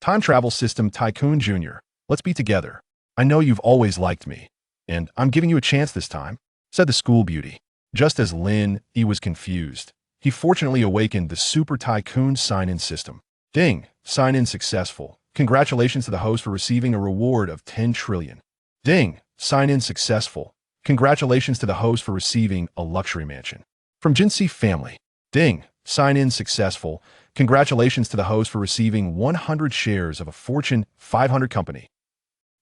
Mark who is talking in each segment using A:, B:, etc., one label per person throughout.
A: Time Travel System Tycoon Jr. Let's be together. I know you've always liked me, and I'm giving you a chance this time, said the school beauty. Just as Lin Yi was confused, he fortunately awakened the Super Tycoon sign-in system. Ding! Sign-in successful. Congratulations to the host for receiving a reward of 10 trillion. Ding! Sign-in successful. Congratulations to the host for receiving a luxury mansion. From Jinsi family. Ding! Sign-in successful. Congratulations to the host for receiving 100 shares of a Fortune 500 company.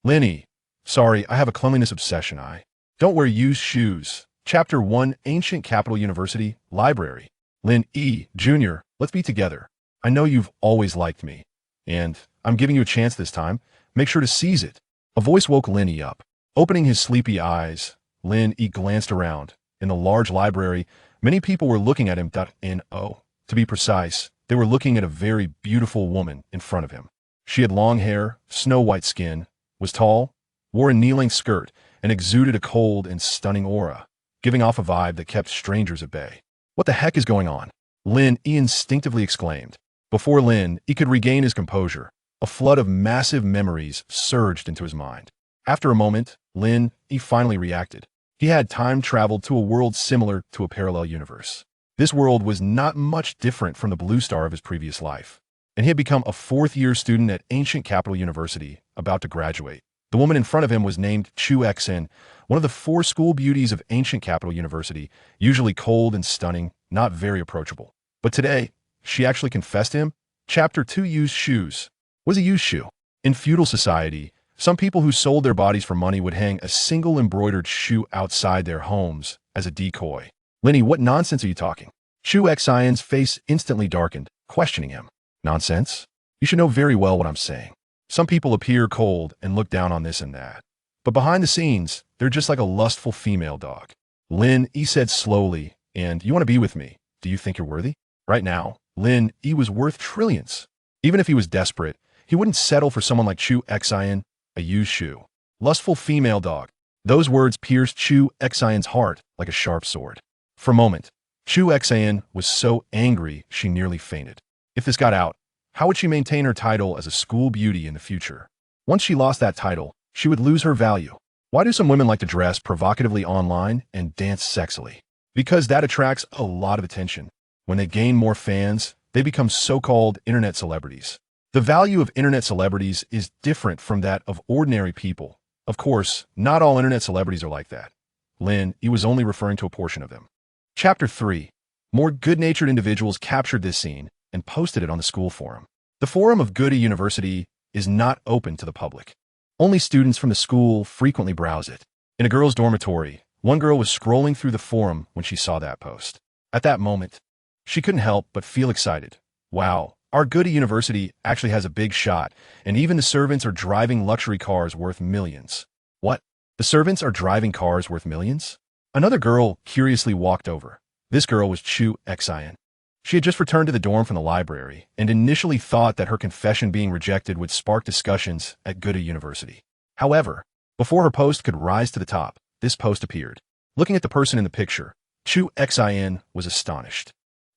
A: Lin Yi. Sorry, I have a cleanliness obsession. I don't wear used shoes. Chapter 1 Ancient Capital University Library. Lin Yi, Jr., let's be together. I know you've always liked me, and I'm giving you a chance this time. Make sure to seize it. A voice woke Lin Yi up. Opening his sleepy eyes, Lin Yi glanced around. In the large library, many people were looking at him. To be precise, they were looking at a very beautiful woman in front of him. She had long hair, snow-white skin, was tall, wore a kneeling skirt, and exuded a cold and stunning aura, giving off a vibe that kept strangers at bay. What the heck is going on? Lin Yi instinctively exclaimed. Before Lin Yi could regain his composure, a flood of massive memories surged into his mind. After a moment, Lin Yi finally reacted. He had time-traveled to a world similar to a parallel universe. This world was not much different from the blue star of his previous life, and he had become a fourth-year student at Ancient Capital University, about to graduate. The woman in front of him was named Chu Xin, one of the 4 school beauties of Ancient Capital University, usually cold and stunning, not very approachable. But today, she actually confessed to him. Chapter 2 Used Shoes. What is a used shoe? In feudal society, some people who sold their bodies for money would hang a single embroidered shoe outside their homes as a decoy. Lin Yi, what nonsense are you talking? Chu Xin's face instantly darkened, questioning him. Nonsense? You should know very well what I'm saying. Some people appear cold and look down on this and that. But behind the scenes, they're just like a lustful female dog. Lin Yi said slowly, and you want to be with me? Do you think you're worthy? Right now, Lin Yi was worth trillions. Even if he was desperate, he wouldn't settle for someone like Chu Xin, a used shoe. Lustful female dog. Those words pierced Chu Xin's heart like a sharp sword. For a moment, Chu Xin was so angry she nearly fainted. If this got out, how would she maintain her title as a school beauty in the future? Once she lost that title, she would lose her value. Why do some women like to dress provocatively online and dance sexily? Because that attracts a lot of attention. When they gain more fans, they become so-called internet celebrities. The value of internet celebrities is different from that of ordinary people. Of course, not all internet celebrities are like that. Lin Yi was only referring to a portion of them. Chapter 3. More good-natured individuals captured this scene and posted it on the school forum. The forum of Goody University is not open to the public. Only students from the school frequently browse it. In a girls' dormitory, one girl was scrolling through the forum when she saw that post. At that moment, she couldn't help but feel excited. Wow, our Goody University actually has a big shot, and even the servants are driving luxury cars worth millions. What? The servants are driving cars worth millions? Another girl curiously walked over. This girl was Chu Xin. She had just returned to the dorm from the library and initially thought that her confession being rejected would spark discussions at Goody University. However, before her post could rise to the top, this post appeared. Looking at the person in the picture, Chu Xin was astonished.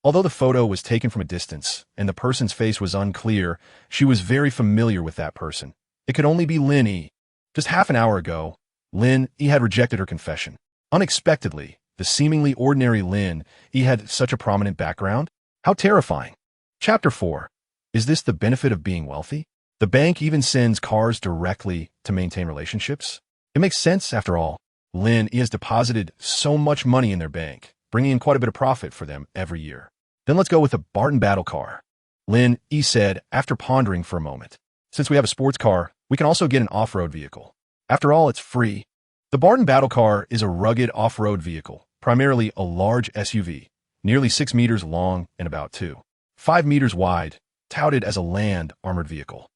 A: Although the photo was taken from a distance and the person's face was unclear, she was very familiar with that person. It could only be Lin Yi. Just half an hour ago, Lin Yi had rejected her confession. Unexpectedly, the seemingly ordinary Lin Yi had such a prominent background. How terrifying. Chapter 4. Is this the benefit of being wealthy? The bank even sends cars directly to maintain relationships? It makes sense, after all. Lin Yi has deposited so much money in their bank, bringing in quite a bit of profit for them every year. Then let's go with a Barton battle car. Lin Yi said after pondering for a moment. Since we have a sports car, we can also get an off-road vehicle. After all, it's free. The Barton battle car is a rugged off-road vehicle, primarily a large SUV, nearly 6 meters long and about 2.5 meters wide, touted as a land armored vehicle.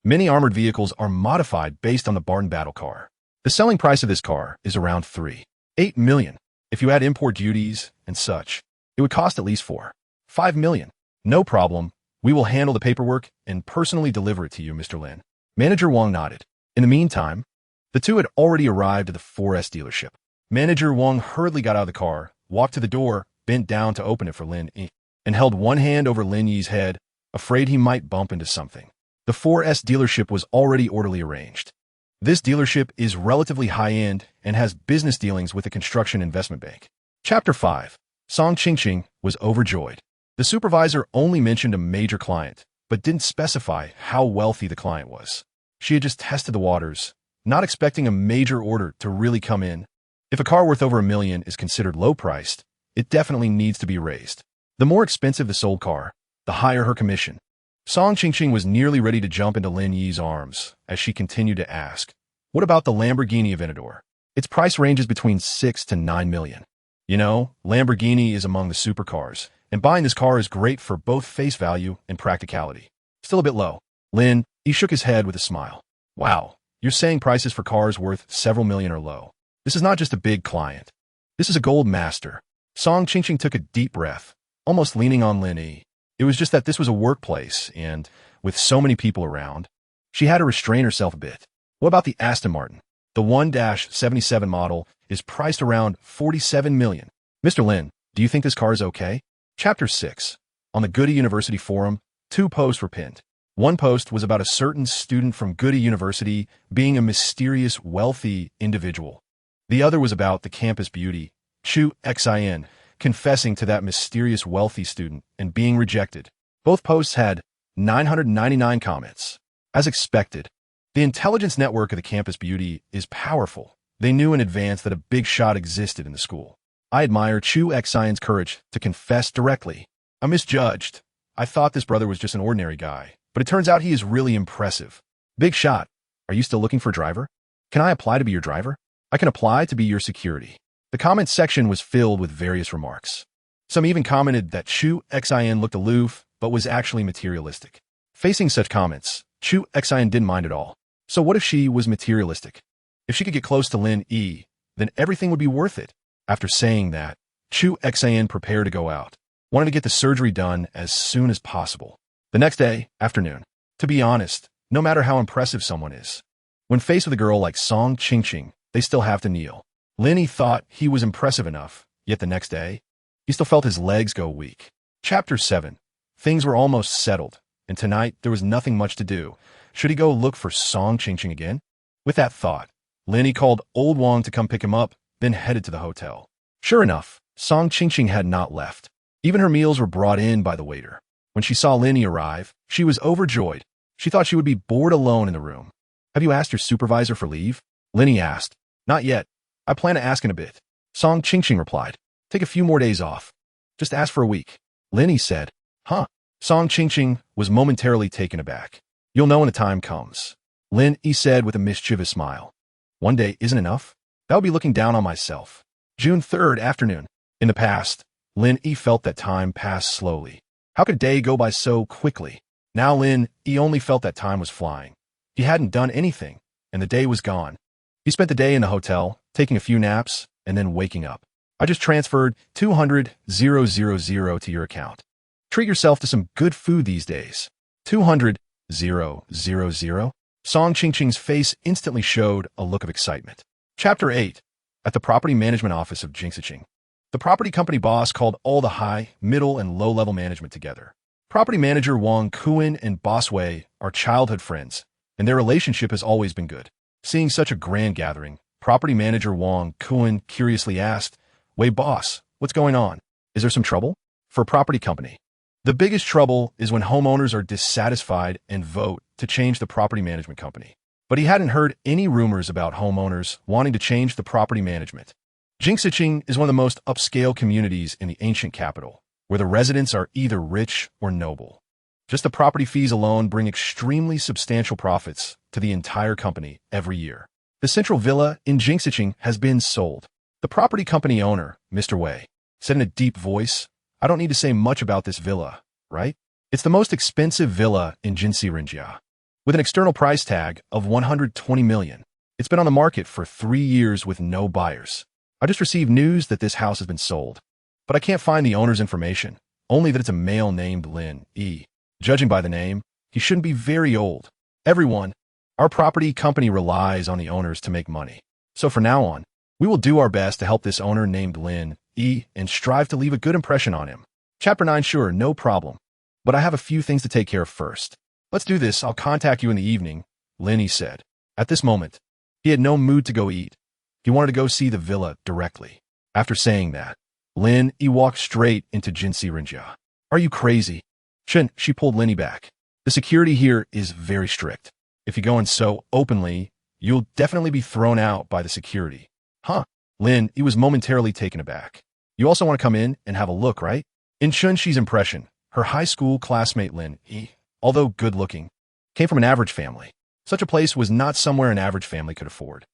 A: Many armored vehicles are modified based on the Barton battle car. The selling price of this car is around $3.8 million. If you add import duties and such, it would cost at least $4.5 million. No problem. We will handle the paperwork and personally deliver it to you, Mr. Lin. Manager Wang nodded. In the meantime, the two had already arrived at the 4S dealership. Manager Wang hurriedly got out of the car, walked to the door, bent down to open it for Lin Yi, and held one hand over Lin Yi's head, afraid he might bump into something. The 4S dealership was already orderly arranged. This dealership is relatively high-end and has business dealings with a construction investment bank. Chapter 5. Song Qingqing was overjoyed. The supervisor only mentioned a major client, but didn't specify how wealthy the client was. She had just tested the waters, not expecting a major order to really come in. If a car worth over $1 million is considered low-priced, it definitely needs to be raised. The more expensive the sold car, the higher her commission. Song Qingqing was nearly ready to jump into Lin Yi's arms as she continued to ask, "What about the Lamborghini Aventador? Its price ranges between $6 to $9 million. You know, Lamborghini is among the supercars, and buying this car is great for both face value and practicality. Still a bit low." Lin Yi shook his head with a smile. "Wow, you're saying prices for cars worth several million are low. This is not just a big client. This is a gold master." Song Qingqing took a deep breath, almost leaning on Lin Yi. It was just that this was a workplace, and with so many people around, she had to restrain herself a bit. What about the Aston Martin? The 1-77 model is priced around $47 million. Mr. Lin, do you think this car is okay? Chapter 6. On the Goody University forum, 2 posts were pinned. One post was about a certain student from Goody University being a mysterious, wealthy individual. The other was about the campus beauty, Chu Xin, confessing to that mysterious wealthy student and being rejected. Both posts had 999 comments. As expected, the intelligence network of the campus beauty is powerful. They knew in advance that a big shot existed in the school. I admire Chu Xion's courage to confess directly. "I misjudged. I thought this brother was just an ordinary guy, but it turns out he is really impressive. Big shot. Are you still looking for a driver? Can I apply to be your driver? I can apply to be your security." The comment section was filled with various remarks. Some even commented that Chu Xian looked aloof, but was actually materialistic. Facing such comments, Chu Xian didn't mind at all. So what if she was materialistic? If she could get close to Lin Yi, then everything would be worth it. After saying that, Chu Xian prepared to go out, wanted to get the surgery done as soon as possible. The next day, afternoon. To be honest, no matter how impressive someone is, when faced with a girl like Song Qingqing, they still have to kneel. Lin Yi thought he was impressive enough, yet the next day, he still felt his legs go weak. Chapter 7. Things were almost settled, and tonight there was nothing much to do. Should he go look for Song Qingqing again? With that thought, Lin Yi called Old Wang to come pick him up, then headed to the hotel. Sure enough, Song Qingqing had not left. Even her meals were brought in by the waiter. When she saw Lin Yi arrive, she was overjoyed. She thought she would be bored alone in the room. "Have you asked your supervisor for leave?" Lin Yi asked. "Not yet. I plan to ask in a bit." Song Qingqing replied. "Take a few more days off. Just ask for a week." Lin Yi said. "Huh?" Song Qingqing was momentarily taken aback. "You'll know when the time comes," Lin Yi said with a mischievous smile. "One day isn't enough? That would be looking down on myself." June 3rd afternoon. In the past, Lin Yi felt that time passed slowly. How could a day go by so quickly? Now Lin Yi only felt that time was flying. He hadn't done anything, and the day was gone. He spent the day in the hotel, taking a few naps, and then waking up. "I just transferred 200,000 to your account. Treat yourself to some good food these days." 200,000? Song Qingqing's face instantly showed a look of excitement. Chapter 8. At the property management office of Jingxiqing. The property company boss called all the high, middle, and low-level management together. Property manager Wang Kuan and Boss Wei are childhood friends, and their relationship has always been good. Seeing such a grand gathering, property manager Wang Kuan curiously asked, "Wei boss, what's going on? Is there some trouble?" For a property company, the biggest trouble is when homeowners are dissatisfied and vote to change the property management company. But he hadn't heard any rumors about homeowners wanting to change the property management. Jingxiqing is one of the most upscale communities in the ancient capital, where the residents are either rich or noble. Just the property fees alone bring extremely substantial profits to the entire company every year. The central villa in Jingxiqing has been sold. The property company owner, Mr. Wei, said in a deep voice, "I don't need to say much about this villa, right? It's the most expensive villa in Jinxirinjia, with an external price tag of 120 million. It's been on the market for 3 years with no buyers. I just received news that this house has been sold, but I can't find the owner's information, only that it's a male named Lin Yi. Judging by the name, he shouldn't be very old. Our property company relies on the owners to make money. So from now on, we will do our best to help this owner named Lin Yi and strive to leave a good impression on him." Chapter 9. Sure, no problem. But I have a few things to take care of first. Let's do this. I'll contact you in the evening, Lin Yi said. At this moment, he had no mood to go eat. He wanted to go see the villa directly. After saying that, Lin Yi walked straight into Jinxi Rinjia. Are you crazy? Chen, she pulled Lin Yi back. The security here is very strict. If you go in so openly, you'll definitely be thrown out by the security. Huh? Lin Yi was momentarily taken aback. You also want to come in and have a look, right? In Chunxi's impression, her high school classmate Lin Yi, although good-looking, came from an average family. Such a place was not somewhere an average family could afford.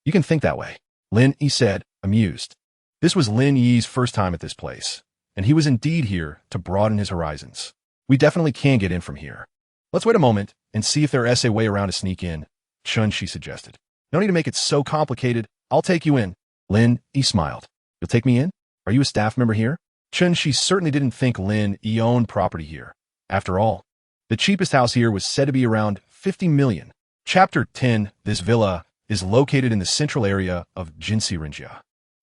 A: You can think that way, Lin Yi said, amused. This was Lin Yi's first time at this place, and he was indeed here to broaden his horizons. We definitely can get in from here. Let's wait a moment and see if there is a way around to sneak in, Chunxi suggested. No need to make it so complicated. I'll take you in. Lin Yi smiled. You'll take me in? Are you a staff member here? Chunxi certainly didn't think Lin Yi owned property here. After all, the cheapest house here was said to be around 50 million. Chapter 10. This villa is located in the central area of Jinxi Rinjia,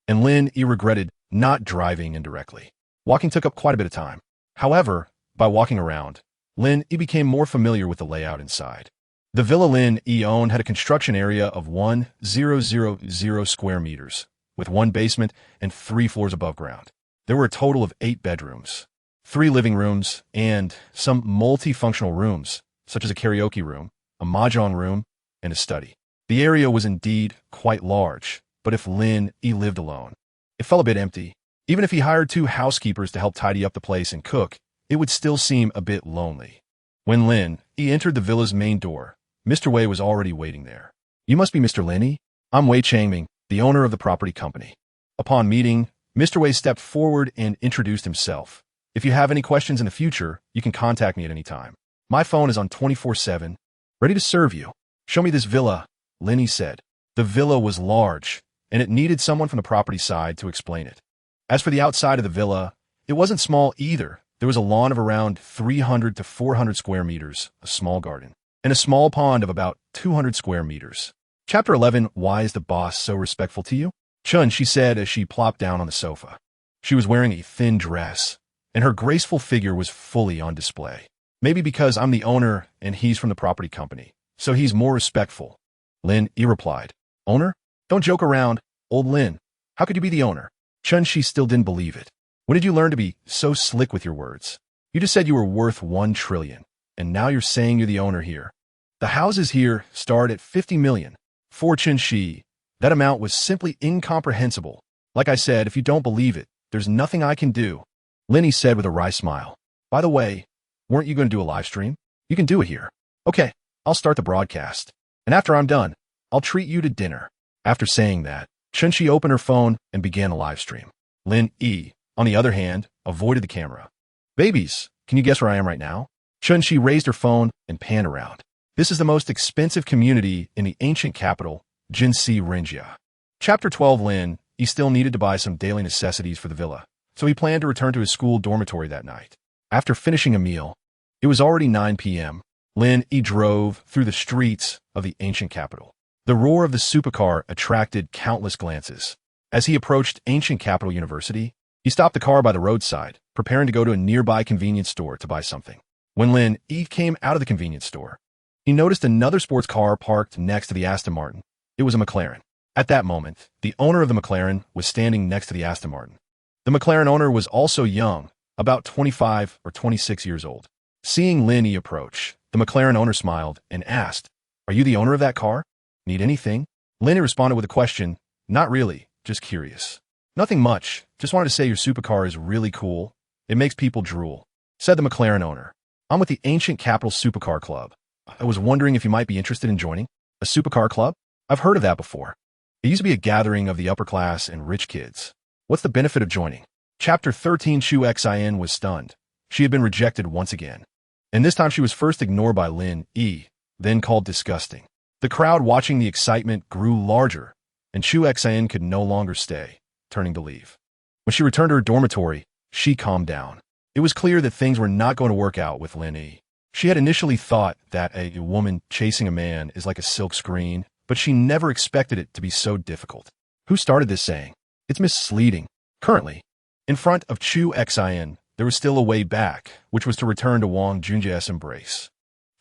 A: and Lin Yi regretted not driving in directly. Walking took up quite a bit of time. However, by walking around, Lin Yi became more familiar with the layout inside. The villa Lin Yi owned had a construction area of 1,000 square meters, with one basement and 3 floors above ground. There were a total of 8 bedrooms, 3 living rooms, and some multifunctional rooms, such as a karaoke room, a mahjong room, and a study. The area was indeed quite large, but if Lin Yi lived alone, it felt a bit empty. Even if he hired 2 housekeepers to help tidy up the place and cook, it would still seem a bit lonely. When Lin Yi entered the villa's main door, Mr. Wei was already waiting there. You must be Mr. Lin Yi? I'm Wei Changming, the owner of the property company. Upon meeting, Mr. Wei stepped forward and introduced himself. If you have any questions in the future, you can contact me at any time. My phone is on 24/7, ready to serve you. Show me this villa, Lin Yi said. The villa was large, and it needed someone from the property side to explain it. As for the outside of the villa, it wasn't small either. There was a lawn of around 300 to 400 square meters, a small garden, and a small pond of about 200 square meters. Chapter 11. Why is the boss so respectful to you? Chun, she said as she plopped down on the sofa. She was wearing a thin dress, and her graceful figure was fully on display. Maybe because I'm the owner and he's from the property company, so he's more respectful. Lin Yi replied. Owner? Don't joke around, old Lin. How could you be the owner? Chun, she still didn't believe it. When did you learn to be so slick with your words? You just said you were worth 1 trillion, and now you're saying you're the owner here. The houses here start at 50 million. For Chen Shi, that amount was simply incomprehensible. Like I said, if you don't believe it, there's nothing I can do. Lin Yi said with a wry smile. By the way, weren't you going to do a live stream? You can do it here. Okay, I'll start the broadcast. And after I'm done, I'll treat you to dinner. After saying that, Chen Shi opened her phone and began a live stream. Lin Yi, on the other hand, avoided the camera. Babies, can you guess where I am right now? Chen Shi raised her phone and panned around. This is the most expensive community in the ancient capital, Jinxi Rinjia. Chapter 12. Lin Yi still needed to buy some daily necessities for the villa, so he planned to return to his school dormitory that night. After finishing a meal, it was already 9 p.m. Lin Yi drove through the streets of the ancient capital. The roar of the supercar attracted countless glances. As he approached Ancient Capital University, he stopped the car by the roadside, preparing to go to a nearby convenience store to buy something. When Lin Yi came out of the convenience store, he noticed another sports car parked next to the Aston Martin. It was a McLaren. At that moment, the owner of the McLaren was standing next to the Aston Martin. The McLaren owner was also young, about 25 or 26 years old. Seeing Lin Yi approach, the McLaren owner smiled and asked, Are you the owner of that car? Need anything? Lin Yi responded with a question, Not really, just curious. Nothing much, just wanted to say your supercar is really cool. It makes people drool, said the McLaren owner. I'm with the Ancient Capital Supercar Club. I was wondering if you might be interested in joining a supercar club? I've heard of that before. It used to be a gathering of the upper class and rich kids. What's the benefit of joining? Chapter 13. Shu Xin was stunned. She had been rejected once again. And this time she was first ignored by Lin Yi, then called disgusting. The crowd watching the excitement grew larger, and Shu Xin could no longer stay, turning to leave. When she returned to her dormitory, she calmed down. It was clear that things were not going to work out with Lin Yi. She had initially thought that a woman chasing a man is like a silk screen, but she never expected it to be so difficult. Who started this saying? It's misleading. Currently, in front of Shu Xin, there was still a way back, which was to return to Wang Junjia's embrace.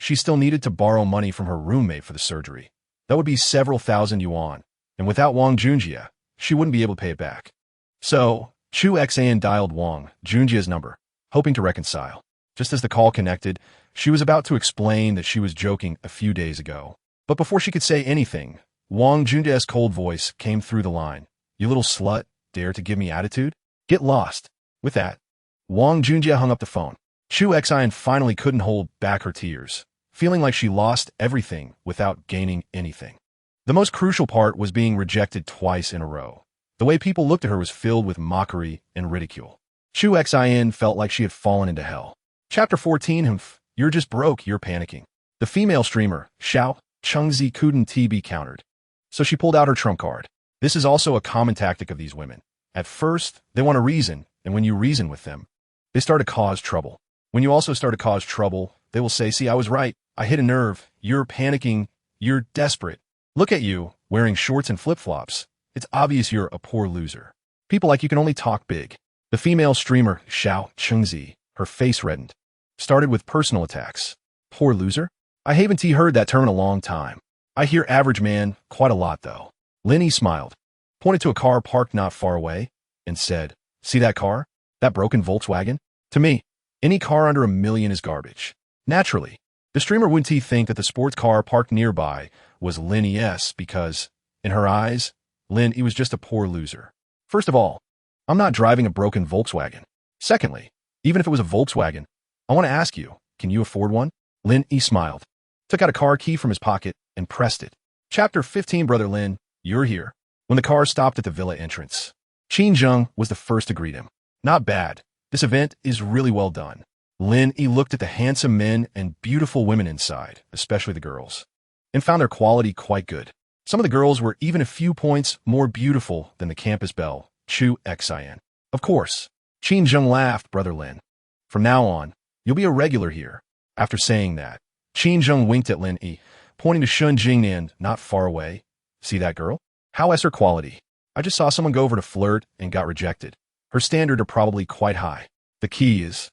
A: She still needed to borrow money from her roommate for the surgery. That would be several thousand yuan, and without Wang Junjie, she wouldn't be able to pay it back. So, Chu Xan dialed Wang Junjie's number, hoping to reconcile. Just as the call connected, she was about to explain that she was joking a few days ago. But before she could say anything, Wang Junjie's cold voice came through the line. "You little slut, dare to give me attitude? Get lost." With that, Wang Junjie hung up the phone. Chu Xian finally couldn't hold back her tears, feeling like she lost everything without gaining anything. The most crucial part was being rejected twice in a row. The way people looked at her was filled with mockery and ridicule. Chu Xian felt like she had fallen into hell. Chapter 14. Humph, you're just broke, you're panicking. The female streamer, Xiao Chengzi, couldn't be countered. So she pulled out her trump card. This is also a common tactic of these women. At first, they want a reason, and when you reason with them, they start to cause trouble. When you also start to cause trouble, they will say, "See, I was right. I hit a nerve. You're panicking. You're desperate. Look at you, wearing shorts and flip-flops. It's obvious you're a poor loser." People like you can only talk big. The female streamer, Xiao Chengzi, her face reddened, started with personal attacks. Poor loser? I haven't heard that term in a long time. I hear average man quite a lot, though. Lin Yi smiled, pointed to a car parked not far away, and said, "See that car? That broken Volkswagen? To me, any car under $1 million is garbage." Naturally, the streamer wouldn't think that the sports car parked nearby was Lin Yi's because, in her eyes, Lin Yi was just a poor loser. First of all, I'm not driving a broken Volkswagen. Secondly, even if it was a Volkswagen, I want to ask you, can you afford one? Lin Yi smiled, took out a car key from his pocket, and pressed it. Chapter 15. Brother Lin, you're here. When the car stopped at the villa entrance, Qin Zheng was the first to greet him. Not bad. This event is really well done. Lin Yi looked at the handsome men and beautiful women inside, especially the girls, and found their quality quite good. Some of the girls were even a few points more beautiful than the campus belle, Chu Xian. Of course, Qin Zheng laughed. Brother Lin, from now on, you'll be a regular here. After saying that, Qin Zheng winked at Lin Yi, pointing to Shun Jingnan not far away. See that girl? How is her quality? I just saw someone go over to flirt and got rejected. Her standards are probably quite high. The key is,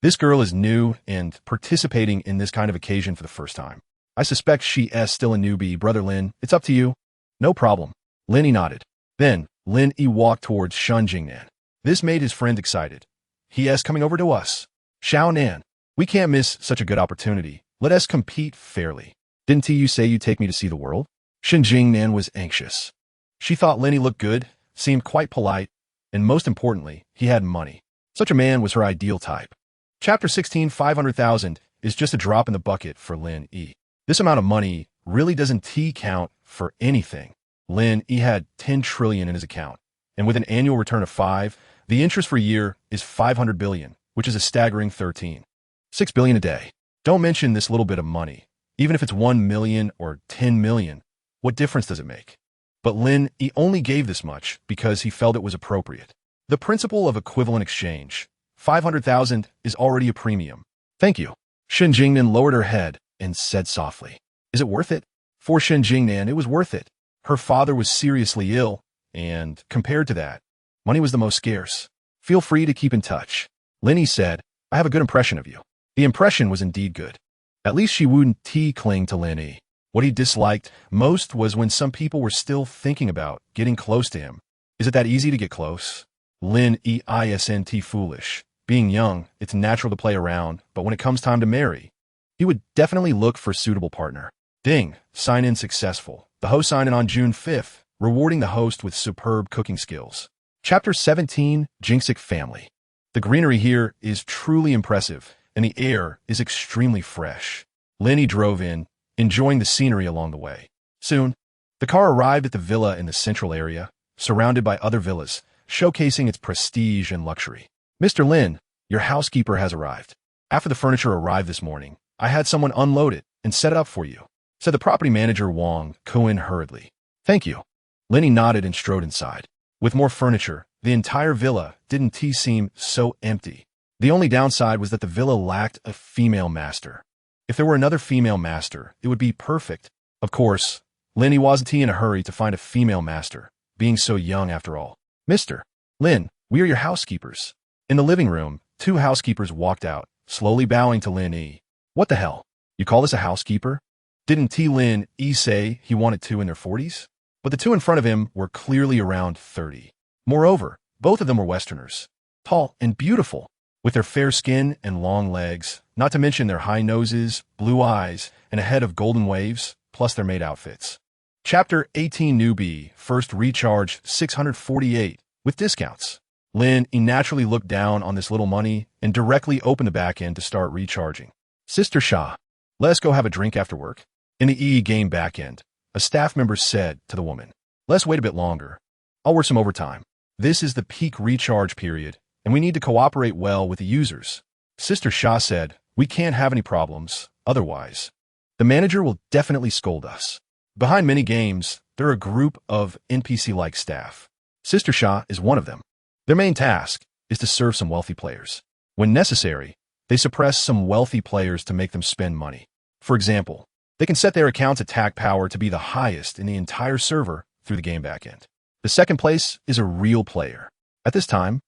A: this girl is new and participating in this kind of occasion for the first time. I suspect she is still a newbie. Brother Lin, it's up to you. No problem. Lin Yi nodded. Then, Lin Yi walked towards Shun Jingnan. This made his friend excited. He is coming over to us. Xiao Nan, we can't miss such a good opportunity. Let us compete fairly. Didn't you say you'd take me to see the world? Shun Jingnan was anxious. She thought Lin Yi looked good, seemed quite polite, and most importantly, he had money. Such a man was her ideal type. Chapter 16. 500,000 is just a drop in the bucket for Lin Yi. This amount of money really doesn't count for anything. Lin Yi had 10 trillion in his account, and with an annual return of 5, the interest for a year is 500 billion, which is a staggering 13.6 billion a day. Don't mention this little bit of money. Even if it's 1 million or 10 million, what difference does it make? But Lin Yi only gave this much because he felt it was appropriate. The principle of equivalent exchange. 500,000 is already a premium. Thank you. Shun Jingnan lowered her head and said softly, "Is it worth it?" For Shun Jingnan, it was worth it. Her father was seriously ill, and compared to that, money was the most scarce. Feel free to keep in touch. Lin Yi said, "I have a good impression of you." The impression was indeed good. At least she wouldn't cling to Lin Yi. What he disliked most was when some people were still thinking about getting close to him. Is it that easy to get close? Lin Yi isn't foolish. Being young, it's natural to play around, but when it comes time to marry, he would definitely look for a suitable partner. Ding, sign-in successful. The host signed in on June 5th, rewarding the host with superb cooking skills. Chapter 17. Jinxic Family. The greenery here is truly impressive, and the air is extremely fresh. Lin Yi drove in, enjoying the scenery along the way. Soon, the car arrived at the villa in the central area, surrounded by other villas, showcasing its prestige and luxury. "Mr. Lin, your housekeeper has arrived. After the furniture arrived this morning, I had someone unload it and set it up for you," said the property manager Wang Kuan hurriedly. "Thank you." Lin Yi nodded and strode inside. With more furniture, the entire villa didn't seem so empty. The only downside was that the villa lacked a female master. If there were another female master, it would be perfect. Of course, Lin Yi wasn't in a hurry to find a female master, being so young after all. "Mr. Lin, we are your housekeepers." In the living room, 2 housekeepers walked out, slowly bowing to Lin Yi. "What the hell? You call this a housekeeper? Didn't Lin Yi say he wanted two in their 40s? But the two in front of him were clearly around 30. Moreover, both of them were Westerners, tall and beautiful, with their fair skin and long legs, not to mention their high noses, blue eyes, and a head of golden waves, plus their maid outfits. Chapter 18 Newbie, first recharge 648, with discounts. Lin Yi naturally looked down on this little money and directly opened the back end to start recharging. Sister Shah, let's go have a drink after work. In the EE game back end, a staff member said to the woman, let's wait a bit longer. I'll work some overtime. This is the peak recharge period, and we need to cooperate well with the users. Sister Shah said, we can't have any problems, otherwise the manager will definitely scold us. Behind many games, there are a group of NPC-like staff. Sister Shah is one of them. Their main task is to serve some wealthy players. When necessary, they suppress some wealthy players to make them spend money. For example, they can set their account's attack power to be the highest in the entire server through the game backend. The second place is a real player. At this time,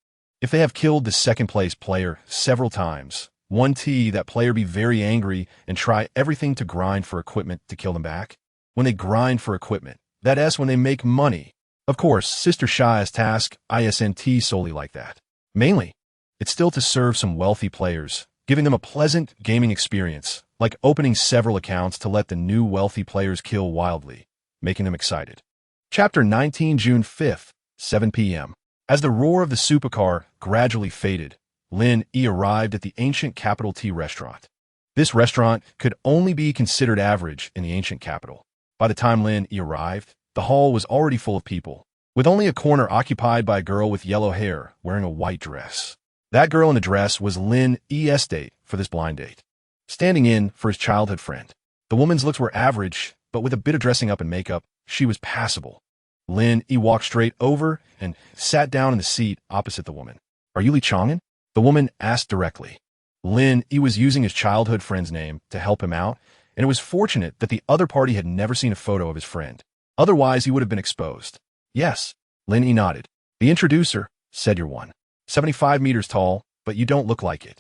A: if they have killed the second place player several times, that player be very angry and try everything to grind for equipment to kill them back. When they grind for equipment, that is when they make money. Of course, Sister Shah's task isn't solely like that. Mainly, it's still to serve some wealthy players, giving them a pleasant gaming experience, like opening several accounts to let the new wealthy players kill wildly, making them excited. Chapter 19 June 5th, 7 p.m. As the roar of the supercar gradually faded, Lin Yi arrived at the ancient capital tea restaurant. This restaurant could only be considered average in the ancient capital. By the time Lin Yi arrived, the hall was already full of people, with only a corner occupied by a girl with yellow hair wearing a white dress. That girl in the dress was Lin Yi's date for this blind date, standing in for his childhood friend. The woman's looks were average, but with a bit of dressing up and makeup, she was passable. Lin Yi walked straight over and sat down in the seat opposite the woman. Are you Li Chang'an? The woman asked directly. Lin Yi was using his childhood friend's name to help him out, and it was fortunate that the other party had never seen a photo of his friend. Otherwise, he would have been exposed. Yes, Lin Yi nodded. The introducer said you're 175 meters tall, but you don't look like it.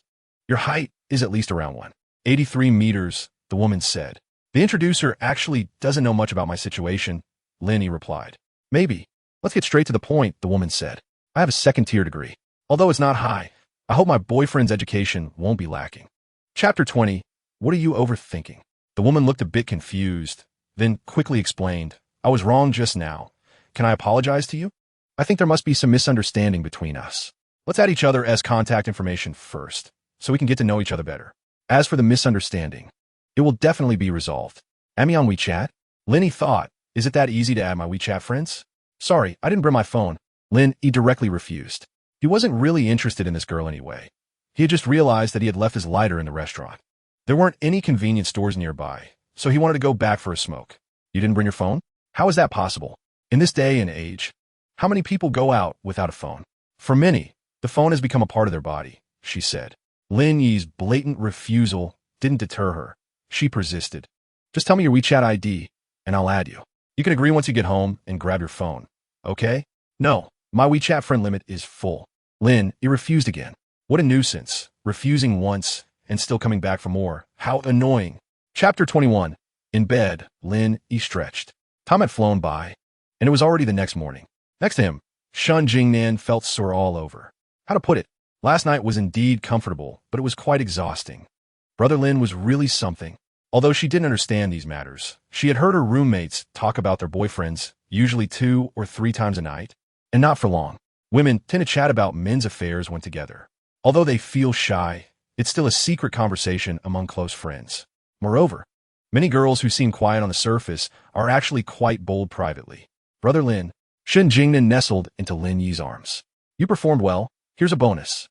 A: Your height is at least around 183 meters, the woman said. The introducer actually doesn't know much about my situation, Lin Yi replied. Maybe. Let's get straight to the point, the woman said. I have a second-tier degree. Although it's not high, I hope my boyfriend's education won't be lacking. Chapter 20. What are you overthinking? The woman looked a bit confused, then quickly explained, I was wrong just now. Can I apologize to you? I think there must be some misunderstanding between us. Let's add each other as contact information first, so we can get to know each other better. As for the misunderstanding, it will definitely be resolved. Add me on WeChat? Lin Yi thought, is it that easy to add my WeChat friends? Sorry, I didn't bring my phone. Lin Yi directly refused. He wasn't really interested in this girl anyway. He had just realized that he had left his lighter in the restaurant. There weren't any convenience stores nearby, so he wanted to go back for a smoke. You didn't bring your phone? How is that possible? In this day and age, how many people go out without a phone? For many, the phone has become a part of their body, she said. Lin Yi's blatant refusal didn't deter her. She persisted. Just tell me your WeChat ID, and I'll add you. You can agree once you get home and grab your phone, okay? No, my WeChat friend limit is full. Lin Yi refused again. What a nuisance, refusing once and still coming back for more. How annoying. Chapter 21. In bed, Lin Yi stretched. Time had flown by, and it was already the next morning. Next to him, Shun Jingnan felt sore all over. How to put it? Last night was indeed comfortable, but it was quite exhausting. Brother Lin was really something. Although she didn't understand these matters, she had heard her roommates talk about their boyfriends, usually 2 or 3 times a night, and not for long. Women tend to chat about men's affairs when together. Although they feel shy, it's still a secret conversation among close friends. Moreover, many girls who seem quiet on the surface are actually quite bold privately. Brother Lin, Shun Jingnan nestled into Lin Yi's arms. You performed well. Here's a bonus.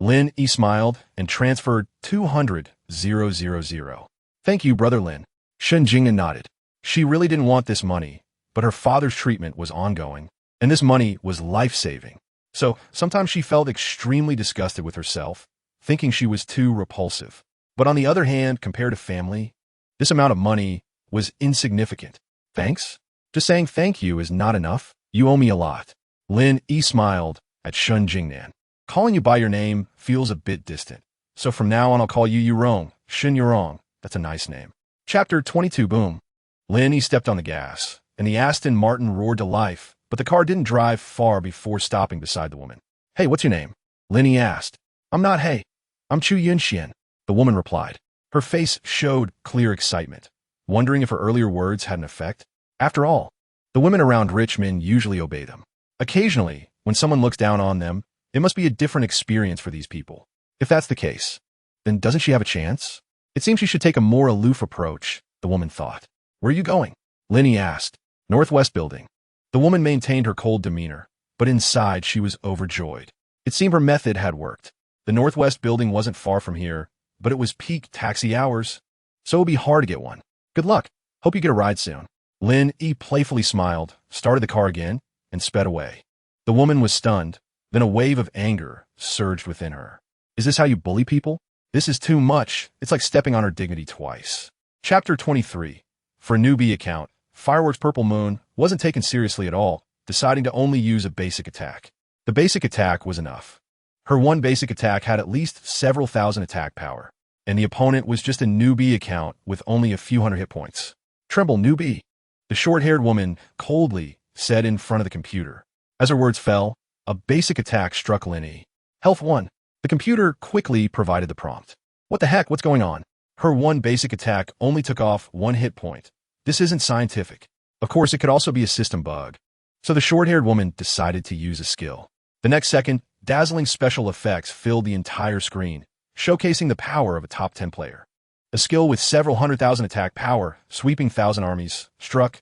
A: Lin Yi smiled and transferred 200,000. Thank you, Brother Lin. Shun Jingnan nodded. She really didn't want this money, but her father's treatment was ongoing, and this money was life-saving. So sometimes she felt extremely disgusted with herself, thinking she was too repulsive. But on the other hand, compared to family, this amount of money was insignificant. Thanks? Just saying thank you is not enough. You owe me a lot. Lin Yi smiled at Shun Jingnan. Calling you by your name feels a bit distant. So from now on, I'll call you Yurong, Shun Yurong. That's a nice name. Chapter 22 Boom. Lin Yi stepped on the gas, and the Aston Martin roared to life, but the car didn't drive far before stopping beside the woman. Hey, what's your name? Lin Yi asked. I'm not Hey. I'm Chu Yunxian, the woman replied. Her face showed clear excitement, wondering if her earlier words had an effect. After all, the women around rich men usually obey them. Occasionally, when someone looks down on them, it must be a different experience for these people. If that's the case, then doesn't she have a chance? It seems she should take a more aloof approach, the woman thought. Where are you going? Lin Yi asked. Northwest Building. The woman maintained her cold demeanor, but inside she was overjoyed. It seemed her method had worked. The Northwest Building wasn't far from here, but it was peak taxi hours, so it would be hard to get one. Good luck. Hope you get a ride soon. Lin Yi playfully smiled, started the car again, and sped away. The woman was stunned. Then a wave of anger surged within her. Is this how you bully people? This is too much. It's like stepping on her dignity twice. Chapter 23. For a newbie account, Fireworks Purple Moon wasn't taken seriously at all, deciding to only use a basic attack. The basic attack was enough. Her one basic attack had at least several thousand attack power, and the opponent was just a newbie account with only a few hundred hit points. Tremble, newbie, the short-haired woman coldly said in front of the computer. As her words fell, a basic attack struck Lin Yi. Health 1. The computer quickly provided the prompt. What the heck, what's going on? Her one basic attack only took off 1 hit point. This isn't scientific. Of course, it could also be a system bug. So the short-haired woman decided to use a skill. The next second, dazzling special effects filled the entire screen, showcasing the power of a top 10 player. A skill with several 100,000 attack power, sweeping 1,000 armies, struck.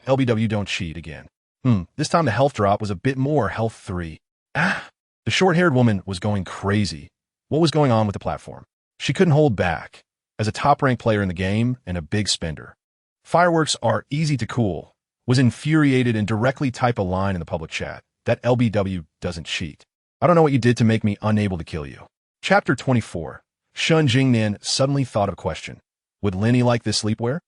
A: LBW don't cheat again. This time the health drop was a bit more, health 3. The short-haired woman was going crazy. What was going on with the platform? She couldn't hold back. As a top-ranked player in the game and a big spender, fireworks are easy to cool, was infuriated and directly type a line in the public chat. That LBW doesn't cheat. I don't know what you did to make me unable to kill you. Chapter 24. Shun Jingnan suddenly thought of a question. Would Lin Yi like this sleepwear?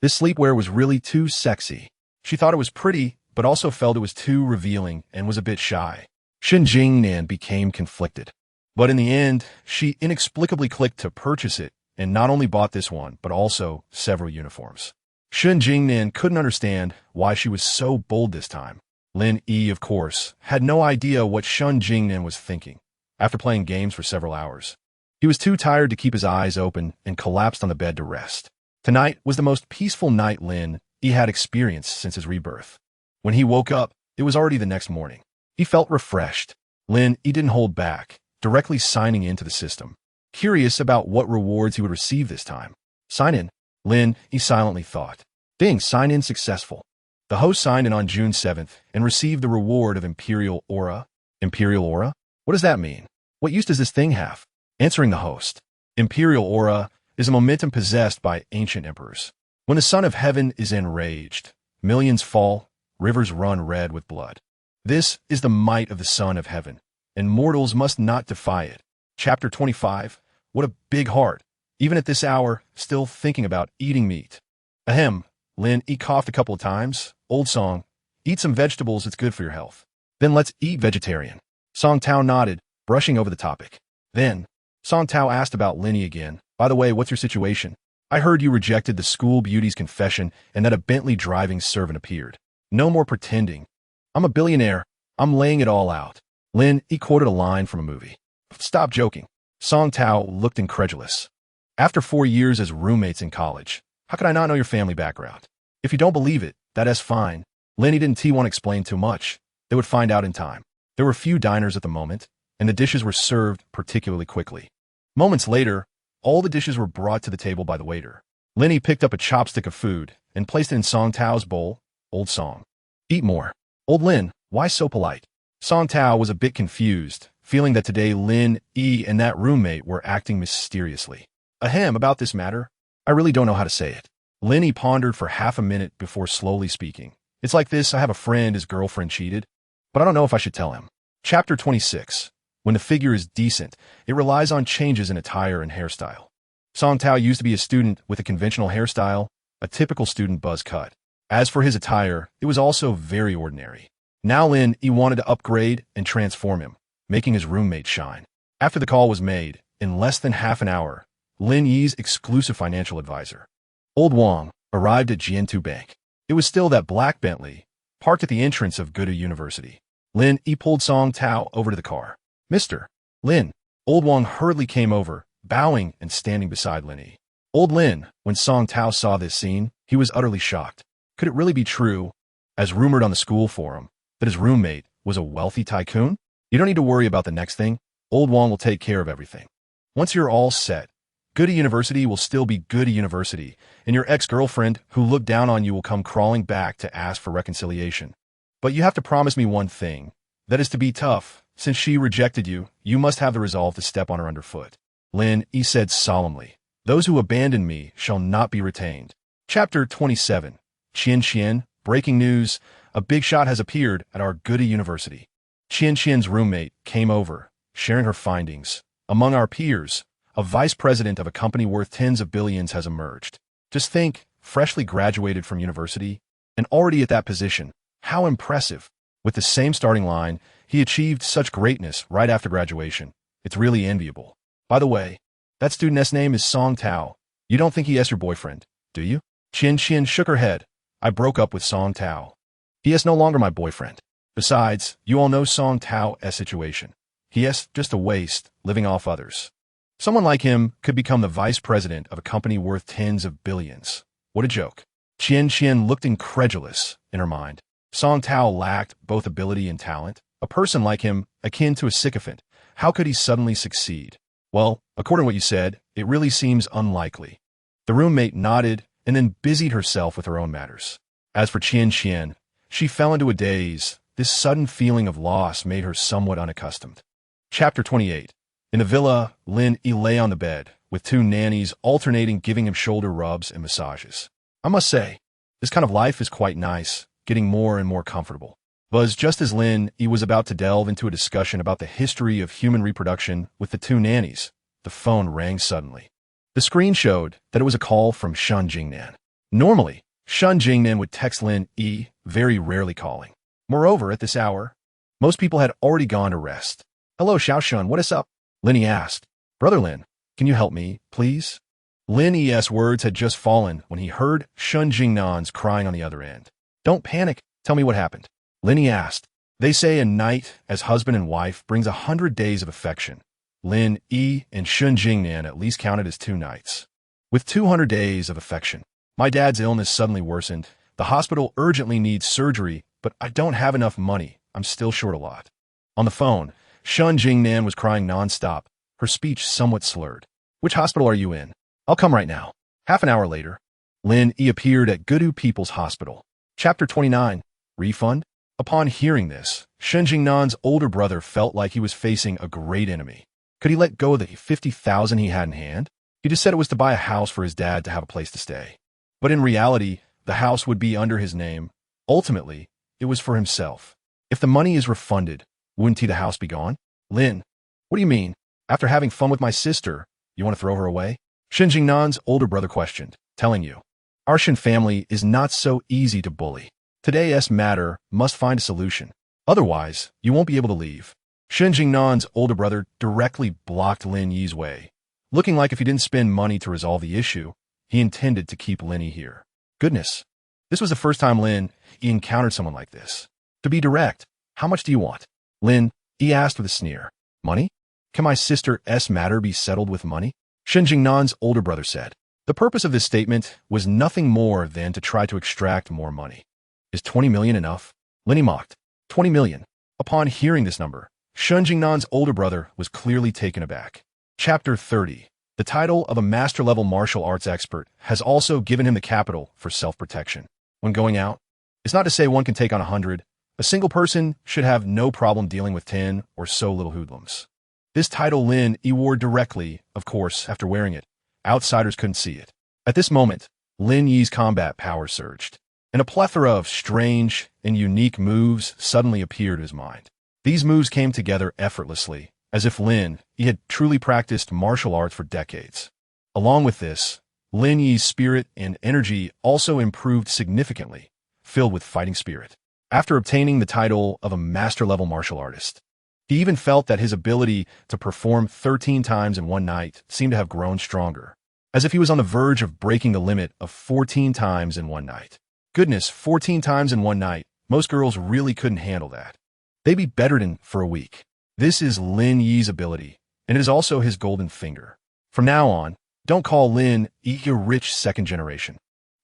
A: This sleepwear was really too sexy. She thought it was pretty, but also felt it was too revealing and was a bit shy. Shun Jingnan became conflicted. But in the end, she inexplicably clicked to purchase it and not only bought this one, but also several uniforms. Shun Jingnan couldn't understand why she was so bold this time. Lin Yi, of course, had no idea what Shun Jingnan was thinking. After playing games for several hours, he was too tired to keep his eyes open and collapsed on the bed to rest. Tonight was the most peaceful night Lin Yi had experienced since his rebirth. When he woke up, it was already the next morning. He felt refreshed. Lin Yi didn't hold back, directly signing into the system, curious about what rewards he would receive this time. Sign in, Lin Yi silently thought. Ding, sign in successful. The host signed in on June 7th and received the reward of Imperial Aura. Imperial Aura? What does that mean? What use does this thing have? Answering the host. Imperial Aura is a momentum possessed by ancient emperors. When the Son of Heaven is enraged, millions fall, rivers run red with blood. This is the might of the Son of Heaven, and mortals must not defy it. Chapter 25. What a big heart. Even at this hour, still thinking about eating meat. Ahem. Lin Yi coughed a couple of times. Old song. Eat some vegetables, it's good for your health. Then let's eat vegetarian. Song Tao nodded, brushing over the topic. Then, Song Tao asked about Lin Yi again. By the way, what's your situation? I heard you rejected the school beauty's confession and that a Bentley driving servant appeared. No more pretending. I'm a billionaire. I'm laying it all out. Lin Yi quoted a line from a movie. Stop joking. Song Tao looked incredulous. After 4 years as roommates in college, how could I not know your family background? If you don't believe it, that is fine. Lin Yi didn't want to explain too much. They would find out in time. There were few diners at the moment, and the dishes were served particularly quickly. Moments later, all the dishes were brought to the table by the waiter. Lin Yi picked up a chopstick of food and placed it in Song Tao's bowl. Old Song. Eat more. Old Lin, why so polite? Song Tao was a bit confused, feeling that today Lin Yi and that roommate were acting mysteriously. Ahem, about this matter, I really don't know how to say it. Lin Yi pondered for half a minute before slowly speaking. It's like this, I have a friend, his girlfriend cheated, but I don't know if I should tell him. Chapter 26. When the figure is decent, it relies on changes in attire and hairstyle. Song Tao used to be a student with a conventional hairstyle, a typical student buzz cut. As for his attire, it was also very ordinary. Now Lin Yi wanted to upgrade and transform him, making his roommate shine. After the call was made, in less than half an hour, Lin Yi's exclusive financial advisor. Old Wang arrived at Jiantu Bank. It was still that black Bentley, parked at the entrance of Gudu University. Lin Yi pulled Song Tao over to the car. Mr. Lin. Old Wang hurriedly came over, bowing and standing beside Lin Yi. Old Lin, when Song Tao saw this scene, he was utterly shocked. Could it really be true, as rumored on the school forum, that his roommate was a wealthy tycoon? You don't need to worry about the next thing. Old Wang will take care of everything. Once you're all set, Goody University will still be Goody University, and your ex-girlfriend who looked down on you will come crawling back to ask for reconciliation. But you have to promise me one thing. That is to be tough. Since she rejected you, you must have the resolve to step on her underfoot. Lin Yi said solemnly, "Those who abandon me shall not be retained." Chapter 27. Qian, breaking news. A big shot has appeared at our Goody University. Qian's roommate came over, sharing her findings. Among our peers, a vice president of a company worth tens of billions has emerged. Just think, freshly graduated from university, and already at that position. How impressive. With the same starting line, he achieved such greatness right after graduation. It's really enviable. By the way, that student's name is Song Tao. You don't think he is your boyfriend, do you? Qian shook her head. I broke up with Song Tao. He is no longer my boyfriend. Besides, you all know Song Tao's situation. He is just a waste, living off others. Someone like him could become the vice president of a company worth tens of billions. What a joke. Qian looked incredulous in her mind. Song Tao lacked both ability and talent. A person like him, akin to a sycophant, how could he suddenly succeed? Well, according to what you said, it really seems unlikely. The roommate nodded and then busied herself with her own matters. As for Qian, she fell into a daze. This sudden feeling of loss made her somewhat unaccustomed. Chapter 28. In the villa, Lin Yi lay on the bed, with two nannies alternating giving him shoulder rubs and massages. I must say, this kind of life is quite nice, getting more and more comfortable. But just as Lin Yi was about to delve into a discussion about the history of human reproduction with the two nannies, the phone rang suddenly. The screen showed that it was a call from Shun Jingnan. Normally, Shun Jingnan would text Lin Yi, very rarely calling. Moreover, at this hour, most people had already gone to rest. "Hello, Xiaoshun, what is up?" Lin Yi asked. "Brother Lin, can you help me, please?" Lin Yi's words had just fallen when he heard Shun Jingnan's crying on the other end. "Don't panic, tell me what happened." Lin Yi asked. "They say a night as husband and wife brings 100 days of affection. Lin Yi and Shun Jingnan at least counted as 2 nights. With 200 days of affection, my dad's illness suddenly worsened. The hospital urgently needs surgery, but I don't have enough money. I'm still short a lot." On the phone, Shun Jingnan was crying nonstop, her speech somewhat slurred. "Which hospital are you in? I'll come right now." Half an hour later, Lin Yi appeared at Gudu People's Hospital. Chapter 29. Refund? Upon hearing this, Shun Jingnan's older brother felt like he was facing a great enemy. Could he let go of the 50,000 he had in hand? He just said it was to buy a house for his dad to have a place to stay. But in reality, the house would be under his name. Ultimately, it was for himself. If the money is refunded, wouldn't the house be gone? "Lin, what do you mean? After having fun with my sister, you want to throw her away?" Shun Jingnan's older brother questioned, telling you. "Our Shin family is not so easy to bully. Today's matter must find a solution. Otherwise, you won't be able to leave." Shun Jingnan's older brother directly blocked Lin Yi's way, looking like if he didn't spend money to resolve the issue, he intended to keep Lin Yi here. Goodness, this was the first time Lin Yi encountered someone like this. To be direct, "How much do you want?" Lin Yi asked with a sneer. "Money? Can my sister's matter be settled with money?" Shun Jingnan's older brother said. The purpose of this statement was nothing more than to try to extract more money. "Is 20 million enough?" Lin Yi mocked. 20 million. Upon hearing this number, Shun Jingnan's older brother was clearly taken aback. Chapter 30. The title of a master-level martial arts expert has also given him the capital for self-protection. When going out, it's not to say one can take on 100. A single person should have no problem dealing with 10 or so little hoodlums. This title Lin Yi wore directly, of course, after wearing it. Outsiders couldn't see it. At this moment, Lin Yi's combat power surged, and a plethora of strange and unique moves suddenly appeared in his mind. These moves came together effortlessly, as if Lin Yi had truly practiced martial arts for decades. Along with this, Lin Yi's spirit and energy also improved significantly, filled with fighting spirit. After obtaining the title of a master-level martial artist, He even felt that his ability to perform 13 times in one night seemed to have grown stronger, as if he was on the verge of breaking the limit of 14 times in one night. Goodness, 14 times in one night. Most girls really couldn't handle that. They'd be bedridden for a week. This is Lin Yi's ability, and it is also his golden finger. From now on, don't call Lin Yi a rich second generation.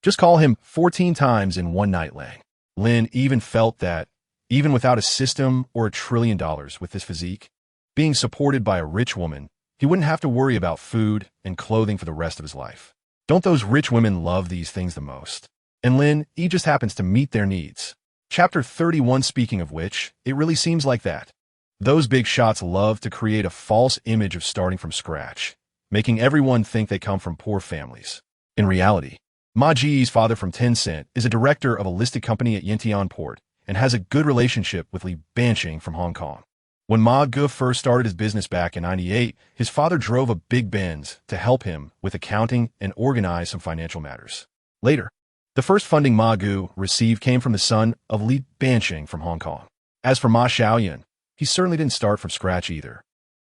A: Just call him 14 times in one night Lang. Lin even felt that, even without a system or $1 trillion with this physique, being supported by a rich woman, he wouldn't have to worry about food and clothing for the rest of his life. Don't those rich women love these things the most? And Lin Yi just happens to meet their needs. Chapter 31. Speaking of which, it really seems like that. Those big shots love to create a false image of starting from scratch, making everyone think they come from poor families. In reality, Ma Ji's father from Tencent is a director of a listed company at Yantian Port and has a good relationship with Li Banqing from Hong Kong. When Ma Ge first started his business back in '98, his father drove a big Benz to help him with accounting and organize some financial matters. Later, the first funding Ma Ge received came from the son of Li Banqing from Hong Kong. As for Ma Xiaoyan, he certainly didn't start from scratch either.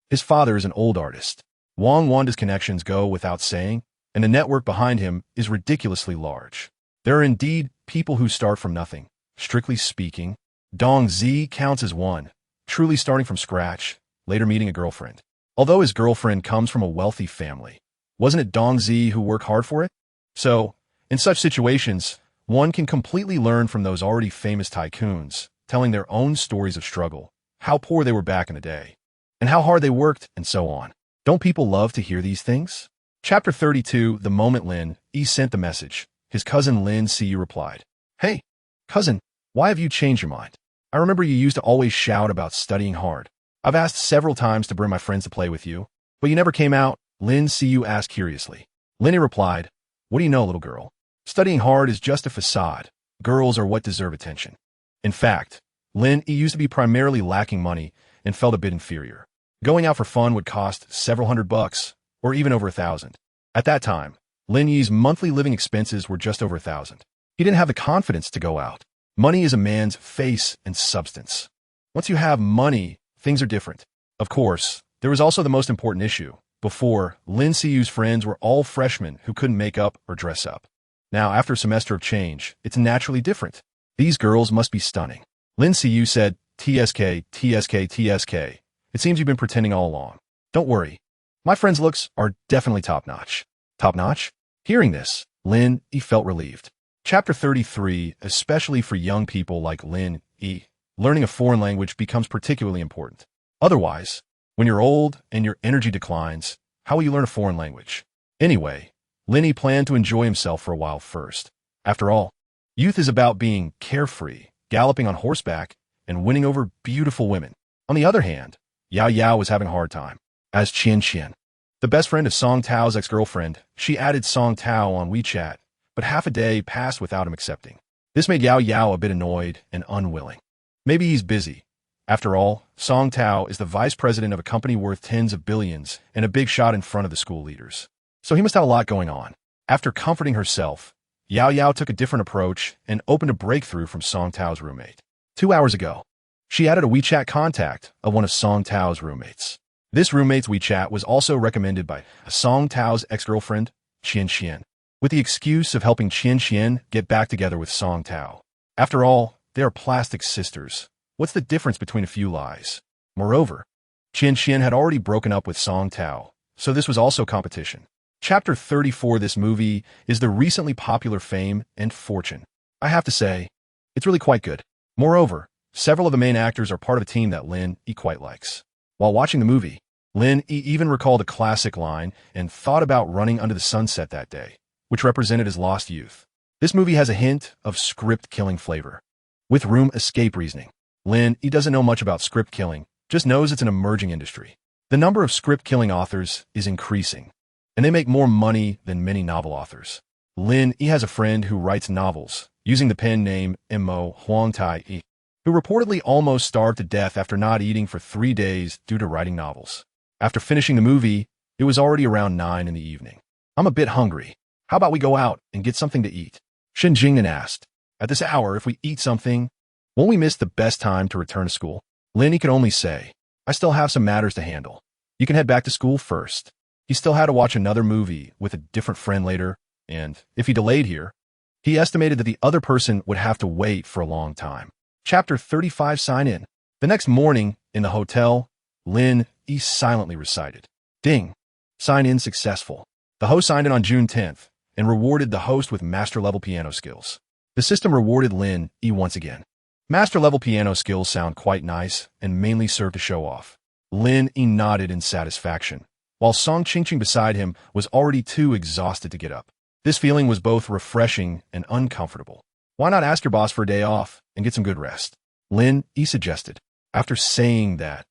A: His father is an old artist. Wang Wanda's connections go without saying, and the network behind him is ridiculously large. There are indeed people who start from nothing. Strictly speaking, Dong Zi counts as one, truly starting from scratch, later meeting a girlfriend. Although his girlfriend comes from a wealthy family, wasn't it Dong Zi who worked hard for it? So, in such situations, one can completely learn from those already famous tycoons, telling their own stories of struggle, how poor they were back in the day, and how hard they worked, and so on. Don't people love to hear these things? Chapter 32. The moment Lin Yi sent the message, his cousin Lin Yi replied, "Hey, cousin, why have you changed your mind? I remember you used to always shout about studying hard. I've asked several times to bring my friends to play with you, but you never came out." Lin Yi asked curiously. Lin Yi replied, "What do you know, little girl? Studying hard is just a facade. Girls are what deserve attention." In fact, Lin Yi used to be primarily lacking money and felt a bit inferior. Going out for fun would cost several $100, or even over 1,000. At that time, Lin Yi's monthly living expenses were just over 1,000. He didn't have the confidence to go out. Money is a man's face and substance. Once you have money, things are different. Of course, there was also the most important issue. Before, Lin Yi's friends were all freshmen who couldn't make up or dress up. Now, after a semester of change, it's naturally different. These girls must be stunning. Lin Yi said, "TSK, TSK, TSK. It seems you've been pretending all along. Don't worry. My friend's looks are definitely top-notch." Top-notch? Hearing this, Lin Yi felt relieved. Chapter 33. Especially for young people like Lin Yi, learning a foreign language becomes particularly important. Otherwise, when you're old and your energy declines, how will you learn a foreign language? Anyway, Lin Yi planned to enjoy himself for a while first. After all, youth is about being carefree, galloping on horseback, and winning over beautiful women. On the other hand, Yao Yao was having a hard time. As Qian Qian, the best friend of Song Tao's ex-girlfriend, she added Song Tao on WeChat, but half a day passed without him accepting. This made Yao Yao a bit annoyed and unwilling. Maybe he's busy. After all, Song Tao is the vice president of a company worth tens of billions and a big shot in front of the school leaders. So he must have a lot going on. After comforting herself, Yao Yao took a different approach and opened a breakthrough from Song Tao's roommate. 2 hours ago, she added a WeChat contact of one of Song Tao's roommates. This roommate's WeChat was also recommended by Song Tao's ex-girlfriend, Qian Qian, with the excuse of helping Qian Qian get back together with Song Tao. After all, they are plastic sisters. What's the difference between a few lies? Moreover, Qian Qian had already broken up with Song Tao, so this was also competition. Chapter 34. This movie is the recently popular Fame and Fortune. I have to say, it's really quite good. Moreover, several of the main actors are part of a team that Lin Yi quite likes. While watching the movie, Lin Yi even recalled a classic line and thought about running under the sunset that day, which represented his lost youth. This movie has a hint of script-killing flavor, with room escape reasoning. Lin Yi doesn't know much about script killing, just knows it's an emerging industry. The number of script-killing authors is increasing, and they make more money than many novel authors. Lin Yi has a friend who writes novels, using the pen name Mo Huang Tai Yi, who reportedly almost starved to death after not eating for 3 days due to writing novels. After finishing the movie, it was already around 9 in the evening. "I'm a bit hungry. How about we go out and get something to eat?" Shen Jingnan asked. "At this hour, if we eat something, won't we miss the best time to return to school?" Lin Yi could only say, I still have some matters to handle. You can head back to school first. He still had to watch another movie with a different friend later, and if he delayed here, he estimated that the other person would have to wait for a long time. Chapter 35 Sign In. The next morning, in the hotel, Lin Yi silently recited, "Ding. Sign in successful." The host signed in on June 10th and rewarded the host with master-level piano skills. The system rewarded Lin Yi once again. Master-level piano skills sound quite nice and mainly serve to show off. Lin Yi nodded in satisfaction, while Song Qingqing beside him was already too exhausted to get up. This feeling was both refreshing and uncomfortable. Why not ask your boss for a day off and get some good rest? Lin Yi suggested. After saying that,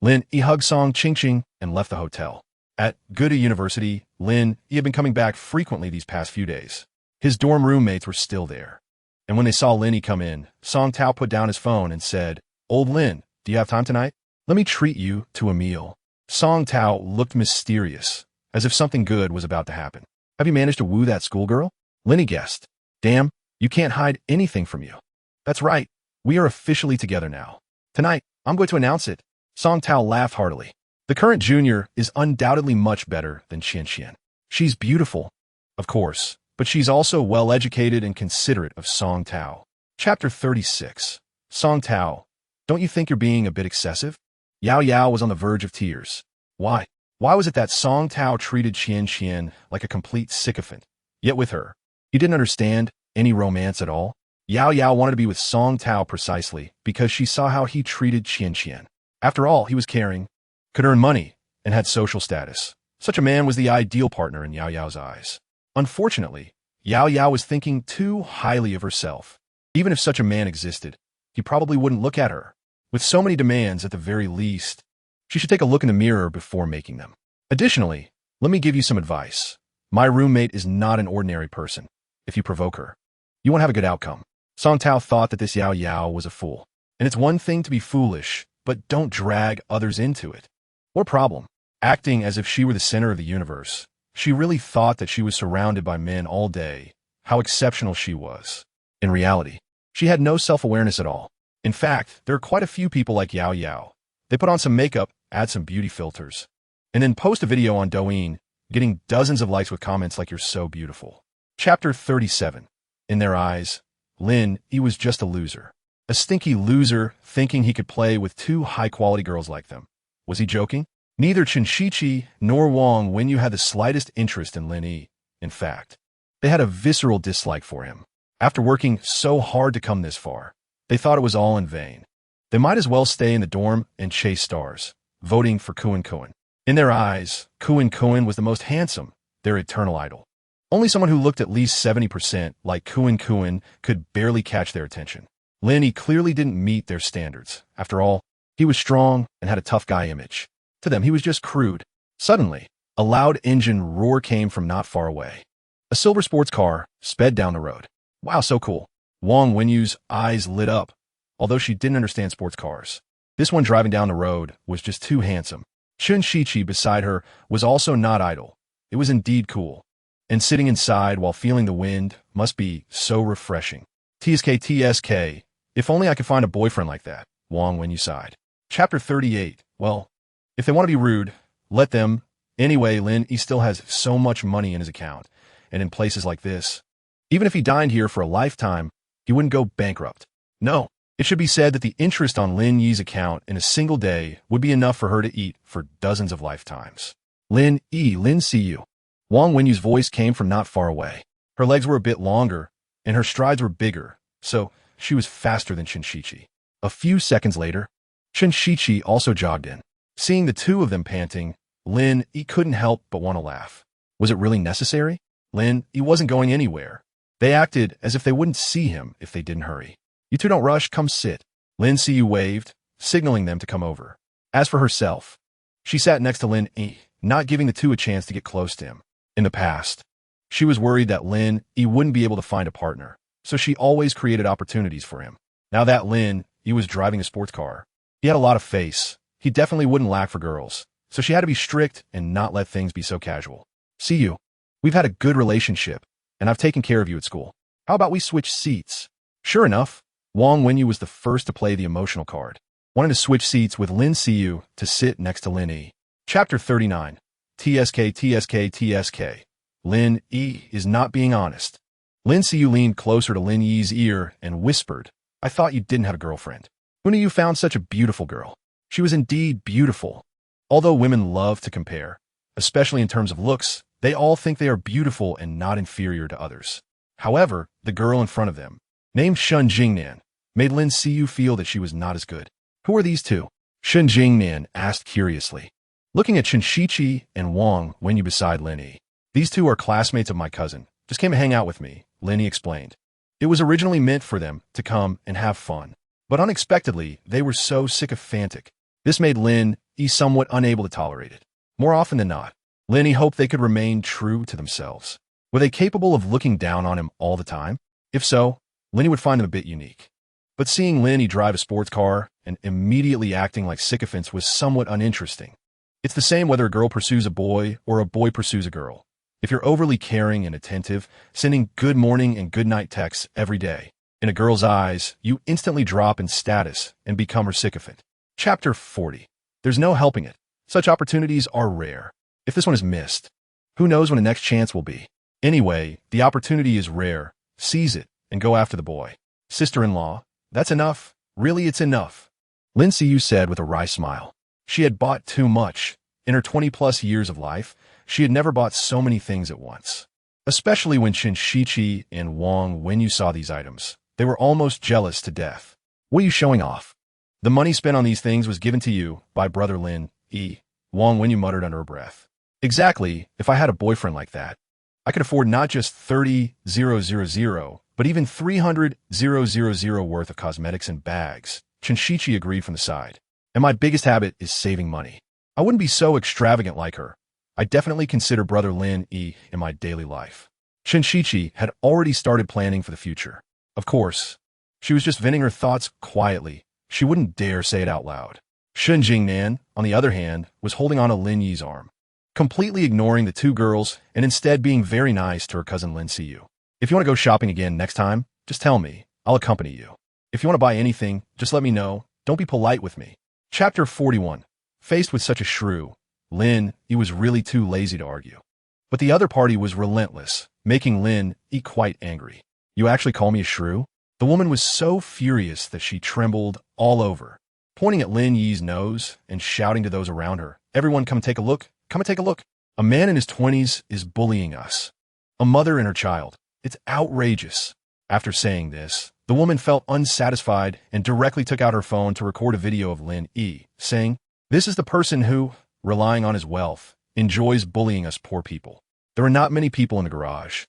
A: Lin Yi hugged Song Qingqing and left the hotel. At Good University, Lin Yi had been coming back frequently these past few days. His dorm roommates were still there. And when they saw Lin Yi come in, Song Tao put down his phone and said, "Old Lin, do you have time tonight? Let me treat you to a meal." Song Tao looked mysterious, as if something good was about to happen. "Have you managed to woo that schoolgirl?" Lin Yi guessed. "Damn, you can't hide anything from you." "That's right. We are officially together now. Tonight, I'm going to announce it." Song Tao laughed heartily. The current junior is undoubtedly much better than Qian Qian. She's beautiful, of course, but she's also well-educated and considerate of Song Tao. Chapter 36. Song Tao, don't you think you're being a bit excessive? Yao Yao was on the verge of tears. Why? Why was it that Song Tao treated Qian Qian like a complete sycophant? Yet with her, he didn't understand any romance at all. Yao Yao wanted to be with Song Tao precisely because she saw how he treated Qian Qian. After all, he was caring, could earn money, and had social status. Such a man was the ideal partner in Yao Yao's eyes. Unfortunately, Yao Yao was thinking too highly of herself. Even if such a man existed, he probably wouldn't look at her. With so many demands at the very least, she should take a look in the mirror before making them. Additionally, let me give you some advice. My roommate is not an ordinary person. If you provoke her, you won't have a good outcome. Song Tao thought that this Yao Yao was a fool. And it's one thing to be foolish, but don't drag others into it. What a problem. Acting as if she were the center of the universe. She really thought that she was surrounded by men all day. How exceptional she was. In reality, she had no self-awareness at all. In fact, there are quite a few people like Yao Yao. They put on some makeup, add some beauty filters, and then post a video on Douyin, getting dozens of likes with comments like "you're so beautiful." Chapter 37. In their eyes, Lin Yi was just a loser. A stinky loser thinking he could play with two high-quality girls like them. Was he joking? Neither Chen Shiqi nor Wang Wenyu had the slightest interest in Lin Yi. In fact, they had a visceral dislike for him. After working so hard to come this far, they thought it was all in vain. They might as well stay in the dorm and chase stars, voting for Kuan Kuan. In their eyes, Kuan Kuan was the most handsome, their eternal idol. Only someone who looked at least 70% like Kuan Kuan could barely catch their attention. Lin Yi clearly didn't meet their standards. After all, he was strong and had a tough guy image. To them, he was just crude. Suddenly, a loud engine roar came from not far away. A silver sports car sped down the road. Wow, so cool. Wang Wenyu's eyes lit up, although she didn't understand sports cars. This one driving down the road was just too handsome. Chen Shiqi beside her was also not idle. It was indeed cool. And sitting inside while feeling the wind must be so refreshing. TSK, if only I could find a boyfriend like that, Wang Wenyu sighed. Chapter 38. Well, if they want to be rude, let them. Anyway, Lin Yi still has so much money in his account, and in places like this, even if he dined here for a lifetime, he wouldn't go bankrupt. No, it should be said that the interest on Lin Yi's account in a single day would be enough for her to eat for dozens of lifetimes. Lin Yi, Lin see you. Wang Wenyu's voice came from not far away. Her legs were a bit longer, and her strides were bigger, so she was faster than Chen Shiqi. A few seconds later, Chen Shiqi also jogged in. Seeing the two of them panting, Lin Yi couldn't help but want to laugh. Was it really necessary? Lin Yi wasn't going anywhere. They acted as if they wouldn't see him if they didn't hurry. You two don't rush, come sit. Lin Yi waved, signaling them to come over. As for herself, she sat next to Lin Yi, not giving the two a chance to get close to him. In the past, she was worried that Lin Yi wouldn't be able to find a partner, so she always created opportunities for him. Now that Lin Yi was driving a sports car, he had a lot of face. He definitely wouldn't lack for girls, so she had to be strict and not let things be so casual. See you. We've had a good relationship, and I've taken care of you at school. How about we switch seats? Sure enough, Wang Wenyu was the first to play the emotional card. wanted to switch seats with Lin Yi to sit next to Lin Yi. Chapter 39. TSK. Lin Yi is not being honest. Lin Yi leaned closer to Lin Yi's ear and whispered, I thought you didn't have a girlfriend. Who knew you found such a beautiful girl? She was indeed beautiful. Although women love to compare, especially in terms of looks, they all think they are beautiful and not inferior to others. However, the girl in front of them, named Shun Jingnan, made Lin Yi feel that she was not as good. Who are these two? Shun Jingnan asked curiously, looking at Chen Shiqi and Wang Wenyu beside Lin Yi. These two are classmates of my cousin. Just came to hang out with me, Lin Yi explained. It was originally meant for them to come and have fun, but unexpectedly, they were so sycophantic. This made Lin Yi somewhat unable to tolerate it. More often than not, Lin Yi hoped they could remain true to themselves. Were they capable of looking down on him all the time? If so, Lin Yi would find them a bit unique. But seeing Lin Yi drive a sports car and immediately acting like sycophants was somewhat uninteresting. It's the same whether a girl pursues a boy or a boy pursues a girl. If you're overly caring and attentive, sending good morning and good night texts every day, in a girl's eyes, you instantly drop in status and become her sycophant. Chapter 40. There's no helping it. Such opportunities are rare. If this one is missed, who knows when the next chance will be? Anyway, the opportunity is rare. Seize it and go after the boy. Sister-in-law, that's enough. Really, it's enough. Lin Yi said with a wry smile. She had bought too much. In her 20-plus years of life, she had never bought so many things at once. Especially when Chen Shiqi and Wang Wenyu saw these items. They were almost jealous to death. What are you showing off? The money spent on these things was given to you by brother Lin Yi, Wang Wenyu muttered under her breath. Exactly, if I had a boyfriend like that, I could afford not just 30,000, but even 300,000 worth of cosmetics and bags. Chen Shiqi agreed from the side. And my biggest habit is saving money. I wouldn't be so extravagant like her. I definitely consider brother Lin Yi in my daily life. Chen Shiqi had already started planning for the future. Of course, she was just venting her thoughts quietly. She wouldn't dare say it out loud. Shun Jingnan, on the other hand, was holding on to Lin Yi's arm, completely ignoring the two girls and instead being very nice to her cousin Lin Yi. If you want to go shopping again next time, just tell me. I'll accompany you. If you want to buy anything, just let me know. Don't be polite with me. Chapter 41. Faced with such a shrew, Lin Yi was really too lazy to argue. But the other party was relentless, making Lin Yi quite angry. You actually call me a shrew? The woman was so furious that she trembled all over, pointing at Lin Yi's nose and shouting to those around her, everyone come take a look, come and take a look. A man in his 20s is bullying us. A mother and her child. It's outrageous. After saying this, the woman felt unsatisfied and directly took out her phone to record a video of Lin Yi, saying, this is the person who, relying on his wealth, enjoys bullying us poor people. There were not many people in the garage,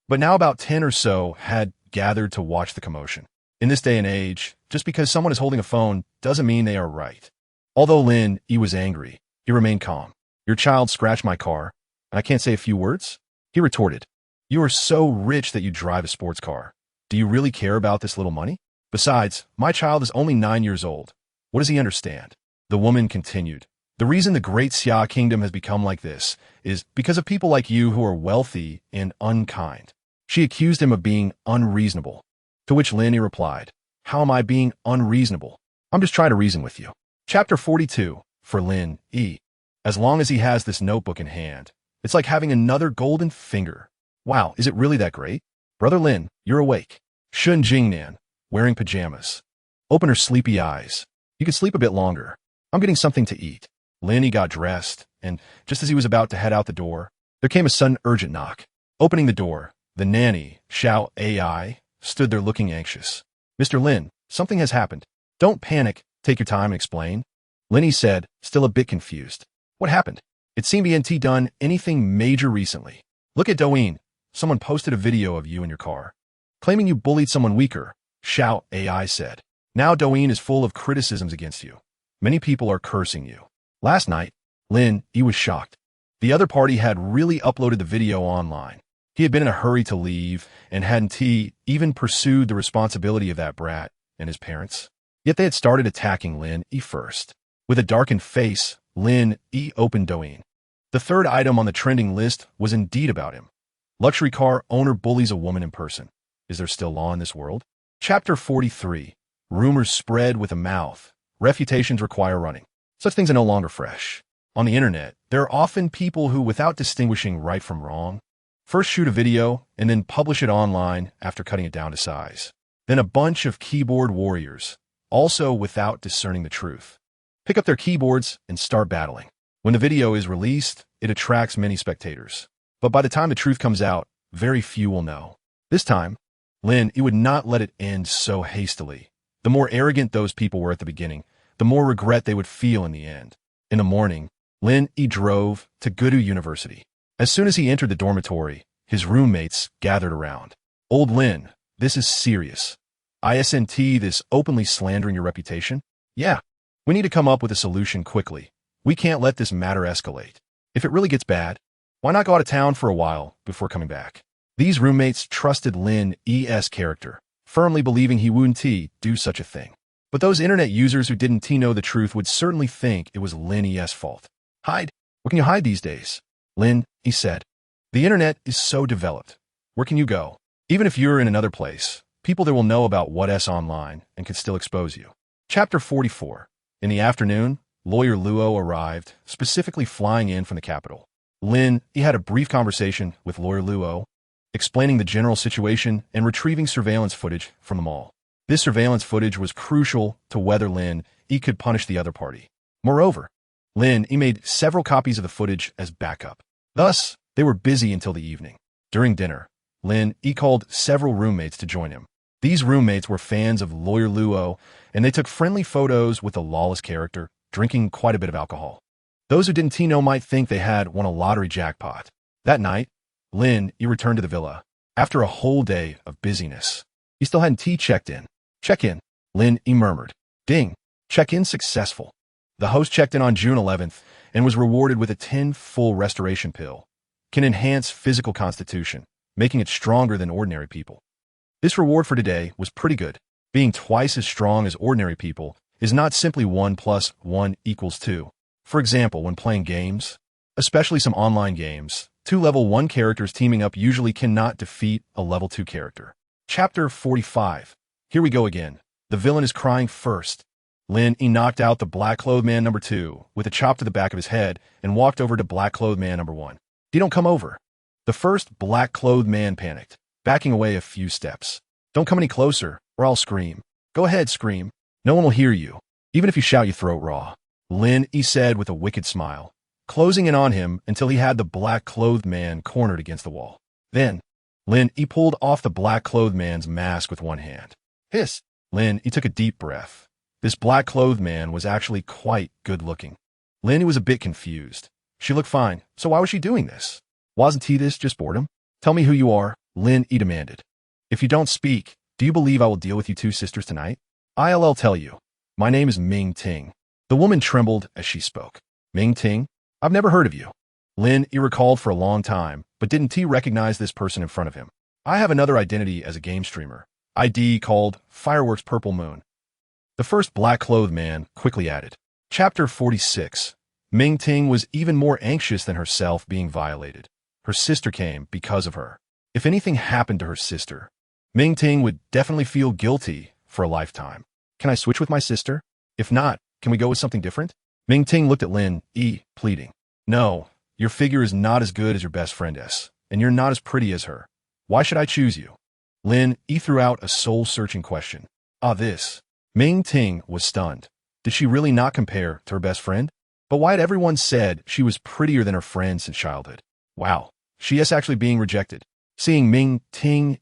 A: but now about 10 or so had gathered to watch the commotion. In this day and age, just because someone is holding a phone doesn't mean they are right. Although Lin Yi was angry, he remained calm. Your child scratched my car, and I can't say a few words? He retorted, you are so rich that you drive a sports car. Do you really care about this little money? Besides, my child is only 9 years old. What does he understand? The woman continued, the reason the great Xia kingdom has become like this is because of people like you who are wealthy and unkind. She accused him of being unreasonable, to which Lin Yi replied, how am I being unreasonable? I'm just trying to reason with you. Chapter 42. For Lin Yi. As long as he has this notebook in hand, it's like having another golden finger. Wow, is it really that great? Brother Lin, you're awake. Shun Jingnan, wearing pajamas. Open her sleepy eyes. You can sleep a bit longer. I'm getting something to eat. Lin Yi got dressed, and just as he was about to head out the door, there came a sudden urgent knock. Opening the door, the nanny, Xiao AI, stood there looking anxious. Mr. Lin, something has happened. Don't panic. Take your time and explain. Lin Yi said, still a bit confused. What happened? It seemed he hadn't done anything major recently. Look at Douyin. Someone posted a video of you in your car, claiming you bullied someone weaker, Xiao AI said. Now Douyin is full of criticisms against you. Many people are cursing you. Last night, Lin Yi was shocked. The other party had really uploaded the video online. He had been in a hurry to leave and hadn't even pursued the responsibility of that brat and his parents. Yet they had started attacking Lin Yi first. With a darkened face, Lin Yi opened Douyin. The third item on the trending list was indeed about him. Luxury car owner bullies a woman in person. Is there still law in this world? Chapter 43. Rumors spread with a mouth. reputations require running. Such things are no longer fresh. On the internet, there are often people who, without distinguishing right from wrong, first shoot a video and then publish it online after cutting it down to size. Then a bunch of keyboard warriors, also without discerning the truth, pick up their keyboards and start battling. When the video is released, it attracts many spectators. But by the time the truth comes out, very few will know. This time, Lin Yi would not let it end so hastily. The more arrogant those people were at the beginning, the more regret they would feel in the end. In the morning, Lin Yi drove to Gudu University. As soon as he entered the dormitory, his roommates gathered around. "Old Lin, this is serious. Isn't this openly slandering your reputation? Yeah. We need to come up with a solution quickly. We can't let this matter escalate. If it really gets bad, why not go out of town for a while before coming back?" These roommates trusted Lin Yi's character, firmly believing he wouldn't do such a thing. But those internet users who didn't know the truth would certainly think it was Lin Yi's fault. "Hide? What can you hide these days?" Lin Yi said. "The internet is so developed. Where can you go? Even if you're in another place, people there will know about what's online and can still expose you." Chapter 44. In the afternoon, lawyer Luo arrived, specifically flying in from the capital. Lin Yi had a brief conversation with lawyer Luo, explaining the general situation and retrieving surveillance footage from the mall. This surveillance footage was crucial to whether Lin Yi could punish the other party. Moreover, Lin Yi made several copies of the footage as backup. Thus, they were busy until the evening. During dinner, Lin Yi called several roommates to join him. These roommates were fans of lawyer Luo, and they took friendly photos with the lawless character, drinking quite a bit of alcohol. Those who didn't know might think they had won a lottery jackpot. That night, Lin Yi returned to the villa. After a whole day of busyness, he still hadn't checked in. "Check-in," Lin Yi murmured. "Ding. Check-in successful." The host checked in on June 11th and was rewarded with a 10 full restoration pill. Can enhance physical constitution, making it stronger than ordinary people. This reward for today was pretty good. Being twice as strong as ordinary people is not simply 1 + 1 = 2. For example, when playing games, especially some online games, two level 1 characters teaming up usually cannot defeat a level 2 character. Chapter 45. Here we go again. The villain is crying first. Lin Yi knocked out the black-clothed man number 2 with a chop to the back of his head and walked over to black-clothed man number 1. "Don't come over." The first black-clothed man panicked, backing away a few steps. "Don't come any closer, or I'll scream." "Go ahead, scream. No one will hear you. Even if you shout your throat raw," Lin Yi said with a wicked smile, closing in on him until he had the black-clothed man cornered against the wall. Then, Lin Yi pulled off the black-clothed man's mask with one hand. "Hiss!" Lin Yi took a deep breath. This black-clothed man was actually quite good-looking. Lin Yi was a bit confused. She looked fine, so why was she doing this? Wasn't this just boredom? "Tell me who you are," Lin Yi demanded. "If you don't speak, do you believe I will deal with you two sisters tonight?" "I'll tell you. My name is Ming Ting." The woman trembled as she spoke. "Ming Ting? I've never heard of you." Lin Yi recalled for a long time, but didn't recognize this person in front of him. "I have another identity as a game streamer. ID called Fireworks Purple Moon." The first black-clothed man quickly added. Chapter 46. Ming Ting was even more anxious than herself being violated. Her sister came because of her. If anything happened to her sister, Ming Ting would definitely feel guilty for a lifetime. "Can I switch with my sister? If not, can we go with something different?" Ming Ting looked at Lin Yi, pleading. "No, your figure is not as good as your best friend S, and you're not as pretty as her. Why should I choose you?" Lin Yi threw out a soul-searching question. This. Ming Ting was stunned. Did she really not compare to her best friend? But why had everyone said she was prettier than her friend since childhood? Wow, she is actually being rejected. Seeing Ming Ting's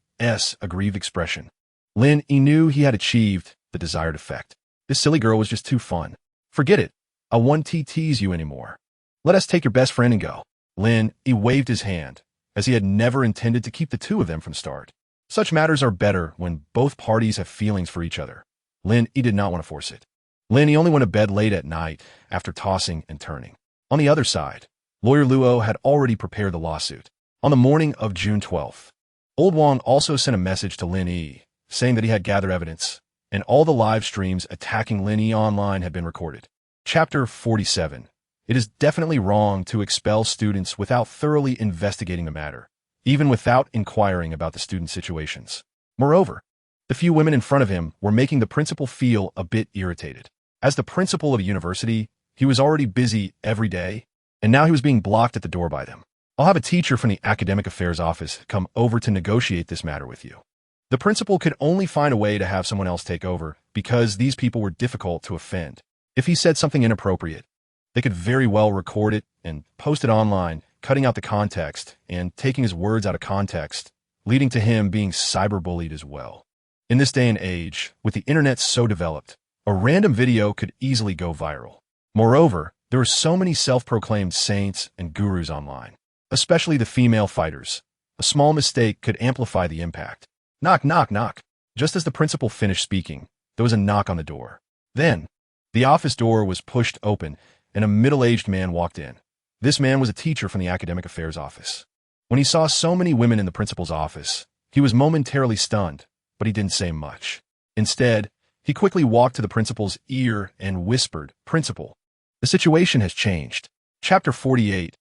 A: aggrieved expression, Lin Yi knew he had achieved the desired effect. This silly girl was just too fun. "Forget it. I won't tease you anymore. Let us take your best friend and go." Lin Yi waved his hand, as he had never intended to keep the two of them from start. Such matters are better when both parties have feelings for each other. Lin Yi did not want to force it. Lin Yi only went to bed late at night after tossing and turning. On the other side, lawyer Luo had already prepared the lawsuit. On the morning of June 12th, Old Wang also sent a message to Lin Yi, saying that he had gathered evidence, and all the live streams attacking Lin Yi online had been recorded. Chapter 47. It is definitely wrong to expel students without thoroughly investigating the matter, even without inquiring about the student situations. Moreover, the few women in front of him were making the principal feel a bit irritated. As the principal of a university, he was already busy every day, and now he was being blocked at the door by them. I'll have a teacher from the academic affairs office come over to negotiate this matter with you. The principal could only find a way to have someone else take over because these people were difficult to offend. If he said something inappropriate, they could very well record it and post it online, cutting out the context and taking his words out of context, leading to him being cyberbullied as well. In this day and age, with the internet so developed, a random video could easily go viral. Moreover, there are so many self-proclaimed saints and gurus online, especially the female fighters. A small mistake could amplify the impact. Knock, knock, knock. Just as the principal finished speaking, there was a knock on the door. Then, the office door was pushed open, and a middle-aged man walked in. This man was a teacher from the academic affairs office. When he saw so many women in the principal's office, he was momentarily stunned, but he didn't say much. Instead, he quickly walked to the principal's ear and whispered, "Principal, the situation has changed." Chapter 48.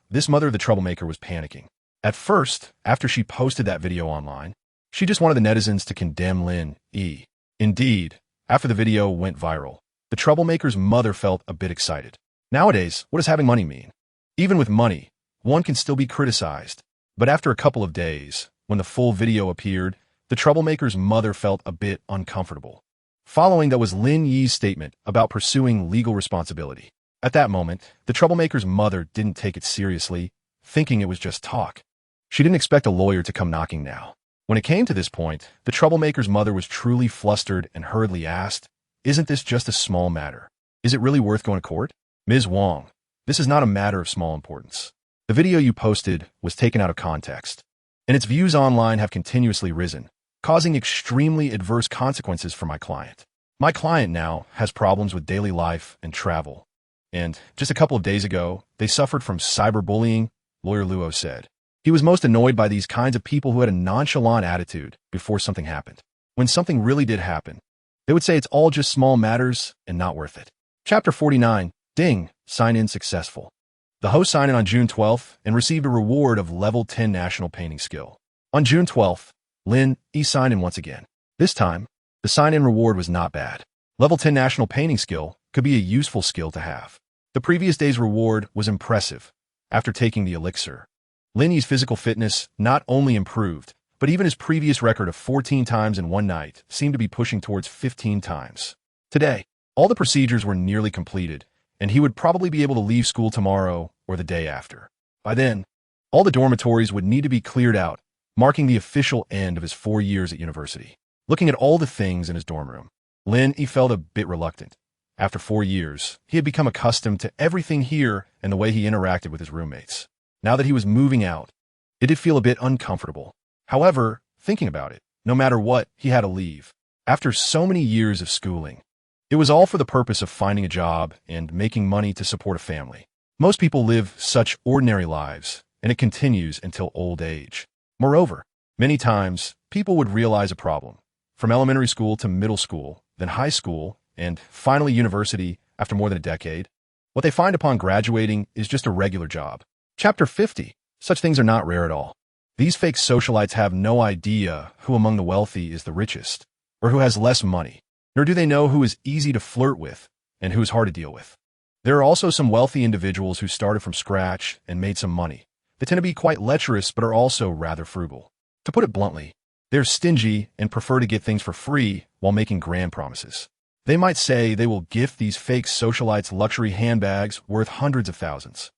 A: This mother of the troublemaker was panicking. At first, after she posted that video online, she just wanted the netizens to condemn Lin Yi. Indeed, after the video went viral, the troublemaker's mother felt a bit excited. Nowadays, what does having money mean? Even with money, one can still be criticized. But after a couple of days, when the full video appeared, the troublemaker's mother felt a bit uncomfortable. Following that was Lin Yi's statement about pursuing legal responsibility. At that moment, the troublemaker's mother didn't take it seriously, thinking it was just talk. She didn't expect a lawyer to come knocking now. When it came to this point, the troublemaker's mother was truly flustered and hurriedly asked, "Isn't this just a small matter? Is it really worth going to court?" "Ms. Wong, this is not a matter of small importance. The video you posted was taken out of context, and its views online have continuously risen, causing extremely adverse consequences for my client. My client now has problems with daily life and travel. And just a couple of days ago, they suffered from cyberbullying," Lawyer Luo said. He was most annoyed by these kinds of people who had a nonchalant attitude before something happened. When something really did happen, they would say it's all just small matters and not worth it. Chapter 49. Ding, sign-in successful. The host signed in on June 12th and received a reward of level 10 national painting skill. On June 12th, Lin Yi signed in once again. This time, the sign-in reward was not bad. Level 10 national painting skill could be a useful skill to have. The previous day's reward was impressive. After taking the elixir, Lin Yi's physical fitness not only improved, but even his previous record of 14 times in one night seemed to be pushing towards 15 times. Today, all the procedures were nearly completed, and he would probably be able to leave school tomorrow or the day after. By then, all the dormitories would need to be cleared out, marking the official end of his 4 years at university. Looking at all the things in his dorm room, Lin Yi felt a bit reluctant. After 4 years, he had become accustomed to everything here and the way he interacted with his roommates. Now that he was moving out, it did feel a bit uncomfortable. However, thinking about it, no matter what, he had to leave. After so many years of schooling, it was all for the purpose of finding a job and making money to support a family. Most people live such ordinary lives, and it continues until old age. Moreover, many times, people would realize a problem. From elementary school to middle school, then high school, and finally university after more than a decade, what they find upon graduating is just a regular job. Chapter 50. Such things are not rare at all. These fake socialites have no idea who among the wealthy is the richest, or who has less money, nor do they know who is easy to flirt with and who is hard to deal with. There are also some wealthy individuals who started from scratch and made some money. They tend to be quite lecherous but are also rather frugal. To put it bluntly, they're stingy and prefer to get things for free while making grand promises. They might say they will gift these fake socialites luxury handbags worth hundreds of thousands,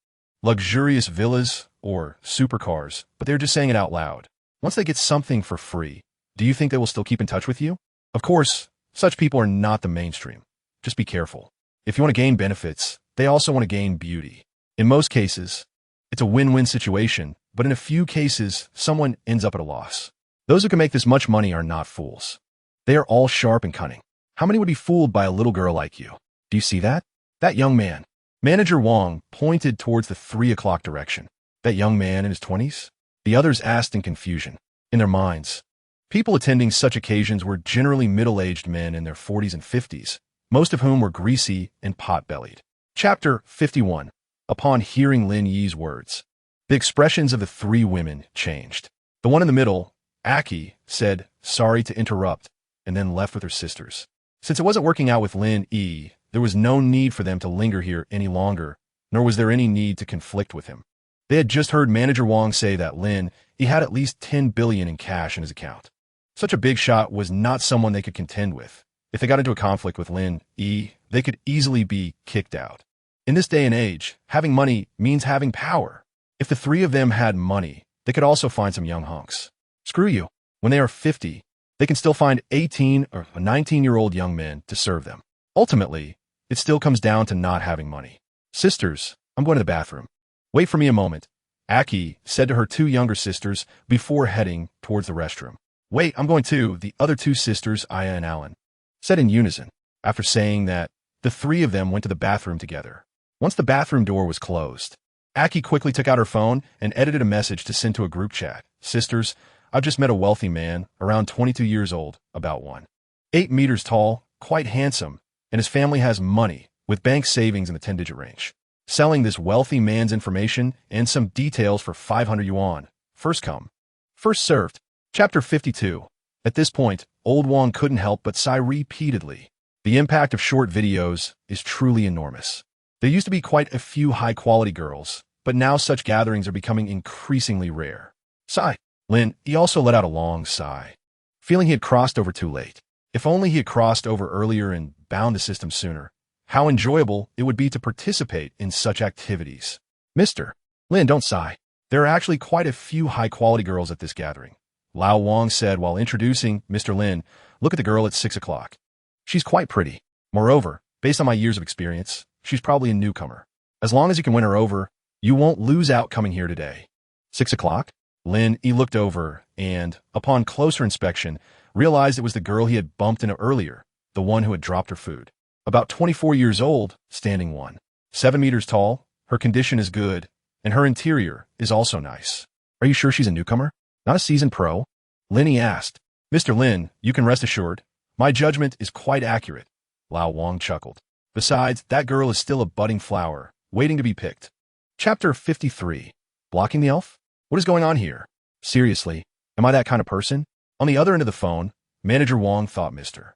A: luxurious villas, or supercars, but they're just saying it out loud. Once they get something for free, do you think they will still keep in touch with you? Of course, such people are not the mainstream. Just be careful. If you want to gain benefits, they also want to gain beauty. In most cases, it's a win-win situation, but in a few cases, someone ends up at a loss. Those who can make this much money are not fools. They are all sharp and cunning. How many would be fooled by a little girl like you? Do you see that? That young man. Manager Wong pointed towards the 3 o'clock direction. That young man in his 20s? The others asked in confusion. In their minds, people attending such occasions were generally middle-aged men in their 40s and 50s, most of whom were greasy and pot-bellied. Chapter 51. Upon hearing Lin Yi's words, the expressions of the 3 women changed. The one in the middle, Aki, said, "Sorry to interrupt," and then left with her sisters. Since it wasn't working out with Lin Yi, there was no need for them to linger here any longer, nor was there any need to conflict with him. They had just heard Manager Wang say that Lin Yi had at least 10 billion in cash in his account. Such a big shot was not someone they could contend with. If they got into a conflict with Lin Yi, they could easily be kicked out. In this day and age, having money means having power. If the three of them had money, they could also find some young hunks. Screw you. When they are 50, they can still find 18 or 19-year-old young men to serve them. Ultimately, it still comes down to not having money. Sisters, I'm going to the bathroom. Wait for me a moment, Aki said to her two younger sisters before heading towards the restroom. Wait, I'm going too, the other two sisters, Aya and Alan, said in unison. After saying that, the three of them went to the bathroom together. Once the bathroom door was closed, Aki quickly took out her phone and edited a message to send to a group chat. Sisters, I've just met a wealthy man, around 22 years old, about 1.8 meters tall, quite handsome, and his family has money, with bank savings in the 10-digit range. Selling this wealthy man's information and some details for 500 yuan. First come, first served. Chapter 52. At this point, old Wang couldn't help but sigh repeatedly. The impact of short videos is truly enormous. There used to be quite a few high-quality girls, but now such gatherings are becoming increasingly rare. Sigh. Lin Yi also let out a long sigh, feeling he had crossed over too late. If only he had crossed over earlier and bound the system sooner. How enjoyable it would be to participate in such activities. Mr. Lin, don't sigh. There are actually quite a few high-quality girls at this gathering. Lao Wang said while introducing Mr. Lin. Look at the girl at 6 o'clock. She's quite pretty. Moreover, based on my years of experience, she's probably a newcomer. As long as you can win her over, you won't lose out coming here today. 6 o'clock? Lin Yi looked over and, upon closer inspection, realized it was the girl he had bumped into earlier, the one who had dropped her food. About 24 years old, standing 1.7 meters tall, her condition is good, and her interior is also nice. Are you sure she's a newcomer? Not a seasoned pro? Lin Yi asked. Mr. Lin, you can rest assured. My judgment is quite accurate. Lao Wang chuckled. Besides, that girl is still a budding flower, waiting to be picked. Chapter 53. Blocking the elf? What is going on here? Seriously, am I that kind of person? On the other end of the phone, Manager Wang thought Mr.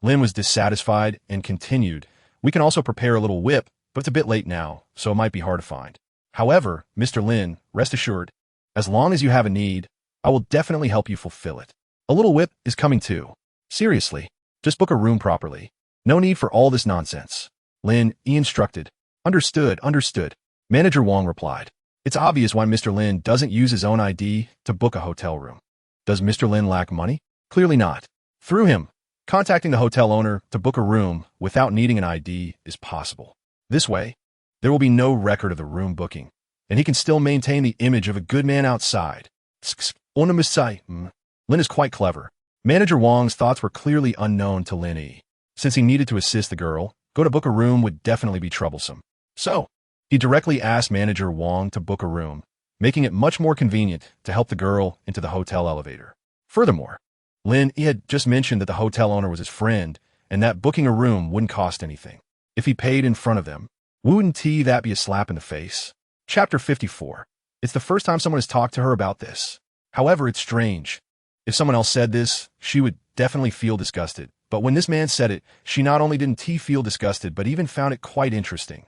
A: Lin was dissatisfied and continued. We can also prepare a little whip, but it's a bit late now, so it might be hard to find. However, Mr. Lin, rest assured, as long as you have a need, I will definitely help you fulfill it. A little whip is coming too. Seriously, just book a room properly. No need for all this nonsense. Lin Yi instructed. Understood, understood. Manager Wang replied. It's obvious why Mr. Lin doesn't use his own ID to book a hotel room. Does Mr. Lin lack money? Clearly not. Through him, contacting the hotel owner to book a room without needing an ID is possible. This way, there will be no record of the room booking, and he can still maintain the image of a good man outside. Lin is quite clever. Manager Wang's thoughts were clearly unknown to Lin Yi. Since he needed to assist the girl, go to book a room would definitely be troublesome. So, he directly asked Manager Wang to book a room, making it much more convenient to help the girl into the hotel elevator. Furthermore, Lin Yi had just mentioned that the hotel owner was his friend and that booking a room wouldn't cost anything. If he paid in front of them, wouldn't that be a slap in the face? Chapter 54. It's the first time someone has talked to her about this. However, it's strange. If someone else said this, she would definitely feel disgusted. But when this man said it, she not only didn't feel disgusted, but even found it quite interesting.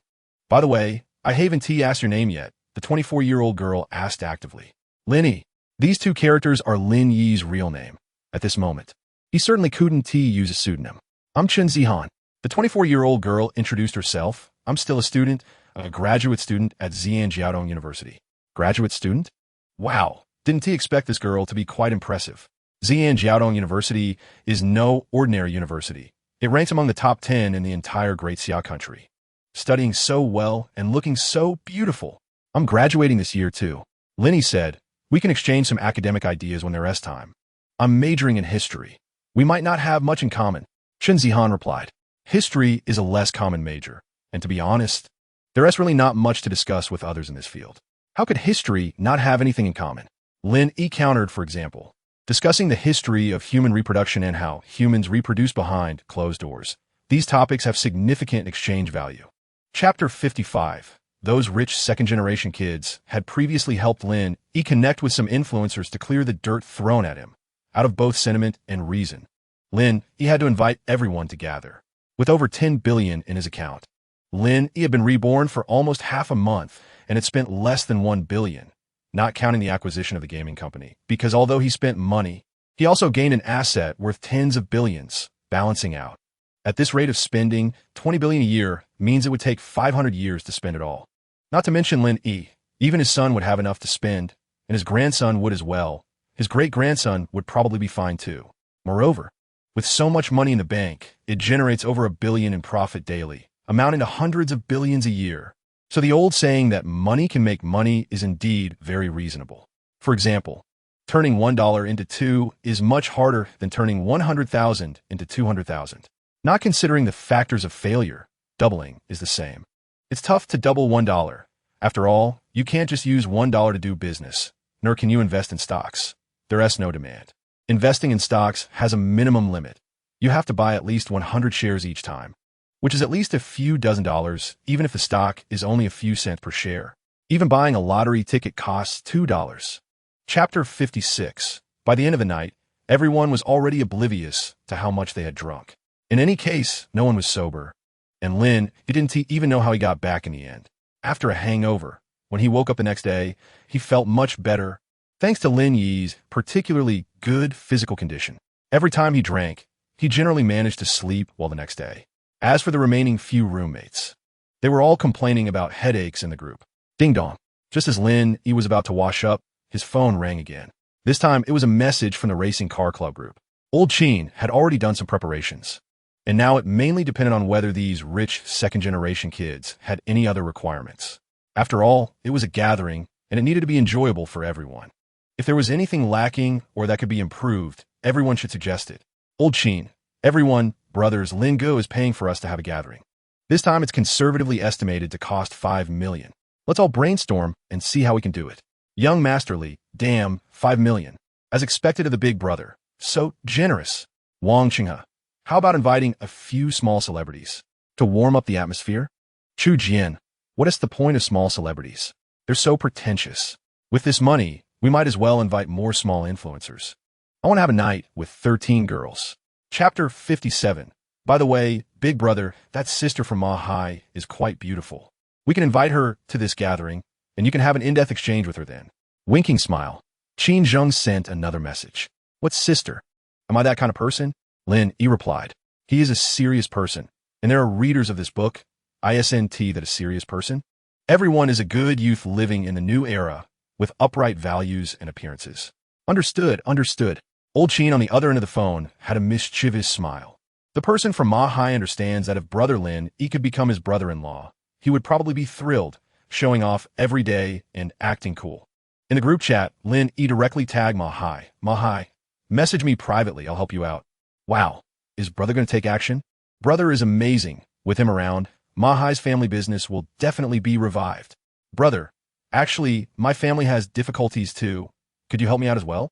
A: By the way, I haven't asked your name yet, the 24-year-old girl asked actively. Lin Yi. These two characters are Lin Yi's real name. At this moment, he certainly couldn't use a pseudonym. I'm Chen Zihan. The 24-year-old girl introduced herself. I'm still a student, a graduate student at Xi'an Jiaodong University. Graduate student? Wow, didn't he expect this girl to be quite impressive? Xi'an Jiaodong University is no ordinary university. It ranks among the top 10 in the entire Great Xia country. Studying so well and looking so beautiful. I'm graduating this year too. Lin Yi said, we can exchange some academic ideas when there's time. I'm majoring in history. We might not have much in common. Chen Zihan replied. History is a less common major, and to be honest, there's really not much to discuss with others in this field. How could history not have anything in common? Lin Yi countered, for example, discussing the history of human reproduction and how humans reproduce behind closed doors. These topics have significant exchange value. Chapter 55. Those rich second-generation kids had previously helped Lin Yi connect with some influencers to clear the dirt thrown at him, out of both sentiment and reason. Lin Yi had to invite everyone to gather. With over 10 billion in his account, Lin Yi had been reborn for almost half a month and had spent less than 1 billion, not counting the acquisition of the gaming company, because although he spent money, he also gained an asset worth tens of billions, balancing out. At this rate of spending, 20 billion a year means it would take 500 years to spend it all. Not to mention Lin Yi, even his son would have enough to spend, and his grandson would as well. His great-grandson would probably be fine too. Moreover, with so much money in the bank, it generates over 1 billion in profit daily, amounting to hundreds of billions a year. So the old saying that money can make money is indeed very reasonable. For example, turning $1 into 2 is much harder than turning 100,000 into 200,000. Not considering the factors of failure, doubling is the same. It's tough to double $1. After all, you can't just use $1 to do business, nor can you invest in stocks. There is no demand. Investing in stocks has a minimum limit. You have to buy at least 100 shares each time, which is at least a few dozen dollars, even if the stock is only a few cents per share. Even buying a lottery ticket costs $2. Chapter 56. By the end of the night, everyone was already oblivious to how much they had drunk. In any case, no one was sober, and Lin, he didn't even know how he got back in the end. After a hangover, when he woke up the next day, he felt much better, thanks to Lin Yi's particularly good physical condition. Every time he drank, he generally managed to sleep well the next day. As for the remaining few roommates, they were all complaining about headaches in the group. Ding dong. Just as Lin Yi was about to wash up, his phone rang again. This time, it was a message from the Racing Car Club group. Old Qin had already done some preparations, and now it mainly depended on whether these rich second-generation kids had any other requirements. After all, it was a gathering, and it needed to be enjoyable for everyone. If there was anything lacking or that could be improved, everyone should suggest it. Old Qin, everyone, brothers, Lin Go is paying for us to have a gathering. This time it's conservatively estimated to cost 5 million. Let's all brainstorm and see how we can do it. Young Master Li, damn, 5 million. As expected of the big brother. So generous. Wang Qinghe, how about inviting a few small celebrities to warm up the atmosphere? Chu Jian, what is the point of small celebrities? They're so pretentious. With this money, we might as well invite more small influencers. I want to have a night with 13 girls. Chapter 57. By the way, big brother, that sister from Ma Hai is quite beautiful. We can invite her to this gathering, and you can have an in-depth exchange with her then. Winking smile. Qin Zheng sent another message. What sister? Am I that kind of person? Lin Yi replied. He is a serious person, and there are readers of this book, ISNT, that a serious person. Everyone is a good youth living in the new era with upright values and appearances. Understood, understood. Old Qin on the other end of the phone had a mischievous smile. The person from Ma Hai understands that if brother Lin Yi could become his brother-in-law, he would probably be thrilled, showing off every day and acting cool. In the group chat, Lin Yi directly tagged Ma Hai. Ma Hai, message me privately, I'll help you out. Wow, is brother going to take action? Brother is amazing. With him around, Ma Hai's family business will definitely be revived. Brother, actually, my family has difficulties too. Could you help me out as well?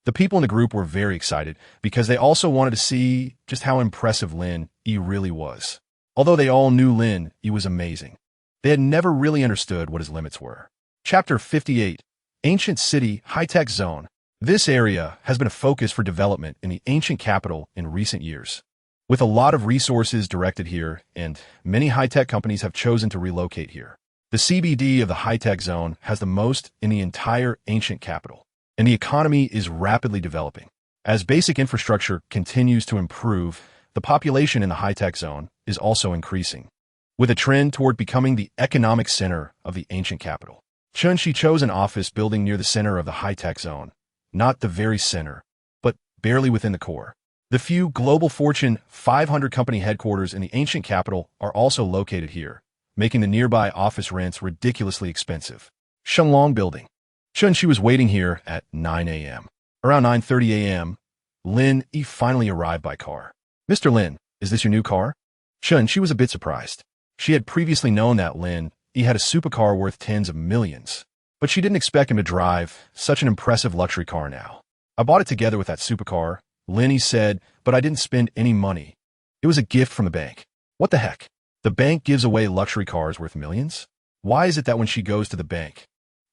A: The people in the group were very excited because they also wanted to see just how impressive Lin Yi really was. Although they all knew Lin Yi was amazing, they had never really understood what his limits were. Chapter 58. Ancient City High-Tech Zone. This area has been a focus for development in the ancient capital in recent years. With a lot of resources directed here, and many high-tech companies have chosen to relocate here. The CBD of the high-tech zone has the most in the entire ancient capital, and the economy is rapidly developing. As basic infrastructure continues to improve, the population in the high-tech zone is also increasing, with a trend toward becoming the economic center of the ancient capital. Chunshi chose an office building near the center of the high-tech zone, not the very center, but barely within the core. The few global Fortune 500 company headquarters in the ancient capital are also located here, making the nearby office rents ridiculously expensive. Shenglong Building. Chunshi was waiting here at 9 a.m. Around 9:30 a.m., Lin Yi finally arrived by car. Mr. Lin, is this your new car? Chunshi was a bit surprised. She had previously known that Lin Yi had a supercar worth tens of millions, but she didn't expect him to drive such an impressive luxury car now. I bought it together with that supercar, Lin Yi said, but I didn't spend any money. It was a gift from the bank. What the heck? The bank gives away luxury cars worth millions? Why is it that when she goes to the bank,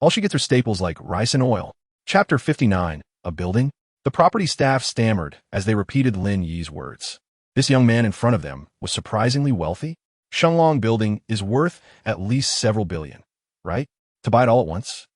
A: all she gets are staples like rice and oil? Chapter 59. A building? The property staff stammered as they repeated Lin Yi's words. This young man in front of them was surprisingly wealthy. Shenglong Building is worth at least several billion, right? To buy it all at once?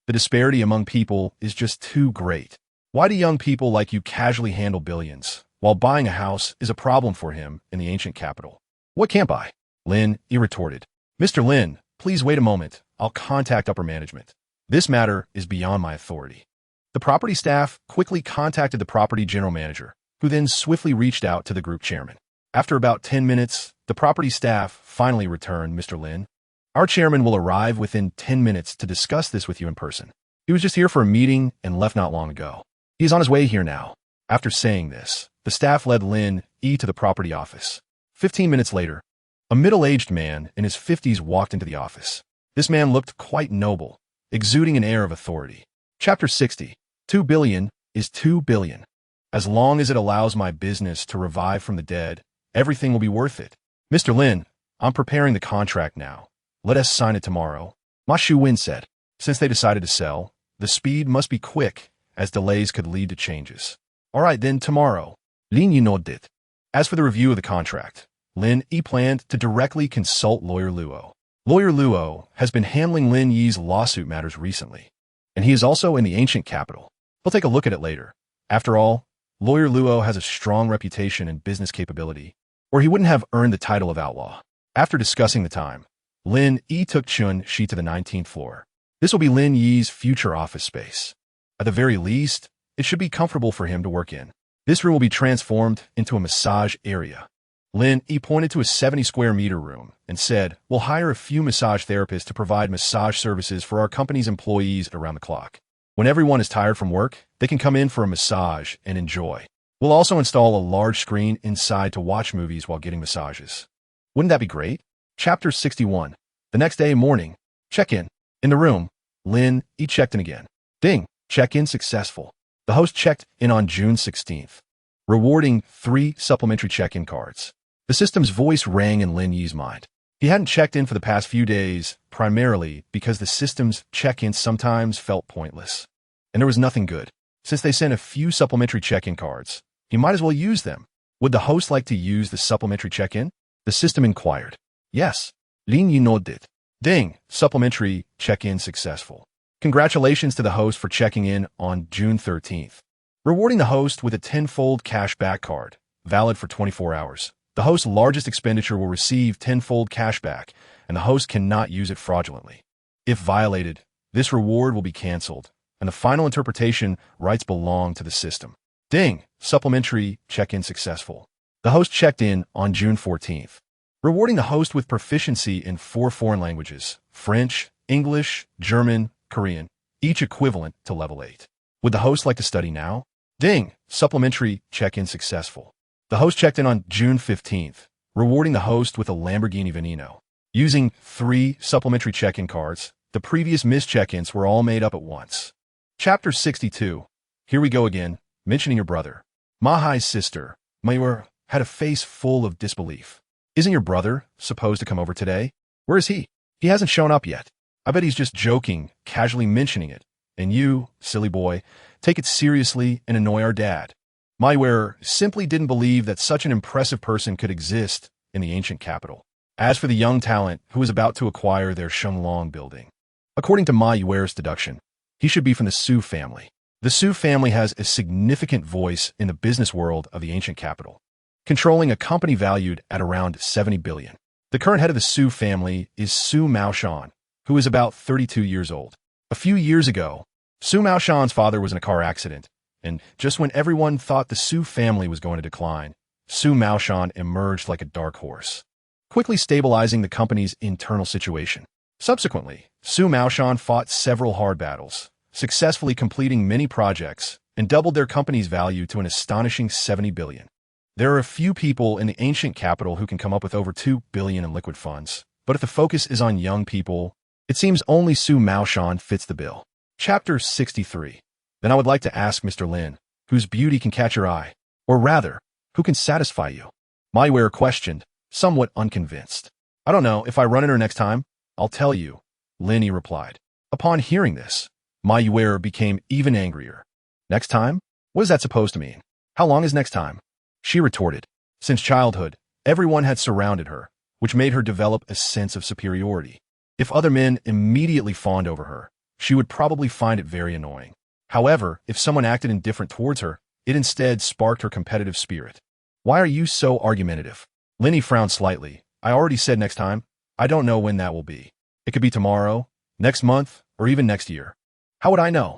A: The disparity among people is just too great. Why do young people like you casually handle billions, while buying a house is a problem for him in the ancient capital? What can't buy? Lin Yi retorted. Mr. Lin, please wait a moment. I'll contact upper management. This matter is beyond my authority. The property staff quickly contacted the property general manager, who then swiftly reached out to the group chairman. After about 10 minutes, the property staff finally returned. Mr. Lin, our chairman will arrive within 10 minutes to discuss this with you in person. He was just here for a meeting and left not long ago. He is on his way here now. After saying this, the staff led Lin Yi to the property office. 15 minutes later, a middle-aged man in his 50s walked into the office. This man looked quite noble, exuding an air of authority. Chapter 60. 2 billion is 2 billion. As long as it allows my business to revive from the dead, everything will be worth it. Mr. Lin, I'm preparing the contract now. Let us sign it tomorrow. Ma Shuwen said. Since they decided to sell, the speed must be quick, as delays could lead to changes. All right, then tomorrow. Lin Yi nodded. As for the review of the contract, Lin Yi planned to directly consult Lawyer Luo. Lawyer Luo has been handling Lin Yi's lawsuit matters recently, and he is also in the ancient capital. We'll take a look at it later. After all, Lawyer Luo has a strong reputation and business capability, or he wouldn't have earned the title of outlaw. After discussing the time, Lin Yi took Chun Shi to the 19th floor. This will be Lin Yi's future office space. At the very least, it should be comfortable for him to work in. This room will be transformed into a massage area. Lin Yi pointed to a 70-square-meter room and said, we'll hire a few massage therapists to provide massage services for our company's employees around the clock. When everyone is tired from work, they can come in for a massage and enjoy. We'll also install a large screen inside to watch movies while getting massages. Wouldn't that be great? Chapter 61. The next day morning, check-in. In the room, Lin Yi checked in again. Ding, check-in successful. The host checked in on June 16th, rewarding 3 supplementary check-in cards. The system's voice rang in Lin Yi's mind. He hadn't checked in for the past few days, primarily because the system's check-ins sometimes felt pointless. And there was nothing good. Since they sent a few supplementary check-in cards, he might as well use them. Would the host like to use the supplementary check-in? The system inquired. Yes. Lin Yi nodded. Ding, supplementary check-in successful. Congratulations to the host for checking in on June 13th. Rewarding the host with a 10-fold cashback card, valid for 24 hours. The host's largest expenditure will receive 10-fold cashback, and the host cannot use it fraudulently. If violated, this reward will be canceled, and the final interpretation rights belong to the system. Ding! Supplementary check-in successful. The host checked in on June 14th. Rewarding the host with proficiency in 4 foreign languages, French, English, German, Korean, each equivalent to level 8. Would the host like to study now? Ding! Supplementary check-in successful. The host checked in on June 15th, rewarding the host with a Lamborghini Veneno. Using 3 supplementary check-in cards, the previous missed check-ins were all made up at once. Chapter 62. Here we go again, mentioning your brother. Mahai's sister, Mayur, had a face full of disbelief. Isn't your brother supposed to come over today? Where is he? He hasn't shown up yet. I bet he's just joking, casually mentioning it. And you, silly boy, take it seriously and annoy our dad. Mayur simply didn't believe that such an impressive person could exist in the ancient capital. As for the young talent who was about to acquire their Shenglong building, according to Mayur's deduction, he should be from the Su family. The Su family has a significant voice in the business world of the ancient capital, controlling a company valued at around 70 billion. The current head of the Su family is Su Maoshan, who is about 32 years old. A few years ago, Su Maoshan's father was in a car accident, and just when everyone thought the Su family was going to decline, Su Maoshan emerged like a dark horse, quickly stabilizing the company's internal situation. Subsequently, Su Maoshan fought several hard battles, successfully completing many projects, and doubled their company's value to an astonishing 70 billion. There are a few people in the ancient capital who can come up with over 2 billion in liquid funds, but if the focus is on young people, it seems only Su Maoshan fits the bill. Chapter 63. Then I would like to ask Mr. Lin, whose beauty can catch your eye, or rather, who can satisfy you? Mayur questioned, somewhat unconvinced. I don't know, if I run into her next time, I'll tell you, Lin Yi replied. Upon hearing this, Mayur became even angrier. Next time? What is that supposed to mean? How long is next time? She retorted. Since childhood, everyone had surrounded her, which made her develop a sense of superiority. If other men immediately fawned over her, she would probably find it very annoying. However, if someone acted indifferent towards her, it instead sparked her competitive spirit. Why are you so argumentative? Lin Yi frowned slightly. I already said next time. I don't know when that will be. It could be tomorrow, next month, or even next year. How would I know?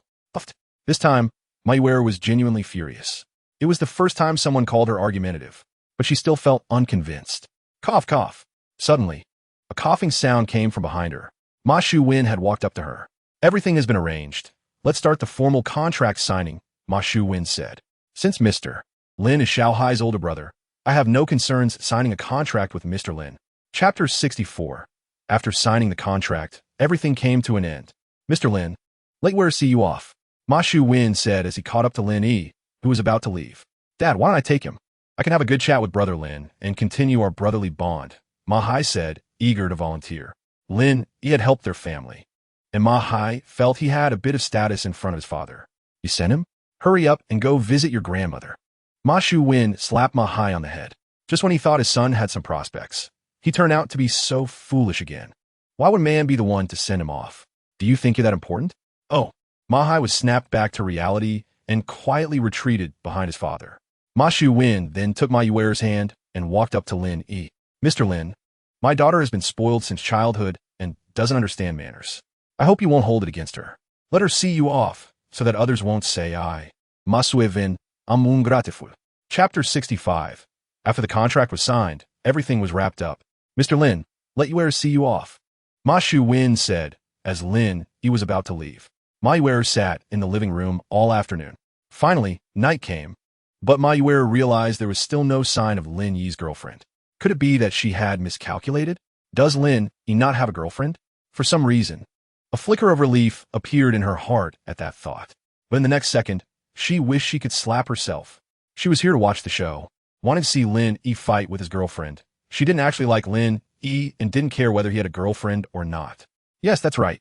A: This time, Mayuera was genuinely furious. It was the first time someone called her argumentative, but she still felt unconvinced. Cough, cough. Suddenly, a coughing sound came from behind her. Ma Shu-Wen had walked up to her. Everything has been arranged. Let's start the formal contract signing, Ma Shu-Wen said. Since Mr. Lin is Xiao Hai's older brother, I have no concerns signing a contract with Mr. Lin. Chapter 64. After signing the contract, everything came to an end. Mr. Lin, let Ware see you off, Ma Shu-Wen said as he caught up to Lin Yi, who was about to leave. Dad, why don't I take him? I can have a good chat with Brother Lin and continue our brotherly bond, Ma Hai said, eager to volunteer. Lin Yi had helped their family, and Ma Hai felt he had a bit of status in front of his father. You sent him? Hurry up and go visit your grandmother. Ma Shu-Wen slapped Ma Hai on the head. Just when he thought his son had some prospects, he turned out to be so foolish again. Why would man be the one to send him off? Do you think you're that important? Oh, Ma Hai was snapped back to reality and quietly retreated behind his father. Ma Shu-Wen then took Mayuera's hand and walked up to Lin Yi. Mr. Lin, my daughter has been spoiled since childhood and doesn't understand manners. I hope you won't hold it against her. Let her see you off so that others won't say I. Ma Sui-Wen, I'm ungrateful. Chapter 65. After the contract was signed, everything was wrapped up. Mr. Lin, let Mayuera see you off, Ma Shu-Wen said as Lin Yi was about to leave. Mayuera sat in the living room all afternoon. Finally, night came, but Mayuera realized there was still no sign of Lin Yi's girlfriend. Could it be that she had miscalculated? Does Lin Yi not have a girlfriend? For some reason, a flicker of relief appeared in her heart at that thought. But in the next second, she wished she could slap herself. She was here to watch the show, wanted to see Lin Yi fight with his girlfriend. She didn't actually like Lin Yi and didn't care whether he had a girlfriend or not. Yes, that's right.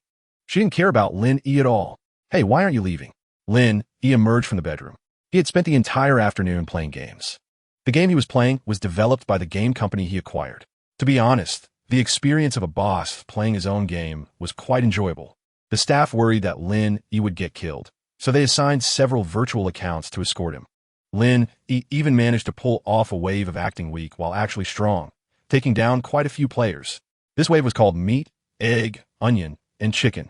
A: She didn't care about Lin Yi at all. Hey, why aren't you leaving? Lin Yi emerged from the bedroom. He had spent the entire afternoon playing games. The game he was playing was developed by the game company he acquired. To be honest, the experience of a boss playing his own game was quite enjoyable. The staff worried that Lin Yi would get killed, so they assigned several virtual accounts to escort him. Lin Yi even managed to pull off a wave of acting weak while actually strong, taking down quite a few players. This wave was called Meat, Egg, Onion, and Chicken.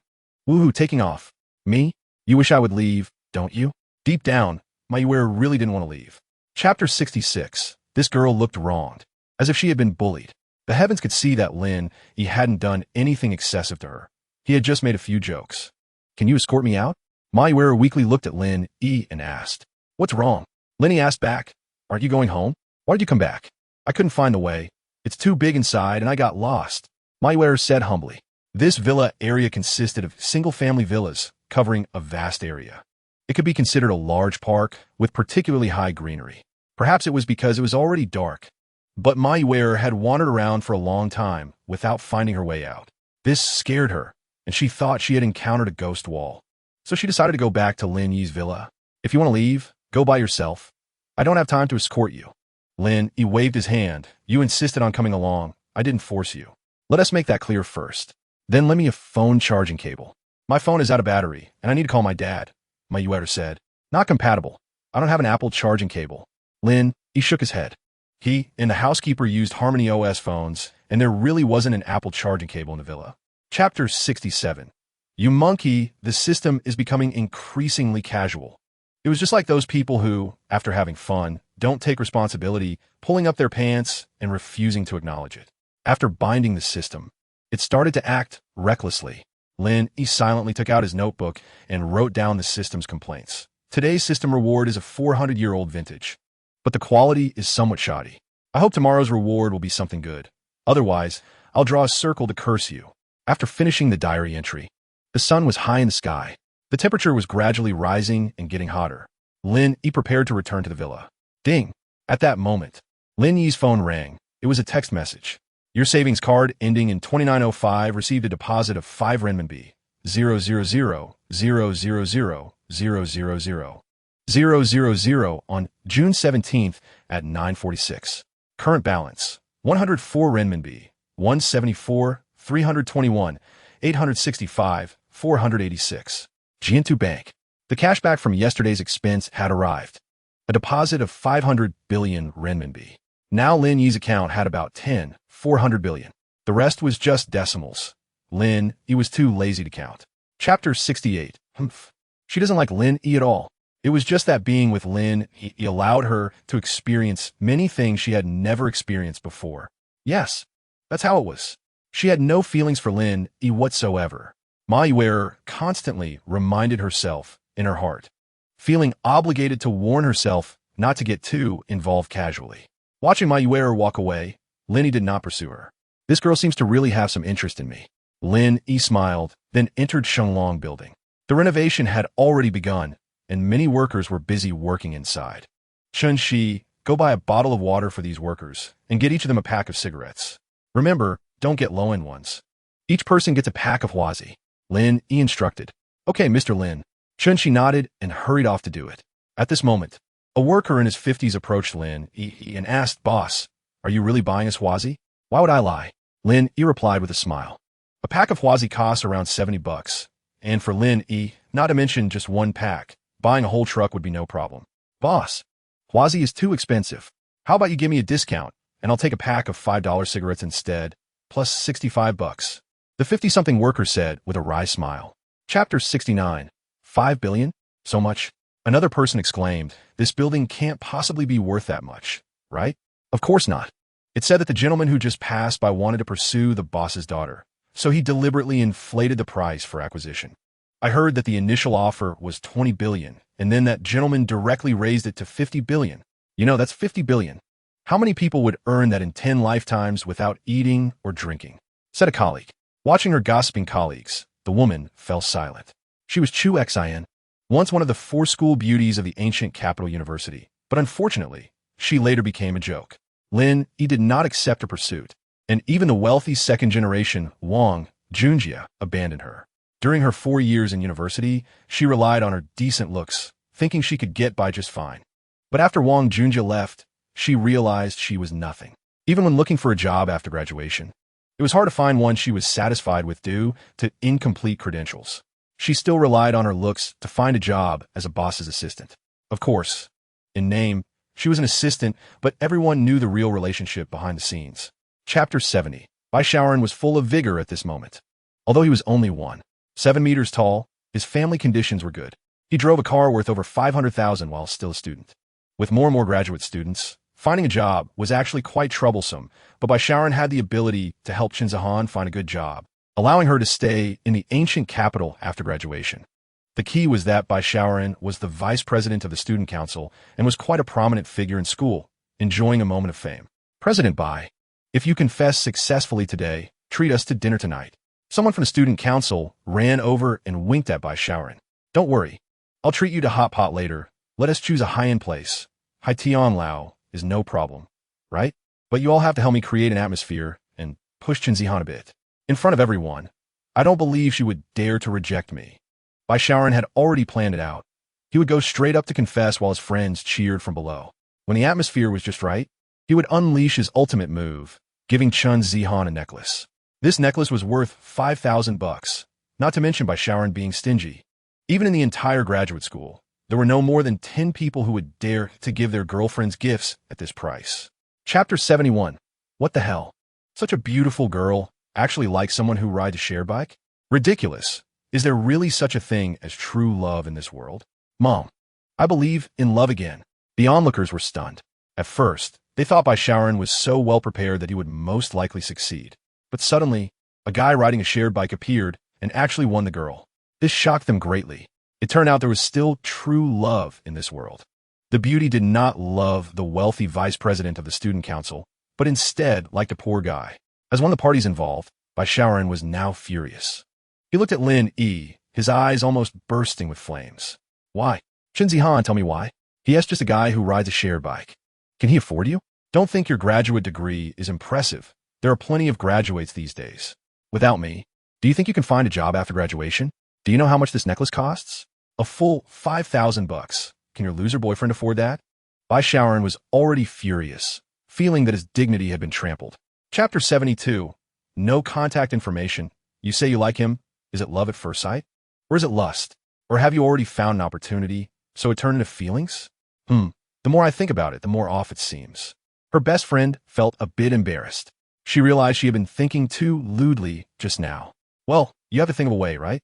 A: Woohoo, taking off. Me? You wish I would leave, don't you? Deep down, Mayuera really didn't want to leave. Chapter 66. This girl looked wronged, as if she had been bullied. The heavens could see that Lin Yi hadn't done anything excessive to her. He had just made a few jokes. Can you escort me out? Mayuera weakly looked at Lin Yi and asked. What's wrong? Lin Yi asked back. Aren't you going home? Why did you come back? I couldn't find the way. It's too big inside and I got lost. Mayuera said humbly. This villa area consisted of single-family villas covering a vast area. It could be considered a large park with particularly high greenery. Perhaps it was because it was already dark, but Mayuera had wandered around for a long time without finding her way out. This scared her, and she thought she had encountered a ghost wall. So she decided to go back to Lin Yi's villa. If you want to leave, go by yourself. I don't have time to escort you. Lin Yi waved his hand. You insisted on coming along. I didn't force you. Let us make that clear first. Then lend me a phone charging cable. My phone is out of battery, and I need to call my dad, Mayuera said. Not compatible. I don't have an Apple charging cable. Lin Yi shook his head. He and the housekeeper used Harmony OS phones, and there really wasn't an Apple charging cable in the villa. Chapter 67. You monkey, the system is becoming increasingly casual. It was just like those people who, after having fun, don't take responsibility, pulling up their pants and refusing to acknowledge it. After binding the system, it started to act recklessly. Lin Yi silently took out his notebook and wrote down the system's complaints. Today's system reward is a 400-year-old vintage, but the quality is somewhat shoddy. I hope tomorrow's reward will be something good. Otherwise, I'll draw a circle to curse you. After finishing the diary entry, the sun was high in the sky. The temperature was gradually rising and getting hotter. Lin Yi prepared to return to the villa. Ding! At that moment, Lin Yi's phone rang. It was a text message. Your savings card ending in 2905 received a deposit of 5 renminbi, 000,000,000. 000 on June 17th at 9:46. Current balance, 104 renminbi, 174, 321, 865, 486. Jiantu Bank. The cashback from yesterday's expense had arrived. A deposit of 500 billion renminbi. Now Lin Yi's account had about 400 billion. The rest was just decimals. Lin Yi was too lazy to count. Chapter 68. She doesn't like Lin Yi at all. It was just that being with Lin Yi allowed her to experience many things she had never experienced before. Yes, that's how it was. She had no feelings for Lin Yi whatsoever. Ma Yuer constantly reminded herself in her heart, feeling obligated to warn herself not to get too involved casually. Watching Ma Yuer walk away, Lin Yi did not pursue her. This girl seems to really have some interest in me. Lin Yi smiled, then entered Shenglong building. The renovation had already begun, and many workers were busy working inside. Chen Shi, go buy a bottle of water for these workers, and get each of them a pack of cigarettes. Remember, don't get low-end ones. Each person gets a pack of Huazi. Lin Yi instructed. Okay, Mr. Lin. Chen Shi nodded and hurried off to do it. At this moment, a worker in his 50s approached Lin Yi and asked, Boss, are you really buying us Huazi? Why would I lie? Lin Yi replied with a smile. A pack of Huazi costs around $70, and for Lin Yi, not to mention just one pack, buying a whole truck would be no problem. Boss, Huazi is too expensive. How about you give me a discount, and I'll take a pack of $5 cigarettes instead, plus $65. The 50-something worker said with a wry smile. Chapter 69. 5 billion? So much? Another person exclaimed, this building can't possibly be worth that much, right? Of course not. It said that the gentleman who just passed by wanted to pursue the boss's daughter, so he deliberately inflated the price for acquisition. I heard that the initial offer was 20 billion, and then that gentleman directly raised it to 50 billion. You know, that's 50 billion. How many people would earn that in 10 lifetimes without eating or drinking? Said a colleague. Watching her gossiping colleagues, the woman fell silent. She was Chu Xin, once one of the 4 school beauties of the ancient capital university, but unfortunately, she later became a joke. Lin Yi did not accept her pursuit, and even the wealthy second-generation Wang Junjia abandoned her. During her 4 years in university, she relied on her decent looks, thinking she could get by just fine. But after Wang Junjia left, she realized she was nothing. Even when looking for a job after graduation, it was hard to find one she was satisfied with due to incomplete credentials. She still relied on her looks to find a job as a boss's assistant. Of course, in name, she was an assistant, but everyone knew the real relationship behind the scenes. Chapter 70. Bai Shaoran was full of vigor at this moment. Although he was only 7 meters tall, his family conditions were good. He drove a car worth over 500,000 while still a student. With more and more graduate students, finding a job was actually quite troublesome, but Bai Shaoran had the ability to help Qin Zihan find a good job, allowing her to stay in the ancient capital after graduation. The key was that Bai Shaoran was the vice president of the student council and was quite a prominent figure in school, enjoying a moment of fame. President Bai, if you confess successfully today, treat us to dinner tonight. Someone from the student council ran over and winked at Bai Shaoran. Don't worry, I'll treat you to hot pot later. Let us choose a high-end place. Hai Tian Lao is no problem, right? But you all have to help me create an atmosphere and push Qin Zihan a bit. In front of everyone, I don't believe she would dare to reject me. Bai Shaoran had already planned it out. He would go straight up to confess while his friends cheered from below. When the atmosphere was just right, he would unleash his ultimate move, giving Qin Zihan a necklace. This necklace was worth $5,000, not to mention Bai Shaoran being stingy. Even in the entire graduate school, there were no more than 10 people who would dare to give their girlfriends gifts at this price. Chapter 71. What the hell? Such a beautiful girl actually likes someone who rides a shared bike? Ridiculous. Is there really such a thing as true love in this world? Mom, I believe in love again. The onlookers were stunned. At first, they thought Bai Shaoran was so well prepared that he would most likely succeed. But suddenly, a guy riding a shared bike appeared and actually won the girl. This shocked them greatly. It turned out there was still true love in this world. The beauty did not love the wealthy vice president of the student council, but instead liked a poor guy. As one of the parties involved, Bai Shaoran was now furious. He looked at Lin Yi, his eyes almost bursting with flames. Why? Qin Zihan, tell me why. He asked just a guy who rides a shared bike. Can he afford you? Don't think your graduate degree is impressive. There are plenty of graduates these days. Without me, do you think you can find a job after graduation? Do you know how much this necklace costs? A full $5,000. Can your loser boyfriend afford that? Bai Shaoran was already furious, feeling that his dignity had been trampled. Chapter 72. No contact information. You say you like him. Is it love at first sight? Or is it lust? Or have you already found an opportunity, so it turned into feelings? The more I think about it, the more off it seems. Her best friend felt a bit embarrassed. She realized she had been thinking too lewdly just now. Well, you have to think of a way, right?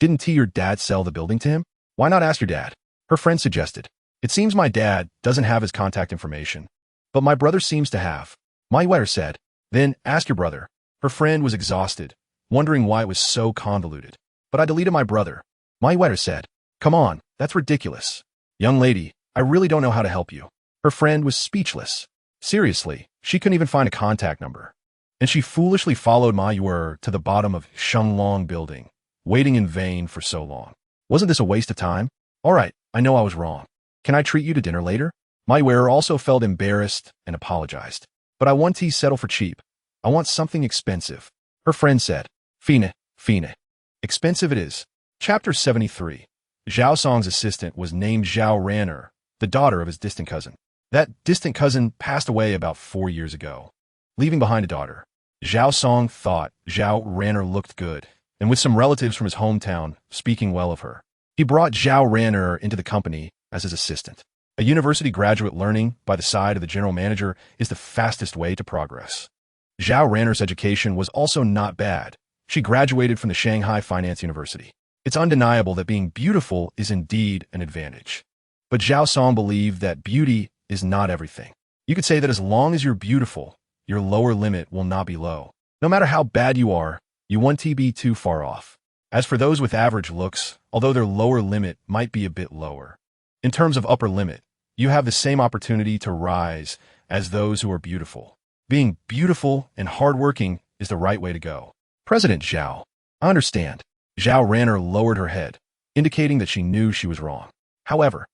A: Didn't your dad sell the building to him? Why not ask your dad? Her friend suggested. It seems my dad doesn't have his contact information, but my brother seems to have. Mayweather said. Then ask your brother. Her friend was exhausted, wondering why it was so convoluted. But I deleted my brother. Mayweather said. Come on, that's ridiculous. Young lady, I really don't know how to help you. Her friend was speechless. Seriously, she couldn't even find a contact number. And she foolishly followed Mayuer to the bottom of Shenglong building, waiting in vain for so long. Wasn't this a waste of time? All right, I know I was wrong. Can I treat you to dinner later? Mayuer also felt embarrassed and apologized. But I want to settle for cheap. I want something expensive. Her friend said. Fine. Expensive it is. Chapter 73. Zhao Song's assistant was named Zhao Ranner, the daughter of his distant cousin. That distant cousin passed away about 4 years ago, leaving behind a daughter. Zhao Song thought Zhao Ranner looked good, and with some relatives from his hometown speaking well of her. He brought Zhao Ranner into the company as his assistant. A university graduate learning by the side of the general manager is the fastest way to progress. Zhao Ranner's education was also not bad. She graduated from the Shanghai Finance University. It's undeniable that being beautiful is indeed an advantage. But Zhao Song believed that beauty is not everything. You could say that as long as you're beautiful, your lower limit will not be low. No matter how bad you are, you won't be too far off. As for those with average looks, although their lower limit might be a bit lower, in terms of upper limit, you have the same opportunity to rise as those who are beautiful. Being beautiful and hardworking is the right way to go. President Zhao. I understand. Zhao Ranner lowered her head, indicating that she knew she was wrong. However,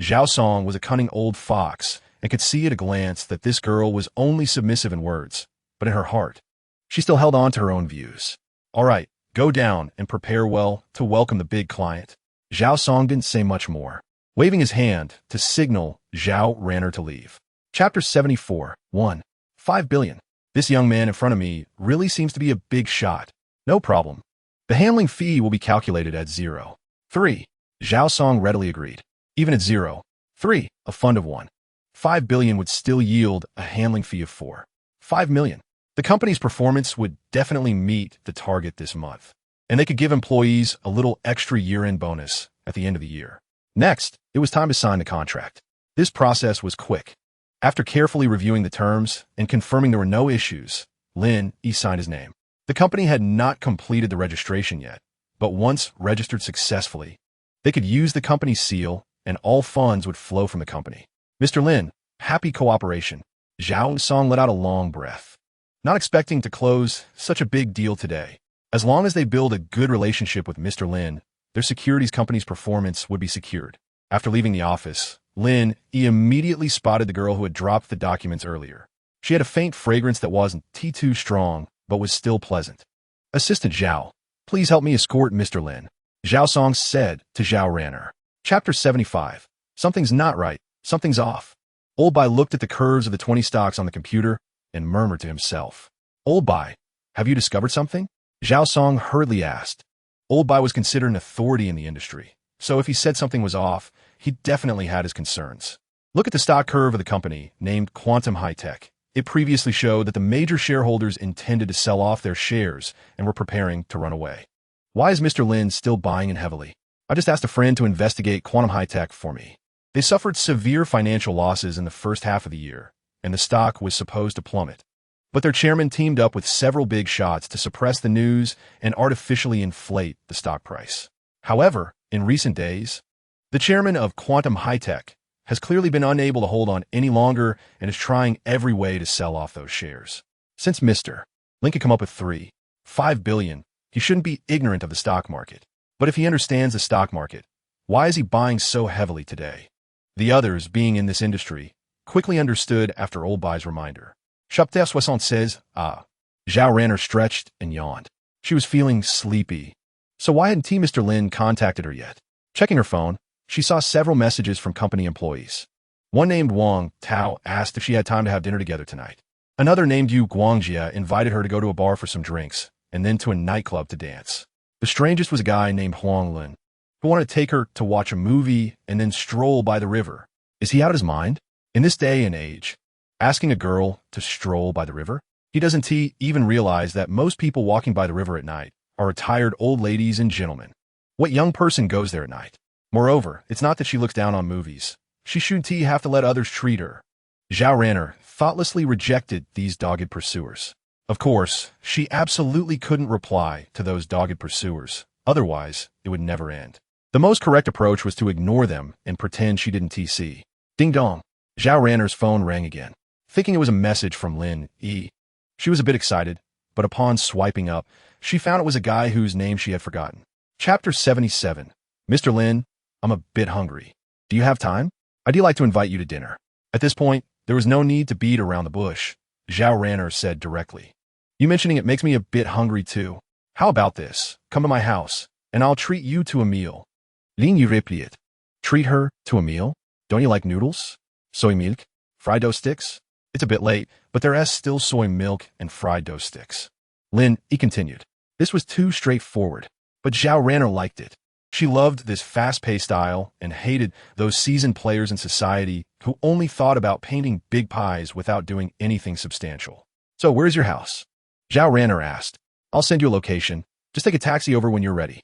A: Zhao Song was a cunning old fox and could see at a glance that this girl was only submissive in words, but in her heart, she still held on to her own views. All right, go down and prepare well to welcome the big client. Zhao Song didn't say much more, waving his hand to signal Zhao Ranner to leave. Chapter 74. 1. 5 billion. This young man in front of me really seems to be a big shot. No problem. The handling fee will be calculated at 0. 3. Zhao Song readily agreed. Even at 0. 3. A fund of 1. 5 billion would still yield a handling fee of 4. 5 million. The company's performance would definitely meet the target this month, and they could give employees a little extra year-end bonus at the end of the year. Next, it was time to sign the contract. This process was quick. After carefully reviewing the terms and confirming there were no issues, Lin Yi signed his name. The company had not completed the registration yet, but once registered successfully, they could use the company's seal and all funds would flow from the company. Mr. Lin, happy cooperation. Zhao Song let out a long breath. Not expecting to close such a big deal today. As long as they build a good relationship with Mr. Lin, their securities company's performance would be secured. After leaving the office, Lin Yi immediately spotted the girl who had dropped the documents earlier. She had a faint fragrance that wasn't too strong, but was still pleasant. Assistant Zhao, please help me escort Mr. Lin, Zhao Song said to Zhao Ranner. Chapter 75. Something's not right. Something's off. Old Bai looked at the curves of the 20 stocks on the computer and murmured to himself. Old Bai, have you discovered something? Zhao Song hurriedly asked. Old Bai was considered an authority in the industry, so if he said something was off, he definitely had his concerns. Look at the stock curve of the company, named Quantum High-Tech. It previously showed that the major shareholders intended to sell off their shares and were preparing to run away. Why is Mr. Lin still buying in heavily? I just asked a friend to investigate Quantum High-Tech for me. They suffered severe financial losses in the first half of the year, and the stock was supposed to plummet. But their chairman teamed up with several big shots to suppress the news and artificially inflate the stock price. However, in recent days, the chairman of Quantum High-Tech has clearly been unable to hold on any longer and is trying every way to sell off those shares. Since Mr. Lin could come up with 5 billion, he shouldn't be ignorant of the stock market. But if he understands the stock market, why is he buying so heavily today? The others, being in this industry, quickly understood after Old Bai's reminder. Chapter 76. Zhao Ranner stretched and yawned. She was feeling sleepy. So why hadn't Mr. Lin contacted her yet? Checking her phone, she saw several messages from company employees. One named Wang Tao asked if she had time to have dinner together tonight. Another named Yu Guangjia invited her to go to a bar for some drinks, and then to a nightclub to dance. The strangest was a guy named Huang Lin, who wanted to take her to watch a movie and then stroll by the river. Is he out of his mind? In this day and age, asking a girl to stroll by the river? He doesn't even realize that most people walking by the river at night are retired old ladies and gentlemen. What young person goes there at night? Moreover, it's not that she looks down on movies. She shouldn't have to let others treat her. Zhao Ranner thoughtlessly rejected these dogged pursuers. Of course, she absolutely couldn't reply to those dogged pursuers. Otherwise, it would never end. The most correct approach was to ignore them and pretend she didn't see. Ding dong. Zhao Ranner's phone rang again. Thinking it was a message from Lin Yi, she was a bit excited, but upon swiping up, she found it was a guy whose name she had forgotten. Chapter 77. Mr. Lin, I'm a bit hungry. Do you have time? I'd like to invite you to dinner. At this point, there was no need to beat around the bush. Zhao Ranner said directly. You mentioning it makes me a bit hungry too. How about this? Come to my house, and I'll treat you to a meal. Lin Yi replied. Treat her to a meal? Don't you like noodles? Soy milk? Fried dough sticks? It's a bit late, but there is still soy milk and fried dough sticks. Lin Yi continued. This was too straightforward, but Zhao Ranner liked it. She loved this fast-paced style and hated those seasoned players in society who only thought about painting big pies without doing anything substantial. So where's your house? Zhao Ranner asked. I'll send you a location. Just take a taxi over when you're ready.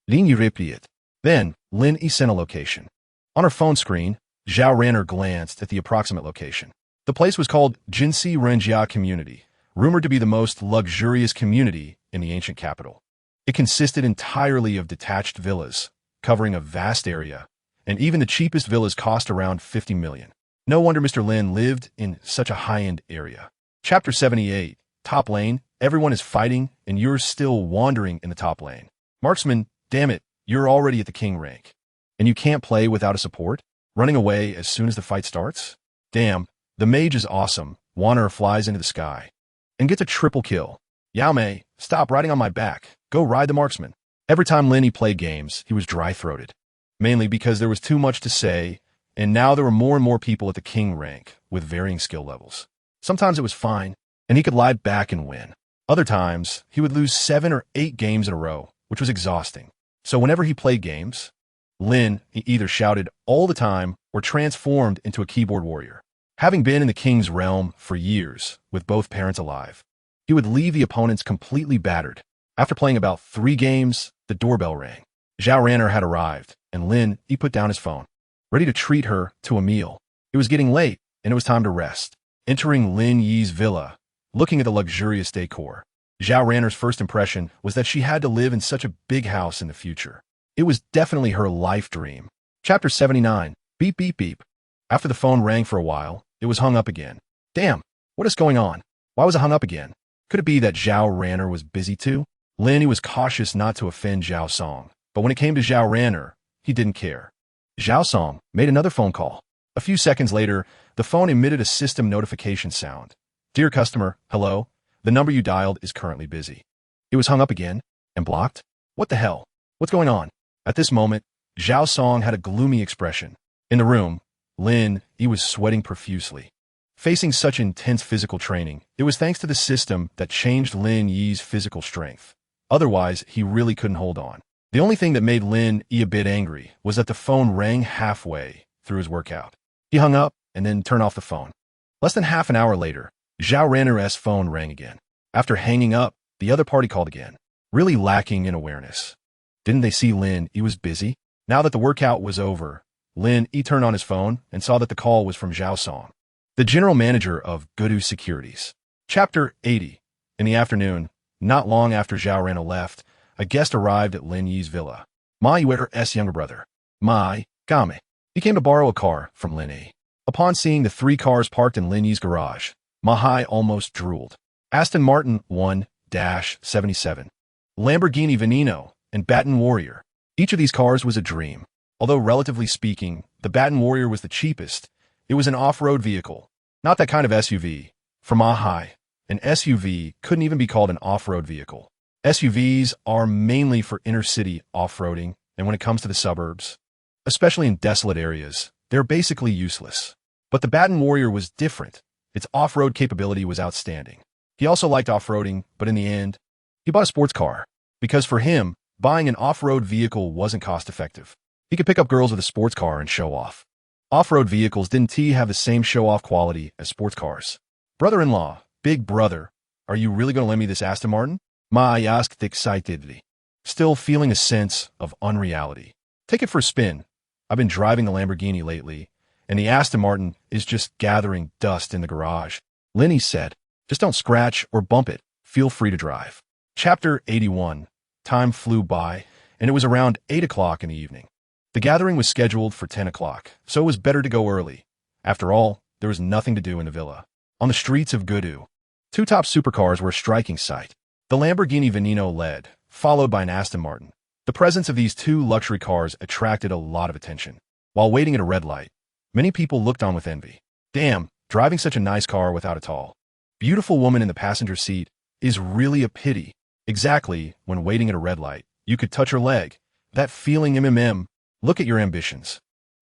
A: Lin Yi replied. Then, Lin Yi sent a location. On her phone screen, Zhao Ranner glanced at the approximate location. The place was called Jinsi Renjia Community, rumored to be the most luxurious community in the ancient capital. It consisted entirely of detached villas, covering a vast area, and even the cheapest villas cost around 50 million. No wonder Mr. Lin lived in such a high-end area. Chapter 78. Top lane. Everyone is fighting, and you're still wandering in the top lane. Marksman, damn it, you're already at the king rank. And you can't play without a support? Running away as soon as the fight starts? Damn, the mage is awesome. Wanner flies into the sky and gets a triple kill. Yao Mei, stop riding on my back. Go ride the marksman. Every time Lin Yi played games, he was dry-throated, mainly because there was too much to say, and now there were more and more people at the king rank with varying skill levels. Sometimes it was fine, and he could lie back and win. Other times, he would lose 7 or 8 games in a row, which was exhausting. So whenever he played games, Lin Yi either shouted all the time or transformed into a keyboard warrior. Having been in the king's realm for years, with both parents alive, he would leave the opponents completely battered. After playing about 3 games, the doorbell rang. Zhao Ranner had arrived, and Lin Yi put down his phone, ready to treat her to a meal. It was getting late, and it was time to rest. Entering Lin Yi's villa, looking at the luxurious decor, Zhao Ranner's first impression was that she had to live in such a big house in the future. It was definitely her life dream. Chapter 79. Beep, beep, beep. After the phone rang for a while, it was hung up again. Damn, what is going on? Why was it hung up again? Could it be that Zhao Ranner was busy too? Lin Yi was cautious not to offend Zhao Song, but when it came to Zhao Ranner, he didn't care. Zhao Song made another phone call. A few seconds later, the phone emitted a system notification sound. Dear customer, hello, the number you dialed is currently busy. It was hung up again and blocked? What the hell? What's going on? At this moment, Zhao Song had a gloomy expression. In the room, Lin Yi was sweating profusely. Facing such intense physical training, it was thanks to the system that changed Lin Yi's physical strength. Otherwise, he really couldn't hold on. The only thing that made Lin Yi a bit angry was that the phone rang halfway through his workout. He hung up and then turned off the phone. Less than half an hour later, Zhao Ranner's phone rang again. After hanging up, the other party called again, really lacking in awareness. Didn't they see Lin Yi was busy? Now that the workout was over, Lin Yi turned on his phone and saw that the call was from Zhao Song, the general manager of Gudu Securities. Chapter 80. In the afternoon, not long after Zhao Ranner left, a guest arrived at Lin Yi's villa. Ma Yue's younger brother, Mai Game. He came to borrow a car from Lin Yi. Upon seeing the 3 cars parked in Lin Yi's garage, Mahai almost drooled. Aston Martin 1-77, Lamborghini Veneno, and Baton Warrior. Each of these cars was a dream. Although relatively speaking, the Baton Warrior was the cheapest, it was an off-road vehicle, not that kind of SUV. For Mahai, an SUV couldn't even be called an off-road vehicle. SUVs are mainly for inner-city off-roading, and when it comes to the suburbs, Especially in desolate areas, they're basically useless. But the Baton Warrior was different. Its off-road capability was outstanding. He also liked off-roading, but in the end, he bought a sports car. Because for him, buying an off-road vehicle wasn't cost-effective. He could pick up girls with a sports car and show off. Off-road vehicles didn't have the same show-off quality as sports cars. Brother-in-law, big brother, are you really going to lend me this Aston Martin? Ma asked excitedly, still feeling a sense of unreality. Take it for a spin. I've been driving the Lamborghini lately, and the Aston Martin is just gathering dust in the garage. Lin Yi said, just don't scratch or bump it. Feel free to drive. Chapter 81. Time flew by, and it was around 8 o'clock in the evening. The gathering was scheduled for 10 o'clock, so it was better to go early. After all, there was nothing to do in the villa. On the streets of Gudu, two top supercars were a striking sight. The Lamborghini Veneno led, followed by an Aston Martin. The presence of these two luxury cars attracted a lot of attention. While waiting at a red light, many people looked on with envy. Damn, driving such a nice car without a tall, beautiful woman in the passenger seat is really a pity. Exactly, when waiting at a red light, you could touch her leg. That feeling Look at your ambitions.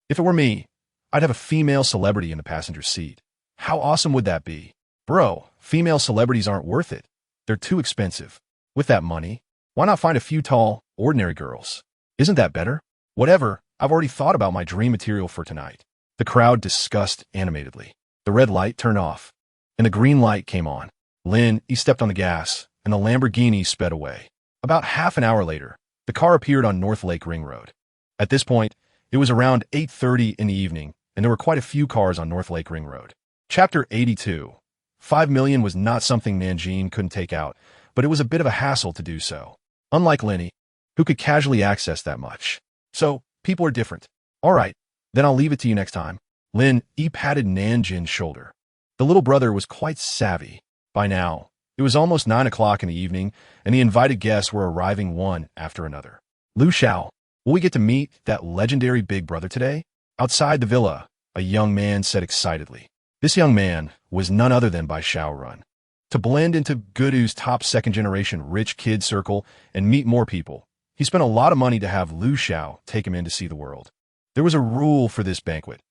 A: If it were me, I'd have a female celebrity in the passenger seat. How awesome would that be? Bro, female celebrities aren't worth it. They're too expensive. With that money, why not find a few tall, ordinary girls? Isn't that better? Whatever, I've already thought about my dream material for tonight. The crowd discussed animatedly. The red light turned off, and the green light came on. Lin Yi stepped on the gas, and the Lamborghini sped away. About half an hour later, the car appeared on North Lake Ring Road. At this point, it was around 8:30 in the evening, and there were quite a few cars on North Lake Ring Road. Chapter 82. 5 million was not something Nanjing couldn't take out, but it was a bit of a hassle to do so. Unlike Lin Yi, who could casually access that much. So, people are different. All right, then I'll leave it to you next time. Lin Yi patted Nanjing's shoulder. The little brother was quite savvy. By now, it was almost 9 o'clock in the evening, and the invited guests were arriving one after another. Lu Xiao, will we get to meet that legendary big brother today? Outside the villa, a young man said excitedly. This young man was none other than Bai Xiaorun. To blend into Gudu's top second-generation rich kid circle and meet more people, he spent a lot of money to have Lu Xiao take him in to see the world. There was a rule for this banquet.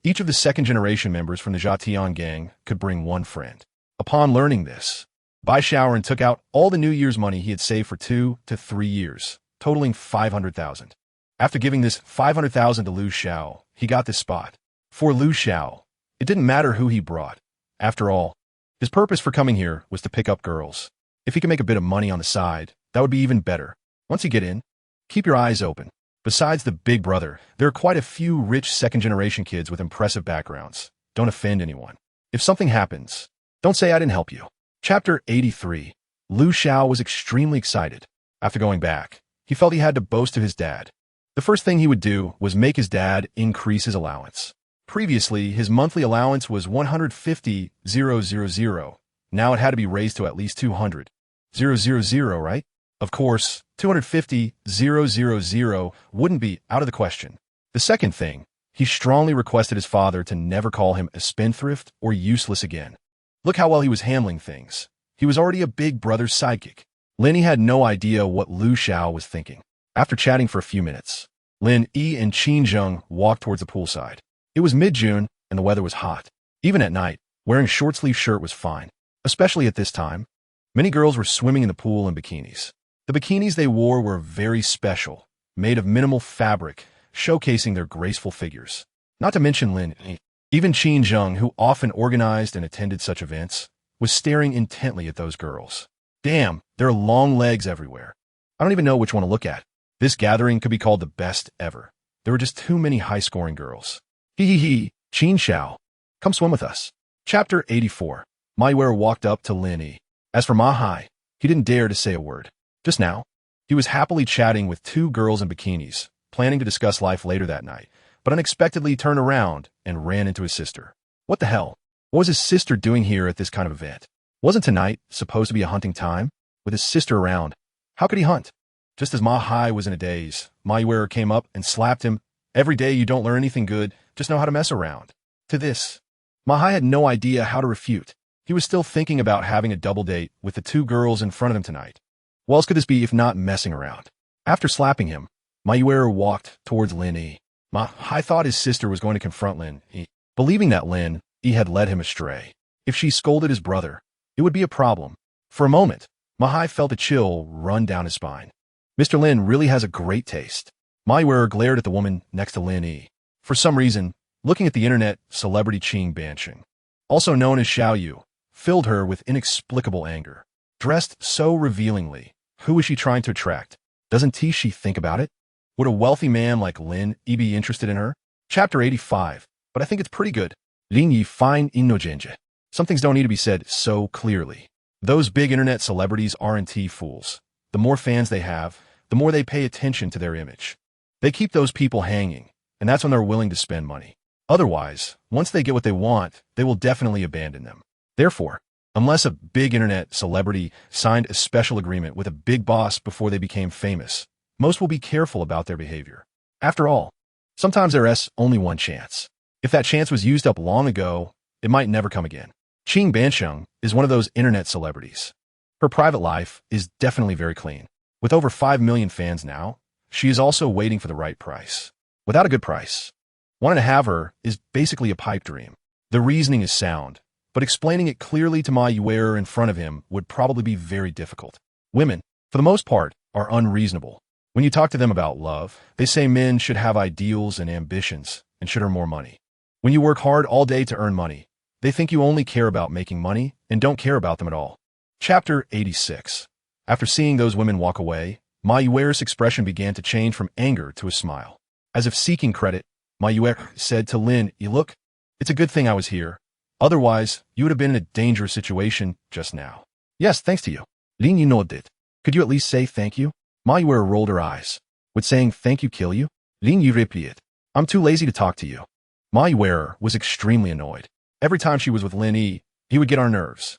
A: Each of the second-generation members from the Zhatian gang could bring one friend. Upon learning this, Bai Xiaorun took out all the New Year's money he had saved for 2 to 3 years, totaling 500,000. After giving this 500,000 to Lu Xiao, he got this spot. For Lu Xiao, it didn't matter who he brought. After all, his purpose for coming here was to pick up girls. If he could make a bit of money on the side, that would be even better. Once you get in, keep your eyes open. Besides the big brother, there are quite a few rich second-generation kids with impressive backgrounds. Don't offend anyone. If something happens, don't say I didn't help you. Chapter 83. Lu Xiao was extremely excited. After going back, he felt he had to boast to his dad. The first thing he would do was make his dad increase his allowance. Previously, his monthly allowance was 150,000. Now it had to be raised to at least 200,000, right? Of course, 250,000 wouldn't be out of the question. The second thing, he strongly requested his father to never call him a spendthrift or useless again. Look how well he was handling things. He was already a big brother's sidekick. Lin Yi had no idea what Lu Xiao was thinking. After chatting for a few minutes, Lin Yi and Qin Zheng walked towards the poolside. It was mid-June, and the weather was hot. Even at night, wearing a short-sleeve shirt was fine. Especially at this time, many girls were swimming in the pool in bikinis. The bikinis they wore were very special, made of minimal fabric, showcasing their graceful figures. Not to mention Lin Yi. Even Qin Zheng, who often organized and attended such events, was staring intently at those girls. Damn, there are long legs everywhere. I don't even know which one to look at. This gathering could be called the best ever. There were just too many high-scoring girls. Hee, Qin Xiao, come swim with us. Chapter 84. Ma Yuer walked up to Lin Yi. As for Ma Hai, he didn't dare to say a word. Just now, he was happily chatting with two girls in bikinis, planning to discuss life later that night, but unexpectedly turned around and ran into his sister. What the hell? What was his sister doing here at this kind of event? Wasn't tonight supposed to be a hunting time? With his sister around, how could he hunt? Just as Ma Hai was in a daze, Ma Yuer came up and slapped him. Every day you don't learn anything good, just know how to mess around. To this, Ma Hai had no idea how to refute. He was still thinking about having a double date with the two girls in front of him tonight. What else could this be if not messing around? After slapping him, Ma Yuer walked towards Lin Yi. I thought his sister was going to confront Lin Yi, believing that Lin Yi had led him astray. If she scolded his brother, it would be a problem. For a moment, Mahai felt a chill run down his spine. Mr. Lin really has a great taste. Maiwerer glared at the woman next to Lin Yi. For some reason, looking at the internet, celebrity Qing Bansheng, also known as Xiao Yu, filled her with inexplicable anger. Dressed so revealingly, who is she trying to attract? Doesn't she think about it? Would a wealthy man like Lin Yi be interested in her? Chapter 85. But I think it's pretty good. Lin Yi fine innocente. Some things don't need to be said so clearly. Those big internet celebrities aren't fools. The more fans they have, the more they pay attention to their image. They keep those people hanging, and that's when they're willing to spend money. Otherwise, once they get what they want, they will definitely abandon them. Therefore, unless a big internet celebrity signed a special agreement with a big boss before they became famous, most will be careful about their behavior. After all, sometimes there's only one chance. If that chance was used up long ago, it might never come again. Qing Bansheng is one of those internet celebrities. Her private life is definitely very clean. With over 5 million fans now, she is also waiting for the right price. Without a good price, wanting to have her is basically a pipe dream. The reasoning is sound, but explaining it clearly to Maiwerer in front of him would probably be very difficult. Women, for the most part, are unreasonable. When you talk to them about love, they say men should have ideals and ambitions and should earn more money. When you work hard all day to earn money, they think you only care about making money and don't care about them at all. Chapter 86. After seeing those women walk away, Maiwerer's expression began to change from anger to a smile. As if seeking credit, Maiwerer said to Lin Yi, "Look, it's a good thing I was here. Otherwise, you would have been in a dangerous situation just now." "Yes, thanks to you." Lin Yi nodded. "Could you at least say thank you?" Maiwerer rolled her eyes. "Would saying thank you kill you?" Lin Yi replied. "I'm too lazy to talk to you." Maiwerer was extremely annoyed. Every time she was with Lin Yi, he would get on her nerves.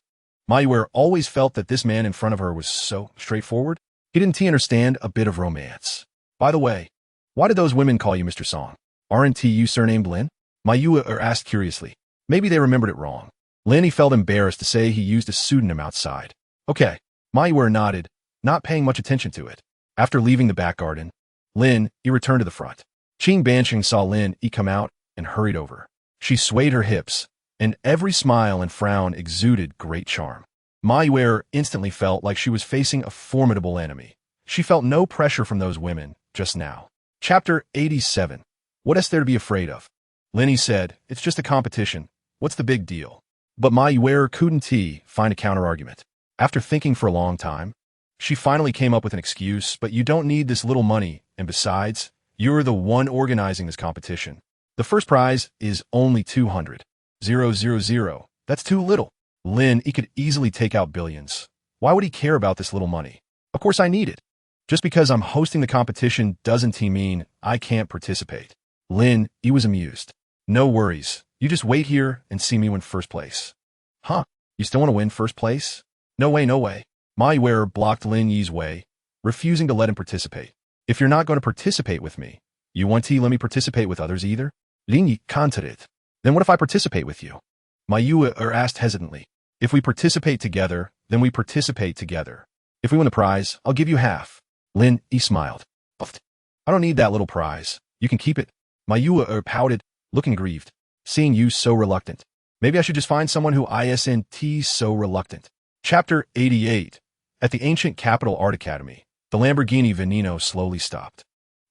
A: Maiwerer always felt that this man in front of her was so straightforward. He didn't understand a bit of romance. "By the way, why did those women call you Mr. Song? Aren't you surnamed Lin?" Maiwerer asked curiously. Maybe they remembered it wrong. Lin Yi felt embarrassed to say he used a pseudonym outside. "Okay." Maiwerer nodded, not paying much attention to it. After leaving the back garden, Lin Yi returned to the front. Qing Bansheng saw Lin Yi come out and hurried over. She swayed her hips, and every smile and frown exuded great charm. Maiwerer instantly felt like she was facing a formidable enemy. She felt no pressure from those women just now. Chapter 87. What is there to be afraid of? Lin Yi said, "It's just a competition. What's the big deal?" But Maiwerer couldn't find a counter-argument. After thinking for a long time, she finally came up with an excuse, "But you don't need this little money, and besides, you're the one organizing this competition. The first prize is only 200,000. That's too little." Lin Yi could easily take out billions. Why would he care about this little money? "Of course I need it. Just because I'm hosting the competition doesn't mean I can't participate." Lin Yi was amused. "No worries. You just wait here and see me win first place." "Huh? You still want to win first place?" "No way, no way." Maiwerer blocked Lin Yi's way, refusing to let him participate. "If you're not going to participate with me, you want to let me participate with others either?" Lin Yi countered. "Then what if I participate with you?" Maiwerer asked hesitantly. "If we participate together, then we participate together. If we win the prize, I'll give you half." Lin Yi smiled. "I don't need that little prize. You can keep it." Maiwerer pouted, looking grieved. "Seeing you so reluctant. Maybe I should just find someone who isn't so reluctant." Chapter 88. At the ancient Capital Art Academy, the Lamborghini Veneno slowly stopped.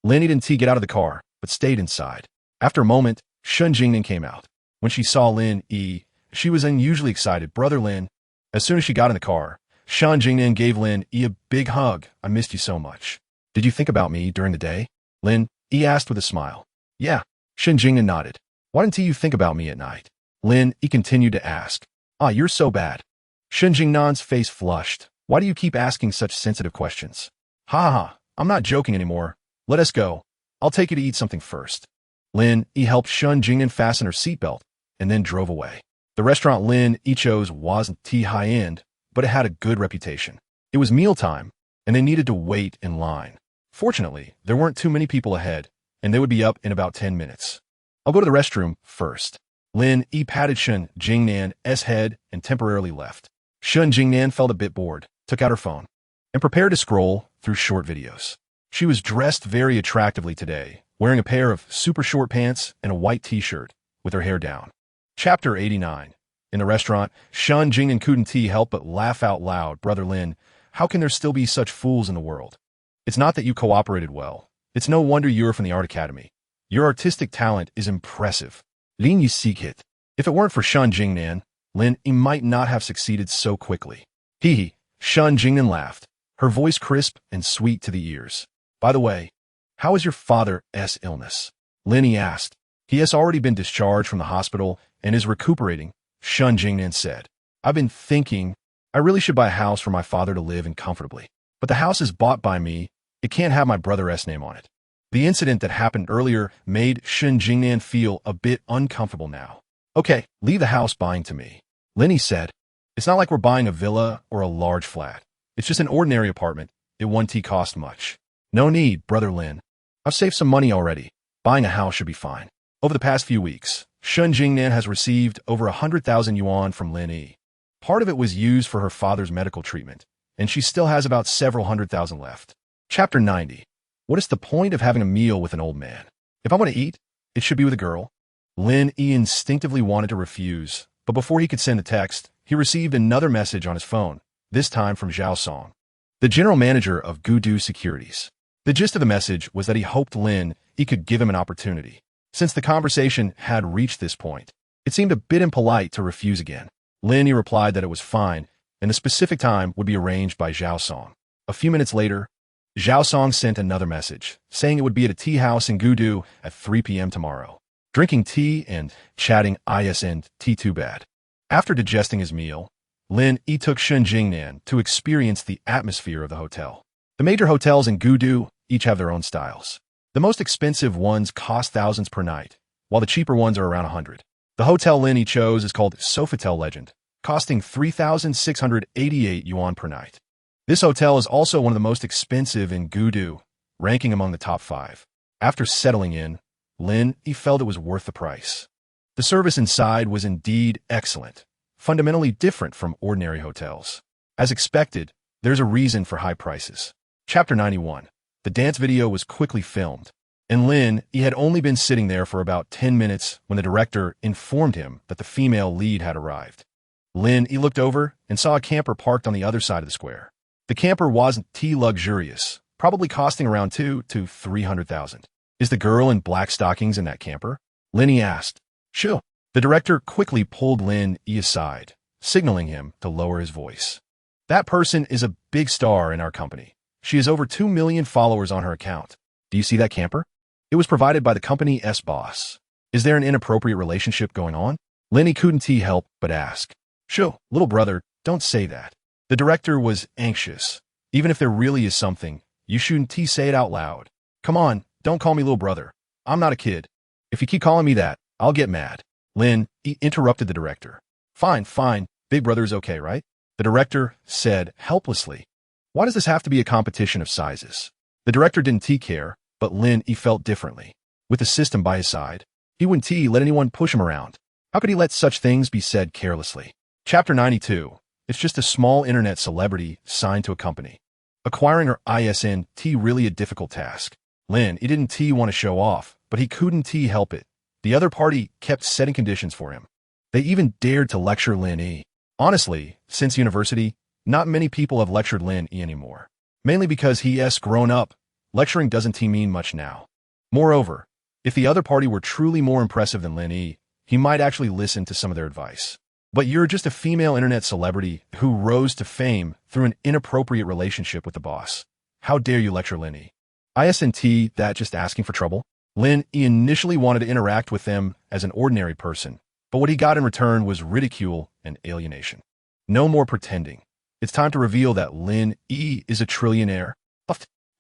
A: Lin Yi didn't get out of the car, but stayed inside. After a moment, Shun Jingnan came out. When she saw Lin Yi, she was unusually excited. "Brother Lin." As soon as she got in the car, Shun Jingnan gave Lin Yi a big hug. "I missed you so much." "Did you think about me during the day?" Lin Yi asked with a smile. "Yeah." Shun Jingnan nodded. "Why didn't you think about me at night?" Lin Yi continued to ask. "Ah, you're so bad." Shun Jingnan's face flushed. "Why do you keep asking such sensitive questions?" "Ha ha, I'm not joking anymore. Let us go. I'll take you to eat something first." Lin Yi helped Shun Jingnan fasten her seatbelt and then drove away. The restaurant Lin Yi chose wasn't high-end, but it had a good reputation. It was mealtime, and they needed to wait in line. Fortunately, there weren't too many people ahead, and they would be up in about 10 minutes. "I'll go to the restroom first." Lin Yi patted Shun Jingnan's head and temporarily left. Shun Jingnan felt a bit bored, took out her phone, and prepared to scroll through short videos. She was dressed very attractively today, wearing a pair of super short pants and a white t-shirt with her hair down. Chapter 89. In the restaurant, Shun Jingnan couldn't help but laugh out loud. Brother Lin, how can there still be such fools in the world? It's not that you cooperated well. It's no wonder you're from the art academy. Your artistic talent is impressive. Lin Yi seek it. If it weren't for Shun Jingnan, Lin Yi might not have succeeded so quickly. Hee hee, Shun Jingnan laughed, her voice crisp and sweet to the ears. By the way, how is your father's illness? Lin Yi asked. He has already been discharged from the hospital and is recuperating, Shun Jingnan said. I've been thinking, I really should buy a house for my father to live in comfortably. But the house is bought by me. It can't have my brother's name on it. The incident that happened earlier made Shun Jingnan feel a bit uncomfortable now. Okay, leave the house buying to me. Lin Yi said. It's not like we're buying a villa or a large flat. It's just an ordinary apartment. It won't cost much. No need, Brother Lin. I've saved some money already. Buying a house should be fine. Over the past few weeks, Shun Jingnan has received over 100,000 yuan from Lin Yi. Part of it was used for her father's medical treatment, and she still has about several 100,000 left. Chapter 90. What is the point of having a meal with an old man? If I want to eat, it should be with a girl. Lin Yi instinctively wanted to refuse, but before he could send a text, he received another message on his phone, this time from Zhao Song, the general manager of Gudu Securities. The gist of the message was that he hoped Lin Yi could give him an opportunity. Since the conversation had reached this point, it seemed a bit impolite to refuse again. Lin Yi replied that it was fine, and the specific time would be arranged by Zhao Song. A few minutes later, Zhao Song sent another message, saying it would be at a tea house in Gudu at 3 p.m. tomorrow. Drinking tea and chatting isn't too bad. After digesting his meal, Lin Yi took Shun Jingnan to experience the atmosphere of the hotel. The major hotels in Gudu each have their own styles. The most expensive ones cost thousands per night, while the cheaper ones are around 100. The hotel Lin Yi chose is called Sofitel Legend, costing 3,688 yuan per night. This hotel is also one of the most expensive in Gudu, ranking among the top 5. After settling in, Lin Yi felt it was worth the price. The service inside was indeed excellent, fundamentally different from ordinary hotels. As expected, there's a reason for high prices. Chapter 91. The dance video was quickly filmed, and Lin Yi had only been sitting there for about 10 minutes when the director informed him that the female lead had arrived. Lin Yi looked over and saw a camper parked on the other side of the square. The camper wasn't too luxurious, probably costing around 200,000 to 300,000. Is the girl in black stockings in that camper? Lin Yi asked. Sure. The director quickly pulled Lin Yi aside, signaling him to lower his voice. That person is a big star in our company. She has over 2 million followers on her account. Do you see that camper? It was provided by the company's boss. Is there an inappropriate relationship going on? Lin Yi couldn't help but ask. Sure, little brother, don't say that. The director was anxious. Even if there really is something, you shouldn't say it out loud. Come on, don't call me little brother. I'm not a kid. If you keep calling me that, I'll get mad. Lin Yi interrupted the director. Fine, big brother is okay, right? The director said helplessly. Why does this have to be a competition of sizes? The director didn't care, but Lin Yi felt differently. With the system by his side, he wouldn't let anyone push him around. How could he let such things be said carelessly? Chapter 92. It's just a small internet celebrity signed to a company. Acquiring her isn't really a difficult task. Lin Yi didn't want to show off, but he couldn't help it. The other party kept setting conditions for him. They even dared to lecture Lin Yi. Honestly, since university, not many people have lectured Lin Yi anymore. Mainly because he has grown up. Lecturing doesn't mean much now. Moreover, if the other party were truly more impressive than Lin Yi, he might actually listen to some of their advice. But you're just a female internet celebrity who rose to fame through an inappropriate relationship with the boss. How dare you lecture Lin Yi? Isn't that just asking for trouble? Lin Yi initially wanted to interact with them as an ordinary person, but what he got in return was ridicule and alienation. No more pretending. It's time to reveal that Lin Yi is a trillionaire.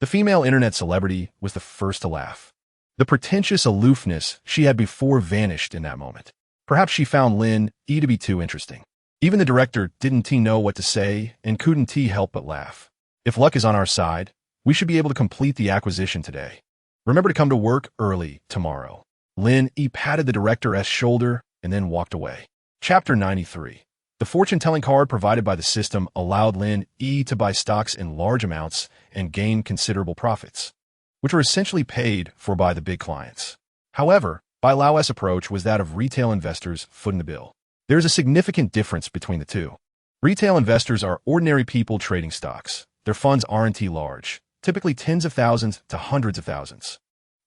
A: The female internet celebrity was the first to laugh. The pretentious aloofness she had before vanished in that moment. Perhaps she found Lin Yi to be too interesting. Even the director didn't know what to say and couldn't help but laugh. If luck is on our side, we should be able to complete the acquisition today. Remember to come to work early tomorrow. Lin Yi patted the director's shoulder and then walked away. Chapter 93. The fortune-telling card provided by the system allowed Lin Yi to buy stocks in large amounts and gain considerable profits. which are essentially paid for by the big clients. However, Bai Lao's approach was that of retail investors footing the bill. There is a significant difference between the two. Retail investors are ordinary people trading stocks. Their funds aren't large, typically tens of thousands to hundreds of thousands.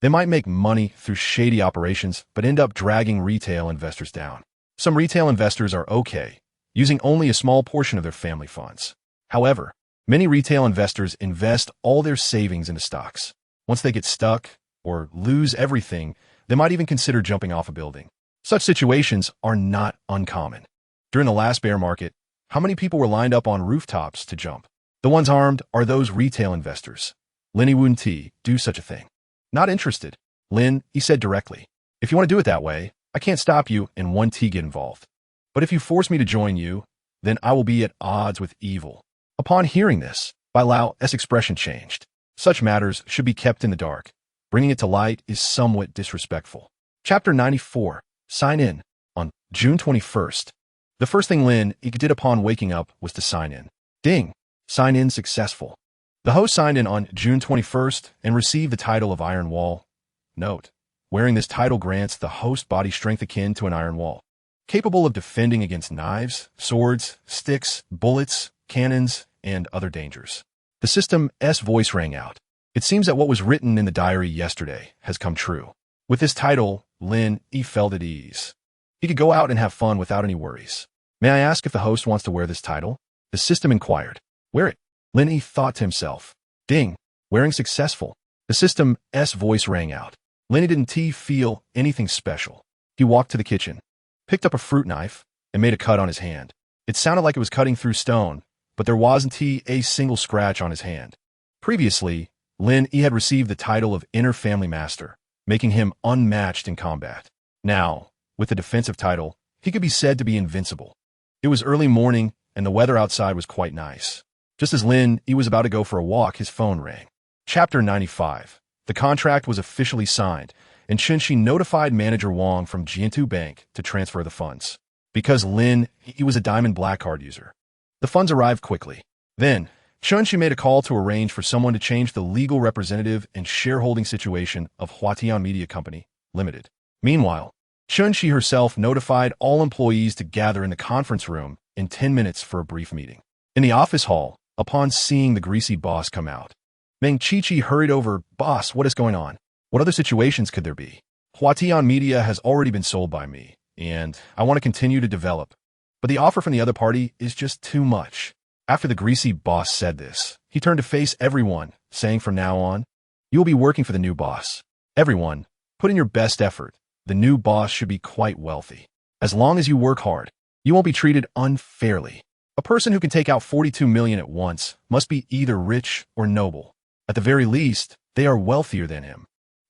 A: They might make money through shady operations, but end up dragging retail investors down. Some retail investors are okay, using only a small portion of their family funds. However, many retail investors invest all their savings into stocks. Once they get stuck or lose everything, they might even consider jumping off a building. Such situations are not uncommon. During the last bear market, how many people were lined up on rooftops to jump? The ones harmed are those retail investors. Lin Yi wouldn't do such a thing. Not interested. Lin, he said directly. If you want to do it that way, I can't stop you and one T get involved. But if you force me to join you, then I will be at odds with evil. Upon hearing this, Bai Lao's expression changed. Such matters should be kept in the dark. Bringing it to light is somewhat disrespectful. Chapter 94. Sign in. On June 21st. The first thing Lin Yi did upon waking up was to sign in. Ding! Sign in successful. The host signed in on June 21st and received the title of Iron Wall. Note: wearing this title grants the host body strength akin to an iron wall, capable of defending against knives, swords, sticks, bullets, cannons, and other dangers. The system's voice rang out. It seems that what was written in the diary yesterday has come true. With this title, Lin Yi felt at ease. He could go out and have fun without any worries. May I ask if the host wants to wear this title? The system inquired. Wear it. Lin Yi thought to himself. Ding! Wearing successful. The system's voice rang out. Lin Yi didn't feel anything special. He walked to the kitchen, picked up a fruit knife, and made a cut on his hand. It sounded like it was cutting through stone, but there wasn't a single scratch on his hand. Previously, Lin Yi had received the title of Inner Family Master, making him unmatched in combat. Now, with the defensive title, he could be said to be invincible. It was early morning, and the weather outside was quite nice. Just as Lin Yi was about to go for a walk, his phone rang. Chapter 95. The contract was officially signed, and Chunxi notified manager Wang from Jiantu Bank to transfer the funds. Because Lin Yi was a Diamond Black Card user, the funds arrived quickly. Then, Chunxi made a call to arrange for someone to change the legal representative and shareholding situation of Huatian Media Company, Limited. Meanwhile, Chunxi herself notified all employees to gather in the conference room in 10 minutes for a brief meeting. In the office hall, upon seeing the greasy boss come out, Meng Qiqi hurried over. Boss, what is going on? What other situations could there be? Huatian Media has already been sold by me, and I want to continue to develop. But the offer from the other party is just too much. After the greasy boss said this, he turned to face everyone, saying from now on, you will be working for the new boss. Everyone, put in your best effort. The new boss should be quite wealthy. As long as you work hard, you won't be treated unfairly. A person who can take out 42 million at once must be either rich or noble. At the very least, they are wealthier than him.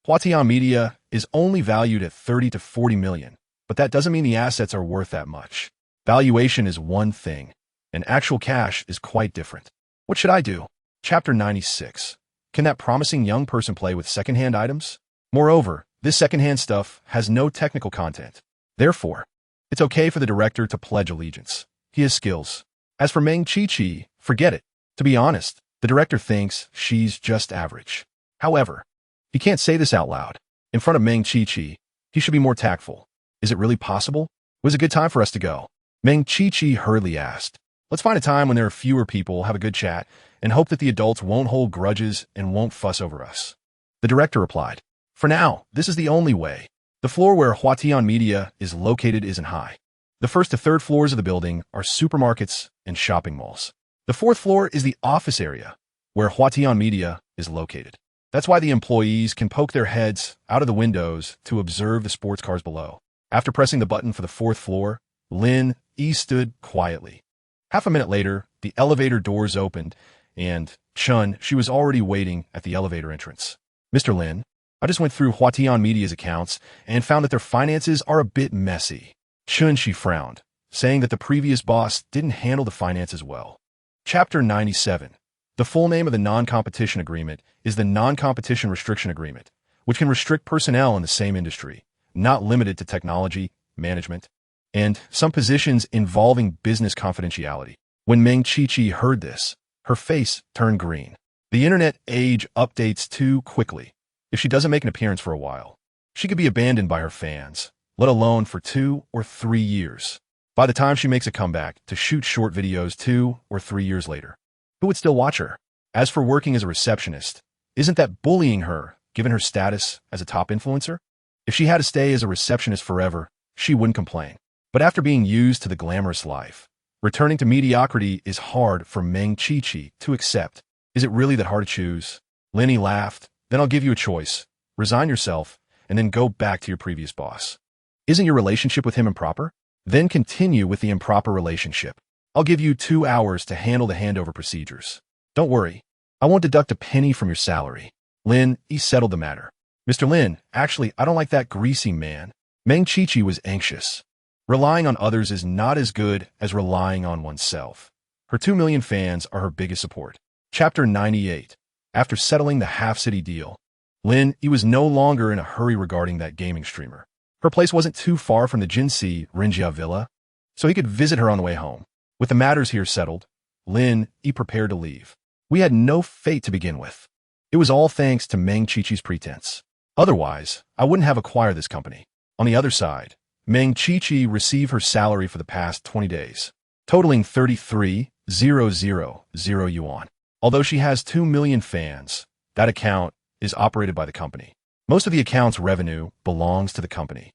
A: Huatian Media is only valued at 30 to 40 million, but that doesn't mean the assets are worth that much. Valuation is one thing, and actual cash is quite different. What should I do? Chapter 96. Can that promising young person play with secondhand items? Moreover, this secondhand stuff has no technical content. Therefore, it's okay for the director to pledge allegiance. He has skills. As for Meng Qiqi, forget it. To be honest, the director thinks she's just average. However, he can't say this out loud. In front of Meng Qiqi, he should be more tactful. Is it really possible? It was a good time for us to go. Meng Qiqi hurriedly asked. Let's find a time when there are fewer people, have a good chat, and hope that the adults won't hold grudges and won't fuss over us. The director replied. For now, this is the only way. The floor where Huatian Media is located isn't high. The first to third floors of the building are supermarkets and shopping malls. The fourth floor is the office area, where Huatian Media is located. That's why the employees can poke their heads out of the windows to observe the sports cars below. After pressing the button for the fourth floor, Lin Yi stood quietly. Half a minute later, the elevator doors opened, and she was already waiting at the elevator entrance. Mr. Lin, I just went through Huatian Media's accounts and found that their finances are a bit messy. She frowned, saying that the previous boss didn't handle the finances well. Chapter 97. The full name of the non-competition agreement is the Non-Competition Restriction Agreement, which can restrict personnel in the same industry, not limited to technology, management, and some positions involving business confidentiality. When Meng Qiqi heard this, her face turned green. The internet age updates too quickly. If she doesn't make an appearance for a while, she could be abandoned by her fans, let alone for 2 or 3 years. By the time she makes a comeback to shoot short videos 2 or 3 years later, who would still watch her? As for working as a receptionist, isn't that bullying her, given her status as a top influencer? If she had to stay as a receptionist forever, she wouldn't complain. But after being used to the glamorous life, returning to mediocrity is hard for Meng Qiqi to accept. Is it really that hard to choose? Lin Yi laughed. Then I'll give you a choice. Resign yourself, and then go back to your previous boss. Isn't your relationship with him improper? Then continue with the improper relationship. I'll give you 2 hours to handle the handover procedures. Don't worry, I won't deduct a penny from your salary. Lin Yi settled the matter. Mr. Lin, actually, I don't like that greasy man. Meng Qiqi was anxious. Relying on others is not as good as relying on oneself. Her 2 million fans are her biggest support. Chapter 98. After settling the half-city deal, Lin Yi was no longer in a hurry regarding that gaming streamer. Her place wasn't too far from the Jinxi Rinjia villa, so he could visit her on the way home. With the matters here settled, Lin Yi prepared to leave. We had no fate to begin with. It was all thanks to Meng Qiqi's pretense. Otherwise, I wouldn't have acquired this company. On the other side, Meng Qiqi received her salary for the past 20 days, totaling 33,000 yuan. Although she has 2 million fans, that account is operated by the company. Most of the account's revenue belongs to the company,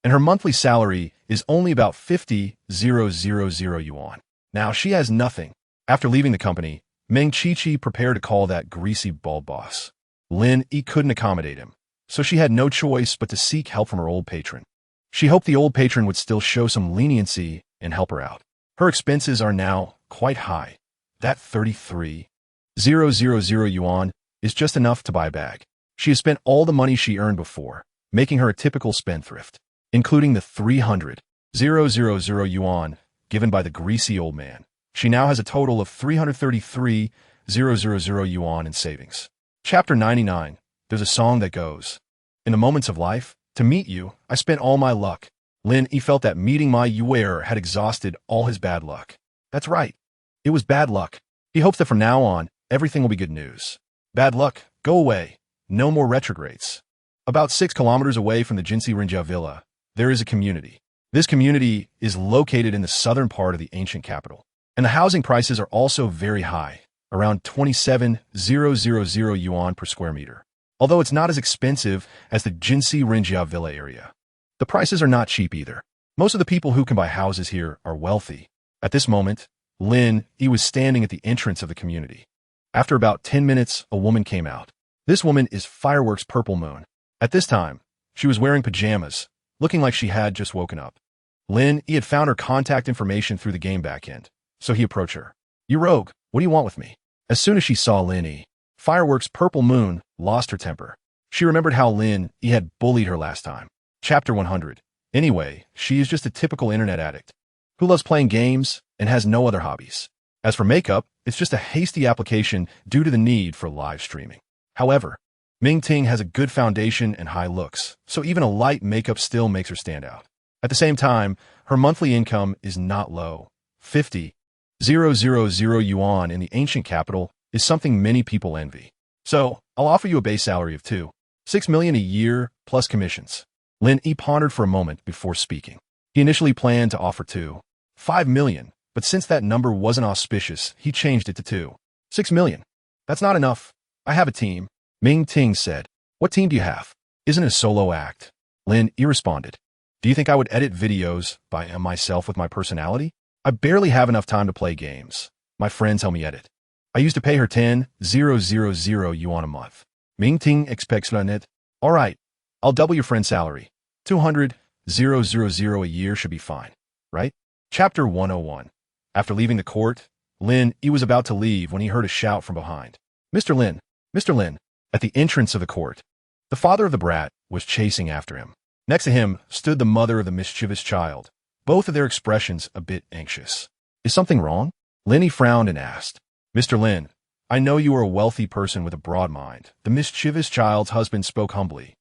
A: and her monthly salary is only about 50,000 yuan. Now she has nothing. After leaving the company, Meng Qiqi prepared to call that greasy bald boss. Lin Yi couldn't accommodate him, so she had no choice but to seek help from her old patron. She hoped the old patron would still show some leniency and help her out. Her expenses are now quite high. That 33,000 yuan is just enough to buy a bag. She has spent all the money she earned before, making her a typical spendthrift, including the 300,000 yuan given by the greasy old man. She now has a total of 333,000 yuan in savings. Chapter 99. There's a song that goes, "In the moments of life, to meet you, I spent all my luck." Lin Yi felt that meeting Ma Yuer had exhausted all his bad luck. That's right. It was bad luck. He hopes that from now on, everything will be good news. Bad luck, go away. No more retrogrades. About 6 kilometers away from the Jinxi Rinjia villa, there is a community. This community is located in the southern part of the ancient capital, and the housing prices are also very high, around 27,000 yuan per square meter. Although it's not as expensive as the Jinxi Rinjia villa area, the prices are not cheap either. Most of the people who can buy houses here are wealthy. At this moment, Lin Yi was standing at the entrance of the community. After about 10 minutes, a woman came out. This woman is Fireworks Purple Moon. At this time, she was wearing pajamas, looking like she had just woken up. Lin Yi had found her contact information through the game backend, so he approached her. "You rogue, what do you want with me?" As soon as she saw Lin Yi, Fireworks Purple Moon lost her temper. She remembered how Lin Yi had bullied her last time. Chapter 100. Anyway, she is just a typical internet addict who loves playing games and has no other hobbies. As for makeup, it's just a hasty application due to the need for live streaming. However, Ming Ting has a good foundation and high looks, so even a light makeup still makes her stand out. At the same time, her monthly income is not low. 50,000 yuan in the ancient capital is something many people envy. So, I'll offer you a base salary of 2.6 million a year plus commissions. Lin Yi pondered for a moment before speaking. He initially planned to offer 2.5 million, but since that number wasn't auspicious, he changed it to 2.6 million. That's not enough. I have a team, Ming Ting said. What team do you have? Isn't it a solo act? Lin Yi responded. Do you think I would edit videos by myself with my personality? I barely have enough time to play games. My friends help me edit. I used to pay her 10,000 yuan a month. Ming Ting expects it. All right, I'll double your friend's salary. 200,000 a year should be fine, right? Chapter 101. After leaving the court, Lin Yi was about to leave when he heard a shout from behind. Mr. Lin! Mr. Lin! At the entrance of the court, the father of the brat was chasing after him. Next to him stood the mother of the mischievous child, both of their expressions a bit anxious. Is something wrong? Lin Yi frowned and asked. Mr. Lin, I know you are a wealthy person with a broad mind. The mischievous child's husband spoke humbly.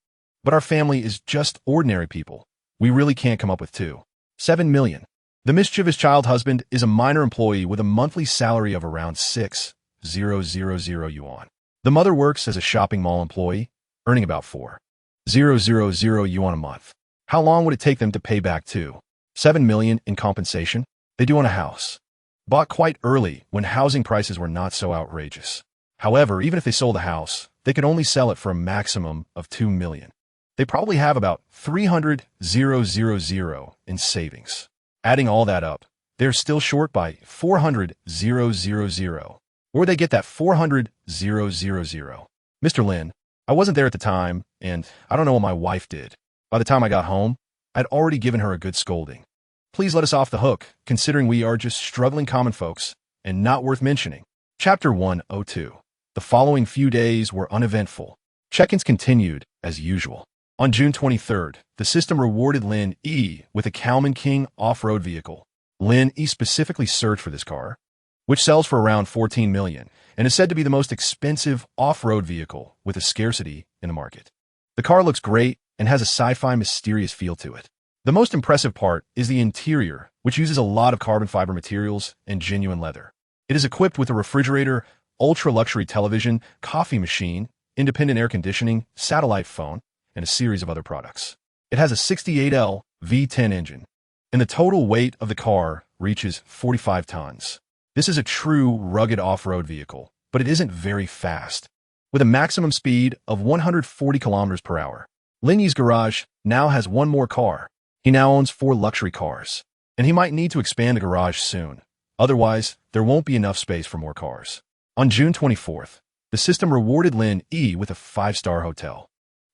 A: But our family is just ordinary people. We really can't come up with 2.7 million. The mischievous child husband is a minor employee with a monthly salary of around 6,000 yuan. The mother works as a shopping mall employee, earning about 4,000 yuan a month. How long would it take them to pay back 7 million in compensation? They do own a house. Bought quite early when housing prices were not so outrageous. However, even if they sold the house, they could only sell it for a maximum of 2 million. They probably have about 300,000 in savings. Adding all that up, they're still short by 400,000. Where would they get that 400,000? Mr. Lin, I wasn't there at the time, and I don't know what my wife did. By the time I got home, I'd already given her a good scolding. Please let us off the hook, considering we are just struggling common folks and not worth mentioning. Chapter 102. The following few days were uneventful. Check-ins continued as usual. On June 23rd, the system rewarded Lin Yi with a Kalman King off-road vehicle. Lin Yi specifically searched for this car, which sells for around 14 million and is said to be the most expensive off-road vehicle with a scarcity in the market. The car looks great and has a sci-fi mysterious feel to it. The most impressive part is the interior, which uses a lot of carbon fiber materials and genuine leather. It is equipped with a refrigerator, ultra-luxury television, coffee machine, independent air conditioning, satellite phone, and a series of other products. It has a 68L V10 engine, and the total weight of the car reaches 45 tons. This is a true rugged off-road vehicle, but it isn't very fast. With a maximum speed of 140 kilometers per hour, Lin Yi's garage now has one more car. He now owns 4 luxury cars, and he might need to expand the garage soon. Otherwise, there won't be enough space for more cars. On June 24th, the system rewarded Lin Yi with a 5-star hotel.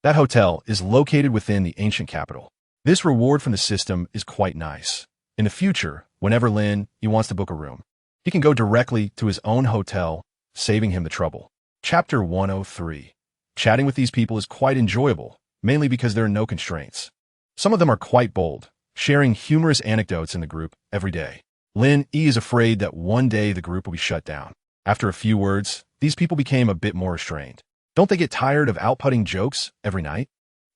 A: That hotel is located within the ancient capital. This reward from the system is quite nice. In the future, whenever Lin Yi wants to book a room, he can go directly to his own hotel, saving him the trouble. Chapter 103. Chatting with these people is quite enjoyable, mainly because there are no constraints. Some of them are quite bold, sharing humorous anecdotes in the group every day. Lin Yi is afraid that one day the group will be shut down. After a few words, these people became a bit more restrained. Don't they get tired of outputting jokes every night?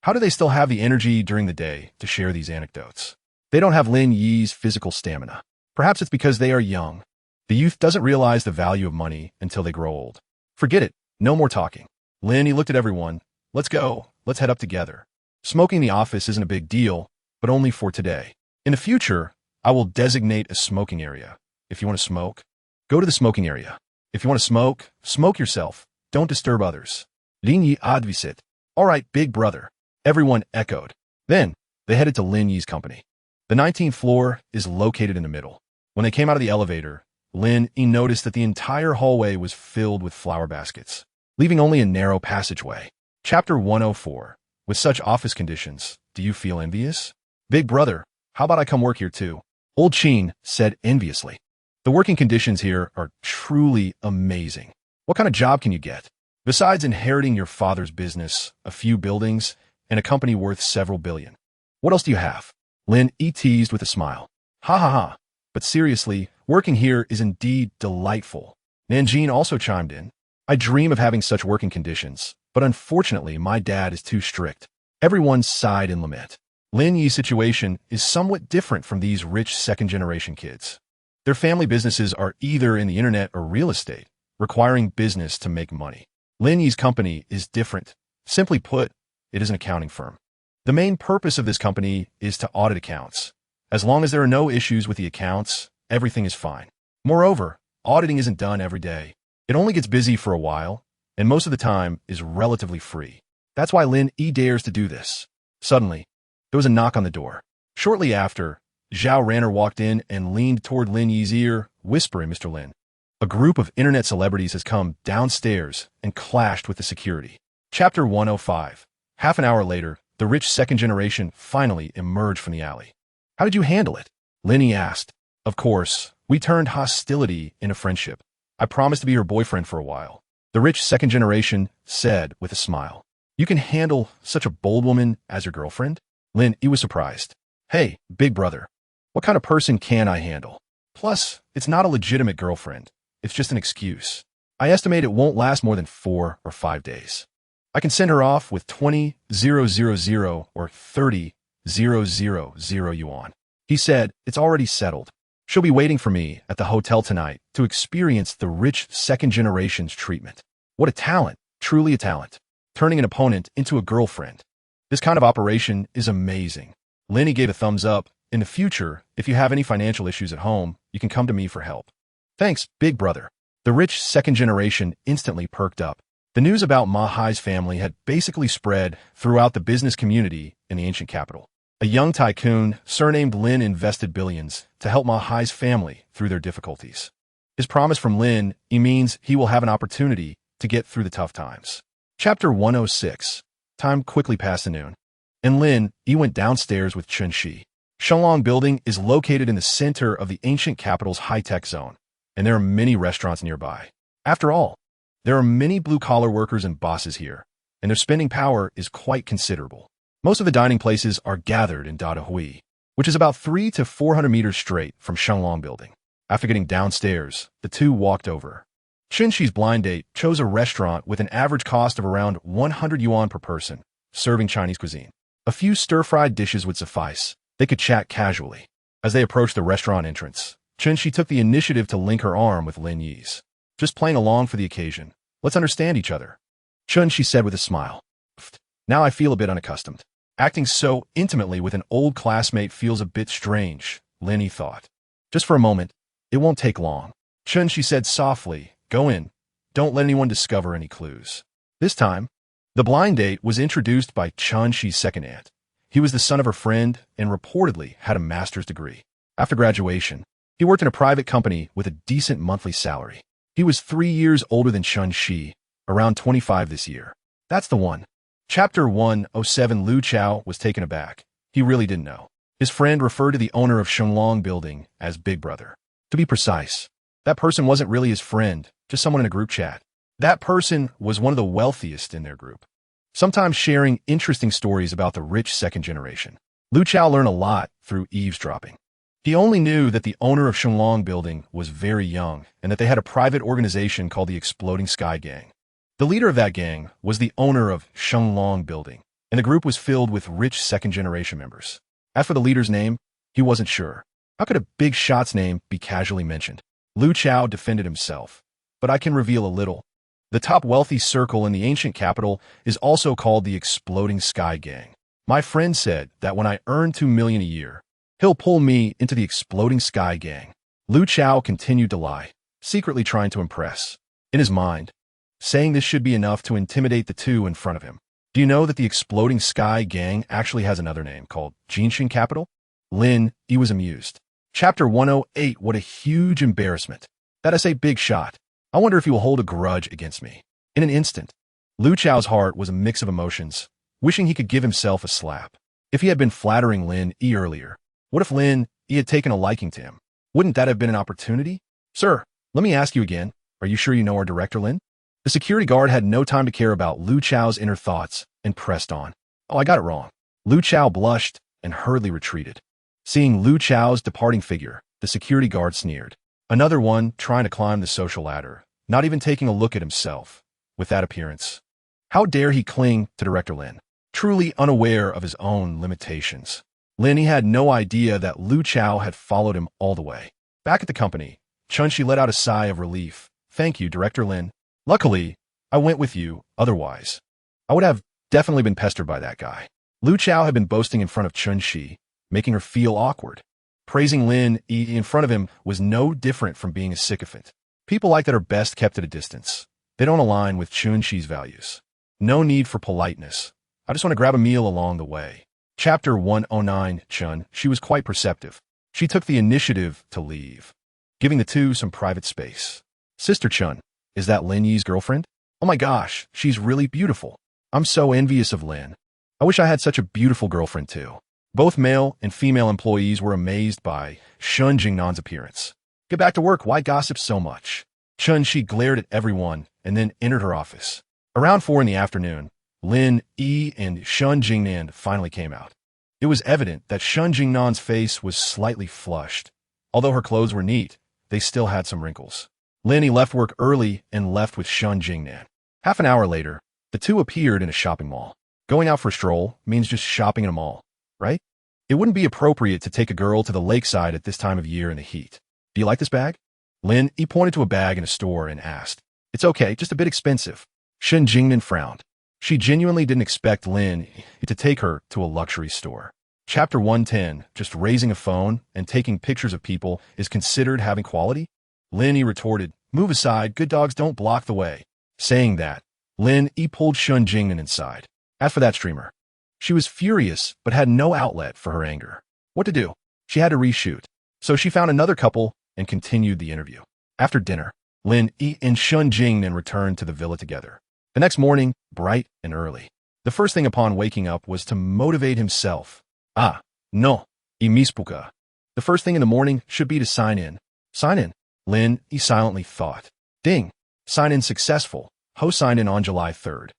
A: How do they still have the energy during the day to share these anecdotes? They don't have Lin Yi's physical stamina. Perhaps it's because they are young. The youth doesn't realize the value of money until they grow old. Forget it. No more talking. Lin Yi looked at everyone. Let's go. Let's head up together. Smoking in the office isn't a big deal, but only for today. In the future, I will designate a smoking area. If you want to smoke, go to the smoking area. If you want to smoke, smoke yourself. Don't disturb others. Lin Yi advised. All right, big brother. Everyone echoed. Then, they headed to Lin Yi's company. The 19th floor is located in the middle. When they came out of the elevator, Lin Yi noticed that the entire hallway was filled with flower baskets, leaving only a narrow passageway. Chapter 104. With such office conditions, do you feel envious? Big brother, how about I come work here too? Old Chin said enviously. The working conditions here are truly amazing. What kind of job can you get? Besides inheriting your father's business, a few buildings, and a company worth several billion. What else do you have? Lin Yi teased with a smile. Ha ha ha. But seriously, working here is indeed delightful. Nanjin also chimed in. I dream of having such working conditions, but unfortunately my dad is too strict. Everyone sighed in lament. Lin Yi's situation is somewhat different from these rich second-generation kids. Their family businesses are either in the internet or real estate, requiring business to make money. Lin Yi's company is different. Simply put, it is an accounting firm. The main purpose of this company is to audit accounts. As long as there are no issues with the accounts, everything is fine. Moreover, auditing isn't done every day. It only gets busy for a while, and most of the time is relatively free. That's why Lin Yi dares to do this. Suddenly, there was a knock on the door. Shortly after, Zhao Ranner walked in and leaned toward Lin Yi's ear, whispering, Mr. Lin. A group of internet celebrities has come downstairs and clashed with the security. Chapter 105. Half an hour later, the rich second generation finally emerged from the alley. How did you handle it? Lin Yi asked. Of course, we turned hostility into friendship. I promised to be her boyfriend for a while. The rich second generation said with a smile. You can handle such a bold woman as your girlfriend? Lin Yi was surprised. Hey, big brother. What kind of person can I handle? Plus, it's not a legitimate girlfriend. It's just an excuse. I estimate it won't last more than 4 or 5 days. I can send her off with 20,000 or 30,000 yuan. He said, it's already settled. She'll be waiting for me at the hotel tonight to experience the rich second generation's treatment. What a talent! Truly a talent. Turning an opponent into a girlfriend. This kind of operation is amazing. Lin Yi gave a thumbs up. In the future, if you have any financial issues at home, you can come to me for help. Thanks, big brother. The rich second generation instantly perked up. The news about Ma Hai's family had basically spread throughout the business community in the ancient capital. A young tycoon, surnamed Lin, invested billions to help Ma Hai's family through their difficulties. His promise from Lin Yi means he will have an opportunity to get through the tough times. Chapter 106. Time quickly passed the noon, and Lin Yi went downstairs with Chun Shi. Shenlong Building is located in the center of the ancient capital's high-tech zone, and there are many restaurants nearby. After all, there are many blue-collar workers and bosses here, and their spending power is quite considerable. Most of the dining places are gathered in Dadahui, which is about 300 to 400 meters straight from Shenlong Building. After getting downstairs, the two walked over. Chun Shi's blind date chose a restaurant with an average cost of around 100 yuan per person, serving Chinese cuisine. A few stir-fried dishes would suffice. They could chat casually. As they approached the restaurant entrance, Chun Shi took the initiative to link her arm with Lin Yi's. Just playing along for the occasion. Let's understand each other. Chun Shi said with a smile. Now I feel a bit unaccustomed. Acting so intimately with an old classmate feels a bit strange, Lin Yi thought. Just for a moment, it won't take long. Chun Shi said softly, go in. Don't let anyone discover any clues. This time, the blind date was introduced by Chun Shi's second aunt. He was the son of her friend and reportedly had a master's degree. After graduation, he worked in a private company with a decent monthly salary. He was 3 years older than Chun Shi, around 25 this year. That's the one. Chapter 107. Lu Chao was taken aback. He really didn't know. His friend referred to the owner of Shenlong Building as Big Brother. To be precise, that person wasn't really his friend, just someone in a group chat. That person was one of the wealthiest in their group, sometimes sharing interesting stories about the rich second generation. Lu Chao learned a lot through eavesdropping. He only knew that the owner of Shenlong Building was very young and that they had a private organization called the Exploding Sky Gang. The leader of that gang was the owner of Shenlong Building, and the group was filled with rich second-generation members. As for the leader's name, he wasn't sure. How could a big shot's name be casually mentioned? Lu Chao defended himself, but I can reveal a little. The top wealthy circle in the ancient capital is also called the Exploding Sky Gang. My friend said that when I earn 2 million a year, he'll pull me into the Exploding Sky Gang. Lu Chao continued to lie, secretly trying to impress. In his mind, saying this should be enough to intimidate the two in front of him. Do you know that the Exploding Sky Gang actually has another name called Jinshin Capital? Lin Yi was amused. Chapter 108. What a huge embarrassment. That is a big shot. I wonder if he will hold a grudge against me. In an instant, Lu Chao's heart was a mix of emotions, wishing he could give himself a slap. If he had been flattering Lin Yi earlier, what if Lin Yi had taken a liking to him? Wouldn't that have been an opportunity? Sir, let me ask you again. Are you sure you know our director, Lin? The security guard had no time to care about Lu Chao's inner thoughts and pressed on. Oh, I got it wrong. Lu Chao blushed and hurriedly retreated. Seeing Lu Chao's departing figure, the security guard sneered. Another one trying to climb the social ladder, not even taking a look at himself. With that appearance, how dare he cling to Director Lin? Truly unaware of his own limitations. Lin Yi had no idea that Lu Chao had followed him all the way. Back at the company, Chun Shi let out a sigh of relief. Thank you, Director Lin. Luckily, I went with you, otherwise I would have definitely been pestered by that guy. Lu Chao had been boasting in front of Chun Shi, making her feel awkward. Praising Lin Yi in front of him was no different from being a sycophant. People like that are best kept at a distance. They don't align with Chun Shi's values. No need for politeness. I just want to grab a meal along the way. Chapter 109. Chun Shi was quite perceptive. She took the initiative to leave, giving the two some private space. Sister Chun, is that Lin Yi's girlfriend? Oh my gosh, she's really beautiful. I'm so envious of Lin. I wish I had such a beautiful girlfriend too. Both male and female employees were amazed by Shun Jingnan's appearance. Get back to work, why gossip so much? Chun Shi glared at everyone and then entered her office. Around 4 in the afternoon, Lin Yi and Shun Jingnan finally came out. It was evident that Shun Jingnan's face was slightly flushed. Although her clothes were neat, they still had some wrinkles. Lin Yi left work early and left with Shun Jingnan. Half an hour later, the two appeared in a shopping mall. Going out for a stroll means just shopping in a mall, right? It wouldn't be appropriate to take a girl to the lakeside at this time of year in the heat. Do you like this bag? Lin Yi pointed to a bag in a store and asked. It's okay, just a bit expensive. Shen Jingnan frowned. She genuinely didn't expect Lin Yi to take her to a luxury store. Chapter 110, just raising a phone and taking pictures of people is considered having quality? Lin Yi retorted, move aside, good dogs don't block the way. Saying that, Lin Yi pulled Shen Jingnan inside. As for that streamer, she was furious but had no outlet for her anger. What to do? She had to reshoot. So she found another couple and continued the interview. After dinner, Lin Yi and Shen Jingnan returned to the villa together. The next morning, bright and early, the first thing upon waking up was to motivate himself. No, y mispuka. The first thing in the morning should be to sign in. Sign in, Lin Yi silently thought. Ding, sign in successful. Host signed in on July 3rd,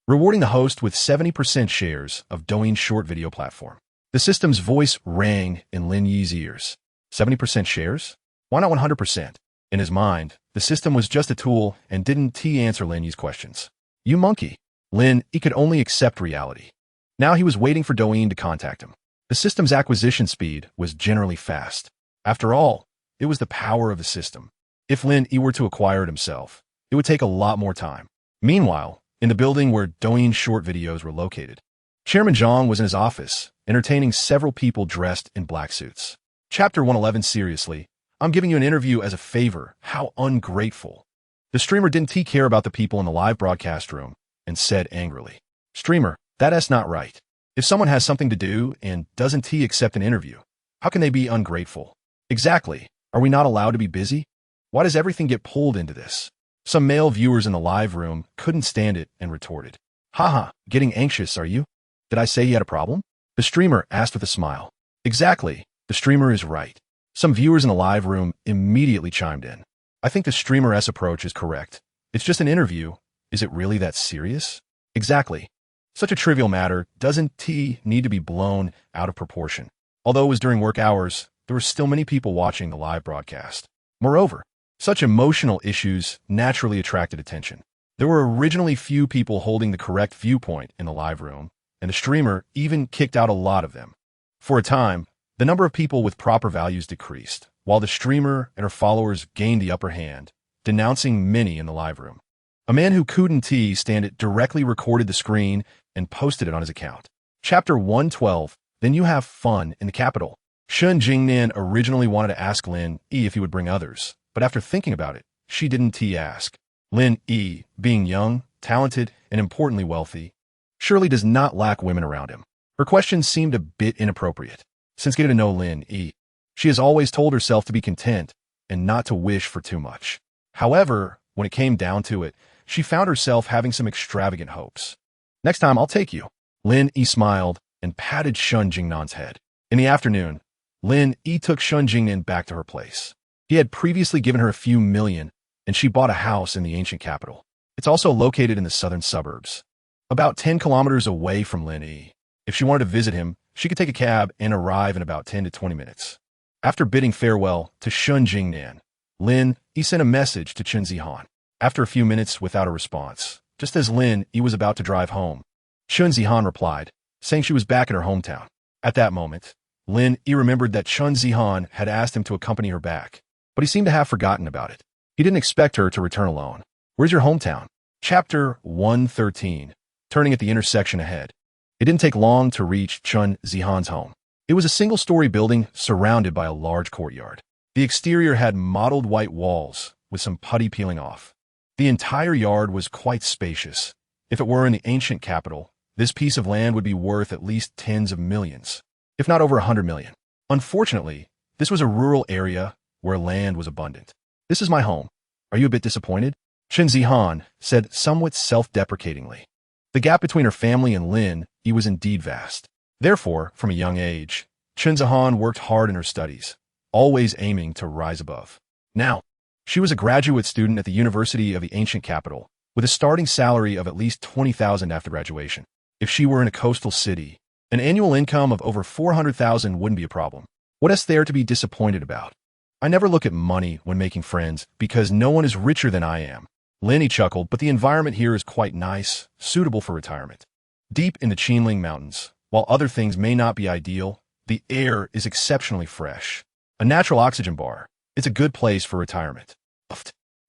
A: rewarding the host with 70% shares of Douyin short video platform. The system's voice rang in Lin Yi's ears. 70% shares? Why not 100%? In his mind, the system was just a tool and didn't answer Lin Yi's questions. You monkey. Lin Yi could only accept reality. Now he was waiting for Douyin to contact him. The system's acquisition speed was generally fast. After all, it was the power of the system. If Lin Yi were to acquire it himself, it would take a lot more time. Meanwhile, in the building where Douyin short videos were located, Chairman Zhang was in his office, entertaining several people dressed in black suits. Chapter 111, seriously, I'm giving you an interview as a favor. How ungrateful. The streamer didn't care about the people in the live broadcast room and said angrily, Streamer, that's not right. If someone has something to do and doesn't accept an interview, how can they be ungrateful? Exactly. Are we not allowed to be busy? Why does everything get pulled into this? Some male viewers in the live room couldn't stand it and retorted, Haha, getting anxious, are you? Did I say he had a problem? The streamer asked with a smile. Exactly. The streamer is right. Some viewers in the live room immediately chimed in. I think the streamer's approach is correct. It's just an interview. Is it really that serious? Exactly. Such a trivial matter doesn't need to be blown out of proportion. Although it was during work hours, there were still many people watching the live broadcast. Moreover, such emotional issues naturally attracted attention. There were originally few people holding the correct viewpoint in the live room, and the streamer even kicked out a lot of them. For a time, the number of people with proper values decreased, while the streamer and her followers gained the upper hand, denouncing many in the live room. A man who couldn't stand it directly recorded the screen and posted it on his account. Chapter 112, Then You Have Fun in the Capital. Shen Jingnan originally wanted to ask Lin Yi if he would bring others, but after thinking about it, she didn't ask. Lin Yi, being young, talented, and importantly wealthy, surely does not lack women around him. Her question seemed a bit inappropriate. Since getting to know Lin Yi, she has always told herself to be content and not to wish for too much. However, when it came down to it, she found herself having some extravagant hopes. Next time, I'll take you. Lin Yi smiled and patted Shen Jingnan's head. In the afternoon, Lin Yi took Shen Jingnan back to her place. He had previously given her a few million, and she bought a house in the ancient capital. It's also located in the southern suburbs, about 10 kilometers away from Lin Yi. If she wanted to visit him, she could take a cab and arrive in about 10 to 20 minutes. After bidding farewell to Shen Jingnan, Lin Yi sent a message to Chen Zihan. After a few minutes without a response, just as Lin Yi was about to drive home, Chen Zihan replied, saying she was back in her hometown. At that moment, Lin Yi remembered that Chen Zihan had asked him to accompany her back, but he seemed to have forgotten about it. He didn't expect her to return alone. Where's your hometown? Chapter 113, Turning at the intersection ahead. It didn't take long to reach Chen Zihan's home. It was a single-story building surrounded by a large courtyard. The exterior had mottled white walls with some putty peeling off. The entire yard was quite spacious. If it were in the ancient capital, this piece of land would be worth at least tens of millions, if not over 100 million. Unfortunately, this was a rural area where land was abundant. This is my home. Are you a bit disappointed? Chen Zihan said somewhat self-deprecatingly. The gap between her family and Lin Yi was indeed vast. Therefore, from a young age, Chen Zihan worked hard in her studies, always aiming to rise above. Now, she was a graduate student at the University of the Ancient Capital, with a starting salary of at least 20,000 after graduation. If she were in a coastal city, an annual income of over 400,000 wouldn't be a problem. What is there to be disappointed about? I never look at money when making friends because no one is richer than I am. Lin Yi chuckled, but the environment here is quite nice, suitable for retirement. Deep in the Qinling Mountains, while other things may not be ideal, the air is exceptionally fresh. A natural oxygen bar. It's a good place for retirement.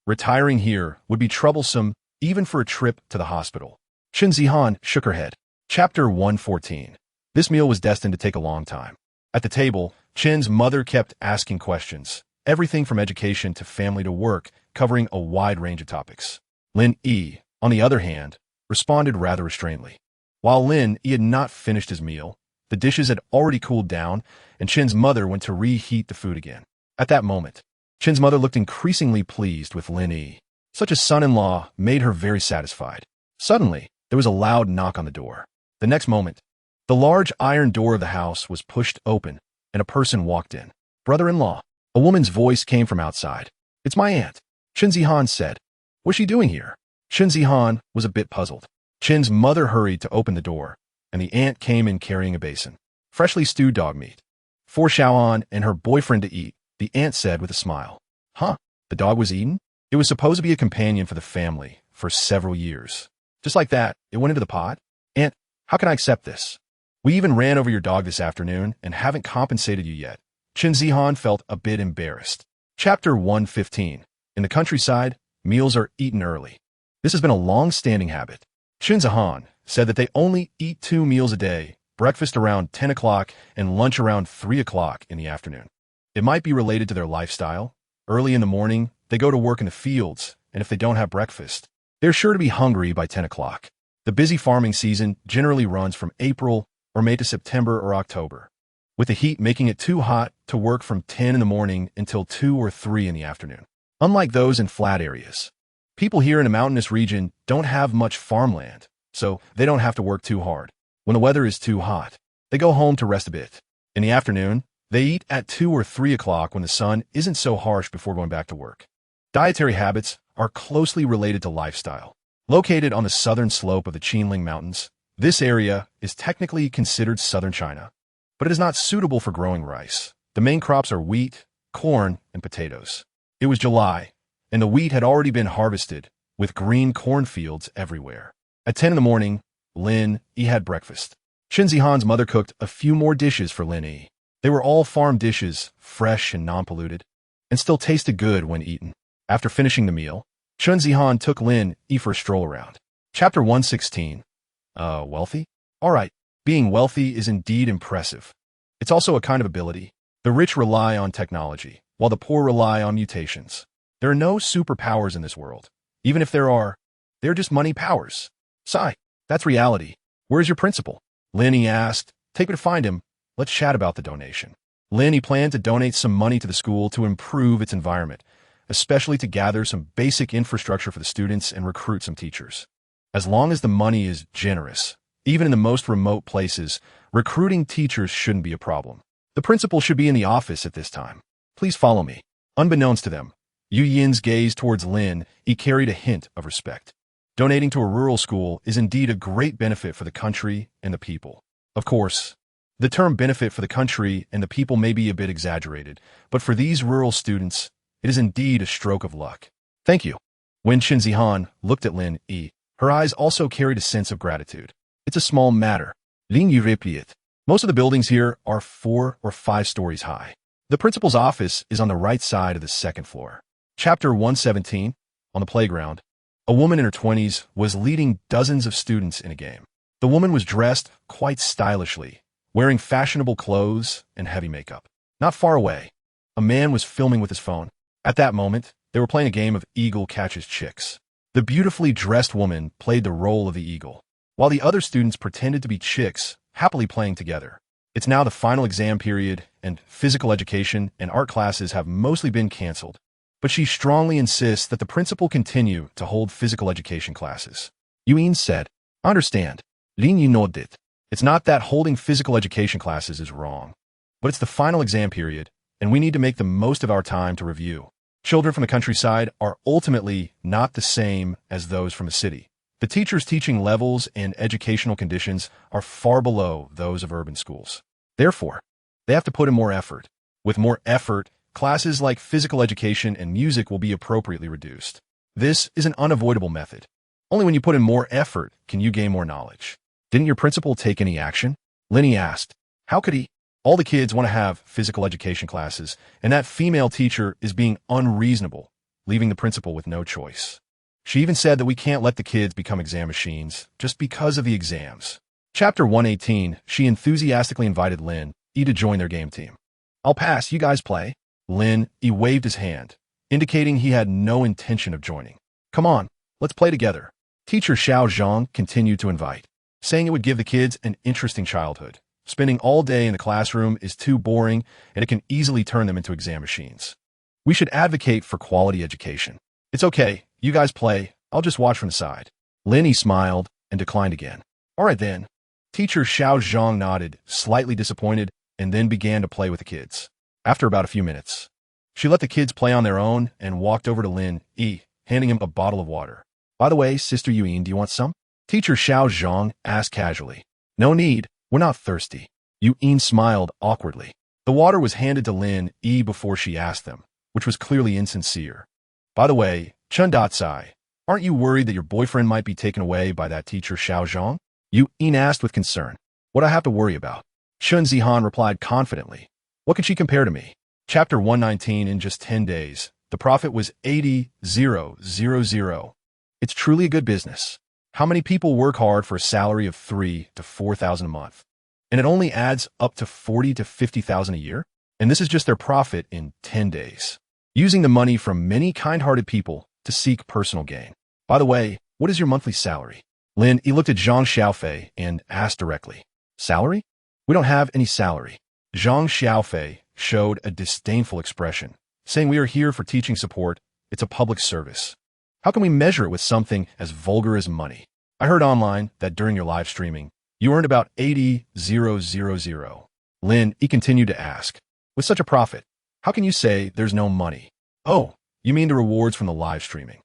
A: Retiring here would be troublesome even for a trip to the hospital. Qin Zihan shook her head. Chapter 114. This meal was destined to take a long time. At the table, Qin's mother kept asking questions, everything from education to family to work, covering a wide range of topics. Lin Yi, on the other hand, responded rather restrainedly. While Lin Yi had not finished his meal, the dishes had already cooled down, and Qin's mother went to reheat the food again. At that moment, Qin's mother looked increasingly pleased with Lin Yi. Such a son-in-law made her very satisfied. Suddenly, there was a loud knock on the door. The next moment, the large iron door of the house was pushed open, and a person walked in. Brother-in-law. A woman's voice came from outside. It's my aunt, Qin Zihan said. What's she doing here? Qin Zihan was a bit puzzled. Qin's mother hurried to open the door, and the aunt came in carrying a basin. Freshly stewed dog meat. For Xiaoan and her boyfriend to eat, the aunt said with a smile. Huh? The dog was eaten? It was supposed to be a companion for the family for several years. Just like that, it went into the pot? Aunt, how can I accept this? We even ran over your dog this afternoon and haven't compensated you yet. Qin Zihan felt a bit embarrassed. Chapter 115. In the countryside, meals are eaten early. This has been a long-standing habit. Qin Zihan said that they only eat 2 meals a day, breakfast around 10 o'clock and lunch around 3 o'clock in the afternoon. It might be related to their lifestyle. Early in the morning, they go to work in the fields, and if they don't have breakfast, they're sure to be hungry by 10 o'clock. The busy farming season generally runs from April or May to September or October, with the heat making it too hot to work from 10 in the morning until 2 or 3 in the afternoon. Unlike those in flat areas, people here in a mountainous region don't have much farmland, so they don't have to work too hard. When the weather is too hot, they go home to rest a bit. In the afternoon, they eat at 2 or 3 o'clock when the sun isn't so harsh before going back to work. Dietary habits are closely related to lifestyle. Located on the southern slope of the Qinling Mountains, this area is technically considered southern China, but it is not suitable for growing rice. The main crops are wheat, corn, and potatoes. It was July, and the wheat had already been harvested, with green cornfields everywhere. At 10 in the morning, Lin Yi had breakfast. Qin Zihan's mother cooked a few more dishes for Lin Yi. They were all farm dishes, fresh and non-polluted, and still tasted good when eaten. After finishing the meal, Qin Zihan took Lin Yi for a stroll around. Chapter 116. Wealthy? Alright, being wealthy is indeed impressive. It's also a kind of ability. The rich rely on technology, while the poor rely on mutations. There are no superpowers in this world. Even if there are, they're just money powers. Sigh, that's reality. Where's your principal? Lin Yi asked. Take me to find him. Let's chat about the donation. Lin Yi planned to donate some money to the school to improve its environment, especially to gather some basic infrastructure for the students and recruit some teachers. As long as the money is generous, even in the most remote places, recruiting teachers shouldn't be a problem. The principal should be in the office at this time. Please follow me. Unbeknownst to them, Yu Yin's gaze towards Lin Yi carried a hint of respect. Donating to a rural school is indeed a great benefit for the country and the people. Of course, the term benefit for the country and the people may be a bit exaggerated, but for these rural students, it is indeed a stroke of luck. Thank you. When Qin Zihan looked at Lin Yi, her eyes also carried a sense of gratitude. It's a small matter. Lin Yi replied. Most of the buildings here are 4 or 5 stories high. The principal's office is on the right side of the second floor. Chapter 117. On the playground, a woman in her 20s was leading dozens of students in a game. The woman was dressed quite stylishly, wearing fashionable clothes and heavy makeup. Not far away, a man was filming with his phone. At that moment, they were playing a game of eagle catches chicks. The beautifully dressed woman played the role of the eagle, while the other students pretended to be chicks, happily playing together. It's now the final exam period, and physical education and art classes have mostly been canceled. But she strongly insists that the principal continue to hold physical education classes. Yu Yin said, I understand. Lin Yi nodded. It's not that holding physical education classes is wrong, but it's the final exam period, and we need to make the most of our time to review. Children from the countryside are ultimately not the same as those from a city. The teachers' teaching levels and educational conditions are far below those of urban schools. Therefore, they have to put in more effort. With more effort, classes like physical education and music will be appropriately reduced. This is an unavoidable method. Only when you put in more effort can you gain more knowledge. Didn't your principal take any action? Lin Yi asked. How could he? All the kids want to have physical education classes, and that female teacher is being unreasonable, leaving the principal with no choice. She even said that we can't let the kids become exam machines just because of the exams. Chapter 118, she enthusiastically invited Lin Yi to join their game team. I'll pass, you guys play. Lin Yi waved his hand, indicating he had no intention of joining. Come on, let's play together. Teacher Xiao Zhang continued to invite, saying it would give the kids an interesting childhood. Spending all day in the classroom is too boring, and it can easily turn them into exam machines. We should advocate for quality education. It's okay, you guys play, I'll just watch from the side. Lin Yi smiled and declined again. All right then. Teacher Xiao Zhang nodded, slightly disappointed, and then began to play with the kids. After about a few minutes, she let the kids play on their own and walked over to Lin Yi, handing him a bottle of water. By the way, Sister Yuyin, do you want some? Teacher Xiao Zhang asked casually. No need, we're not thirsty. Yuyin smiled awkwardly. The water was handed to Lin Yi before she asked them, which was clearly insincere. By the way, Chun Datsai, aren't you worried that your boyfriend might be taken away by that teacher Xiao Zhang? Yuyin asked with concern. What I have to worry about? Chun Zihan replied confidently. What can she compare to me? Chapter 119, in just 10 days, the profit was 80,000. It's truly a good business. How many people work hard for a salary of $3,000 to $4,000 a month? And it only adds up to $40,000 to $50,000 a year? And this is just their profit in 10 days. Using the money from many kind-hearted people to seek personal gain. By the way, what is your monthly salary? Lin Yi looked at Zhang Xiaofei and asked directly. Salary? We don't have any salary. Zhang Xiaofei showed a disdainful expression, saying we are here for teaching support. It's a public service. How can we measure it with something as vulgar as money? I heard online that during your live streaming, you earned about 80,000. Lin Yi continued to ask, with such a profit, how can you say there's no money? Oh, you mean the rewards from the live streaming.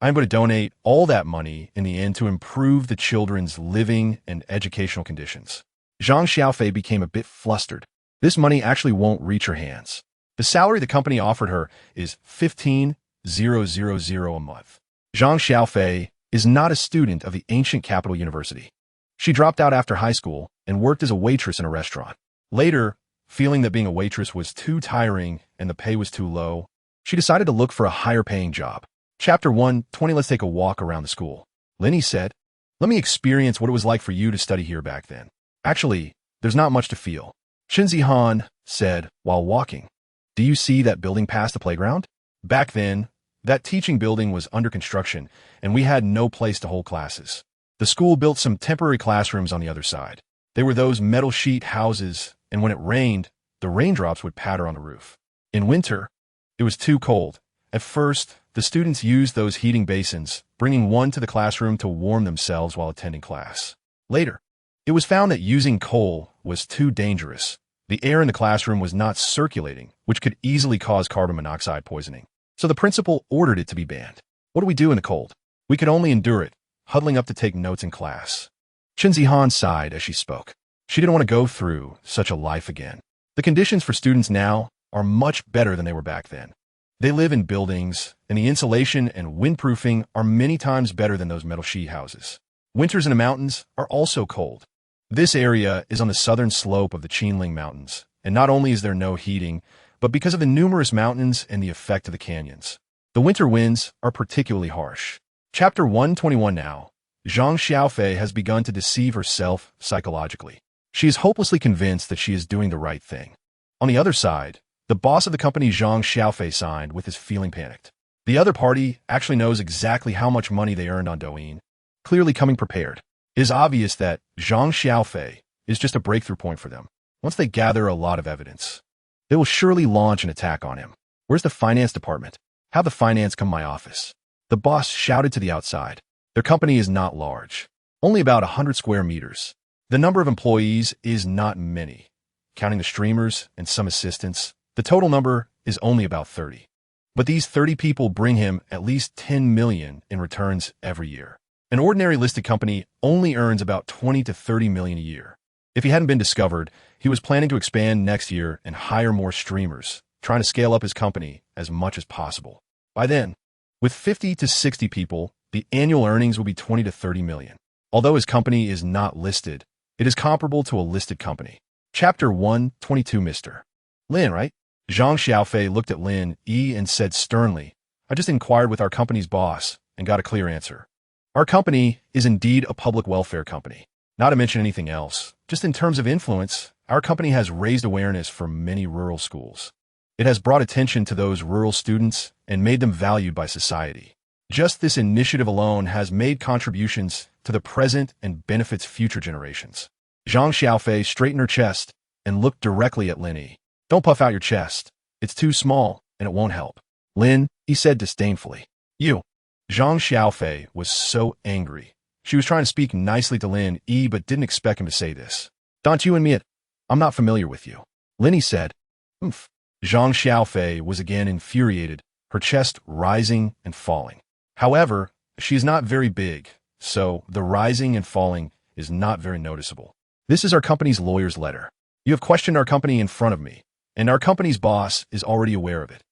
A: I'm going to donate all that money in the end to improve the children's living and educational conditions. Zhang Xiaofei became a bit flustered. This money actually won't reach her hands. The salary the company offered her is 15,000 a month. Zhang Xiaofei is not a student of the ancient capital university. She dropped out after high school and worked as a waitress in a restaurant. Later, feeling that being a waitress was too tiring and the pay was too low, she decided to look for a higher-paying job. Chapter 120, let's take a walk around the school. Lin Yi said, let me experience what it was like for you to study here back then. Actually, there's not much to feel. Shinzi Han said while walking. Do you see that building past the playground? Back then, that teaching building was under construction, and we had no place to hold classes. The school built some temporary classrooms on the other side. They were those metal sheet houses, and when it rained, the raindrops would patter on the roof. In winter, it was too cold. At first, the students used those heating basins, bringing one to the classroom to warm themselves while attending class. Later, it was found that using coal was too dangerous. The air in the classroom was not circulating, which could easily cause carbon monoxide poisoning. So the principal ordered it to be banned. What do we do in the cold? We could only endure it, huddling up to take notes in class. Chen Zihan sighed as she spoke. She didn't want to go through such a life again. The conditions for students now are much better than they were back then. They live in buildings, and the insulation and windproofing are many times better than those metal sheet houses. Winters in the mountains are also cold. This area is on the southern slope of the Qinling Mountains, and not only is there no heating, but because of the numerous mountains and the effect of the canyons. The winter winds are particularly harsh. Chapter 121 now. Zhang Xiaofei has begun to deceive herself psychologically. She is hopelessly convinced that she is doing the right thing. On the other side, the boss of the company Zhang Xiaofei signed with is feeling panicked. The other party actually knows exactly how much money they earned on Douyin, clearly coming prepared. It is obvious that Zhang Xiaofei is just a breakthrough point for them. Once they gather a lot of evidence, they will surely launch an attack on him. Where's the finance department? Have the finance come to my office. The boss shouted to the outside. Their company is not large, only about 100 square meters. The number of employees is not many. Counting the streamers and some assistants, the total number is only about 30. But these 30 people bring him at least 10 million in returns every year. An ordinary listed company only earns about 20 to 30 million a year. If he hadn't been discovered, he was planning to expand next year and hire more streamers, trying to scale up his company as much as possible. By then, with 50 to 60 people, the annual earnings will be 20 to 30 million. Although his company is not listed, it is comparable to a listed company. Chapter 122, Mr. Lin, right? Zhang Xiaofei looked at Lin Yi and said sternly, I just inquired with our company's boss, and got a clear answer. Our company is indeed a public welfare company. Not to mention anything else, just in terms of influence, our company has raised awareness for many rural schools. It has brought attention to those rural students and made them valued by society. Just this initiative alone has made contributions to the present and benefits future generations. Zhang Xiaofei straightened her chest and looked directly at Lin Yi. Don't puff out your chest. It's too small, and it won't help. Lin, he said disdainfully. You. Zhang Xiaofei was so angry. She was trying to speak nicely to Lin Yi, but didn't expect him to say this. Don't you and me it. I'm not familiar with you. Lin Yi said. Oomph. Zhang Xiaofei was again infuriated, her chest rising and falling. However, she is not very big, so the rising and falling is not very noticeable. This is our company's lawyer's letter. You have questioned our company in front of me, and our company's boss is already aware of it.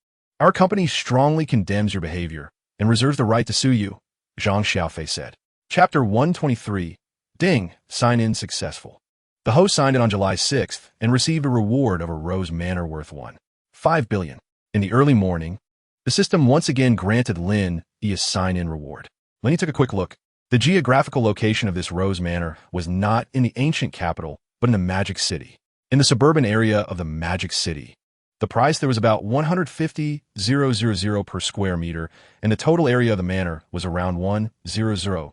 A: Our company strongly condemns your behavior and reserves the right to sue you, Zhang Xiaofei said. Chapter 123, Ding, Sign-in Successful. The host signed in on July 6th and received a reward of a Rose Manor worth $1.5 billion. In the early morning, the system once again granted Lin Yi a sign-in reward. Lin Yi took a quick look. The geographical location of this Rose Manor was not in the ancient capital, but in the Magic City. In the suburban area of the Magic City. The price there was about 150,000 per square meter, and the total area of the manor was around 1,000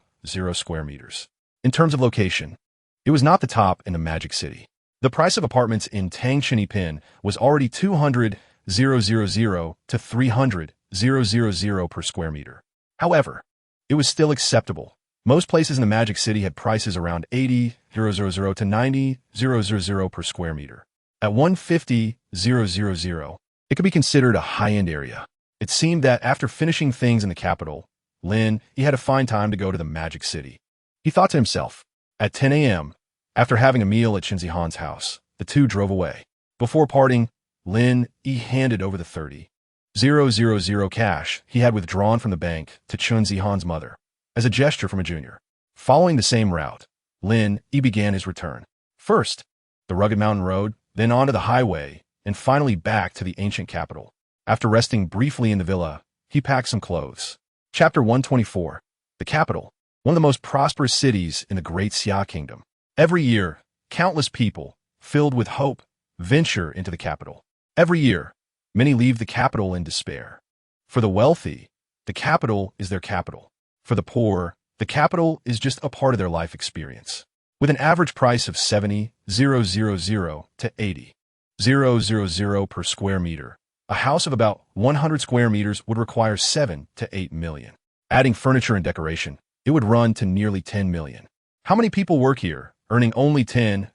A: square meters. In terms of location, it was not the top in the Magic City. The price of apartments in Tangchini was already 200,000 to 300,000 per square meter. However, it was still acceptable. Most places in the Magic City had prices around 80,000 to 90,000 per square meter. At 150,000, it could be considered a high-end area. It seemed that after finishing things in the capital, Lin Yi had to find time to go to the Magic City. He thought to himself. At 10 a.m., after having a meal at Chen Zihan's house, the two drove away. Before parting, Lin Yi handed over the 30,000 cash he had withdrawn from the bank to Chen Zihan's mother, as a gesture from a junior. Following the same route, Lin Yi began his return. First, the rugged mountain road, then onto the highway, and finally back to the ancient capital. After resting briefly in the villa, he packed some clothes. Chapter 124, the capital, one of the most prosperous cities in the Great Xia Kingdom. Every year, countless people, filled with hope, venture into the capital. Every year, many leave the capital in despair. For the wealthy, the capital is their capital. For the poor, the capital is just a part of their life experience. With an average price of 70,000 to 80,000 per square meter, a house of about 100 square meters would require 7 to 8 million. Adding furniture and decoration, it would run to nearly 10 million. How many people work here, earning only 10,000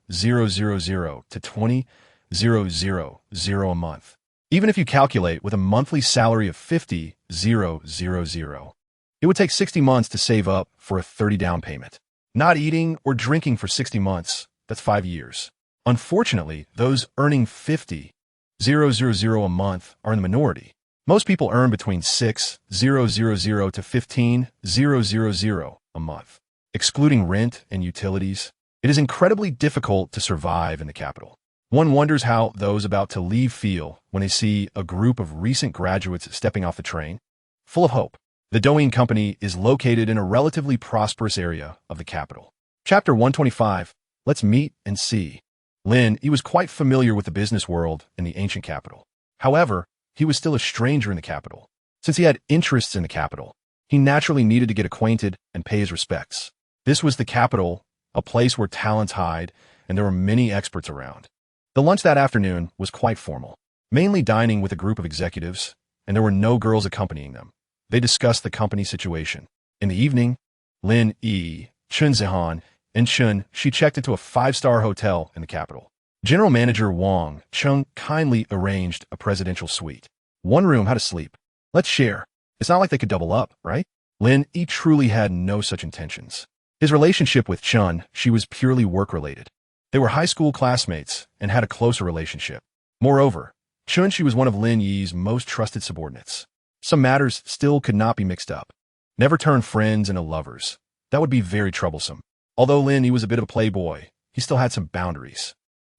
A: to 20,000 a month? Even if you calculate with a monthly salary of 50,000, it would take 60 months to save up for a 30 down payment. Not eating or drinking for 60 months, that's 5 years. Unfortunately, those earning 50,000 a month are in the minority. Most people earn between 6,000 to 15,000 a month. Excluding rent and utilities, it is incredibly difficult to survive in the capital. One wonders how those about to leave feel when they see a group of recent graduates stepping off the train. Full of hope, the Douyin Company is located in a relatively prosperous area of the capital. Chapter 125, Let's Meet and See. Lin Yi was quite familiar with the business world in the ancient capital. However, he was still a stranger in the capital. Since he had interests in the capital, he naturally needed to get acquainted and pay his respects. This was the capital, a place where talents hide, and there were many experts around. The lunch that afternoon was quite formal, mainly dining with a group of executives, and there were no girls accompanying them. They discussed the company situation. In the evening, Lin Yi, Chen Zihan, and Chen Shi checked into a 5-star hotel in the capital. General Manager Wang Cheng kindly arranged a presidential suite. One room, how to sleep. Let's share. It's not like they could double up, right? Lin Yi truly had no such intentions. His relationship with Chen Shi was purely work-related. They were high school classmates and had a closer relationship. Moreover, Chen Shi was one of Lin Yi's most trusted subordinates. Some matters still could not be mixed up. Never turn friends into lovers. That would be very troublesome. Although Lin Yi was a bit of a playboy, he still had some boundaries.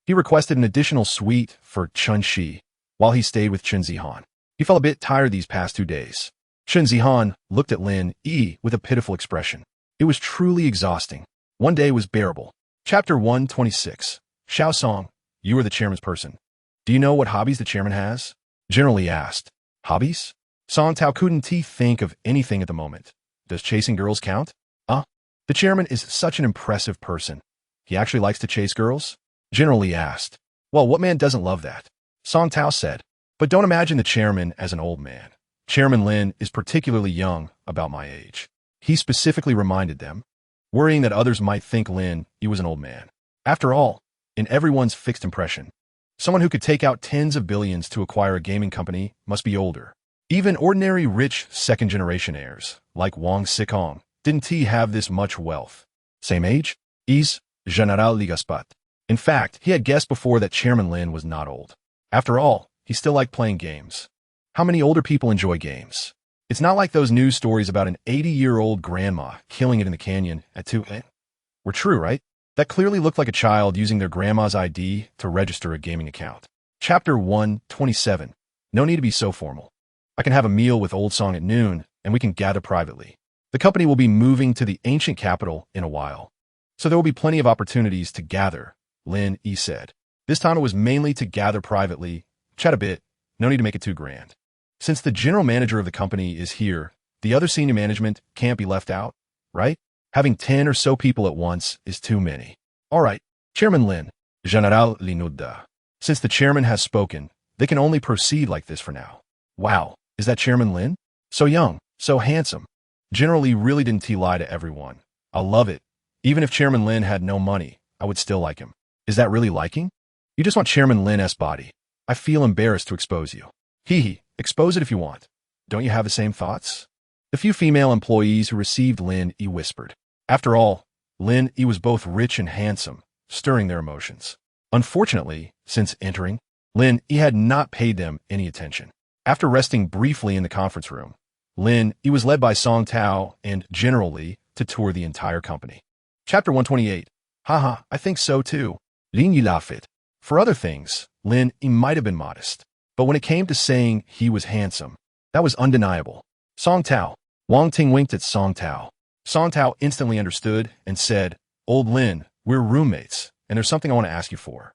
A: He requested an additional suite for Chen Shi while he stayed with Chen Zihan. He felt a bit tired these past 2 days. Shen Zihan looked at Lin Yi with a pitiful expression. It was truly exhausting. One day was bearable. Chapter 126. Xiao Song, you are the chairman's person. Do you know what hobbies the chairman has? Generally asked. Hobbies? Song Tao couldn't think of anything at the moment. Does chasing girls count? The chairman is such an impressive person. He actually likes to chase girls? Generally asked. Well, what man doesn't love that? Song Tao said. But don't imagine the chairman as an old man. Chairman Lin is particularly young, about my age. He specifically reminded them, worrying that others might think Lin Yi was an old man. After all, in everyone's fixed impression, someone who could take out tens of billions to acquire a gaming company must be older. Even ordinary rich second-generation heirs, like Wang Xikong, didn't he have this much wealth? Same age? Is General Ligaspat. In fact, he had guessed before that Chairman Lin was not old. After all, he still liked playing games. How many older people enjoy games? It's not like those news stories about an 80-year-old grandma killing it in the canyon at 2 a.m. Were true, right? That clearly looked like a child using their grandma's ID to register a gaming account. Chapter 127. No need to be so formal. I can have a meal with Old Song at noon, and we can gather privately. The company will be moving to the ancient capital in a while, so there will be plenty of opportunities to gather, Lin Yi said. This time it was mainly to gather privately, chat a bit, no need to make it too grand. Since the general manager of the company is here, the other senior management can't be left out, right? Having 10 or so people at once is too many. All right, Chairman Lin, General Linuda. Since the chairman has spoken, they can only proceed like this for now. Wow, is that Chairman Lin? So young, so handsome. Generally really didn't he lie to everyone. I love it. Even if Chairman Lin had no money, I would still like him. Is that really liking? You just want Chairman Lin's body. I feel embarrassed to expose you. Hee, expose it if you want. Don't you have the same thoughts? The few female employees who received Lin Yi whispered. After all, Lin Yi was both rich and handsome, stirring their emotions. Unfortunately, since entering, Lin Yi had not paid them any attention. After resting briefly in the conference room, Lin Yi was led by Song Tao and General Li to tour the entire company. Chapter 128. Haha, I think so too. Lin Yi laughed. For other things, Lin Yi might have been modest, but when it came to saying he was handsome, that was undeniable. Song Tao. Wang Ting winked at Song Tao. Song Tao instantly understood and said, Old Lin, we're roommates, and there's something I want to ask you for.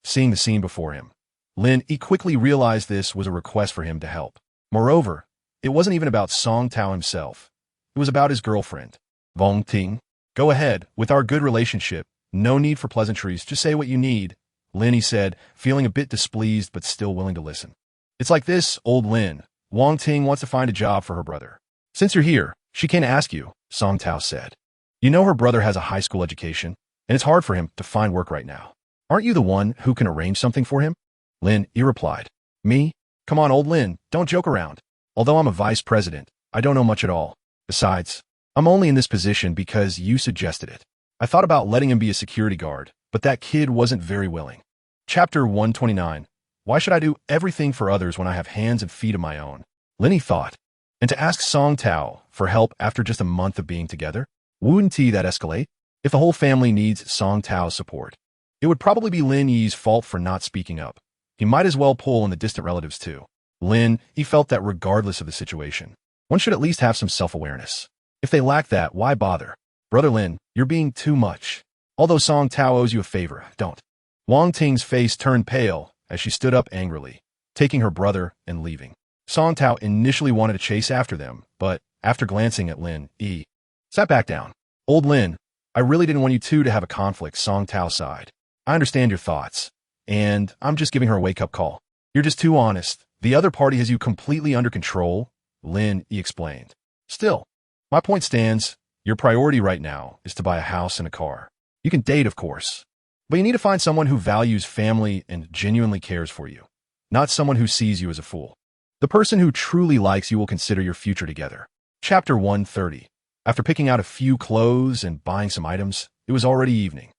A: Seeing the scene before him, Lin Yi quickly realized this was a request for him to help. Moreover, it wasn't even about Song Tao himself. It was about his girlfriend. Wang Ting, go ahead, with our good relationship, no need for pleasantries, just say what you need, Lin Yi said, feeling a bit displeased but still willing to listen. It's like this, Old Lin. Wang Ting wants to find a job for her brother. Since you're here, she can't ask you, Song Tao said. You know her brother has a high school education, and it's hard for him to find work right now. Aren't you the one who can arrange something for him? Lin Yi replied. Me? Come on, Old Lin, don't joke around. Although I'm a vice president, I don't know much at all. Besides, I'm only in this position because you suggested it. I thought about letting him be a security guard, but that kid wasn't very willing. Chapter 129. Why should I do everything for others when I have hands and feet of my own? Lin Yi thought. And to ask Song Tao for help after just a month of being together? Wouldn't that escalate? If the whole family needs Song Tao's support, it would probably be Lin Yi's fault for not speaking up. He might as well pull in the distant relatives too. Lin Yi felt that regardless of the situation, one should at least have some self-awareness. If they lack that, why bother? Brother Lin, you're being too much. Although Song Tao owes you a favor, don't. Wang Ting's face turned pale as she stood up angrily, taking her brother and leaving. Song Tao initially wanted to chase after them, but after glancing at Lin Yi, sat back down. Old Lin, I really didn't want you two to have a conflict, Song Tao sighed. I understand your thoughts, and I'm just giving her a wake-up call. You're just too honest. The other party has you completely under control, Lin Yi explained. Still, my point stands. Your priority right now is to buy a house and a car. You can date, of course, but you need to find someone who values family and genuinely cares for you, not someone who sees you as a fool. The person who truly likes you will consider your future together. Chapter 130. After picking out a few clothes and buying some items, it was already evening.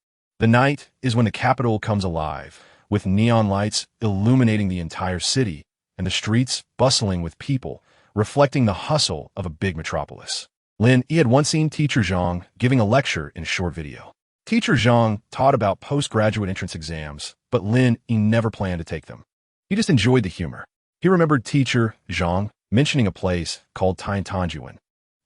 A: The night is when the capital comes alive, with neon lights illuminating the entire city and the streets bustling with people, reflecting the hustle of a big metropolis. Lin Yi had once seen Teacher Zhang giving a lecture in a short video. Teacher Zhang taught about postgraduate entrance exams, but Lin Yi never planned to take them. He just enjoyed the humor. He remembered Teacher Zhang mentioning a place called Tanjuan,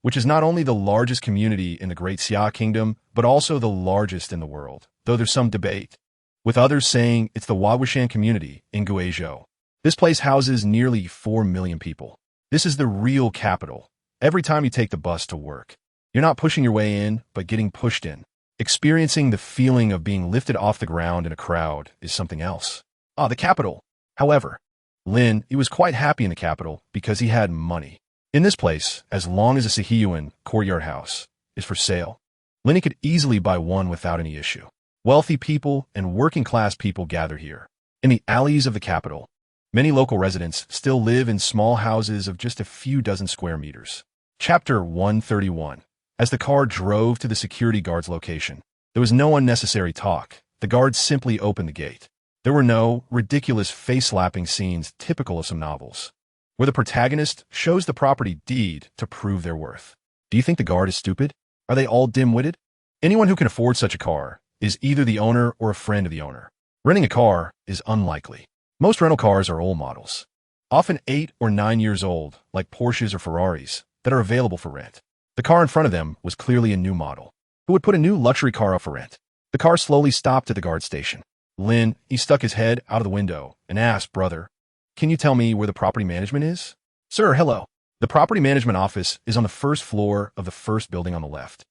A: which is not only the largest community in the Great Xia Kingdom, but also the largest in the world, though there's some debate, with others saying it's the Wawishan community in Guizhou. This place houses nearly 4 million people. This is the real capital. Every time you take the bus to work, you're not pushing your way in, but getting pushed in. Experiencing the feeling of being lifted off the ground in a crowd is something else. The capital. However, Lin, he was quite happy in the capital because he had money. In this place, as long as a Sihiyuan courtyard house is for sale, Lin could easily buy one without any issue. Wealthy people and working-class people gather here. In the alleys of the capital, many local residents still live in small houses of just a few dozen square meters. Chapter 131. As the car drove to the security guard's location, there was no unnecessary talk. The guard simply opened the gate. There were no ridiculous face-slapping scenes typical of some novels, where the protagonist shows the property deed to prove their worth. Do you think the guard is stupid? Are they all dim-witted? Anyone who can afford such a car is either the owner or a friend of the owner. Renting a car is unlikely. Most rental cars are old models, often 8 or 9 years old, like Porsches or Ferraris, that are available for rent. The car in front of them was clearly a new model. Who would put a new luxury car up for rent? The car slowly stopped at the guard station. Lin, he stuck his head out of the window and asked, "Brother, can you tell me where the property management is?" "Sir, hello. The property management office is on the first floor of the first building on the left."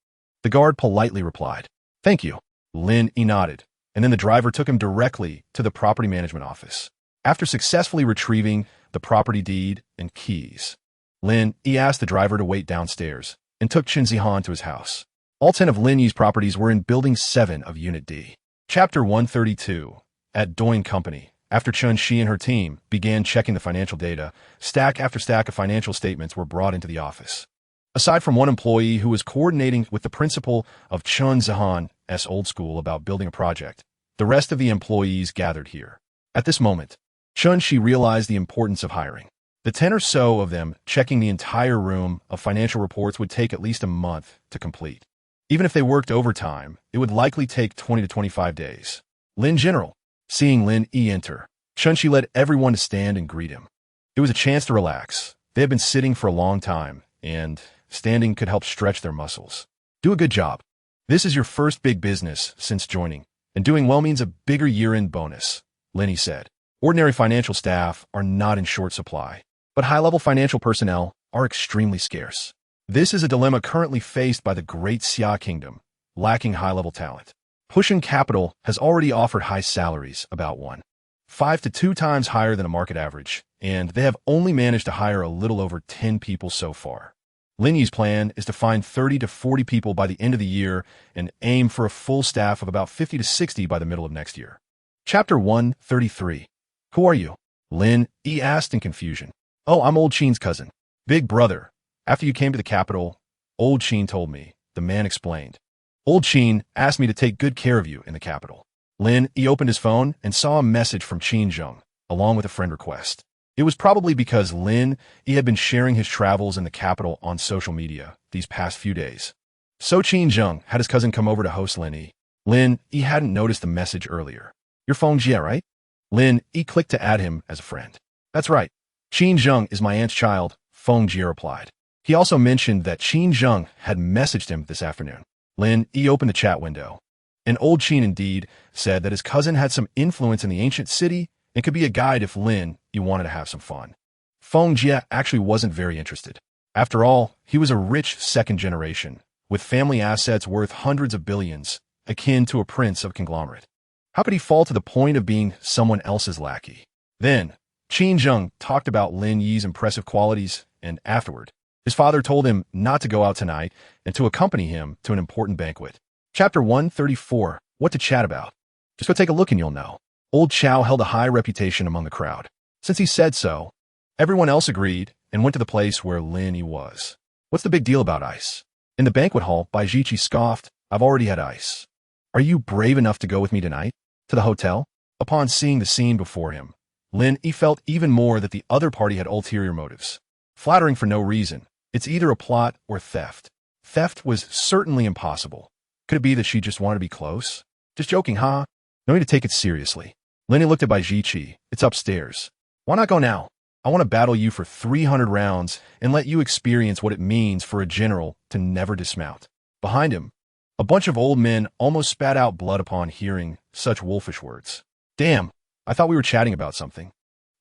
A: The guard politely replied, "Thank you." Lin, he nodded, and then the driver took him directly to the property management office. After successfully retrieving the property deed and keys, Lin, he asked the driver to wait downstairs and took Chen Zihan to his house. All 10 of Lin Yi's properties were in Building 7 of Unit D. Chapter 132. At Doing Company, after Chen Shi and her team began checking the financial data, stack after stack of financial statements were brought into the office. Aside from one employee who was coordinating with the principal of Chen Zihan's old school about building a project, the rest of the employees gathered here. At this moment, Chen Shi realized the importance of hiring. The 10 or so of them checking the entire room of financial reports would take at least a month to complete. Even if they worked overtime, it would likely take 20 to 25 days. Lin General. Seeing Lin Yi enter, Chen Shi led everyone to stand and greet him. It was a chance to relax. They had been sitting for a long time, and standing could help stretch their muscles. Do a good job. This is your first big business since joining, and doing well means a bigger year-end bonus, Lin Yi said. Ordinary financial staff are not in short supply, but high-level financial personnel are extremely scarce. This is a dilemma currently faced by the Great Xia Kingdom, lacking high-level talent. Pushing Capital has already offered high salaries, about 1.5 to 2 times higher than a market average, and they have only managed to hire a little over 10 people so far. Lin Yi's plan is to find 30 to 40 people by the end of the year and aim for a full staff of about 50 to 60 by the middle of next year. Chapter 133. Who are you? Lin Yi asked in confusion. "Oh, I'm Old Qin's cousin. Big brother. After you came to the capital, Old Qin told me," the man explained. "Old Qin asked me to take good care of you in the capital." Lin Yi opened his phone and saw a message from Qin Zheng, along with a friend request. It was probably because Lin Yi had been sharing his travels in the capital on social media these past few days. So Qin Zheng had his cousin come over to host Lin Yi. Lin Yi hadn't noticed the message earlier. "You're Feng Jie, right?" Lin Yi clicked to add him as a friend. "That's right. Qin Zheng is my aunt's child," Feng Jie replied. He also mentioned that Qin Zheng had messaged him this afternoon. Lin Yi opened the chat window. And Old Qin indeed said that his cousin had some influence in the ancient city and could be a guide if Lin Yi wanted to have some fun. Feng Jie actually wasn't very interested. After all, he was a rich second generation, with family assets worth hundreds of billions, akin to a prince of conglomerate. How could he fall to the point of being someone else's lackey? Then, Qin Zheng talked about Lin Yi's impressive qualities, and afterward, his father told him not to go out tonight and to accompany him to an important banquet. Chapter 134. What to chat about? Just go take a look and you'll know. Old Chow held a high reputation among the crowd. Since he said so, everyone else agreed and went to the place where Lin Yi was. "What's the big deal about ice?" In the banquet hall, Bai Jiqi scoffed, "I've already had ice." "Are you brave enough to go with me tonight? To the hotel?" Upon seeing the scene before him, Lin Yi felt even more that the other party had ulterior motives. Flattering for no reason. It's either a plot or theft. Theft was certainly impossible. Could it be that she just wanted to be close? Just joking, huh? No need to take it seriously. Lin Yi looked at Bai Jiqi. "It's upstairs." "Why not go now?" I want to battle you for 300 rounds and let you experience what it means for a general to never dismount. Behind him, a bunch of old men almost spat out blood upon hearing such wolfish words. Damn, I thought we were chatting about something.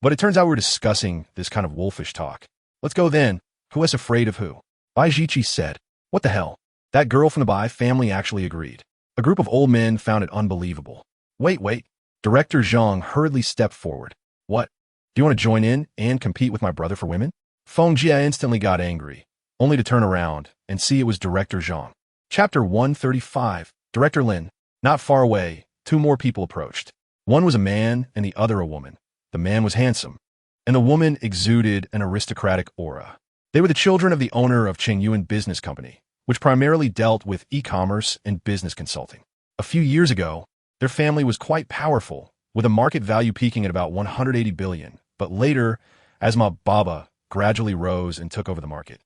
A: But it turns out we were discussing this kind of wolfish talk. Let's go then. Who is afraid of who? Bai Jiqi said. What the hell? That girl from the Bai family actually agreed. A group of old men found it unbelievable. Wait. Director Zhang hurriedly stepped forward. What? Do you want to join in and compete with my brother for women? Feng Jia instantly got angry, only to turn around and see it was Director Zhang. Chapter 135, Director Lin. Not far away, two more people approached. One was a man and the other a woman. The man was handsome, and the woman exuded an aristocratic aura. They were the children of the owner of Chengyuan Business Company, which primarily dealt with e-commerce and business consulting. A few years ago, their family was quite powerful, with a market value peaking at about 180 billion, but later, Asma Baba gradually rose and took over the market.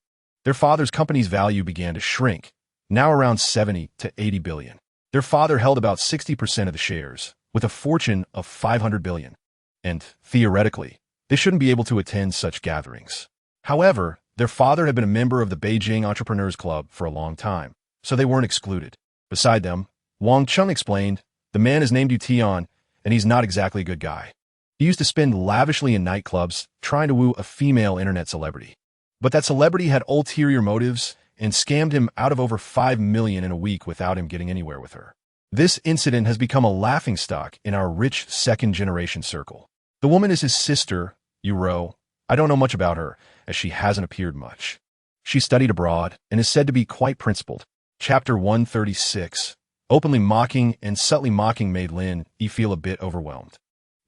A: Their father's company's value began to shrink, now around 70 to 80 billion. Their father held about 60% of the shares, with a fortune of 500 billion. And, theoretically, they shouldn't be able to attend such gatherings. However, their father had been a member of the Beijing Entrepreneurs Club for a long time, so they weren't excluded. Beside them, Wang Chung explained, the man is named Yu Tian, and he's not exactly a good guy. He used to spend lavishly in nightclubs trying to woo a female internet celebrity. But that celebrity had ulterior motives and scammed him out of over 5 million in a week without him getting anywhere with her. This incident has become a laughingstock in our rich second-generation circle. The woman is his sister, Yu Ro. I don't know much about her, as she hasn't appeared much. She studied abroad and is said to be quite principled. Chapter 136. Openly mocking and subtly mocking made Lin Yi feel a bit overwhelmed.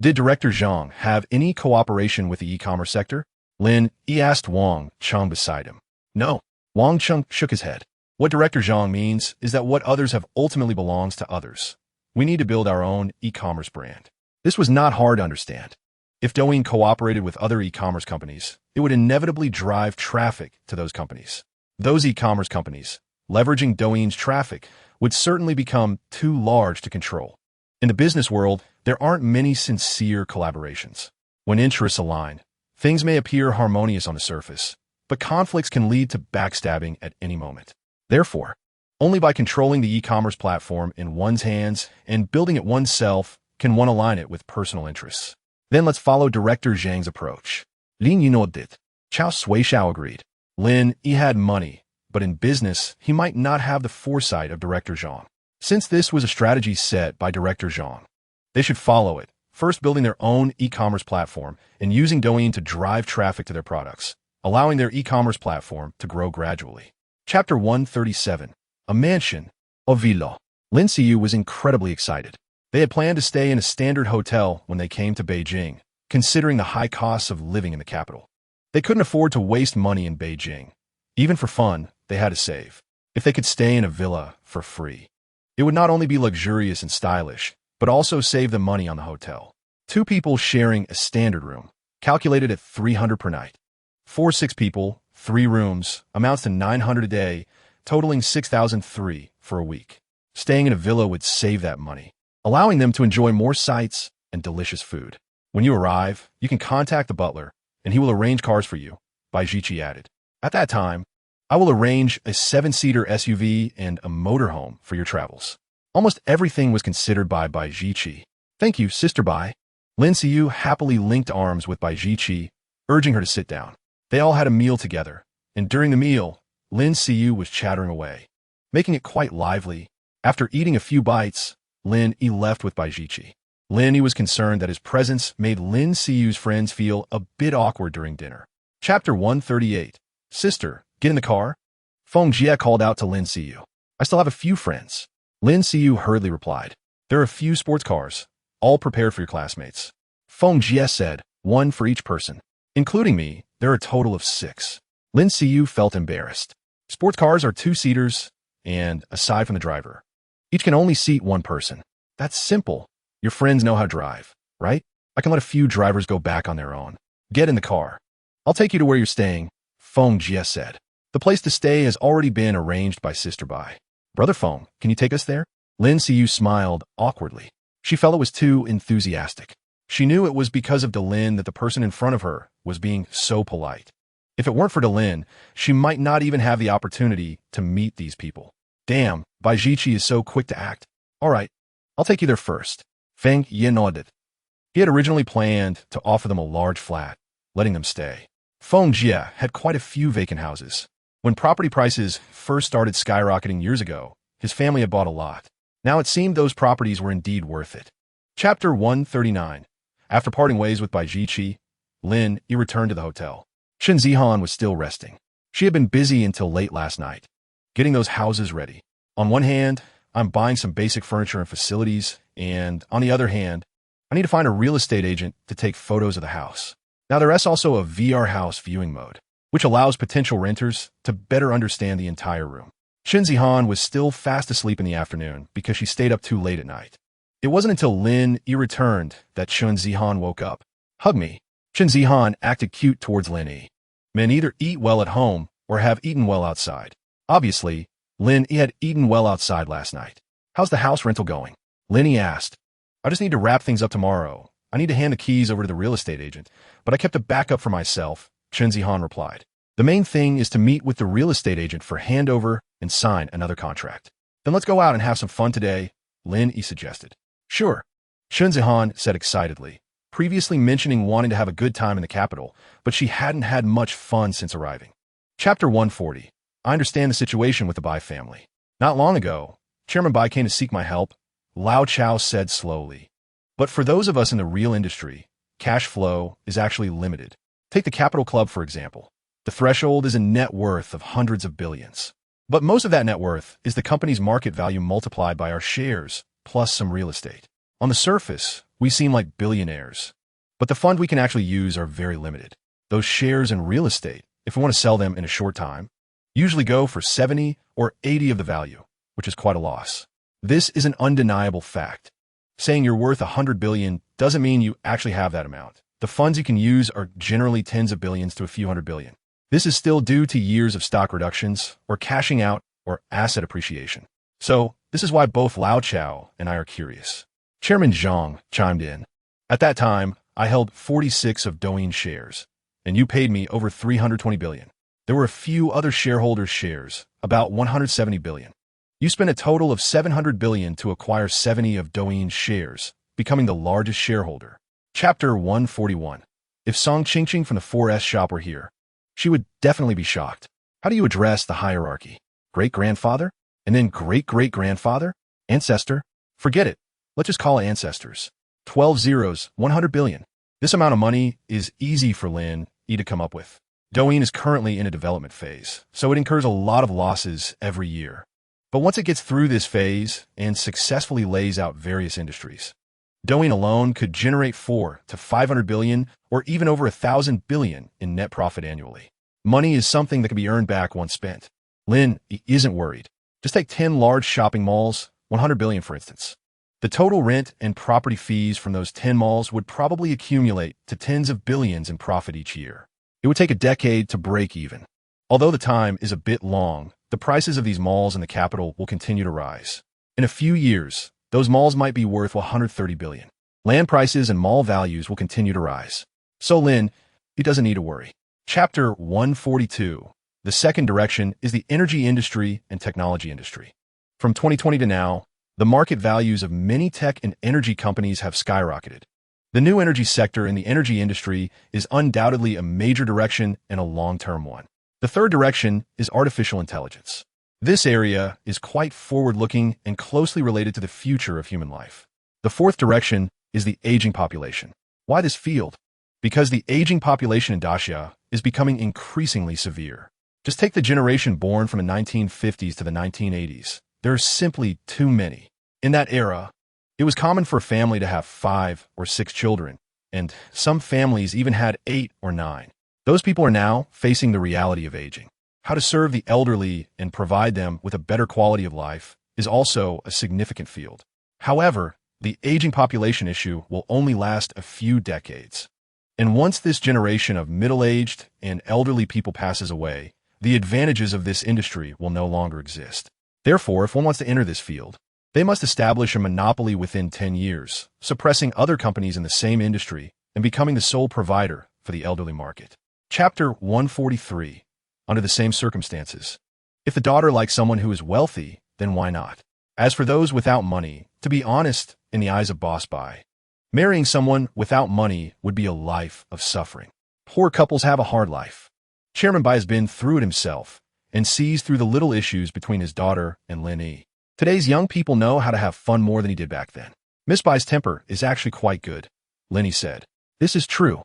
A: Did Director Zhang have any cooperation with the e-commerce sector? Lin Yi asked Wang Chung beside him. No. Wang Chung shook his head. What Director Zhang means is that what others have ultimately belongs to others. We need to build our own e-commerce brand. This was not hard to understand. If Douyin cooperated with other e-commerce companies, it would inevitably drive traffic to those companies. Those e-commerce companies, leveraging Douyin's traffic, would certainly become too large to control. In the business world, there aren't many sincere collaborations. When interests align, things may appear harmonious on the surface, but conflicts can lead to backstabbing at any moment. Therefore, only by controlling the e-commerce platform in one's hands and building it oneself can one align it with personal interests. Then let's follow Director Zhang's approach. Lin Yi nodded. Chao Suixiao agreed. Lin Yi had money, but in business, he might not have the foresight of Director Zhang. Since this was a strategy set by Director Zhang, they should follow it, first building their own e-commerce platform and using Douyin to drive traffic to their products, allowing their e-commerce platform to grow gradually. Chapter 137. A mansion, a villa. Lin Xiyu was incredibly excited. They had planned to stay in a standard hotel when they came to Beijing, considering the high costs of living in the capital. They couldn't afford to waste money in Beijing. Even for fun, they had to save. If they could stay in a villa for free, it would not only be luxurious and stylish, but also save them money on the hotel. Two people sharing a standard room, calculated at 300 per night. 4-6 people, 3 rooms, amounts to 900 a day, totaling 6,003 for a week. Staying in a villa would save that money, allowing them to enjoy more sights and delicious food. When you arrive, you can contact the butler, and he will arrange cars for you, Bai Jiqi added. At that time, I will arrange a 7-seater SUV and a motorhome for your travels. Almost everything was considered by Bai Jiqi. Thank you, Sister Bai. Lin Xiyu happily linked arms with Bai Jiqi, urging her to sit down. They all had a meal together, and during the meal, Lin Xiyu was chattering away, making it quite lively. After eating a few bites, Lin Yi left with Bai Jiqi. Lin Yi was concerned that his presence made Lin Xiyu's friends feel a bit awkward during dinner. Chapter 138. Sister, get in the car. Feng Jie called out to Lin Xiyu. I still have a few friends. Lin Xiyu hurriedly replied. There are a few sports cars, all prepared for your classmates. Feng Jie said, 1 for each person. Including me, there are a total of 6. Lin Xiyu felt embarrassed. Sports cars are 2-seaters, and, aside from the driver, each can only seat 1 person. That's simple. Your friends know how to drive, right? I can let a few drivers go back on their own. Get in the car. I'll take you to where you're staying, Feng Jie said. The place to stay has already been arranged by Sister Bai. Brother Feng, can you take us there? Lin Xiyu smiled awkwardly. She felt it was too enthusiastic. She knew it was because of Delin that the person in front of her was being so polite. If it weren't for Delin, she might not even have the opportunity to meet these people. Damn, Baijichi is so quick to act. All right, I'll take you there first. Feng Yi nodded. He had originally planned to offer them a large flat, letting them stay. Feng Jie had quite a few vacant houses. When property prices first started skyrocketing years ago, his family had bought a lot. Now it seemed those properties were indeed worth it. Chapter 139. After parting ways with Baijichi, Lin Yi returned to the hotel. Shen Zihan was still resting. She had been busy until late last night, getting those houses ready. On one hand, I'm buying some basic furniture and facilities, and on the other hand, I need to find a real estate agent to take photos of the house. Now there is also a VR house viewing mode, which allows potential renters to better understand the entire room. Shen Zihan was still fast asleep in the afternoon because she stayed up too late at night. It wasn't until Lin Yi returned that Shen Zihan woke up. Hug me. Shen Zihan acted cute towards Lin Yi. Men either eat well at home or have eaten well outside. Obviously, Lin Yi had eaten well outside last night. How's the house rental going? Lin Yi asked. I just need to wrap things up tomorrow. I need to hand the keys over to the real estate agent, but I kept a backup for myself, Shen Zihan replied. The main thing is to meet with the real estate agent for handover and sign another contract. Then let's go out and have some fun today, Lin Yi suggested. Sure, Shen Zihan said excitedly, previously mentioning wanting to have a good time in the capital, but she hadn't had much fun since arriving. Chapter 140. I understand the situation with the Bai family. Not long ago, Chairman Bai came to seek my help, Lao Chao said slowly. But for those of us in the real industry, cash flow is actually limited. Take the Capital Club, for example. The threshold is a net worth of hundreds of billions. But most of that net worth is the company's market value multiplied by our shares, plus some real estate. On the surface, we seem like billionaires. But the fund we can actually use are very limited. Those shares and real estate, if we want to sell them in a short time, usually go for 70 or 80 of the value, which is quite a loss. This is an undeniable fact. Saying you're worth 100 billion doesn't mean you actually have that amount. The funds you can use are generally tens of billions to a few hundred billion. This is still due to years of stock reductions, or cashing out, or asset appreciation. So, this is why both Lao Chao and I are curious. Chairman Zhang chimed in. At that time, I held 46 of Douyin shares, and you paid me over 320 billion. There were a few other shareholders' shares, about 170 billion. You spent a total of 700 billion to acquire 70 of Douyin shares, becoming the largest shareholder. Chapter 141. If Song Qingqing from the 4S shop were here, she would definitely be shocked. How do you address the hierarchy? Great-grandfather? And then great-great-grandfather? Ancestor? Forget it. Let's just call it ancestors. 12 zeros, 100 billion. This amount of money is easy for Lin Yi to come up with. Douyin is currently in a development phase, so it incurs a lot of losses every year. But once it gets through this phase and successfully lays out various industries, Douyin alone could generate 4 to 500 billion or even over 1,000 billion in net profit annually. Money is something that can be earned back once spent. Lin isn't worried. Just take 10 large shopping malls, 100 billion for instance. The total rent and property fees from those 10 malls would probably accumulate to tens of billions in profit each year. It would take a decade to break even. Although the time is a bit long, the prices of these malls in the capital will continue to rise. In a few years, those malls might be worth 130 billion. Land prices and mall values will continue to rise. So Lin, he doesn't need to worry. Chapter 142. The second direction is the energy industry and technology industry. From 2020 to now, the market values of many tech and energy companies have skyrocketed. The new energy sector in the energy industry is undoubtedly a major direction and a long-term one. The third direction is artificial intelligence. This area is quite forward-looking and closely related to the future of human life. The fourth direction is the aging population. Why this field? Because the aging population in Daxia is becoming increasingly severe. Just take the generation born from the 1950s to the 1980s. There are simply too many. In that era, it was common for a family to have 5 or 6 children, and some families even had 8 or 9. Those people are now facing the reality of aging. How to serve the elderly and provide them with a better quality of life is also a significant field. However, the aging population issue will only last a few decades. And once this generation of middle-aged and elderly people passes away, the advantages of this industry will no longer exist. Therefore, if one wants to enter this field, They must establish a monopoly within 10 years, suppressing other companies in the same industry and becoming the sole provider for the elderly market. Chapter 143. Under the same circumstances. If the daughter likes someone who is wealthy, then why not? As for those without money, to be honest, in the eyes of Boss Bai, marrying someone without money would be a life of suffering. Poor couples have a hard life. Chairman Bai has been through it himself and sees through the little issues between his daughter and Lin Yi. Today's young people know how to have fun more than he did back then. Miss Bai's temper is actually quite good, Lin Yi said. This is true.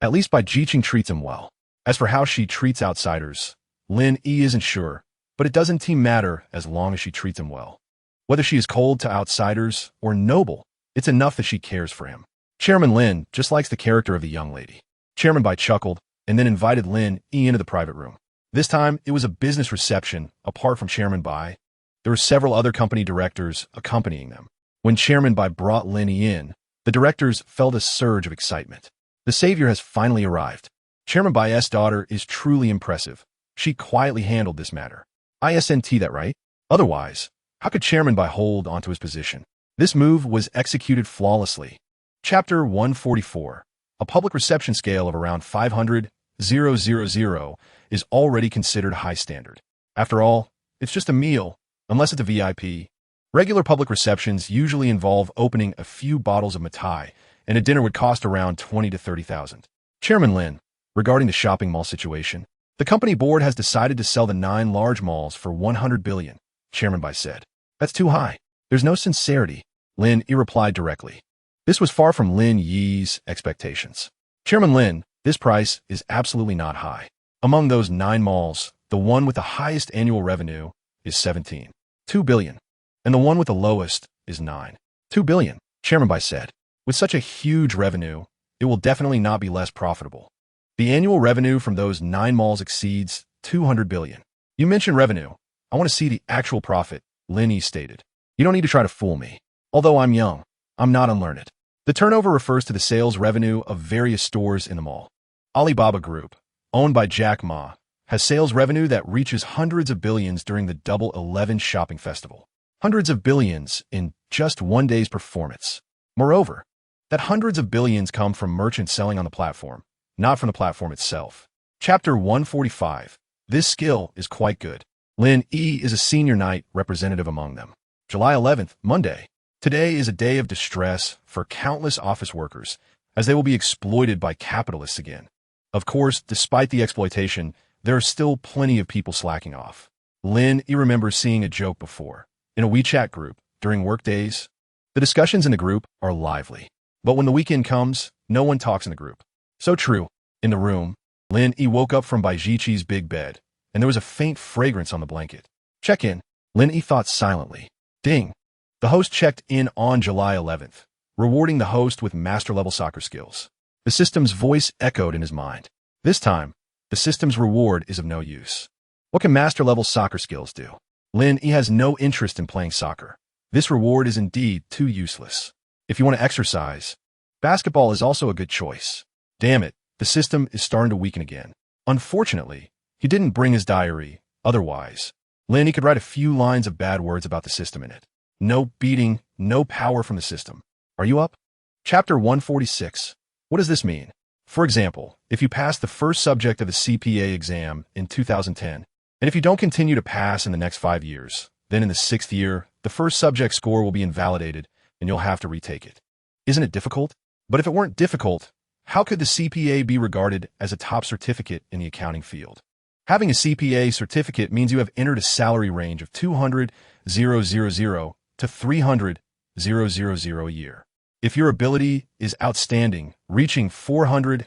A: At least Bai Jiqing treats him well. As for how she treats outsiders, Lin Yi isn't sure, but it doesn't seem matter as long as she treats him well. Whether she is cold to outsiders or noble, it's enough that she cares for him. Chairman Lin just likes the character of the young lady. Chairman Bai chuckled and then invited Lin Yi into the private room. This time, it was a business reception apart from Chairman Bai. There were several other company directors accompanying them. When Chairman Bai brought Lin Yi in, the directors felt a surge of excitement. The savior has finally arrived. Chairman Bai's daughter is truly impressive. She quietly handled this matter. Isn't that right? Otherwise, how could Chairman Bai hold onto his position? This move was executed flawlessly. Chapter 144. A public reception scale of around 500,000 is already considered high standard. After all, it's just a meal, unless it's a VIP. Regular public receptions usually involve opening a few bottles of mithai, and a dinner would cost around 20 to 30,000. Chairman Lin, regarding the shopping mall situation, the company board has decided to sell the 9 large malls for 100 billion, Chairman Bai said. That's too high. There's no sincerity, Lin Yi replied directly. This was far from Lin Yi's expectations. Chairman Lin, this price is absolutely not high. Among those 9 malls, the one with the highest annual revenue is 17.2 billion, and the one with the lowest is 9.2 billion, Chairman Bai said. With such a huge revenue, it will definitely not be less profitable. The annual revenue from those 9 malls exceeds 200 billion. You mentioned revenue. I want to see the actual profit, Lin Yi stated. You don't need to try to fool me. Although I'm young, I'm not unlearned. The turnover refers to the sales revenue of various stores in the mall. Alibaba Group, owned by Jack Ma, has sales revenue that reaches hundreds of billions during the Double 11 shopping festival. Hundreds of billions in just one day's performance. Moreover, that hundreds of billions come from merchants selling on the platform, not from the platform itself. Chapter 145. This skill is quite good. Lin Yi is a senior knight representative among them. July 11th, Monday. Today is a day of distress for countless office workers, as they will be exploited by capitalists again. Of course, despite the exploitation, there are still plenty of people slacking off. Lin Yi remembers seeing a joke before. In a WeChat group, during work days, the discussions in the group are lively. But when the weekend comes, no one talks in the group. So true. In the room, Lin Yi woke up from Bai Jiqi's big bed, and there was a faint fragrance on the blanket. Check-in, Lin Yi thought silently. Ding. The host checked in on July 11th, rewarding the host with master-level soccer skills. The system's voice echoed in his mind. This time, the system's reward is of no use. What can master-level soccer skills do? Lin Yi has no interest in playing soccer. This reward is indeed too useless. If you want to exercise, basketball is also a good choice. Damn it, the system is starting to weaken again. Unfortunately, he didn't bring his diary. Otherwise, Lin Yi could write a few lines of bad words about the system in it. No beating, no power from the system. Are you up? Chapter 146. What does this mean? For example, if you pass the first subject of the CPA exam in 2010, and if you don't continue to pass in the next 5 years, then in the 6th year, the first subject score will be invalidated and you'll have to retake it. Isn't it difficult? But if it weren't difficult, how could the CPA be regarded as a top certificate in the accounting field? Having a CPA certificate means you have entered a salary range of 200,000 to 300,000 a year. If your ability is outstanding, reaching 400,000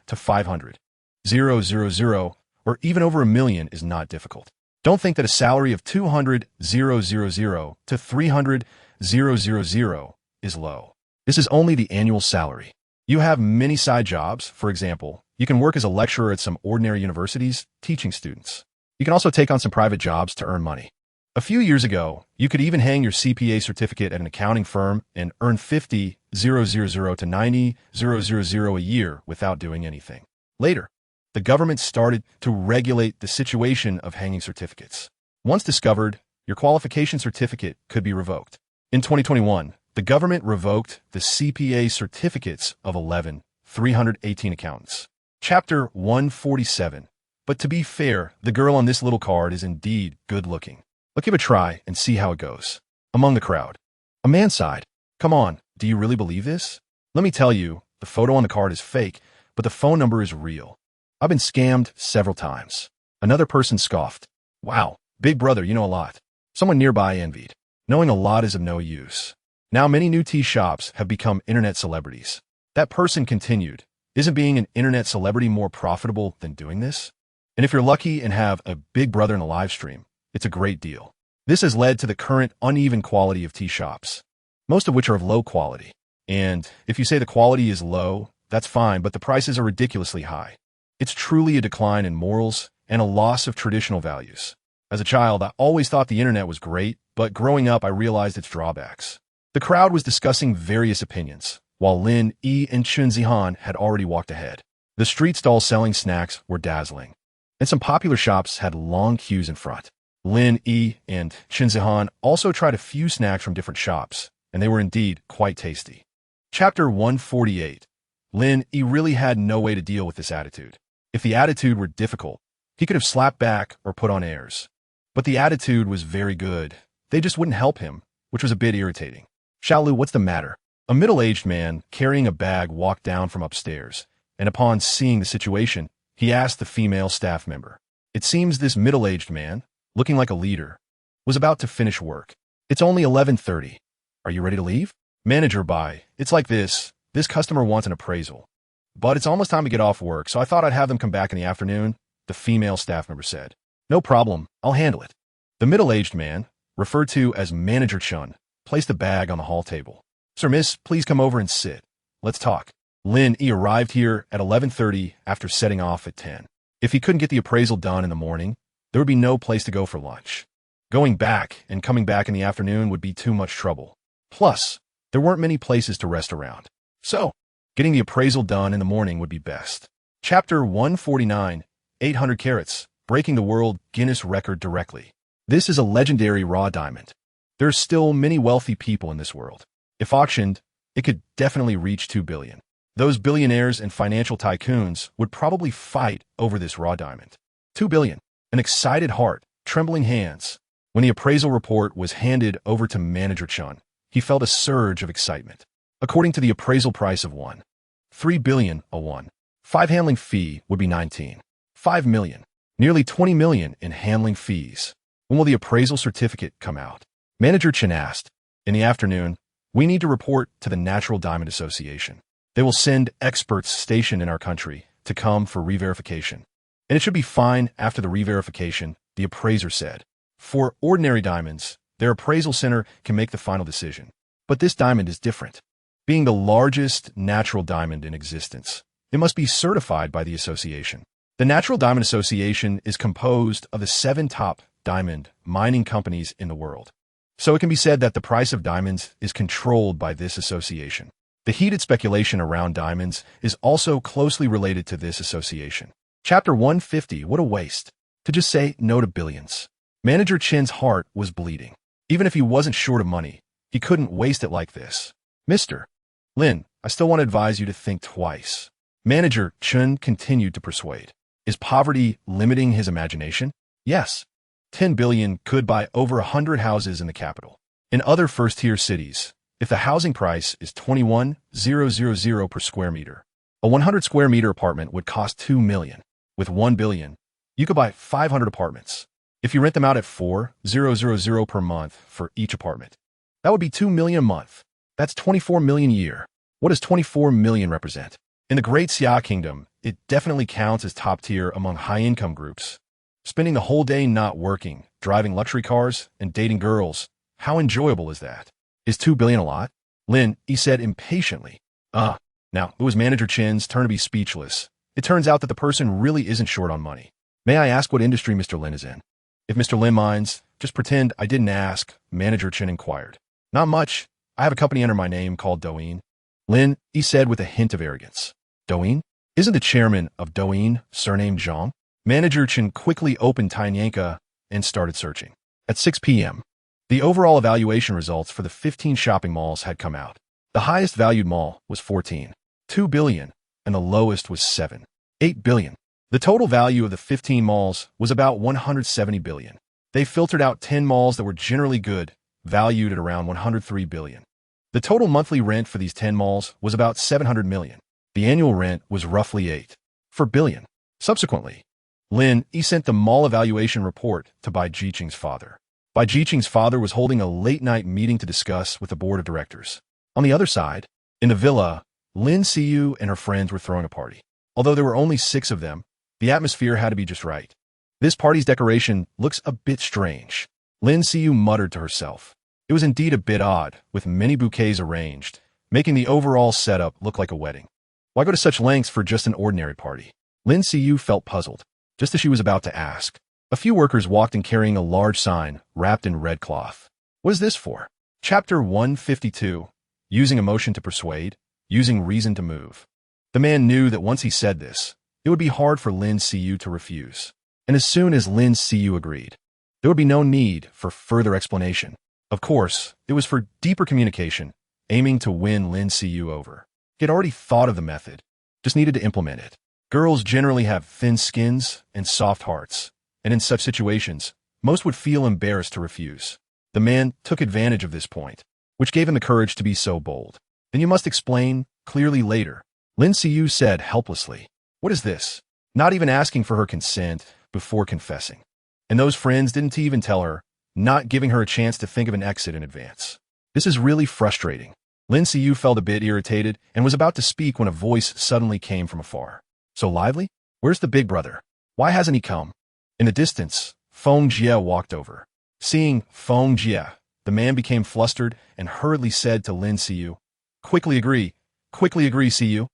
A: to 500,000 or even over $1 million is not difficult. Don't think that a salary of 200,000 to 300,000 is low. This is only the annual salary. You have many side jobs. For example, you can work as a lecturer at some ordinary universities, teaching students. You can also take on some private jobs to earn money. A few years ago, you could even hang your CPA certificate at an accounting firm and earn 50,000 to 90,000 a year without doing anything. Later, the government started to regulate the situation of hanging certificates. Once discovered, your qualification certificate could be revoked. In 2021, the government revoked the CPA certificates of 318 accountants. Chapter 147. But to be fair, the girl on this little card is indeed good-looking. Let's give it a try and see how it goes. Among the crowd, a man sighed. Come on, do you really believe this? Let me tell you, the photo on the card is fake, but the phone number is real. I've been scammed several times. Another person scoffed. Wow, big brother, you know a lot. Someone nearby envied. Knowing a lot is of no use. Now many new tea shops have become internet celebrities. That person continued. Isn't being an internet celebrity more profitable than doing this? And if you're lucky and have a big brother in a live stream, it's a great deal. This has led to the current uneven quality of tea shops, most of which are of low quality. And if you say the quality is low, that's fine, but the prices are ridiculously high. It's truly a decline in morals and a loss of traditional values. As a child, I always thought the internet was great, but growing up, I realized its drawbacks. The crowd was discussing various opinions, while Lin Yi and Chen Zihan had already walked ahead. The street stalls selling snacks were dazzling, and some popular shops had long queues in front. Lin Yi and Chen Zihan also tried a few snacks from different shops, and they were indeed quite tasty. Chapter 148. Lin Yi really had no way to deal with this attitude. If the attitude were difficult, he could have slapped back or put on airs. But the attitude was very good. They just wouldn't help him, which was a bit irritating. Xiaolu, what's the matter? A middle-aged man carrying a bag walked down from upstairs, and upon seeing the situation, he asked the female staff member. It seems this middle-aged man, looking like a leader, was about to finish work. It's only 11:30. Are you ready to leave? Manager, it's like this. This customer wants an appraisal. But it's almost time to get off work, so I thought I'd have them come back in the afternoon, the female staff member said. No problem, I'll handle it. The middle-aged man, referred to as Manager Chun, placed the bag on the hall table. Sir, miss, please come over and sit. Let's talk. Lin Yi arrived here at 11:30 after setting off at 10. If he couldn't get the appraisal done in the morning, there would be no place to go for lunch. Going back and coming back in the afternoon would be too much trouble. Plus, there weren't many places to rest around. So, getting the appraisal done in the morning would be best. Chapter 149, 800 carats, breaking the world Guinness record directly. This is a legendary raw diamond. There are still many wealthy people in this world. If auctioned, it could definitely reach 2 billion. Those billionaires and financial tycoons would probably fight over this raw diamond. 2 billion. An excited heart, trembling hands. When the appraisal report was handed over to Manager Chun, he felt a surge of excitement. According to the appraisal price of 3 billion a won. 5 handling fee would be 5 million. Nearly 20 million in handling fees. When will the appraisal certificate come out? Manager Chen asked. In the afternoon, we need to report to the Natural Diamond Association. They will send experts stationed in our country to come for re-verification. And it should be fine after the re-verification, the appraiser said. For ordinary diamonds, their appraisal center can make the final decision. But this diamond is different. Being the largest natural diamond in existence, it must be certified by the association. The Natural Diamond Association is composed of the 7 top diamond mining companies in the world. So it can be said that the price of diamonds is controlled by this association. The heated speculation around diamonds is also closely related to this association. Chapter 150, what a waste. To just say no to billions. Manager Chen's heart was bleeding. Even if he wasn't short of money, he couldn't waste it like this. Mr. Lin, I still want to advise you to think twice. Manager Chen continued to persuade. Is poverty limiting his imagination? Yes. 10 billion could buy over 100 houses in the capital. In other first-tier cities, if the housing price is 21,000 per square meter, a 100 square meter apartment would cost 2 million. With 1 billion, you could buy 500 apartments. If you rent them out at 4,000 per month for each apartment, that would be 2 million a month. That's 24 million a year. What does 24 million represent? In the Great Xia Kingdom, it definitely counts as top tier among high-income groups. Spending the whole day not working, driving luxury cars, and dating girls, how enjoyable is that? Is 2 billion a lot? Lin Yi said impatiently. Now, it was Manager Chen's turn to be speechless. It turns out that the person really isn't short on money. May I ask what industry Mr. Lin is in? If Mr. Lin minds, just pretend I didn't ask, Manager Chen inquired. Not much. I have a company under my name called Douyin. Lin Yi said with a hint of arrogance. Douyin? Isn't the chairman of Douyin surnamed Zhang? Manager Chen quickly opened Tianyanka and started searching. At 6 p.m., the overall evaluation results for the 15 shopping malls had come out. The highest valued mall was 14.2 billion, and the lowest was 7.8 billion. The total value of the 15 malls was about 170 billion. They filtered out 10 malls that were generally good, valued at around 103 billion. The total monthly rent for these 10 malls was about 700 million. The annual rent was roughly 8.4 billion. Subsequently, Lin Yi sent the mall evaluation report to Bai Jiqing's father. Bai Jiqing's father was holding a late-night meeting to discuss with the board of directors. On the other side, in the villa, Lin Yi and her friends were throwing a party. Although there were only 6 of them, the atmosphere had to be just right. This party's decoration looks a bit strange. Lin Yi muttered to herself. It was indeed a bit odd, with many bouquets arranged, making the overall setup look like a wedding. Why go to such lengths for just an ordinary party? Lin Yi felt puzzled, just as she was about to ask. A few workers walked in carrying a large sign wrapped in red cloth. What is this for? Chapter 152. Using emotion to persuade, using reason to move. The man knew that once he said this, it would be hard for Lin Yi to refuse. And as soon as Lin Yi agreed, there would be no need for further explanation. Of course, it was for deeper communication, aiming to win Lin Yi over. He had already thought of the method, just needed to implement it. Girls generally have thin skins and soft hearts, and in such situations, most would feel embarrassed to refuse. The man took advantage of this point, which gave him the courage to be so bold. Then you must explain clearly later. Lin Yi said helplessly. What is this? Not even asking for her consent before confessing. And those friends didn't even tell her, not giving her a chance to think of an exit in advance. This is really frustrating. Lin Yi felt a bit irritated and was about to speak when a voice suddenly came from afar. So lively? Where's the big brother? Why hasn't he come? In the distance, Feng Jie walked over. Seeing Feng Jie, the man became flustered and hurriedly said to Lin Yi, Quickly agree, Siyu.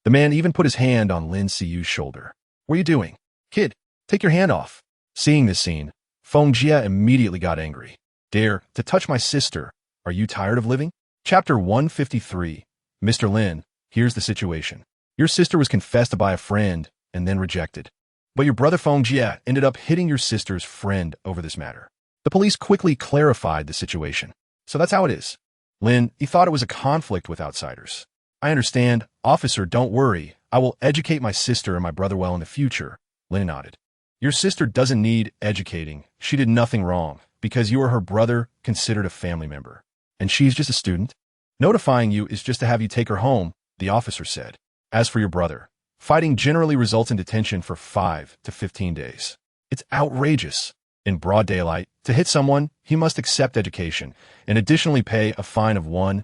A: The man even put his hand on Lin Yi's shoulder. What are you doing? Kid, take your hand off. Seeing this scene, Feng Jie immediately got angry. Dare to touch my sister. Are you tired of living? Chapter 153. Mr. Lin, here's the situation. Your sister was confessed by a friend and then rejected. But your brother Feng Jie ended up hitting your sister's friend over this matter. The police quickly clarified the situation. So that's how it is. Lin, he thought it was a conflict with outsiders. I understand. Officer, don't worry. I will educate my sister and my brother well in the future. Lin nodded. Your sister doesn't need educating. She did nothing wrong because you are her brother, considered a family member. And she's just a student? Notifying you is just to have you take her home, the officer said. As for your brother, fighting generally results in detention for 5 to 15 days. It's outrageous. In broad daylight, to hit someone, he must accept education and additionally pay a fine of 1,000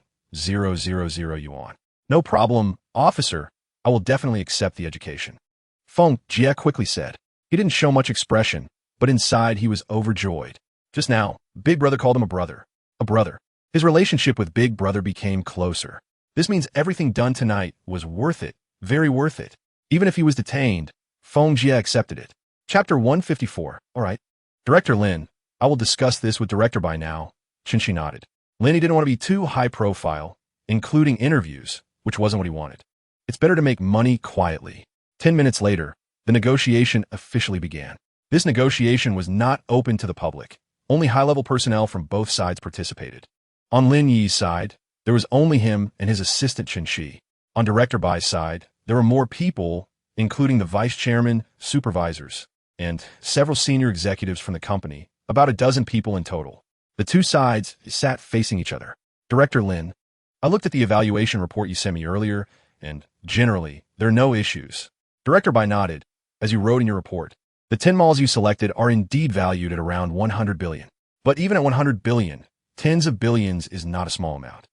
A: yuan. No problem, officer. I will definitely accept the education. Feng Jie quickly said. He didn't show much expression, but inside he was overjoyed. Just now, Big Brother called him a brother. A brother. His relationship with Big Brother became closer. This means everything done tonight was worth it, very worth it. Even if he was detained, Feng Jie accepted it. Chapter 154. All right. Director Lin, I will discuss this with Director Bai now. Qinshi nodded. Lin didn't want to be too high profile, including interviews, which wasn't what he wanted. It's better to make money quietly. 10 minutes later, the negotiation officially began. This negotiation was not open to the public. Only high-level personnel from both sides participated. On Lin Yi's side, there was only him and his assistant Qinshi. On Director Bai's side, there were more people, including the vice chairman, supervisors, and several senior executives from the company, about a dozen people in total. The two sides sat facing each other. Director Lin, I looked at the evaluation report you sent me earlier, and generally, there are no issues. Director Bai nodded, as you wrote in your report. The 10 malls you selected are indeed valued at around 100 billion. But even at 100 billion, tens of billions is not a small amount.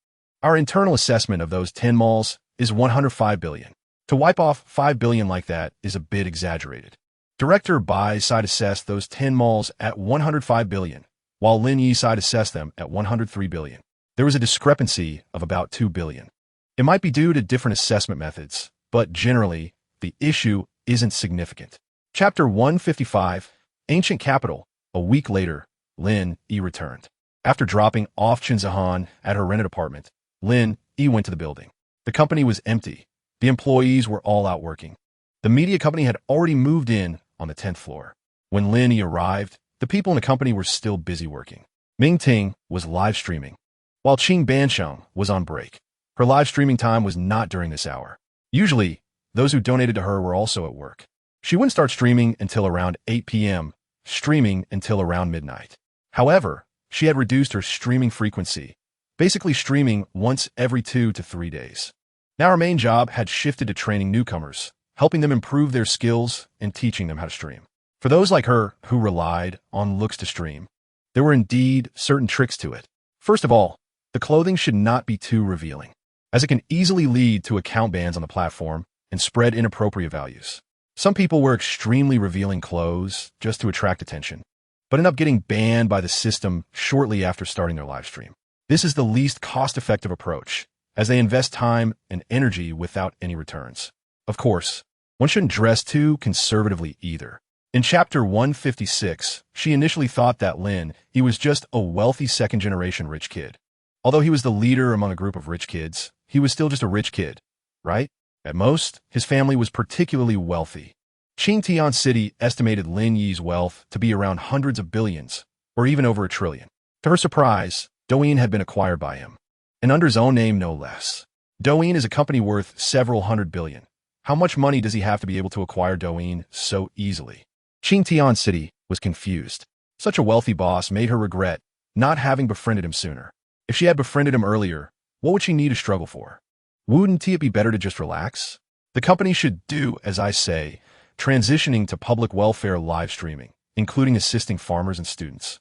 A: Our internal assessment of those 10 malls is 105 billion. To wipe off 5 billion like that is a bit exaggerated. Director Bai's side assessed those 10 malls at 105 billion, while Lin Yi's side assessed them at 103 billion. There was a discrepancy of about 2 billion. It might be due to different assessment methods, but generally, the issue isn't significant. Chapter 155, Ancient Capital. A week later, Lin Yi returned. After dropping off Chen Zihan at her rented apartment, Lin Yi went to the building. The company was empty. The employees were all out working. The media company had already moved in on the 10th floor. When Lin Yi arrived, the people in the company were still busy working. Ming Ting was live streaming, while Qing Bansheng was on break. Her live streaming time was not during this hour. Usually, those who donated to her were also at work. She wouldn't start streaming until around 8 p.m., streaming until around midnight. However, she had reduced her streaming frequency, basically streaming once every 2 to 3 days. Now her main job had shifted to training newcomers, helping them improve their skills and teaching them how to stream. For those like her who relied on looks to stream, there were indeed certain tricks to it. First of all, the clothing should not be too revealing, as it can easily lead to account bans on the platform and spread inappropriate values. Some people wear extremely revealing clothes just to attract attention, but end up getting banned by the system shortly after starting their live stream. This is the least cost-effective approach, as they invest time and energy without any returns. Of course, one shouldn't dress too conservatively either. In Chapter 156, she initially thought that Lin Yi was just a wealthy second-generation rich kid. Although he was the leader among a group of rich kids, he was still just a rich kid, right? At most, his family was particularly wealthy. Qingtian City estimated Lin Yi's wealth to be around hundreds of billions, or even over $1 trillion. To her surprise, Douyin had been acquired by him, and under his own name no less. Douyin is a company worth several hundred billion. How much money does he have to be able to acquire Douyin so easily? Qingtian City was confused. Such a wealthy boss made her regret not having befriended him sooner. If she had befriended him earlier, what would she need to struggle for? Wouldn't it be better to just relax? The company should do as I say, transitioning to public welfare live streaming, including assisting farmers and students,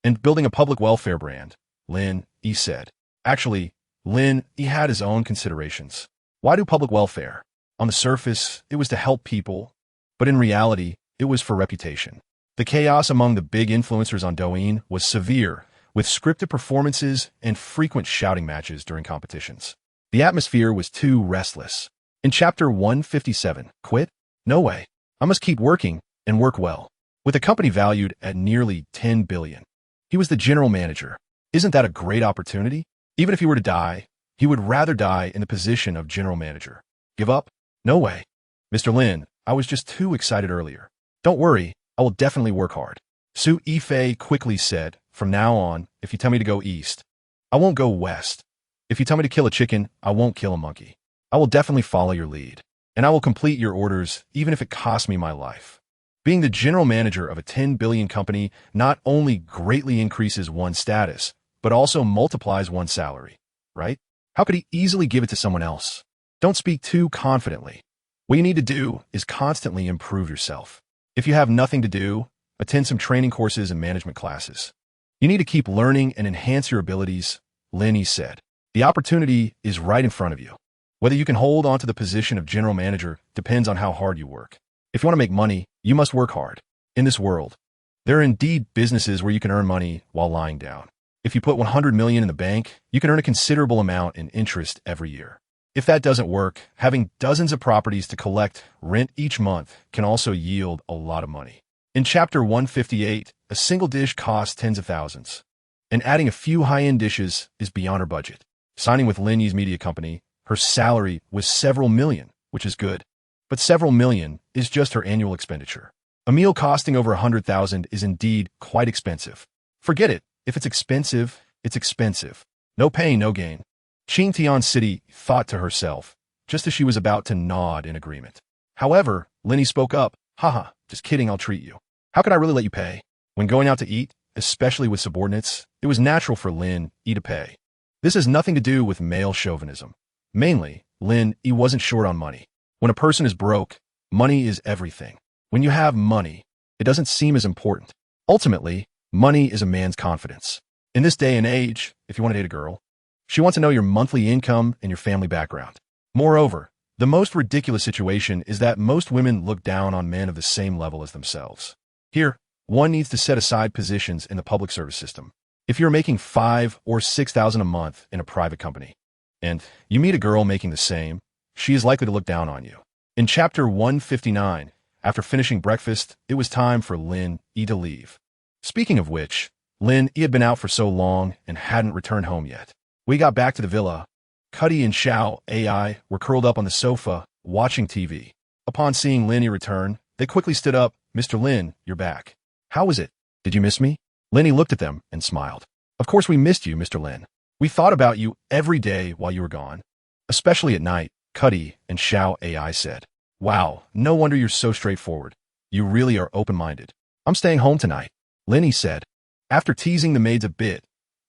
A: and building a public welfare brand, Lin Yi said. Actually, Lin Yi had his own considerations. Why do public welfare? On the surface, it was to help people, but in reality, it was for reputation. The chaos among the big influencers on Douyin was severe, with scripted performances and frequent shouting matches during competitions. The atmosphere was too restless. In Chapter 157, quit? No way. I must keep working, and work well. With a company valued at nearly 10 billion. He was the general manager. Isn't that a great opportunity? Even if he were to die, he would rather die in the position of general manager. Give up? No way. Mr. Lin, I was just too excited earlier. Don't worry, I will definitely work hard. Su Yifei quickly said, from now on, if you tell me to go east, I won't go west. If you tell me to kill a chicken, I won't kill a monkey. I will definitely follow your lead, and I will complete your orders even if it costs me my life. Being the general manager of a 10 billion company not only greatly increases one's status, but also multiplies one's salary, right? How could he easily give it to someone else? Don't speak too confidently. What you need to do is constantly improve yourself. If you have nothing to do, attend some training courses and management classes. You need to keep learning and enhance your abilities, Lin Yi said. The opportunity is right in front of you. Whether you can hold on to the position of general manager depends on how hard you work. If you want to make money, you must work hard. In this world, there are indeed businesses where you can earn money while lying down. If you put 100 million in the bank, you can earn a considerable amount in interest every year. If that doesn't work, having dozens of properties to collect rent each month can also yield a lot of money. In Chapter 158, a single dish costs tens of thousands, and adding a few high-end dishes is beyond her budget. Signing with Lin Yi's media company, her salary was several million, which is good, but several million is just her annual expenditure. A meal costing over 100,000 is indeed quite expensive. Forget it. If it's expensive, it's expensive. No pain, no gain. Qingtian City thought to herself, just as she was about to nod in agreement. However, Lin Yi spoke up, haha, just kidding, I'll treat you. How could I really let you pay? When going out to eat, especially with subordinates, it was natural for Lin Yi to pay. This has nothing to do with male chauvinism. Mainly, Lin Yi wasn't short on money. When a person is broke, money is everything. When you have money, it doesn't seem as important. Ultimately, money is a man's confidence. In this day and age, if you want to date a girl, she wants to know your monthly income and your family background. Moreover, the most ridiculous situation is that most women look down on men of the same level as themselves. Here, one needs to set aside positions in the public service system. If you're making 5,000 or 6,000 a month in a private company, and you meet a girl making the same, she is likely to look down on you. In Chapter 159, after finishing breakfast, it was time for Lin Yi to leave. Speaking of which, Lin Yi had been out for so long and hadn't returned home yet. We got back to the villa. Cuddy and Xiao AI were curled up on the sofa, watching TV. Upon seeing Lin Yi return, they quickly stood up. Mr. Lin, you're back. How was it? Did you miss me? Lin Yi looked at them and smiled. Of course we missed you, Mr. Lin. We thought about you every day while you were gone. Especially at night, Cuddy and Xiao AI said. Wow, no wonder you're so straightforward. You really are open-minded. I'm staying home tonight, Lin Yi said. After teasing the maids a bit,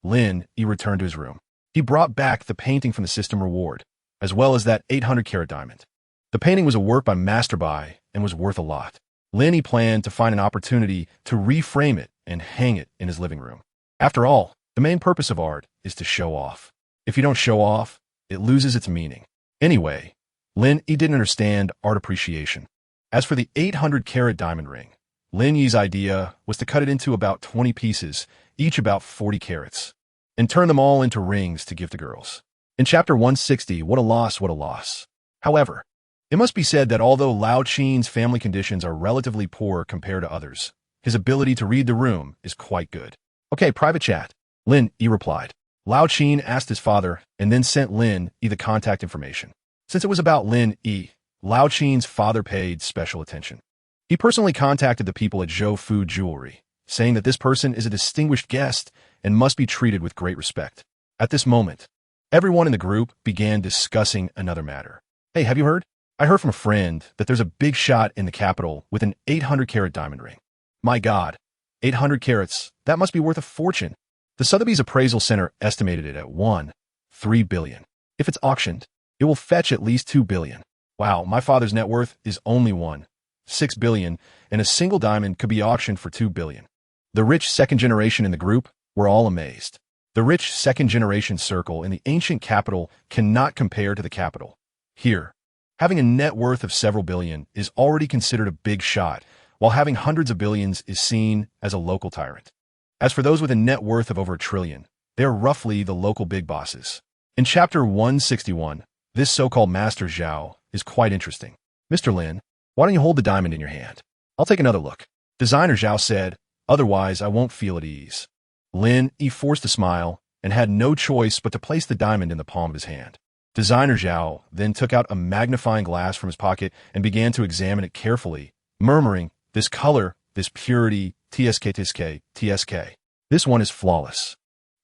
A: Lin Yi returned to his room. He brought back the painting from the system reward, as well as that 800-carat diamond. The painting was a work by Master Bai and was worth a lot. Lin Yi planned to find an opportunity to reframe it and hang it in his living room. After all, the main purpose of art is to show off. If you don't show off, it loses its meaning. Anyway, Lin Yi didn't understand art appreciation. As for the 800-carat diamond ring, Lin Yi's idea was to cut it into about 20 pieces, each about 40 carats, and turn them all into rings to give to girls. In Chapter 160, what a loss, what a loss. However, it must be said that although Lao Qin's family conditions are relatively poor compared to others, his ability to read the room is quite good. Okay, private chat, Lin Yi replied. Lao Qin asked his father and then sent Lin Yi the contact information. Since it was about Lin Yi, Lao Qin's father paid special attention. He personally contacted the people at Zhou Fu Jewelry, saying that this person is a distinguished guest and must be treated with great respect. At this moment, everyone in the group began discussing another matter. Hey, have you heard? I heard from a friend that there's a big shot in the capital with an 800-carat diamond ring. My God, 800 carats, that must be worth a fortune. The Sotheby's Appraisal Center estimated it at 1.3 billion. If it's auctioned, it will fetch at least 2 billion. Wow, my father's net worth is only 1.6 billion, and a single diamond could be auctioned for 2 billion. The rich second generation in the group were all amazed. The rich second generation circle in the ancient capital cannot compare to the capital. Here, having a net worth of several billion is already considered a big shot, while having hundreds of billions is seen as a local tyrant. As for those with a net worth of over 1 trillion, they are roughly the local big bosses. In Chapter 161, this so-called Master Zhao is quite interesting. Mr. Lin, why don't you hold the diamond in your hand? I'll take another look. Designer Zhao said, otherwise I won't feel at ease. Lin Yi forced a smile and had no choice but to place the diamond in the palm of his hand. Designer Zhao then took out a magnifying glass from his pocket and began to examine it carefully, murmuring, this color, this purity, TSK. This one is flawless.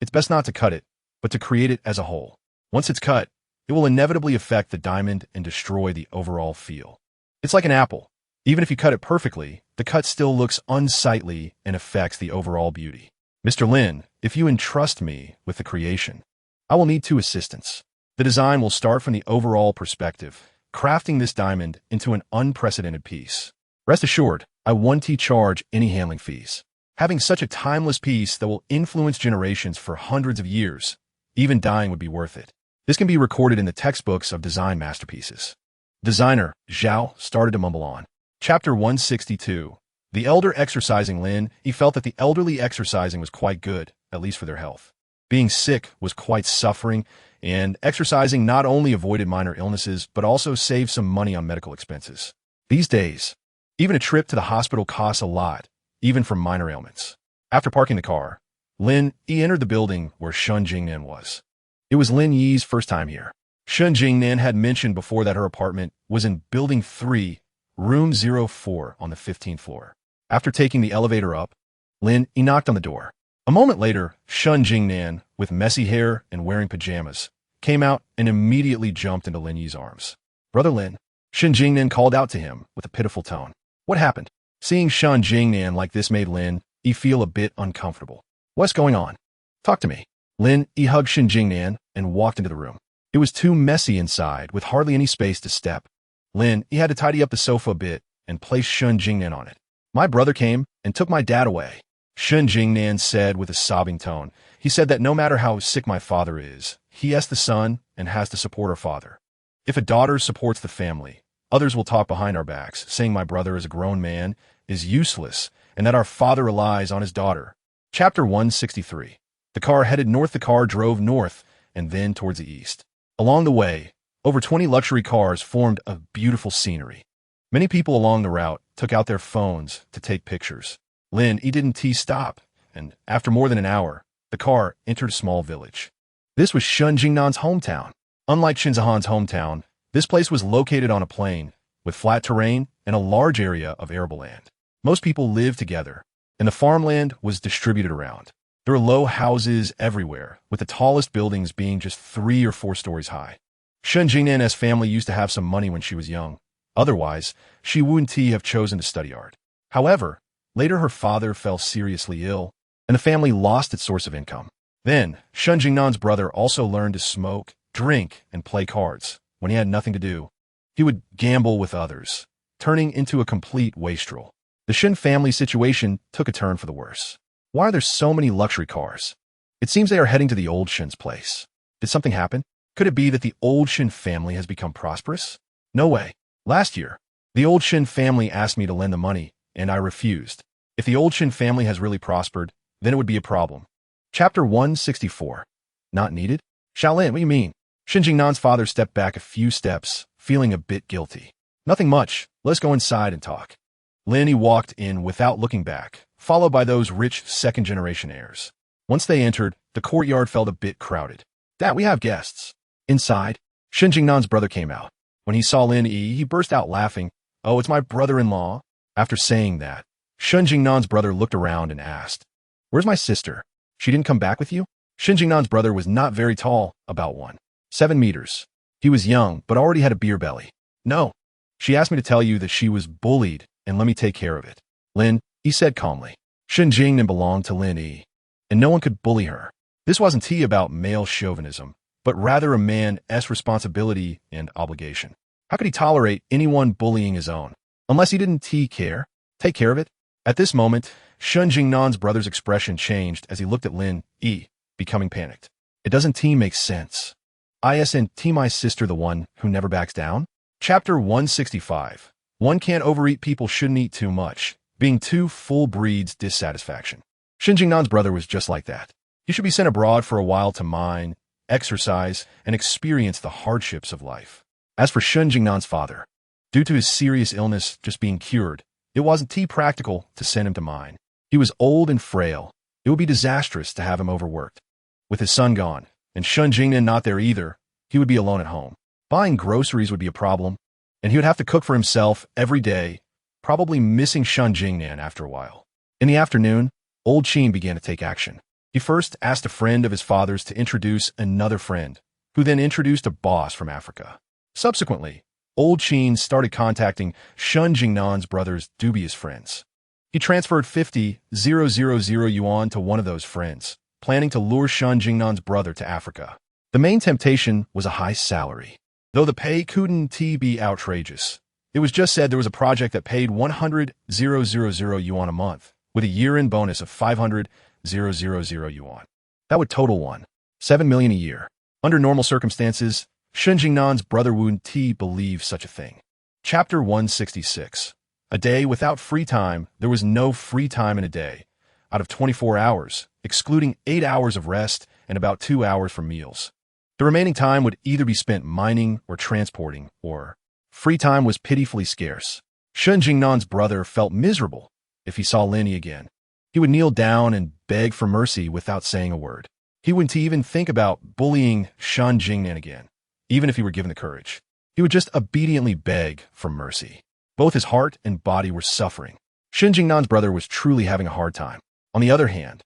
A: It's best not to cut it, but to create it as a whole. Once it's cut, it will inevitably affect the diamond and destroy the overall feel. It's like an apple. Even if you cut it perfectly, the cut still looks unsightly and affects the overall beauty. Mr. Lin, if you entrust me with the creation, I will need 2 assistants. The design will start from the overall perspective, crafting this diamond into an unprecedented piece. Rest assured, I won't charge any handling fees. Having such a timeless piece that will influence generations for hundreds of years, even dying would be worth it. This can be recorded in the textbooks of design masterpieces. Designer Zhao started to mumble on. Chapter 162. The elder exercising Lin, he felt that the elderly exercising was quite good, at least for their health. Being sick was quite suffering, and exercising not only avoided minor illnesses, but also saved some money on medical expenses. These days, even a trip to the hospital costs a lot, even for minor ailments. After parking the car, Lin Yi entered the building where Shun Jingnan was. It was Lin Yi's first time here. Shun Jingnan had mentioned before that her apartment was in Building 3, Room 04 on the 15th floor. After taking the elevator up, Lin Yi knocked on the door. A moment later, Shun Jingnan, with messy hair and wearing pajamas, came out and immediately jumped into Lin Yi's arms. Brother Lin, Shun Jingnan called out to him with a pitiful tone. What happened? Seeing Shun Jingnan like this made Lin Yi feel a bit uncomfortable. What's going on? Talk to me. Lin Yi hugged Shun Jingnan and walked into the room. It was too messy inside, with hardly any space to step. Lin Yi had to tidy up the sofa a bit and place Shun Jingnan on it. My brother came and took my dad away, Shun Jingnan said with a sobbing tone. He said that no matter how sick my father is, he is the son and has to support our father. If a daughter supports the family, others will talk behind our backs, saying my brother is a grown man, is useless, and that our father relies on his daughter. Chapter 163. The car headed north. The car drove north and then towards the east. Along the way, over 20 luxury cars formed a beautiful scenery. Many people along the route took out their phones to take pictures. Lin Yi didn't stop, and after more than an hour, the car entered a small village. This was Shun Jingnan's hometown. Unlike Shinzahan's hometown, this place was located on a plain, with flat terrain and a large area of arable land. Most people lived together, and the farmland was distributed around. There were low houses everywhere, with the tallest buildings being just 3 or 4 stories high. Shen Jingnan's family used to have some money when she was young. Otherwise, she wouldn't have chosen to study art. However, later her father fell seriously ill, and the family lost its source of income. Then, Shen Jingnan's brother also learned to smoke, drink, and play cards. When he had nothing to do, he would gamble with others, turning into a complete wastrel. The Shen family situation took a turn for the worse. Why are there so many luxury cars? It seems they are heading to the old Shen's place. Did something happen? Could it be that the old Shen family has become prosperous? No way. Last year, the old Shen family asked me to lend the money, and I refused. If the old Shen family has really prospered, then it would be a problem. Chapter 164. Not needed? Shaolin, what do you mean? Shen Jingnan's father stepped back a few steps, feeling a bit guilty. Nothing much. Let's go inside and talk. Lin Yi walked in without looking back, followed by those rich second-generation heirs. Once they entered, the courtyard felt a bit crowded. Dad, we have guests. Inside, Shen Jingnan's brother came out. When he saw Lin Yi, he burst out laughing. Oh, it's my brother-in-law. After saying that, Shen Jingnan's brother looked around and asked, Where's my sister? She didn't come back with you? Shen Jingnan's brother was not very tall, about 1.7 meters. He was young, but already had a beer belly. No. She asked me to tell you that she was bullied, and let me take care of it. Lin, he said calmly. Shen Jingnan belonged to Lin Yi, and no one could bully her. This wasn't about male chauvinism, but rather a man's responsibility and obligation. How could he tolerate anyone bullying his own? Unless he didn't take care of it? At this moment, Shen Jingnan's brother's expression changed as he looked at Lin Yi, becoming panicked. It doesn't make sense. Isn't my sister the one who never backs down? Chapter 165. One can't overeat. People shouldn't eat too much. Being too full breeds dissatisfaction. Shen Jingnan's brother was just like that. He should be sent abroad for a while to mine, exercise, and experience the hardships of life. As for Shen Jingnan's father, due to his serious illness just being cured, it wasn't practical to send him to mine. He was old and frail. It would be disastrous to have him overworked. With his son gone, and Shen Jingnan not there either, he would be alone at home. Buying groceries would be a problem, and he would have to cook for himself every day, probably missing Shen Jingnan after a while. In the afternoon, old Qin began to take action. He first asked a friend of his father's to introduce another friend, who then introduced a boss from Africa. Subsequently, old Qin started contacting Shen Jingnan's brother's dubious friends. He transferred 50,000 yuan to one of those friends, planning to lure Shen Jingnan's brother to Africa. The main temptation was a high salary. Though the pay couldn't be outrageous, it was just said there was a project that paid 100,000 yuan a month, with a year-end bonus of 500,000 yuan. That would total 1.7 million a year. Under normal circumstances, Shen Jingnan's brother wouldn't believe such a thing. Chapter 166. A day without free time. There was no free time in a day. Out of 24 hours, excluding 8 hours of rest and about 2 hours for meals. The remaining time would either be spent mining or transporting, or free time was pitifully scarce. Shen Jingnan's brother felt miserable if he saw Lin Yi again. He would kneel down and beg for mercy without saying a word. He wouldn't even think about bullying Shen Jingnan again, even if he were given the courage. He would just obediently beg for mercy. Both his heart and body were suffering. Shen Jingnan's brother was truly having a hard time. On the other hand,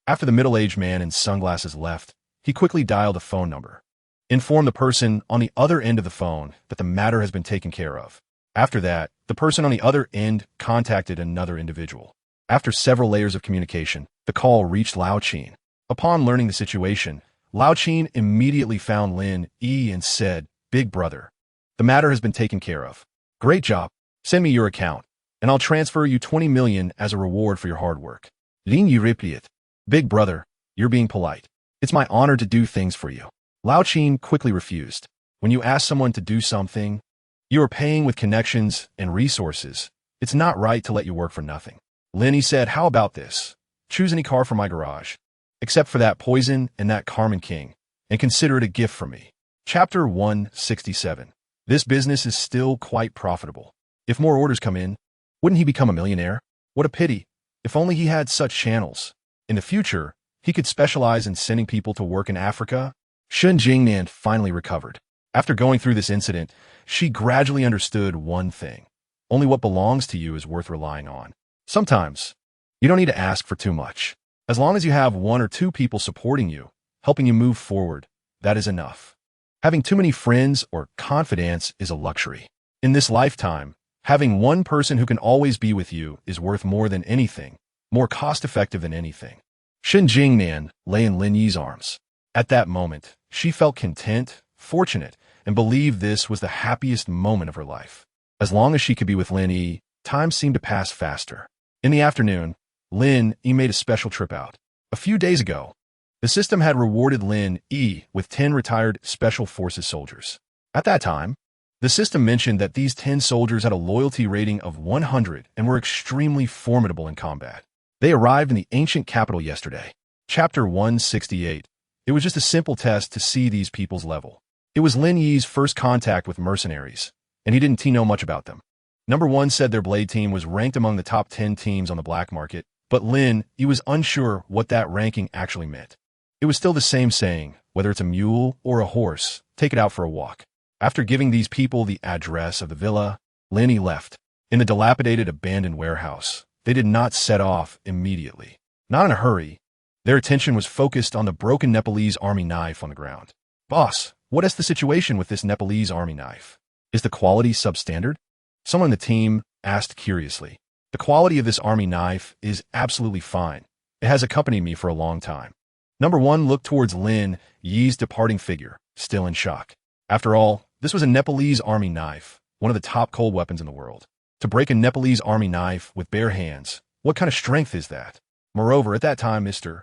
A: after the middle-aged man in sunglasses left, he quickly dialed a phone number. Informed the person on the other end of the phone that the matter has been taken care of. After that, the person on the other end contacted another individual. After several layers of communication, the call reached Lao Qin. Upon learning the situation, Lao Qin immediately found Lin Yi and said, Big brother, the matter has been taken care of. Great job. Send me your account, and I'll transfer you 20 million as a reward for your hard work. Lin Yi replied, Big brother, you're being polite. It's my honor to do things for you. Lao Qin quickly refused. When you ask someone to do something, you are paying with connections and resources. It's not right to let you work for nothing. Lin Yi said, How about this? Choose any car for my garage, except for that poison and that Carmen King, and consider it a gift from me. Chapter 167. This business is still quite profitable. If more orders come in, wouldn't he become a millionaire? What a pity. If only he had such channels. In the future, he could specialize in sending people to work in Africa. Shen Jingnan finally recovered. After going through this incident, she gradually understood one thing. Only what belongs to you is worth relying on. Sometimes, You don't need to ask for too much. As long as you have one or two people supporting you, helping you move forward, that is enough. Having too many friends or confidants is a luxury. In this lifetime, having one person who can always be with you is worth more than anything, more cost-effective than anything. Shen Jingnan lay in Lin Yi's arms. At that moment, she felt content, fortunate, and believed this was the happiest moment of her life. As long as she could be with Lin Yi, time seemed to pass faster. In the afternoon, Lin Yi made a special trip out. A few days ago, the system had rewarded Lin Yi with 10 retired Special Forces soldiers. At that time, the system mentioned that these 10 soldiers had a loyalty rating of 100 and were extremely formidable in combat. They arrived in the ancient capital yesterday. Chapter 168. It was just a simple test to see these people's level. It was Lin Yi's first contact with mercenaries, and he didn't know much about them. Number 1 said their blade team was ranked among the top 10 teams on the black market, but Lin Yi was unsure what that ranking actually meant. It was still the same saying, whether it's a mule or a horse, take it out for a walk. After giving these people the address of the villa, Lin Yi left. In the dilapidated abandoned warehouse, they did not set off immediately. Not in a hurry. Their attention was focused on the broken Nepalese army knife on the ground. Boss, what is the situation with this Nepalese army knife? Is the quality substandard? Someone in the team asked curiously. The quality of this army knife is absolutely fine. It has accompanied me for a long time. Number 1 looked towards Lin Yi's departing figure, still in shock. After all, this was a Nepalese army knife, one of the top cold weapons in the world. To break a Nepalese army knife with bare hands, what kind of strength is that? Moreover, at that time, Mr.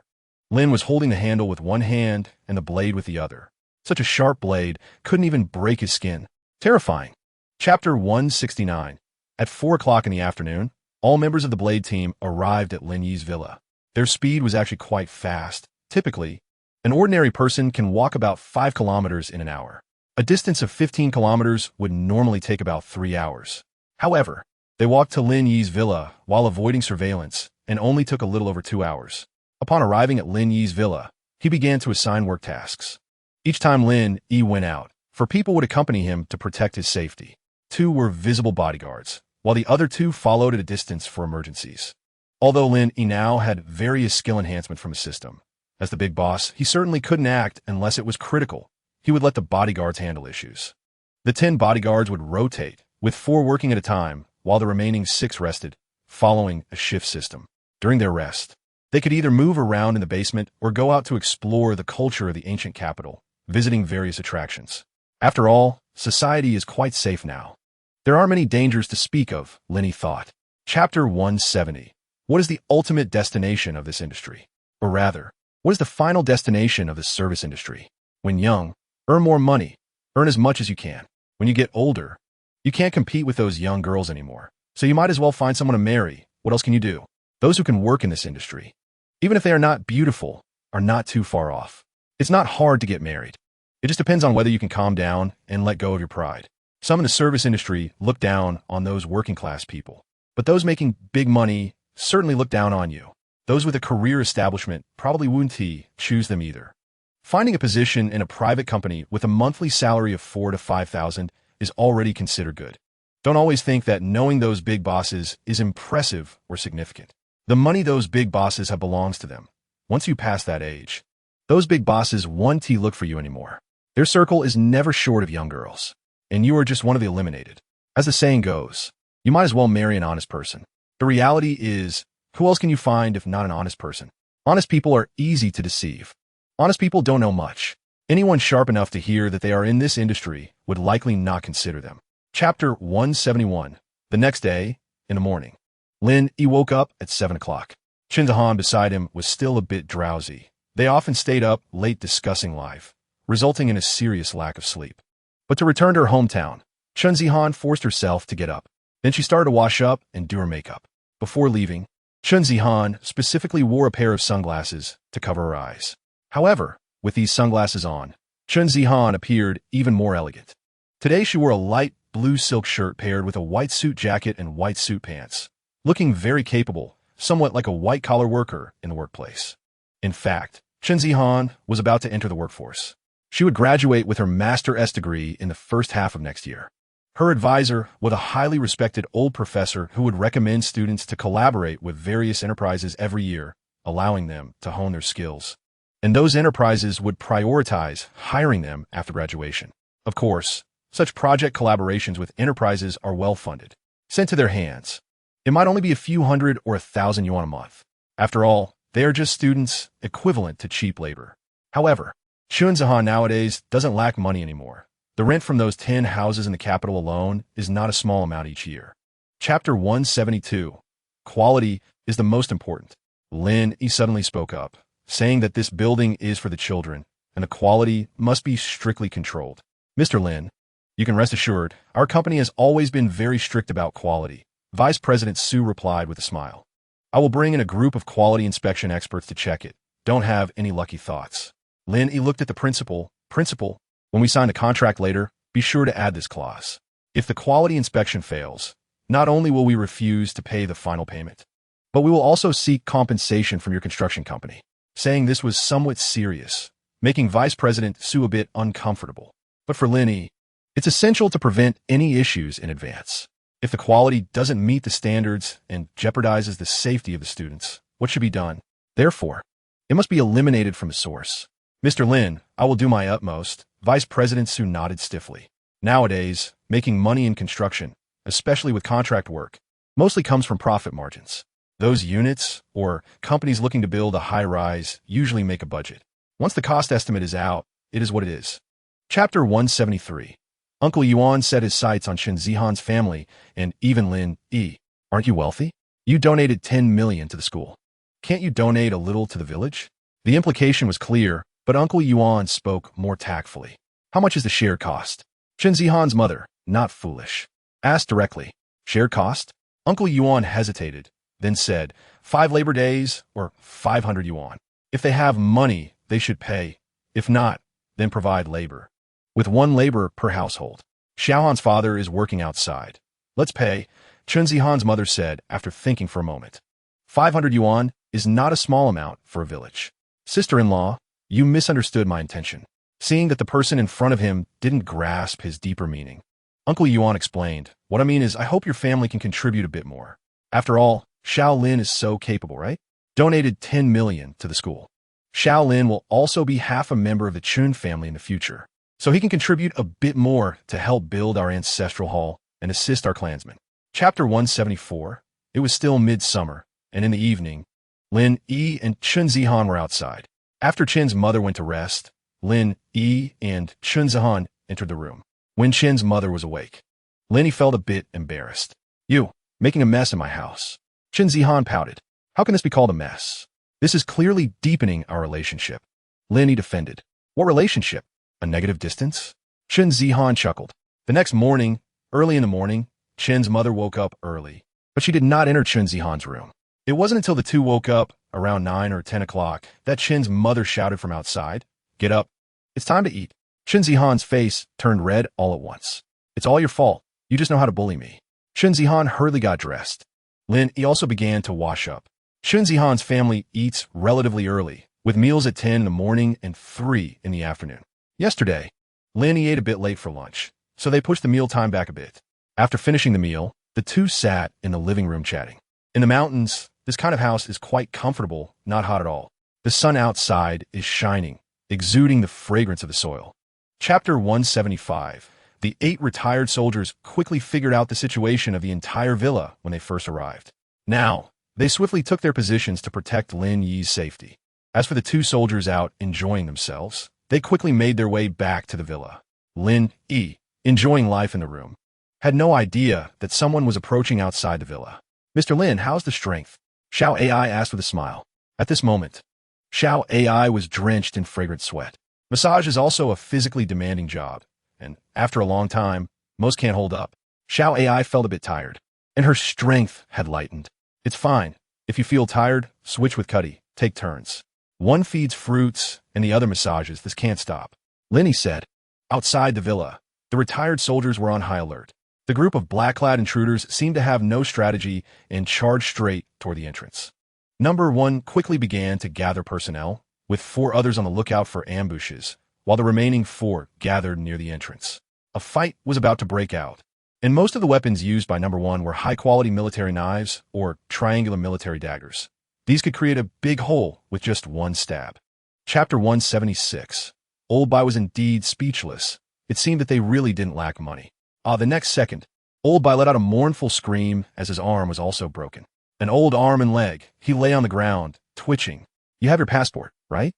A: Lin was holding the handle with one hand and the blade with the other. Such a sharp blade couldn't even break his skin. Terrifying. Chapter 169. At 4 o'clock in the afternoon, all members of the blade team arrived at Lin Yi's villa. Their speed was actually quite fast. Typically, an ordinary person can walk about 5 kilometers in an hour. A distance of 15 kilometers would normally take about 3 hours. However, they walked to Lin Yi's villa while avoiding surveillance and only took a little over 2 hours. Upon arriving at Lin Yi's villa, he began to assign work tasks. Each time Lin Yi went out, 4 people would accompany him to protect his safety. 2 were visible bodyguards, while the other 2 followed at a distance for emergencies. Although Lin Yi now had various skill enhancement from his system, as the big boss, he certainly couldn't act unless it was critical. He would let the bodyguards handle issues. The 10 bodyguards would rotate, with 4 working at a time, while the remaining 6 rested, following a shift system. During their rest, they could either move around in the basement or go out to explore the culture of the ancient capital, visiting various attractions. After all, society is quite safe now. There aren't many dangers to speak of, Lin Yi thought. Chapter 170. What is the ultimate destination of this industry? Or rather, what is the final destination of the service industry? When young, earn more money. Earn as much as you can. When you get older, you can't compete with those young girls anymore. So you might as well find someone to marry. What else can you do? Those who can work in this industry, even if they are not beautiful, are not too far off. It's not hard to get married. It just depends on whether you can calm down and let go of your pride. Some in the service industry look down on those working class people, but those making big money certainly look down on you. Those with a career establishment probably wouldn't choose them either. Finding a position in a private company with a monthly salary of 4,000 to 5,000 is already considered good. Don't always think that knowing those big bosses is impressive or significant. The money those big bosses have belongs to them. Once you pass that age, those big bosses won't look for you anymore. Their circle is never short of young girls, and you are just one of the eliminated. As the saying goes, you might as well marry an honest person. The reality is, who else can you find if not an honest person? Honest people are easy to deceive. Honest people don't know much. Anyone sharp enough to hear that they are in this industry would likely not consider them. Chapter 171. The next day, in the morning, Lin Yi woke up at 7 o'clock. Chen Zihan beside him was still a bit drowsy. They often stayed up late discussing life, resulting in a serious lack of sleep. But to return to her hometown, Chen Zihan forced herself to get up. Then she started to wash up and do her makeup. Before leaving, Chen Zihan specifically wore a pair of sunglasses to cover her eyes. However, with these sunglasses on, Chen Zihan appeared even more elegant. Today she wore a light blue silk shirt paired with a white suit jacket and white suit pants, looking very capable, somewhat like a white-collar worker in the workplace. In fact, Chen Zihan was about to enter the workforce. She would graduate with her Master S degree in the first half of next year. Her advisor was a highly respected old professor who would recommend students to collaborate with various enterprises every year, allowing them to hone their skills. And those enterprises would prioritize hiring them after graduation. Of course, such project collaborations with enterprises are well-funded, sent to their hands. It might only be a few hundred or 1,000 yuan a month. After all, they are just students, equivalent to cheap labor. However, Chunzihan nowadays doesn't lack money anymore. The rent from those 10 houses in the capital alone is not a small amount each year. Chapter 172. Quality is the most important. Lin Yi suddenly spoke up, saying that this building is for the children, and the quality must be strictly controlled. Mr. Lin, you can rest assured, our company has always been very strict about quality. Vice President Su replied with a smile. I will bring in a group of quality inspection experts to check it. Don't have any lucky thoughts. Lin Yi looked at the principal. Principal, when we sign the contract later, be sure to add this clause. If the quality inspection fails, not only will we refuse to pay the final payment, but we will also seek compensation from your construction company. Saying this was somewhat serious, making Vice President Su a bit uncomfortable. But for Lin Yi, it's essential to prevent any issues in advance. If the quality doesn't meet the standards and jeopardizes the safety of the students, what should be done? Therefore, it must be eliminated from the source. Mr. Lin, I will do my utmost. Vice President Su nodded stiffly. Nowadays, making money in construction, especially with contract work, mostly comes from profit margins. Those units, or companies looking to build a high-rise, usually make a budget. Once the cost estimate is out, it is what it is. Chapter 173. Uncle Yuan set his sights on Chen Zihan's family and even Lin Yi. Aren't you wealthy? You donated 10 million to the school. Can't you donate a little to the village? The implication was clear, but Uncle Yuan spoke more tactfully. How much is the shared cost? Chen Zihan's mother, not foolish, asked directly. Shared cost? Uncle Yuan hesitated, then said, 5 labor days or 500 yuan. If they have money, they should pay. If not, then provide labor. With 1 labor per household. Xiaohan's father is working outside. Let's pay, Chen Zihan's mother said after thinking for a moment. 500 yuan is not a small amount for a village. Sister-in-law, you misunderstood my intention. Seeing that the person in front of him didn't grasp his deeper meaning, Uncle Yuan explained, what I mean is I hope your family can contribute a bit more. After all, Xiao Lin is so capable, right? Donated 10 million to the school. Xiao Lin will also be half a member of the Chun family in the future, so he can contribute a bit more to help build our ancestral hall and assist our clansmen. Chapter 174. It was still midsummer, and in the evening, Lin Yi and Chen Zihan were outside. After Chen's mother went to rest, Lin Yi and Chen Zihan entered the room. When Chen's mother was awake, Lin Yi felt a bit embarrassed. You, making a mess in my house. Chen Zihan pouted. How can this be called a mess? This is clearly deepening our relationship. Lin Yi defended. What relationship? A negative distance? Chen Zihan chuckled. The next morning, early in the morning, Chen's mother woke up early, but she did not enter Chen Zihan's room. It wasn't until the two woke up, around 9 or 10 o'clock, that Chen's mother shouted from outside, Get up. It's time to eat. Chen Zihan's face turned red all at once. It's all your fault. You just know how to bully me. Chen Zihan hurriedly got dressed. Lin Yi also began to wash up. Chen Zihan's family eats relatively early, with meals at 10 in the morning and 3 in the afternoon. Yesterday, Lin Yi ate a bit late for lunch, so they pushed the meal time back a bit. After finishing the meal, the two sat in the living room chatting. In the mountains, this kind of house is quite comfortable, not hot at all. The sun outside is shining, exuding the fragrance of the soil. Chapter 175. The 8 retired soldiers quickly figured out the situation of the entire villa when they first arrived. Now, they swiftly took their positions to protect Lin Yi's safety. As for the 2 soldiers out enjoying themselves, they quickly made their way back to the villa. Lin Yi, enjoying life in the room, had no idea that someone was approaching outside the villa. Mr. Lin, how's the strength? Xiao Ai asked with a smile. At this moment, Xiao Ai was drenched in fragrant sweat. Massage is also a physically demanding job, and after a long time, most can't hold up. Xiao Ai felt a bit tired, and her strength had lightened. It's fine. If you feel tired, switch with Cuddy. Take turns. One feeds fruits, and the other massages. This can't stop. Lin Yi said. Outside the villa, the retired soldiers were on high alert. The group of black-clad intruders seemed to have no strategy and charged straight toward the entrance. Number 1 quickly began to gather personnel, with 4 others on the lookout for ambushes, while the remaining 4 gathered near the entrance. A fight was about to break out. And most of the weapons used by number one were high-quality military knives or triangular military daggers. These could create a big hole with just one stab. Chapter 176. Old Bai was indeed speechless. It seemed that they really didn't lack money. The next second, Old Bai let out a mournful scream as his arm was also broken. An old arm and leg, he lay on the ground, twitching. "You have your passport, right?"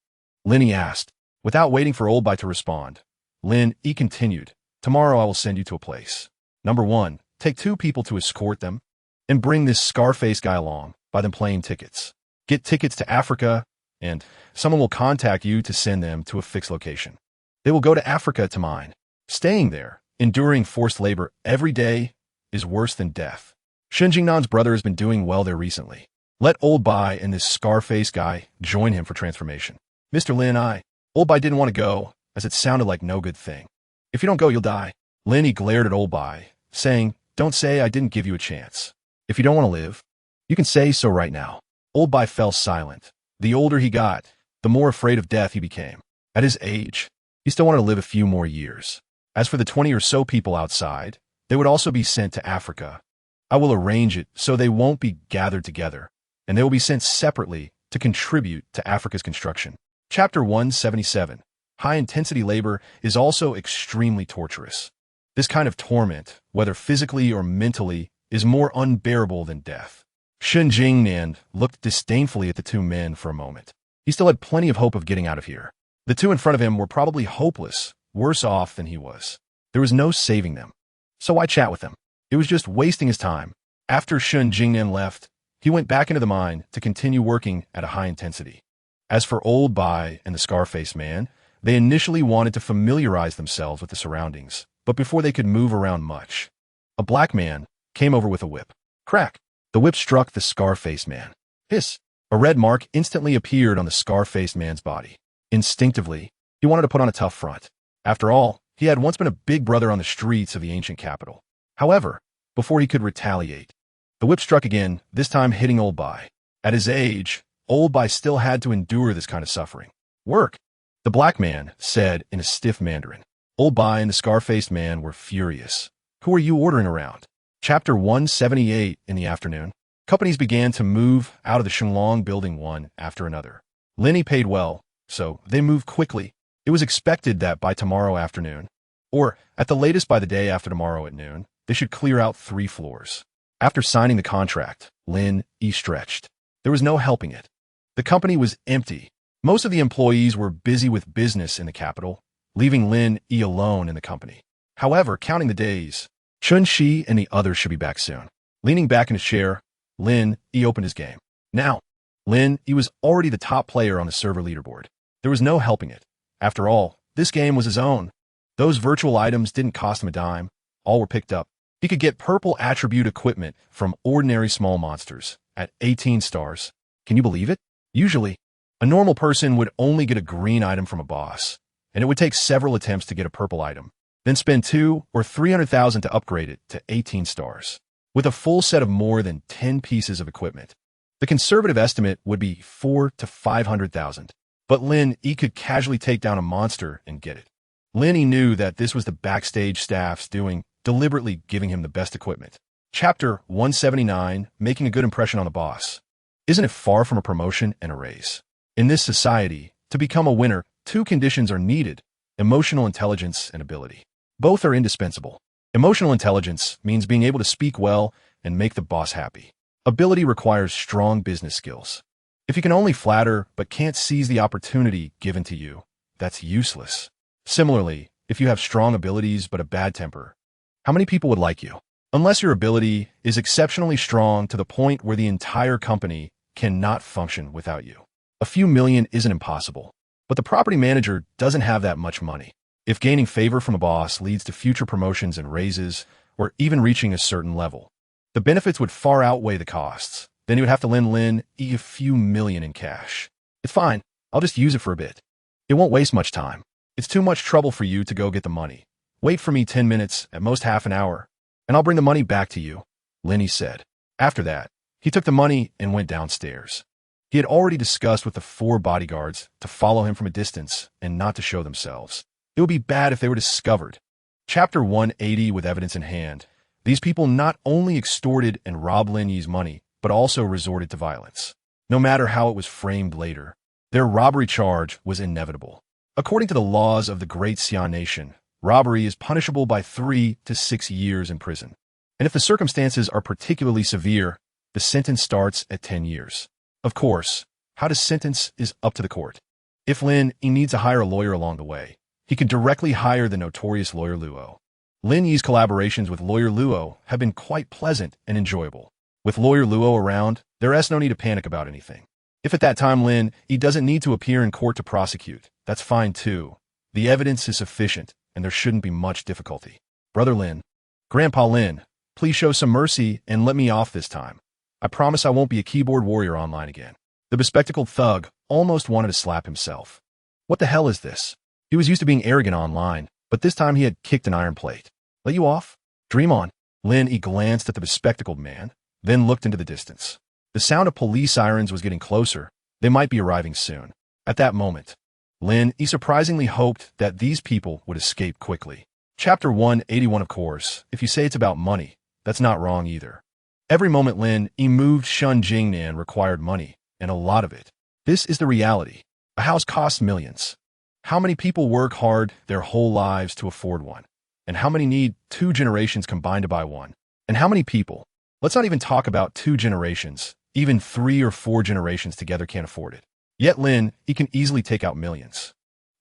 A: Lin Yi asked. Without waiting for Old Bai to respond, Lin Yi continued, "Tomorrow I will send you to a place. Number one, take 2 people to escort them, and bring this Scarface guy along, buy them plane tickets. Get tickets to Africa, and someone will contact you to send them to a fixed location. They will go to Africa to mine. Staying there, enduring forced labor every day, is worse than death. Shen Jingnan's brother has been doing well there recently. Let Old Bai and this Scarface guy join him for transformation." Mr. Lin, Old Bai didn't want to go, as it sounded like no good thing. "If you don't go, you'll die." Lin Yi glared at Old Bai, saying, "Don't say I didn't give you a chance. If you don't want to live, you can say so right now." Old Bai fell silent. The older he got, the more afraid of death he became. At his age, he still wanted to live a few more years. As for the 20 or so people outside, they would also be sent to Africa. "I will arrange it so they won't be gathered together, and they will be sent separately to contribute to Africa's construction." Chapter 177. High-intensity labor is also extremely torturous. This kind of torment, whether physically or mentally, is more unbearable than death. Shen Jingnan looked disdainfully at the 2 men for a moment. He still had plenty of hope of getting out of here. The 2 in front of him were probably hopeless, worse off than he was. There was no saving them. So why chat with them? It was just wasting his time. After Shen Jingnan left, he went back into the mine to continue working at a high intensity. As for Old Bai and the Scarface man, they initially wanted to familiarize themselves with the surroundings, but before they could move around much, a black man came over with a whip. Crack! The whip struck the Scarface man. Hiss! A red mark instantly appeared on the Scarface man's body. Instinctively, he wanted to put on a tough front. After all, he had once been a big brother on the streets of the ancient capital. However, before he could retaliate, the whip struck again, this time hitting Old Bai. At his age, Old Bai still had to endure this kind of suffering. "Work," the black man said in a stiff Mandarin. Old Bai and the Scarface man were furious. "Who are you ordering around?" Chapter 178. In the afternoon, companies began to move out of the Shenglong building one after another. Lin Yi paid well, so they moved quickly. It was expected that by tomorrow afternoon, or at the latest by the day after tomorrow at noon, they should clear out 3 floors. After signing the contract, Lin Yi stretched. There was no helping it. The company was empty. Most of the employees were busy with business in the capital, leaving Lin Yi alone in the company. However, counting the days, Chun Shi and the others should be back soon. Leaning back in his chair, Lin Yi opened his game. Now, Lin Yi was already the top player on the server leaderboard. There was no helping it. After all, this game was his own. Those virtual items didn't cost him a dime. All were picked up. He could get purple attribute equipment from ordinary small monsters at 18 stars. Can you believe it? Usually, a normal person would only get a green item from a boss, and it would take several attempts to get a purple item, then spend 200,000 or 300,000 to upgrade it to 18 stars. With a full set of more than 10 pieces of equipment, the conservative estimate would be 400,000 to 500,000. But Lin Yi could casually take down a monster and get it. Lin Yi knew that this was the backstage staff's doing, deliberately giving him the best equipment. Chapter 179, Making a Good Impression on the Boss. Isn't it far from a promotion and a raise? In this society, to become a winner, 2 conditions are needed: emotional intelligence and ability. Both are indispensable. Emotional intelligence means being able to speak well and make the boss happy. Ability requires strong business skills. If you can only flatter but can't seize the opportunity given to you, that's useless. Similarly, if you have strong abilities but a bad temper, how many people would like you? Unless your ability is exceptionally strong to the point where the entire company cannot function without you. A few million isn't impossible, but the property manager doesn't have that much money. If gaining favor from a boss leads to future promotions and raises, or even reaching a certain level, the benefits would far outweigh the costs. Then you would have to lend Lin Yi a few million in cash. It's fine. I'll just use it for a bit. It won't waste much time. It's too much trouble for you to go get the money. Wait for me 10 minutes, at most half an hour, and I'll bring the money back to you, Lin Yi said. After that, he took the money and went downstairs. He had already discussed with the 4 bodyguards to follow him from a distance and not to show themselves. It would be bad if they were discovered. Chapter 180, with evidence in hand, These people not only extorted and robbed Lin Yi's money, but also resorted to violence. No matter how it was framed later, their robbery charge was inevitable. According to the laws of the Great Xian Nation, robbery is punishable by 3 to 6 years in prison. And if the circumstances are particularly severe, the sentence starts at 10 years. Of course, how to sentence is up to the court. If Lin Yi needs to hire a lawyer along the way, he can directly hire the notorious lawyer Luo. Lin Yi's collaborations with lawyer Luo have been quite pleasant and enjoyable. With lawyer Luo around, there is no need to panic about anything. If at that time Lin Yi doesn't need to appear in court to prosecute, that's fine too. The evidence is sufficient, and there shouldn't be much difficulty. Brother Lin, Grandpa Lin, please show some mercy and let me off this time. I promise I won't be a keyboard warrior online again. The bespectacled thug almost wanted to slap himself. What the hell is this? He was used to being arrogant online, but this time he had kicked an iron plate. Let you off? Dream on. Lin Yi glanced at the bespectacled man, then looked into the distance. The sound of police sirens was getting closer. They might be arriving soon. At that moment, Lin Yi surprisingly hoped that these people would escape quickly. Chapter 181. Of course, if you say it's about money, that's not wrong either. Every moment Lin Yi moved Shun Jingnan required money, and a lot of it. This is the reality. A house costs millions. How many people work hard their whole lives to afford one? And how many need 2 generations combined to buy one? And how many people? Let's not even talk about 2 generations. Even 3 or 4 generations together can't afford it. Yet Lin Yi can easily take out millions.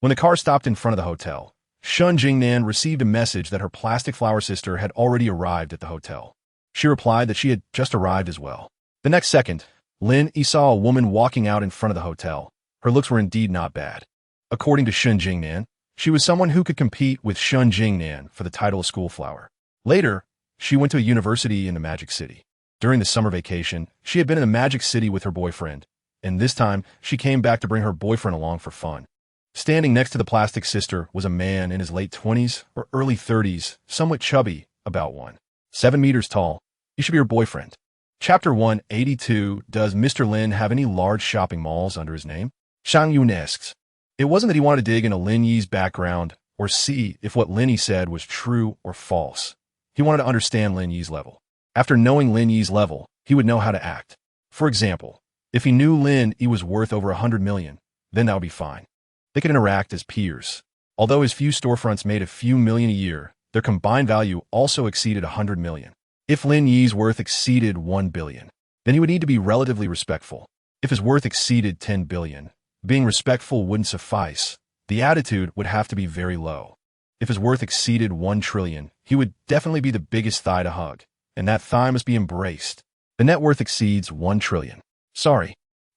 A: When the car stopped in front of the hotel, Shun Jingnan received a message that her plastic flower sister had already arrived at the hotel. She replied that she had just arrived as well. The next second, Lin Yi saw a woman walking out in front of the hotel. Her looks were indeed not bad. According to Shun Jingnan, she was someone who could compete with Shun Jingnan for the title of schoolflower. Later, she went to a university in the Magic City. During the summer vacation, she had been in the Magic City with her boyfriend, and this time she came back to bring her boyfriend along for fun. Standing next to the plastic sister was a man in his late 20s or early 30s, somewhat chubby, about 7 meters tall. He should be her boyfriend. Chapter 182. Does Mr. Lin have any large shopping malls under his name? Shang Yun asks. It wasn't that he wanted to dig into Lin Yi's background or see if what Lin Yi said was true or false. He wanted to understand Lin Yi's level. After knowing Lin Yi's level, he would know how to act. For example, if he knew Lin Yi was worth over 100 million, then that would be fine. They could interact as peers. Although his few storefronts made a few million a year, their combined value also exceeded 100 million. If Lin Yi's worth exceeded 1 billion, then he would need to be relatively respectful. If his worth exceeded 10 billion, being respectful wouldn't suffice. The attitude would have to be very low. If his worth exceeded 1 trillion, he would definitely be the biggest thigh to hug, and that thigh must be embraced. The net worth exceeds 1 trillion. Sorry,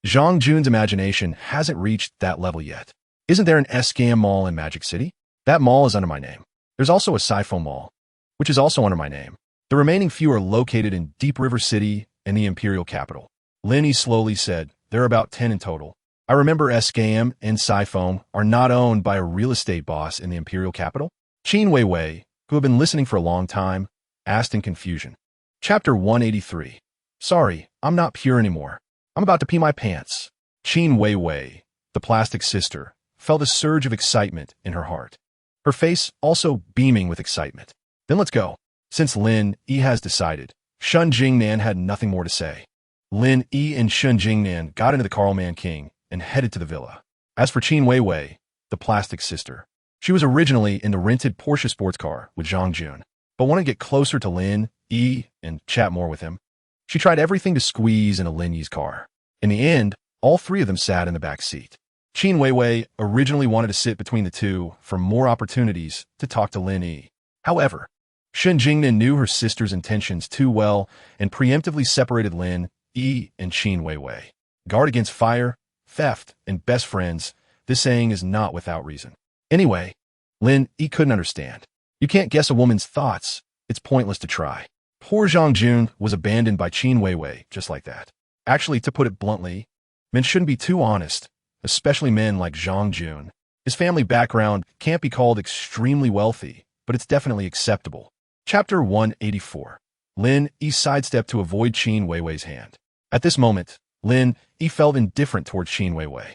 A: Zhang Jun's imagination hasn't reached that level yet. Isn't there an scam mall in Magic City? That mall is under my name. There's also a Sifo mall, which is also under my name. The remaining few are located in Deep River City and the imperial capital. Lin Yi slowly said, there are about 10 in total. I remember SKM and Sifo are not owned by a real estate boss in the imperial capital? Qin Weiwei, who had been listening for a long time, asked in confusion. Chapter 183. Sorry, I'm not pure anymore. I'm about to pee my pants. Qin Weiwei, the plastic sister, felt a surge of excitement in her heart. Her face also beaming with excitement. Then let's go. Since Lin Yi has decided, Shun Jingnan had nothing more to say. Lin Yi and Shun Jingnan got into the Carlman King and headed to the villa. As for Qin Weiwei, the plastic sister, she was originally in the rented Porsche sports car with Zhang Jun, but wanted to get closer to Lin Yi and chat more with him. She tried everything to squeeze into Lin Yi's car. In the end, all 3 of them sat in the back seat. Qin Weiwei originally wanted to sit between the two for more opportunities to talk to Lin Yi. However, Shun Jingnan knew her sister's intentions too well and preemptively separated Lin Yi and Qin Weiwei. Guard against fire, theft, and best friends, this saying is not without reason. Anyway, Lin Yi couldn't understand. You can't guess a woman's thoughts. It's pointless to try. Poor Zhang Jun was abandoned by Qin Weiwei just like that. Actually, to put it bluntly, men shouldn't be too honest, especially men like Zhang Jun. His family background can't be called extremely wealthy, but it's definitely acceptable. Chapter 184. Lin Yi sidestepped to avoid Qin Weiwei's hand. At this moment, Lin Yi felt indifferent towards Qin Weiwei,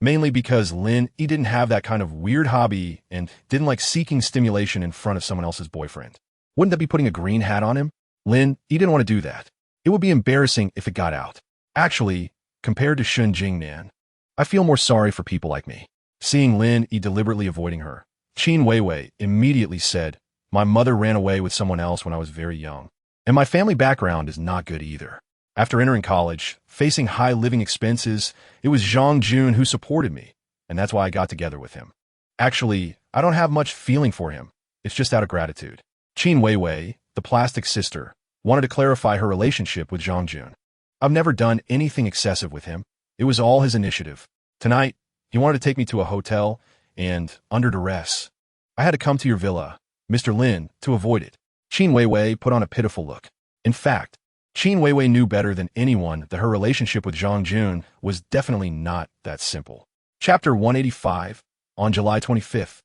A: mainly because Lin Yi didn't have that kind of weird hobby and didn't like seeking stimulation in front of someone else's boyfriend. Wouldn't that be putting a green hat on him? Lin Yi didn't want to do that. It would be embarrassing if it got out. Actually, compared to Shun Jingnan, I feel more sorry for people like me. Seeing Lin Yi deliberately avoiding her, Qin Weiwei immediately said, "My mother ran away with someone else when I was very young, and my family background is not good either." After entering college, facing high living expenses, it was Zhang Jun who supported me, and that's why I got together with him. Actually, I don't have much feeling for him. It's just out of gratitude. Qin Weiwei, the plastic sister, wanted to clarify her relationship with Zhang Jun. I've never done anything excessive with him. It was all his initiative. Tonight, he wanted to take me to a hotel, and, under duress, I had to come to your villa, Mr. Lin, to avoid it. Qin Weiwei put on a pitiful look. In fact, Qin Weiwei knew better than anyone that her relationship with Zhang Jun was definitely not that simple. Chapter 185, on July 25th,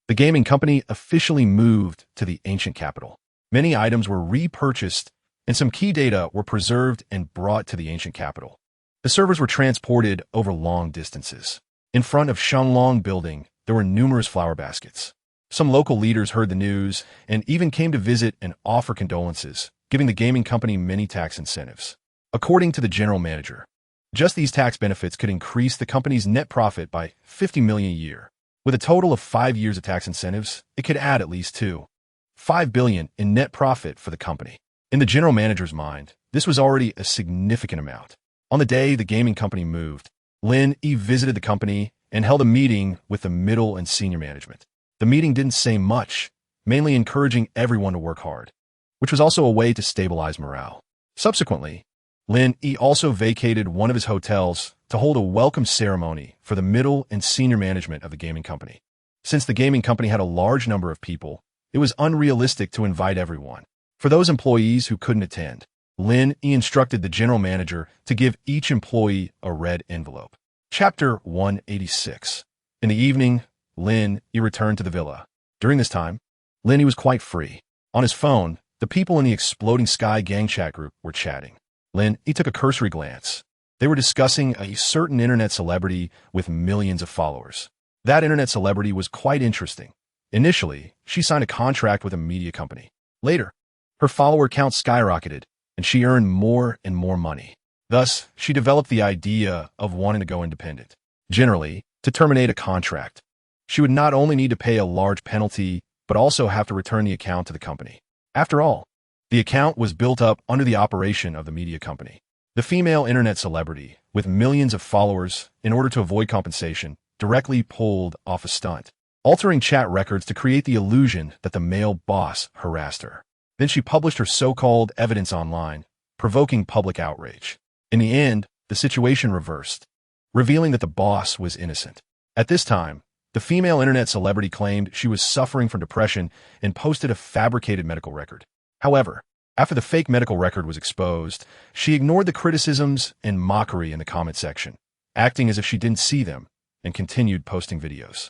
A: the gaming company officially moved to the ancient capital. Many items were repurchased, and some key data were preserved and brought to the ancient capital. The servers were transported over long distances. In front of Shanglong Building, there were numerous flower baskets. Some local leaders heard the news and even came to visit and offer condolences, giving the gaming company many tax incentives. According to the general manager, just these tax benefits could increase the company's net profit by 50 million a year. With a total of 5 years of tax incentives, it could add at least 2.5 billion in net profit for the company. In the general manager's mind, this was already a significant amount. On the day the gaming company moved, Lin Yi visited the company and held a meeting with the middle and senior management. The meeting didn't say much, mainly encouraging everyone to work hard, which was also a way to stabilize morale. Subsequently, Lin Yi also vacated one of his hotels to hold a welcome ceremony for the middle and senior management of the gaming company. Since the gaming company had a large number of people, it was unrealistic to invite everyone. For those employees who couldn't attend, Lin Yi instructed the general manager to give each employee a red envelope. Chapter 186. In the evening, Lin Yi returned to the villa. During this time, Lin Yi was quite free. On his phone, the people in the Exploding Sky gang chat group were chatting. Lin Yi took a cursory glance. They were discussing a certain internet celebrity with millions of followers. That internet celebrity was quite interesting. Initially, she signed a contract with a media company. Later, her follower count skyrocketed, and she earned more and more money. Thus, she developed the idea of wanting to go independent. Generally, to terminate a contract, she would not only need to pay a large penalty, but also have to return the account to the company. After all, the account was built up under the operation of the media company. The female internet celebrity, with millions of followers, in order to avoid compensation, directly pulled off a stunt, altering chat records to create the illusion that the male boss harassed her. Then she published her so-called evidence online, provoking public outrage. In the end, the situation reversed, revealing that the boss was innocent. At this time, the female internet celebrity claimed she was suffering from depression and posted a fabricated medical record. However, after the fake medical record was exposed, she ignored the criticisms and mockery in the comment section, acting as if she didn't see them, and continued posting videos.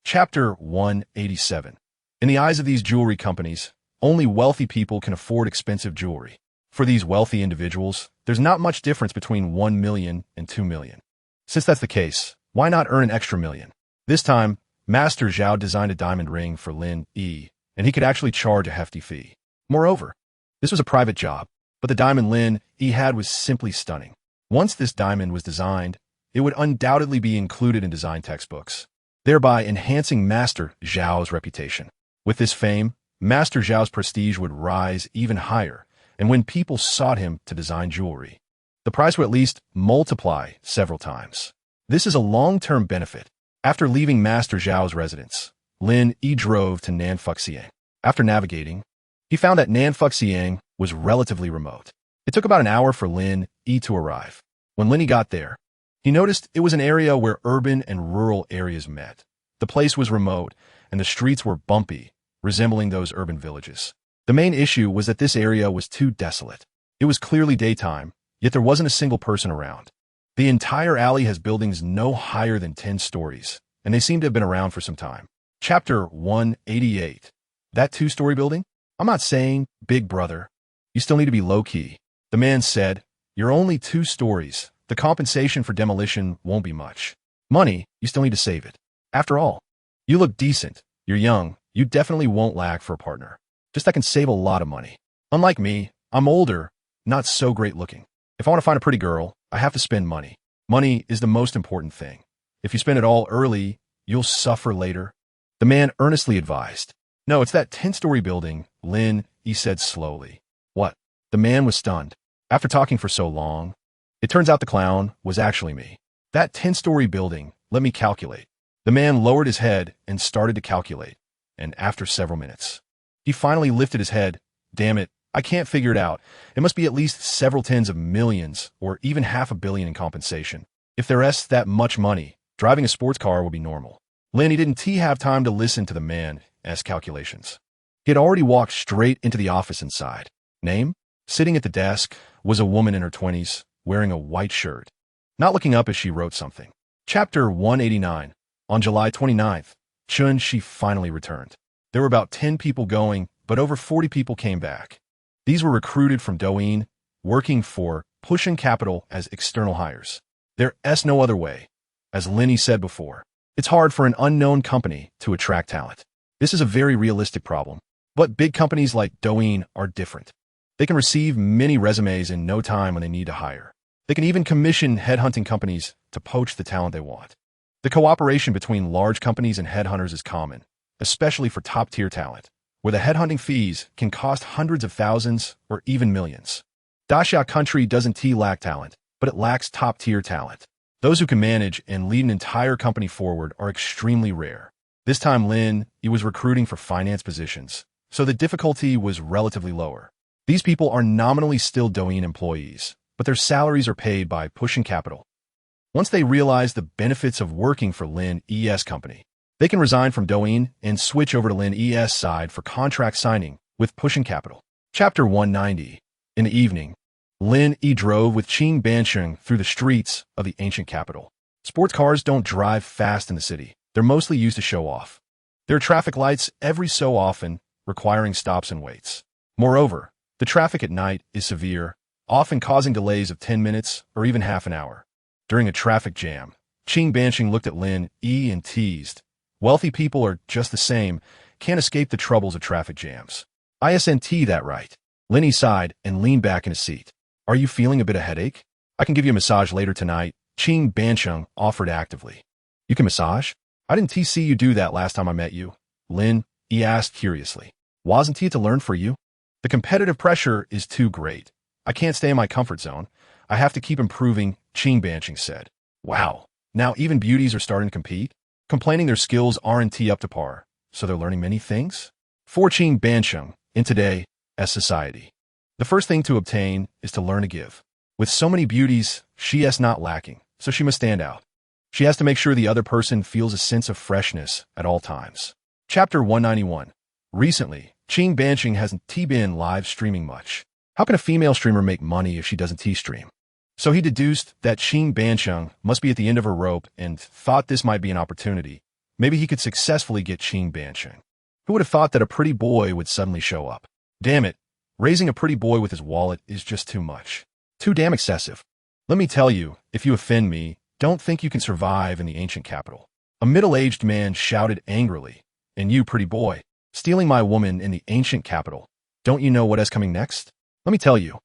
A: Chapter 187. In the eyes of these jewelry companies, only wealthy people can afford expensive jewelry. For these wealthy individuals, there's not much difference between 1 million and 2 million. Since that's the case, why not earn an extra million? This time, Master Zhao designed a diamond ring for Lin Yi, and he could actually charge a hefty fee. Moreover, this was a private job, but the diamond Lin Yi had was simply stunning. Once this diamond was designed, it would undoubtedly be included in design textbooks, thereby enhancing Master Zhao's reputation. With this fame, Master Zhao's prestige would rise even higher, and when people sought him to design jewelry, the price would at least multiply several times. This is a long-term benefit. After leaving Master Zhao's residence, Lin Yi drove to Nanfuxiang. After navigating, he found that Nanfuxiang was relatively remote. It took about an hour for Lin Yi to arrive. When Lin Yi got there, he noticed it was an area where urban and rural areas met. The place was remote, and the streets were bumpy, resembling those urban villages. The main issue was that this area was too desolate. It was clearly daytime, yet there wasn't a single person around. The entire alley has buildings no higher than 10 stories, and they seem to have been around for some time. Chapter 188. That 2-story building? I'm not saying, big brother, you still need to be low-key. The man said, you're only 2 stories. The compensation for demolition won't be much. Money, you still need to save it. After all, you look decent. You're young. You definitely won't lack for a partner. Just I can save a lot of money. Unlike me, I'm older, not so great looking. If I want to find a pretty girl, I have to spend money. Money is the most important thing. If you spend it all early, you'll suffer later. The man earnestly advised. No, it's that 10-story building, Lin Yi said slowly. What? The man was stunned. After talking for so long, it turns out the clown was actually me. That 10-story building, let me calculate. The man lowered his head and started to calculate. And after several minutes, he finally lifted his head. Damn it, I can't figure it out. It must be at least several tens of millions or even $500 million in compensation. If there's that much money, driving a sports car would be normal. Lin Yi didn't have time to listen to the man's calculations. He had already walked straight into the office inside. Name? Sitting at the desk was a woman in her 20s, wearing a white shirt. Not looking up as she wrote something. Chapter 189. On July 29th, she finally returned. There were about 10 people going, but over 40 people came back. These were recruited from Douyin, working for Pushing Capital as external hires. There's no other way. As Lin Yi said before, it's hard for an unknown company to attract talent. This is a very realistic problem. But big companies like Douyin are different. They can receive many resumes in no time when they need to hire. They can even commission headhunting companies to poach the talent they want. The cooperation between large companies and headhunters is common, especially for top-tier talent, where the headhunting fees can cost hundreds of thousands or even millions. Daxia country doesn't lack talent, but it lacks top-tier talent. Those who can manage and lead an entire company forward are extremely rare. This time Lin Yi was recruiting for finance positions, so the difficulty was relatively lower. These people are nominally still Douyin employees, but their salaries are paid by Pushing Capital. Once they realize the benefits of working for Lin Yi's company, they can resign from Douyin and switch over to Lin Yi's side for contract signing with Pushing Capital. Chapter 190. In the evening, Lin Yi drove with Qing Bansheng through the streets of the ancient capital. Sports cars don't drive fast in the city. They're mostly used to show off. There are traffic lights every so often, requiring stops and waits. Moreover, the traffic at night is severe, often causing delays of 10 minutes or even half an hour. During a traffic jam, Qing Bansheng looked at Lin Yi and teased. Wealthy people are just the same, can't escape the troubles of traffic jams. Isn't that right? Lin Yi sighed and leaned back in his seat. Are you feeling a bit of headache? I can give you a massage later tonight, Qing Bansheng offered actively. You can massage? I didn't see you do that last time I met you. Lin Yi asked curiously. Wasn't it to learn for you? The competitive pressure is too great. I can't stay in my comfort zone. I have to keep improving, Qing Bansheng said. Wow, now even beauties are starting to compete? Complaining their skills aren't up to par, so they're learning many things? For Qing Bansheng, in today's society, the first thing to obtain is to learn to give. With so many beauties, she is not lacking, so she must stand out. She has to make sure the other person feels a sense of freshness at all times. Chapter 191. Recently, Qing Bansheng hasn't been live streaming much. How can a female streamer make money if she doesn't stream? So he deduced that Qing Bansheng must be at the end of her rope and thought this might be an opportunity. Maybe he could successfully get Qing Bansheng. Who would have thought that a pretty boy would suddenly show up? Damn it, raising a pretty boy with his wallet is just too much. Too damn excessive. Let me tell you, if you offend me, don't think you can survive in the ancient capital. A middle-aged man shouted angrily. And you, pretty boy, stealing my woman in the ancient capital. Don't you know what is coming next? Let me tell you.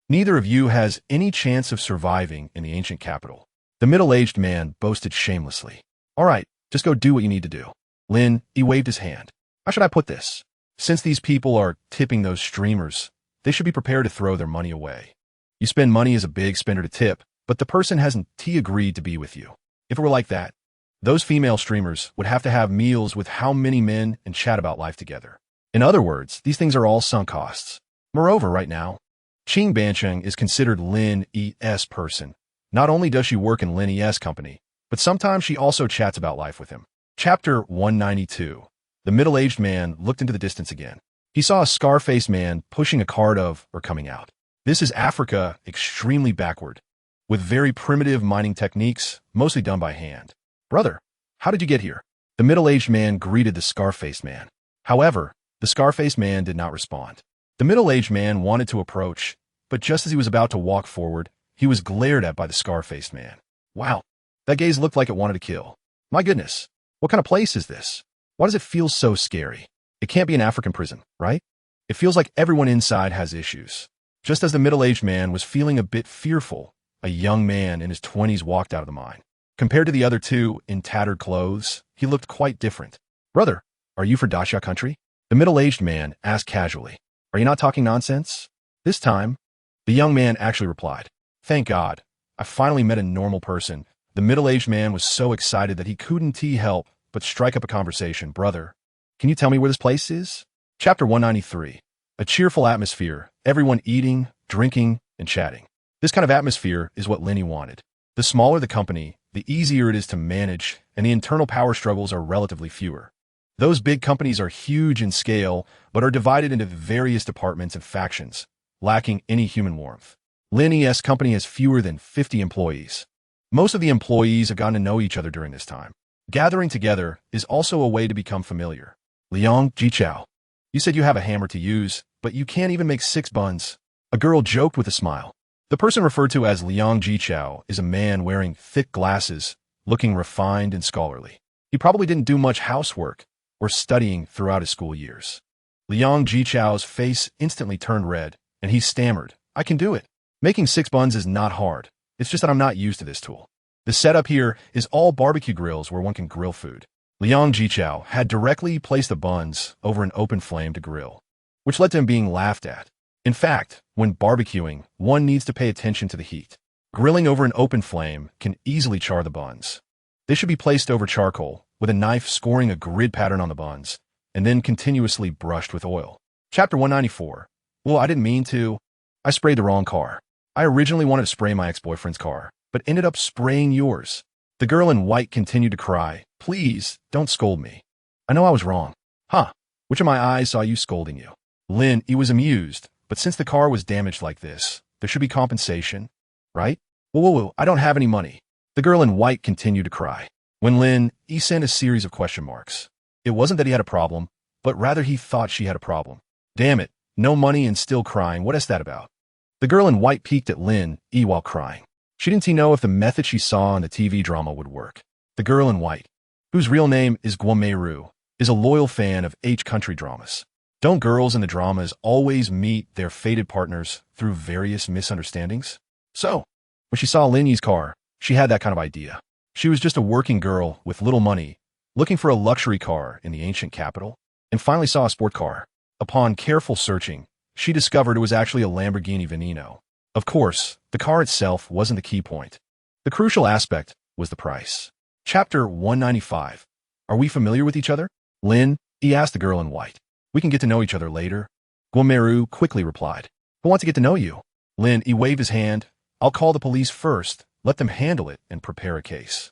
A: Neither of you has any chance of surviving in the ancient capital. The middle-aged man boasted shamelessly. All right, just go do what you need to do. Lin Yi waved his hand. How should I put this? Since these people are tipping those streamers, they should be prepared to throw their money away. You spend money as a big spender to tip, but the person hasn't agreed to be with you. If it were like that, those female streamers would have to have meals with how many men and chat about life together. In other words, these things are all sunk costs. Moreover, right now, Qing Bansheng is considered Lin Yi's person. Not only does she work in Lin Yi's company, but sometimes she also chats about life with him. Chapter 192. The middle-aged man looked into the distance again. He saw a scar-faced man pushing a cart or coming out. This is Africa, extremely backward, with very primitive mining techniques, mostly done by hand. Brother, how did you get here? The middle-aged man greeted the scar-faced man. However, the scar-faced man did not respond. The middle-aged man wanted to approach, but just as he was about to walk forward, he was glared at by the scar-faced man. Wow, that gaze looked like it wanted to kill. My goodness, what kind of place is this? Why does it feel so scary? It can't be an African prison, right? It feels like everyone inside has issues. Just as the middle-aged man was feeling a bit fearful, a young man in his 20s walked out of the mine. Compared to the other two in tattered clothes, he looked quite different. "Brother, are you for Daxia country?" The middle-aged man asked casually. "Are you not talking nonsense?" This time, the young man actually replied, "Thank God, I finally met a normal person." The middle-aged man was so excited that he couldn't help but strike up a conversation. "Brother, can you tell me where this place is?" Chapter 193. A cheerful atmosphere, everyone eating, drinking, and chatting. This kind of atmosphere is what Lin Yi wanted. The smaller the company, the easier it is to manage, and the internal power struggles are relatively fewer. Those big companies are huge in scale, but are divided into various departments and factions, lacking any human warmth. Lin Yi's company has fewer than 50 employees. Most of the employees have gotten to know each other during this time. Gathering together is also a way to become familiar. "Liang Jichao, you said you have a hammer to use, but you can't even make 6 buns." A girl joked with a smile. The person referred to as Liang Jichao is a man wearing thick glasses, looking refined and scholarly. He probably didn't do much housework or studying throughout his school years. Liang Jichao's face instantly turned red, and he stammered, "I can do it. Making 6 buns is not hard. It's just that I'm not used to this tool." The setup here is all barbecue grills where one can grill food. Liang Jichao had directly placed the buns over an open flame to grill, which led to him being laughed at. In fact, when barbecuing, one needs to pay attention to the heat. Grilling over an open flame can easily char the buns. They should be placed over charcoal, with a knife scoring a grid pattern on the buns, and then continuously brushed with oil. Chapter 194. "Well, I didn't mean to. I sprayed the wrong car. I originally wanted to spray my ex-boyfriend's car, but ended up spraying yours." The girl in white continued to cry, "Please, don't scold me. I know I was wrong." "Huh, which of my eyes saw you scolding you?" Lin Yi was amused, but since the car was damaged like this, there should be compensation, right? Whoa, I don't have any money." The girl in white continued to cry. When Lin Yi sent a series of question marks. It wasn't that he had a problem, but rather he thought she had a problem. "Damn it, no money and still crying, what is that about?" The girl in white peeked at Lin Yi while crying. She didn't know if the method she saw in the TV drama would work. The girl in white, whose real name is Guomeiru, is a loyal fan of H-country dramas. Don't girls in the dramas always meet their fated partners through various misunderstandings? So, when she saw Lin Yi's car, she had that kind of idea. She was just a working girl with little money, looking for a luxury car in the ancient capital, and finally saw a sport car. Upon careful searching, she discovered it was actually a Lamborghini Veneno. Of course, the car itself wasn't the key point. The crucial aspect was the price. Chapter 195. Are we familiar with each other? Lin Yi asked the girl in white. "We can get to know each other later." Guomeiru quickly replied. "Who wants to get to know you?" Lin Yi waved his hand. "I'll call the police first, let them handle it, and prepare a case."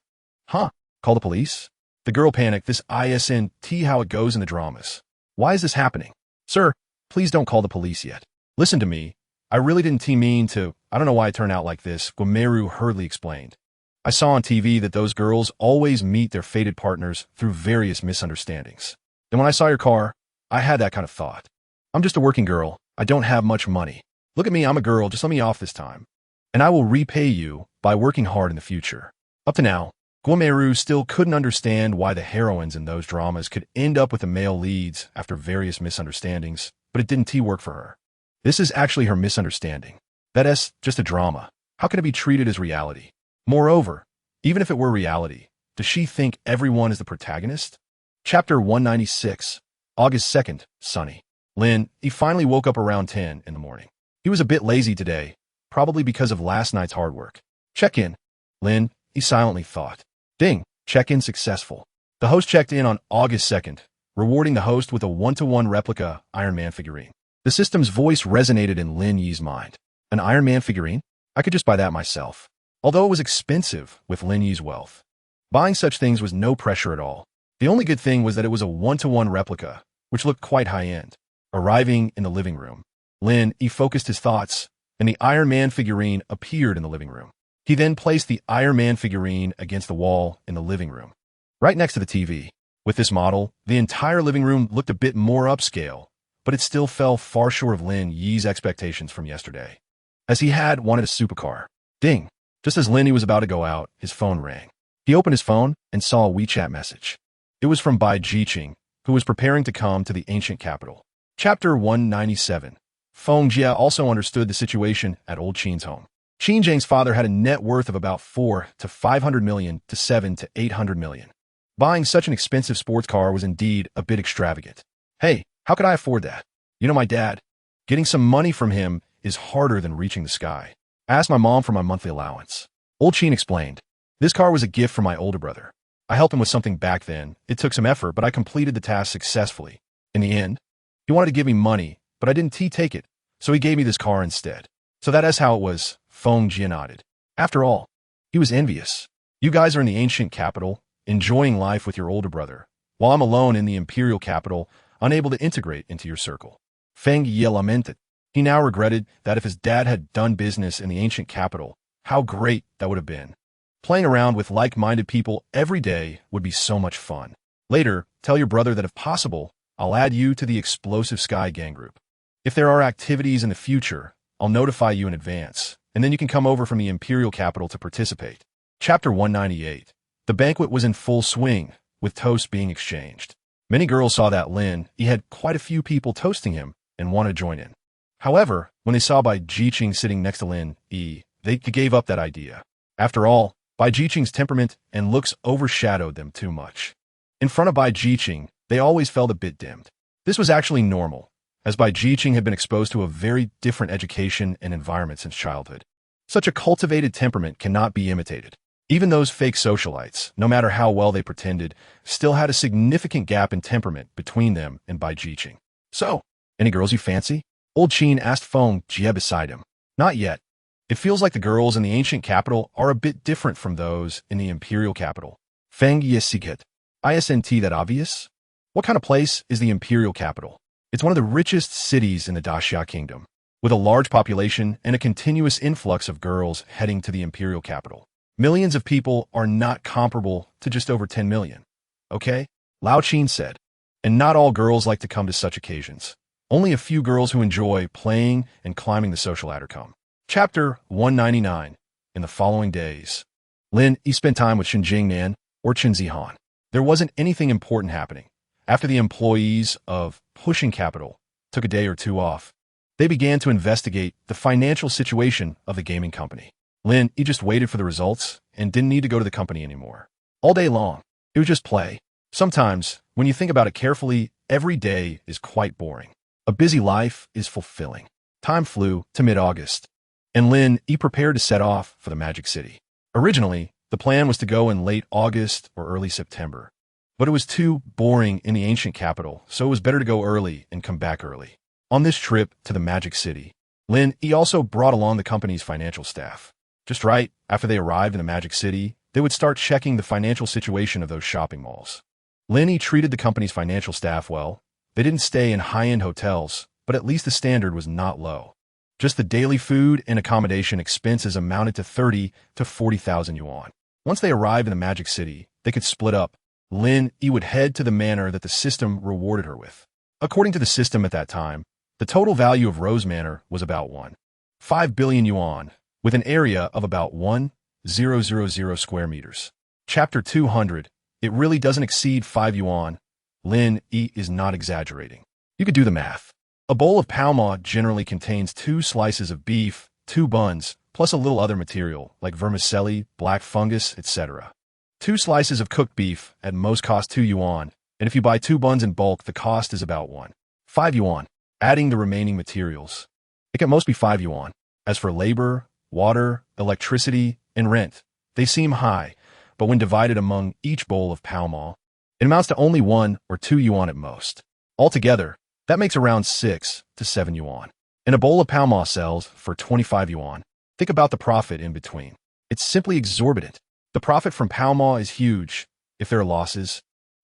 A: "Huh? Call the police?" The girl panicked. "This isn't how it goes in the dramas. Why is this happening?" "Sir, please don't call the police yet. Listen to me. I really didn't mean to. I don't know why it turned out like this," Guomeiru hurriedly explained. "I saw on TV that those girls always meet their fated partners through various misunderstandings. And when I saw your car, I had that kind of thought. I'm just a working girl. I don't have much money. Look at me, I'm a girl, just let me off this time. And I will repay you by working hard in the future." Up to now, Guomeiru still couldn't understand why the heroines in those dramas could end up with the male leads after various misunderstandings, but it didn't work for her. This is actually her misunderstanding. That is just a drama. How can it be treated as reality? Moreover, even if it were reality, does she think everyone is the protagonist? Chapter 196. August 2nd, sunny. Lin Yi finally woke up around 10 in the morning. He was a bit lazy today, probably because of last night's hard work. Check-in. Lin Yi silently thought. Ding, check-in successful. The host checked in on August 2nd, rewarding the host with a 1-to-1 replica Iron Man figurine. The system's voice resonated in Lin Yi's mind. An Iron Man figurine? I could just buy that myself. Although it was expensive with Lin Yi's wealth. Buying such things was no pressure at all. The only good thing was that it was a 1-to-1 replica, which looked quite high-end. Arriving in the living room, Lin Yi focused his thoughts, and the Iron Man figurine appeared in the living room. He then placed the Iron Man figurine against the wall in the living room, right next to the TV. With this model, the entire living room looked a bit more upscale, but it still fell far short of Lin Yi's expectations from yesterday, as he had wanted a supercar. Ding! Just as Lin Yi was about to go out, his phone rang. He opened his phone and saw a WeChat message. It was from Bai Jiqing, who was preparing to come to the ancient capital. Chapter 197. Feng Jia also understood the situation at old Qin's home. Qin Zhang's father had a net worth of about 4 to 500 million to 7 to 800 million. Buying such an expensive sports car was indeed a bit extravagant. Hey, how could I afford that? You know my dad. Getting some money from him is harder than reaching the sky. I asked my mom for my monthly allowance. Old Qin explained. This car was a gift from my older brother. I helped him with something back then. It took some effort, but I completed the task successfully. In the end, he wanted to give me money, but I didn't take it, so he gave me this car instead. So that is how it was, Feng Jia nodded. After all, he was envious. You guys are in the ancient capital, enjoying life with your older brother, while I'm alone in the imperial capital, unable to integrate into your circle. Feng Yi lamented. He now regretted that if his dad had done business in the ancient capital, how great that would have been. Playing around with like-minded people every day would be so much fun. Later, tell your brother that if possible, I'll add you to the Explosive Sky Gang group. If there are activities in the future, I'll notify you in advance, and then you can come over from the imperial capital to participate. Chapter 198. The banquet was in full swing, with toasts being exchanged. Many girls saw that Lin Yi had quite a few people toasting him and wanted to join in. However, when they saw Bai Jiqing sitting next to Lin Yi, they gave up that idea. After all, Bai Jiqing's temperament and looks overshadowed them too much. In front of Bai Jiqing, they always felt a bit dimmed. This was actually normal, as Bai Jiqing had been exposed to a very different education and environment since childhood. Such a cultivated temperament cannot be imitated. Even those fake socialites, no matter how well they pretended, still had a significant gap in temperament between them and Bai Jiqing. So, any girls you fancy? Old Qin asked Feng Jia beside him. Not yet. It feels like the girls in the ancient capital are a bit different from those in the imperial capital. Feng Yi sigit. Isn't that obvious? What kind of place is the imperial capital? It's one of the richest cities in the Daxia kingdom, with a large population and a continuous influx of girls heading to the imperial capital. Millions of people are not comparable to just over 10 million. Okay? Lao Qin said. And not all girls like to come to such occasions. Only a few girls who enjoy playing and climbing the social ladder come. Chapter 199. In the following days, Lin Yi spent time with Xinjingnan or Qinzihan. There wasn't anything important happening. After the employees of Pushing Capital took a day or two off, they began to investigate the financial situation of the gaming company. Lin Yi just waited for the results and didn't need to go to the company anymore. All day long, it was just play. Sometimes, when you think about it carefully, every day is quite boring. A busy life is fulfilling. Time flew to mid-August, and Lin Yi prepared to set off for the Magic City. Originally, the plan was to go in late August or early September, but it was too boring in the ancient capital, so it was better to go early and come back early. On this trip to the Magic City, Lin Yi also brought along the company's financial staff. Just right after they arrived in the Magic City, they would start checking the financial situation of those shopping malls. Lin Yi treated the company's financial staff well. They didn't stay in high-end hotels, but at least the standard was not low. Just the daily food and accommodation expenses amounted to 30 to 40,000 yuan. Once they arrived in the Magic City, they could split up. Lin Yi would head to the manor that the system rewarded her with. According to the system at that time, the total value of Rose Manor was about 1.5 billion yuan, with an area of about 1,000 square meters. Chapter 200. It really doesn't exceed 5 yuan. Lin Yi is not exaggerating. You could do the math. A bowl of pao ma generally contains 2 slices of beef, 2 buns, plus a little other material, like vermicelli, black fungus, etc. 2 slices of cooked beef at most cost 2 yuan, and if you buy 2 buns in bulk, the cost is about 1.5 yuan. Adding the remaining materials, it can most be 5 yuan. As for labor, water, electricity, and rent, they seem high, but when divided among each bowl of pao ma, it amounts to only 1 or 2 yuan at most. Altogether, that makes around 6 to 7 yuan. And a bowl of pao ma sells for 25 yuan. Think about the profit in between. It's simply exorbitant. The profit from pao ma is huge. If there are losses,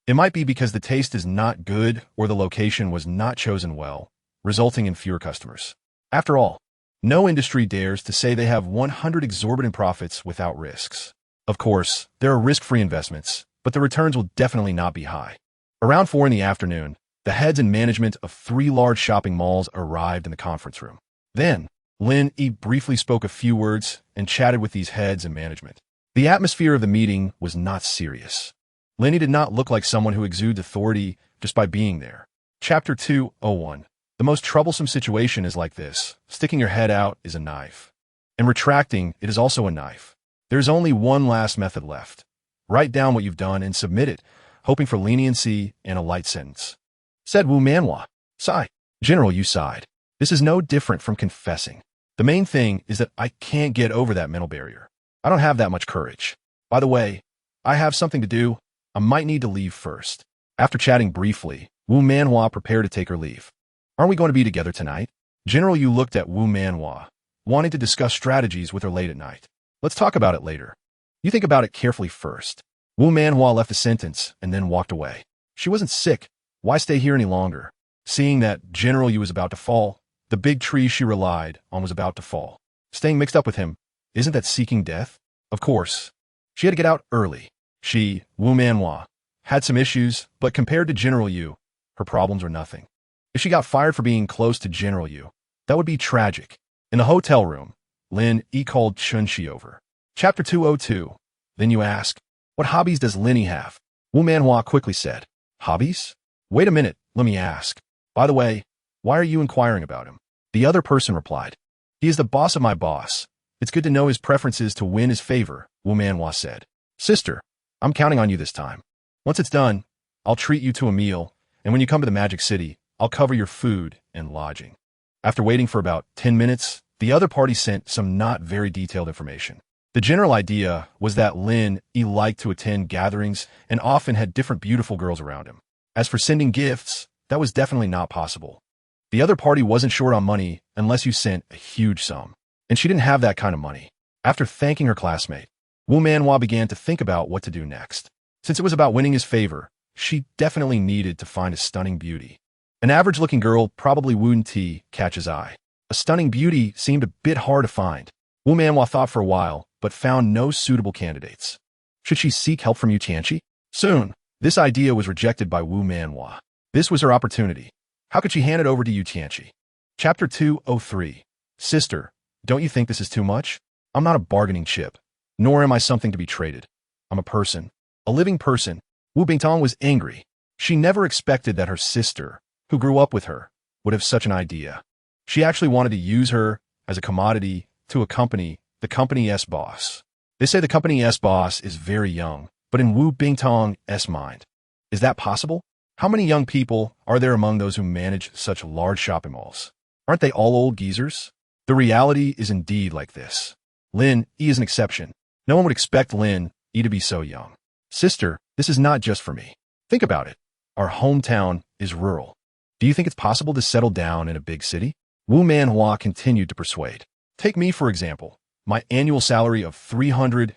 A: it might be because the taste is not good or the location was not chosen well, resulting in fewer customers. After all, no industry dares to say they have 100 exorbitant profits without risks. Of course, there are risk-free investments, but the returns will definitely not be high. Around 4 in the afternoon, the heads and management of 3 large shopping malls arrived in the conference room. Then, Lin Yi briefly spoke a few words and chatted with these heads and management. The atmosphere of the meeting was not serious. Lin Yi did not look like someone who exudes authority just by being there. Chapter 201. The most troublesome situation is like this. Sticking your head out is a knife. And retracting it is also a knife. There's only one last method left. Write down what you've done and submit it, hoping for leniency and a light sentence. Said Wu Manhua. Sigh. General, you sighed. This is no different from confessing. The main thing is that I can't get over that mental barrier. I don't have that much courage. By the way, I have something to do. I might need to leave first. After chatting briefly, Wu Manhua prepared to take her leave. Aren't we going to be together tonight? General Yu looked at Wu Manhua, wanting to discuss strategies with her late at night. Let's talk about it later. You think about it carefully first. Wu Manhua left the sentence and then walked away. She wasn't sick. Why stay here any longer? Seeing that General Yu was about to fall, the big tree she relied on was about to fall. Staying mixed up with him, isn't that seeking death? Of course. She had to get out early. She, Wu Manhua, had some issues, but compared to General Yu, her problems were nothing. If she got fired for being close to General Yu, that would be tragic. In the hotel room, Lin Yi called Chun-Shi over. Chapter 202. Then you ask, what hobbies does Lin Yi have? Wu Manhua quickly said, hobbies? Wait a minute, let me ask. By the way, why are you inquiring about him? The other person replied, he is the boss of my boss. It's good to know his preferences to win his favor, Wu Manhua said. Sister, I'm counting on you this time. Once it's done, I'll treat you to a meal, and when you come to the Magic City, I'll cover your food and lodging. After waiting for about 10 minutes, the other party sent some not very detailed information. The general idea was that Lin Yi liked to attend gatherings and often had different beautiful girls around him. As for sending gifts, that was definitely not possible. The other party wasn't short on money unless you sent a huge sum, and she didn't have that kind of money. After thanking her classmate, Wu Manhua began to think about what to do next. Since it was about winning his favor, she definitely needed to find a stunning beauty. An average-looking girl probably wouldn't catch his eye. A stunning beauty seemed a bit hard to find. Wu Manhua thought for a while, but found no suitable candidates. Should she seek help from Yu Qianqi? Soon, this idea was rejected by Wu Manhua. This was her opportunity. How could she hand it over to Yu Qianqi? Chapter 203. Sister, don't you think this is too much? I'm not a bargaining chip, nor am I something to be traded. I'm a person, a living person. Wu Bingtong was angry. She never expected that her sister, who grew up with her, would have such an idea. She actually wanted to use her as a commodity to accompany the company's boss. They say the company's boss is very young, but in Wu Bingtong's mind, is that possible? How many young people are there among those who manage such large shopping malls? Aren't they all old geezers? The reality is indeed like this. Lin Yi is an exception. No one would expect Lin Yi to be so young. Sister, this is not just for me. Think about it. Our hometown is rural. Do you think it's possible to settle down in a big city? Wu Manhua continued to persuade. Take me, for example. My annual salary of 300,000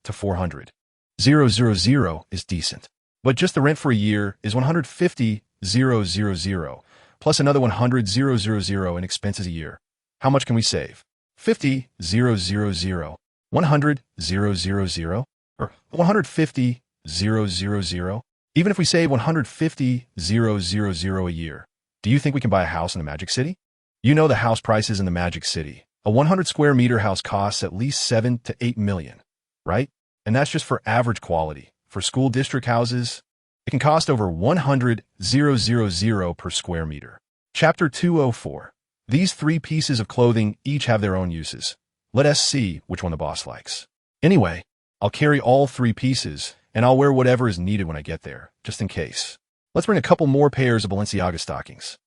A: to 400,000 is decent. But just the rent for a year is 150,000, plus another 100,000 in expenses a year. How much can we save? 50,000, 100,000, or 150,000? Even if we save 150,000 a year, do you think we can buy a house in the Magic City? You know the house prices in the Magic City. A 100 square meter house costs at least 7 to 8 million, right? And that's just for average quality. For school district houses, it can cost over 100,000 per square meter. Chapter 204. These three pieces of clothing each have their own uses. Let us see which one the boss likes. Anyway, I'll carry all three pieces, and I'll wear whatever is needed when I get there, just in case. Let's bring a couple more pairs of Balenciaga stockings.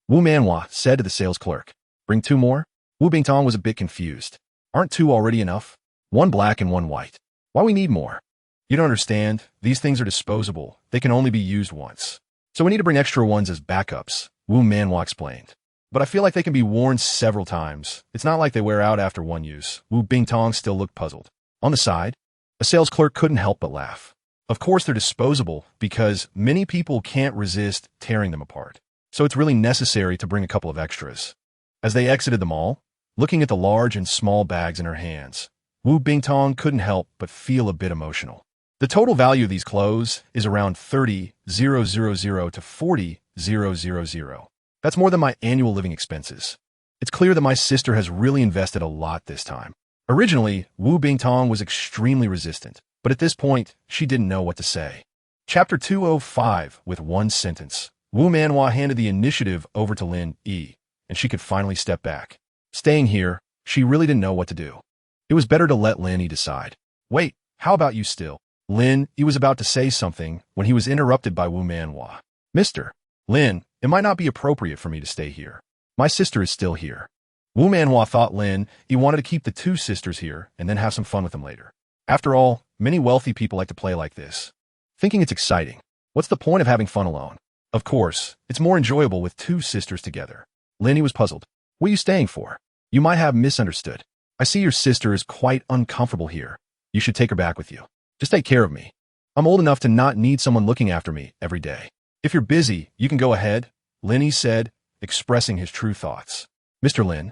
A: Wu Manhua said to the sales clerk. Bring 2 more? Wu Bingtong was a bit confused. Aren't 2 already enough? 1 black and 1 white. Why we need more? You don't understand. These things are disposable. They can only be used once. So we need to bring extra ones as backups, Wu Manhua explained. But I feel like they can be worn several times. It's not like they wear out after one use. Wu Bingtong still looked puzzled. On the side, a sales clerk couldn't help but laugh. Of course they're disposable because many people can't resist tearing them apart. So it's really necessary to bring a couple of extras. As they exited the mall, looking at the large and small bags in her hands, Wu Bingtong couldn't help but feel a bit emotional. The total value of these clothes is around 30,000 to 40,000. That's more than my annual living expenses. It's clear that my sister has really invested a lot this time. Originally, Wu Bingtong was extremely resistant, but at this point, she didn't know what to say. Chapter 205 with one sentence. Wu Manhua handed the initiative over to Lin Yi, and she could finally step back. Staying here, she really didn't know what to do. It was better to let Lin Yi decide. Wait, how about you still? Lin Yi was about to say something when he was interrupted by Wu Manhua. Mr. Lin, it might not be appropriate for me to stay here. My sister is still here. Wu Manhua thought Lin Yi wanted to keep the two sisters here and then have some fun with them later. After all, many wealthy people like to play like this. Thinking it's exciting. What's the point of having fun alone? Of course, it's more enjoyable with two sisters together. Lin Yi was puzzled. What are you staying for? You might have misunderstood. I see your sister is quite uncomfortable here. You should take her back with you. Just take care of me. I'm old enough to not need someone looking after me every day. If you're busy, you can go ahead, Lin Yi said, expressing his true thoughts. Mr. Lin,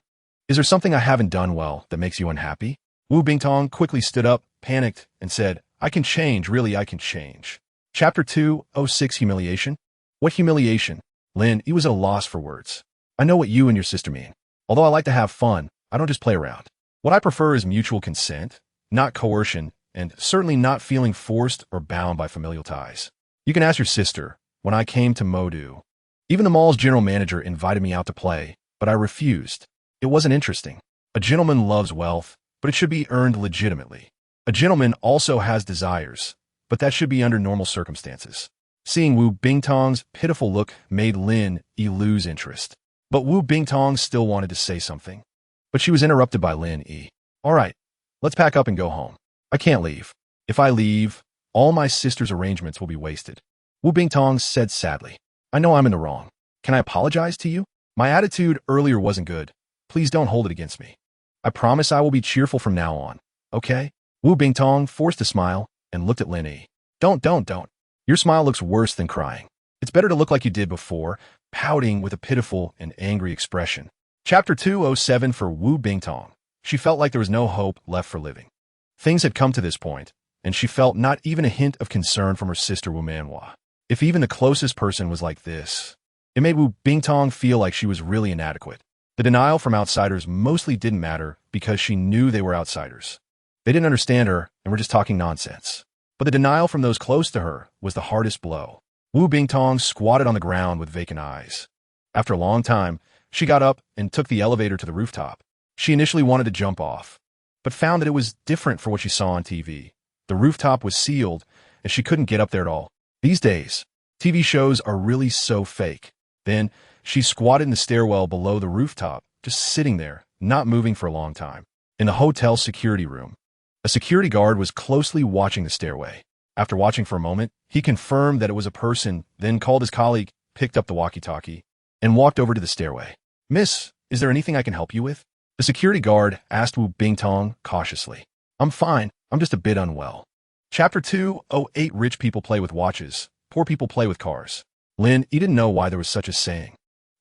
A: is there something I haven't done well that makes you unhappy? Wu Bingtong quickly stood up, panicked, and said, I can change, really I can change. Chapter 206 Humiliation? What humiliation? Lin Yi was at a loss for words. I know what you and your sister mean. Although I like to have fun, I don't just play around. What I prefer is mutual consent, not coercion, and certainly not feeling forced or bound by familial ties. You can ask your sister. When I came to Modu, even the mall's general manager invited me out to play, but I refused. It wasn't interesting. A gentleman loves wealth, but it should be earned legitimately. A gentleman also has desires, but that should be under normal circumstances. Seeing Wu Bingtong's pitiful look made Lin Yi lose interest. But Wu Bingtong still wanted to say something. But she was interrupted by Lin Yi. All right, let's pack up and go home. I can't leave. If I leave, all my sister's arrangements will be wasted. Wu Bingtong said sadly. I know I'm in the wrong. Can I apologize to you? My attitude earlier wasn't good. Please don't hold it against me. I promise I will be cheerful from now on. Okay? Wu Bingtong forced a smile and looked at Lin Yi. Don't. Your smile looks worse than crying. It's better to look like you did before, pouting with a pitiful and angry expression. Chapter 207 for Wu Bingtong. She felt like there was no hope left for living. Things had come to this point, and she felt not even a hint of concern from her sister Wu Manhua. If even the closest person was like this, it made Wu Bingtong feel like she was really inadequate. The denial from outsiders mostly didn't matter because she knew they were outsiders. They didn't understand her and were just talking nonsense. But the denial from those close to her was the hardest blow. Wu Bingtong squatted on the ground with vacant eyes. After a long time, she got up and took the elevator to the rooftop. She initially wanted to jump off, but found that it was different for what she saw on TV. The rooftop was sealed, and she couldn't get up there at all. These days, TV shows are really so fake. Then, she squatted in the stairwell below the rooftop, just sitting there, not moving for a long time. In the hotel security room, a security guard was closely watching the stairway. After watching for a moment, he confirmed that it was a person, then called his colleague, picked up the walkie-talkie, and walked over to the stairway. Miss, is there anything I can help you with? The security guard asked Wu Bingtong cautiously. I'm fine. I'm just a bit unwell. Chapter 208 Rich people play with watches. Poor people play with cars. Lin Yi didn't know why there was such a saying.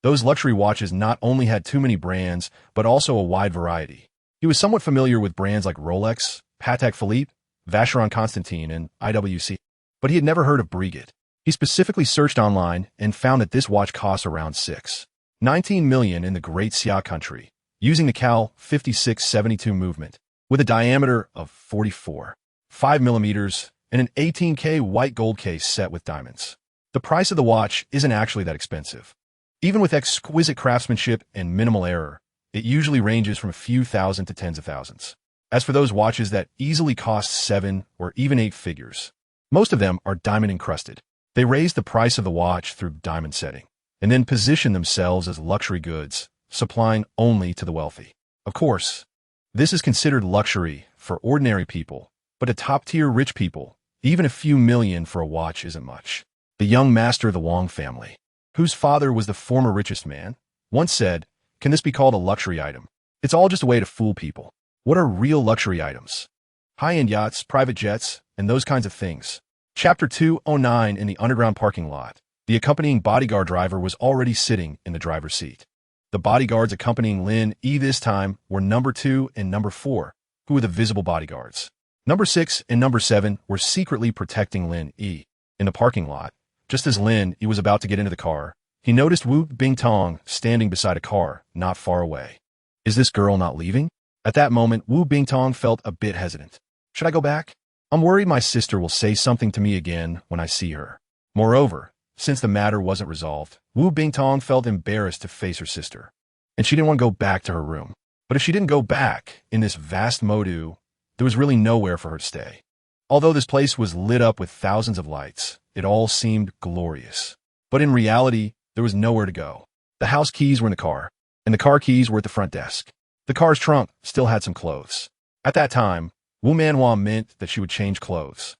A: Those luxury watches not only had too many brands, but also a wide variety. He was somewhat familiar with brands like Rolex, Patek Philippe, Vacheron Constantin, and IWC, but he had never heard of Breguet. He specifically searched online and found that this watch costs around 19 million in the Great Xia country, using the Cal 5672 movement, with a diameter of 44.5 millimeters and an 18K white gold case set with diamonds. The price of the watch isn't actually that expensive. Even with exquisite craftsmanship and minimal error, it usually ranges from a few thousand to tens of thousands. As for those watches that easily cost 7 or even 8 figures, most of them are diamond encrusted. They raise the price of the watch through diamond setting, and then position themselves as luxury goods, supplying only to the wealthy. Of course, this is considered luxury for ordinary people, but to top-tier rich people, even a few million for a watch isn't much. The young master of the Wang family, whose father was the former richest man, once said, "Can this be called a luxury item? It's all just a way to fool people. What are real luxury items? High-end yachts, private jets, and those kinds of things." Chapter 209 In the underground parking lot. The accompanying bodyguard driver was already sitting in the driver's seat. The bodyguards accompanying Lin Yi this time were number 2 and number 4, who were the visible bodyguards. Number 6 and number 7 were secretly protecting Lin Yi. In the parking lot, just as Lin Yi was about to get into the car, he noticed Wu Bingtong standing beside a car not far away. Is this girl not leaving? At that moment, Wu Bingtong felt a bit hesitant. Should I go back? I'm worried my sister will say something to me again when I see her. Moreover, Since the matter wasn't resolved, Wu Bingtong felt embarrassed to face her sister, and she didn't want to go back to her room. But if she didn't go back in this vast Modu, there was really nowhere for her to stay. Although this place was lit up with thousands of lights, it all seemed glorious. But in reality, there was nowhere to go. The house keys were in the car, and the car keys were at the front desk. The car's trunk still had some clothes. At that time, Wu Manhua meant that she would change clothes,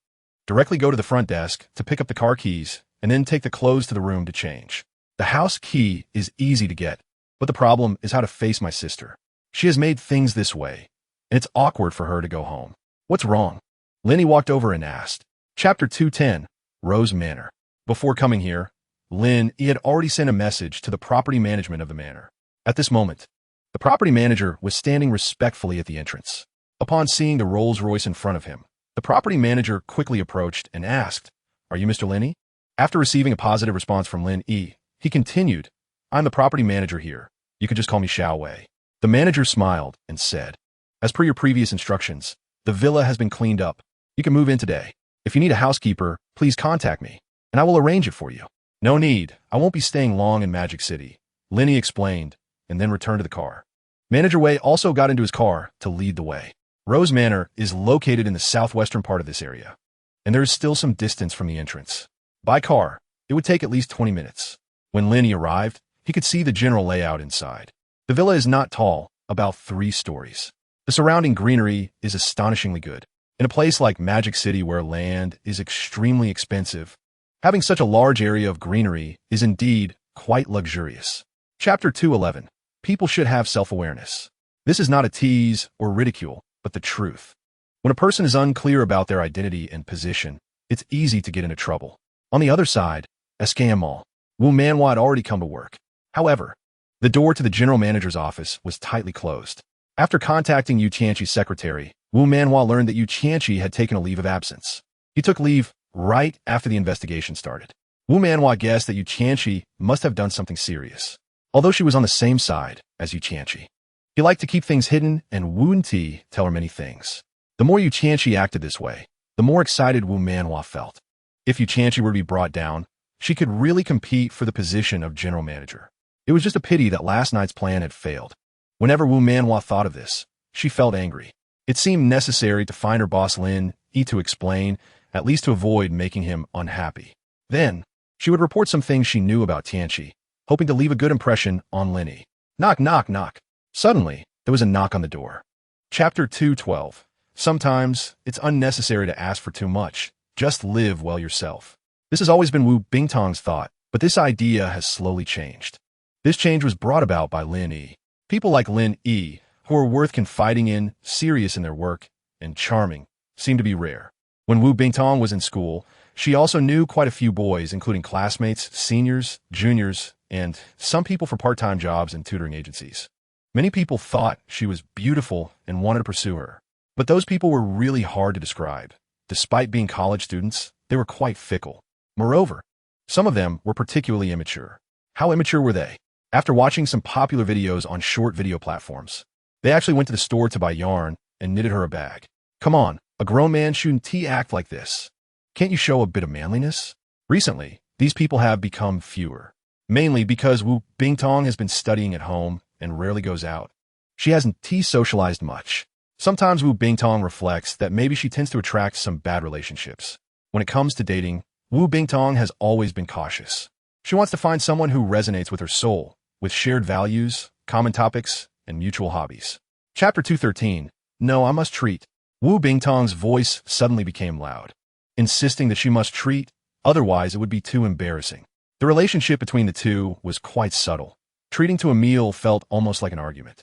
A: directly go to the front desk to pick up the car keys, and then take the clothes to the room to change. The house key is easy to get, but the problem is how to face my sister. She has made things this way, and it's awkward for her to go home. What's wrong? Lin Yi walked over and asked. Chapter 210, Rose Manor. Before coming here, Lin Yi had already sent a message to the property management of the manor. At this moment, the property manager was standing respectfully at the entrance. Upon seeing the Rolls-Royce in front of him, the property manager quickly approached and asked, "Are you Mr. Lin Yi?" After receiving a positive response from Lin Yi, he continued, "I'm the property manager here. You could just call me Xiao Wei." The manager smiled and said, "As per your previous instructions, the villa has been cleaned up. You can move in today. If you need a housekeeper, please contact me, and I will arrange it for you." "No need. I won't be staying long in Magic City," Lin Yi explained, and then returned to the car. Manager Wei also got into his car to lead the way. Rose Manor is located in the southwestern part of this area, and there is still some distance from the entrance. By car, it would take at least 20 minutes. When Lin Yi arrived, he could see the general layout inside. The villa is not tall, about 3 stories. The surrounding greenery is astonishingly good. In a place like Magic City where land is extremely expensive, having such a large area of greenery is indeed quite luxurious. Chapter 211. People should have self-awareness. This is not a tease or ridicule, but the truth. When a person is unclear about their identity and position, it's easy to get into trouble. On the other side, SKM Mall, Wu Manhua had already come to work. However, the door to the general manager's office was tightly closed. After contacting Yu Qianqi's secretary, Wu Manhua learned that Yu Qianqi had taken a leave of absence. He took leave right after the investigation started. Wu Manhua guessed that Yu Qianqi must have done something serious. Although she was on the same side as Yu Qianqi, he liked to keep things hidden and wouldn't tell her many things. The more Yu Qianqi acted this way, the more excited Wu Manhua felt. If Yu Qianqi were to be brought down, she could really compete for the position of general manager. It was just a pity that last night's plan had failed. Whenever Wu Manhua thought of this, she felt angry. It seemed necessary to find her boss Lin Yi to explain, at least to avoid making him unhappy. Then, she would report some things she knew about Tianqi, hoping to leave a good impression on Lin Yi. Knock, knock, knock. Suddenly, there was a knock on the door. Chapter 212. Sometimes, it's unnecessary to ask for too much. Just live well yourself. This has always been Wu Bingtong's thought, but this idea has slowly changed. This change was brought about by Lin Yi. People like Lin Yi, who are worth confiding in, serious in their work, and charming, seem to be rare. When Wu Bingtong was in school, she also knew quite a few boys, including classmates, seniors, juniors, and some people for part-time jobs and tutoring agencies. Many people thought she was beautiful and wanted to pursue her. But those people were really hard to describe. Despite being college students, they were quite fickle. Moreover, some of them were particularly immature. How immature were they? After watching some popular videos on short video platforms, they actually went to the store to buy yarn and knitted her a bag. Come on, a grown man shouldn't act like this. Can't you show a bit of manliness? Recently, these people have become fewer, mainly because Wu Bingtong has been studying at home and rarely goes out. She hasn't socialized much. Sometimes Wu Bingtong reflects that maybe she tends to attract some bad relationships. When it comes to dating, Wu Bingtong has always been cautious. She wants to find someone who resonates with her soul, with shared values, common topics, and mutual hobbies. Chapter 213. No, I must treat. Wu Bingtong's voice suddenly became loud, insisting that she must treat, otherwise it would be too embarrassing. The relationship between the two was quite subtle. Treating to a meal felt almost like an argument.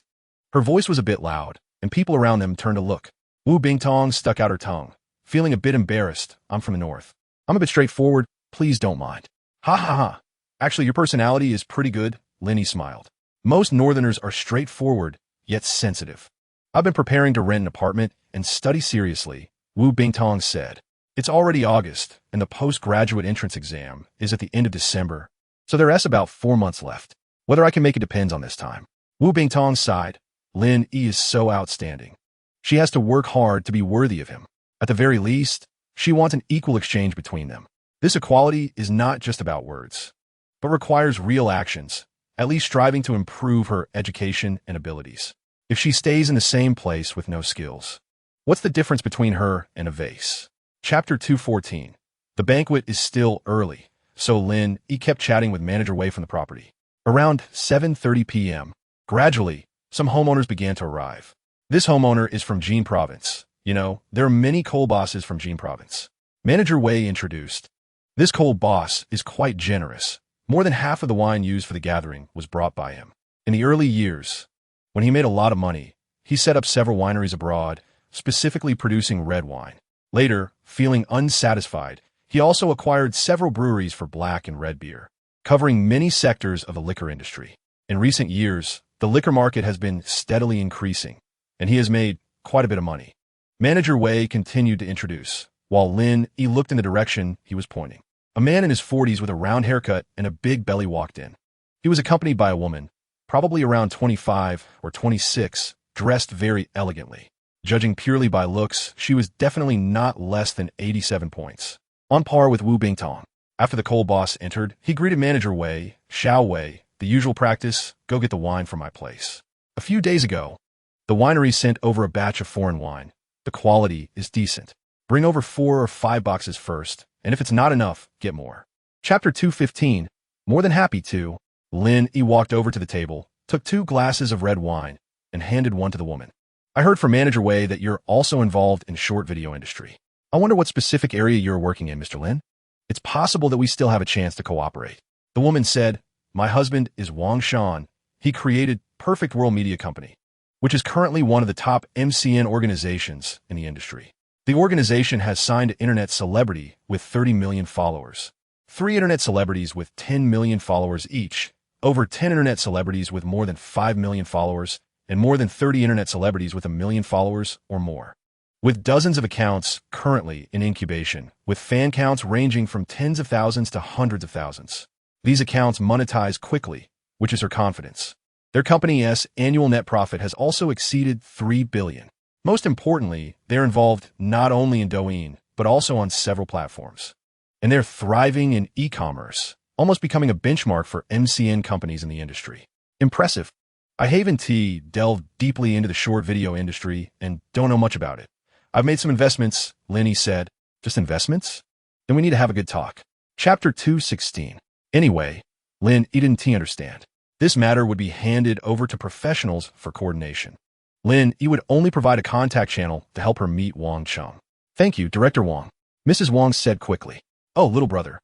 A: Her voice was a bit loud, and people around them turned to look. Wu Bingtong stuck out her tongue, feeling a bit embarrassed. I'm from the north. I'm a bit straightforward, please don't mind. Ha ha ha. Actually, your personality is pretty good, Lin Yi smiled. Most northerners are straightforward, yet sensitive. I've been preparing to rent an apartment and study seriously, Wu Bingtong said. It's already August, and the postgraduate entrance exam is at the end of December, so there's about 4 months left. Whether I can make it depends on this time. Wu Bingtong sighed. Lin Yi is so outstanding. She has to work hard to be worthy of him. At the very least, she wants an equal exchange between them. This equality is not just about words, but requires real actions, at least striving to improve her education and abilities. If she stays in the same place with no skills, what's the difference between her and a vase? Chapter 214. The banquet is still early, so Lin Yi kept chatting with Manager Wei from the property. Around 7:30 p.m., gradually, some homeowners began to arrive. This homeowner is from Jin Province. You know, there are many coal bosses from Jin Province. Manager Wei introduced. This coal boss is quite generous. More than half of the wine used for the gathering was brought by him. In the early years, when he made a lot of money, he set up several wineries abroad, specifically producing red wine. Later, feeling unsatisfied, he also acquired several breweries for black and red beer, covering many sectors of the liquor industry. In recent years, the liquor market has been steadily increasing, and he has made quite a bit of money. Manager Wei continued to introduce, while Lin Yi looked in the direction he was pointing. A man in his 40s with a round haircut and a big belly walked in. He was accompanied by a woman, probably around 25 or 26, dressed very elegantly. Judging purely by looks, she was definitely not less than 87 points, on par with Wu Bingtong. After the coal boss entered, he greeted Manager Wei, Xiao Wei, the usual practice, go get the wine from my place. A few days ago, the winery sent over a batch of foreign wine. The quality is decent. Bring over 4 or 5 boxes first, and if it's not enough, get more. Chapter 215. More than happy to. Lin Yi walked over to the table, took 2 glasses of red wine, and handed one to the woman. I heard from Manager Wei that you're also involved in short video industry. I wonder what specific area you're working in, Mr. Lin. It's possible that we still have a chance to cooperate. The woman said, my husband is Wang Shan. He created Perfect World Media Company, which is currently one of the top MCN organizations in the industry. The organization has signed an internet celebrity with 30 million followers, 3 internet celebrities with 10 million followers each, over 10 internet celebrities with more than 5 million followers, and more than 30 internet celebrities with 1 million followers or more. With dozens of accounts currently in incubation, with fan counts ranging from tens of thousands to hundreds of thousands. These accounts monetize quickly, which is her confidence. Their company's annual net profit has also exceeded 3 billion. Most importantly, they're involved not only in Douyin, but also on several platforms. And they're thriving in e-commerce, almost becoming a benchmark for MCN companies in the industry. Impressive. I haven't delved deeply into the short video industry and don't know much about it. I've made some investments, Lin Yi said. Just investments? Then we need to have a good talk. Chapter 216. Anyway, Lin Yi didn't understand. This matter would be handed over to professionals for coordination. Lin Yi would only provide a contact channel to help her meet Wang Cheng. Thank you, Director Wang. Mrs. Wang said quickly. Oh, little brother.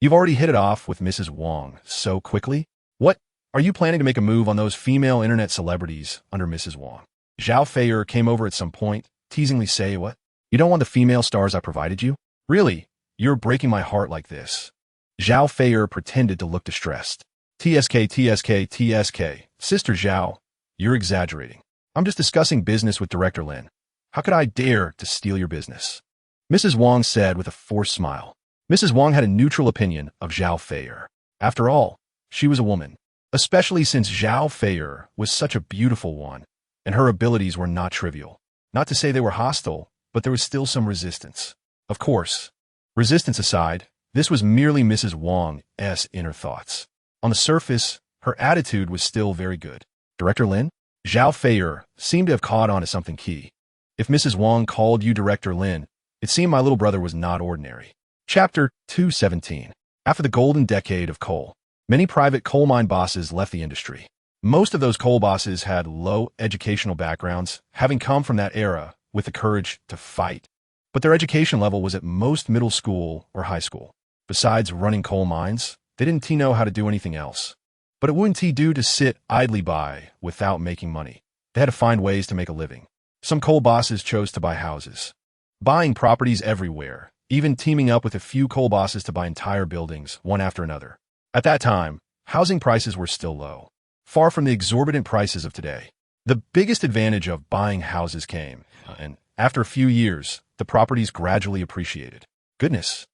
A: You've already hit it off with Mrs. Wang so quickly? What? Are you planning to make a move on those female internet celebrities under Mrs. Wang? Zhao Feier came over at some point, teasingly say, what? You don't want the female stars I provided you? Really? You're breaking my heart like this. Zhao Feier pretended to look distressed. TSK. Sister Zhao, you're exaggerating. I'm just discussing business with Director Lin. How could I dare to steal your business? Mrs. Wang said with a forced smile. Mrs. Wang had a neutral opinion of Zhao Feier. After all, she was a woman, especially since Zhao Feier was such a beautiful one, and her abilities were not trivial. Not to say they were hostile, but there was still some resistance. Of course, resistance aside, this was merely Mrs. Wang's inner thoughts. On the surface, her attitude was still very good. Director Lin? Zhao Feier seemed to have caught on to something key. If Mrs. Wang called you Director Lin, it seemed my little brother was not ordinary. Chapter 217. After the golden decade of coal, many private coal mine bosses left the industry. Most of those coal bosses had low educational backgrounds, having come from that era with the courage to fight. But their education level was at most middle school or high school. Besides running coal mines, they didn't know how to do anything else. But it wouldn't do to sit idly by without making money. They had to find ways to make a living. Some coal bosses chose to buy houses, buying properties everywhere, even teaming up with a few coal bosses to buy entire buildings, one after another. At that time, housing prices were still low, far from the exorbitant prices of today. The biggest advantage of buying houses came, and after a few years, the properties gradually appreciated. Goodness,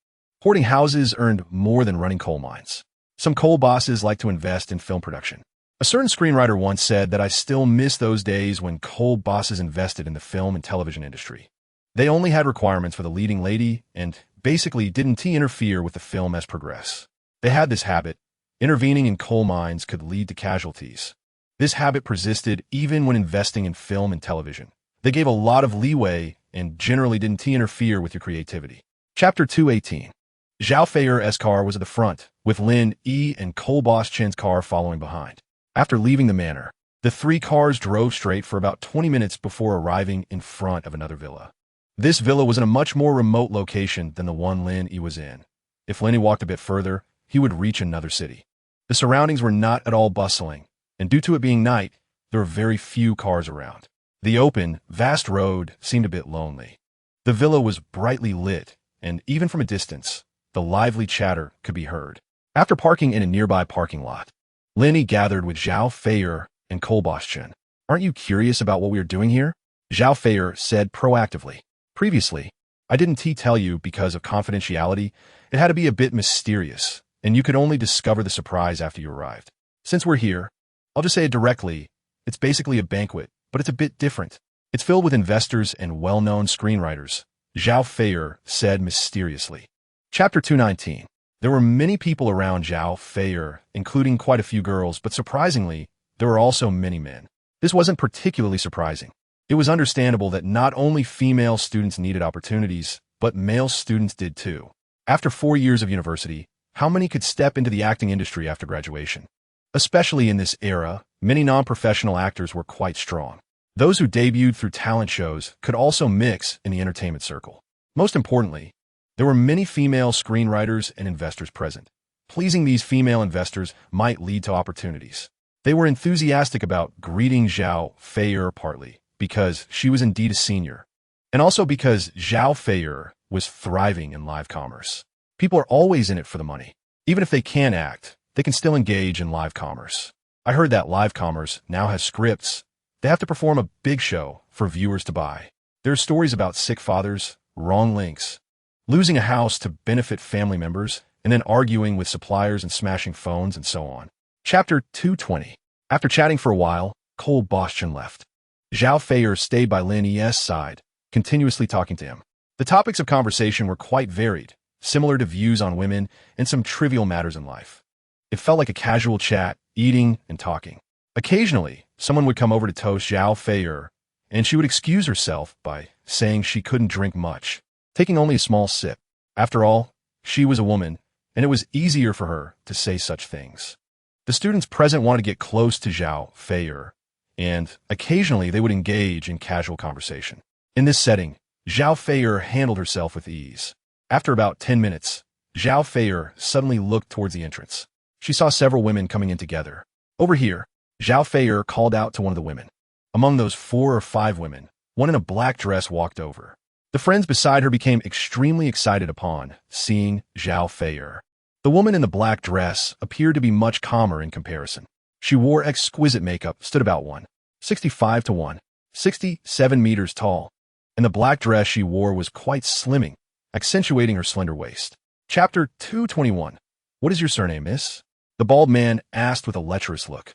A: hoarding houses earned more than running coal mines. Some coal bosses like to invest in film production. A certain screenwriter once said that I still miss those days when coal bosses invested in the film and television industry. They only had requirements for the leading lady and basically didn't interfere with the film as progress. They had this habit. Intervening in coal mines could lead to casualties. This habit persisted even when investing in film and television. They gave a lot of leeway and generally didn't interfere with your creativity. Chapter 218. Zhao Feier's car was at the front, with Lin Yi and Cole Boss Chen's car following behind. After leaving the manor, the three cars drove straight for about 20 minutes before arriving in front of another villa. This villa was in a much more remote location than the one Lin Yi was in. If Lin Yi walked a bit further, he would reach another city. The surroundings were not at all bustling, and due to it being night, there were very few cars around. The open, vast road seemed a bit lonely. The villa was brightly lit, and even from a distance, the lively chatter could be heard. After parking in a nearby parking lot, Lin Yi gathered with Zhao Feier and Cole Boss Chen. "Aren't you curious about what we are doing here?" Zhao Feier said proactively. "Previously, I didn't tell you because of confidentiality. It had to be a bit mysterious, and you could only discover the surprise after you arrived. Since we're here, I'll just say it directly. It's basically a banquet, but it's a bit different. It's filled with investors and well-known screenwriters," Zhao Feier said mysteriously. Chapter 219. There were many people around Zhao Feier, including quite a few girls, but surprisingly, there were also many men. This wasn't particularly surprising. It was understandable that not only female students needed opportunities, but male students did too. After 4 years of university, how many could step into the acting industry after graduation? Especially in this era, many non-professional actors were quite strong. Those who debuted through talent shows could also mix in the entertainment circle. Most importantly, there were many female screenwriters and investors present. Pleasing these female investors might lead to opportunities. They were enthusiastic about greeting Zhao Feier partly because she was indeed a senior, and also because Zhao Feier was thriving in live commerce. People are always in it for the money. Even if they can't act, they can still engage in live commerce. I heard that live commerce now has scripts. They have to perform a big show for viewers to buy. There are stories about sick fathers, wrong links, losing a house to benefit family members, and then arguing with suppliers and smashing phones and so on. Chapter 220. After chatting for a while, Cole Boss Chen left. Zhao Feier stayed by Lin Yi's side, continuously talking to him. The topics of conversation were quite varied, similar to views on women and some trivial matters in life. It felt like a casual chat, eating and talking. Occasionally, someone would come over to toast Zhao Feier, and she would excuse herself by saying she couldn't drink much, taking only a small sip. After all, she was a woman, and it was easier for her to say such things. The students present wanted to get close to Zhao Feier, and occasionally they would engage in casual conversation. In this setting, Zhao Feier handled herself with ease. After about 10 minutes, Zhao Feier suddenly looked towards the entrance. She saw several women coming in together. "Over here," Zhao Feier called out to one of the women. Among those 4 or 5 women, one in a black dress walked over. The friends beside her became extremely excited upon seeing Zhao Feier. The woman in the black dress appeared to be much calmer in comparison. She wore exquisite makeup, stood about 1.65 to 1.67 meters tall, and the black dress she wore was quite slimming, accentuating her slender waist. Chapter 221. "What is your surname, miss?" the bald man asked with a lecherous look.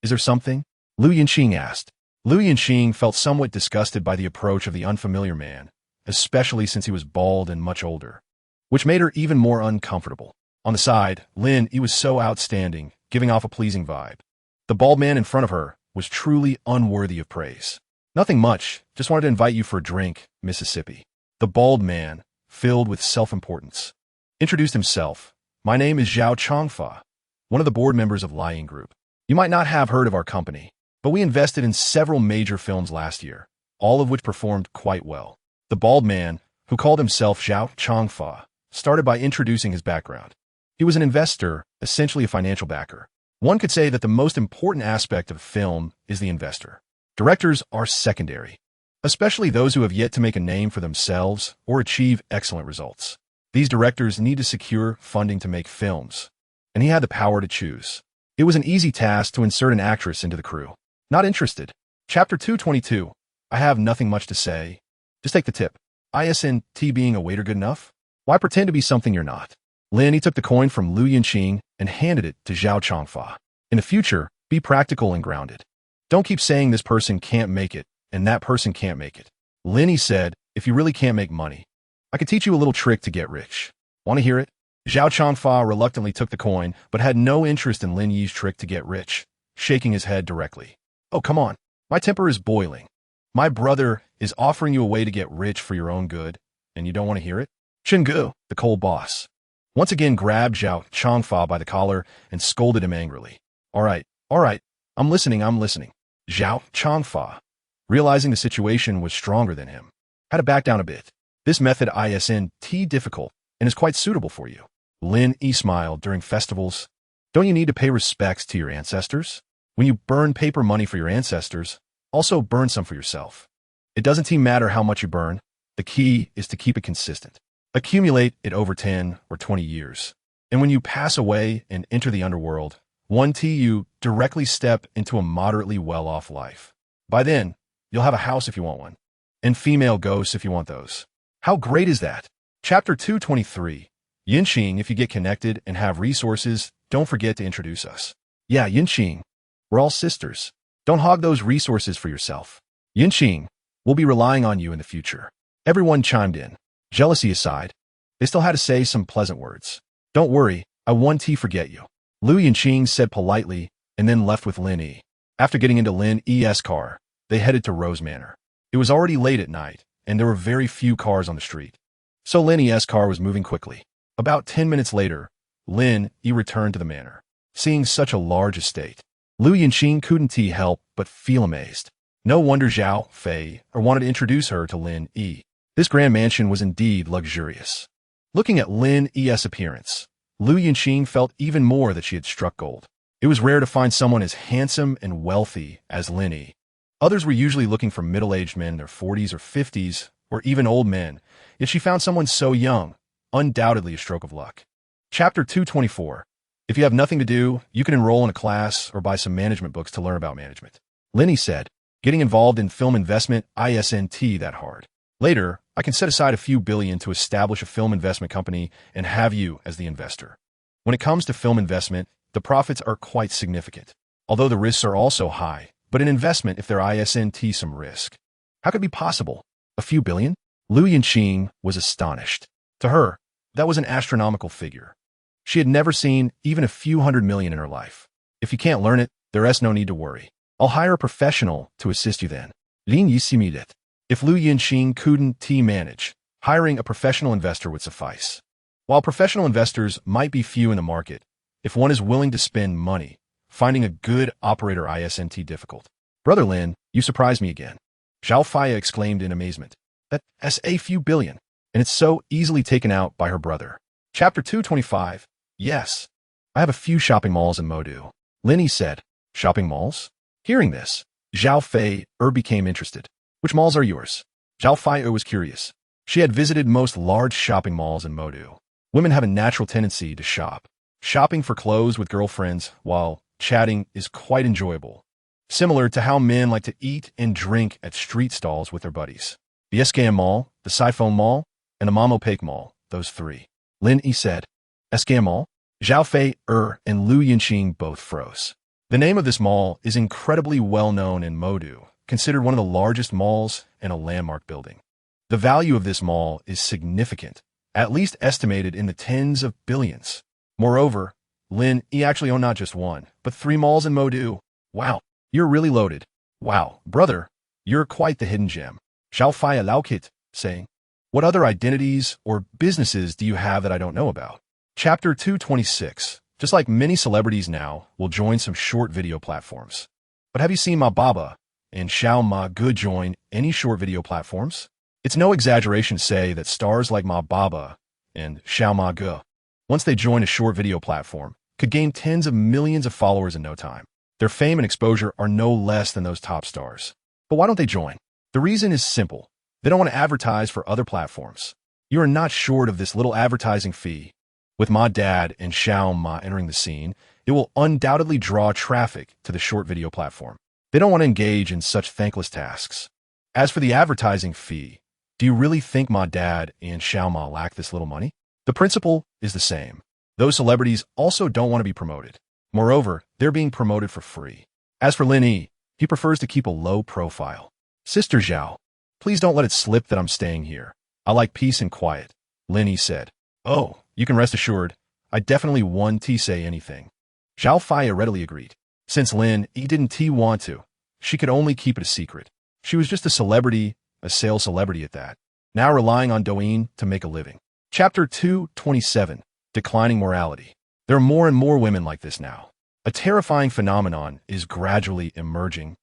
A: Is there something?" Lu Yinqing asked. Lu Yinqing felt somewhat disgusted by the approach of the unfamiliar man, especially since he was bald and much older, which made her even more uncomfortable. On the side, Lin Yi was so outstanding, giving off a pleasing vibe. The bald man in front of her was truly unworthy of praise. "Nothing much, just wanted to invite you for a drink, Mississippi." The bald man, filled with self-importance, introduced himself. "My name is Zhao Changfa, one of the board members of Lying Group. You might not have heard of our company, but we invested in several major films last year, all of which performed quite well." The bald man, who called himself Zhao Changfa, started by introducing his background. He was an investor, essentially a financial backer. One could say that the most important aspect of film is the investor. Directors are secondary, especially those who have yet to make a name for themselves or achieve excellent results. These directors need to secure funding to make films, and he had the power to choose. It was an easy task to insert an actress into the crew. "Not interested." Chapter 222. "I have nothing much to say. Just take the tip. Isn't being a waiter good enough? Why pretend to be something you're not?" Lin Yi took the coin from Lu Yinqing and handed it to Zhao Changfa. "In the future, be practical and grounded. Don't keep saying this person can't make it and that person can't make it." Lin Yi said, "If you really can't make money, I could teach you a little trick to get rich. Want to hear it? Zhao Changfa reluctantly took the coin, but had no interest in Lin Yi's trick to get rich, shaking his head directly. Oh, come on. My temper is boiling. My brother is offering you a way to get rich for your own good, and you don't want to hear it? Chenggu, the coal boss, once again grabbed Zhao Changfa by the collar and scolded him angrily. All right, I'm listening. Zhao Changfa, realizing the situation was stronger than him, had to back down a bit. This method isn't difficult and is quite suitable for you. Lin Yi smiled. During festivals, don't you need to pay respects to your ancestors? When you burn paper money for your ancestors, also burn some for yourself. It doesn't matter how much you burn. The key is to keep it consistent. Accumulate it over 10 or 20 years. And when you pass away and enter the underworld, you directly step into a moderately well-off life. By then, you'll have a house if you want one, and female ghosts if you want those. How great is that? Chapter 223. Yinqing, if you get connected and have resources, don't forget to introduce us. Yeah, Yinqing. We're all sisters. Don't hog those resources for yourself. Yinqing, we'll be relying on you in the future. Everyone chimed in. Jealousy aside, they still had to say some pleasant words. Don't worry, I won't forget you. Lu Yinqing said politely and then left with Lin Yi. After getting into Lin Yi's car, they headed to Rose Manor. It was already late at night, and there were very few cars on the street. So Lin Yi's car was moving quickly. About 10 minutes later, Lin Yi returned to the manor. Seeing such a large estate, Lu Yinqing couldn't help but feel amazed. No wonder Zhao Fei wanted to introduce her to Lin Yi. This grand mansion was indeed luxurious. Looking at Lin Yi's appearance, Lu Yinqing felt even more that she had struck gold. It was rare to find someone as handsome and wealthy as Lin Yi. Others were usually looking for middle-aged men in their 40s or 50s, or even old men, yet she found someone so young, undoubtedly a stroke of luck. Chapter 224. If you have nothing to do, you can enroll in a class or buy some management books to learn about management. Lin Yi said, getting involved in film investment isn't that hard. Later, I can set aside a few billion to establish a film investment company and have you as the investor. When it comes to film investment, the profits are quite significant, although the risks are also high. But in investment, if there isn't some risk, how could it be possible? A few billion? Lu Yinqing was astonished. To her, that was an astronomical figure. She had never seen even a few $100 million in her life. If you can't learn it, there's no need to worry. I'll hire a professional to assist you then. Lin Yi simulated. If Lu Yinqing couldn't manage, hiring a professional investor would suffice. While professional investors might be few in the market, if one is willing to spend money, finding a good operator isn't difficult. Brother Lin, you surprised me again. Zhao Fei exclaimed in amazement. That's a few billion, and it's so easily taken out by her brother. Chapter 225. Yes, I have a few shopping malls in Modu. Lin Yi said. Shopping malls? Hearing this, Zhao Fei became interested. Which malls are yours? Zhao Fei was curious. She had visited most large shopping malls in Modu. Women have a natural tendency to shop. Shopping for clothes with girlfriends while chatting is quite enjoyable, similar to how men like to eat and drink at street stalls with their buddies. The SKM Mall, the Siphon Mall, and the Mamopake Mall, those three. Lin Yi said. SKM Mall? Zhao Fei and Lu Yinqing both froze. The name of this mall is incredibly well known in Modu, considered one of the largest malls and a landmark building. The value of this mall is significant, at least estimated in the tens of billions. Moreover, Lin Yi actually owned not just one, but 3 malls in Modu. Wow, you're really loaded. Wow, brother, you're quite the hidden gem. Zhao Fei laughed, saying, what other identities or businesses do you have that I don't know about? Chapter 226. Just like many celebrities now will join some short video platforms. But have you seen Ma Baba and Xiao Ma Ge join any short video platforms? It's no exaggeration to say that stars like Ma Baba and Xiao Ma Ge, once they join a short video platform, could gain tens of millions of followers in no time. Their fame and exposure are no less than those top stars. But why don't they join? The reason is simple. They don't want to advertise for other platforms. You are not short of this little advertising fee. With Ma Dad and Xiao Ma entering the scene, it will undoubtedly draw traffic to the short video platform. They don't want to engage in such thankless tasks. As for the advertising fee, do you really think Ma Dad and Xiao Ma lack this little money? The principle is the same. Those celebrities also don't want to be promoted. Moreover, they're being promoted for free. As for Lin Yi, he prefers to keep a low profile. Sister Zhao, please don't let it slip that I'm staying here. I like peace and quiet, Lin Yi said. Oh, you can rest assured. I definitely won't say anything. Zhao Faya readily agreed. Since Lin Yi didn't want to, she could only keep it a secret. She was just a celebrity, a sales celebrity at that, now relying on Douyin to make a living. Chapter 227, Declining Morality. There are more and more women like this now. A terrifying phenomenon is gradually emerging,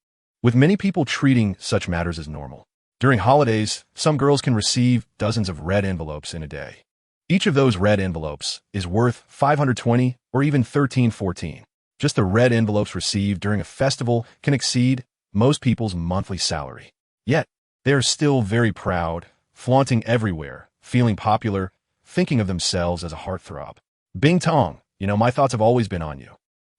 A: with many people treating such matters as normal. During holidays, some girls can receive dozens of red envelopes in a day. Each of those red envelopes is worth 520 or even 1314. Just the red envelopes received during a festival can exceed most people's monthly salary. Yet, they are still very proud, flaunting everywhere, feeling popular, thinking of themselves as a heartthrob. Bing Tong, my thoughts have always been on you.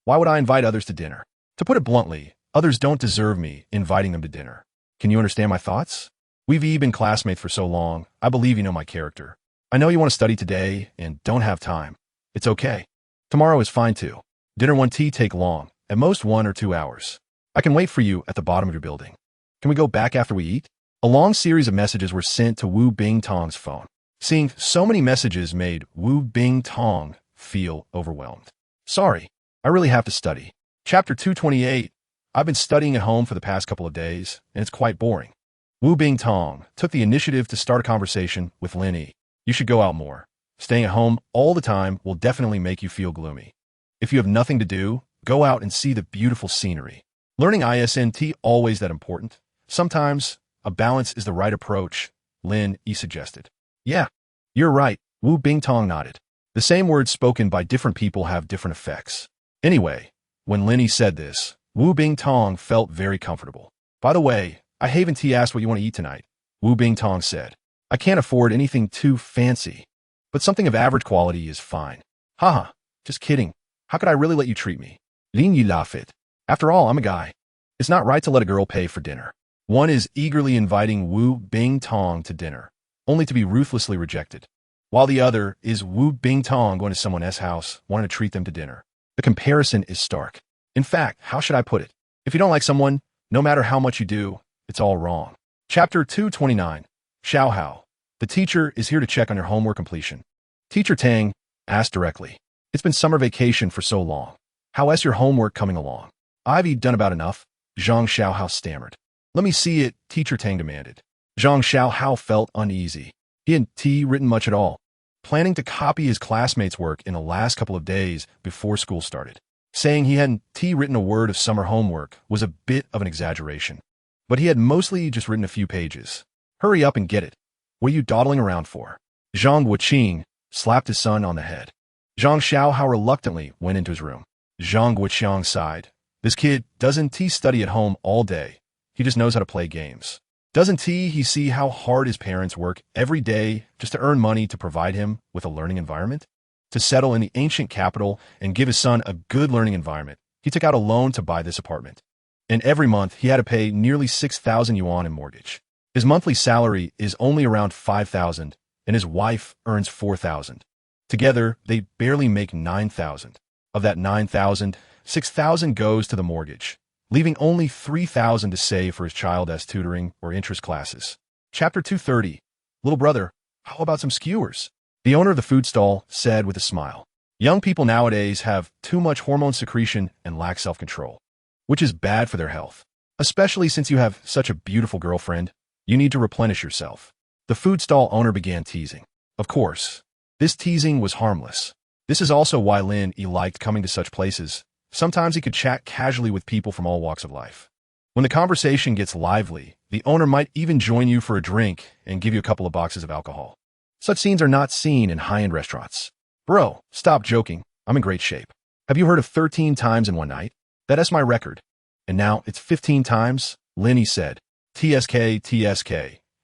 A: Why would I invite others to dinner? To put it bluntly, others don't deserve me inviting them to dinner. Can you understand my thoughts? We've been classmates for so long, I believe you know my character. I know you want to study today and don't have time. It's okay. Tomorrow is fine too. Dinner won't take long, at most 1 or 2 hours. I can wait for you at the bottom of your building. Can we go back after we eat? A long series of messages were sent to Wu Bingtong's phone. Seeing so many messages made Wu Bingtong feel overwhelmed. Sorry, I really have to study. Chapter 228. I've been studying at home for the past couple of days, and it's quite boring. Wu Bingtong took the initiative to start a conversation with Lin Yi. You should go out more. Staying at home all the time will definitely make you feel gloomy. If you have nothing to do, go out and see the beautiful scenery. Learning isn't always that important. Sometimes, a balance is the right approach, Lin Yi suggested. Yeah, you're right, Wu Bingtong nodded. The same words spoken by different people have different effects. Anyway, when Lin Yi said this, Wu Bingtong felt very comfortable. By the way, I haven't asked what you want to eat tonight, Wu Bingtong said. I can't afford anything too fancy, but something of average quality is fine. Haha, just kidding. How could I really let you treat me? Lin Yi laughed. After all, I'm a guy. It's not right to let a girl pay for dinner. One is eagerly inviting Wu Bingtong to dinner, only to be ruthlessly rejected, while the other is Wu Bingtong going to someone else's house, wanting to treat them to dinner. The comparison is stark. In fact, how should I put it? If you don't like someone, no matter how much you do, it's all wrong. Chapter 229. Xiao Hao. The teacher is here to check on your homework completion. Teacher Tang asked directly. It's been summer vacation for so long. How is your homework coming along? I've done about enough, Zhang Xiaohao stammered. Let me see it, Teacher Tang demanded. Zhang Xiaohao felt uneasy. He hadn't written much at all, planning to copy his classmates' work in the last couple of days before school started. Saying he hadn't written a word of summer homework was a bit of an exaggeration, but he had mostly just written a few pages. Hurry up and get it. What are you dawdling around for? Zhang Guoqing slapped his son on the head. Zhang Xiaohao reluctantly went into his room. Zhang Guoqiang sighed. This kid doesn't study at home all day. He just knows how to play games. Doesn't he see how hard his parents work every day just to earn money to provide him with a learning environment? To settle in the ancient capital and give his son a good learning environment, he took out a loan to buy this apartment. And every month, he had to pay nearly 6,000 yuan in mortgage. His monthly salary is only around 5,000, and his wife earns 4,000. Together, they barely make 9,000. Of that 9,000, 6,000 goes to the mortgage, leaving only 3,000 to save for his child as tutoring or interest classes. Chapter 230. Little brother, how about some skewers? The owner of the food stall said with a smile. Young people nowadays have too much hormone secretion and lack self-control, which is bad for their health. Especially since you have such a beautiful girlfriend, you need to replenish yourself. The food stall owner began teasing. Of course, this teasing was harmless. This is also why Lin Yi liked coming to such places. Sometimes he could chat casually with people from all walks of life. When the conversation gets lively, the owner might even join you for a drink and give you a couple of boxes of alcohol. Such scenes are not seen in high-end restaurants. Bro, stop joking. I'm in great shape. Have you heard of 13 times in one night? That's my record. And now it's 15 times, Lin Yi said. TSK.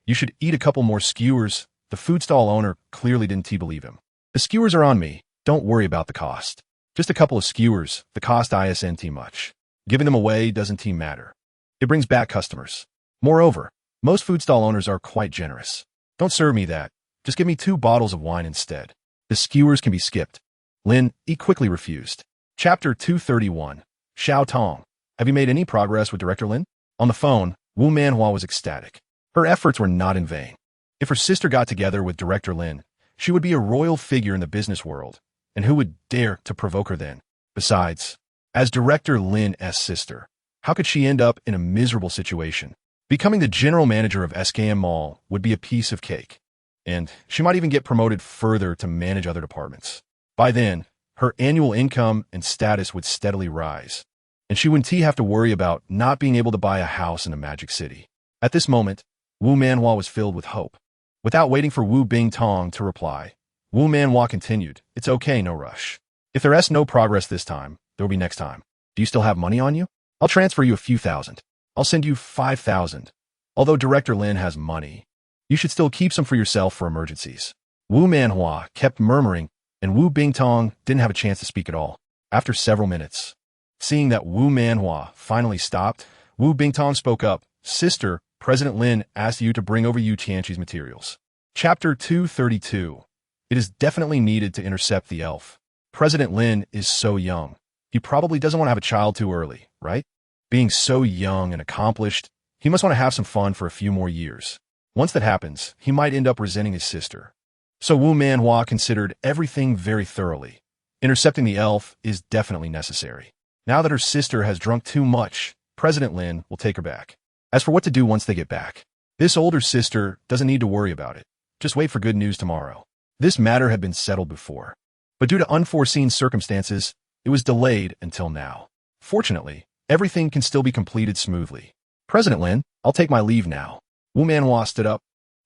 A: You should eat a couple more skewers. The food stall owner clearly didn't believe him. The skewers are on me. Don't worry about the cost. Just a couple of skewers. The cost isn't much. Giving them away doesn't matter. It brings back customers. Moreover, most food stall owners are quite generous. Don't serve me that. Just give me 2 bottles of wine instead. The skewers can be skipped. Lin Yi quickly refused. Chapter 231. Xiao Tong. Have you made any progress with Director Lin? On the phone, Wu Manhua was ecstatic. Her efforts were not in vain. If her sister got together with Director Lin, she would be a royal figure in the business world, and who would dare to provoke her then? Besides, as Director Lin's sister, how could she end up in a miserable situation? Becoming the general manager of SKM Mall would be a piece of cake, and she might even get promoted further to manage other departments. By then, her annual income and status would steadily rise, and she wouldn't have to worry about not being able to buy a house in a magic city. At this moment, Wu Manhua was filled with hope. Without waiting for Wu Bingtong to reply, Wu Manhua continued, "It's okay, no rush. If there's no progress this time, there will be next time. Do you still have money on you? I'll transfer you a few thousand. I'll send you 5,000. Although Director Lin has money, you should still keep some for yourself for emergencies." Wu Manhua kept murmuring, and Wu Bingtong didn't have a chance to speak at all. After several minutes, seeing that Wu Manhua finally stopped, Wu Bingtong spoke up, "Sister, President Lin asked you to bring over Yu Qianqi's materials." Chapter 232. It is definitely needed to intercept the elf. President Lin is so young. He probably doesn't want to have a child too early, right? Being so young and accomplished, he must want to have some fun for a few more years. Once that happens, he might end up resenting his sister. So Wu Manhua considered everything very thoroughly. Intercepting the elf is definitely necessary. Now that her sister has drunk too much, President Lin will take her back. As for what to do once they get back, this older sister doesn't need to worry about it. Just wait for good news tomorrow. This matter had been settled before, but due to unforeseen circumstances, it was delayed until now. Fortunately, everything can still be completed smoothly. "President Lin, I'll take my leave now." Wu Manhua stood up,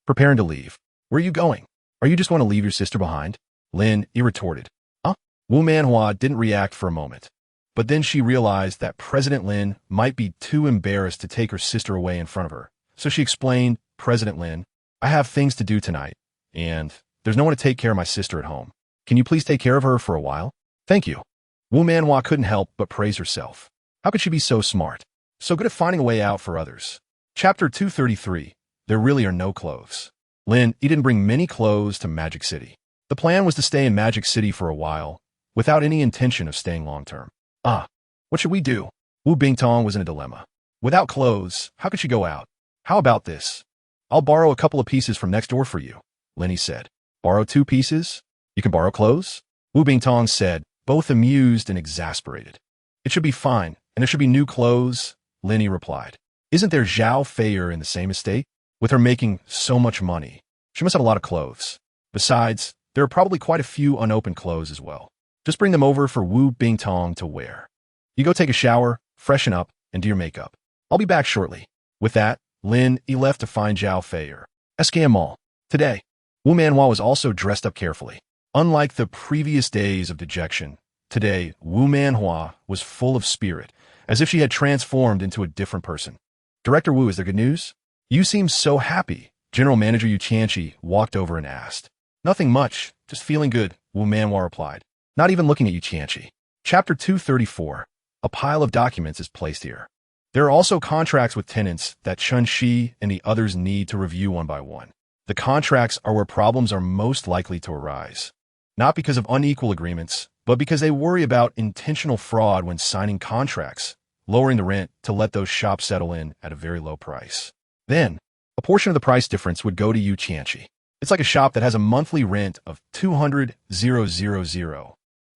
A: preparing to leave. "Where are you going? Are you just going to leave your sister behind?" Lin Yi retorted. "Huh?" Wu Manhua didn't react for a moment, but then she realized that President Lin might be too embarrassed to take her sister away in front of her. So she explained, "President Lin, I have things to do tonight, and there's no one to take care of my sister at home. Can you please take care of her for a while?" "Thank you." Wu Manhua couldn't help but praise herself. How could she be so smart, so good at finding a way out for others? Chapter 233. There really are no clothes. Lin Yi didn't bring many clothes to Magic City. The plan was to stay in Magic City for a while, without any intention of staying long-term. What should we do? Wu Bingtong was in a dilemma. Without clothes, how could she go out? "How about this? I'll borrow a couple of pieces from next door for you," Lin Yi said. "Borrow 2 pieces? You can borrow clothes?" Wu Bingtong said, both amused and exasperated. "It should be fine, and there should be new clothes," Lin Yi replied. "Isn't there Zhao Feier in the same estate? With her making so much money, she must have a lot of clothes. Besides, there are probably quite a few unopened clothes as well. Just bring them over for Wu Bingtong to wear. You go take a shower, freshen up, and do your makeup. I'll be back shortly." With that, Lin Yi left to find Zhao Feier. SKM Mall. Today, Wu Manhua was also dressed up carefully. Unlike the previous days of dejection, today Wu Manhua was full of spirit, as if she had transformed into a different person. "Director Wu, is there good news?" "You seem so happy." General Manager Yu Qianqi walked over and asked. "Nothing much, just feeling good," Wu Manhua replied, not even looking at Yu Qianqi. Chapter 234. A pile of documents is placed here. There are also contracts with tenants that Chun Shi and the others need to review one by one. The contracts are where problems are most likely to arise. Not because of unequal agreements, but because they worry about intentional fraud when signing contracts, lowering the rent to let those shops settle in at a very low price. Then, a portion of the price difference would go to Yu Qianqi. It's like a shop that has a monthly rent of 200,000,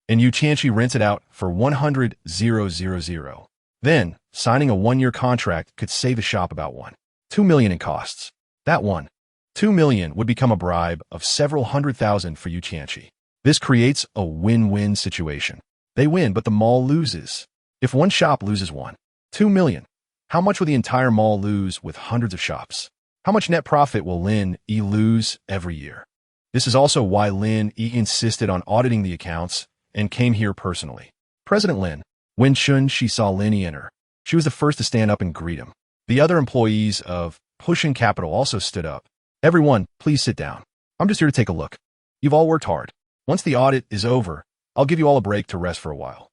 A: and Yu Qianqi rents it out for 100,000. Then, signing a 1-year contract could save the shop about 2 million in costs. That 2 million would become a bribe of several 100,000 for Yu Qianqi. This creates a win-win situation. They win, but the mall loses. If one shop loses 2 million, how much will the entire mall lose with hundreds of shops? How much net profit will Lin Yi lose every year? This is also why Lin Yi insisted on auditing the accounts and came here personally. President Lin. When Chun Shi saw Lin Yi enter, she was the first to stand up and greet him. The other employees of Pushing Capital also stood up. "Everyone, please sit down. I'm just here to take a look. You've all worked hard. Once the audit is over, I'll give you all a break to rest for a while."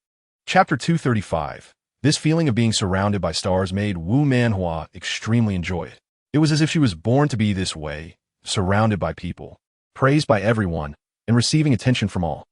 A: Chapter 235. This feeling of being surrounded by stars made Wu Manhua extremely enjoy it. It was as if she was born to be this way, surrounded by people, praised by everyone, and receiving attention from all.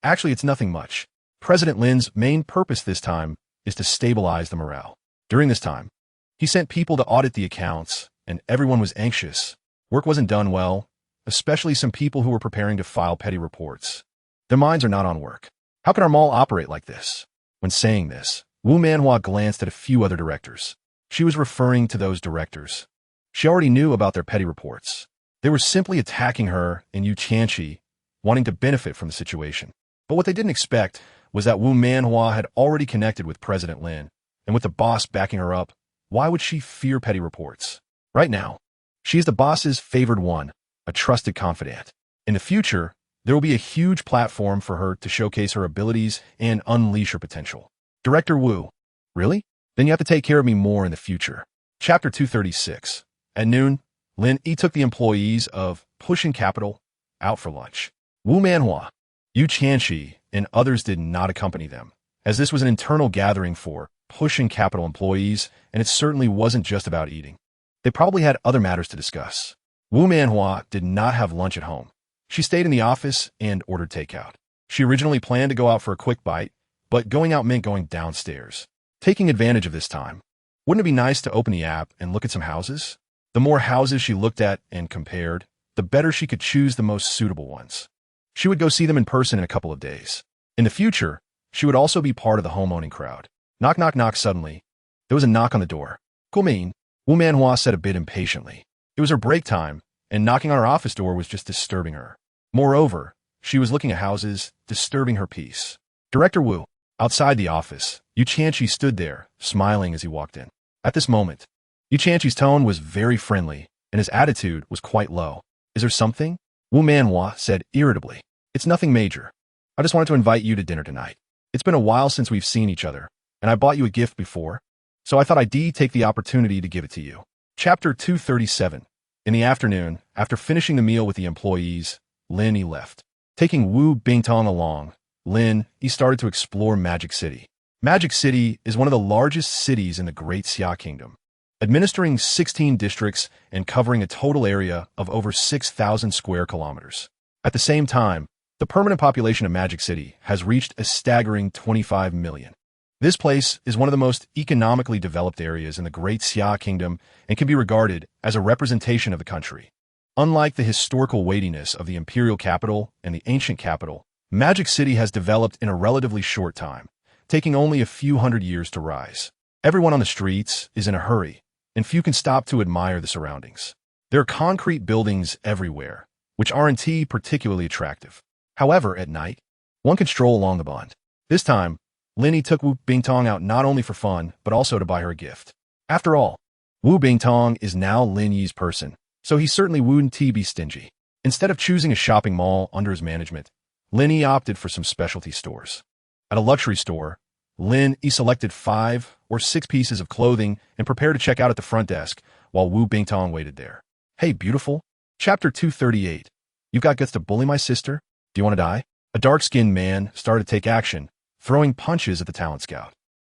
A: Actually, it's nothing much. President Lin's main purpose this time is to stabilize the morale. During this time, he sent people to audit the accounts, and everyone was anxious. Work wasn't done well, especially some people who were preparing to file petty reports. Their minds are not on work. How can our mall operate like this? When saying this, Wu Manhua glanced at a few other directors. She was referring to those directors. She already knew about their petty reports. They were simply attacking her and Yu Qianqi, wanting to benefit from the situation. But what they didn't expect was that Wu Manhua had already connected with President Lin, and with the boss backing her up, why would she fear petty reports? Right now, she is the boss's favored one, a trusted confidant. In the future, there will be a huge platform for her to showcase her abilities and unleash her potential. Director Wu, really? Then you have to take care of me more in the future. Chapter 236. At noon, Lin Yi took the employees of Pushing Capital out for lunch. Wu Manhua, Yu Qianqi, and others did not accompany them, as this was an internal gathering for Pushing Capital employees, and it certainly wasn't just about eating. They probably had other matters to discuss. Wu Manhua did not have lunch at home. She stayed in the office and ordered takeout. She originally planned to go out for a quick bite, but going out meant going downstairs. Taking advantage of this time, wouldn't it be nice to open the app and look at some houses? The more houses she looked at and compared, the better she could choose the most suitable ones. She would go see them in person in a couple of days. In the future, she would also be part of the homeowning crowd. Knock, knock, knock. Suddenly, there was a knock on the door. Guomin, Wu Manhua said a bit impatiently. It was her break time, and knocking on her office door was just disturbing her. Moreover, she was looking at houses, disturbing her peace. Director Wu, outside the office, Yu Qianqi stood there, smiling as he walked in. At this moment, Yu Qianqi's tone was very friendly, and his attitude was quite low. Is there something? Wu Manhua said irritably. It's nothing major. I just wanted to invite you to dinner tonight. It's been a while since we've seen each other, and I bought you a gift before, so I thought I'd take the opportunity to give it to you. Chapter 237. In the afternoon, after finishing the meal with the employees, Lin Yi left. Taking Wu Bingtong along, Lin Yi started to explore Magic City. Magic City is one of the largest cities in the Great Xia Kingdom, administering 16 districts and covering a total area of over 6,000 square kilometers. At the same time, the permanent population of Magic City has reached a staggering 25 million. This place is one of the most economically developed areas in the Great Xia Kingdom and can be regarded as a representation of the country. Unlike the historical weightiness of the imperial capital and the ancient capital, Magic City has developed in a relatively short time, taking only a few hundred years to rise. Everyone on the streets is in a hurry, and few can stop to admire the surroundings. There are concrete buildings everywhere, which aren't particularly attractive. However, at night, one can stroll along the bond. This time, Lin Yi took Wu Bingtong out not only for fun, but also to buy her a gift. After all, Wu Bingtong is now Lin Yi's person, so he certainly wouldn't be stingy. Instead of choosing a shopping mall under his management, Lin Yi opted for some specialty stores. At a luxury store, Lin Yi selected 5 or 6 pieces of clothing and prepared to check out at the front desk while Wu Bingtong waited there. Hey, beautiful. Chapter 238. You've got guts to bully my sister? Do you want to die? A dark-skinned man started to take action, throwing punches at the talent scout.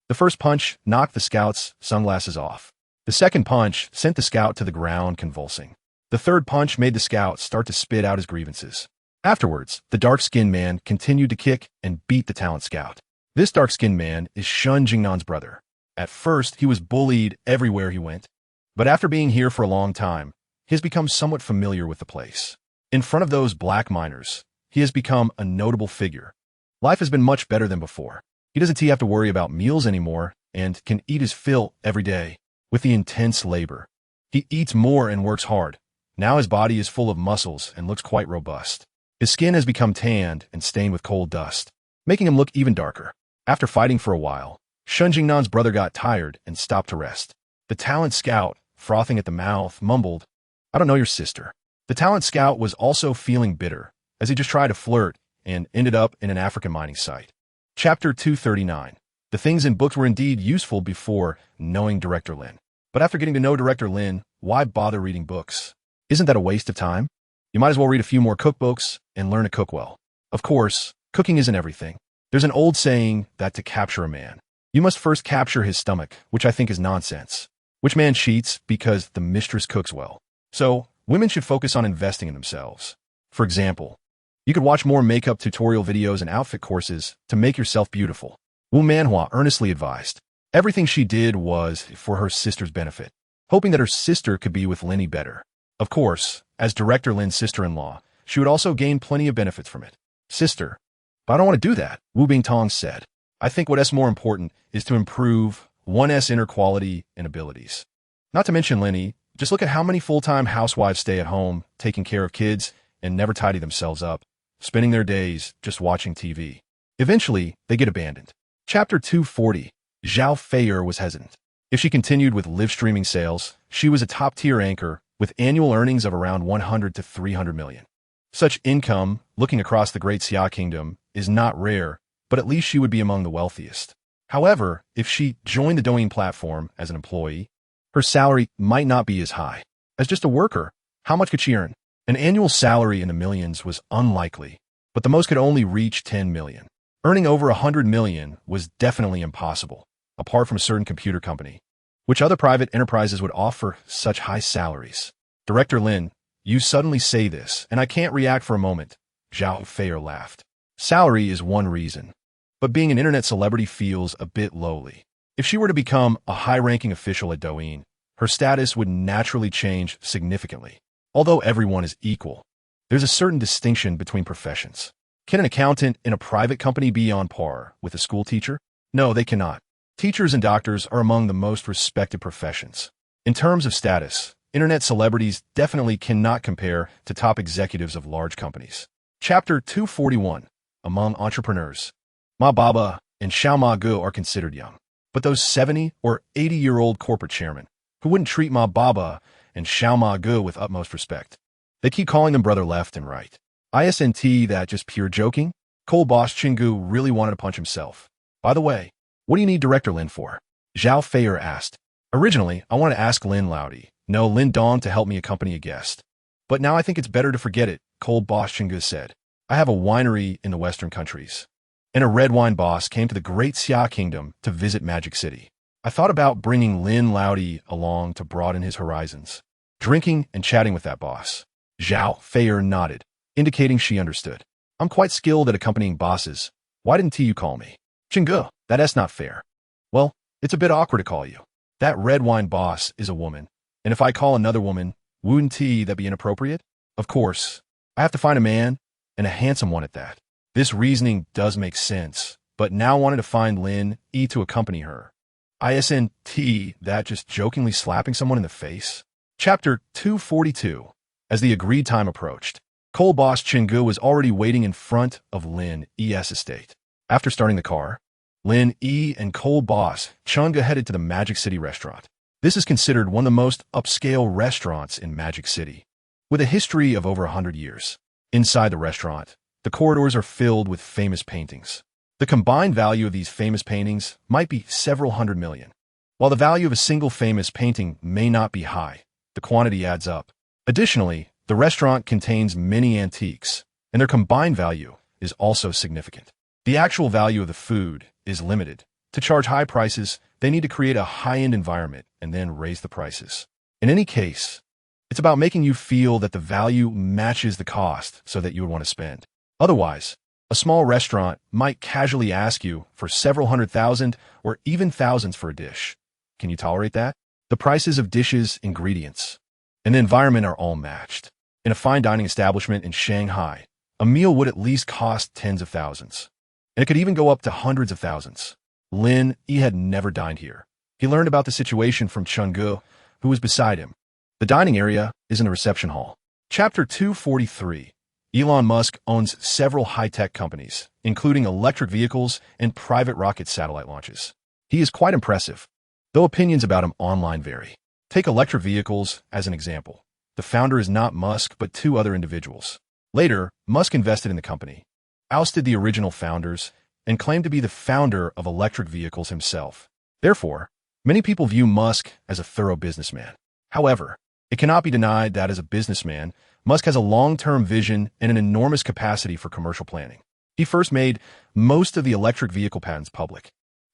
A: The first punch knocked the scout's sunglasses off. The second punch sent the scout to the ground convulsing. The third punch made the scout start to spit out his grievances. Afterwards, the dark-skinned man continued to kick and beat the talent scout. This dark-skinned man is Shun Jingnan's brother. At first, he was bullied everywhere he went, but after being here for a long time, he has become somewhat familiar with the place. In front of those black miners, he has become a notable figure. Life has been much better than before. He doesn't have to worry about meals anymore and can eat his fill every day. With the intense labor, he eats more and works hard. Now his body is full of muscles and looks quite robust. His skin has become tanned and stained with coal dust, making him look even darker. After fighting for a while, Shun Jingnan's brother got tired and stopped to rest. The talent scout, frothing at the mouth, mumbled, I don't know your sister. The talent scout was also feeling bitter, as he just tried to flirt and ended up in an African mining site. Chapter 239. The things in books were indeed useful before knowing Director Lin. But after getting to know Director Lin, why bother reading books? Isn't that a waste of time? You might as well read a few more cookbooks and learn to cook well. Of course, cooking isn't everything. There's an old saying that to capture a man, you must first capture his stomach, which I think is nonsense. Which man cheats because the mistress cooks well? So, women should focus on investing in themselves. For example, you could watch more makeup tutorial videos and outfit courses to make yourself beautiful. Wu Manhua earnestly advised. Everything she did was for her sister's benefit, hoping that her sister could be with Lin Yi better. Of course, as Director Lin's sister-in-law, she would also gain plenty of benefits from it. Sister, but I don't want to do that, Wu Bingtong said. I think what's more important is to improve one's inner quality and abilities. Not to mention, Lin Yi, just look at how many full-time housewives stay at home, taking care of kids, and never tidy themselves up, spending their days just watching TV. Eventually, they get abandoned. Chapter 240. Zhao Feier was hesitant. If she continued with live streaming sales, she was a top-tier anchor with annual earnings of around 100 to 300 million. Such income, looking across the Great Xia Kingdom, is not rare, but at least she would be among the wealthiest. However, if she joined the Douyin platform as an employee, her salary might not be as high. As just a worker, how much could she earn? An annual salary in the millions was unlikely, but the most could only reach 10 million. Earning over 100 million was definitely impossible, apart from a certain computer company. Which other private enterprises would offer such high salaries? Director Lin, you suddenly say this, and I can't react for a moment. Zhao Feier laughed. Salary is one reason, but being an internet celebrity feels a bit lowly. If she were to become a high-ranking official at Douyin, her status would naturally change significantly. Although everyone is equal, there's a certain distinction between professions. Can an accountant in a private company be on par with a school teacher? No, they cannot. Teachers and doctors are among the most respected professions. In terms of status, internet celebrities definitely cannot compare to top executives of large companies. Chapter 241. Among entrepreneurs, Ma Baba and Xiao Ma Ge are considered young. But those 70 or 80-year-old corporate chairmen who wouldn't treat Ma Baba and Xiao Ma Ge with utmost respect. They keep calling them brother left and right. Isn't that just pure joking? Coal boss Chingu really wanted to punch himself. By the way, what do you need Director Lin for? Zhao Feier asked. Originally, I wanted to ask Lin Laudi, no Lin Dong, to help me accompany a guest. But now I think it's better to forget it, coal boss Chingu said. I have a winery in the Western countries, and a red wine boss came to the Great Xia Kingdom to visit Magic City. I thought about bringing Lin Laudi along to broaden his horizons, drinking and chatting with that boss. Zhao Feier nodded, indicating she understood. I'm quite skilled at accompanying bosses. Why didn't you call me? Chingu, that's not fair. Well, it's a bit awkward to call you. That red wine boss is a woman, and if I call another woman, wouldn't that be inappropriate? Of course, I have to find a man, and a handsome one at that. This reasoning does make sense, but now wanted to find Lin Yi to accompany her. Isn't that just jokingly slapping someone in the face? Chapter 242. As the agreed time approached, coal boss Chingu was already waiting in front of Lin Yi's estate. After starting the car, Lin Yi and coal boss Chunga headed to the Magic City restaurant. This is considered one of the most upscale restaurants in Magic City, with a history of over 100 years. Inside the restaurant, the corridors are filled with famous paintings. The combined value of these famous paintings might be several hundred million. While the value of a single famous painting may not be high, the quantity adds up. Additionally, the restaurant contains many antiques, and their combined value is also significant. The actual value of the food is limited. To charge high prices, they need to create a high-end environment and then raise the prices. In any case, it's about making you feel that the value matches the cost so that you would want to spend. Otherwise, a small restaurant might casually ask you for several $100,000 or even thousands for a dish. Can you tolerate that? The prices of dishes, ingredients, and the environment are all matched. In a fine dining establishment in Shanghai, a meal would at least cost tens of thousands, and it could even go up to hundreds of thousands. Lin Yi had never dined here. He learned about the situation from Chungu, who was beside him. The dining area is in the reception hall. Chapter 243. Elon Musk owns several high-tech companies, including electric vehicles and private rocket satellite launches. He is quite impressive, though opinions about him online vary. Take electric vehicles as an example. The founder is not Musk, but two other individuals. Later, Musk invested in the company, ousted the original founders, and claimed to be the founder of electric vehicles himself. Therefore, many people view Musk as a thorough businessman. However, it cannot be denied that as a businessman, Musk has a long-term vision and an enormous capacity for commercial planning. He first made most of the electric vehicle patents public,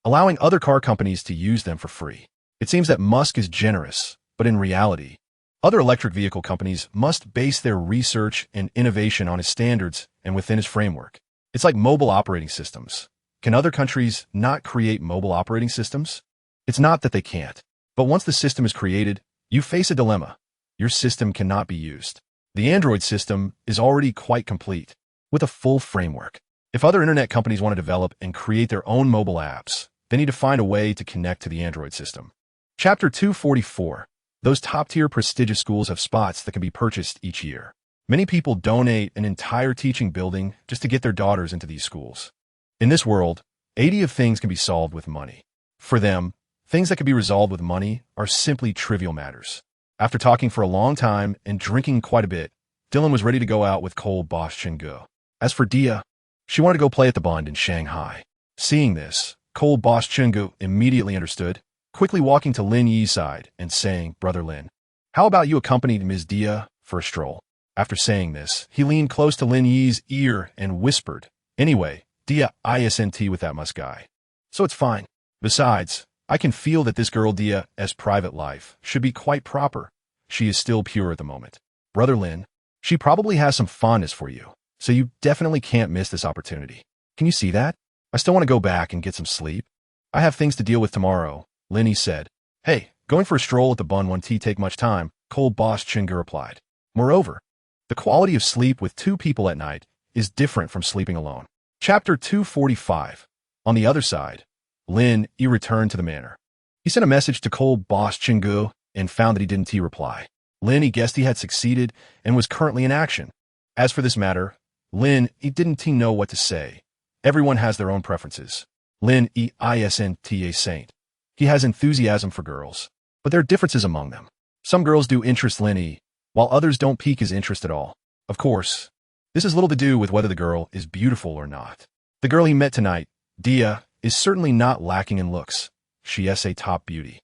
A: allowing other car companies to use them for free. It seems that Musk is generous, but in reality, other electric vehicle companies must base their research and innovation on his standards and within his framework. It's like mobile operating systems. Can other countries not create mobile operating systems? It's not that they can't, but once the system is created, you face a dilemma. your system cannot be used. The Android system is already quite complete, with a full framework. If other internet companies want to develop and create their own mobile apps, they need to find a way to connect to the Android system. Chapter 244. Those top-tier prestigious schools have spots that can be purchased each year. Many people donate an entire teaching building just to get their daughters into these schools. In this world, 80 of things can be solved with money. For them, things that can be resolved with money are simply trivial matters. After talking for a long time and drinking quite a bit, Dylan was ready to go out with cold boss Chingu. As for Dia, she wanted to go play at the Bund in Shanghai. Seeing this, cold boss Chingu immediately understood, quickly walking to Lin Yi's side and saying, "Brother Lin, how about you accompany Ms. Dia for a stroll?" After saying this, he leaned close to Lin Yi's ear and whispered, "Anyway, Dia isn't with that musk guy. So it's fine. Besides, I can feel that this girl Dia's private life should be quite proper. She is still pure at the moment. Brother Lin, she probably has some fondness for you, so you definitely can't miss this opportunity. Can you see that? I still want to go back and get some sleep. I have things to deal with tomorrow," Lin Yi said. "Hey, going for a stroll at the Bund won't take much time," cold boss Chingu replied. Moreover, the quality of sleep with two people at night is different from sleeping alone. Chapter 245. On the other side, Lin Yi returned to the manor. He sent a message to cold boss Chingu and found that he didn't reply. Lin Yi guessed he had succeeded and was currently in action. As for this matter, Lin Yi didn't know what to say. Everyone has their own preferences. Lin Yi isn't a saint. He has enthusiasm for girls, but there are differences among them. Some girls do interest Lin Yi, while others don't pique his interest at all. Of course, this has little to do with whether the girl is beautiful or not. The girl he met tonight, Dia, is certainly not lacking in looks. She is a top beauty.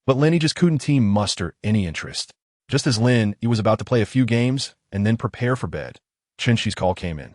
A: But Lin Yi just couldn't muster any interest. Just as Lin Yi was about to play a few games and then prepare for bed, Chen-Shi's call came in.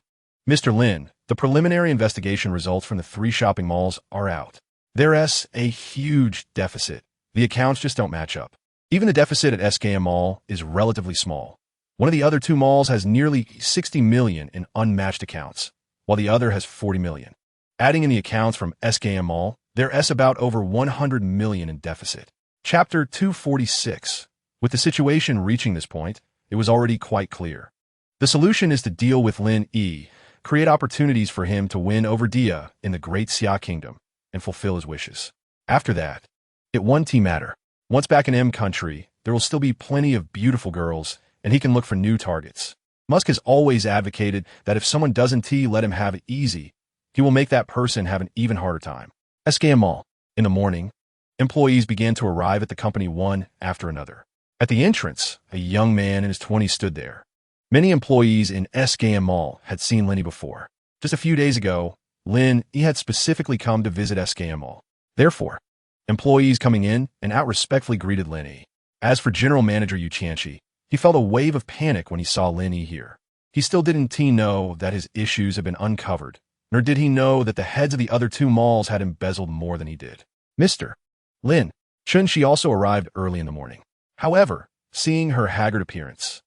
A: "Mr. Lin, the preliminary investigation results from the 3 shopping malls are out. There's a huge deficit. The accounts just don't match up. Even the deficit at SKM Mall is relatively small. One of the other 2 malls has nearly 60 million in unmatched accounts, while the other has 40 million. Adding in the accounts from SKM Mall, there's about over 100 million in deficit." Chapter 246. With the situation reaching this point, it was already quite clear. The solution is to deal with Lin Yi, create opportunities for him to win over Dia in the Great Xia Kingdom, and fulfill his wishes. After that, it won't matter. Once back in M country, there will still be plenty of beautiful girls, and he can look for new targets. Musk has always advocated that if someone doesn't let him have it easy, he will make that person have an even harder time. SKM Mall. In the morning, employees began to arrive at the company one after another. At the entrance, a young man in his 20s stood there. Many employees in SKM Mall had seen Lin Yi before. Just a few days ago, Lin Yi had specifically come to visit SKM Mall. Therefore, employees coming in and out respectfully greeted Lin Yi. As for General Manager Yu Qianqi, he felt a wave of panic when he saw Lin Yi here. He still didn't know that his issues had been uncovered, nor did he know that the heads of the other 2 malls had embezzled more than he did. Mr. Lin Chen-Shi also arrived early in the morning. However, seeing her haggard appearance,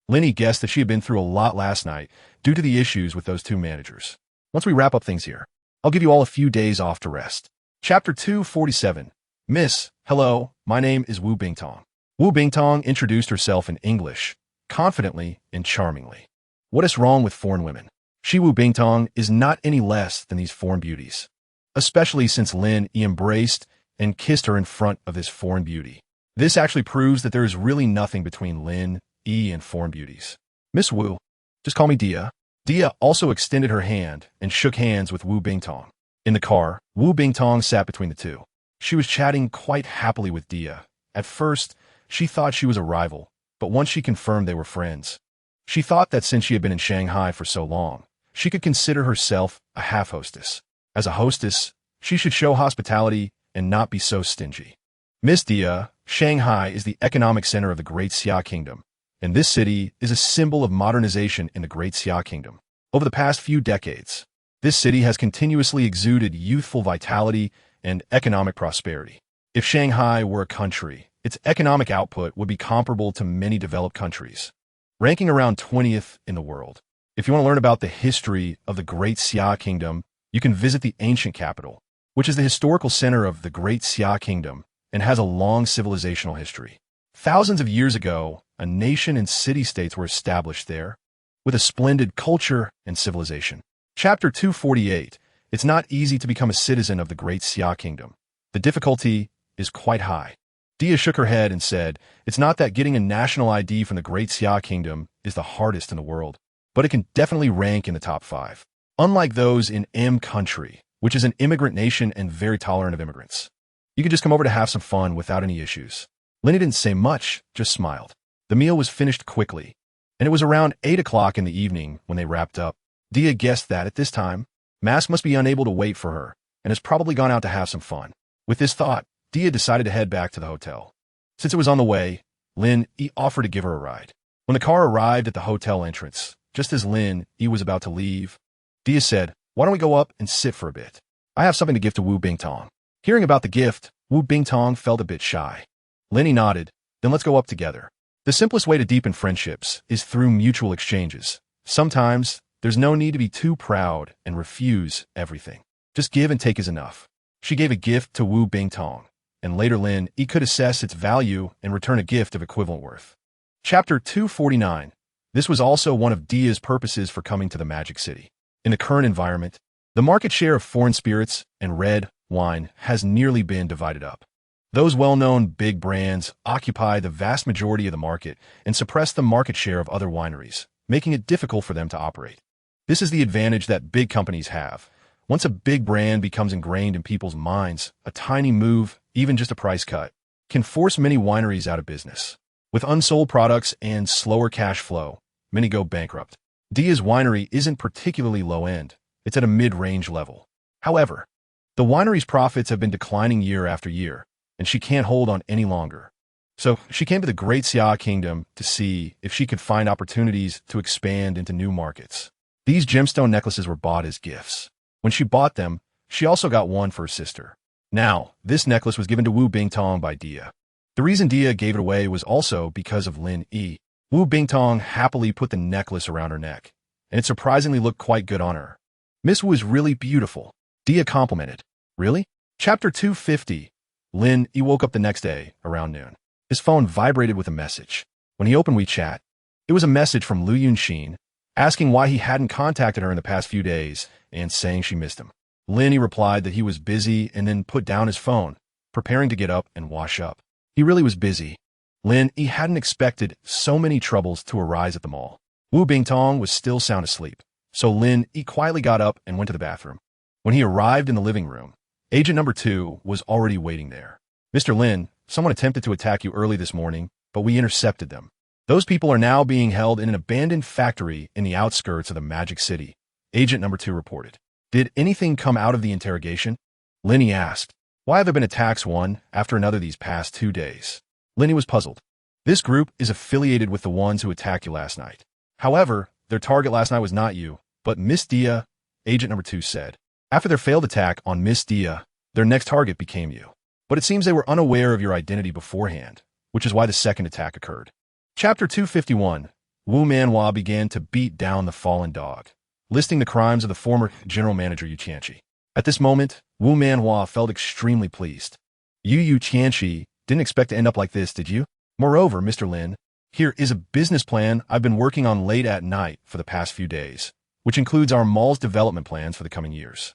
A: Lin Yi guessed that she had been through a lot last night due to the issues with those 2 managers. Once we wrap up things here, I'll give you all a few days off to rest. Chapter 247. Miss, hello, my name is Wu Bingtong. Wu Bingtong introduced herself in English, confidently and charmingly. What is wrong with foreign women? She Wu Bingtong is not any less than these foreign beauties, especially since Lin Yi embraced and kissed her in front of this foreign beauty. This actually proves that there is really nothing between Lin Yi and foreign beauties. Miss Wu, just call me Dia. Dia also extended her hand and shook hands with Wu Bingtong. In the car, Wu Bingtong sat between the 2. She was chatting quite happily with Dia. At first, she thought she was a rival, but once she confirmed they were friends, she thought that since she had been in Shanghai for so long, she could consider herself a half-hostess. As a hostess, she should show hospitality and not be so stingy. Miss Dia, Shanghai is the economic center of the Great Xia Kingdom, and this city is a symbol of modernization in the Great Xia Kingdom. Over the past few decades, this city has continuously exuded youthful vitality and economic prosperity. If Shanghai were a country, its economic output would be comparable to many developed countries, ranking around 20th in the world. If you want to learn about the history of the Great Xia Kingdom, you can visit the ancient capital, which is the historical center of the Great Xia Kingdom and has a long civilizational history. Thousands of years ago, a nation and city-states were established there, with a splendid culture and civilization. Chapter 248. It's not easy to become a citizen of the Great Xia Kingdom. The difficulty is quite high. Dia shook her head and said, it's not that getting a national ID from the Great Xia Kingdom is the hardest in the world, but it can definitely rank in the top 5. Unlike those in M country, which is an immigrant nation and very tolerant of immigrants. You could just come over to have some fun without any issues. Lin Yi didn't say much, just smiled. The meal was finished quickly, and it was around 8 o'clock in the evening when they wrapped up. Dia guessed that at this time, Mask must be unable to wait for her and has probably gone out to have some fun. With this thought, Dia decided to head back to the hotel. Since it was on the way, Lin Yi offered to give her a ride. When the car arrived at the hotel entrance, just as Lin Yi was about to leave, Dia said, why don't we go up and sit for a bit? I have something to give to Wu Bingtong. Hearing about the gift, Wu Bingtong felt a bit shy. Lin Yi nodded, then let's go up together. The simplest way to deepen friendships is through mutual exchanges. Sometimes, there's no need to be too proud and refuse everything. Just give and take is enough. She gave a gift to Wu Bingtong, and later Lin Yi could assess its value and return a gift of equivalent worth. Chapter 249. This was also one of Dia's purposes for coming to the Magic City. In the current environment, the market share of foreign spirits and red wine has nearly been divided up. Those well-known big brands occupy the vast majority of the market and suppress the market share of other wineries, making it difficult for them to operate. This is the advantage that big companies have. Once a big brand becomes ingrained in people's minds, a tiny move, even just a price cut, can force many wineries out of business. With unsold products and slower cash flow, many go bankrupt. Dia's winery isn't particularly low-end. It's at a mid-range level. However, the winery's profits have been declining year after year, and she can't hold on any longer. So she came to the Great Xia Kingdom to see if she could find opportunities to expand into new markets. These gemstone necklaces were bought as gifts. When she bought them, she also got one for her sister. Now, this necklace was given to Wu Bingtong by Dia. The reason Dia gave it away was also because of Lin Yi. Wu Bingtong happily put the necklace around her neck, and it surprisingly looked quite good on her. Miss Wu is really beautiful, Dia complimented. Really? Chapter 250. Lin Yi woke up the next day, around noon. His phone vibrated with a message. When he opened WeChat, it was a message from Lu Yunxin, asking why he hadn't contacted her in the past few days and saying she missed him. Lin Yi replied that he was busy and then put down his phone, preparing to get up and wash up. He really was busy. Lin Yi hadn't expected so many troubles to arise at the mall. Wu Bingtong was still sound asleep, so Lin Yi quietly got up and went to the bathroom. When he arrived in the living room, Agent number 2 was already waiting there. Mr. Lin, someone attempted to attack you early this morning, but we intercepted them. Those people are now being held in an abandoned factory in the outskirts of the Magic City, Agent number 2 reported. Did anything come out of the interrogation? Lin Yi asked. Why have there been attacks one after another these past 2 days? Lin Yi was puzzled. This group is affiliated with the ones who attacked you last night. However, their target last night was not you, but Miss Dia, Agent number 2 said. After their failed attack on Miss Dia, their next target became you. But it seems they were unaware of your identity beforehand, which is why the second attack occurred. Chapter 251. Wu Manhua began to beat down the fallen dog, listing the crimes of the former general manager Yu Qianqi. At this moment, Wu Manhua felt extremely pleased. Yu Qianqi didn't expect to end up like this, did you? Moreover, Mr. Lin, here is a business plan I've been working on late at night for the past few days, which includes our mall's development plans for the coming years.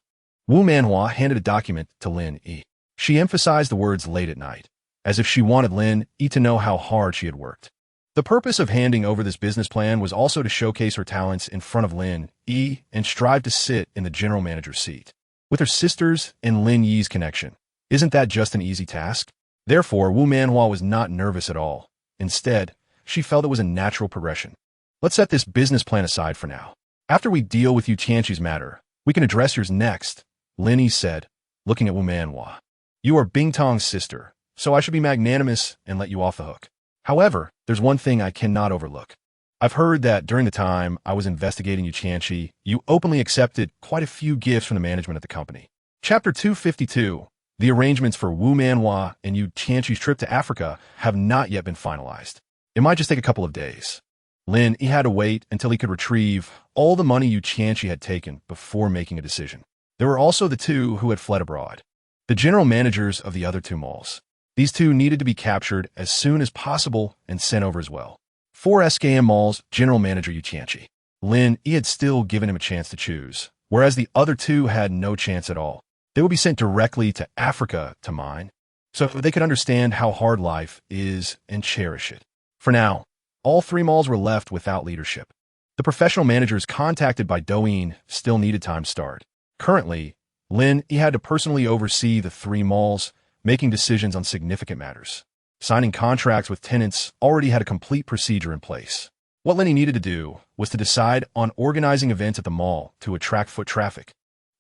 A: Wu Manhua handed a document to Lin Yi. She emphasized the words late at night, as if she wanted Lin Yi to know how hard she had worked. The purpose of handing over this business plan was also to showcase her talents in front of Lin Yi and strive to sit in the general manager's seat. With her sisters and Lin Yi's connection, isn't that just an easy task? Therefore, Wu Manhua was not nervous at all. Instead, she felt it was a natural progression. Let's set this business plan aside for now. After we deal with Yu Qianqi's matter, we can address yours next, Lin Yi said, looking at Wu Manhua. You are Bingtong's sister, so I should be magnanimous and let you off the hook. However, there's one thing I cannot overlook. I've heard that during the time I was investigating Yu Qianqi, you openly accepted quite a few gifts from the management of the company. Chapter 252. The arrangements for Wu Manhua and Yu Qianqi's trip to Africa have not yet been finalized. It might just take a couple of days. Lin Yi had to wait until he could retrieve all the money Yu Qianqi had taken before making a decision. There were also the two who had fled abroad, the general managers of the other two malls. These two needed to be captured as soon as possible and sent over as well. 4 SKM Mall's general manager Yu Qianqi. Lin Yi had still given him a chance to choose, whereas the other two had no chance at all. They would be sent directly to Africa to mine, so they could understand how hard life is and cherish it. For now, all 3 malls were left without leadership. The professional managers contacted by Douyin still needed time to start. Currently, Lin Yi had to personally oversee the 3 malls, making decisions on significant matters. Signing contracts with tenants already had a complete procedure in place. What Lin Yi needed to do was to decide on organizing events at the mall to attract foot traffic.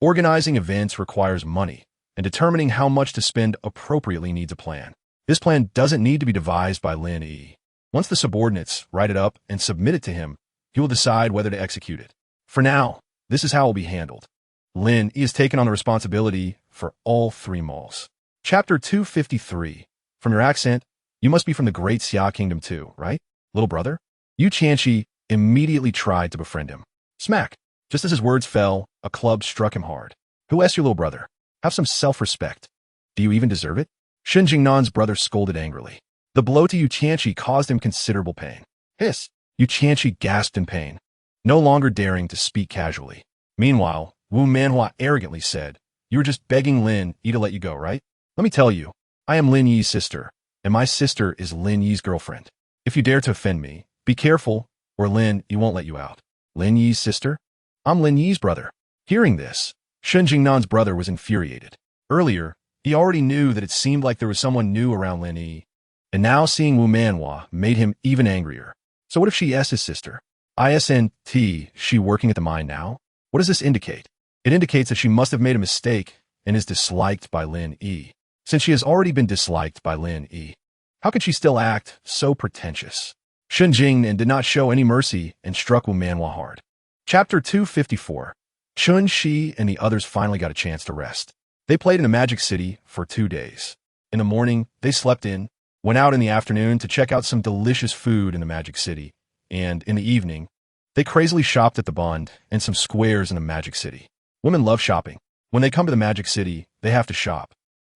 A: Organizing events requires money, and determining how much to spend appropriately needs a plan. This plan doesn't need to be devised by Lin Yi. Once the subordinates write it up and submit it to him, he will decide whether to execute it. For now, this is how it will be handled. Lin Yi has taken on the responsibility for all 3 malls. Chapter 253. From your accent, you must be from the Great Xia Kingdom too, right, little brother? Yu Qianqi immediately tried to befriend him. Smack! Just as his words fell, a club struck him hard. Who asked your little brother? Have some self-respect. Do you even deserve it? Shen Jingnan's brother scolded angrily. The blow to Yu Qianqi caused him considerable pain. Hiss! Yu Qianqi gasped in pain, no longer daring to speak casually. Meanwhile, Wu Manhua arrogantly said, "You were just begging Lin Yi to let you go, right? Let me tell you, I am Lin Yi's sister, and my sister is Lin Yi's girlfriend. If you dare to offend me, be careful, or Lin Yi won't let you out." Lin Yi's sister? I'm Lin Yi's brother. Hearing this, Shen Jingnan's brother was infuriated. Earlier, he already knew that it seemed like there was someone new around Lin Yi, and now seeing Wu Manhua made him even angrier. So what if she is his sister? Isn't she working at the mine now? What does this indicate? It indicates that she must have made a mistake and is disliked by Lin Yi. Since she has already been disliked by Lin Yi, how could she still act so pretentious? Shen Jingnan did not show any mercy and struck Wu Manhua hard. Chapter 254. Chun Shi and the others finally got a chance to rest. They played in the Magic City for 2 days. In the morning, they slept in, went out in the afternoon to check out some delicious food in the Magic City, and in the evening, they crazily shopped at the Bund and some squares in the Magic City. Women love shopping. When they come to the Magic City, they have to shop.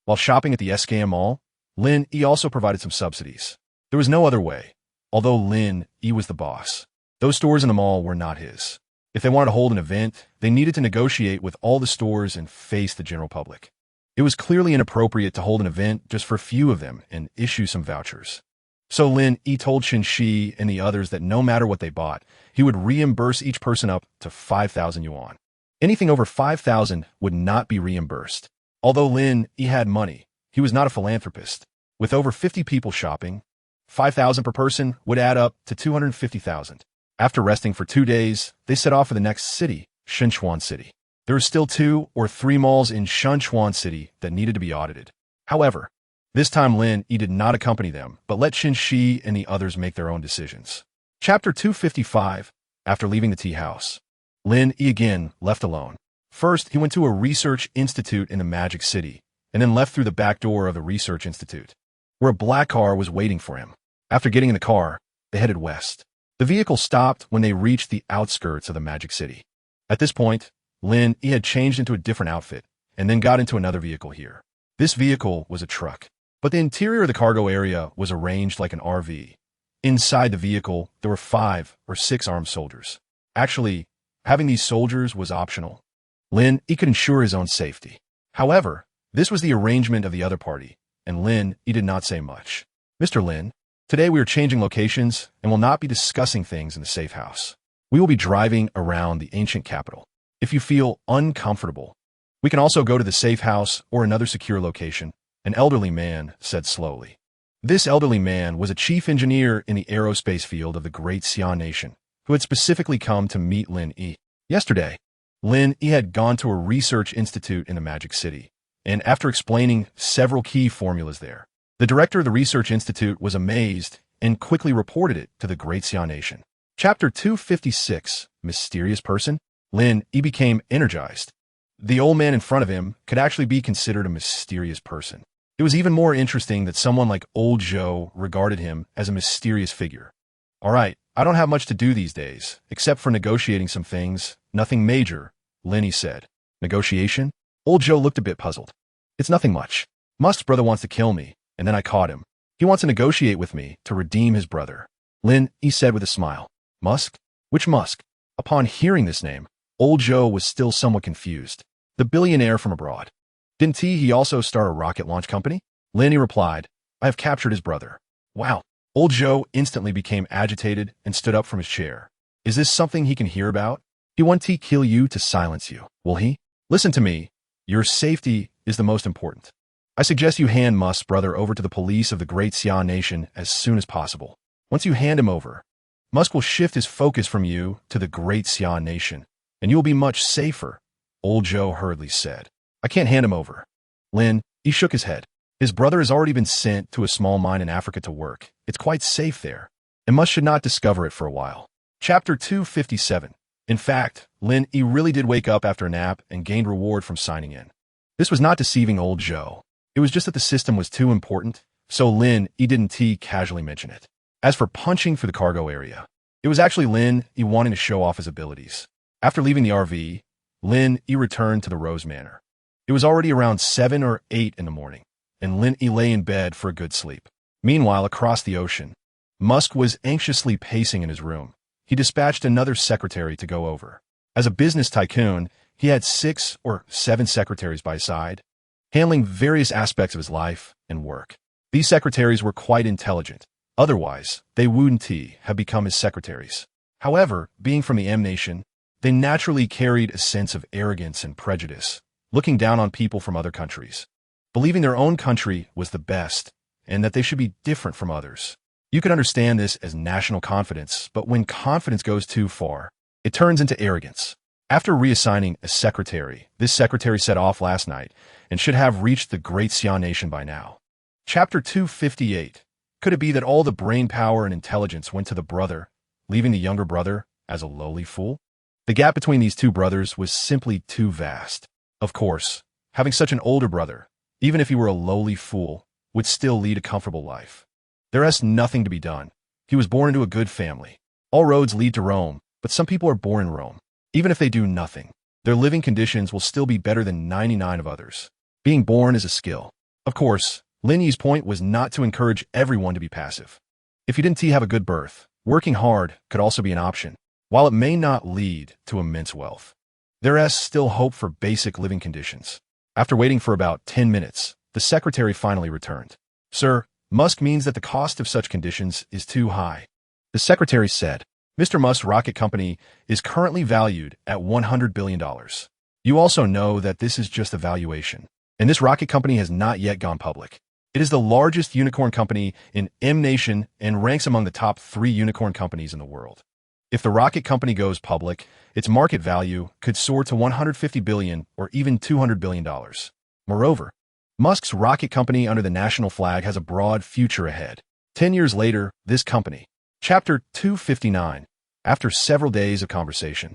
A: While shopping at the SKM Mall, Lin Yi also provided some subsidies. There was no other way, although Lin Yi was the boss. Those stores in the mall were not his. If they wanted to hold an event, they needed to negotiate with all the stores and face the general public. It was clearly inappropriate to hold an event just for a few of them and issue some vouchers. So Lin Yi told Shen Shi and the others that no matter what they bought, he would reimburse each person up to 5,000 yuan. Anything over 5,000 would not be reimbursed. Although Lin Yi had money, he was not a philanthropist. With over 50 people shopping, 5,000 per person would add up to 250,000. After resting for 2 days, they set off for the next city, Shenchuan City. There were still 2 or 3 malls in Shenchuan City that needed to be audited. However, this time Lin Yi did not accompany them, but let Shen Shi and the others make their own decisions. Chapter 255. After leaving the tea house, Lin Yi again left alone. First, he went to a research institute in the Magic City, and then left through the back door of the research institute, where a black car was waiting for him. After getting in the car, they headed west. The vehicle stopped when they reached the outskirts of the Magic City. At this point, Lin Yi had changed into a different outfit, and then got into another vehicle here. This vehicle was a truck, but the interior of the cargo area was arranged like an RV. Inside the vehicle, there were 5 or 6 armed soldiers. Actually, having these soldiers was optional. Lin Yi could ensure his own safety. However, this was the arrangement of the other party, and Lin Yi did not say much. "Mr. Lin, today we are changing locations and will not be discussing things in the safe house. We will be driving around the ancient capital. If you feel uncomfortable, we can also go to the safe house or another secure location," an elderly man said slowly. This elderly man was a chief engineer in the aerospace field of the Great Xia Nation, who had specifically come to meet Lin Yi. Yesterday, Lin Yi had gone to a research institute in the Magic City, and after explaining several key formulas there, the director of the research institute was amazed and quickly reported it to the Great Xia Nation. Chapter 256. Mysterious Person? Lin Yi became energized. The old man in front of him could actually be considered a mysterious person. It was even more interesting that someone like Old Zhou regarded him as a mysterious figure. "All right, I don't have much to do these days, except for negotiating some things. Nothing major," Lin Yi said. "Negotiation?" Old Zhou looked a bit puzzled. "It's nothing much. Must's brother wants to kill me, and then I caught him. He wants to negotiate with me to redeem his brother." Lin Yi said with a smile. Musk? Which Musk? Upon hearing this name, old Joe was still somewhat confused. The billionaire from abroad. Didn't he also start a rocket launch company? Lin Yi replied, I have captured his brother. Wow. Old Joe instantly became agitated and stood up from his chair. Is this something he can hear about? He wants to kill you to silence you, will he? Listen to me. Your safety is the most important. I suggest you hand Musk's brother over to the police of the Great Xia Nation as soon as possible. Once you hand him over, Musk will shift his focus from you to the Great Xia Nation, and you will be much safer, old Joe hurriedly said. I can't hand him over. Lin Yi shook his head. His brother has already been sent to a small mine in Africa to work. It's quite safe there, and Musk should not discover it for a while. Chapter 257. In fact, Lin Yi really did wake up after a nap and gained reward from signing in. This was not deceiving old Joe. It was just that the system was too important, so Lin Yi didn't casually mention it. As for punching through the cargo area, it was actually Lin Yi wanting to show off his abilities. After leaving the RV, Lin Yi returned to the Rose Manor. It was already around 7 or 8 in the morning, and Lin Yi lay in bed for a good sleep. Meanwhile, across the ocean, Musk was anxiously pacing in his room. He dispatched another secretary to go over. As a business tycoon, he had 6 or 7 secretaries by his side, handling various aspects of his life and work. These secretaries were quite intelligent. Otherwise, they wouldn't have become his secretaries. However, being from the M Nation, they naturally carried a sense of arrogance and prejudice, looking down on people from other countries, believing their own country was the best and that they should be different from others. You could understand this as national confidence, but when confidence goes too far, it turns into arrogance. After reassigning a secretary, this secretary set off last night and should have reached the Great Xia Nation by now. Chapter 258. Could it be that all the brain power and intelligence went to the brother, leaving the younger brother as a lowly fool? The gap between these two brothers was simply too vast. Of course, having such an older brother, even if he were a lowly fool, would still lead a comfortable life. There is nothing to be done. He was born into a good family. All roads lead to Rome, but some people are born in Rome. Even if they do nothing, their living conditions will still be better than 99 of others. Being born is a skill. Of course, Lin Yi's point was not to encourage everyone to be passive. If you didn't have a good birth, working hard could also be an option. While it may not lead to immense wealth, there is still hope for basic living conditions. After waiting for about 10 minutes, the secretary finally returned. Sir, Musk means that the cost of such conditions is too high. The secretary said, Mr. Musk's rocket company is currently valued at $100 billion. You also know that this is just a valuation, and this rocket company has not yet gone public. It is the largest unicorn company in M Nation and ranks among the top 3 unicorn companies in the world. If the rocket company goes public, its market value could soar to $150 billion or even $200 billion. Moreover, Musk's rocket company under the national flag has a broad future ahead. 10 years later, this company. Chapter 259. After several days of conversation,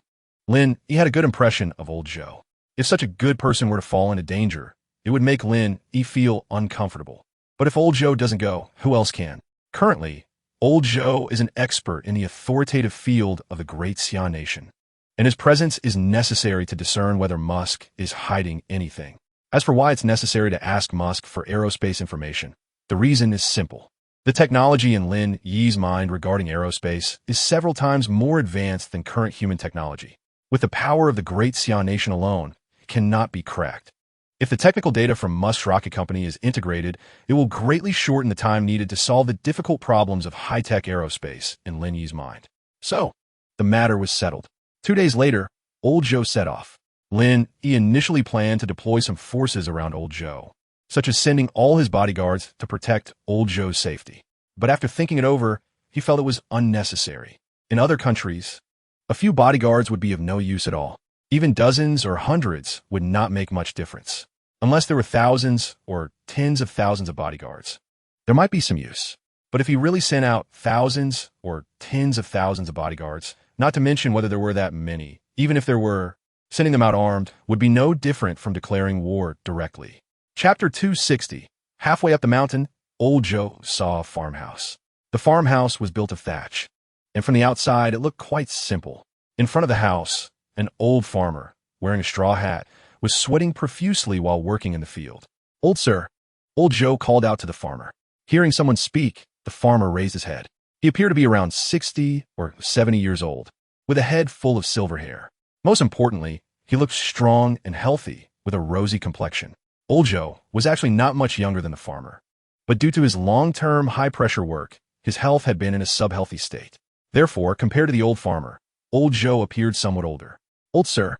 A: Lin Yi had a good impression of old Joe. If such a good person were to fall into danger, it would make Lin Yi feel uncomfortable. But if old Joe doesn't go, who else can? Currently, old Joe is an expert in the authoritative field of the Great Xia Nation, and his presence is necessary to discern whether Musk is hiding anything. As for why it's necessary to ask Musk for aerospace information, the reason is simple. The technology in Lin Yi's mind regarding aerospace is several times more advanced than current human technology. With the power of the Great Xia Nation alone, it cannot be cracked. If the technical data from Musk's rocket company is integrated, it will greatly shorten the time needed to solve the difficult problems of high-tech aerospace in Lin Yi's mind. So, the matter was settled. 2 days later, old Joe set off. Lin Yi initially planned to deploy some forces around old Joe, such as sending all his bodyguards to protect old Joe's safety. But after thinking it over, he felt it was unnecessary. In other countries, a few bodyguards would be of no use at all. Even dozens or hundreds would not make much difference. Unless there were thousands or tens of thousands of bodyguards, there might be some use. But if he really sent out thousands or tens of thousands of bodyguards, not to mention whether there were that many, even if there were, sending them out armed would be no different from declaring war directly. Chapter 260. Halfway up the mountain, old Joe saw a farmhouse. The farmhouse was built of thatch, and from the outside it looked quite simple. In front of the house, an old farmer, wearing a straw hat, was sweating profusely while working in the field. Old sir, old Joe called out to the farmer. Hearing someone speak, the farmer raised his head. He appeared to be around 60 or 70 years old, with a head full of silver hair. Most importantly, he looked strong and healthy with a rosy complexion. Old Joe was actually not much younger than the farmer, but due to his long-term high-pressure work, his health had been in a sub-healthy state. Therefore, compared to the old farmer, Old Joe appeared somewhat older. Old sir,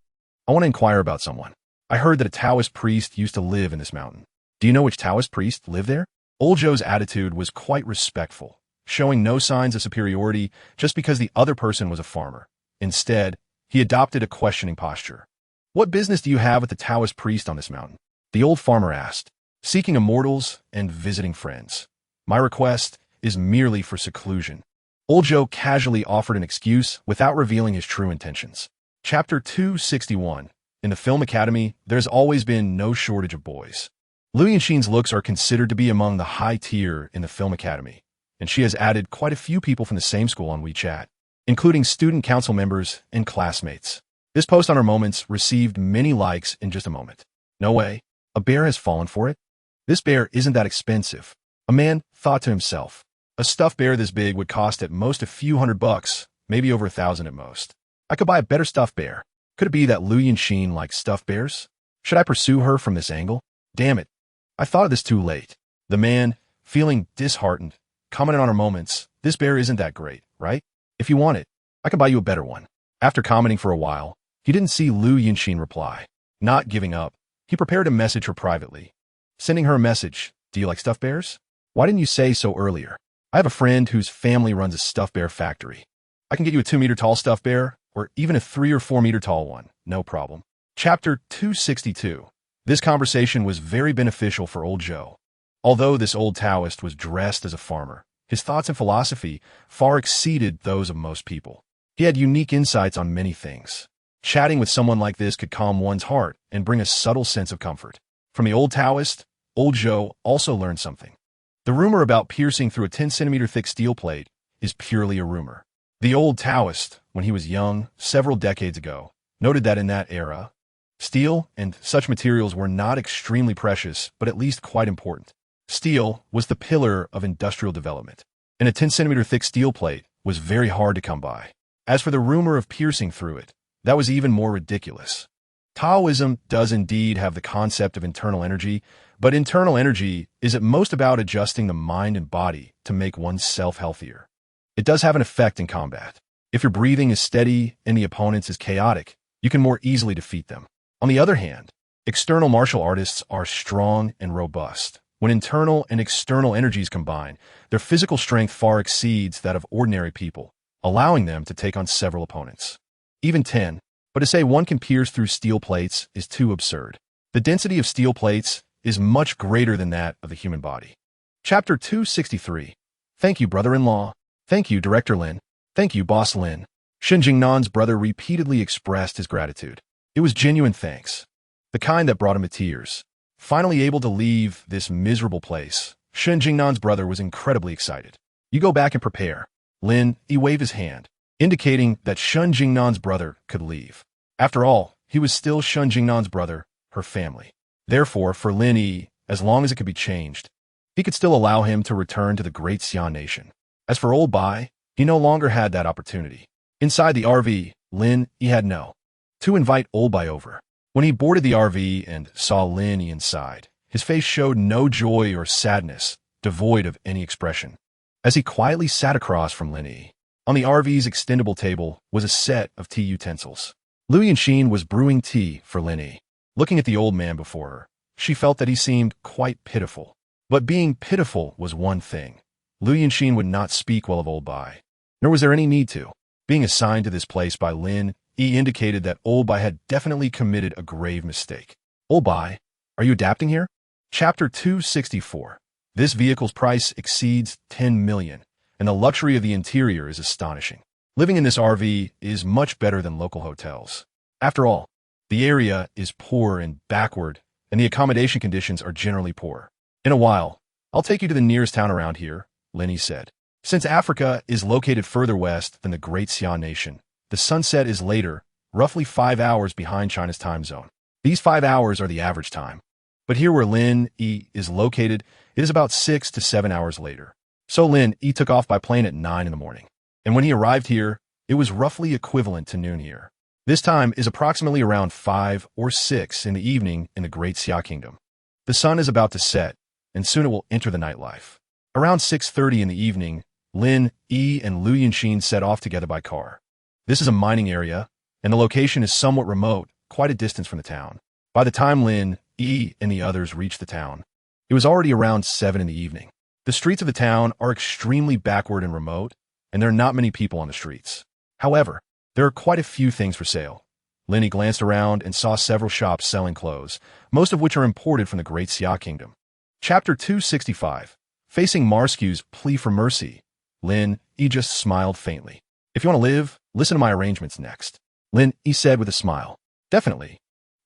A: I want to inquire about someone. I heard that a Taoist priest used to live in this mountain. Do you know which Taoist priest lived there? Old Joe's attitude was quite respectful, showing no signs of superiority just because the other person was a farmer. Instead, he adopted a questioning posture. What business do you have with the Taoist priest on this mountain? The old farmer asked, seeking immortals and visiting friends. My request is merely for seclusion. Old Joe casually offered an excuse without revealing his true intentions. Chapter 261. In the film academy, there's always been no shortage of boys. Lin Yi's looks are considered to be among the high tier in the film academy, and she has added quite a few people from the same school on WeChat, including student council members and classmates. This post on her moments received many likes in just a moment. No way. A bear has fallen for it? This bear isn't that expensive. A man thought to himself. A stuffed bear this big would cost at most a few $100, maybe over 1,000 at most. I could buy a better stuffed bear. Could it be that Lin Yi likes stuffed bears? Should I pursue her from this angle? Damn it. I thought of this too late. The man, feeling disheartened, commented on her moments. This bear isn't that great, right? If you want it, I can buy you a better one. After commenting for a while, he didn't see Lin Yi reply. Not giving up, he prepared to message her privately. Sending her a message. Do you like stuffed bears? Why didn't you say so earlier? I have a friend whose family runs a stuffed bear factory. I can get you a 2-meter tall stuffed bear, or even a 3 or 4 meter tall one. No problem. Chapter 262. This conversation was very beneficial for Old Joe. Although this old Taoist was dressed as a farmer, his thoughts and philosophy far exceeded those of most people. He had unique insights on many things. Chatting with someone like this could calm one's heart and bring a subtle sense of comfort. From the old Taoist, Old Joe also learned something. The rumor about piercing through a 10-centimeter thick steel plate is purely a rumor. The old Taoist, when he was young, several decades ago, noted that in that era, steel and such materials were not extremely precious, but at least quite important. Steel was the pillar of industrial development, and a 10-centimeter thick steel plate was very hard to come by. As for the rumor of piercing through it, that was even more ridiculous. Taoism does indeed have the concept of internal energy, but internal energy is at most about adjusting the mind and body to make oneself healthier. It does have an effect in combat. If your breathing is steady and the opponent's is chaotic, you can more easily defeat them. On the other hand, external martial artists are strong and robust. When internal and external energies combine, their physical strength far exceeds that of ordinary people, allowing them to take on several opponents. Even 10, but to say one can pierce through steel plates is too absurd. The density of steel plates is much greater than that of the human body. Chapter 263. Thank you, brother-in-law. Thank you, Director Lin. Thank you, Boss Lin. Shen Jingnan's brother repeatedly expressed his gratitude. It was genuine thanks, the kind that brought him to tears. Finally able to leave this miserable place, Shen Jingnan's brother was incredibly excited. You go back and prepare. Lin Yi waved his hand, indicating that Shen Jingnan's brother could leave. After all, he was still Shen Jingnan's brother, her family. Therefore, for Lin Yi, as long as it could be changed, he could still allow him to return to the great Xian nation. As for Old Bai, he no longer had that opportunity. Inside the RV, Lin Yi had to invite Old Bai over. When he boarded the RV and saw Lin Yi inside, his face showed no joy or sadness, devoid of any expression. As he quietly sat across from Lin Yi, on the RV's extendable table was a set of tea utensils. Lin Yi was brewing tea for Lin Yi. Looking at the old man before her, she felt that he seemed quite pitiful. But being pitiful was one thing. Lin Yi would not speak well of Old Bai, nor was there any need to. Being assigned to this place by Lin Yi indicated that Old Bai had definitely committed a grave mistake. Old Bai, are you adapting here? Chapter 264. This vehicle's price exceeds 10 million, and the luxury of the interior is astonishing. Living in this RV is much better than local hotels. After all, the area is poor and backward, and the accommodation conditions are generally poor. In a while, I'll take you to the nearest town around here, Lin Yi said. Since Africa is located further west than the Great Xian nation, the sunset is later, roughly 5 hours behind China's time zone. These 5 hours are the average time. But here where Lin Yi is located, it is about 6 to 7 hours later. So Lin Yi took off by plane at 9 in the morning. And when he arrived here, it was roughly equivalent to noon here. This time is approximately around 5 or 6 in the evening in the Great Xia Kingdom. The sun is about to set, and soon it will enter the nightlife. Around 6:30 in the evening, Lin Yi and Lu Yunxin set off together by car. This is a mining area, and the location is somewhat remote, quite a distance from the town. By the time Lin Yi and the others reached the town, it was already around 7 in the evening. The streets of the town are extremely backward and remote, and there are not many people on the streets. However, there are quite a few things for sale. Lin Yi glanced around and saw several shops selling clothes, most of which are imported from the Great Xia Kingdom. Chapter 265. Facing Marsku's plea for mercy, Lin Yi just smiled faintly. If you want to live, listen to my arrangements next. Lin Yi said with a smile. Definitely.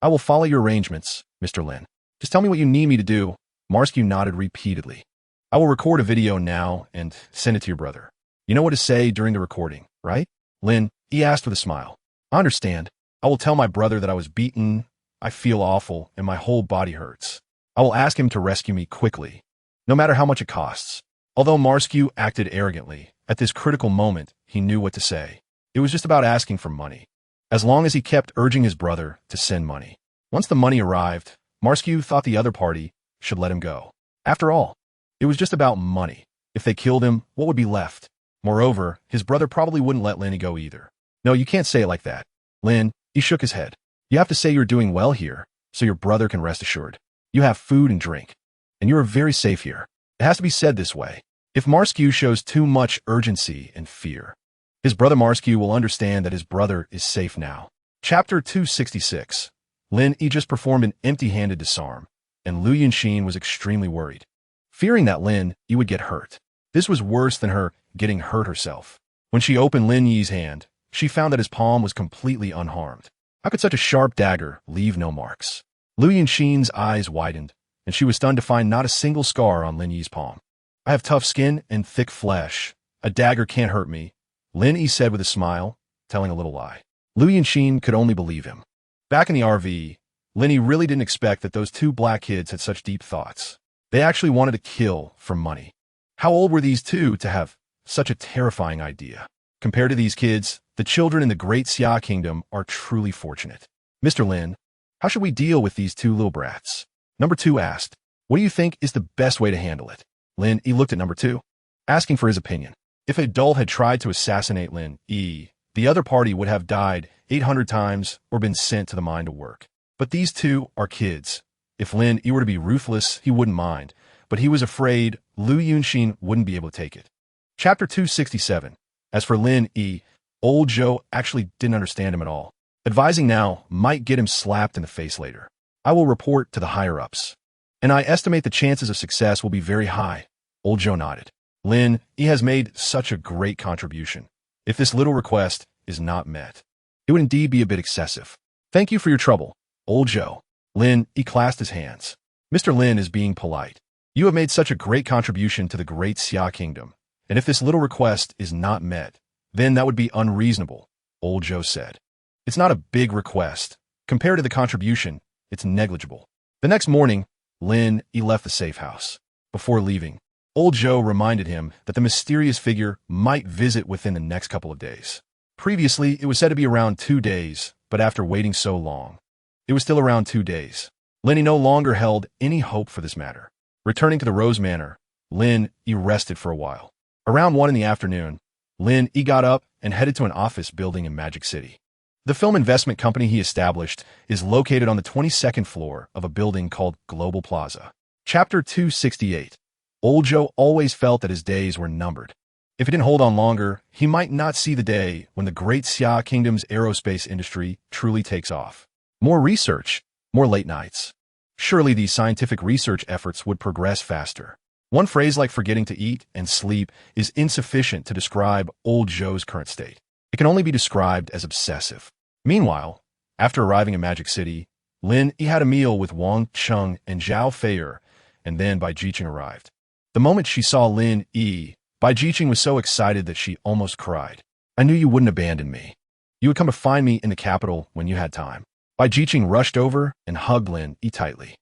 A: I will follow your arrangements, Mr. Lin. Just tell me what you need me to do. Marsku nodded repeatedly. I will record a video now and send it to your brother. You know what to say during the recording, right? Lin Yi asked with a smile. I understand. I will tell my brother that I was beaten, I feel awful, and my whole body hurts. I will ask him to rescue me quickly, no matter how much it costs. Although Marsku acted arrogantly, at this critical moment, he knew what to say. It was just about asking for money. As long as he kept urging his brother to send money. Once the money arrived, Marsku thought the other party should let him go. After all, it was just about money. If they killed him, what would be left? Moreover, his brother probably wouldn't let Lin Yi go either. No, you can't say it like that. Lin Yi shook his head. You have to say you're doing well here, so your brother can rest assured. You have food and drink, and you are very safe here. It has to be said this way. If Marsku shows too much urgency and fear, his brother Marsku will understand that his brother is safe now. Chapter 266. Lin Yi just performed an empty-handed disarm, and Lu Yunxin was extremely worried, fearing that Lin Yi would get hurt. This was worse than her getting hurt herself. When she opened Lin Yi's hand, she found that his palm was completely unharmed. How could such a sharp dagger leave no marks? Lu Yunxin's eyes widened, and she was stunned to find not a single scar on Lin Yi's palm. I have tough skin and thick flesh. A dagger can't hurt me, Lin Yi said with a smile, telling a little lie. Lu Yunxin could only believe him. Back in the RV, Lin Yi really didn't expect that those two black kids had such deep thoughts. They actually wanted to kill for money. How old were these two to have such a terrifying idea? Compared to these kids, the children in the Great Xia Kingdom are truly fortunate. Mr. Lin, how should we deal with these two little brats? Number 2 asked, what do you think is the best way to handle it? Lin Yi looked at number 2, asking for his opinion. If an adult had tried to assassinate Lin Yi, the other party would have died 800 times or been sent to the mine to work. But these two are kids. If Lin Yi were to be ruthless, he wouldn't mind, but he was afraid Lu Yunxin wouldn't be able to take it. Chapter 267. As for Lin Yi, old Zhou actually didn't understand him at all. Advising now might get him slapped in the face later. I will report to the higher-ups, and I estimate the chances of success will be very high. Old Zhou nodded. Lin Yi has made such a great contribution. If this little request is not met, it would indeed be a bit excessive. Thank you for your trouble, old Zhou. Lin Yi clasped his hands. Mr. Lin is being polite. You have made such a great contribution to the Great Xia Kingdom, and if this little request is not met, then that would be unreasonable, old Zhou said. It's not a big request. Compared to the contribution, it's negligible. The next morning, Lin Yi left the safe house. Before leaving, old Zhou reminded him that the mysterious figure might visit within the next couple of days. Previously, it was said to be around 2 days, but after waiting so long, it was still around 2 days. Lin Yi no longer held any hope for this matter. Returning to the Rose Manor, Lin Yi rested for a while. Around 1 in the afternoon, Lin Yi got up and headed to an office building in Magic City. The film investment company he established is located on the 22nd floor of a building called Global Plaza. Chapter 268. Old Zhou always felt that his days were numbered. If he didn't hold on longer, he might not see the day when the Great Xia Kingdom's aerospace industry truly takes off. More research, more late nights. Surely these scientific research efforts would progress faster. One phrase like forgetting to eat and sleep is insufficient to describe old Zhou's current state. It can only be described as obsessive. Meanwhile, after arriving in Magic City, Lin Yi had a meal with Wang Cheng and Zhao Feier, and then Bai Jiqing arrived. The moment she saw Lin Yi, Bai Jiqing was so excited that she almost cried. I knew you wouldn't abandon me. You would come to find me in the capital when you had time. Bai Jiqing rushed over and hugged Lin Yi tightly.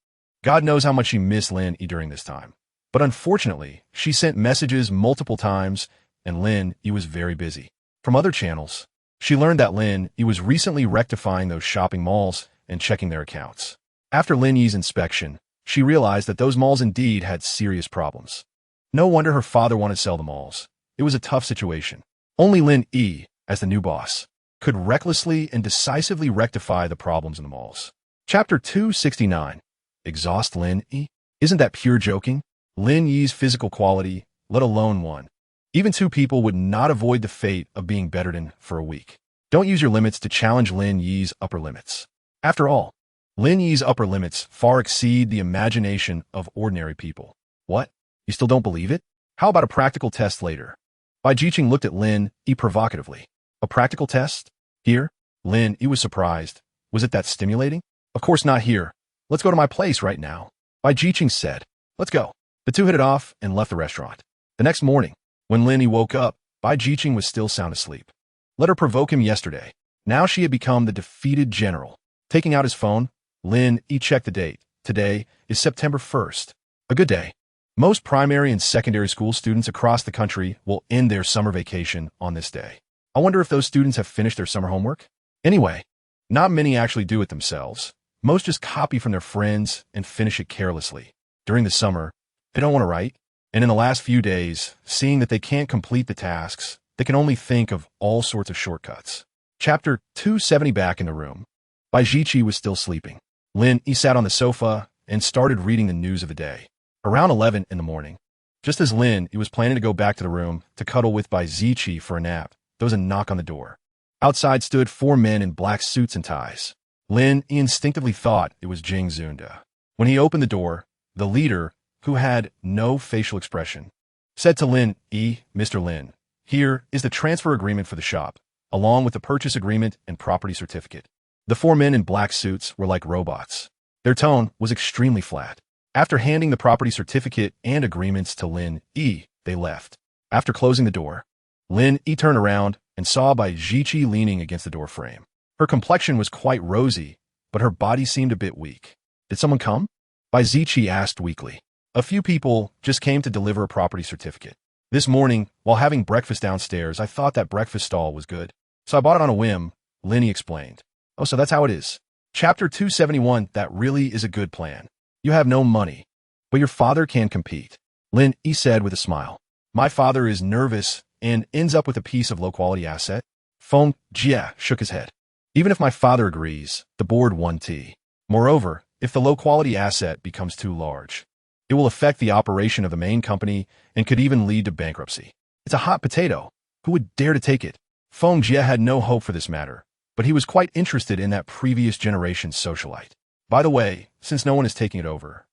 A: God knows how much she missed Lin Yi during this time. But unfortunately, she sent messages multiple times, and Lin Yi was very busy. From other channels, she learned that Lin Yi was recently rectifying those shopping malls and checking their accounts. After Lin Yi's inspection, she realized that those malls indeed had serious problems. No wonder her father wanted to sell the malls. It was a tough situation. Only Lin Yi, as the new boss, could recklessly and decisively rectify the problems in the malls. Chapter 269. Exhaust Lin Yi? Isn't that pure joking? Lin Yi's physical quality, let alone one. Even two people would not avoid the fate of being bettered for a week. Don't use your limits to challenge Lin Yi's upper limits. After all, Lin Yi's upper limits far exceed the imagination of ordinary people. What? You still don't believe it? How about a practical test later? Bai Jiqing looked at Lin Yi provocatively. A practical test? Here? Lin Yi was surprised. Was it that stimulating? Of course not here. Let's go to my place right now. Bai Jiqing said. Let's go. The two hit it off and left the restaurant. The next morning, when Lin Yi woke up, Bai Jiqing was still sound asleep. Let her provoke him yesterday. Now she had become the defeated general. Taking out his phone, Lin Yi checked the date. Today is September 1st. A good day. Most primary and secondary school students across the country will end their summer vacation on this day. I wonder if those students have finished their summer homework? Anyway, not many actually do it themselves. Most just copy from their friends and finish it carelessly. During the summer, they don't want to write, and in the last few days, seeing that they can't complete the tasks, they can only think of all sorts of shortcuts. Chapter 270. Back in the room. Bai Jiqing was still sleeping. Lin Yi sat on the sofa and started reading the news of the day. Around 11 in the morning, just as Lin Yi was planning to go back to the room to cuddle with Bai Jiqing for a nap, there was a knock on the door. Outside stood 4 men in black suits and ties. Lin Yi instinctively thought it was Jing Zunda. When he opened the door, the leader, who had no facial expression, said to Lin Yi, "Mr. Lin, here is the transfer agreement for the shop, along with the purchase agreement and property certificate." The 4 men in black suits were like robots. Their tone was extremely flat. After handing the property certificate and agreements to Lin Yi, they left. After closing the door, Lin Yi turned around and saw Bai Jiqing leaning against the door frame. Her complexion was quite rosy, but her body seemed a bit weak. "Did someone come?" Bai Jiqing asked weakly. "A few people just came to deliver a property certificate. This morning, while having breakfast downstairs, I thought that breakfast stall was good, so I bought it on a whim," Lin Yi explained. "Oh, so that's how it is." Chapter 271. That really is a good plan. You have no money, but your father can compete, Lin Yi said with a smile. "My father is nervous and ends up with a piece of low-quality asset." Feng Jie shook his head. "Even if my father agrees, the board won't. Moreover, if the low-quality asset becomes too large, it will affect the operation of the main company and could even lead to bankruptcy. It's a hot potato. Who would dare to take it?" Feng Jie had no hope for this matter, but he was quite interested in that previous generation's socialite. "By the way, since no one is taking it over,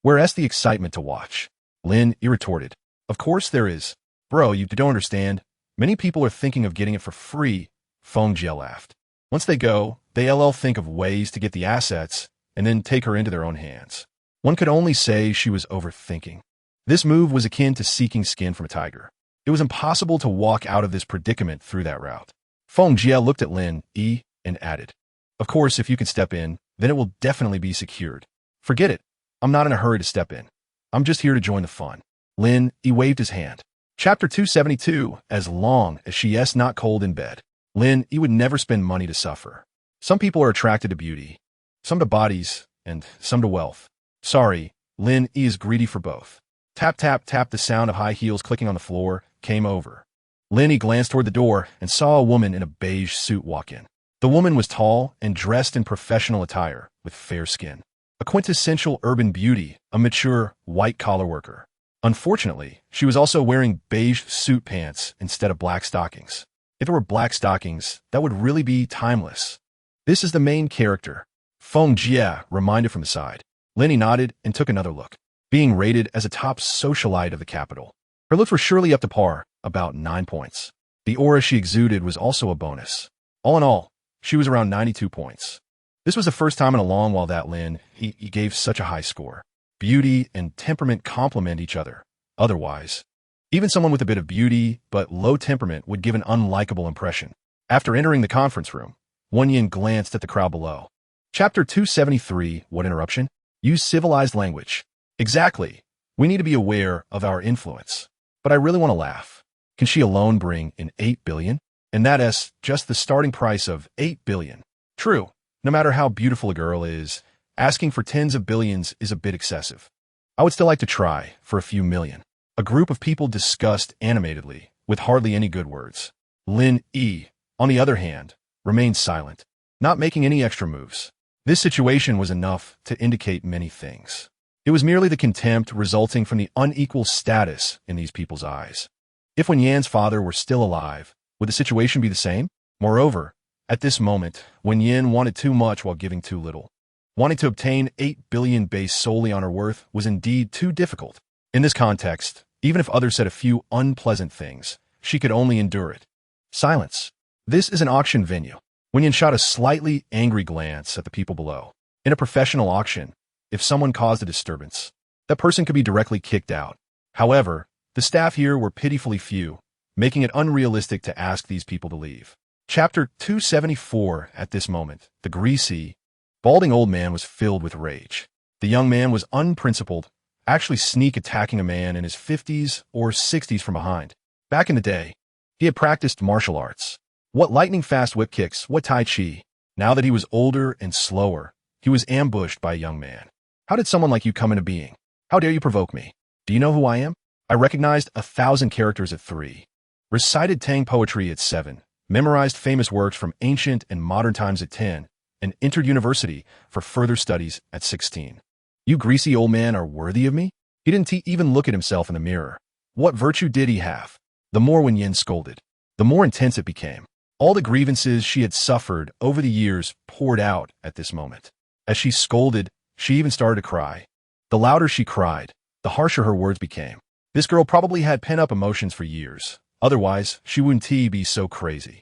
A: where's the excitement to watch?" Lin Yi retorted. "Of course there is. Bro, you don't understand. Many people are thinking of getting it for free." Feng Jie laughed. "Once they go, they'll think of ways to get the assets and then take her into their own hands." One could only say she was overthinking. This move was akin to seeking skin from a tiger. It was impossible to walk out of this predicament through that route. Feng Jie looked at Lin Yi and added, "Of course, if you can step in, then it will definitely be secured. Forget it. I'm not in a hurry to step in. I'm just here to join the fun." Lin Yi waved his hand. Chapter 272. As long as she is not cold in bed, Lin Yi would never spend money to suffer. Some people are attracted to beauty, some to bodies, and some to wealth. Sorry, Lin Yi is greedy for both. Tap, tap, tap. The sound of high heels clicking on the floor came over. Lin Yi glanced toward the door and saw a woman in a beige suit walk in. The woman was tall and dressed in professional attire, with fair skin. A quintessential urban beauty, a mature, white-collar worker. Unfortunately, she was also wearing beige suit pants instead of black stockings. If there were black stockings, that would really be timeless. "This is the main character," Feng Jie reminded from the side. Lin Yi nodded and took another look. Being rated as a top socialite of the capital, her looks were surely up to par, about 9 points. The aura she exuded was also a bonus. All in all, she was around 92 points. This was the first time in a long while that Lin Yi gave such a high score. Beauty and temperament complement each other. Otherwise, even someone with a bit of beauty but low temperament would give an unlikable impression. After entering the conference room, Wang Yin glanced at the crowd below. Chapter 273. What interruption? Use civilized language. Exactly. We need to be aware of our influence. But I really want to laugh. Can she alone bring in 8 billion? And that's just the starting price of 8 billion. True, no matter how beautiful a girl is, asking for tens of billions is a bit excessive. I would still like to try for a few million. A group of people discussed animatedly, with hardly any good words. Lin Yi, on the other hand, remained silent, not making any extra moves. This situation was enough to indicate many things. It was merely the contempt resulting from the unequal status in these people's eyes. If Wen Yan's father were still alive, would the situation be the same? Moreover, at this moment, Wen Yan wanted too much while giving too little. Wanting to obtain 8 billion based solely on her worth was indeed too difficult. In this context, even if others said a few unpleasant things, she could only endure it. Silence. This is an auction venue. Wen Yan shot a slightly angry glance at the people below. In a professional auction, if someone caused a disturbance, that person could be directly kicked out. However, the staff here were pitifully few, making it unrealistic to ask these people to leave. Chapter 274. At this moment, the greasy, balding old man was filled with rage. The young man was unprincipled, actually sneak attacking a man in his 50s or 60s from behind. Back in the day, he had practiced martial arts. What lightning-fast whip kicks, what tai chi. Now that he was older and slower, he was ambushed by a young man. How did someone like you come into being? How dare you provoke me? Do you know who I am? I recognized 1,000 characters at 3, recited Tang poetry at 7, memorized famous works from ancient and modern times at 10, and entered university for further studies at 16. You greasy old man are worthy of me? He didn't even look at himself in the mirror. What virtue did he have? The more Wen Yan scolded, the more intense it became. All the grievances she had suffered over the years poured out at this moment. As she scolded, she even started to cry. The louder she cried, the harsher her words became. This girl probably had pent-up emotions for years. Otherwise, she wouldn't be so crazy.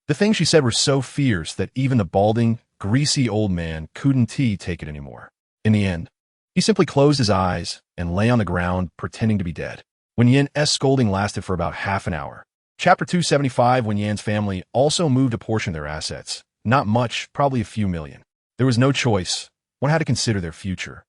A: The things she said were so fierce that even the balding, greasy old man couldn't take it anymore. In the end, he simply closed his eyes and lay on the ground pretending to be dead. Wen Yan's scolding lasted for about half an hour. Chapter 275. Wen Yan's family also moved a portion of their assets. Not much, probably a few million. There was no choice. One had to consider their future.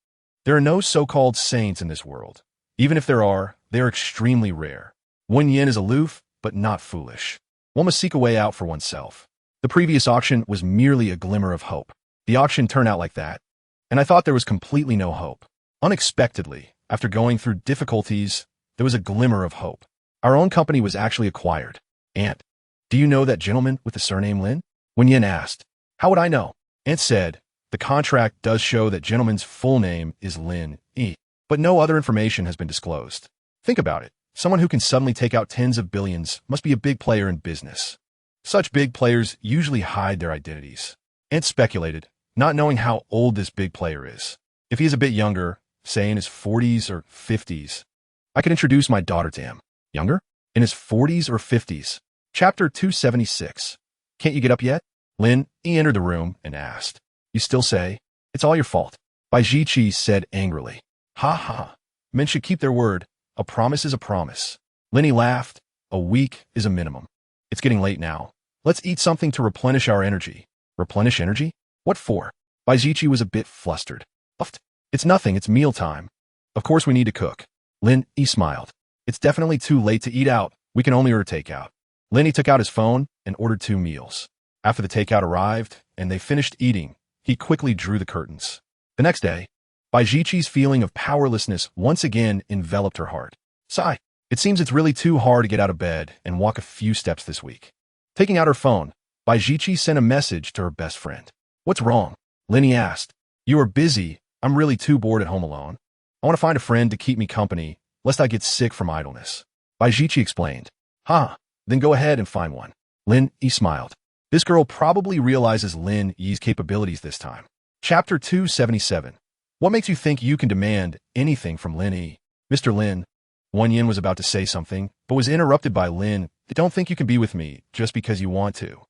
A: There are no so-called saints in this world. Even if there are, they are extremely rare. Wen Yan is aloof, but not foolish. One must seek a way out for oneself. The previous auction was merely a glimmer of hope. The auction turned out like that, and I thought there was completely no hope. Unexpectedly, after going through difficulties, there was a glimmer of hope. Our own company was actually acquired. And, do you know that gentleman with the surname Lin? Wen Yan asked. How would I know? Ant said, the contract does show that gentleman's full name is Lin Yi, but no other information has been disclosed. Think about it. Someone who can suddenly take out tens of billions must be a big player in business. Such big players usually hide their identities. Ant speculated, not knowing how old this big player is. If he is a bit younger, say in his 40s or 50s, I could introduce my daughter to him. Younger? In his 40s or 50s. Chapter 276. Can't you get up yet? Lin Yi entered the room and asked. You still say, it's all your fault. Bai Ziqi said angrily. Ha ha. Men should keep their word. A promise is a promise. Lin Yi laughed. A week is a minimum. It's getting late now. Let's eat something to replenish our energy. Replenish energy? What for? Bai Ziqi was a bit flustered. It's nothing, it's mealtime. Of course we need to cook. Lin Yi smiled. It's definitely too late to eat out. We can only order takeout. Lin Yi took out his phone and ordered 2 meals. After the takeout arrived and they finished eating, he quickly drew the curtains. The next day, Bai Ziqi's feeling of powerlessness once again enveloped her heart. Sigh. It seems it's really too hard to get out of bed and walk a few steps this week. Taking out her phone, Bai Ziqi sent a message to her best friend. What's wrong? Lin Yi asked. You are busy. I'm really too bored at home alone. I want to find a friend to keep me company, lest I get sick from idleness. Bai Ziqi explained. Then go ahead and find one. Lin Yi smiled. This girl probably realizes Lin Yi's capabilities this time. Chapter 277. What makes you think you can demand anything from Lin Yi? Mr. Lin. Wen Yan was about to say something, but was interrupted by Lin. I don't think you can be with me just because you want to.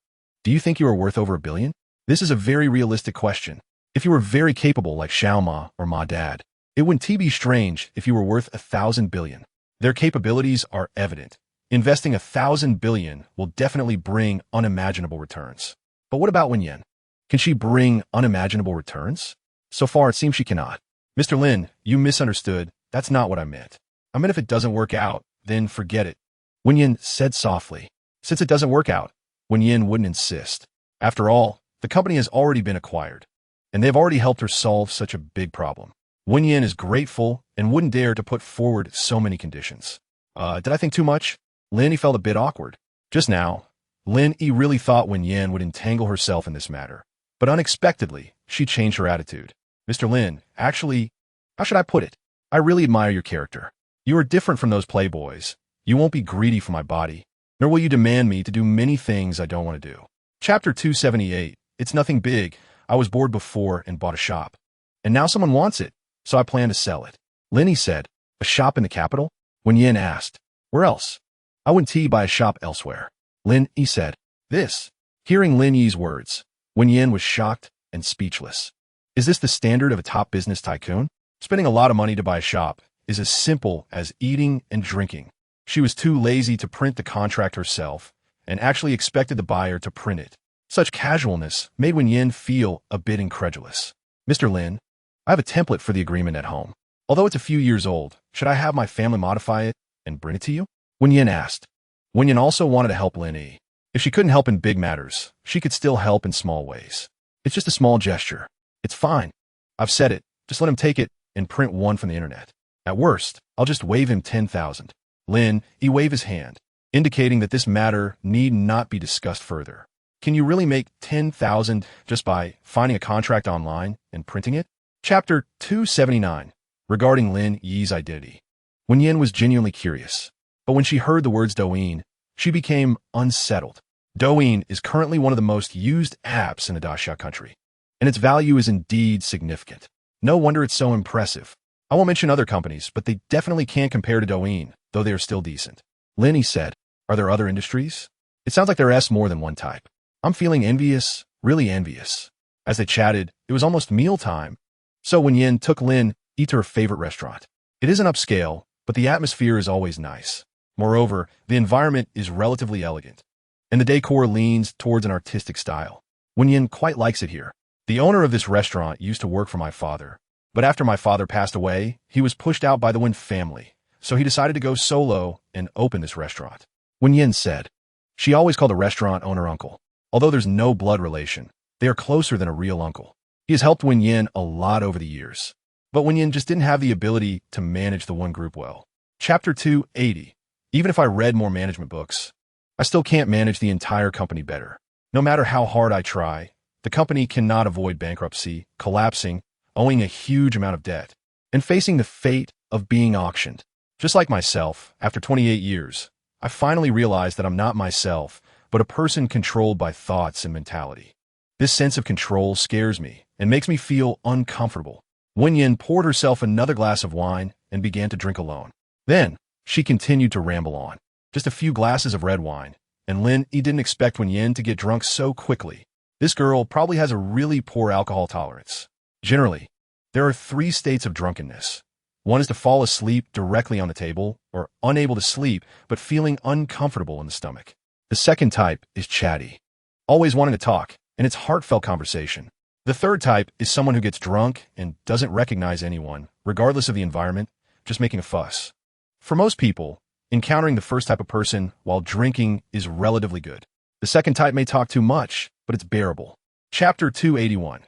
A: Do you think you are worth over $1 billion? This is a very realistic question. If you were very capable like Xiao Ma or Ma Dad, it wouldn't be strange if you were worth 1,000 billion. Their capabilities are evident. Investing 1,000 billion will definitely bring unimaginable returns. But what about Wen Yan? Can she bring unimaginable returns? So far, it seems she cannot. Mr. Lin, you misunderstood. that's not what I meant. I meant if it doesn't work out, then forget it. Wen Yin said softly. Since it doesn't work out, Wen Yin wouldn't insist. After all, the company has already been acquired, and they've already helped her solve such a big problem. Wen Yin is grateful and wouldn't dare to put forward so many conditions. Did I think too much? Lin Yi felt a bit awkward. Just now, Lin Yi really thought Wen Yin would entangle herself in this matter, but unexpectedly, she changed her attitude. Mr. Lin, actually, how should I put it? I really admire your character. You are different from those playboys. You won't be greedy for my body, nor will you demand me to do many things I don't want to do. Chapter 278. It's nothing big. I was bored before and bought a shop. And now someone wants it, so I plan to sell it. Lin Yi said, a shop in the capital? Wen Yin asked, where else? I wouldn't buy a shop elsewhere. Lin Yi said, this. Hearing Lin Yi's words, Wen Yin was shocked and speechless. Is this the standard of a top business tycoon? Spending a lot of money to buy a shop is as simple as eating and drinking. She was too lazy to print the contract herself and actually expected the buyer to print it. Such casualness made Wen Yin feel a bit incredulous. Mr. Lin, I have a template for the agreement at home. Although it's a few years old, should I have my family modify it and bring it to you? Wen Yin asked. Wen Yin also wanted to help Lin Yi. If she couldn't help in big matters, she could still help in small ways. It's just a small gesture. It's fine. I've said it. Just let him take it and print one from the internet. At worst, I'll just waive him 10,000. Lin Yi waved his hand, indicating that this matter need not be discussed further. Can you really make 10,000 just by finding a contract online and printing it? Chapter 279. Regarding Lin Yi's identity. Wen Yin was genuinely curious, but when she heard the words Douyin, she became unsettled. Douyin is currently one of the most used apps in the Daxia country, and its value is indeed significant. No wonder it's so impressive. I won't mention other companies, but they definitely can't compare to Douyin, though they are still decent. Lin Yi said, are there other industries? It sounds like there is more than one type. I'm feeling envious, really envious. As they chatted, it was almost mealtime, so Wen Yin took Lin Yi to her favorite restaurant. It isn't upscale, but the atmosphere is always nice. Moreover, the environment is relatively elegant, and the decor leans towards an artistic style. Wen Yin quite likes it here. The owner of this restaurant used to work for my father, but after my father passed away, he was pushed out by the Wen family, so he decided to go solo and open this restaurant. Wen Yin said. She always called the restaurant owner uncle. Although there's no blood relation, they are closer than a real uncle. He has helped Wen Yin a lot over the years, but Wen Yin just didn't have the ability to manage the one group well. Chapter 280. Even if I read more management books, I still can't manage the entire company better. No matter how hard I try, the company cannot avoid bankruptcy, collapsing, owing a huge amount of debt, and facing the fate of being auctioned. Just like myself, after 28 years, I finally realized that I'm not myself, but a person controlled by thoughts and mentality. This sense of control scares me and makes me feel uncomfortable. Wen Yin poured herself another glass of wine and began to drink alone. Then, she continued to ramble on. Just a few glasses of red wine, and Lin Yi didn't expect Wen Yin to get drunk so quickly. This girl probably has a really poor alcohol tolerance. Generally, there are 3 states of drunkenness. One is to fall asleep directly on the table, or unable to sleep but feeling uncomfortable in the stomach. The second type is chatty, always wanting to talk, and it's heartfelt conversation. The third type is someone who gets drunk and doesn't recognize anyone, regardless of the environment, just making a fuss. For most people, encountering the first type of person while drinking is relatively good. The second type may talk too much, but it's bearable. Chapter 281.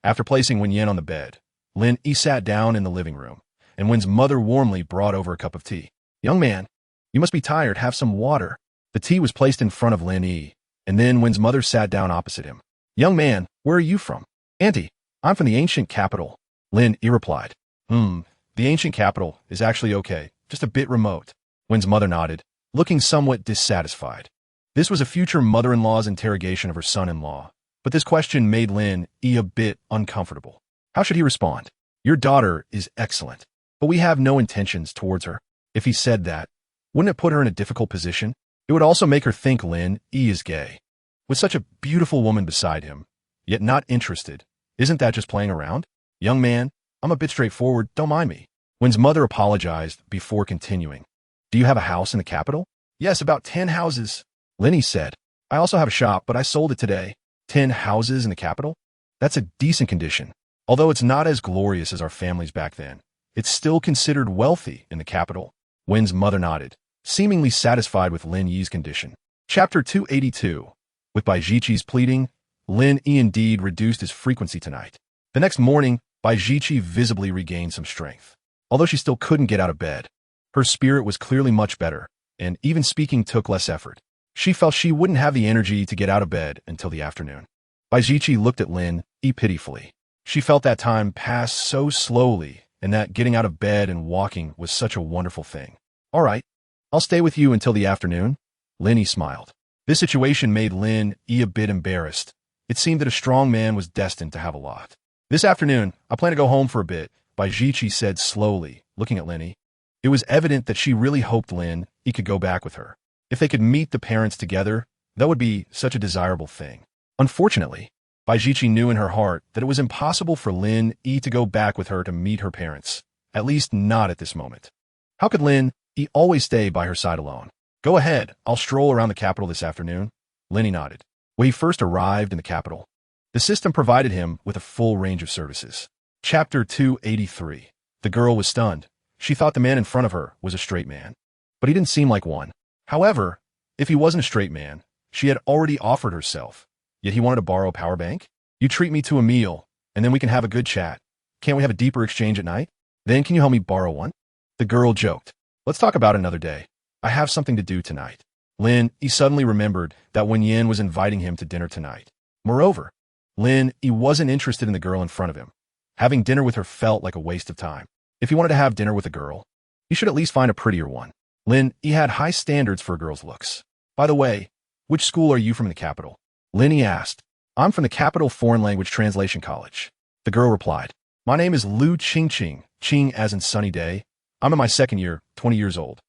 A: After placing Wen Yin on the bed, Lin Yi sat down in the living room, and Wen's mother warmly brought over a cup of tea. Young man, you must be tired, have some water. The tea was placed in front of Lin Yi, and then Wen's mother sat down opposite him. Young man, where are you from? Auntie, I'm from the ancient capital. Lin Yi replied. The ancient capital is actually okay, just a bit remote. Wen's mother nodded, looking somewhat dissatisfied. This was a future mother-in-law's interrogation of her son-in-law, but this question made Lin Yi a bit uncomfortable. How should he respond? Your daughter is excellent, but we have no intentions towards her. If he said that, wouldn't it put her in a difficult position? It would also make her think Lin Yi is gay. With such a beautiful woman beside him, yet not interested, isn't that just playing around? Young man, I'm a bit straightforward, don't mind me. Wen's mother apologized before continuing. Do you have a house in the capital? Yes, about 10 houses. Lin Yi said. I also have a shop, but I sold it today. 10 houses in the capital? That's a decent condition. Although it's not as glorious as our families back then, It's still considered wealthy in the capital. Wen's mother nodded, seemingly satisfied with Lin Yi's condition. Chapter 282. With Baijiqi's pleading, Lin Yi indeed reduced his frequency tonight. The next morning, Baijiqi visibly regained some strength. Although she still couldn't get out of bed, her spirit was clearly much better, and even speaking took less effort. She felt she wouldn't have the energy to get out of bed until the afternoon. Baijiqi looked at Lin Yi pitifully. She felt that time pass so slowly, and that getting out of bed and walking was such a wonderful thing. All right, I'll stay with you until the afternoon. Lin Yi smiled. This situation made Lin Yi a bit embarrassed. It seemed that a strong man was destined to have a lot. This afternoon, I plan to go home for a bit, Baijiqi said slowly, looking at Lin Yi. It was evident that she really hoped Lin Yi could go back with her. If they could meet the parents together, that would be such a desirable thing. Unfortunately, Baijiqi knew in her heart that it was impossible for Lin Yi to go back with her to meet her parents, at least not at this moment. How could Lin Yi always stay by her side alone? Go ahead, I'll stroll around the capital this afternoon. Lin Yi nodded. When he first arrived in the capital, the system provided him with a full range of services. Chapter 283. The girl was stunned. She thought the man in front of her was a straight man, but he didn't seem like one. However, if he wasn't a straight man, she had already offered herself, yet he wanted to borrow a power bank? You treat me to a meal, and then we can have a good chat. Can't we have a deeper exchange at night? Then can you help me borrow one? The girl joked. Let's talk about it another day. I have something to do tonight. Lin Yi suddenly remembered that Wen Yin was inviting him to dinner tonight. Moreover, Lin Yi wasn't interested in the girl in front of him. Having dinner with her felt like a waste of time. If he wanted to have dinner with a girl, he should at least find a prettier one. Lin Yi had high standards for a girl's looks. By the way, which school are you from in the capital? Lin Yi asked. I'm from the Capital Foreign Language Translation College. The girl replied. My name is Lu Qingqing, Qing as in sunny day. I'm in my second year, 20 years old.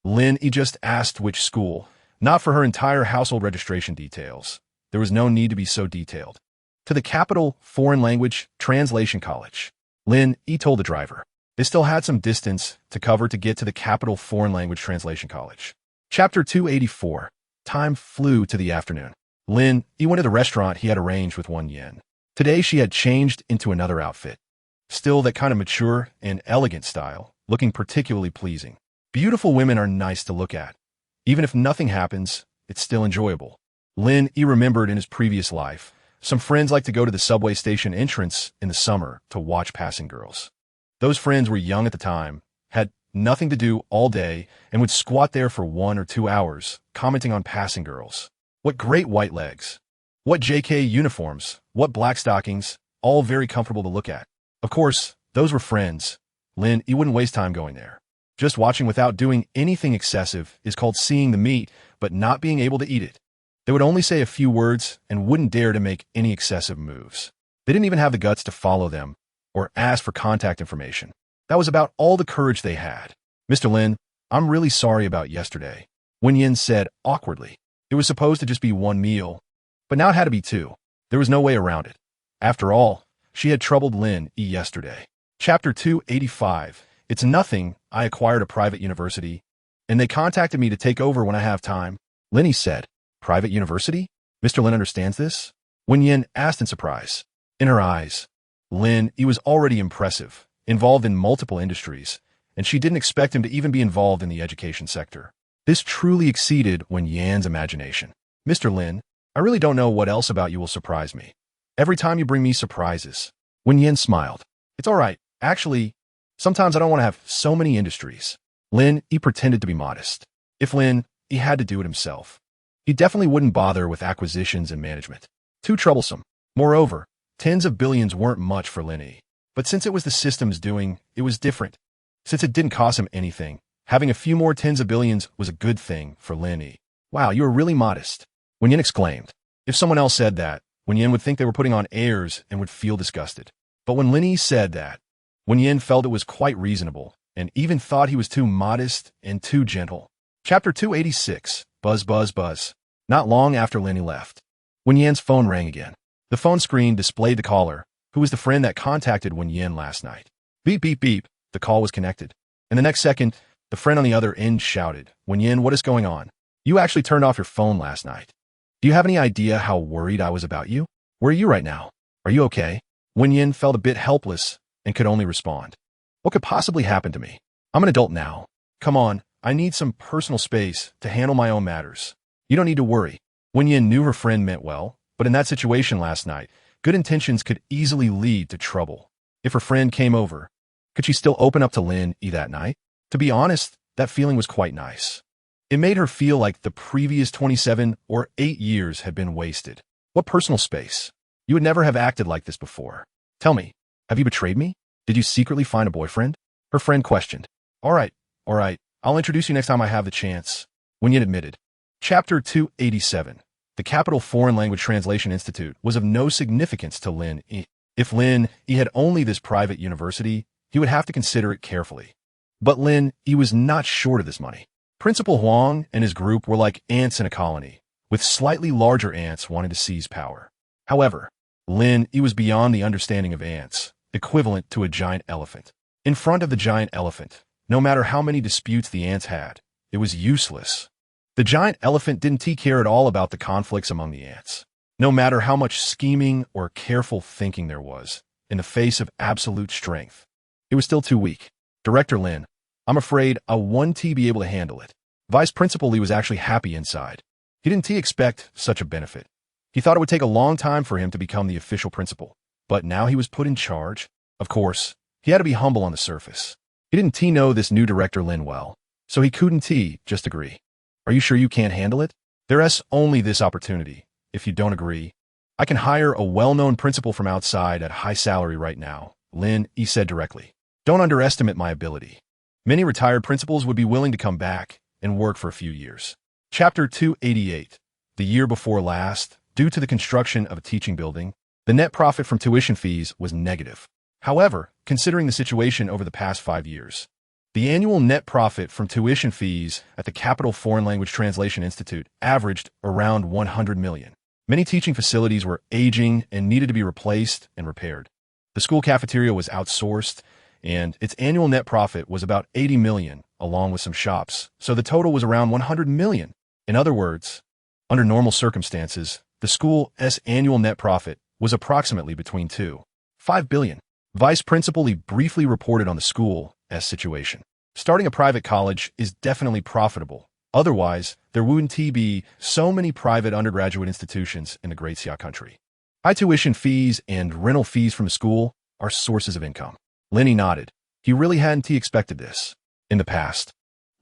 A: Lin Yi just asked which school, not for her entire household registration details. There was no need to be so detailed. To the Capital Foreign Language Translation College. Lin Yi told the driver. They still had some distance to cover to get to the Capital Foreign Language Translation College. Chapter 284. Time flew to the afternoon. Lin Yi went to the restaurant he had arranged with Wen Yin. Today she had changed into another outfit. Still that kind of mature and elegant style, looking particularly pleasing. Beautiful women are nice to look at. Even if nothing happens, it's still enjoyable. Lin Yi remembered in his previous life, some friends liked to go to the subway station entrance in the summer to watch passing girls. Those friends were young at the time, had nothing to do all day, and would squat there for 1 or 2 hours, commenting on passing girls. What great white legs. What JK uniforms. What black stockings. All very comfortable to look at. Of course, those were friends. Lin Yi wouldn't waste time going there. Just watching without doing anything excessive is called seeing the meat, but not being able to eat it. They would only say a few words and wouldn't dare to make any excessive moves. They didn't even have the guts to follow them or ask for contact information. That was about all the courage they had. Mr. Lin, I'm really sorry about yesterday, Wen Yin said awkwardly. It was supposed to just be one meal, but now it had to be 2. There was no way around it. After all, she had troubled Lin Yi yesterday. Chapter 285. It's nothing. I acquired a private university, and they contacted me to take over when I have time. Lin Yi said. Private university? Mr. Lin understands this? Wen Yin asked in surprise. In her eyes, Lin Yi was already impressive, involved in multiple industries, and she didn't expect him to even be involved in the education sector. This truly exceeded Wen Yan's imagination. Mr. Lin, I really don't know what else about you will surprise me. Every time you bring me surprises. Wen Yin smiled. It's all right. Actually, sometimes I don't want to have so many industries. Lin Yi pretended to be modest. If Lin Yi had to do it himself, he definitely wouldn't bother with acquisitions and management. Too troublesome. Moreover, tens of billions weren't much for Lin Yi. But since it was the system's doing, it was different. Since it didn't cost him anything, having a few more tens of billions was a good thing for Lin Yi. Wow, you are really modest. Wen Yin exclaimed. If someone else said that, Wen Yin would think they were putting on airs and would feel disgusted. But when Lin Yi said that, Wen Yin felt it was quite reasonable, and even thought he was too modest and too gentle. Chapter 286. Buzz, buzz, buzz. Not long after Lin Yi left, Wen Yan's phone rang again. The phone screen displayed the caller, who was the friend that contacted Wen Yin last night. Beep, beep, beep. The call was connected. And the next second, the friend on the other end shouted, Wen Yin, what is going on? You actually turned off your phone last night. Do you have any idea how worried I was about you? Where are you right now? Are you okay? Wen Yin felt a bit helpless and could only respond. What could possibly happen to me? I'm an adult now. Come on, I need some personal space to handle my own matters. You don't need to worry. Wen Yin knew her friend meant well, but in that situation last night, good intentions could easily lead to trouble. If her friend came over, could she still open up to Lin Yi that night? To be honest, that feeling was quite nice. It made her feel like the previous 27 or 8 years had been wasted. What personal space? You would never have acted like this before. Tell me, have you betrayed me? Did you secretly find a boyfriend? Her friend questioned. All right, I'll introduce you next time I have the chance. Wen Yin admitted. Chapter 287. The Capital Foreign Language Translation Institute was of no significance to Lin Yi. If Lin Yi had only this private university, he would have to consider it carefully. But Lin Yi was not short of this money. Principal Huang and his group were like ants in a colony, with slightly larger ants wanting to seize power. However, Lin Yi was beyond the understanding of ants, equivalent to a giant elephant. In front of the giant elephant, no matter how many disputes the ants had, it was useless. The giant elephant didn't care at all about the conflicts among the ants. No matter how much scheming or careful thinking there was, in the face of absolute strength, it was still too weak. Director Lin, I'm afraid I won't be able to handle it. Vice Principal Li was actually happy inside. He didn't expect such a benefit. He thought it would take a long time for him to become the official principal, but now he was put in charge. Of course, he had to be humble on the surface. He didn't know this new director Lin well, so he couldn't just agree. Are you sure you can't handle it? There's only this opportunity. If you don't agree, I can hire a well-known principal from outside at high salary right now, Lin Yi said directly. Don't underestimate my ability. Many retired principals would be willing to come back and work for a few years. Chapter 288. The year before last, due to the construction of a teaching building, the net profit from tuition fees was negative. However, considering the situation over the past 5 years, the annual net profit from tuition fees at the Capital Foreign Language Translation Institute averaged around 100 million. Many teaching facilities were aging and needed to be replaced and repaired. The school cafeteria was outsourced, and its annual net profit was about 80 million, along with some shops, so the total was around 100 million. In other words, under normal circumstances, the school's annual net profit was approximately between 2.5 billion. Vice Principal Li briefly reported on the school's situation. Starting a private college is definitely profitable. Otherwise, there wouldn't be so many private undergraduate institutions in the Great Xia country. High tuition fees and rental fees from the school are sources of income. Lin Yi nodded. He really hadn't expected this. In the past,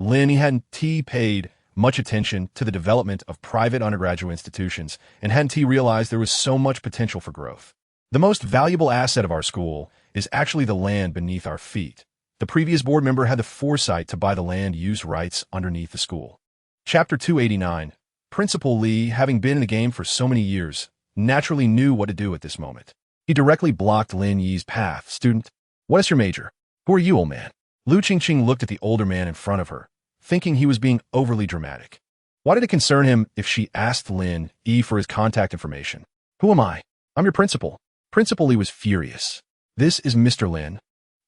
A: Lin Yi hadn't paid much attention to the development of private undergraduate institutions and hadn't realized there was so much potential for growth. The most valuable asset of our school is actually the land beneath our feet. The previous board member had the foresight to buy the land use rights underneath the school. Chapter 289. Principal Li, having been in the game for so many years, naturally knew what to do at this moment. He directly blocked Lin Yi's path. Student, what is your major? Who are you, old man? Lu Qingqing looked at the older man in front of her, thinking he was being overly dramatic. Why did it concern him if she asked Lin Yi for his contact information? Who am I? I'm your principal. Principal Li was furious. This is Mr. Lin,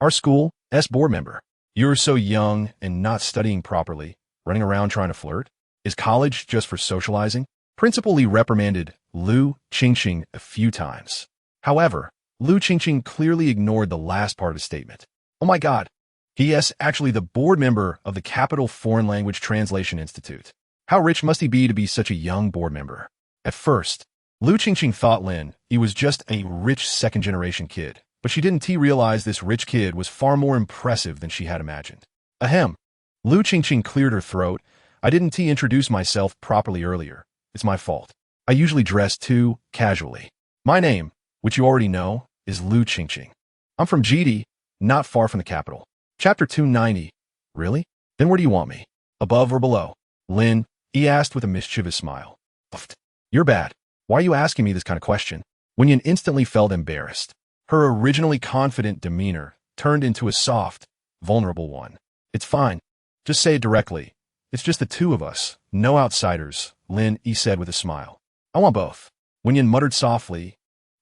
A: our school's board member. You're so young and not studying properly, running around trying to flirt? Is college just for socializing? Principal Li reprimanded Lu Qingqing a few times. However, Lu Qingqing clearly ignored the last part of the statement. Oh my God, he is actually the board member of the Capital Foreign Language Translation Institute. How rich must he be to be such a young board member? At first, Lu Qingqing thought Lin Yi was just a rich second-generation kid, but she didn't realize this rich kid was far more impressive than she had imagined. Ahem. Lu Qingqing cleared her throat. I didn't introduce myself properly earlier. It's my fault. I usually dress too casually. My name, which you already know, is Lu Qingqing. I'm from GD, not far from the capital. Chapter 290. Really? Then where do you want me? Above or below? Lin Yi asked with a mischievous smile. You're bad. Why are you asking me this kind of question? Wen Yin instantly felt embarrassed. Her originally confident demeanor turned into a soft, vulnerable one. It's fine. Just say it directly. It's just the two of us, no outsiders, Lin Yi said with a smile. I want both. Wen Yin muttered softly,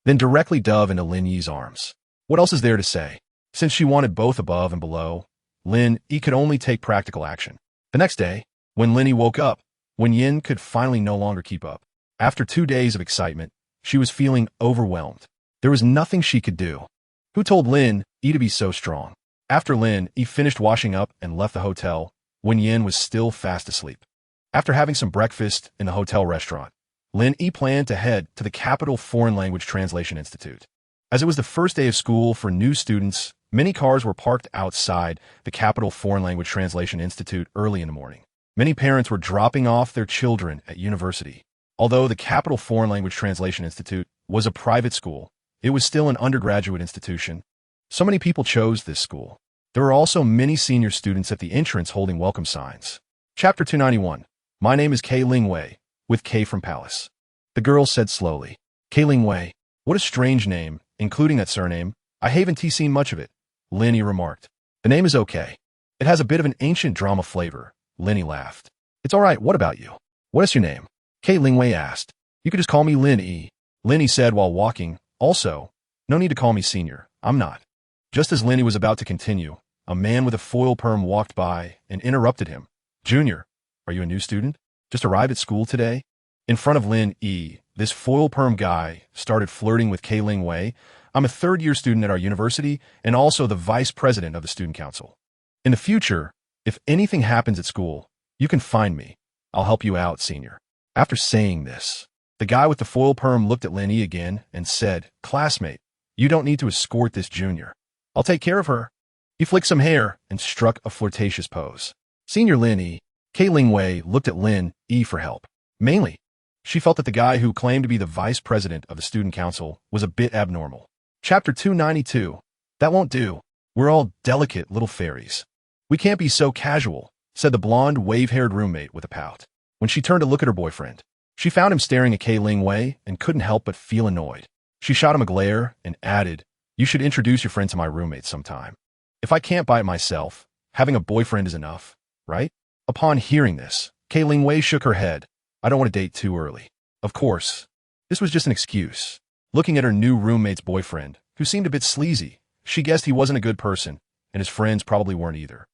A: then directly dove into Lin Yi's arms. What else is there to say? Since she wanted both above and below, Lin Yi could only take practical action. The next day, when Lin Yi woke up, Wen Yin could finally no longer keep up. After 2 days of excitement, she was feeling overwhelmed. There was nothing she could do. Who told Lin Yi to be so strong? After Lin Yi finished washing up and left the hotel, Wen Yin was still fast asleep. After having some breakfast in the hotel restaurant, Lin Yi planned to head to the Capital Foreign Language Translation Institute. As it was the first day of school for new students, many cars were parked outside the Capital Foreign Language Translation Institute early in the morning. Many parents were dropping off their children at university. Although the Capital Foreign Language Translation Institute was a private school, it was still an undergraduate institution. So many people chose this school. There were also many senior students at the entrance holding welcome signs. Chapter 291. My name is Lin Yi, with K from Palace. The girl said slowly. Lin Yi. What a strange name, including that surname. I haven't seen much of it, Lin Yi remarked. The name is okay. It has a bit of an ancient drama flavor, Lin Yi laughed. It's all right, what about you? What is your name? Lin Yi asked. You could just call me Lin Yi, Lin Yi said while walking. Also, no need to call me senior, I'm not. Just as Lin Yi was about to continue, a man with a foil perm walked by and interrupted him. Junior, are you a new student? Just arrived at school today? In front of Lin Yi, this foil perm guy started flirting with Lin Yi. I'm a third-year student at our university and also the vice president of the student council. In the future, if anything happens at school, you can find me. I'll help you out, senior. After saying this, the guy with the foil perm looked at Lin Yi again and said, Classmate, you don't need to escort this junior. I'll take care of her. He flicked some hair and struck a flirtatious pose. Senior Lin Yi, Lin Yi looked at Lin Yi for help. Mainly, she felt that the guy who claimed to be the vice president of the student council was a bit abnormal. Chapter 292. That won't do. We're all delicate little fairies. We can't be so casual, said the blonde, wave-haired roommate with a pout. When she turned to look at her boyfriend, she found him staring at Lin Yi and couldn't help but feel annoyed. She shot him a glare and added, You should introduce your friend to my roommate sometime. If I can't buy it myself, having a boyfriend is enough, right? Upon hearing this, Lin Yi shook her head. I don't want to date too early. Of course, this was just an excuse. Looking at her new roommate's boyfriend, who seemed a bit sleazy, she guessed he wasn't a good person, and his friends probably weren't either.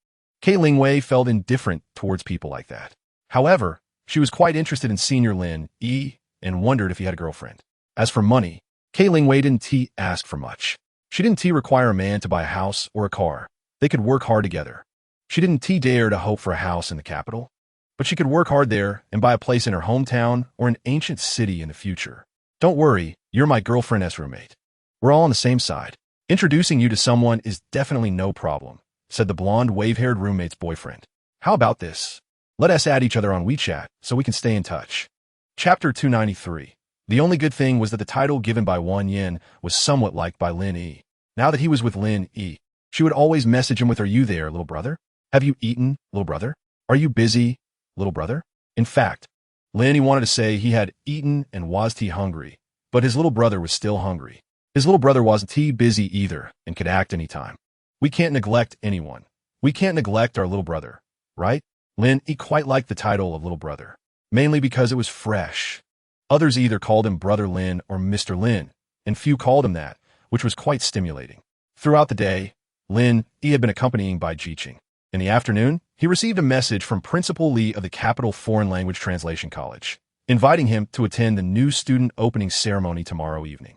A: Lin Yi felt indifferent towards people like that. However, she was quite interested in senior Lin Yi and wondered if he had a girlfriend. As for money, Lin Yi didn't ask for much. She didn't require a man to buy a house or a car. They could work hard together. She didn't dare to hope for a house in the capital, but she could work hard there and buy a place in her hometown or an ancient city in the future. Don't worry, you're my girlfriend's roommate. We're all on the same side. Introducing you to someone is definitely no problem, said the blonde, wave-haired roommate's boyfriend. How about this? Let us add each other on WeChat so we can stay in touch. Chapter 293. The only good thing was that the title given by Wen Yin was somewhat liked by Lin Yi. Now that he was with Lin Yi, she would always message him with, Are you there, little brother? Have you eaten, little brother? Are you busy, little brother? In fact, Lin Yi wanted to say he had eaten and was hungry, but his little brother was still hungry. His little brother wasn't busy either and could act anytime. We can't neglect anyone. We can't neglect our little brother, right? Lin Yi quite liked the title of little brother, mainly because it was fresh. Others either called him Brother Lin or Mr. Lin, and few called him that, which was quite stimulating. Throughout the day, Lin Yi had been accompanying by Jiqing. In the afternoon, he received a message from Principal Li of the Capital Foreign Language Translation College, inviting him to attend the new student opening ceremony tomorrow evening.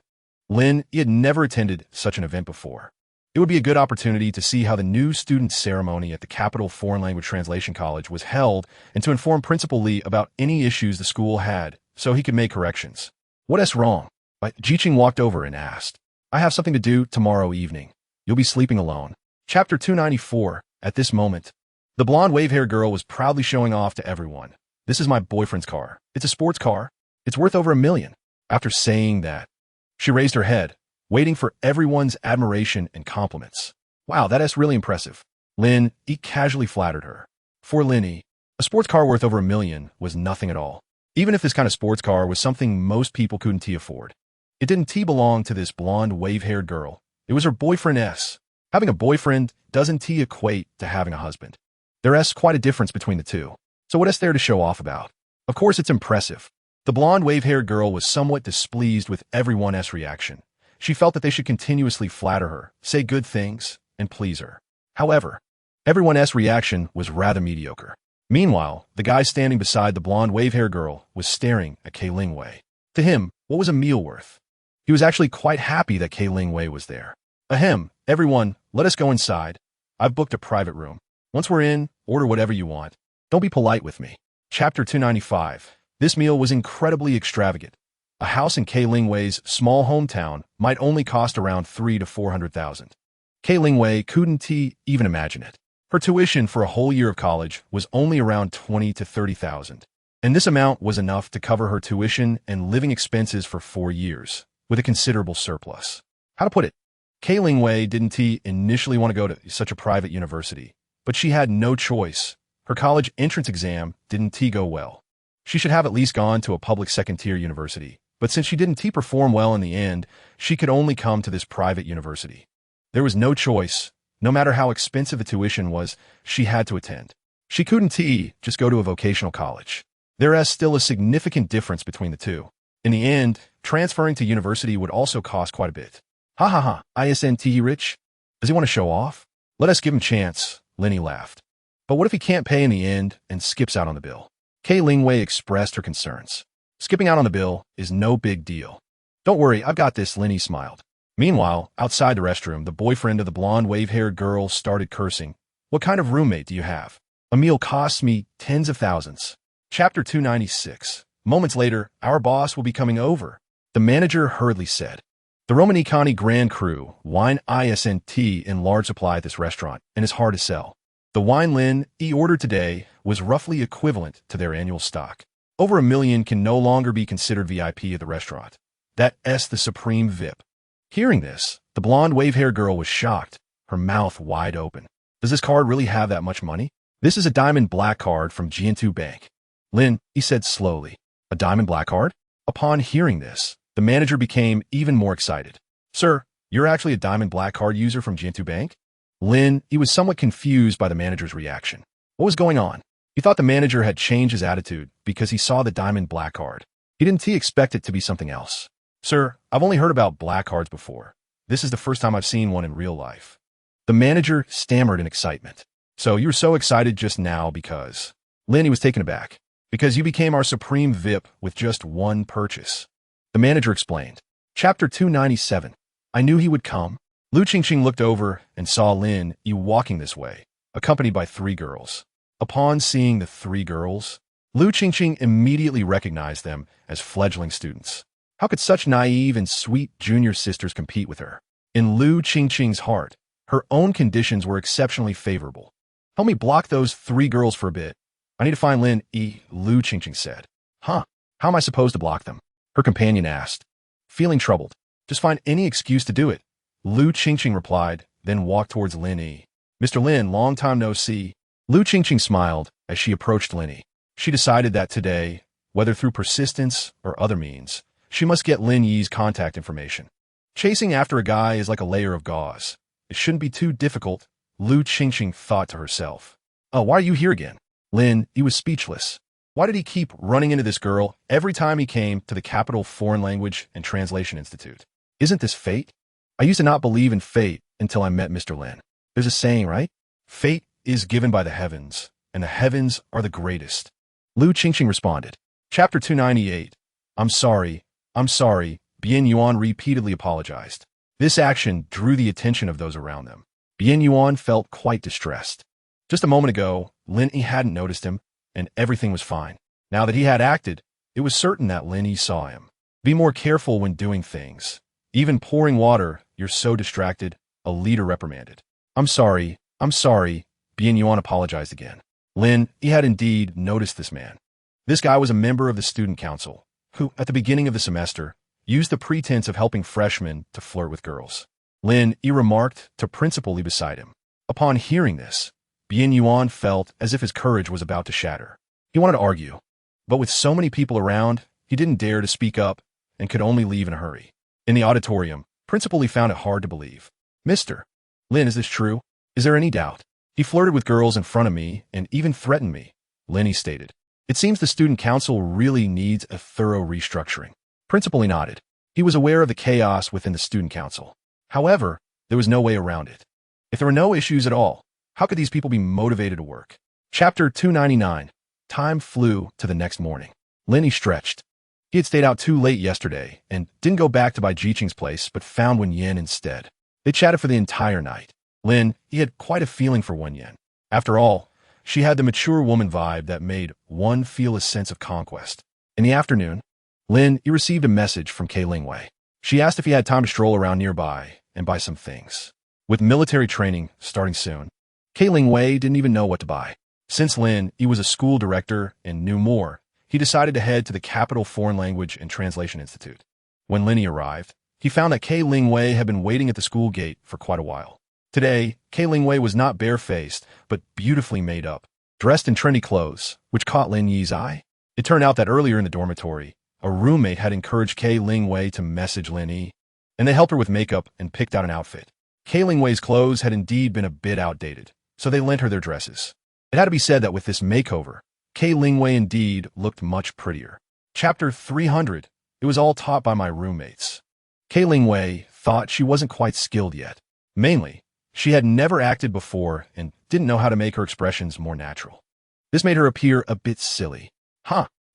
A: Lin Yi had never attended such an event before. It would be a good opportunity to see how the new student ceremony at the Capital Foreign Language Translation College was held and to inform Principal Li about any issues the school had so he could make corrections. What is wrong? Jiqing walked over and asked. I have something to do tomorrow evening. You'll be sleeping alone. Chapter 294. At this moment, the blonde wave-haired girl was proudly showing off to everyone. This is my boyfriend's car. It's a sports car. It's worth over $1 million. After saying that, she raised her head, waiting for everyone's admiration and compliments. Wow, that is really impressive. Lin Yi casually flattered her. For Lin Yi, a sports car worth over $1 million was nothing at all. Even if this kind of sports car was something most people couldn't afford. It didn't belong to this blonde wave-haired girl. It was her boyfriend's. Having a boyfriend doesn't equate to having a husband. There is quite a difference between the two. So what is there to show off about? Of course it's impressive. The blonde wave-haired girl was somewhat displeased with everyone's reaction. She felt that they should continuously flatter her, say good things, and please her. However, everyone's reaction was rather mediocre. Meanwhile, the guy standing beside the blonde wave-haired girl was staring at Lin Yi. To him, what was a meal worth? He was actually quite happy that Lin Yi was there. Ahem, everyone, let us go inside. I've booked a private room. Once we're in, order whatever you want. Don't be polite with me. Chapter 295. This meal was incredibly extravagant. A house in Ling Wei's small hometown might only cost around 300,000 to 400,000. Ling Wei couldn't even imagine it. Her tuition for a whole year of college was only around 20,000 to 30,000. And this amount was enough to cover her tuition and living expenses for 4 years, with a considerable surplus. How to put it? Ling Wei didn't initially want to go to such a private university, but she had no choice. Her college entrance exam didn't go well. She should have at least gone to a public second-tier university, but since she didn't perform well in the end, she could only come to this private university. There was no choice. No matter how expensive the tuition was, she had to attend. She couldn't just go to a vocational college. There is still a significant difference between the two. In the end, transferring to university would also cost quite a bit. Ha ha ha, isn't he rich? Does he want to show off? Let us give him a chance, Lin Yi laughed. But what if he can't pay in the end and skips out on the bill? Ling Wei expressed her concerns. Skipping out on the bill is no big deal. Don't worry, I've got this, Lin Yi smiled. Meanwhile, outside the restroom, the boyfriend of the blonde wave-haired girl started cursing. What kind of roommate do you have? A meal costs me tens of thousands. Chapter 296. Moments later, our boss will be coming over, the manager hurriedly said. The Romanicani Grand Cru wine isn't in large supply at this restaurant and is hard to sell. The wine Lin Yi ordered today was roughly equivalent to their annual stock. Over 1 million can no longer be considered VIP at the restaurant. That's the supreme VIP. Hearing this, the blonde wave-haired girl was shocked, her mouth wide open. Does this card really have that much money? This is a diamond black card from Jiantu Bank. Lin, he said slowly. A diamond black card? Upon hearing this, the manager became even more excited. Sir, you're actually a diamond black card user from Jiantu Bank? Lin, he was somewhat confused by the manager's reaction. What was going on? He thought the manager had changed his attitude because he saw the diamond black card. He didn't expect it to be something else. Sir, I've only heard about black cards before. This is the first time I've seen one in real life. The manager stammered in excitement. So you were so excited just now because... Lin, he was taken aback. Because you became our supreme VIP with just one purchase. The manager explained. Chapter 297. I knew he would come. Lu Qingqing looked over and saw Lin Yi walking this way, accompanied by 3 girls. Upon seeing the 3 girls, Lu Qingqing immediately recognized them as fledgling students. How could such naive and sweet junior sisters compete with her? In Lu Qingqing's heart, her own conditions were exceptionally favorable. Help me block those 3 girls for a bit. I need to find Lin Yi, Lu Qingqing said. Huh? How am I supposed to block them? Her companion asked. Feeling troubled. Just find any excuse to do it. Lu Qingqing replied, then walked towards Lin Yi. Mr. Lin, long time no see. Lu Qingqing smiled as she approached Lin Yi. She decided that today, whether through persistence or other means, she must get Lin Yi's contact information. Chasing after a guy is like a layer of gauze. It shouldn't be too difficult, Lu Qingqing thought to herself. Oh, why are you here again? Lin Yi was speechless. Why did he keep running into this girl every time he came to the Capital Foreign Language and Translation Institute? Isn't this fate? I used to not believe in fate until I met Mr. Lin. There's a saying, right? Fate is given by the heavens, and the heavens are the greatest. Lu Qingqing responded. Chapter 298. I'm sorry, Bian Yuan repeatedly apologized. This action drew the attention of those around them. Bian Yuan felt quite distressed. Just a moment ago, Lin Yi hadn't noticed him, and everything was fine. Now that he had acted, it was certain that Lin Yi saw him. Be more careful when doing things. Even pouring water, you're so distracted, a leader reprimanded. I'm sorry, Bian Yuan apologized again. Lin Yi had indeed noticed this man. This guy was a member of the student council, who, at the beginning of the semester, used the pretense of helping freshmen to flirt with girls. Lin Yi remarked to Principal Li beside him. Upon hearing this, Bian Yuan felt as if his courage was about to shatter. He wanted to argue, but with so many people around, he didn't dare to speak up and could only leave in a hurry. In the auditorium, Principal Li found it hard to believe. Mr. Lin, is this true? Is there any doubt? He flirted with girls in front of me and even threatened me, Lin Yi stated. It seems the student council really needs a thorough restructuring. Principal Li nodded. He was aware of the chaos within the student council. However, there was no way around it. If there were no issues at all, how could these people be motivated to work? Chapter 299. Time flew to the next morning. Lin Yi stretched. He had stayed out too late yesterday and didn't go back to Bai Jiqing's place but found Wen Yin instead. They chatted for the entire night. Lin Yi had quite a feeling for Wen Yan. After all, she had the mature woman vibe that made one feel a sense of conquest. In the afternoon, Lin Yi received a message from Kai Lingwei. She asked if he had time to stroll around nearby and buy some things. With military training starting soon, Kai Lingwei didn't even know what to buy. Since Lin Yi was a school director and knew more, he decided to head to the Capital Foreign Language and Translation Institute. When Lin Yi arrived, he found that Kai Lingwei had been waiting at the school gate for quite a while. Today, Kai Lingwei was not barefaced, but beautifully made up, dressed in trendy clothes, which caught Lin Yi's eye. It turned out that earlier in the dormitory, a roommate had encouraged Kai Lingwei to message Lin Yi, and they helped her with makeup and picked out an outfit. Kai Lingwei's clothes had indeed been a bit outdated, so they lent her their dresses. It had to be said that with this makeover, Kai Lingwei indeed looked much prettier. Chapter 300. It was all taught by my roommates. Kai Lingwei thought she wasn't quite skilled yet. Mainly, she had never acted before and didn't know how to make her expressions more natural. This made her appear a bit silly.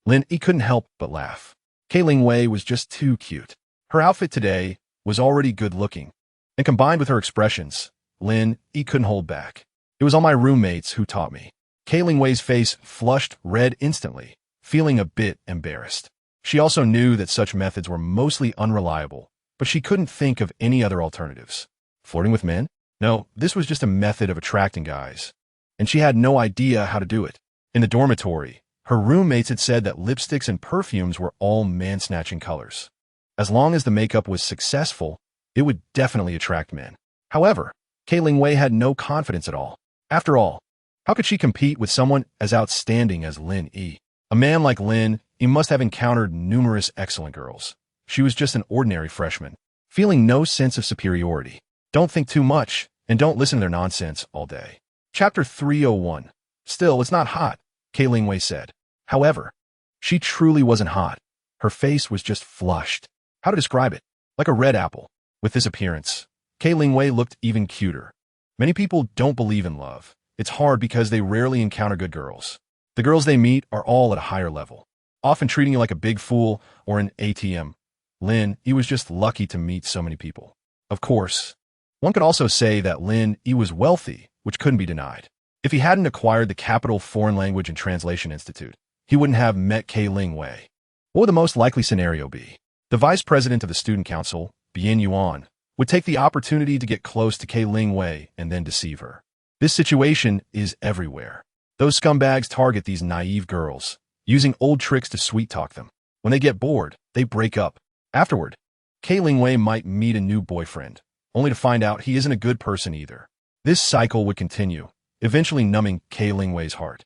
A: Lin Yi couldn't help but laugh. Kai Lingwei was just too cute. Her outfit today was already good-looking, and combined with her expressions, Lin Yi couldn't hold back. It was all my roommates who taught me. Kai Lingwei's face flushed red instantly, feeling a bit embarrassed. She also knew that such methods were mostly unreliable, but she couldn't think of any other alternatives. Flirting with men? No, this was just a method of attracting guys, and she had no idea how to do it. In the dormitory, her roommates had said that lipsticks and perfumes were all man-snatching colors. As long as the makeup was successful, it would definitely attract men. However, Kai Lingwei had no confidence at all. After all, how could she compete with someone as outstanding as Lin Yi? A man like Lin Yi must have encountered numerous excellent girls. She was just an ordinary freshman, feeling no sense of superiority. Don't think too much, and don't listen to their nonsense all day. Chapter 301. Still, it's not hot, Kai Lingwei said. However, she truly wasn't hot. Her face was just flushed. How to describe it? Like a red apple. With this appearance, Kai Lingwei looked even cuter. Many people don't believe in love. It's hard because they rarely encounter good girls. The girls they meet are all at a higher level, often treating you like a big fool or an ATM. Lin Yi was just lucky to meet so many people. Of course, one could also say that Lin Yi was wealthy, which couldn't be denied. If he hadn't acquired the Capital Foreign Language and Translation Institute, he wouldn't have met Kai Lingwei. What would the most likely scenario be? The vice president of the student council, Bian Yuan, would take the opportunity to get close to Kai Lingwei and then deceive her. This situation is everywhere. Those scumbags target these naive girls, using old tricks to sweet-talk them. When they get bored, they break up. Afterward, Kai Lingwei might meet a new boyfriend, only to find out he isn't a good person either. This cycle would continue, eventually numbing Kai Lingwei's heart.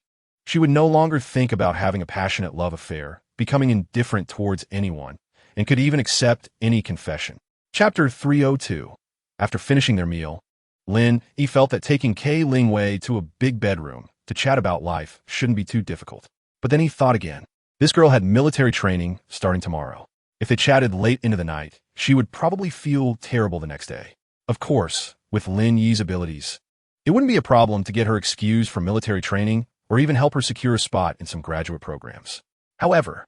A: She would no longer think about having a passionate love affair, becoming indifferent towards anyone, and could even accept any confession. Chapter 302. After finishing their meal, Lin Yi felt that taking Kai Lingwei to a big bedroom to chat about life shouldn't be too difficult. But then he thought again. This girl had military training starting tomorrow. If they chatted late into the night, she would probably feel terrible the next day. Of course, with Lin Yi's abilities, it wouldn't be a problem to get her excused from military training or even help her secure a spot in some graduate programs. However,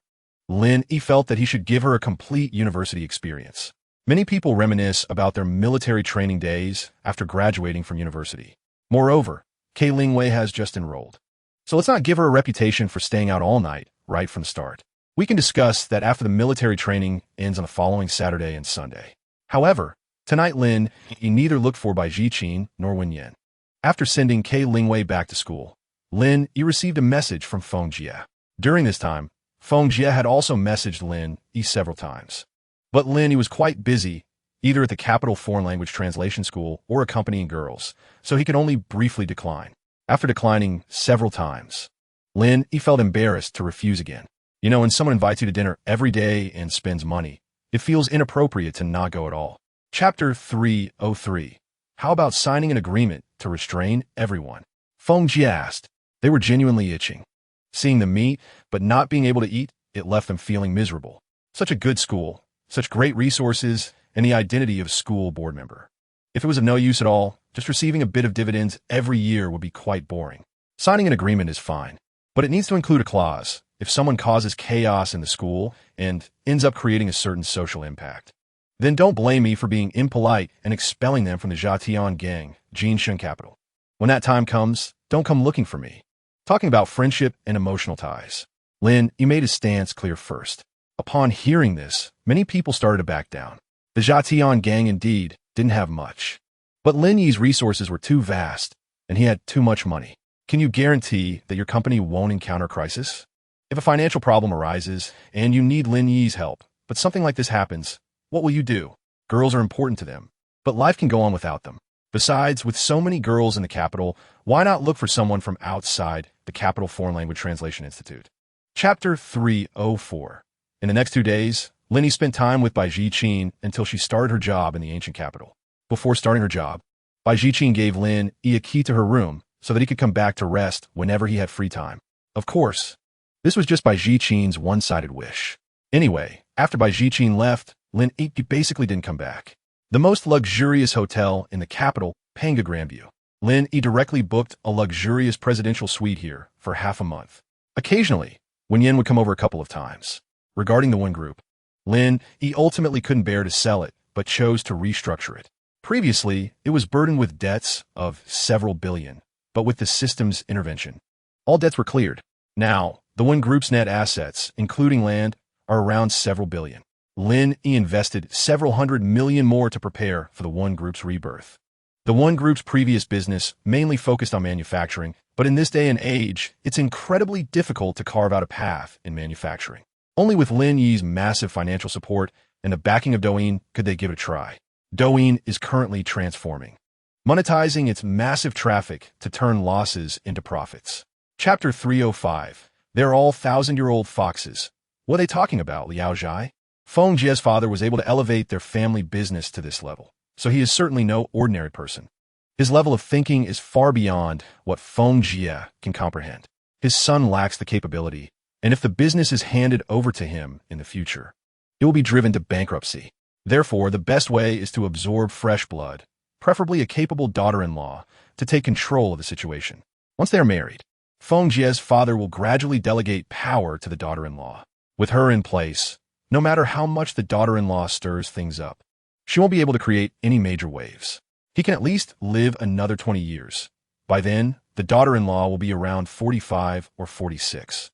A: Lin Yi felt that he should give her a complete university experience. Many people reminisce about their military training days after graduating from university. Moreover, Kai Lingwei has just enrolled. So let's not give her a reputation for staying out all night right from the start. We can discuss that after the military training ends on the following Saturday and Sunday. However, tonight Lin Yi neither looked for by Ji-Qin nor Wen Yan. After sending Kai Lingwei back to school, Lin Yi received a message from Feng Jie. During this time, Feng Jie had also messaged Lin Yi several times. But Lin Yi was quite busy, either at the Capital Foreign Language Translation School or accompanying girls, so he could only briefly decline. After declining several times, Lin Yi felt embarrassed to refuse again. You know, when someone invites you to dinner every day and spends money, it feels inappropriate to not go at all. Chapter 303. How about signing an agreement to restrain everyone? Feng Jie asked. They were genuinely itching. Seeing them meet, but not being able to eat, it left them feeling miserable. Such a good school, such great resources, and the identity of a school board member. If it was of no use at all, just receiving a bit of dividends every year would be quite boring. Signing an agreement is fine, but it needs to include a clause if someone causes chaos in the school and ends up creating a certain social impact. Then don't blame me for being impolite and expelling them from the Zhatian gang, Jinshen capital. When that time comes, don't come looking for me. Talking about friendship and emotional ties. Lin Yi made his stance clear first. Upon hearing this, many people started to back down. The Zhatian gang indeed didn't have much. But Lin Yi's resources were too vast, and he had too much money. Can you guarantee that your company won't encounter crisis? If a financial problem arises and you need Lin Yi's help, but something like this happens, what will you do? Girls are important to them, but life can go on without them. Besides, with so many girls in the capital, why not look for someone from outside the Capital Foreign Language Translation Institute? Chapter 304. In the next 2 days, Lin Yi spent time with Bai Jiqin until she started her job in the ancient capital. Before starting her job, Bai Jiqin gave Lin Yi a key to her room so that he could come back to rest whenever he had free time. Of course, this was just Bai Jiqin's one-sided wish. Anyway, after Bai Jiqin left, Lin Yi basically didn't come back. The most luxurious hotel in the capital, Panga Grandview. Lin Yi directly booked a luxurious presidential suite here for half a month. Occasionally, Wen Yin would come over a couple of times. Regarding the one group, Lin Yi ultimately couldn't bear to sell it, but chose to restructure it. Previously, it was burdened with debts of several billion, but with the system's intervention, all debts were cleared. Now, the one group's net assets, including land, are around several billion. Lin Yi invested several hundred million more to prepare for the one group's rebirth. The one group's previous business mainly focused on manufacturing, but in this day and age, it's incredibly difficult to carve out a path in manufacturing. Only with Lin Yi's massive financial support and the backing of Douyin could they give it a try. Douyin is currently transforming, monetizing its massive traffic to turn losses into profits. Chapter 305. They're all thousand-year-old foxes. What are they talking about, Liao Zhai? Feng Jie's father was able to elevate their family business to this level, so he is certainly no ordinary person. His level of thinking is far beyond what Feng Jie can comprehend. His son lacks the capability, and if the business is handed over to him in the future, it will be driven to bankruptcy. Therefore, the best way is to absorb fresh blood, preferably a capable daughter-in-law, to take control of the situation. Once they are married, Feng Jie's father will gradually delegate power to the daughter-in-law. With her in place, no matter how much the daughter-in-law stirs things up, she won't be able to create any major waves. He can at least live another 20 years. By then, the daughter-in-law will be around 45 or 46.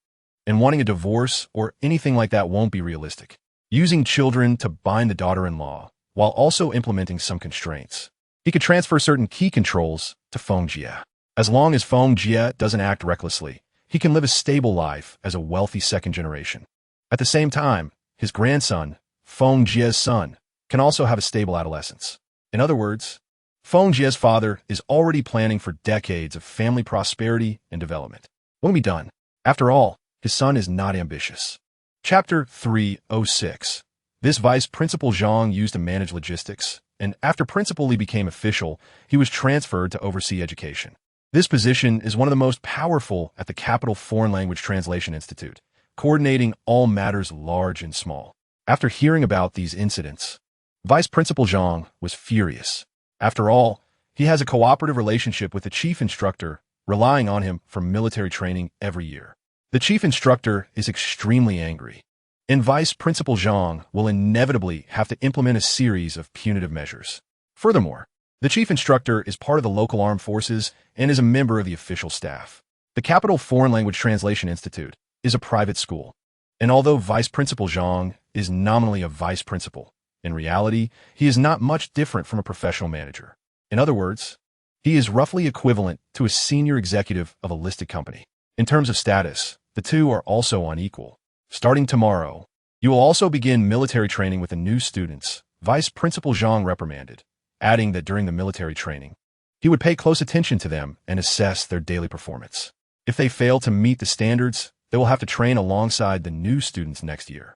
A: And wanting a divorce or anything like that won't be realistic. Using children to bind the daughter-in-law, while also implementing some constraints. He could transfer certain key controls to Feng Jie. As long as Feng Jie doesn't act recklessly, he can live a stable life as a wealthy second generation. At the same time, his grandson, Feng Jie's son, can also have a stable adolescence. In other words, Feng Jie's father is already planning for decades of family prosperity and development. What can be done? After all, his son is not ambitious. Chapter 306. This vice principal Zhang used to manage logistics, and after Principal Li became official, he was transferred to oversee education. This position is one of the most powerful at the Capital Foreign Language Translation Institute, coordinating all matters large and small. After hearing about these incidents, Vice Principal Zhang was furious. After all, he has a cooperative relationship with the chief instructor, relying on him for military training every year. The chief instructor is extremely angry, and Vice Principal Zhang will inevitably have to implement a series of punitive measures. Furthermore, the chief instructor is part of the local armed forces and is a member of the official staff. The Capital Foreign Language Translation Institute is a private school, and although Vice Principal Zhang is nominally a vice principal, in reality, he is not much different from a professional manager. In other words, he is roughly equivalent to a senior executive of a listed company. In terms of status, the two are also unequal. Starting tomorrow, you will also begin military training with the new students, Vice Principal Zhang reprimanded, adding that during the military training, he would pay close attention to them and assess their daily performance. If they fail to meet the standards, they will have to train alongside the new students next year.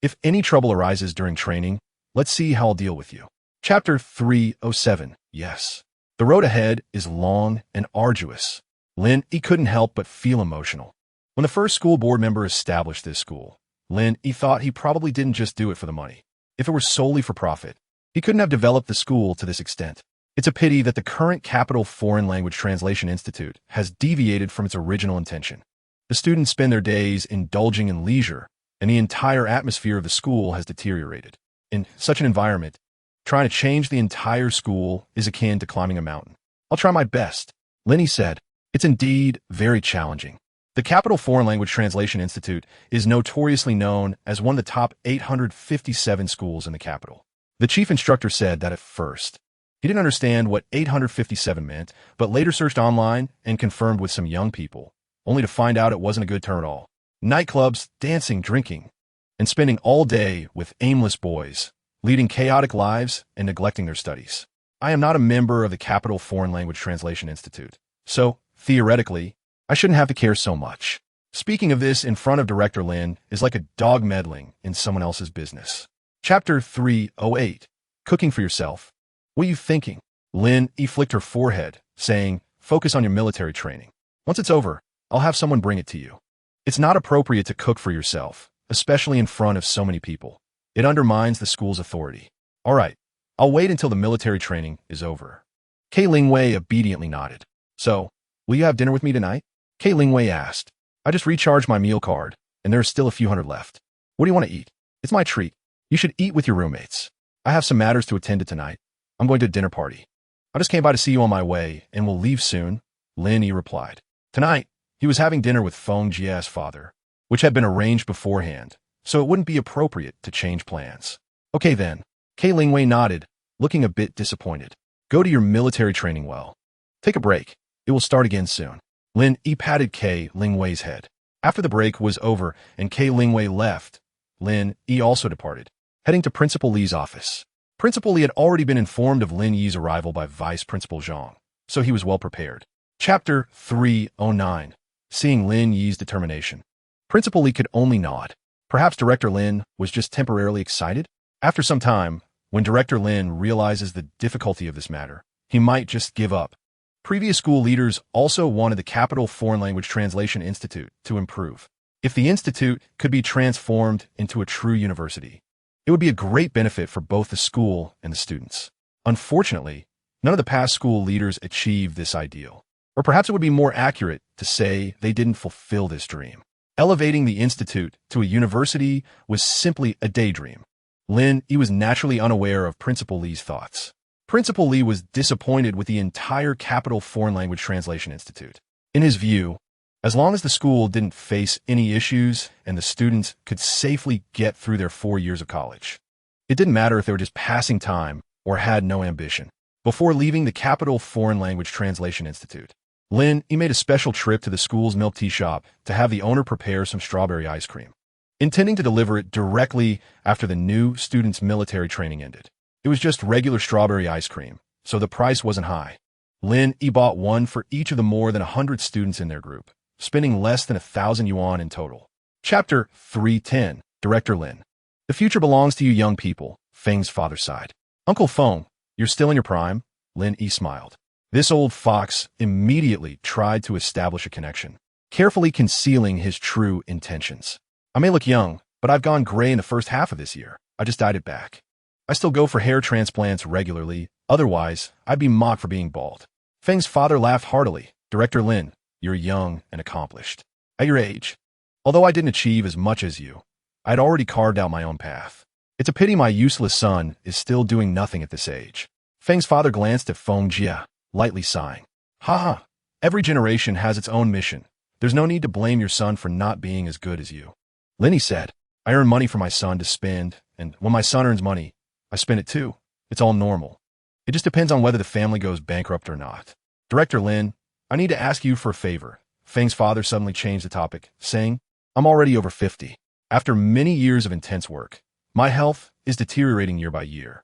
A: If any trouble arises during training, let's see how I'll deal with you. Chapter 307. Yes. The road ahead is long and arduous. Lin Yi couldn't help but feel emotional. When the first school board member established this school, Lin Yi thought he probably didn't just do it for the money. If it were solely for profit, he couldn't have developed the school to this extent. It's a pity that the current Capital Foreign Language Translation Institute has deviated from its original intention. The students spend their days indulging in leisure, and the entire atmosphere of the school has deteriorated. In such an environment, trying to change the entire school is akin to climbing a mountain. I'll try my best, Lin Yi said. It's indeed very challenging. The Capital Foreign Language Translation Institute is notoriously known as one of the top 857 schools in the capital. The chief instructor said that at first, he didn't understand what 857 meant, but later searched online and confirmed with some young people, only to find out it wasn't a good term at all. Nightclubs, dancing, drinking, and spending all day with aimless boys, leading chaotic lives and neglecting their studies. I am not a member of the Capital Foreign Language Translation Institute, so, theoretically, I shouldn't have to care so much. Speaking of this in front of Director Lin is like a dog meddling in someone else's business. Chapter 308. Cooking for Yourself. What are you thinking? Lin Yi flicked her forehead, saying, focus on your military training. Once it's over, I'll have someone bring it to you. It's not appropriate to cook for yourself, especially in front of so many people. It undermines the school's authority. All right, I'll wait until the military training is over. Kei Lingwei obediently nodded. So, will you have dinner with me tonight? Kei Lingwei asked. I just recharged my meal card, and there's still a few hundred left. What do you want to eat? It's my treat. You should eat with your roommates. I have some matters to attend to tonight. I'm going to a dinner party. I just came by to see you on my way, and will leave soon, Lin Yi replied. Tonight, he was having dinner with Feng Jie's father, which had been arranged beforehand, so it wouldn't be appropriate to change plans. Okay then, Kei Lingwei nodded, looking a bit disappointed. Go to your military training well. Take a break. It will start again soon. Lin Yi patted Kei Lingwei's head. After the break was over and Kei Lingwei left, Lin Yi also departed, heading to Principal Li's office. Principal Li had already been informed of Lin Yi's arrival by Vice Principal Zhang, so he was well prepared. Chapter 309. Seeing Lin Yi's determination. Principal Li could only nod. Perhaps Director Lin was just temporarily excited? After some time, when Director Lin realizes the difficulty of this matter, he might just give up. Previous school leaders also wanted the Capital Foreign Language Translation Institute to improve. If the institute could be transformed into a true university, it would be a great benefit for both the school and the students. Unfortunately, none of the past school leaders achieved this ideal. Or perhaps it would be more accurate to say they didn't fulfill this dream. Elevating the institute to a university was simply a daydream. Lin Yi was naturally unaware of Principal Li's thoughts. Principal Li was disappointed with the entire Capital Foreign Language Translation Institute. In his view, as long as the school didn't face any issues and the students could safely get through their 4 years of college, it didn't matter if they were just passing time or had no ambition. Before leaving the Capital Foreign Language Translation Institute, Lin Yi made a special trip to the school's milk tea shop to have the owner prepare some strawberry ice cream, intending to deliver it directly after the new students' military training ended. It was just regular strawberry ice cream, so the price wasn't high. Lin Yi bought one for each of the more than 100 students in their group, spending less than 1,000 yuan in total. Chapter 310. Director Lin. The future belongs to you young people, Feng's father sighed. Uncle Feng, you're still in your prime? Lin Yi smiled. This old fox immediately tried to establish a connection, carefully concealing his true intentions. I may look young, but I've gone gray in the first half of this year. I just dyed it back. I still go for hair transplants regularly, otherwise I'd be mocked for being bald. Feng's father laughed heartily. Director Lin, you're young and accomplished. At your age, although I didn't achieve as much as you, I'd already carved out my own path. It's a pity my useless son is still doing nothing at this age. Feng's father glanced at Feng Jie, lightly sighing. Haha, every generation has its own mission. There's no need to blame your son for not being as good as you. Lin Yi said, I earn money for my son to spend, and when my son earns money, I spend it too. It's all normal. It just depends on whether the family goes bankrupt or not. Director Lin, I need to ask you for a favor. Feng's father suddenly changed the topic, saying, I'm already over 50. After many years of intense work, my health is deteriorating year by year.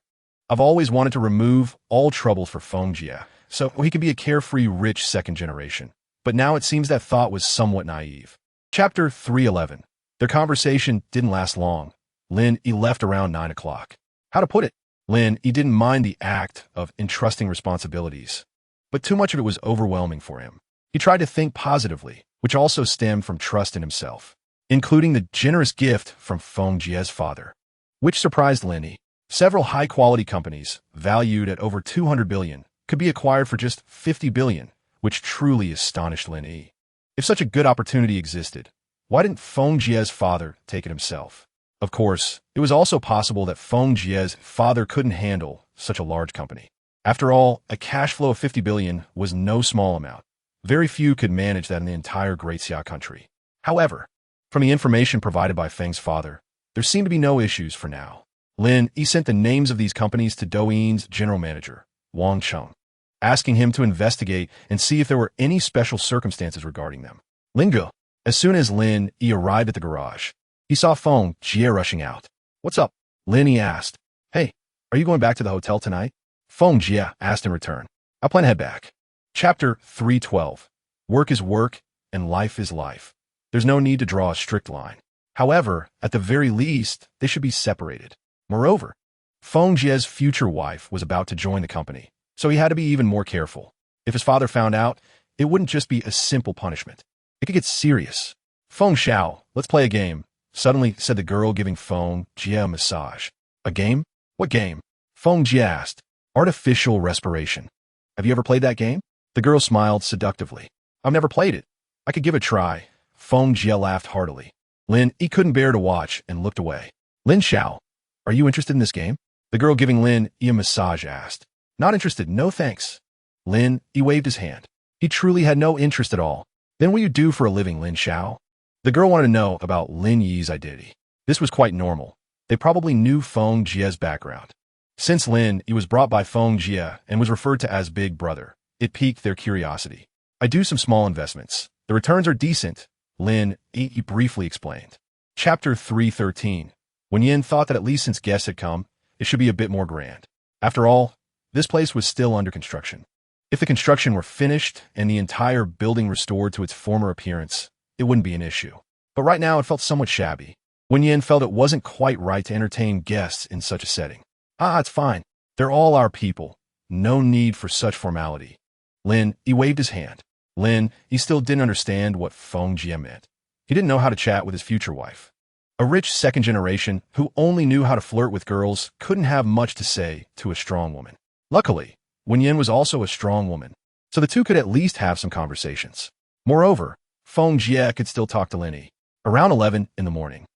A: I've always wanted to remove all trouble for Feng Jie, so he could be a carefree, rich second generation. But now it seems that thought was somewhat naive. Chapter 311. Their conversation didn't last long. Lin Yi left around 9 o'clock. How to put it? Lin Yi didn't mind the act of entrusting responsibilities, but too much of it was overwhelming for him. He tried to think positively, which also stemmed from trust in himself, including the generous gift from Feng Jie's father, which surprised Lin Yi. Several high-quality companies, valued at over 200 billion, could be acquired for just 50 billion, which truly astonished Lin Yi. If such a good opportunity existed, why didn't Feng Jie's father take it himself? Of course, it was also possible that Feng Jie's father couldn't handle such a large company. After all, a cash flow of 50 billion was no small amount. Very few could manage that in the entire Great Xia country. However, from the information provided by Feng's father, there seemed to be no issues for now. Lin Yi sent the names of these companies to Douyin's general manager, Wang Cheng, asking him to investigate and see if there were any special circumstances regarding them. Lingo. As soon as Lin Yi arrived at the garage, he saw Feng Jie rushing out. "What's up?" Lin Yi asked. "Hey, are you going back to the hotel tonight?" Feng Jie asked in return. "I plan to head back." Chapter 312. Work is work, and life is life. There's no need to draw a strict line. However, at the very least, they should be separated. Moreover, Feng Jie's future wife was about to join the company, so he had to be even more careful. If his father found out, it wouldn't just be a simple punishment. It could get serious. "Feng Xiao, let's play a game," suddenly said the girl, giving Feng Jie a massage. "A game? What game?" Feng Jie asked. "Artificial respiration. Have you ever played that game?" The girl smiled seductively. "I've never played it. I could give it a try." Feng Jie laughed heartily. Lin Yi couldn't bear to watch and looked away. "Lin Xiao, are you interested in this game?" The girl giving Lin Yi a massage asked. "Not interested, no thanks." Lin Yi waved his hand. He truly had no interest at all. "Then what do you do for a living, Lin Xiao?" The girl wanted to know about Lin Yi's identity. This was quite normal. They probably knew Feng Jie's background. Since Lin Yi was brought by Feng Jie and was referred to as Big Brother, it piqued their curiosity. "I do some small investments. The returns are decent," Lin Yi briefly explained. Chapter 313. When Yin thought that at least since guests had come, it should be a bit more grand. After all, this place was still under construction. If the construction were finished and the entire building restored to its former appearance, it wouldn't be an issue. But right now it felt somewhat shabby. Wen Yin felt it wasn't quite right to entertain guests in such a setting. It's fine. They're all our people. No need for such formality." Lin Yi waved his hand. Lin Yi still didn't understand what Feng Jie meant. He didn't know how to chat with his future wife. A rich second generation who only knew how to flirt with girls couldn't have much to say to a strong woman. Luckily, Wen Yin was also a strong woman, so the two could at least have some conversations. Moreover, Feng Jie could still talk to Lin Yi. Around 11 in the morning,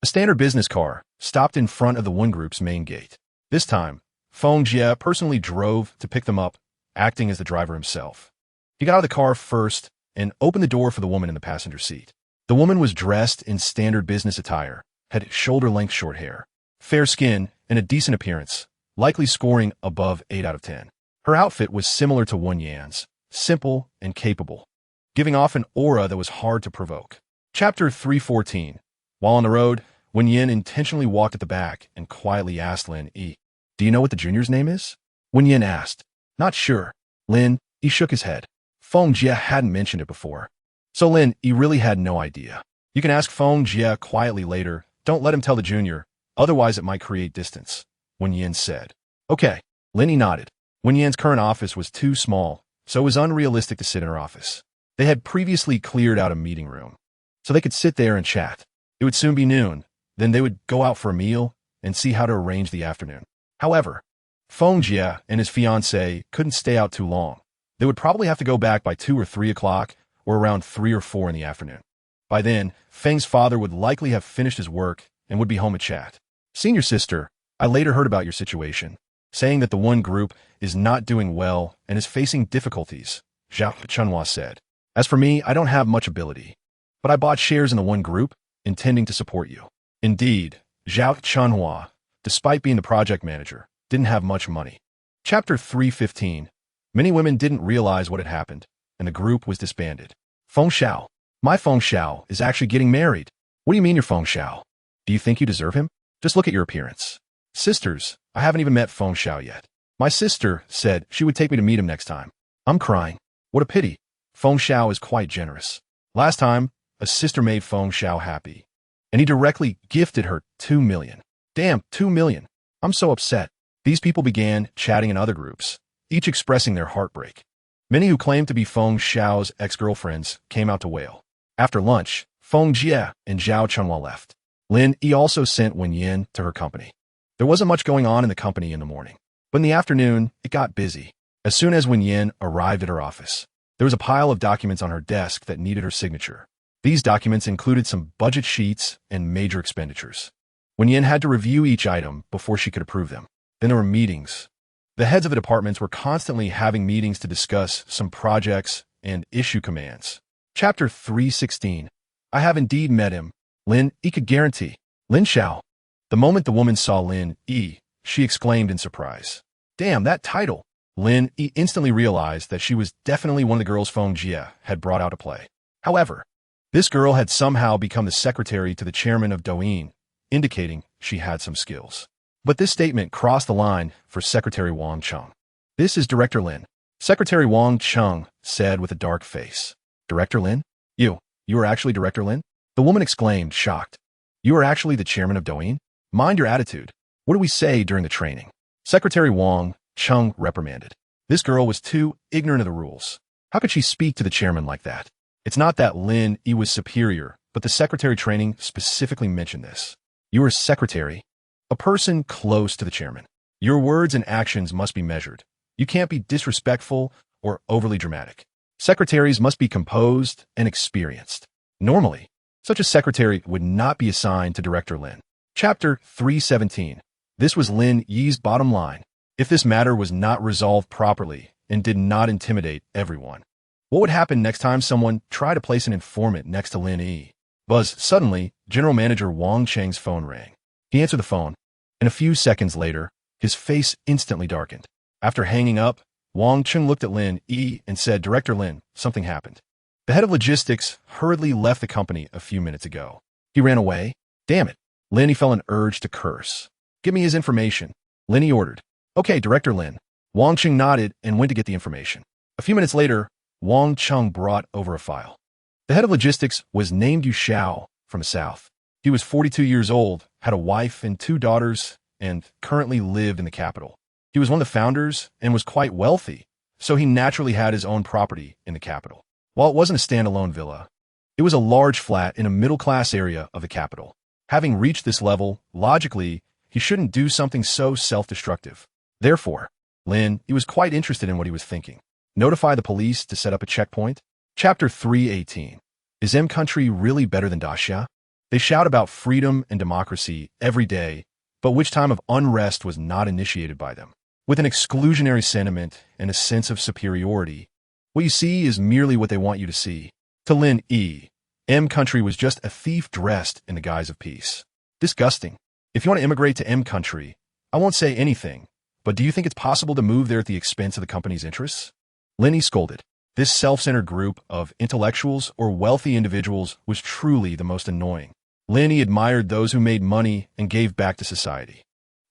A: a standard business car stopped in front of the Wen Group's main gate. This time, Feng Jie personally drove to pick them up, acting as the driver himself. He got out of the car first and opened the door for the woman in the passenger seat. The woman was dressed in standard business attire, had shoulder-length short hair, fair skin, and a decent appearance, likely scoring above 8 out of 10. Her outfit was similar to Wen Yan's, simple and capable, giving off an aura that was hard to provoke. Chapter 314. While on the road, Wen Yin intentionally walked at the back and quietly asked Lin Yi, "Do you know what the junior's name is?" Wen Yin asked. "Not sure." Lin Yi shook his head. Feng Jie hadn't mentioned it before, so Lin Yi really had no idea. "You can ask Feng Jie quietly later. Don't let him tell the junior, otherwise it might create distance," Wen Yin said. "Okay." Lin Yi nodded. Wen Yin's current office was too small, so it was unrealistic to sit in her office. They had previously cleared out a meeting room, so they could sit there and chat. It would soon be noon. Then they would go out for a meal and see how to arrange the afternoon. However, Feng Jie and his fiancée couldn't stay out too long. They would probably have to go back by 2 or 3 o'clock or around 3 or 4 in the afternoon. By then, Feng's father would likely have finished his work and would be home to chat. "Senior sister, I later heard about your situation, saying that the One Group is not doing well and is facing difficulties," Zhao Chunhua said. "As for me, I don't have much ability, but I bought shares in the One Group, intending to support you." Indeed, Zhao Chunhua, despite being the project manager, didn't have much money. Chapter 315. Many women didn't realize what had happened, and the group was disbanded. "Feng Xiao. My Feng Xiao is actually getting married." "What do you mean you're Feng Xiao? Do you think you deserve him? Just look at your appearance." "Sisters, I haven't even met Feng Xiao yet. My sister said she would take me to meet him next time." "I'm crying. What a pity. Feng Xiao is quite generous. Last time, a sister made Feng Xiao happy, and he directly gifted her 2 million. Damn, 2 million. I'm so upset." These people began chatting in other groups, each expressing their heartbreak. Many who claimed to be Feng Xiao's ex-girlfriends came out to wail. After lunch, Feng Jie and Zhao Chunhua left. Lin Yi also sent Wen Yin to her company. There wasn't much going on in the company in the morning, but in the afternoon, it got busy. As soon as Wen Yin arrived at her office, there was a pile of documents on her desk that needed her signature. These documents included some budget sheets and major expenditures. Wen Yin had to review each item before she could approve them. Then there were meetings. The heads of the departments were constantly having meetings to discuss some projects and issue commands. Chapter 316. I have indeed met him. Lin Yi could guarantee. Lin Xiao. The moment the woman saw Lin Yi, she exclaimed in surprise. Damn, that title! Lin Yi instantly realized that she was definitely one of the girls Feng Jie had brought out to play. However, this girl had somehow become the secretary to the chairman of Douyin, indicating she had some skills. But this statement crossed the line for Secretary Wang Cheng. This is Director Lin. Secretary Wang Cheng said with a dark face. Director Lin? You are actually Director Lin? The woman exclaimed, shocked. You are actually the chairman of Douyin? Mind your attitude. What do we say during the training? Secretary Wang Cheng reprimanded. This girl was too ignorant of the rules. How could she speak to the chairman like that? It's not that Lin Yi was superior, but the secretary training specifically mentioned this. You are a secretary, a person close to the chairman. Your words and actions must be measured. You can't be disrespectful or overly dramatic. Secretaries must be composed and experienced. Normally, such a secretary would not be assigned to Director Lin. Chapter 317. This was Lin Yi's bottom line. If this matter was not resolved properly and did not intimidate everyone, what would happen next time someone tried to place an informant next to Lin Yi? Suddenly, General Manager Wang Cheng's phone rang. He answered the phone, and a few seconds later, his face instantly darkened. After hanging up, Wang Cheng looked at Lin Yi and said, Director Lin, something happened. The head of logistics hurriedly left the company a few minutes ago. He ran away? Damn it. Lin Yi felt an urge to curse. Give me his information. Lin Yi ordered. Okay, Director Lin. Wang Cheng nodded and went to get the information. A few minutes later, Wang Cheng brought over a file. The head of logistics was named Yu Xiao from the south. He was 42 years old, had a wife and 2 daughters, and currently lived in the capital. He was one of the founders and was quite wealthy, so he naturally had his own property in the capital. While it wasn't a standalone villa, it was a large flat in a middle-class area of the capital. Having reached this level, logically, he shouldn't do something so self-destructive. Therefore, Lin Yi was quite interested in what he was thinking. Notify the police to set up a checkpoint? Chapter 318. Is M country really better than Daxia? They shout about freedom and democracy every day, but which time of unrest was not initiated by them? With an exclusionary sentiment and a sense of superiority, what you see is merely what they want you to see. To Lin Yi, M country was just a thief dressed in the guise of peace. Disgusting. If you want to immigrate to M country, I won't say anything, but do you think it's possible to move there at the expense of the company's interests? Lin Yi scolded. This self-centered group of intellectuals or wealthy individuals was truly the most annoying. Lin Yi admired those who made money and gave back to society.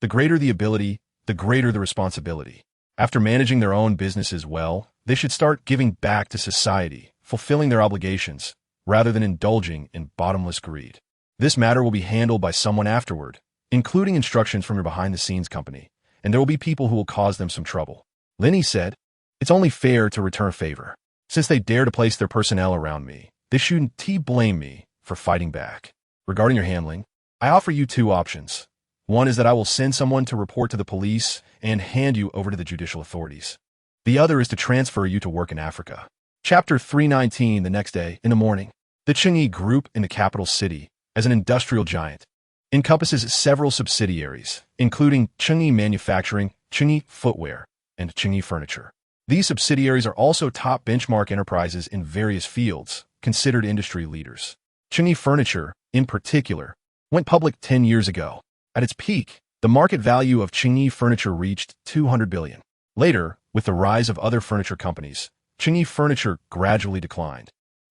A: The greater the ability, the greater the responsibility. After managing their own businesses well, they should start giving back to society, fulfilling their obligations, rather than indulging in bottomless greed. This matter will be handled by someone afterward, including instructions from your behind-the-scenes company, and there will be people who will cause them some trouble. Lin Yi said, it's only fair to return a favor. Since they dare to place their personnel around me, they shouldn't blame me for fighting back. Regarding your handling, I offer you 2 options. One is that I will send someone to report to the police and hand you over to the judicial authorities. The other is to transfer you to work in Africa. Chapter 319. The next day, in the morning, the Chengyi Group in the capital city, as an industrial giant, encompasses several subsidiaries, including Chengyi Manufacturing, Chengyi Footwear, and Chengyi Furniture. These subsidiaries are also top benchmark enterprises in various fields, considered industry leaders. Chengyi Furniture, in particular, went public 10 years ago. At its peak, the market value of Chengyi Furniture reached 200 billion. Later, with the rise of other furniture companies, Chengyi Furniture gradually declined.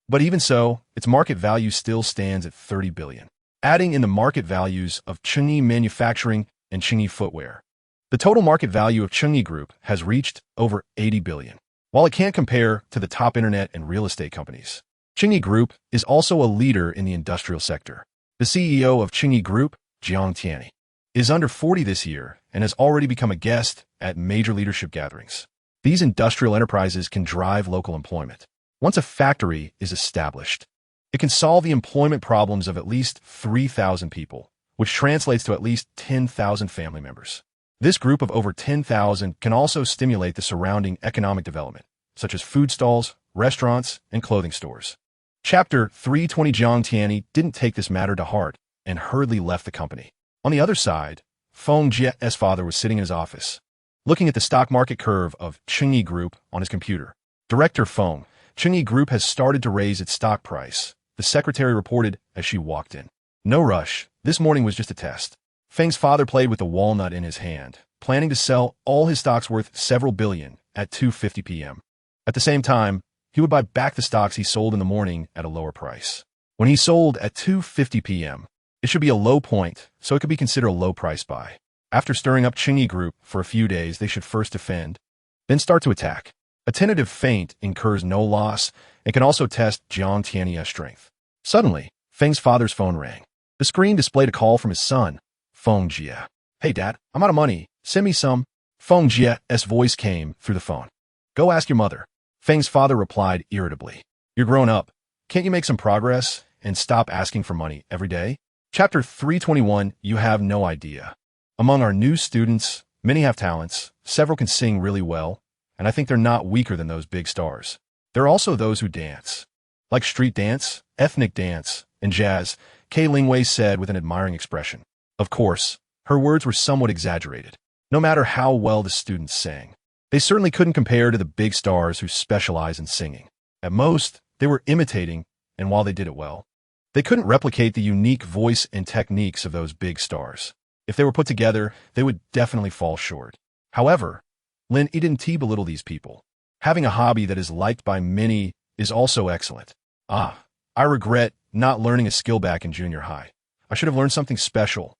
A: But even so, its market value still stands at 30 billion. Adding in the market values of Chengyi Manufacturing and Chengyi Footwear, the total market value of Chengyi Group has reached over 80 billion. While it can't compare to the top internet and real estate companies, Chengyi Group is also a leader in the industrial sector. The CEO of Chengyi Group, Jiang Tianyi, is under 40 this year and has already become a guest at major leadership gatherings. These industrial enterprises can drive local employment. Once a factory is established, it can solve the employment problems of at least 3,000 people, which translates to at least 10,000 family members. This group of over 10,000 can also stimulate the surrounding economic development, such as food stalls, restaurants, and clothing stores. Chapter 320. Jiang Tianyi didn't take this matter to heart and hurriedly left the company. On the other side, Feng Jie's father was sitting in his office, looking at the stock market curve of Lin Yi Group on his computer. Director Feng, Lin Yi Group has started to raise its stock price, the secretary reported as she walked in. No rush, this morning was just a test. Feng's father played with the walnut in his hand, planning to sell all his stocks worth several billion at 2:50 p.m. At the same time, he would buy back the stocks he sold in the morning at a lower price. When he sold at 2:50 p.m., it should be a low point, so it could be considered a low price buy. After stirring up Lin Yi Group for a few days, they should first defend, then start to attack. A tentative feint incurs no loss and can also test Jiang Tiany's strength. Suddenly, Feng's father's phone rang. The screen displayed a call from his son, Feng Jie. "Hey, Dad, I'm out of money. Send me some." Feng Jie's voice came through the phone. "Go ask your mother." Feng's father replied irritably. "You're grown up. Can't you make some progress and stop asking for money every day?" Chapter 321, You Have No Idea. Among our new students, many have talents, several can sing really well, and I think they're not weaker than those big stars. There are also those who dance. Like street dance, ethnic dance, and jazz, Lin Yi said with an admiring expression. Of course, her words were somewhat exaggerated. No matter how well the students sang, they certainly couldn't compare to the big stars who specialize in singing. At most, they were imitating, and while they did it well, they couldn't replicate the unique voice and techniques of those big stars. If they were put together, they would definitely fall short. However, Lin Yi didn't belittle these people. Having a hobby that is liked by many is also excellent. I regret not learning a skill back in junior high. I should have learned something special.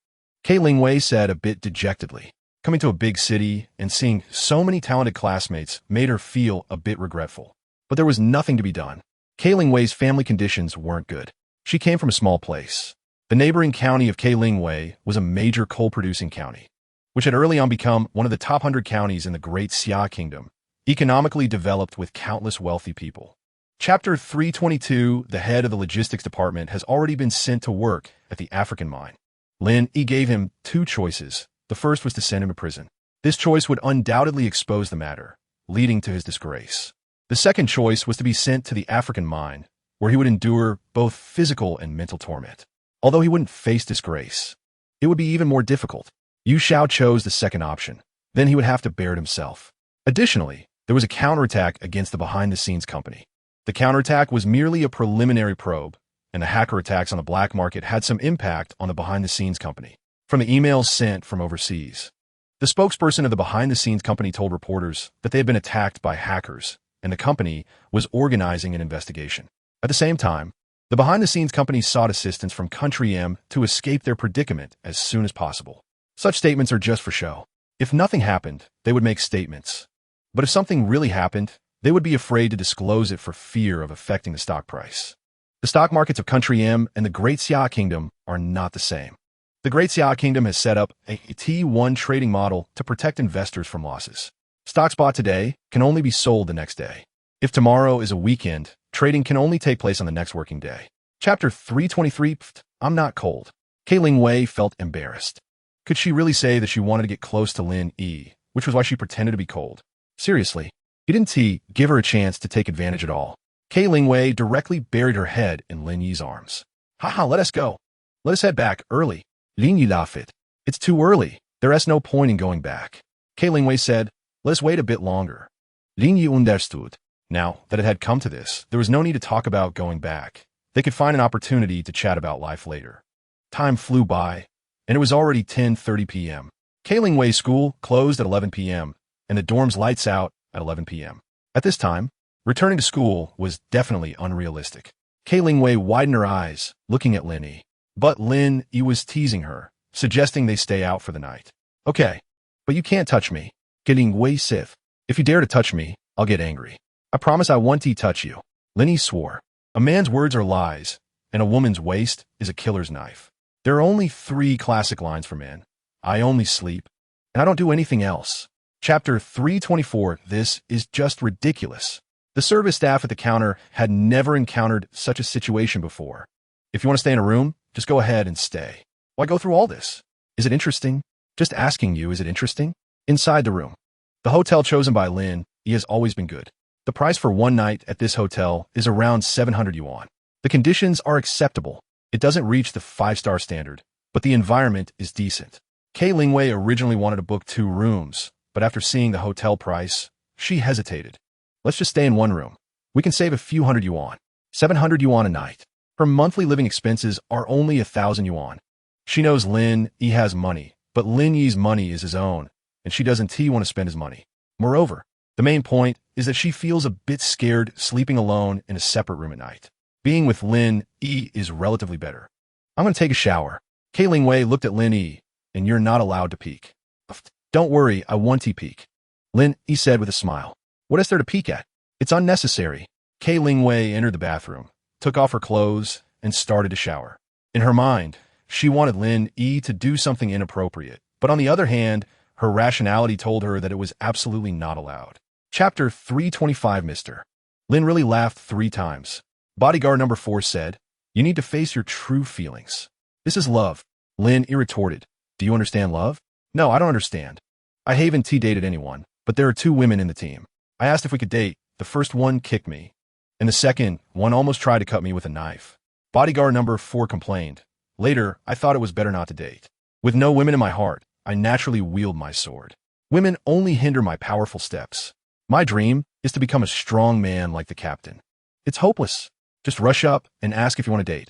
A: Lin Yi said a bit dejectedly. Coming to a big city and seeing so many talented classmates made her feel a bit regretful. But there was nothing to be done. Lin Yi's family conditions weren't good. She came from a small place. The neighboring county of Lin Yi was a major coal-producing county, which had early on become one of the top 100 counties in the Great Xia Kingdom, economically developed with countless wealthy people. Chapter 322, the head of the logistics department, has already been sent to work at the African mine. Lin Yi gave him two choices. The first was to send him to prison. This choice would undoubtedly expose the matter, leading to his disgrace. The second choice was to be sent to the African mine, where he would endure both physical and mental torment. Although he wouldn't face disgrace, it would be even more difficult. Yu Xiao chose the second option. Then he would have to bear it himself. Additionally, there was a counterattack against the behind-the-scenes company. The counterattack was merely a preliminary probe, and the hacker attacks on the black market had some impact on the behind-the-scenes company. From the emails sent from overseas, the spokesperson of the behind-the-scenes company told reporters that they had been attacked by hackers, and the company was organizing an investigation. At the same time, the behind-the-scenes company sought assistance from Country M to escape their predicament as soon as possible. Such statements are just for show. If nothing happened, they would make statements. But if something really happened, they would be afraid to disclose it for fear of affecting the stock price. The stock markets of Country M and the Great Xia Kingdom are not the same. The Great Xia Kingdom has set up a T1 trading model to protect investors from losses. Stocks bought today can only be sold the next day. If tomorrow is a weekend, trading can only take place on the next working day. Chapter 323, I'm not cold. Lin Yi felt embarrassed. Could she really say that she wanted to get close to Lin Yi, which was why she pretended to be cold? Seriously, he didn't give her a chance to take advantage at all. Lin Yi directly buried her head in Lin Yi's arms. Haha, let us go. Let us head back early. Lin Yi laughed. It's too early. There is no point in going back. Lin Yi said, let us wait a bit longer. Lin Yi understood. Now that it had come to this, there was no need to talk about going back. They could find an opportunity to chat about life later. Time flew by, and it was already 10:30 p.m. Lin Yi's school closed at 11 p.m., and the dorm's lights out at 11 p.m. At this time, returning to school was definitely unrealistic. Lin Yi widened her eyes, looking at Lin Yi. But Lin Yi was teasing her, suggesting they stay out for the night. Okay, but you can't touch me. Lin Yi said. If you dare to touch me, I'll get angry. I promise I won't touch you. Lin Yi swore. A man's words are lies, and a woman's waist is a killer's knife. There are only 3 classic lines for men. I only sleep, and I don't do anything else. Chapter 324, this is just ridiculous. The service staff at the counter had never encountered such a situation before. If you want to stay in a room, just go ahead and stay. Why go through all this? Is it interesting? Just asking you, is it interesting? Inside the room. The hotel chosen by Lin Yi has always been good. The price for one night at this hotel is around 700 yuan. The conditions are acceptable. It doesn't reach the 5-star standard, but the environment is decent. Lin Yi originally wanted to book 2 rooms, but after seeing the hotel price, she hesitated. Let's just stay in 1 room. We can save a few hundred yuan. 700 yuan a night. Her monthly living expenses are only 1,000 yuan. She knows Lin Yi has money, but Lin Yi's money is his own, and she doesn't want to spend his money. Moreover, the main point is that she feels a bit scared sleeping alone in a separate room at night. Being with Lin Yi is relatively better. I'm going to take a shower. Lin Yi looked at Lin Yi, and you're not allowed to peek. Don't worry, I want to peek. Lin Yi said with a smile. What is there to peek at? It's unnecessary. Lin Yi entered the bathroom, took off her clothes, and started to shower. In her mind, she wanted Lin Yi to do something inappropriate, but on the other hand, her rationality told her that it was absolutely not allowed. Chapter 325 Mr. Lin really laughed 3 times. Bodyguard number 4 said, you need to face your true feelings. This is love. Lin Yi retorted, do you understand love? No, I don't understand. I haven't dated anyone, but there are 2 women in the team. I asked if we could date. The first one kicked me, and the second one almost tried to cut me with a knife. Bodyguard number 4 complained. Later, I thought it was better not to date. With no women in my heart, I naturally wield my sword. Women only hinder my powerful steps. My dream is to become a strong man like the captain. It's hopeless. Just rush up and ask if you want to date.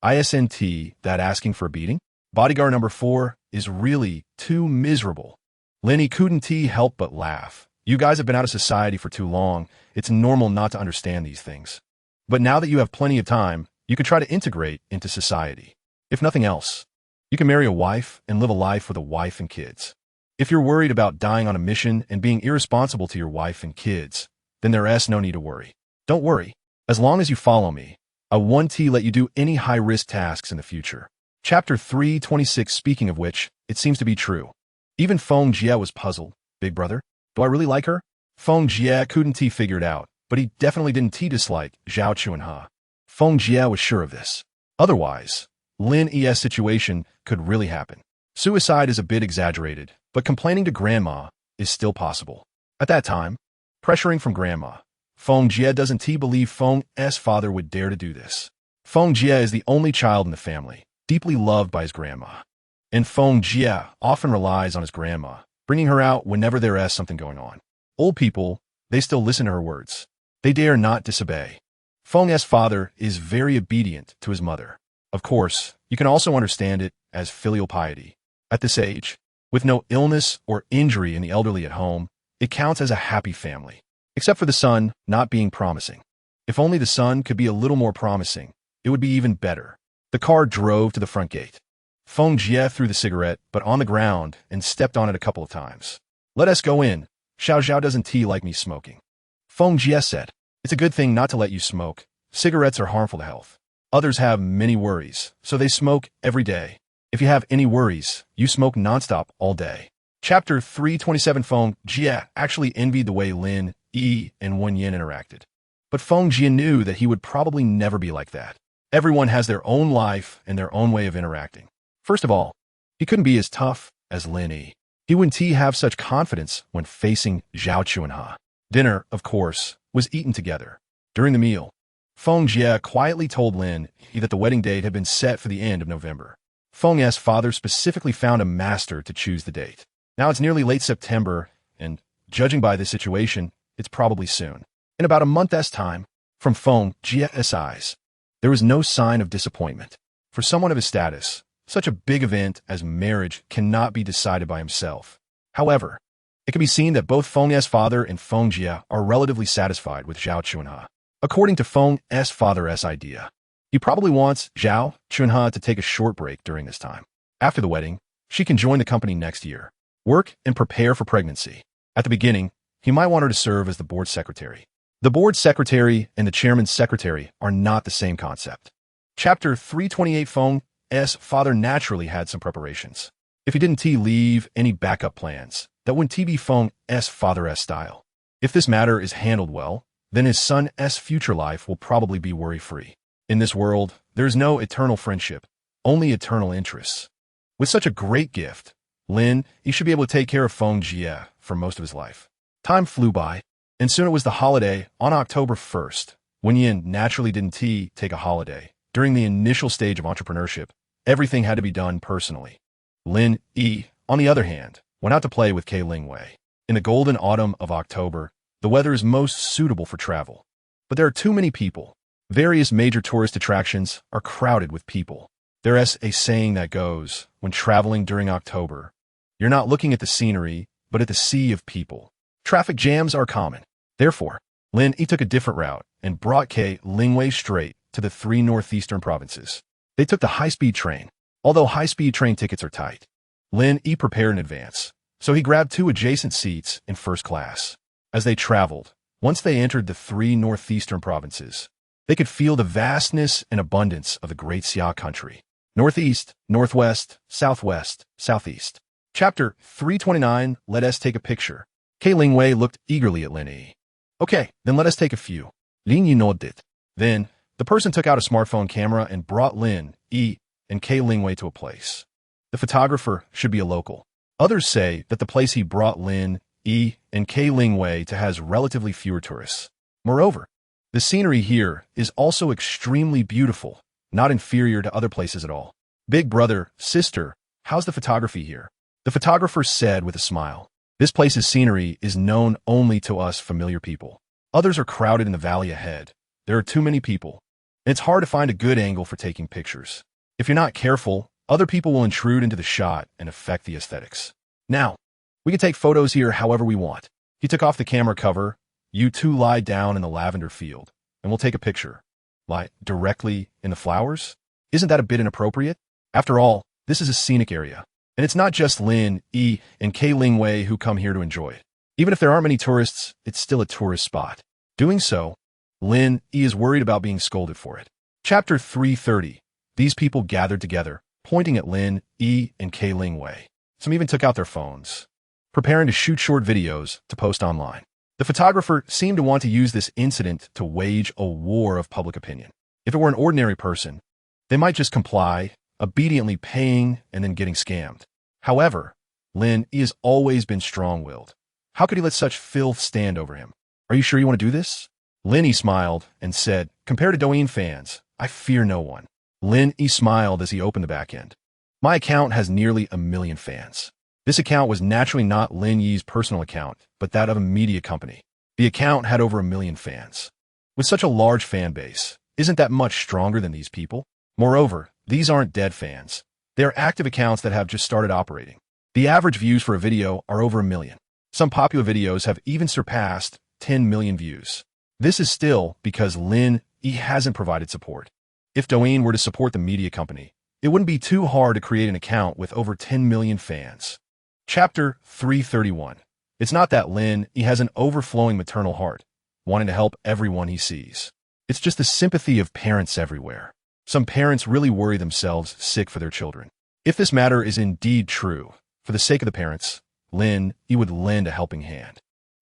A: Isn't that asking for a beating? Bodyguard number 4 is really too miserable. Lin Yi couldn't help but laugh. You guys have been out of society for too long. It's normal not to understand these things. But now that you have plenty of time, you could try to integrate into society. If nothing else, you can marry a wife and live a life with a wife and kids. If you're worried about dying on a mission and being irresponsible to your wife and kids, then there's no need to worry. Don't worry. As long as you follow me, I won't let you do any high-risk tasks in the future. Chapter 326 Speaking of which, it seems to be true. Even Feng Jie was puzzled. Big brother? Do I really like her? Feng Jie couldn't figure it out, but he definitely didn't dislike Zhao Chuanhe. Feng Jie was sure of this. Otherwise, Lin Yi's situation could really happen. Suicide is a bit exaggerated, but complaining to grandma is still possible. At that time, pressuring from grandma, Feng Jie doesn't believe Feng's father would dare to do this. Feng Jie is the only child in the family, deeply loved by his grandma. And Feng Jie often relies on his grandma, bringing her out whenever there's something going on. Old people, they still listen to her words. They dare not disobey. Feng's father is very obedient to his mother. Of course, you can also understand it as filial piety. At this age, with no illness or injury in the elderly at home, it counts as a happy family. Except for the son not being promising. If only the son could be a little more promising, it would be even better. The car drove to the front gate. Feng Jie threw the cigarette, but on the ground, and stepped on it a couple of times. Let us go in. Xiao Zhao doesn't like me smoking. Feng Jie said, it's a good thing not to let you smoke. Cigarettes are harmful to health. Others have many worries, so they smoke every day. If you have any worries, you smoke nonstop all day. Chapter 327 Feng Jie actually envied the way Lin Yi and Wen Yin interacted. But Feng Jie knew that he would probably never be like that. Everyone has their own life and their own way of interacting. First of all, he couldn't be as tough as Lin Yi. He wouldn't have such confidence when facing Zhao Chuanhe. Dinner, of course, was eaten together. During the meal, Feng Jie quietly told Lin Yi that the wedding date had been set for the end of November. Feng's father specifically found a master to choose the date. Now it's nearly late September, and judging by this situation, it's probably soon. In about a month's time, from Feng Jie's eyes, there was no sign of disappointment. For someone of his status, such a big event as marriage cannot be decided by himself. However, it can be seen that both Feng's father and Feng Jie are relatively satisfied with Zhao Chuanhe. According to Feng's father's idea, he probably wants Zhao Chuanhe to take a short break during this time. After the wedding, she can join the company next year, work and prepare for pregnancy. At the beginning, he might want her to serve as the board secretary. The board secretary and the chairman's secretary are not the same concept. Chapter 328 Feng's father naturally had some preparations. If he didn't leave any backup plans, that wouldn't be Feng's father's style. If this matter is handled well, then his son's future life will probably be worry-free. In this world, there is no eternal friendship, only eternal interests. With such a great gift, Lin Yi should be able to take care of Feng Jie for most of his life. Time flew by, and soon it was the holiday on October 1st. Wen Yin naturally didn't take a holiday. During the initial stage of entrepreneurship, Everything had to be done personally. Lin Yi, on the other hand, went out to play with Ling Wei. In the golden autumn of October, the weather is most suitable for travel. But there are too many people. Various major tourist attractions are crowded with people. There is a saying that goes, when traveling during October, you're not looking at the scenery, but at the sea of people. Traffic jams are common. Therefore, Lin Yi took a different route and brought Ling Wei straight to the 3 northeastern provinces. They took the high-speed train. Although high-speed train tickets are tight, Lin Yi prepared in advance, so he grabbed 2 adjacent seats in first class. As they traveled, once they entered the 3 northeastern provinces, they could feel the vastness and abundance of the Great Xia country. Northeast, northwest, southwest, southeast. Chapter 329, Let us take a picture. Ling Wei looked eagerly at Lin Yi. Okay, then let us take a few. Lin Yi nodded. Then, the person took out a smartphone camera and brought Lin Yi and Ling Wei to a place. The photographer should be a local. Others say that the place he brought Lin Yi and Ling Wei to has relatively fewer tourists. Moreover, the scenery here is also extremely beautiful, not inferior to other places at all. Big brother, sister, how's the photography here? The photographer said with a smile. This place's scenery is known only to us familiar people. Others are crowded in the valley ahead. There are too many people, and it's hard to find a good angle for taking pictures. If you're not careful, other people will intrude into the shot and affect the aesthetics. Now, we can take photos here however we want. He took off the camera cover. You 2 lie down in the lavender field, and we'll take a picture. Lie directly in the flowers? Isn't that a bit inappropriate? After all, this is a scenic area, and it's not just Lin Yi and Ling Wei who come here to enjoy it. Even if there aren't many tourists, it's still a tourist spot. Doing so, Lin Yi is worried about being scolded for it. Chapter 330. These people gathered together, pointing at Lin Yi and Ling Wei. Some even took out their phones, preparing to shoot short videos to post online. The photographer seemed to want to use this incident to wage a war of public opinion. If it were an ordinary person, they might just comply, obediently paying and then getting scammed. However, Lin Yi has always been strong-willed. How could he let such filth stand over him? Are you sure you want to do this? Lin Yi smiled and said, compared to Douyin fans, I fear no one. Lin Yi smiled as he opened the back end. My account has nearly 1 million fans. This account was naturally not Lin Yi's personal account, but that of a media company. The account had over 1 million fans. With such a large fan base, isn't that much stronger than these people? Moreover, these aren't dead fans. They are active accounts that have just started operating. The average views for a video are over 1 million. Some popular videos have even surpassed 10 million views. This is still because Lin Yi hasn't provided support. If Douyin were to support the media company, it wouldn't be too hard to create an account with over 10 million fans. Chapter 331. It's not that Lin Yi has an overflowing maternal heart, wanting to help everyone he sees. It's just the sympathy of parents everywhere. Some parents really worry themselves sick for their children. If this matter is indeed true, for the sake of the parents, Lin Yi would lend a helping hand.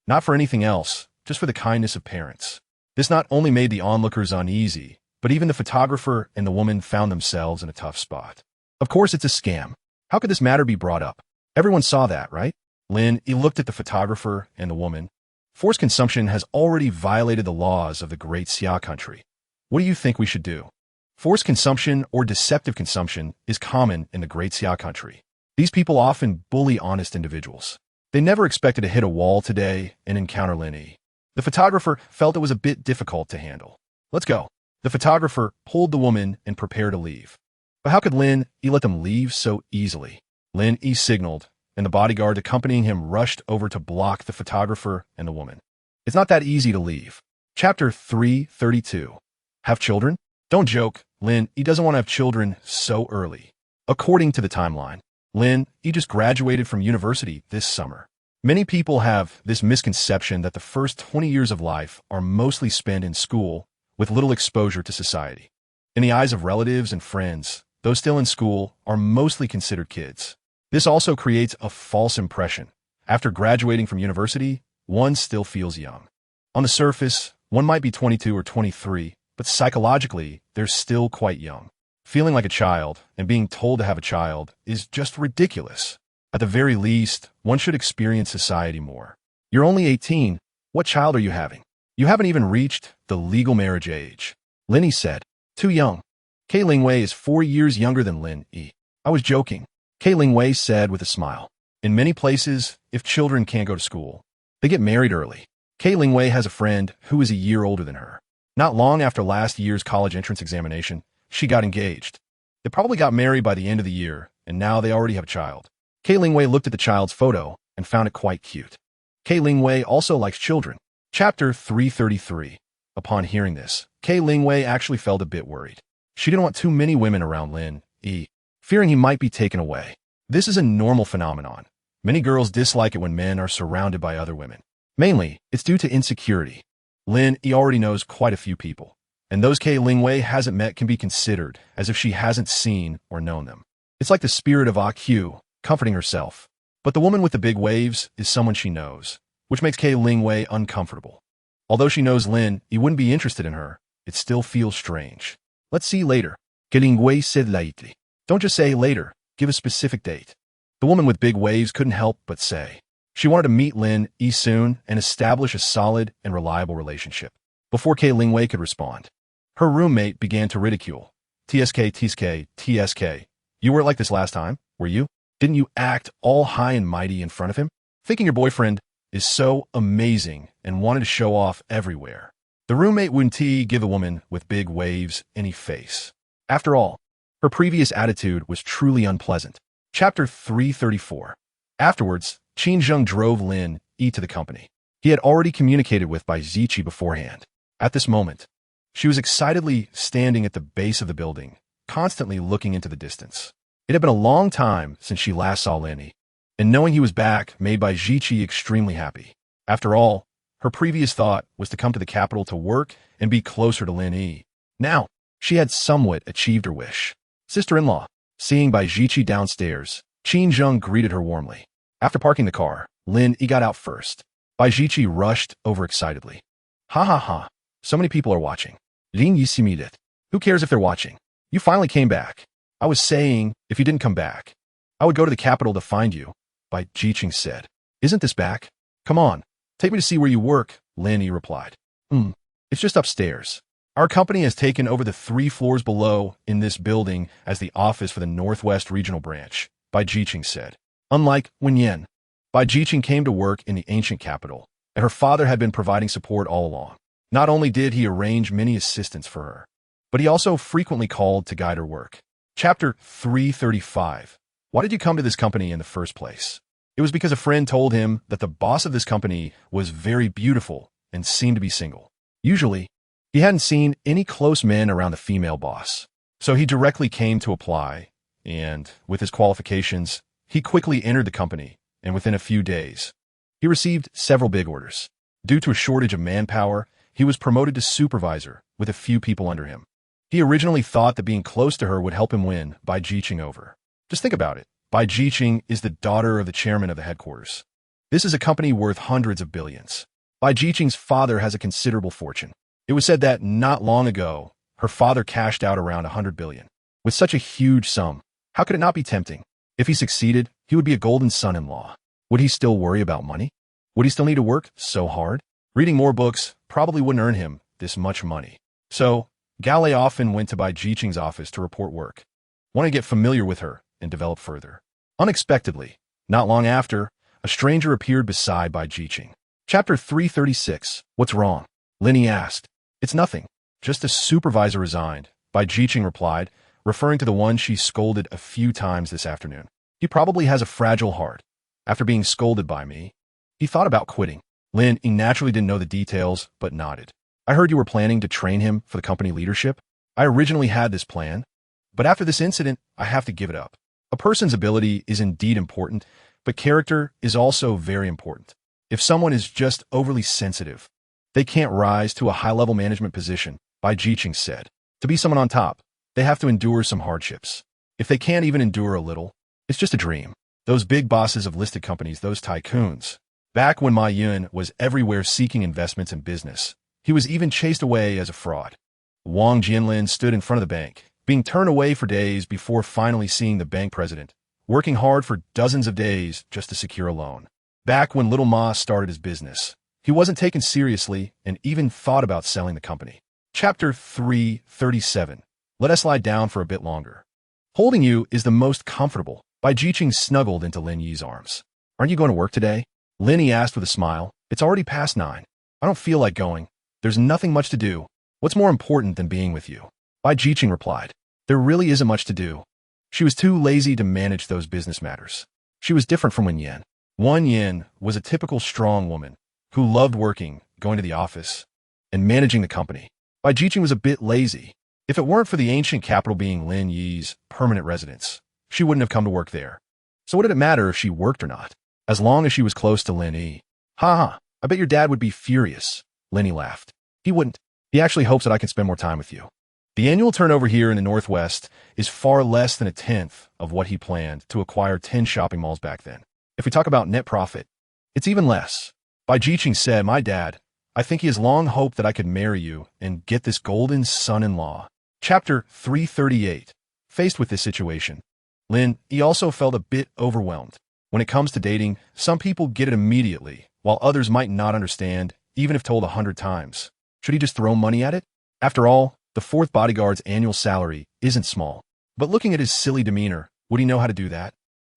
A: Not for anything else, just for the kindness of parents. This not only made the onlookers uneasy, but even the photographer and the woman found themselves in a tough spot. Of course it's a scam. How could this matter be brought up? Everyone saw that, right? Lin Yi looked at the photographer and the woman. Forced consumption has already violated the laws of the Great Xia country. What do you think we should do? Forced consumption or deceptive consumption is common in the Great Xia country. These people often bully honest individuals. They never expected to hit a wall today and encounter Lin Yi. The photographer felt it was a bit difficult to handle. Let's go. The photographer pulled the woman and prepared to leave. But how could Lin Yi let them leave so easily? Lin Yi signaled, and the bodyguard accompanying him rushed over to block the photographer and the woman. It's not that easy to leave. Chapter 332. Have children? Don't joke. Lin Yi doesn't want to have children so early. According to the timeline, Lin Yi just graduated from university this summer. Many people have this misconception that the first 20 years of life are mostly spent in school with little exposure to society. In the eyes of relatives and friends, those still in school are mostly considered kids. This also creates a false impression. After graduating from university, one still feels young. On the surface, one might be 22 or 23, but psychologically, they're still quite young. Feeling like a child and being told to have a child is just ridiculous. At the very least, one should experience society more. You're only 18. What child are you having? You haven't even reached the legal marriage age. Lin Yi said. Too young. Kei Lingwei is 4 years younger than Lin Yi. I was joking, Kei Lingwei said with a smile. In many places, if children can't go to school, they get married early. Kei Lingwei has a friend who is a year older than her. Not long after last year's college entrance examination, she got engaged. They probably got married by the end of the year, and now they already have a child. Kei Lingwei looked at the child's photo and found it quite cute. Kei Lingwei also likes children. Chapter 333. Upon hearing this, Kei Lingwei actually felt a bit worried. She didn't want too many women around Lin Yi, fearing he might be taken away. This is a normal phenomenon. Many girls dislike it when men are surrounded by other women. Mainly, it's due to insecurity. Lin Yi already knows quite a few people, and those Kei Lingwei hasn't met can be considered as if she hasn't seen or known them. It's like the spirit of AQ, comforting herself. But the woman with the big waves is someone she knows, which makes Kei Lingwei uncomfortable. Although she knows Lin Yi wouldn't be interested in her, it still feels strange. Let's see later. Kei Lingwei said lightly. Don't just say later, give a specific date. The woman with big waves couldn't help but say. She wanted to meet Lin Yi soon and establish a solid and reliable relationship. Before Kei Lingwei could respond, her roommate began to ridicule. TSK. You were like this last time, were you? Didn't you act all high and mighty in front of him? Thinking your boyfriend is so amazing and wanted to show off everywhere. The roommate wouldn't give a woman with big waves any face. After all, her previous attitude was truly unpleasant. Chapter 334. Afterwards, Qin Zheng drove Lin Yi to the company. He had already communicated with by Ziqi beforehand. At this moment, she was excitedly standing at the base of the building, constantly looking into the distance. It had been a long time since she last saw Lin Yi, and knowing he was back made by Ziqi extremely happy. After all, her previous thought was to come to the capital to work and be closer to Lin Yi. Now, she had somewhat achieved her wish. Sister-in-law, seeing by Ziqi downstairs, Qin Zheng greeted her warmly. After parking the car, Lin Yi got out first. Bai Ziqi rushed over excitedly. Ha ha ha, so many people are watching. Lin Yi simid it. Who cares if they're watching? You finally came back. I was saying, if you didn't come back, I would go to the capital to find you, Bai Ziqi said. Isn't this back? Come on, take me to see where you work, Lin Yi replied. It's just upstairs. Our company has taken over the 3 floors below in this building as the office for the Northwest Regional Branch, Bai Ziqi said. Unlike Wenyan, Bai Ziqi came to work in the ancient capital, and her father had been providing support all along. Not only did he arrange many assistants for her, but he also frequently called to guide her work. Chapter 335. Why did you come to this company in the first place? It was because a friend told him that the boss of this company was very beautiful and seemed to be single. Usually, he hadn't seen any close men around the female boss, so he directly came to apply, and with his qualifications, he quickly entered the company, and within a few days, he received several big orders. Due to a shortage of manpower, he was promoted to supervisor with a few people under him. He originally thought that being close to her would help him win Bai Ziqi over. Just think about it. Bai Ziqi is the daughter of the chairman of the headquarters. This is a company worth hundreds of billions. Bai Ziqi's father has a considerable fortune. It was said that not long ago, her father cashed out around 100 billion. With such a huge sum, how could it not be tempting? If he succeeded, he would be a golden son-in-law. Would he still worry about money? Would he still need to work so hard? Reading more books probably wouldn't earn him this much money. So, Gale often went to Bai Ziqi's office to report work, wanting to get familiar with her and develop further. Unexpectedly, not long after, a stranger appeared beside Bai Ziqi. Chapter 336. What's wrong? Lin Yi asked. It's nothing. Just a supervisor resigned, Bai Ziqi replied, referring to the one she scolded a few times this afternoon. He probably has a fragile heart. After being scolded by me, he thought about quitting. Lin Yi naturally didn't know the details, but nodded. I heard you were planning to train him for the company leadership. I originally had this plan, but after this incident, I have to give it up. A person's ability is indeed important, but character is also very important. If someone is just overly sensitive, they can't rise to a high-level management position, Bai Ziqi said. To be someone on top, they have to endure some hardships. If they can't even endure a little, it's just a dream. Those big bosses of listed companies, those tycoons. Back when Ma Yun was everywhere seeking investments in business, he was even chased away as a fraud. Wang Jianlin stood in front of the bank, being turned away for days before finally seeing the bank president, working hard for dozens of days just to secure a loan. Back when Little Ma started his business, he wasn't taken seriously and even thought about selling the company. Chapter 337. Let us lie down for a bit longer. Holding you is the most comfortable. Bai Jiqing snuggled into Lin Yi's arms. Aren't you going to work today? Lin Yi asked with a smile. It's already past 9. I don't feel like going. There's nothing much to do. What's more important than being with you? Bai Jiqing replied. There really isn't much to do. She was too lazy to manage those business matters. She was different from Wen Yan. Wen Yan was a typical strong woman who loved working, going to the office, and managing the company. Bai Jiqing was a bit lazy. If it weren't for the ancient capital being Lin Yi's permanent residence, she wouldn't have come to work there. So what did it matter if she worked or not, as long as she was close to Lin Yi? Ha ha, I bet your dad would be furious, Lin Yi laughed. He wouldn't. He actually hopes that I can spend more time with you. The annual turnover here in the Northwest is far less than 1/10 of what he planned to acquire 10 shopping malls back then. If we talk about net profit, it's even less. Bai Jiqing said, my dad, I think he has long hoped that I could marry you and get this golden son-in-law. Chapter 338. Faced with this situation, Lin Yi also felt a bit overwhelmed. When it comes to dating, some people get it immediately, while others might not understand, even if told 100 times. Should he just throw money at it? After all, the fourth bodyguard's annual salary isn't small. But looking at his silly demeanor, would he know how to do that?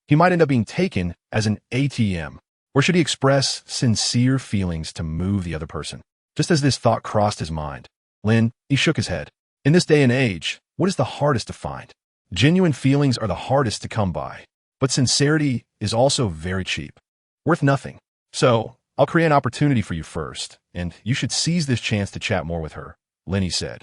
A: He might end up being taken as an ATM. Or should he express sincere feelings to move the other person? Just as this thought crossed his mind, Lin Yi shook his head. In this day and age, what is the hardest to find? Genuine feelings are the hardest to come by. But sincerity is also very cheap. Worth nothing. So, I'll create an opportunity for you first, and you should seize this chance to chat more with her, Lin Yi said.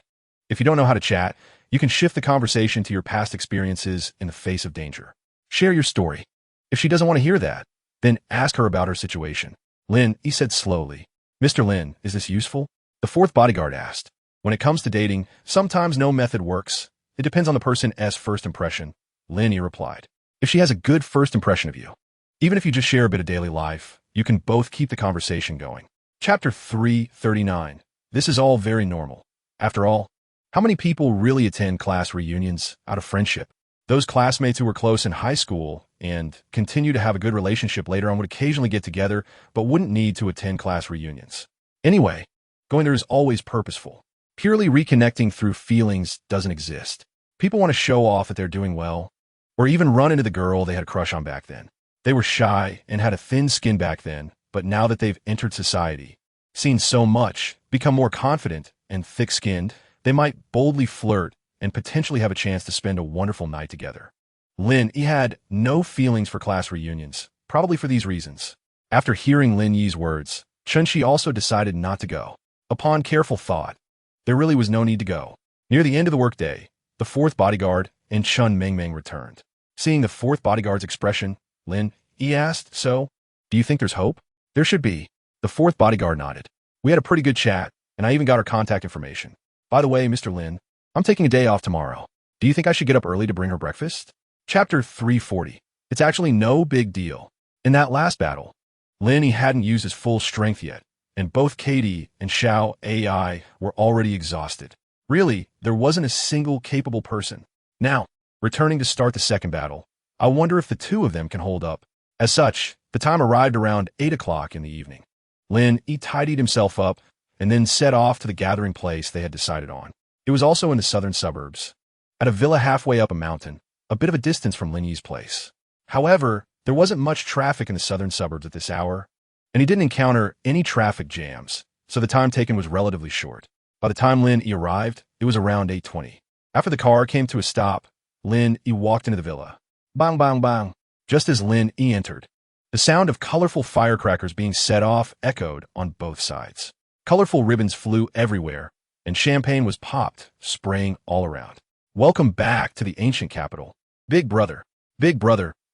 A: If you don't know how to chat, you can shift the conversation to your past experiences in the face of danger. Share your story. If she doesn't want to hear that, then ask her about her situation. Lin Yi said slowly. Mr. Lin, is this useful? The fourth bodyguard asked. When it comes to dating, sometimes no method works. It depends on the person's first impression, Lin Yi replied. If she has a good first impression of you, even if you just share a bit of daily life, you can both keep the conversation going. Chapter 339. This is all very normal. After all, how many people really attend class reunions out of friendship? Those classmates who were close in high school and continue to have a good relationship later on would occasionally get together, but wouldn't need to attend class reunions. Anyway, going there is always purposeful. Purely reconnecting through feelings doesn't exist. People want to show off that they're doing well, or even run into the girl they had a crush on back then. They were shy and had a thin skin back then, but now that they've entered society, seen so much, become more confident and thick-skinned, they might boldly flirt and potentially have a chance to spend a wonderful night together. Lin Yi had no feelings for class reunions, probably for these reasons. After hearing Lin Yi's words, Chen Shi also decided not to go. Upon careful thought, there really was no need to go. Near the end of the workday, the fourth bodyguard and Chun Mengmeng returned. Seeing the fourth bodyguard's expression, Lin Yi asked, so, do you think there's hope? There should be. The fourth bodyguard nodded. We had a pretty good chat, and I even got her contact information. By the way, Mr. Lin, I'm taking a day off tomorrow. Do you think I should get up early to bring her breakfast? Chapter 340. It's actually no big deal. In that last battle, Lin Yi hadn't used his full strength yet, and both Katie and Xiao AI were already exhausted. Really, there wasn't a single capable person. Now, returning to start the second battle, I wonder if the two of them can hold up. As such, the time arrived around 8 o'clock in the evening. Lin Yi tidied himself up and then set off to the gathering place they had decided on. It was also in the southern suburbs, at a villa halfway up a mountain, a bit of a distance from Lin Yi's place. However, there wasn't much traffic in the southern suburbs at this hour, and he didn't encounter any traffic jams, so the time taken was relatively short. By the time Lin Yi arrived, it was around 8:20. After the car came to a stop, Lin Yi walked into the villa. Bang, bang, bang. Just as Lin Yi entered, the sound of colorful firecrackers being set off echoed on both sides. Colorful ribbons flew everywhere, and champagne was popped, spraying all around. Welcome back to the ancient capital. Big brother,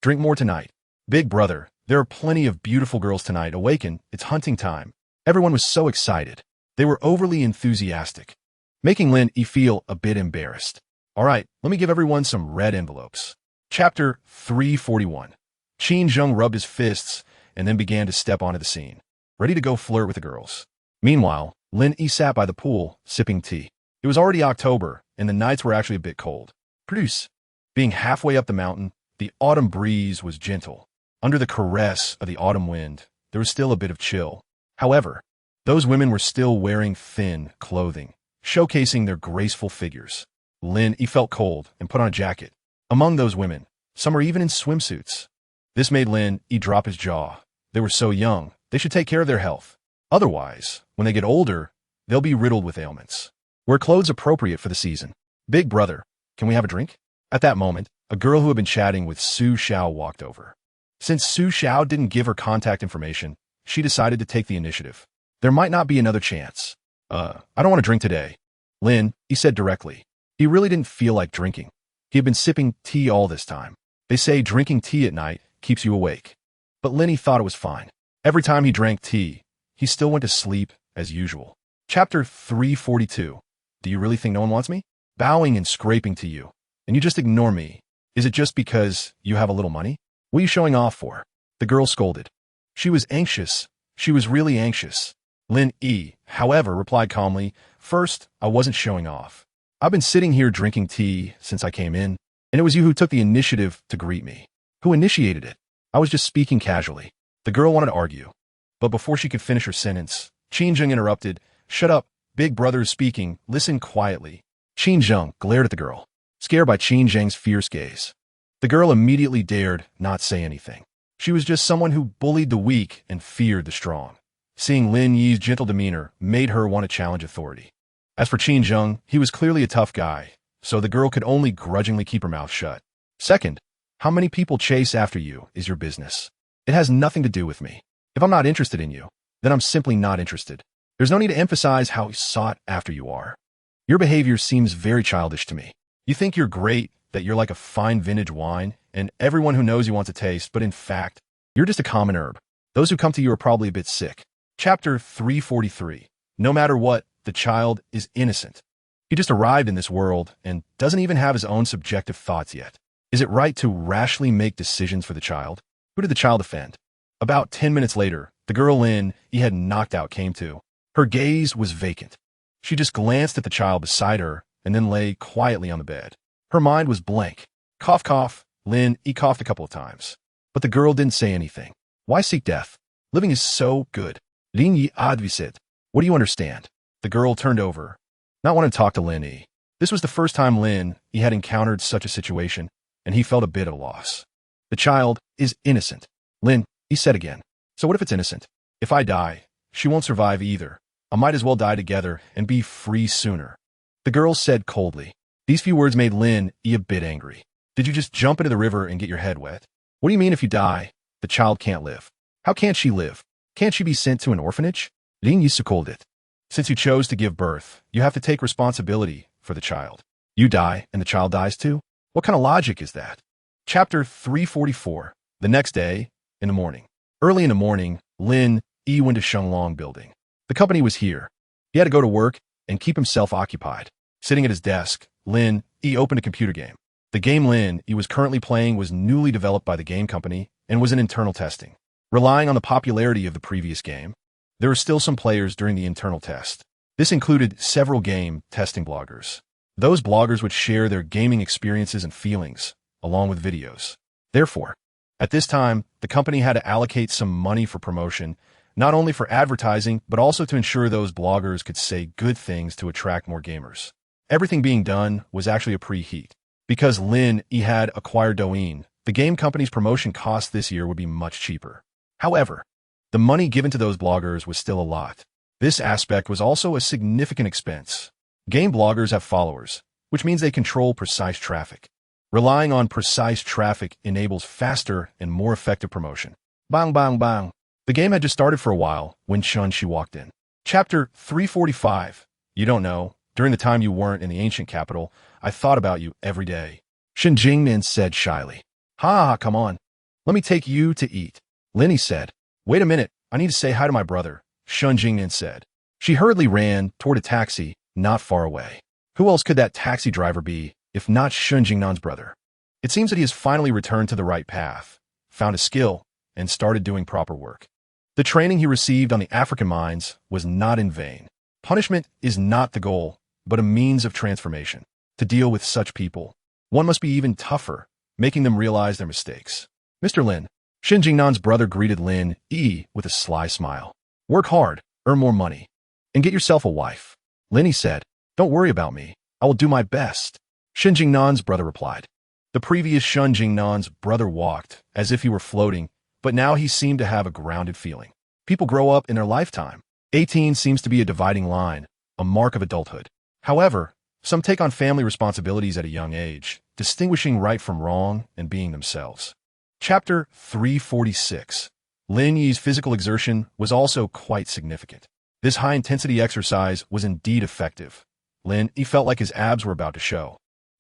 A: drink more tonight. Big brother, there are plenty of beautiful girls tonight. Awaken, it's hunting time. Everyone was so excited. They were overly enthusiastic, making Lin Yi feel a bit embarrassed. All right, let me give everyone some red envelopes. Chapter 341. Qin Zheng rubbed his fists and then began to step onto the scene, ready to go flirt with the girls. Meanwhile, Lin Yi sat by the pool, sipping tea. It was already October, and the nights were actually a bit cold. Plus, being halfway up the mountain, the autumn breeze was gentle. Under the caress of the autumn wind, there was still a bit of chill. However, those women were still wearing thin clothing, showcasing their graceful figures. Lin Yi felt cold and put on a jacket. Among those women, some were even in swimsuits. This made Lin Yi drop his jaw. They were so young, they should take care of their health. Otherwise, when they get older, they'll be riddled with ailments. Wear clothes appropriate for the season. Big brother, can we have a drink? At that moment, a girl who had been chatting with Su Xiao walked over. Since Su Xiao didn't give her contact information, she decided to take the initiative. There might not be another chance. I don't want to drink today. Lin, he said directly. He really didn't feel like drinking. He had been sipping tea all this time. They say drinking tea at night keeps you awake. But Lin thought it was fine. Every time he drank tea, he still went to sleep as usual. Chapter 342. Do you really think no one wants me? Bowing and scraping to you. And you just ignore me. Is it just because you have a little money? What are you showing off for? The girl scolded. She was anxious. She was really anxious. Lin Yi, however, replied calmly, First, I wasn't showing off. I've been sitting here drinking tea since I came in, and it was you who took the initiative to greet me. Who initiated it? I was just speaking casually. The girl wanted to argue. But before she could finish her sentence, Qin Zheng interrupted. Shut up, big brother is speaking. Listen quietly. Qin Zheng glared at the girl, scared by Qin Zheng's fierce gaze. The girl immediately dared not say anything. She was just someone who bullied the weak and feared the strong. Seeing Lin Yi's gentle demeanor made her want to challenge authority. As for Qin Zheng, he was clearly a tough guy, so the girl could only grudgingly keep her mouth shut. Second, how many people chase after you is your business. It has nothing to do with me. If I'm not interested in you, then I'm simply not interested. There's no need to emphasize how sought after you are. Your behavior seems very childish to me. You think you're great, that you're like a fine vintage wine, and everyone who knows you wants a taste, but in fact, you're just a common herb. Those who come to you are probably a bit sick. Chapter 343. No matter what, the child is innocent. He just arrived in this world and doesn't even have his own subjective thoughts yet. Is it right to rashly make decisions for the child? Who did the child offend? About 10 minutes later, the girl Lin he had knocked out came to. Her gaze was vacant. She just glanced at the child beside her and then lay quietly on the bed. Her mind was blank. Cough, cough. Lin he coughed a couple of times. But the girl didn't say anything. Why seek death? Living is so good. Lin Yi advised. What do you understand? The girl turned over, not wanting to talk to Lin Yi. This was the first time Lin Yi had encountered such a situation, and he felt a bit at a loss. The child is innocent. Lin, he said again. So what if it's innocent? If I die, she won't survive either. I might as well die together and be free sooner. The girl said coldly. These few words made Lin Yi a bit angry. Did you just jump into the river and get your head wet? What do you mean if you die, the child can't live? How can't she live? Can't she be sent to an orphanage? Lin Yi scolded. Since you chose to give birth, you have to take responsibility for the child. You die and the child dies too? What kind of logic is that? Chapter 344. The next day, in the morning. Early in the morning, Lin Yi went to Shenglong building. The company was here. He had to go to work and keep himself occupied. Sitting at his desk, Lin Yi opened a computer game. The game Lin Yi was currently playing was newly developed by the game company and was in internal testing. Relying on the popularity of the previous game, there were still some players during the internal test. This included several game testing bloggers. Those bloggers would share their gaming experiences and feelings, along with videos. Therefore, at this time, the company had to allocate some money for promotion, not only for advertising, but also to ensure those bloggers could say good things to attract more gamers. Everything being done was actually a preheat. Because Lin Yi had acquired Douyin, the game company's promotion cost this year would be much cheaper. However, the money given to those bloggers was still a lot. This aspect was also a significant expense. Game bloggers have followers, which means they control precise traffic. Relying on precise traffic enables faster and more effective promotion. Bang, bang, bang. The game had just started for a while when Shun-Shi walked in. Chapter 345. You don't know, during the time you weren't in the ancient capital, I thought about you every day. Shen Jingmin said shyly. Ha, come on. Let me take you to eat. Lin Yi said. Wait a minute, I need to say hi to my brother, Shun Jingmin said. She hurriedly ran toward a taxi not far away. Who else could that taxi driver be, if not Shun Jingnan's brother? It seems that he has finally returned to the right path, found a skill, and started doing proper work. The training he received on the African mines was not in vain. Punishment is not the goal, but a means of transformation. To deal with such people, one must be even tougher, making them realize their mistakes. Mr. Lin, Shen Jingnan's brother greeted Lin Yi with a sly smile. Work hard, earn more money, and get yourself a wife. Lin Yi said, don't worry about me. I will do my best. Shen Jingnan's brother replied. The previous Shen Jingnan's brother walked as if he were floating, but now he seemed to have a grounded feeling. People grow up in their lifetime. 18 seems to be a dividing line, a mark of adulthood. However, some take on family responsibilities at a young age, distinguishing right from wrong and being themselves. Chapter 346. Lin Yi's physical exertion was also quite significant. This high-intensity exercise was indeed effective. Lin Yi felt like his abs were about to show.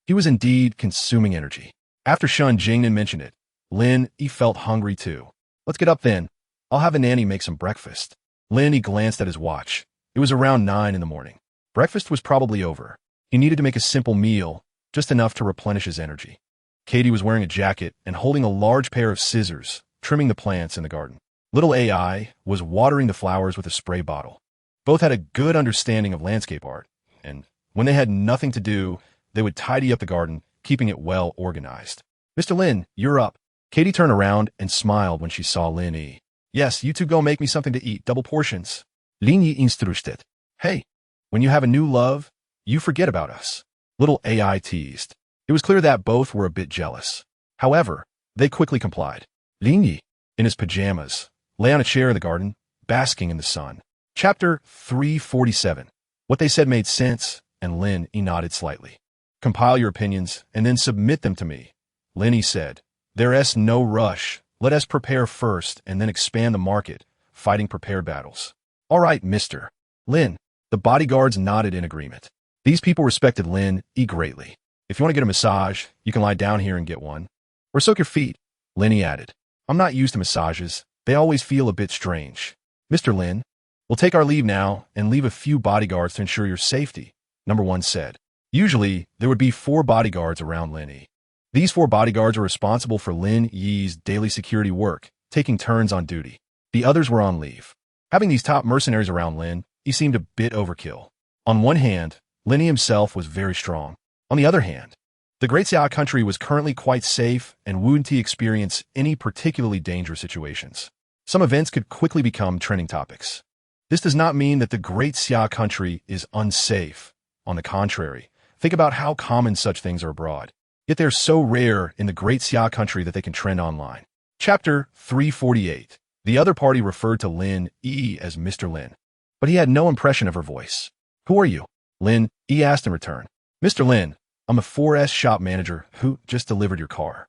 A: He was indeed consuming energy. After Shen Jingnan mentioned it, Lin Yi felt hungry too. Let's get up then. I'll have a nanny make some breakfast. Lin Yi glanced at his watch. It was around 9 in the morning. Breakfast was probably over. He needed to make a simple meal, just enough to replenish his energy. Katie was wearing a jacket and holding a large pair of scissors, trimming the plants in the garden. Little AI was watering the flowers with a spray bottle. Both had a good understanding of landscape art, and when they had nothing to do, they would tidy up the garden, keeping it well organized. Mr. Lin, you're up. Katie turned around and smiled when she saw Lin Yi. Yes, you two go make me something to eat, double portions. Lin Yi instructed. Hey, when you have a new love, you forget about us. Little AI teased. It was clear that both were a bit jealous. However, they quickly complied. Lin Yi, in his pajamas, lay on a chair in the garden, basking in the sun. Chapter 347. What they said made sense, and Lin Yi nodded slightly. Compile your opinions, and then submit them to me. Lin Yi said. There's no rush. Let us prepare first, and then expand the market, fighting prepared battles. All right, Mr. Lin. The bodyguards nodded in agreement. These people respected Lin Yi greatly. If you want to get a massage, you can lie down here and get one. Or soak your feet, Lin Yi added. I'm not used to massages. They always feel a bit strange. Mr. Lin, we'll take our leave now and leave a few bodyguards to ensure your safety, Number 1 said. Usually, there would be 4 bodyguards around Lin Yi. These 4 bodyguards were responsible for Lin Yi's daily security work, taking turns on duty. The others were on leave. Having these top mercenaries around Lin Yi seemed a bit overkill. On one hand, Lin Yi himself was very strong. On the other hand, the Great Xia country was currently quite safe and wouldn't experience any particularly dangerous situations. Some events could quickly become trending topics. This does not mean that the Great Xia country is unsafe. On the contrary, think about how common such things are abroad. Yet they're so rare in the Great Xia country that they can trend online. Chapter 348. The other party referred to Lin Yi as Mr. Lin, but he had no impression of her voice. Who are you? Lin Yi asked in return. Mr. Lin, I'm a 4S shop manager who just delivered your car.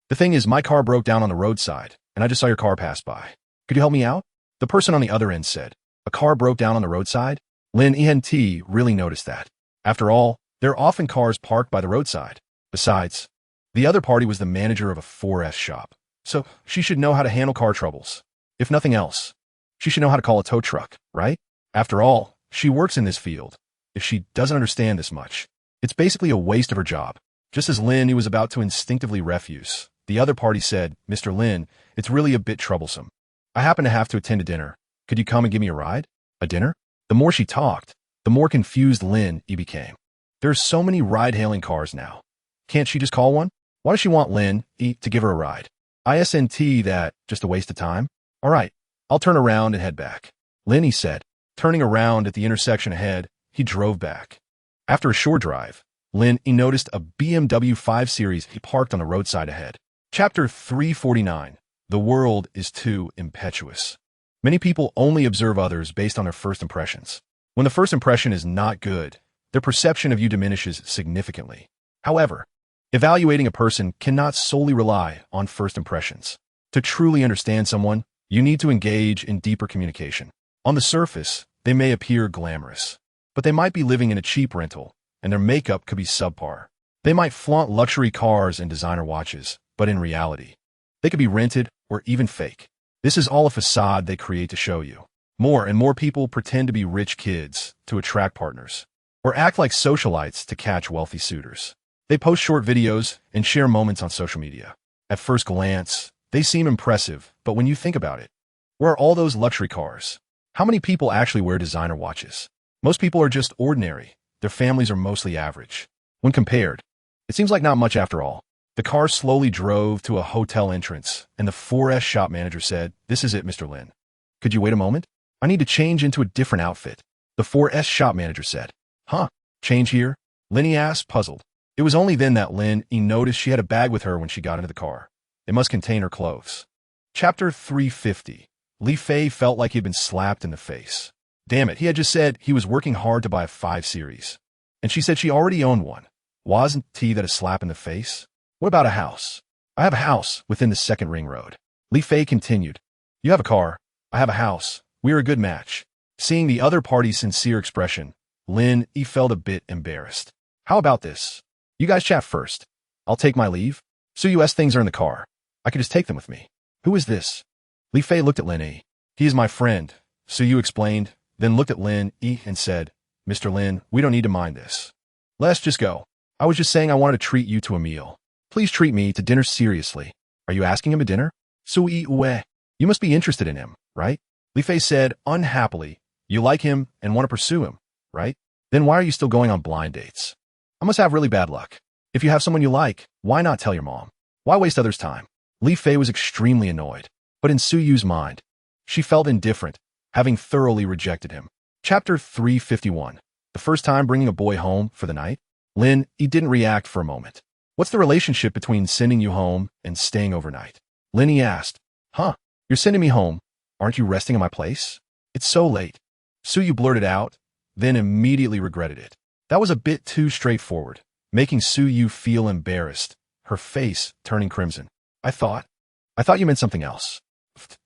A: The thing is, my car broke down on the roadside, and I just saw your car pass by. Could you help me out? The person on the other end said. A car broke down on the roadside? Lin Yi really noticed that. After all, there are often cars parked by the roadside. Besides, the other party was the manager of a 4S shop, so she should know how to handle car troubles. If nothing else, she should know how to call a tow truck, right? After all, she works in this field. If she doesn't understand this much, it's basically a waste of her job. Just as Lin Yi was about to instinctively refuse, the other party said, Mr. Lin, it's really a bit troublesome. I happen to have to attend a dinner. Could you come and give me a ride? A dinner? The more she talked, the more confused Lin Yi became. There's so many ride-hailing cars now. Can't she just call one? Why does she want Lin Yi to give her a ride? Isn't that just a waste of time? All right, I'll turn around and head back. Lin Yi said. Turning around at the intersection ahead, he drove back. After a short drive, Lin Yi noticed a BMW 5 Series he parked on the roadside ahead. Chapter 349. The world is too impetuous. Many people only observe others based on their first impressions. When the first impression is not good, their perception of you diminishes significantly. However, evaluating a person cannot solely rely on first impressions. To truly understand someone, you need to engage in deeper communication. On the surface, they may appear glamorous, but they might be living in a cheap rental, and their makeup could be subpar. They might flaunt luxury cars and designer watches, but in reality, they could be rented or even fake. This is all a facade they create to show you. More and more people pretend to be rich kids to attract partners, or act like socialites to catch wealthy suitors. They post short videos and share moments on social media. At first glance, they seem impressive, but when you think about it, where are all those luxury cars? How many people actually wear designer watches? Most people are just ordinary. Their families are mostly average. When compared, it seems like not much after all. The car slowly drove to a hotel entrance, and the 4S shop manager said, This is it, Mr. Lin. Could you wait a moment? I need to change into a different outfit. The 4S shop manager said. Huh? Change here? Lin Yi asked, puzzled. It was only then that Lin Yi noticed she had a bag with her when she got into the car. It must contain her clothes. Chapter 350. Li Fei felt like he had been slapped in the face. Damn it, he had just said he was working hard to buy a 5 Series. And she said she already owned one. Wasn't that a slap in the face? What about a house? I have a house within the second ring road. Li Fei continued. You have a car. I have a house. We're a good match. Seeing the other party's sincere expression, Lin Yi felt a bit embarrassed. How about this? You guys chat first. I'll take my leave. Su's things are in the car. I could just take them with me. Who is this? Li Fei looked at Lin Yi. He is my friend, Suyu explained, then looked at Lin Yi and said, Mr. Lin, we don't need to mind this. Let's just go. I was just saying I wanted to treat you to a meal. Please treat me to dinner seriously. Are you asking him to dinner? Sui Ue. You must be interested in him, right? Li Fei said, unhappily. You like him and want to pursue him, right? Then why are you still going on blind dates? I must have really bad luck. If you have someone you like, why not tell your mom? Why waste others' time? Li Fei was extremely annoyed, but in Suyu's mind, she felt indifferent, having thoroughly rejected him. Chapter 351. The first time bringing a boy home for the night? Lin Yi didn't react for a moment. What's the relationship between sending you home and staying overnight? Lin Yi asked. Huh, you're sending me home. Aren't you resting in my place? It's so late. Suyu blurted out, then immediately regretted it. That was a bit too straightforward, making Suyu feel embarrassed, her face turning crimson. I thought you meant something else.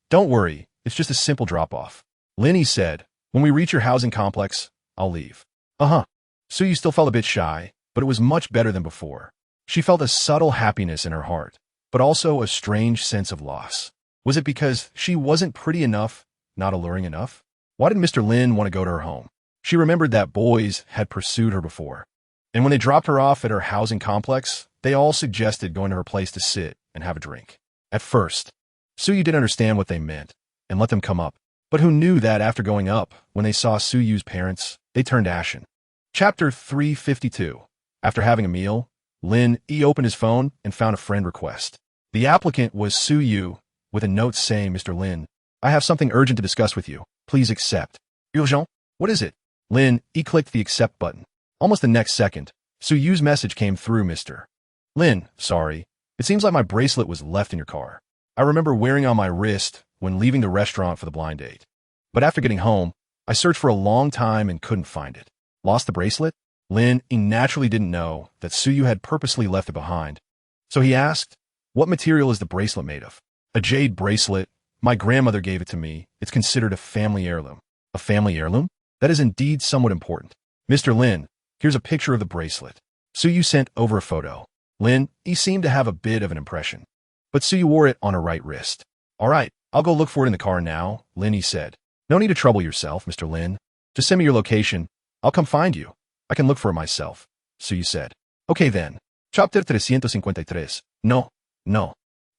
A: Don't worry, it's just a simple drop-off. Lin Yi said, when we reach your housing complex, I'll leave. Suyu still felt a bit shy, but it was much better than before. She felt a subtle happiness in her heart, but also a strange sense of loss. Was it because she wasn't pretty enough, not alluring enough? Why did Mr. Lin want to go to her home? She remembered that boys had pursued her before. And when they dropped her off at her housing complex, they all suggested going to her place to sit and have a drink. At first, Suyu didn't understand what they meant and let them come up. But who knew that after going up, when they saw Suyu's parents, they turned ashen. Chapter 352. After having a meal, Lin Yi opened his phone and found a friend request. The applicant was Suyu, with a note saying, Mr. Lin, I have something urgent to discuss with you. Please accept. Urgent? What is it? Lin Yi clicked the accept button. Almost the next second, Suyu's message came through, Mr. Lin, sorry. It seems like my bracelet was left in your car. I remember wearing on my wrist when leaving the restaurant for the blind date. But after getting home, I searched for a long time and couldn't find it. Lost the bracelet? Lin Yi naturally didn't know that Suyu had purposely left it behind. So he asked, what material is the bracelet made of? A jade bracelet. My grandmother gave it to me. It's considered a family heirloom. A family heirloom? That is indeed somewhat important. Mr. Lin, here's a picture of the bracelet. Suyu sent over a photo. Lin Yi seemed to have a bit of an impression. But Suyu wore it on her right wrist. All right, I'll go look for it in the car now, Lin Yi said. No need to trouble yourself, Mr. Lin. Just send me your location. I'll come find you. I can look for it myself, Suyu said. Okay then. Chapter 353. No.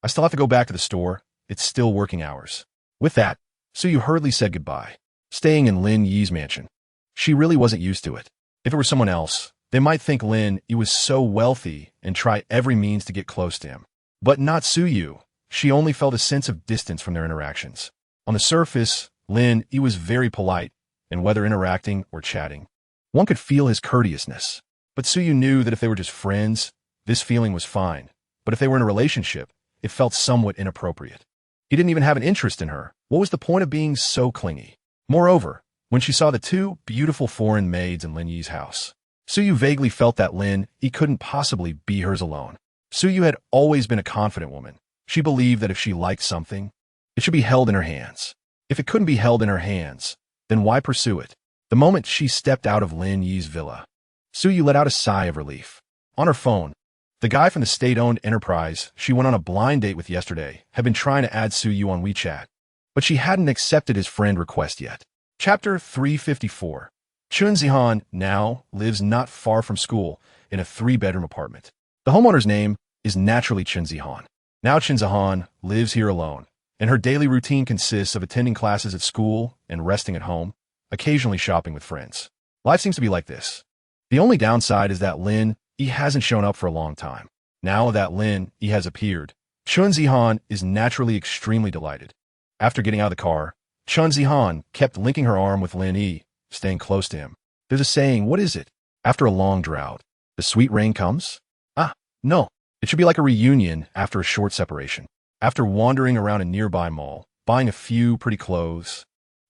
A: I still have to go back to the store. It's still working hours. With that, Suyu hurriedly said goodbye, staying in Lin Yi's mansion. She really wasn't used to it. If it were someone else, they might think Lin Yi was so wealthy and try every means to get close to him. But not Suyu. She only felt a sense of distance from their interactions. On the surface, Lin Yi was very polite, and whether interacting or chatting, one could feel his courteousness. But Suyu knew that if they were just friends, this feeling was fine. But if they were in a relationship, it felt somewhat inappropriate. He didn't even have an interest in her. What was the point of being so clingy? Moreover, when she saw the two beautiful foreign maids in Lin Yi's house, Suyu vaguely felt that Lin Yi couldn't possibly be hers alone. Suyu had always been a confident woman. She believed that if she liked something, it should be held in her hands. If it couldn't be held in her hands, then why pursue it? The moment she stepped out of Lin Yi's villa, Suyu let out a sigh of relief. On her phone, the guy from the state-owned enterprise she went on a blind date with yesterday had been trying to add Suyu on WeChat, but she hadn't accepted his friend request yet. Chapter 354. Chun Zihan now lives not far from school in a 3-bedroom apartment. The homeowner's name is naturally Chun Zihan. Now Chun Zihan lives here alone, and her daily routine consists of attending classes at school and resting at home, occasionally shopping with friends. Life seems to be like this. The only downside is that Lin Yi hasn't shown up for a long time. Now that Lin Yi has appeared, Chun Zihan is naturally extremely delighted. After getting out of the car, Chun Zihan kept linking her arm with Lin Yi, staying close to him. There's a saying, what is it? After a long drought, The sweet rain comes? Ah, no. It should be like a reunion after a short separation. After wandering around a nearby mall, buying a few pretty clothes,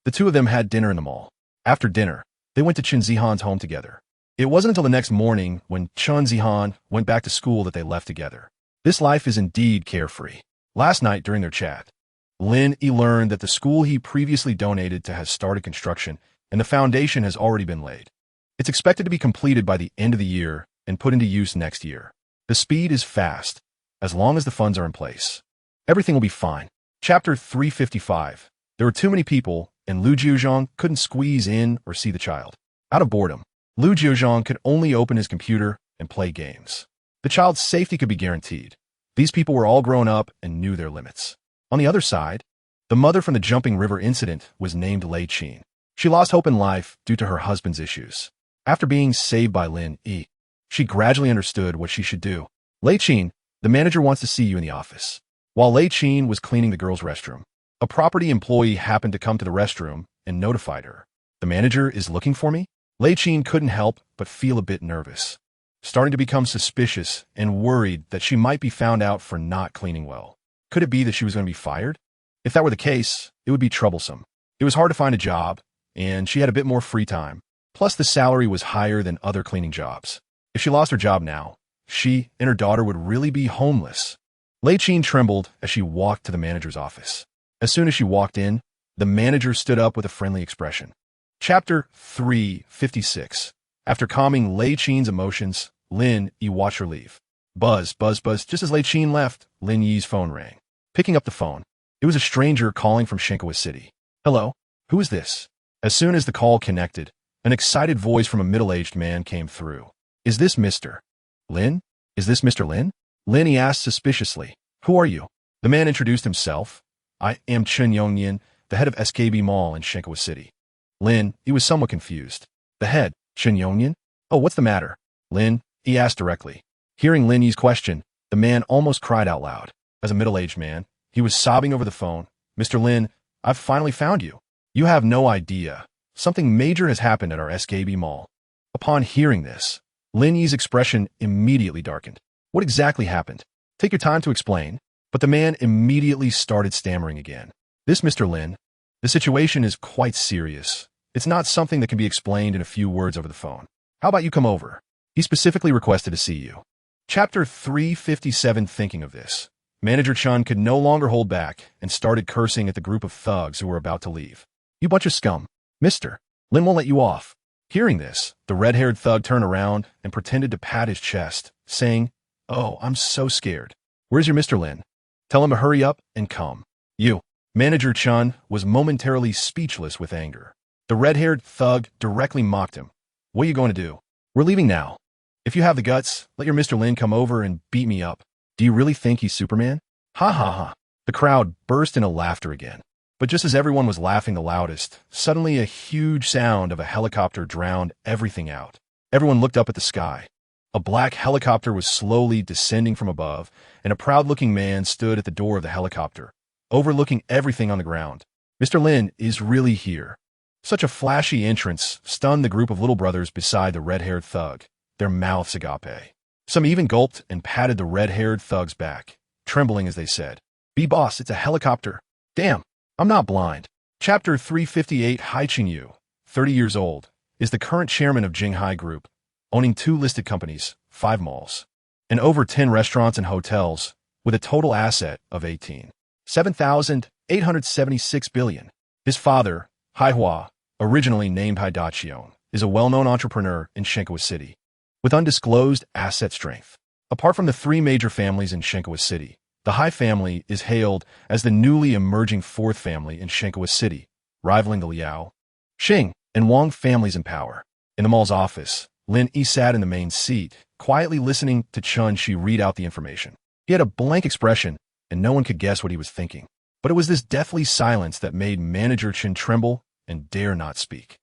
A: the two of them had dinner in the mall. After dinner, they went to Chen Zihan's home together. It wasn't until the next morning when Chen Zihan went back to school that they left together. This life is indeed carefree. Last night during their chat, Lin Yi learned that the school he previously donated to has started construction and the foundation has already been laid. It's expected to be completed by the end of the year and put into use next year. The speed is fast, as long as the funds are in place. Everything will be fine. Chapter 355. There were too many people, and Lu Jiuzhong couldn't squeeze in or see the child. Out of boredom, Lu Jiuzhong could only open his computer and play games. The child's safety could be guaranteed. These people were all grown up and knew their limits. On the other side, the mother from the jumping river incident was named Lei Qin. She lost hope in life due to her husband's issues. After being saved by Lin Yi, she gradually understood what she should do. Lei Qin, the manager wants to see you in the office. While Lei Qin was cleaning the girl's restroom, a property employee happened to come to the restroom and notified her. The manager is looking for me? Lei Qin couldn't help but feel a bit nervous, starting to become suspicious and worried that she might be found out for not cleaning well. Could it be that she was going to be fired? If that were the case, it would be troublesome. It was hard to find a job, and she had a bit more free time. Plus, the salary was higher than other cleaning jobs. If she lost her job now, she and her daughter would really be homeless. Lei Qin trembled as she walked to the manager's office. As soon as she walked in, the manager stood up with a friendly expression. Chapter 356. After calming Lei Qin's emotions, Lin Yi watched her leave. Buzz, buzz, buzz. Just as Lei Qin left, Lin Yi's phone rang. Picking up the phone, it was a stranger calling from Shinkawa City. Hello? Who is this? As soon as the call connected, an excited voice from a middle-aged man came through. Is this Mr. Lin? Is this Mr. Lin? Lin Yi asked suspiciously. Who are you? The man introduced himself. I am Chen Yongyan, the head of SKB Mall in Shinkawa City. Lin Yi was somewhat confused. The head, Chen Yongyan? Oh, what's the matter? Lin Yi asked directly. Hearing Lin Yi's question, the man almost cried out loud. As a middle-aged man, he was sobbing over the phone. Mr. Lin, I've finally found you. You have no idea. Something major has happened at our SKB Mall. Upon hearing this, Lin Yi's expression immediately darkened. What exactly happened? Take your time to explain. But the man immediately started stammering again. This Mr. Lin, the situation is quite serious. It's not something that can be explained in a few words over the phone. How about you come over? He specifically requested to see you. Chapter 357. Thinking of this, Manager Chun could no longer hold back and started cursing at the group of thugs who were about to leave. You bunch of scum. Mister, Lin won't let you off. Hearing this, the red-haired thug turned around and pretended to pat his chest, saying, Oh, I'm so scared. Where's your Mr. Lin? Tell him to hurry up and come. You. Manager Chun was momentarily speechless with anger. The red-haired thug directly mocked him. What are you going to do? We're leaving now. If you have the guts, let your Mr. Lin come over and beat me up. Do you really think he's Superman? Ha ha ha. The crowd burst into laughter again. But just as everyone was laughing the loudest, suddenly a huge sound of a helicopter drowned everything out. Everyone looked up at the sky. A black helicopter was slowly descending from above, and a proud-looking man stood at the door of the helicopter, overlooking everything on the ground. Mr. Lin is really here. Such a flashy entrance stunned the group of little brothers beside the red-haired thug, their mouths agape. Some even gulped and patted the red-haired thug's back, trembling as they said, B-boss, it's a helicopter. Damn, I'm not blind. Chapter 358. Hai Qingyu, 30 years old, is the current chairman of Jinghai Group, owning 2 listed companies, 5 malls, and over 10 restaurants and hotels, with a total asset of 7,876 billion. His father, Hai Hua, originally named Hai Daqion, is a well-known entrepreneur in Shinkawa City, with undisclosed asset strength. Apart from the 3 major families in Shinkawa City, the Hai family is hailed as the newly emerging 4th family in Shinkawa City, rivaling the Liao, Xing, and Wang families in power. In the mall's office, Lin Yi sat in the main seat, quietly listening to Chun Shi read out the information. He had a blank expression, and no one could guess what he was thinking. But it was this deathly silence that made Manager Chen tremble and dare not speak.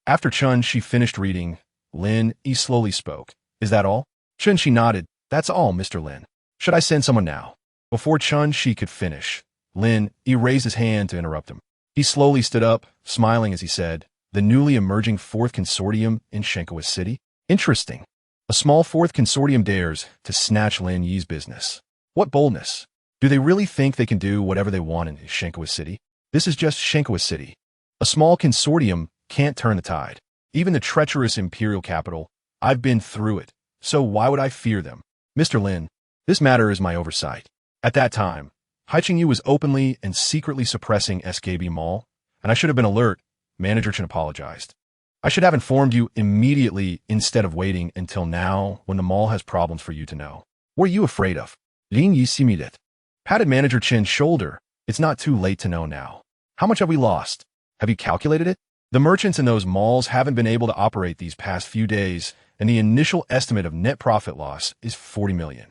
A: After Chun Shi finished reading, Lin Yi slowly spoke. Is that all? Chun Shi nodded. That's all, Mr. Lin. Should I send someone now? Before Chun Shi could finish, Lin Yi raised his hand to interrupt him. He slowly stood up, smiling as he said, the newly emerging 4th consortium in Shinkawa City? Interesting. A small fourth consortium dares to snatch Lin Yi's business. What boldness! Do they really think they can do whatever they want in Shenkawa City? This is just Shenkawa City. A small consortium can't turn the tide. Even the treacherous imperial capital, I've been through it, so why would I fear them? Mr. Lin, this matter is my oversight. At that time, Haiqingyu was openly and secretly suppressing SKB Mall, and I should have been alert. Manager Chen apologized. I should have informed you immediately instead of waiting until now when the mall has problems for you to know. What are you afraid of? Lin Yi simulate. Patted Manager Chen's shoulder. It's not too late to know now. How much have we lost? Have you calculated it? The merchants in those malls haven't been able to operate these past few days, and the initial estimate of net profit loss is 40 million.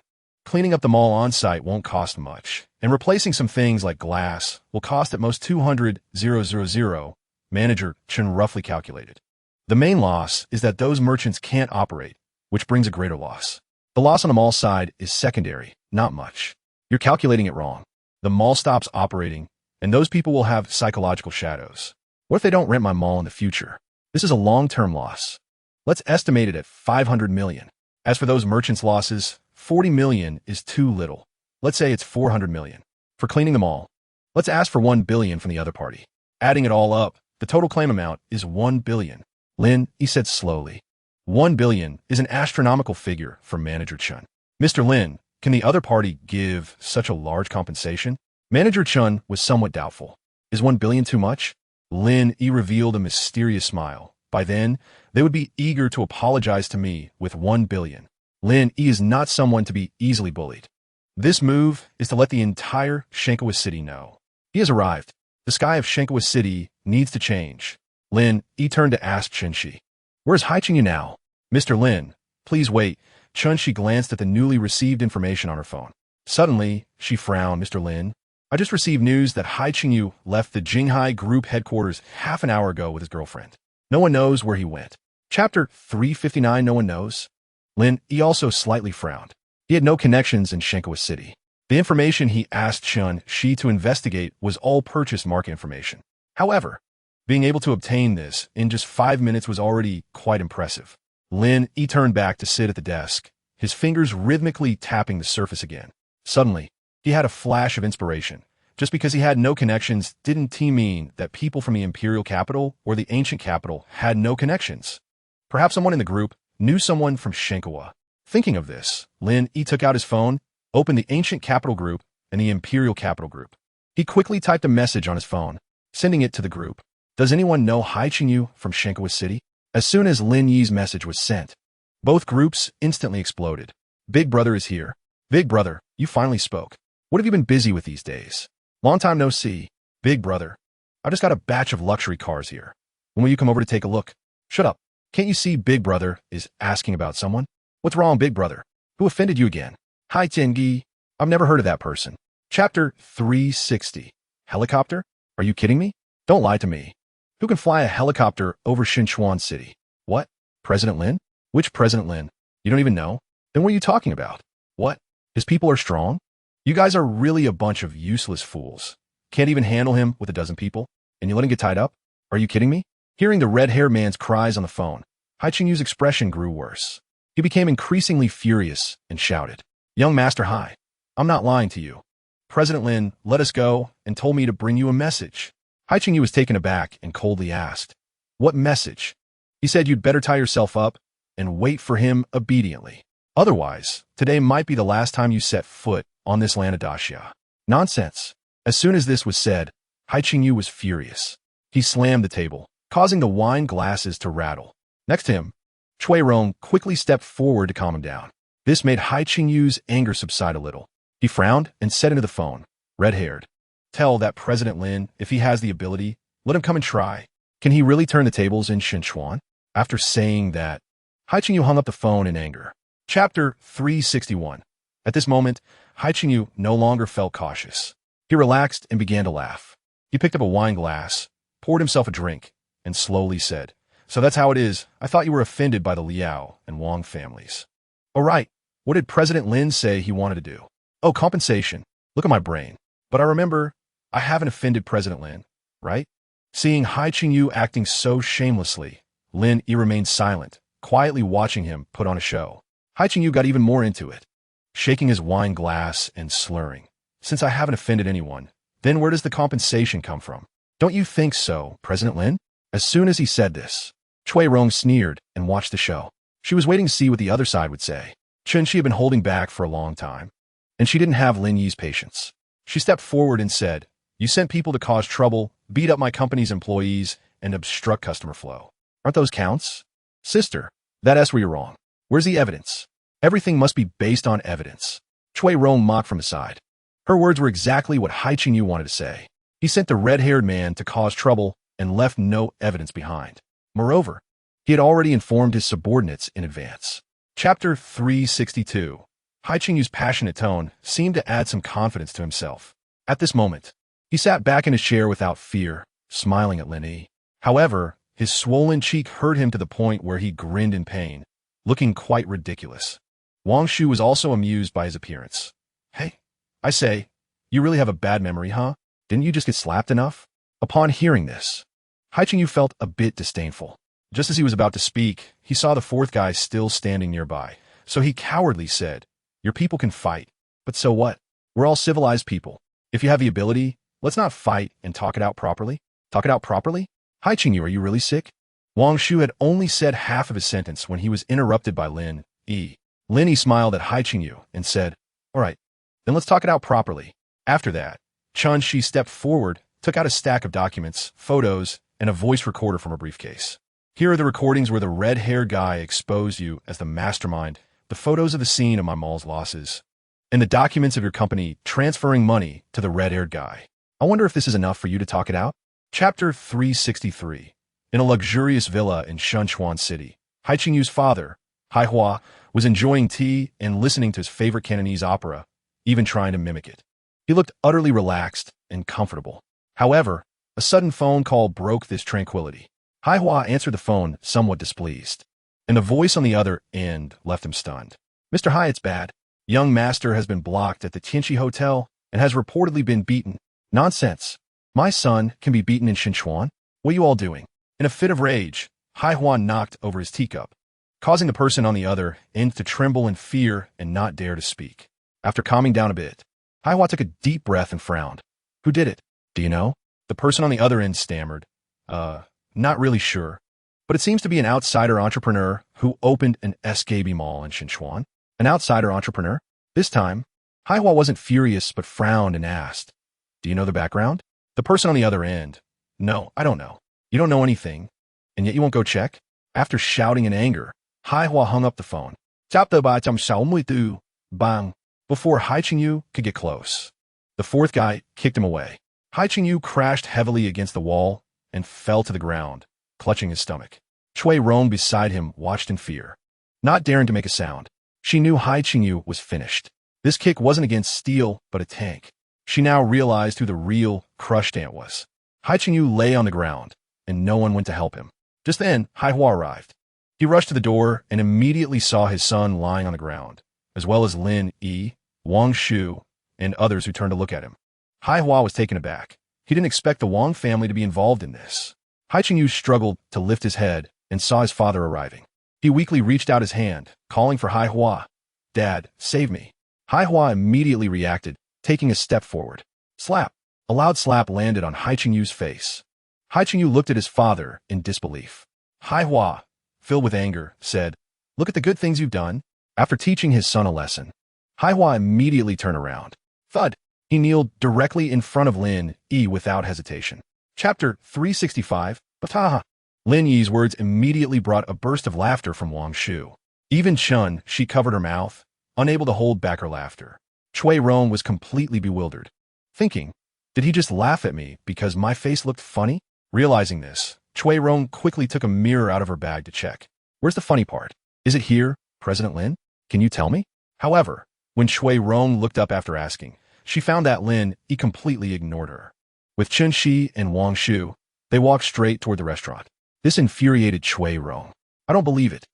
A: Cleaning up the mall on-site won't cost much, and replacing some things like glass will cost at most 200,000, Manager Chen roughly calculated. The main loss is that those merchants can't operate, which brings a greater loss. The loss on the mall side is secondary, not much. You're calculating it wrong. The mall stops operating, and those people will have psychological shadows. What if they don't rent my mall in the future? This is a long-term loss. Let's estimate it at 500 million. As for those merchants' losses, 40 million is too little. Let's say it's 400 million. For cleaning the mall, let's ask for 1 billion from the other party. Adding it all up, the total claim amount is 1 billion. Lin, he said slowly. 1 billion is an astronomical figure for Manager Chen. Mr. Lin, can the other party give such a large compensation? Manager Chen was somewhat doubtful. Is 1 billion too much? Lin Yi revealed a mysterious smile. By then, they would be eager to apologize to me with 1 billion. Lin Yi is not someone to be easily bullied. This move is to let the entire Shenkawa City know. He has arrived. The sky of Shenkawa City needs to change. Lin Yi turned to ask Chenshi. Where's Haiqingyu now? Mr. Lin, please wait. Chenshi glanced at the newly received information on her phone. Suddenly, she frowned. Mr. Lin, I just received news that Haiqingyu left the Jinghai Group headquarters half an hour ago with his girlfriend. No one knows where he went. Chapter 359, no one knows. Lin Yi also slightly frowned. He had no connections in Shenkawa City. The information he asked Chenshi to investigate was all purchase market information. However, being able to obtain this in just 5 minutes was already quite impressive. Lin Yi turned back to sit at the desk, his fingers rhythmically tapping the surface again. Suddenly, he had a flash of inspiration. Just because he had no connections didn't mean that people from the imperial capital or the ancient capital had no connections. Perhaps someone in the group knew someone from Shenkawa. Thinking of this, Lin Yi took out his phone, opened the ancient capital group and the imperial capital group. He quickly typed a message on his phone, sending it to the group. Does anyone know Haiqingyu from Shenkawa City? As soon as Lin Yi's message was sent, both groups instantly exploded. Big brother is here. Big brother, you finally spoke. What have you been busy with these days? Long time no see. Big brother, I just got a batch of luxury cars here. When will you come over to take a look? Shut up. Can't you see Big brother is asking about someone? What's wrong, Big brother? Who offended you again? Hai Tengi. I've never heard of that person. Chapter 360. Helicopter? Are you kidding me? Don't lie to me. Who can fly a helicopter over Xinchuan City? What? President Lin? Which President Lin? You don't even know? Then what are you talking about? What? His people are strong? You guys are really a bunch of useless fools. Can't even handle him with a dozen people? And you let him get tied up? Are you kidding me? Hearing the red-haired man's cries on the phone, Haiqingyu's expression grew worse. He became increasingly furious and shouted, Young Master Hai, I'm not lying to you. President Lin let us go and told me to bring you a message. Haiqingyu was taken aback and coldly asked, What message? He said you'd better tie yourself up and wait for him obediently. Otherwise, today might be the last time you set foot on this land of Daxia. Nonsense. As soon as this was said, Haiqingyu was furious. He slammed the table, causing the wine glasses to rattle. Next to him, Cui Rong quickly stepped forward to calm him down. This made Haiqingyu's anger subside a little. He frowned and said into the phone, red-haired, Tell that President Lin, if he has the ability, let him come and try. Can he really turn the tables in Xinchuan? After saying that, Haiqingyu hung up the phone in anger. Chapter 361. At this moment, Haiqingyu no longer felt cautious. He relaxed and began to laugh. He picked up a wine glass, poured himself a drink, and slowly said, So that's how it is. I thought you were offended by the Liao and Wang families. Oh, right. What did President Lin say he wanted to do? Oh, compensation. Look at my brain. But I remember, I haven't offended President Lin, right? Seeing Haiqingyu acting so shamelessly, Lin Yi remained silent, quietly watching him put on a show. Haiqingyu got even more into it, shaking his wine glass and slurring. Since I haven't offended anyone, then where does the compensation come from? Don't you think so, President Lin? As soon as he said this, Cui Rong sneered and watched the show. She was waiting to see what the other side would say. She had been holding back for a long time, and she didn't have Lin Yi's patience. She stepped forward and said, "You sent people to cause trouble, beat up my company's employees, and obstruct customer flow. Aren't those counts? Sister, that's where you're wrong. Where's the evidence? Everything must be based on evidence." Cui Rong mocked from his side. Her words were exactly what Haiqingyu wanted to say. He sent the red-haired man to cause trouble and left no evidence behind. Moreover, he had already informed his subordinates in advance. Chapter 362. Haiqingyu's passionate tone seemed to add some confidence to himself. At this moment, he sat back in his chair without fear, smiling at Lin Yi. However, his swollen cheek hurt him to the point where he grinned in pain, looking quite ridiculous. Wang Shu was also amused by his appearance. "Hey, I say, you really have a bad memory, huh? Didn't you just get slapped enough?" Upon hearing this, Haiqingyu felt a bit disdainful. Just as he was about to speak, he saw the fourth guy still standing nearby, so he cowardly said, "Your people can fight, but so what? We're all civilized people. If you have the ability, let's not fight and talk it out properly." "Talk it out properly? Haiqingyu, are you really sick?" Wang Shu had only said half of his sentence when he was interrupted by Lin Yi. Lin Yi smiled at Haiqingyu and said, "All right, then let's talk it out properly." After that, Chun Shi stepped forward, took out a stack of documents, photos, and a voice recorder from a briefcase. "Here are the recordings where the red-haired guy exposed you as the mastermind, the photos of the scene of my mall's losses, and the documents of your company transferring money to the red-haired guy. I wonder if this is enough for you to talk it out?" Chapter 363. In a luxurious villa in Shunchuan City, Haiqingyu's father, Haihua, was enjoying tea and listening to his favorite Cantonese opera, even trying to mimic it. He looked utterly relaxed and comfortable. However, a sudden phone call broke this tranquility. Haihua answered the phone somewhat displeased, and the voice on the other end left him stunned. "Mr. Hai, it's bad. Young master has been blocked at the Tianchi Hotel and has reportedly been beaten." "Nonsense. My son can be beaten in Xinchuan? What are you all doing?" In a fit of rage, Haihua knocked over his teacup, causing the person on the other end to tremble in fear and not dare to speak. After calming down a bit, Haihua took a deep breath and frowned. "Who did it? Do you know?" The person on the other end stammered. Not really sure, but it seems to be an outsider entrepreneur who opened an SKB mall in Xinchuan." "An outsider entrepreneur?" This time, Haihua wasn't furious but frowned and asked, "Do you know the background?" The person on the other end, "No, I don't know." "You don't know anything, and yet you won't go check?" After shouting in anger, Haihua hung up the phone. Bang! Before Haiqingyu could get close, the fourth guy kicked him away. Haiqingyu crashed heavily against the wall and fell to the ground, clutching his stomach. Cui Rong beside him watched in fear, not daring to make a sound. She knew Haiqingyu was finished. This kick wasn't against steel, but a tank. She now realized who the real crushed ant was. Haiqingyu lay on the ground, and no one went to help him. Just then, Haihua arrived. He rushed to the door and immediately saw his son lying on the ground, as well as Lin Yi, Wang Shu, and others who turned to look at him. Haihua was taken aback. He didn't expect the Wang family to be involved in this. Haiqingyu struggled to lift his head and saw his father arriving. He weakly reached out his hand, calling for Haihua. "Dad, save me." Haihua immediately reacted, taking a step forward. Slap! A loud slap landed on Haiqingyu's face. Haiqingyu looked at his father in disbelief. Haihua, filled with anger, said, "Look at the good things you've done." After teaching his son a lesson, Haihua immediately turned around. Thud! He kneeled directly in front of Lin Yi without hesitation. Chapter 365. Bataha. Lin Yi's words immediately brought a burst of laughter from Wang Shu. Even Chun, she covered her mouth, unable to hold back her laughter. Cui Rong was completely bewildered, thinking, did he just laugh at me because my face looked funny? Realizing this, Cui Rong quickly took a mirror out of her bag to check. Where's the funny part? Is it here, President Lin? Can you tell me? However, when Cui Rong looked up after asking, she found that Lin Yi completely ignored her. With Chen Shi and Wang Shu, they walked straight toward the restaurant. This infuriated Cui Rong. "I don't believe it.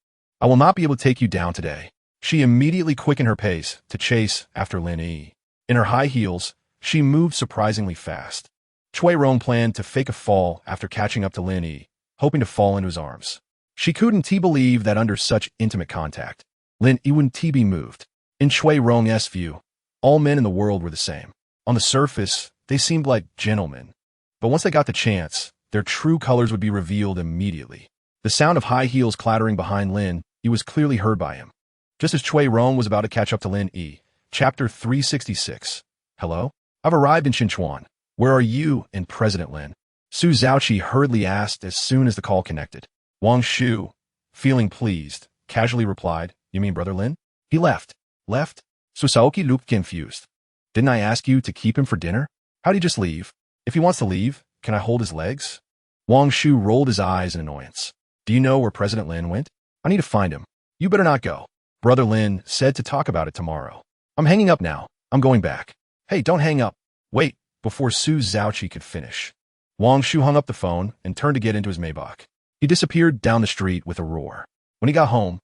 A: I will not be able to take you down today." She immediately quickened her pace to chase after Lin Yi. In her high heels, she moved surprisingly fast. Cui Rong planned to fake a fall after catching up to Lin Yi, hoping to fall into his arms. She couldn't believe that under such intimate contact, Lin Yi wouldn't be moved. In Chui Rong's view, all men in the world were the same. On the surface, they seemed like gentlemen. But once they got the chance, their true colors would be revealed immediately. The sound of high heels clattering behind Lin Yi was clearly heard by him. Just as Chui Rong was about to catch up to Lin Yi, Chapter 366. Hello? I've arrived in Xinchuan. Where are you and President Lin? Su Zhaoqi hurriedly asked as soon as the call connected. Wang Shu, feeling pleased, casually replied, You mean Brother Lin? He left. Left? Su Zhaoqi looked confused. Didn't I ask you to keep him for dinner? How'd he just leave? If he wants to leave, can I hold his legs? Wang Shu rolled his eyes in annoyance. Do you know where President Lin went? I need to find him. You better not go. Brother Lin said to talk about it tomorrow. I'm hanging up now. I'm going back. Hey, don't hang up. Wait, before Su Zhaoqi could finish. Wang Shu hung up the phone and turned to get into his Maybach. He disappeared down the street with a roar. When he got home,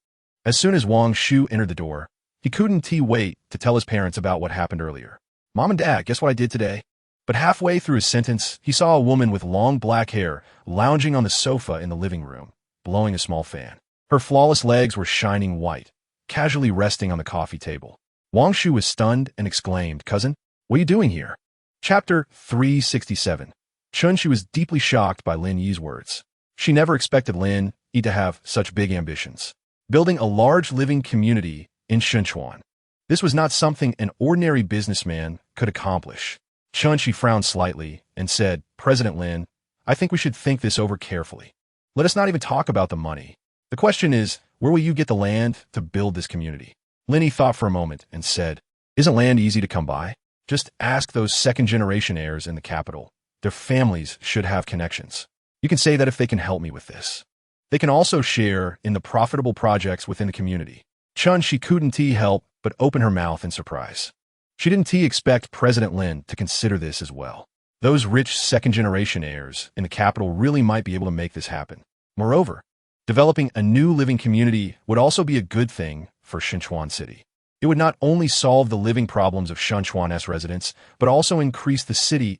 A: as soon as Wang Shu entered the door, he couldn't wait to tell his parents about what happened earlier. Mom and Dad, guess what I did today? But halfway through his sentence, he saw a woman with long black hair lounging on the sofa in the living room, blowing a small fan. Her flawless legs were shining white, casually resting on the coffee table. Wang Shu was stunned and exclaimed, Cousin, what are you doing here? Chapter 367. Chun-Shi was deeply shocked by Lin Yi's words. She never expected Lin Yi to have such big ambitions. Building a large living community in Xinchuan. This was not something an ordinary businessman could accomplish. Chun-Shi frowned slightly and said, President Lin, I think we should think this over carefully. Let us not even talk about the money. The question is, where will you get the land to build this community? Lin Yi thought for a moment and said, Isn't land easy to come by? Just ask those second-generation heirs in the capital. Their families should have connections. You can say that if they can help me with this. They can also share in the profitable projects within the community. Chun-Shi couldn't help but open her mouth in surprise. She didn't expect President Lin to consider this as well. Those rich second-generation heirs in the capital really might be able to make this happen. Moreover, developing a new living community would also be a good thing for Xinchuan City. It would not only solve the living problems of Xinchuan's residents, but also increase the city's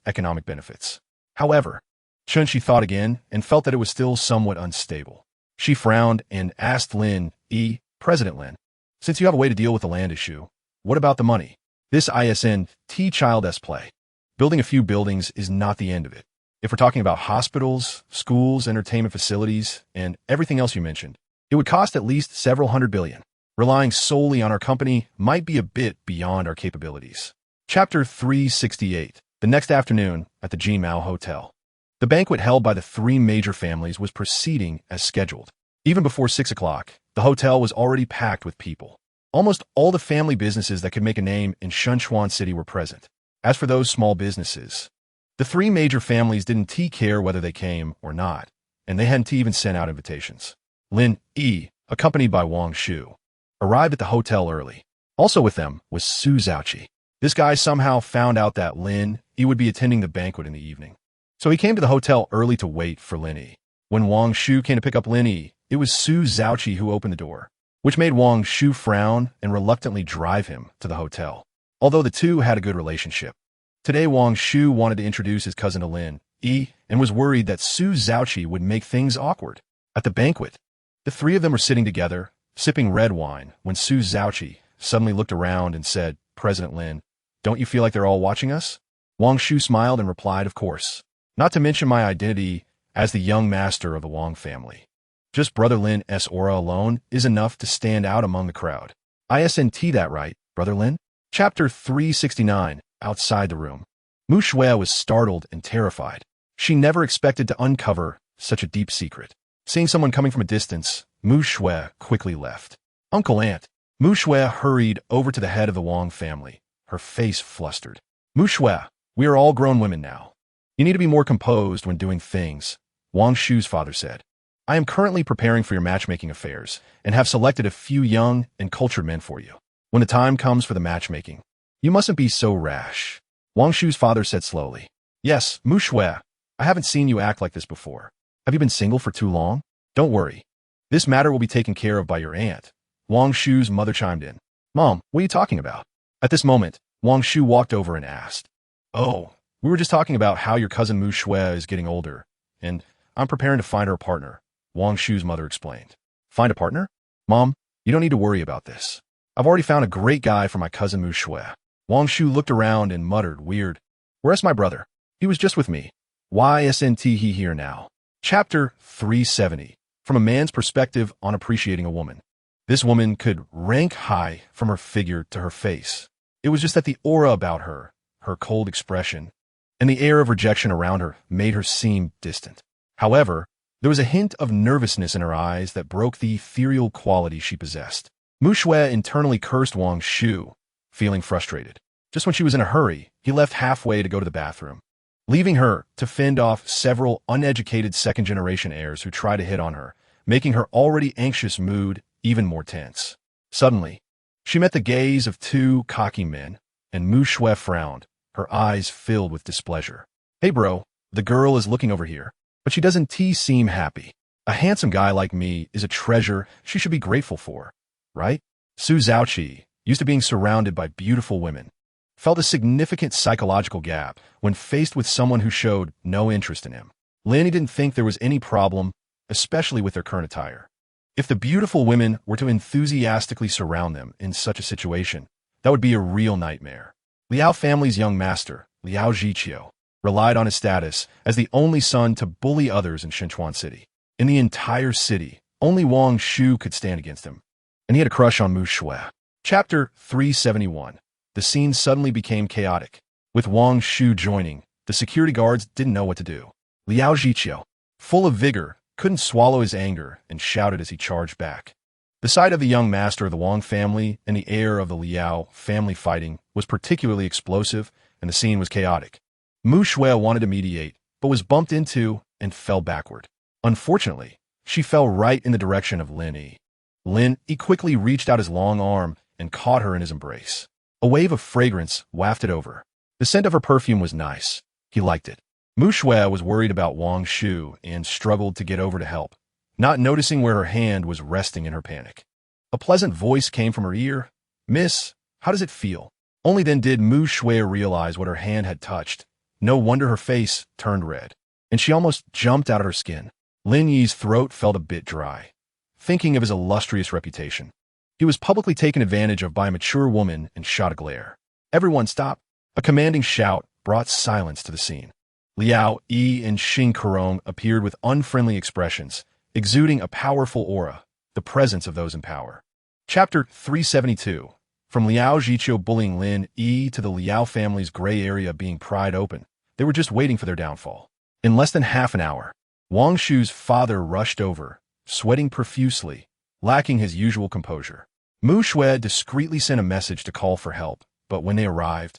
A: economic benefits. However, Chun-Shi thought again and felt that it was still somewhat unstable. She frowned and asked Lin Yi, President Lin, since you have a way to deal with the land issue, what about the money? This isn't child's play. Building a few buildings is not the end of it. If we're talking about hospitals, schools, entertainment facilities, and everything else you mentioned, it would cost at least several hundred billion. Relying solely on our company might be a bit beyond our capabilities. Chapter 368. The next afternoon at the Jinmao Hotel. The banquet held by the three major families was proceeding as scheduled. Even before 6 o'clock, the hotel was already packed with people. Almost all the family businesses that could make a name in Xinchuan City were present. As for those small businesses, the three major families didn't care whether they came or not, and they hadn't even sent out invitations. Lin Yi, accompanied by Wang Shu, arrived at the hotel early. Also with them was Su Zhaoqi. This guy somehow found out that Lin Yi would be attending the banquet in the evening. So he came to the hotel early to wait for Lin Yi. When Wang Shu came to pick up Lin Yi, it was Su Zhaoqi who opened the door, which made Wang Shu frown and reluctantly drive him to the hotel, although the two had a good relationship. Today, Wang Shu wanted to introduce his cousin to Lin Yi and was worried that Su Zhaoqi would make things awkward. At the banquet, the three of them were sitting together, sipping red wine, when Su Zhaoqi suddenly looked around and said, President Lin, don't you feel like they're all watching us? Wang Shu smiled and replied, of course. Not to mention my identity as the young master of the Wang family. Just Brother Lin's aura alone is enough to stand out among the crowd. Isn't that right, Brother Lin? Chapter 369. Outside the room. Mu Shui was startled and terrified. She never expected to uncover such a deep secret. Seeing someone coming from a distance, Mu Shui quickly left. Uncle Aunt. Mu Shui hurried over to the head of the Wang family, her face flustered. Mu Shui, we are all grown women now. You need to be more composed when doing things, Wang Shu's father said. I am currently preparing for your matchmaking affairs and have selected a few young and cultured men for you. When the time comes for the matchmaking, you mustn't be so rash, Wang Shu's father said slowly. Yes, Mu Shui, I haven't seen you act like this before. Have you been single for too long? Don't worry. This matter will be taken care of by your aunt, Wang Shu's mother chimed in. Mom, what are you talking about? At this moment, Wang Shu walked over and asked. Oh, we were just talking about how your cousin Mu Shui is getting older, and I'm preparing to find her a partner, Wang Shu's mother explained. Find a partner? Mom, You don't need to worry about this. I've already found a great guy for my cousin Mu Shui. Wang Shu looked around and muttered, weird. Where's my brother? He was just with me. Why isn't he here now? Chapter 370. From a man's perspective on appreciating a woman. This woman could rank high from her figure to her face. It was just that the aura about her, her cold expression, and the air of rejection around her made her seem distant. However, there was a hint of nervousness in her eyes that broke the ethereal quality she possessed. Mu Shui internally cursed Wang Shu, feeling frustrated. Just when she was in a hurry, he left halfway to go to the bathroom, leaving her to fend off several uneducated second-generation heirs who tried to hit on her, making her already anxious mood even more tense. Suddenly, she met the gaze of two cocky men, and Mu Shui frowned, her eyes filled with displeasure. Hey bro, the girl is looking over here, but she doesn't seem happy. A handsome guy like me is a treasure she should be grateful for, right? Su Zhaoqi, used to being surrounded by beautiful women, felt a significant psychological gap when faced with someone who showed no interest in him. Lin Yi didn't think there was any problem, especially with their current attire. If the beautiful women were to enthusiastically surround them in such a situation, that would be a real nightmare. Liao family's young master, Liao Zhiqiu, relied on his status as the only son to bully others in Shenchuan City. In the entire city, only Wang Shu could stand against him, and he had a crush on Mu Shui. Chapter 371. The scene suddenly became chaotic. With Wang Shu joining, the security guards didn't know what to do. Liao Zhiqiu, full of vigor, couldn't swallow his anger and shouted as he charged back. The sight of the young master of the Wang family and the heir of the Liao family fighting was particularly explosive, and the scene was chaotic. Mu Shui wanted to mediate, but was bumped into and fell backward. Unfortunately, she fell right in the direction of Lin Yi. Lin Yi quickly reached out his long arm and caught her in his embrace. A wave of fragrance wafted over. The scent of her perfume was nice. He liked it. Mu Shui was worried about Wang Shu and struggled to get over to help, not noticing where her hand was resting in her panic. A pleasant voice came from her ear. Miss, how does it feel? Only then did Mu Shui realize what her hand had touched. No wonder her face turned red, and she almost jumped out of her skin. Lin Yi's throat felt a bit dry, thinking of his illustrious reputation. He was publicly taken advantage of by a mature woman and shot a glare. Everyone stop! A commanding shout brought silence to the scene. Liao Yi and Xing Kerong appeared with unfriendly expressions, exuding a powerful aura, the presence of those in power. Chapter 372. From Liao Zhiqiu bullying Lin Yi to the Liao family's gray area being pried open, they were just waiting for their downfall. In less than half an hour, Wang Shu's father rushed over, sweating profusely, lacking his usual composure. Mu Shui discreetly sent a message to call for help, but when they arrived,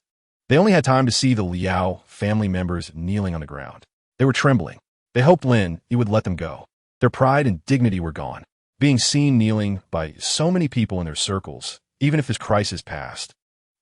A: they only had time to see the Liao family members kneeling on the ground. They were trembling. They hoped Lin Yi would let them go. Their pride and dignity were gone. Being seen kneeling by so many people in their circles, even if this crisis passed,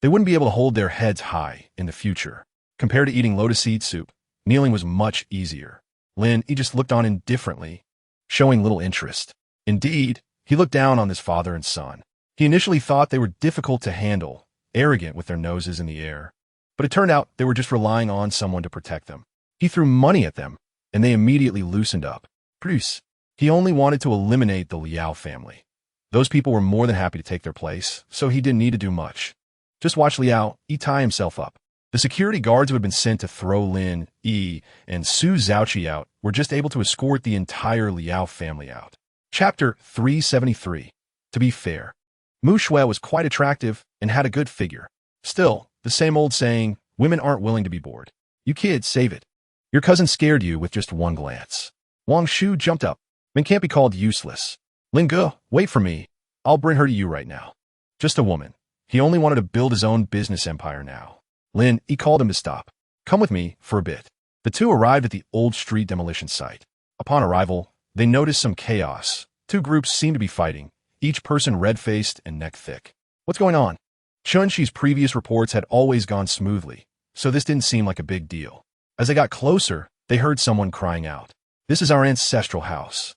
A: they wouldn't be able to hold their heads high in the future. Compared to eating lotus seed soup, kneeling was much easier. Lin Yi just looked on indifferently, showing little interest. Indeed, he looked down on his father and son. He initially thought they were difficult to handle, arrogant with their noses in the air. But it turned out they were just relying on someone to protect them. He threw money at them, and they immediately loosened up. Plus, he only wanted to eliminate the Liao family. Those people were more than happy to take their place, so he didn't need to do much. Just watch Liao Yi tie himself up. The security guards who had been sent to throw Lin Yi and Su Zhaoqi out were just able to escort the entire Liao family out. Chapter 373. To be fair, Mu Shui was quite attractive and had a good figure. Still, the same old saying, women aren't willing to be bored. You kids, save it. Your cousin scared you with just one glance. Wang Shu jumped up. Men can't be called useless. Lin Ge, wait for me. I'll bring her to you right now. Just a woman. He only wanted to build his own business empire now. Lin Yi called him to stop. Come with me for a bit. The two arrived at the old street demolition site. Upon arrival, they noticed some chaos. Two groups seemed to be fighting, each person red-faced and neck-thick. What's going on? Chun-Chi's previous reports had always gone smoothly, so this didn't seem like a big deal. As they got closer, they heard someone crying out. This is our ancestral house,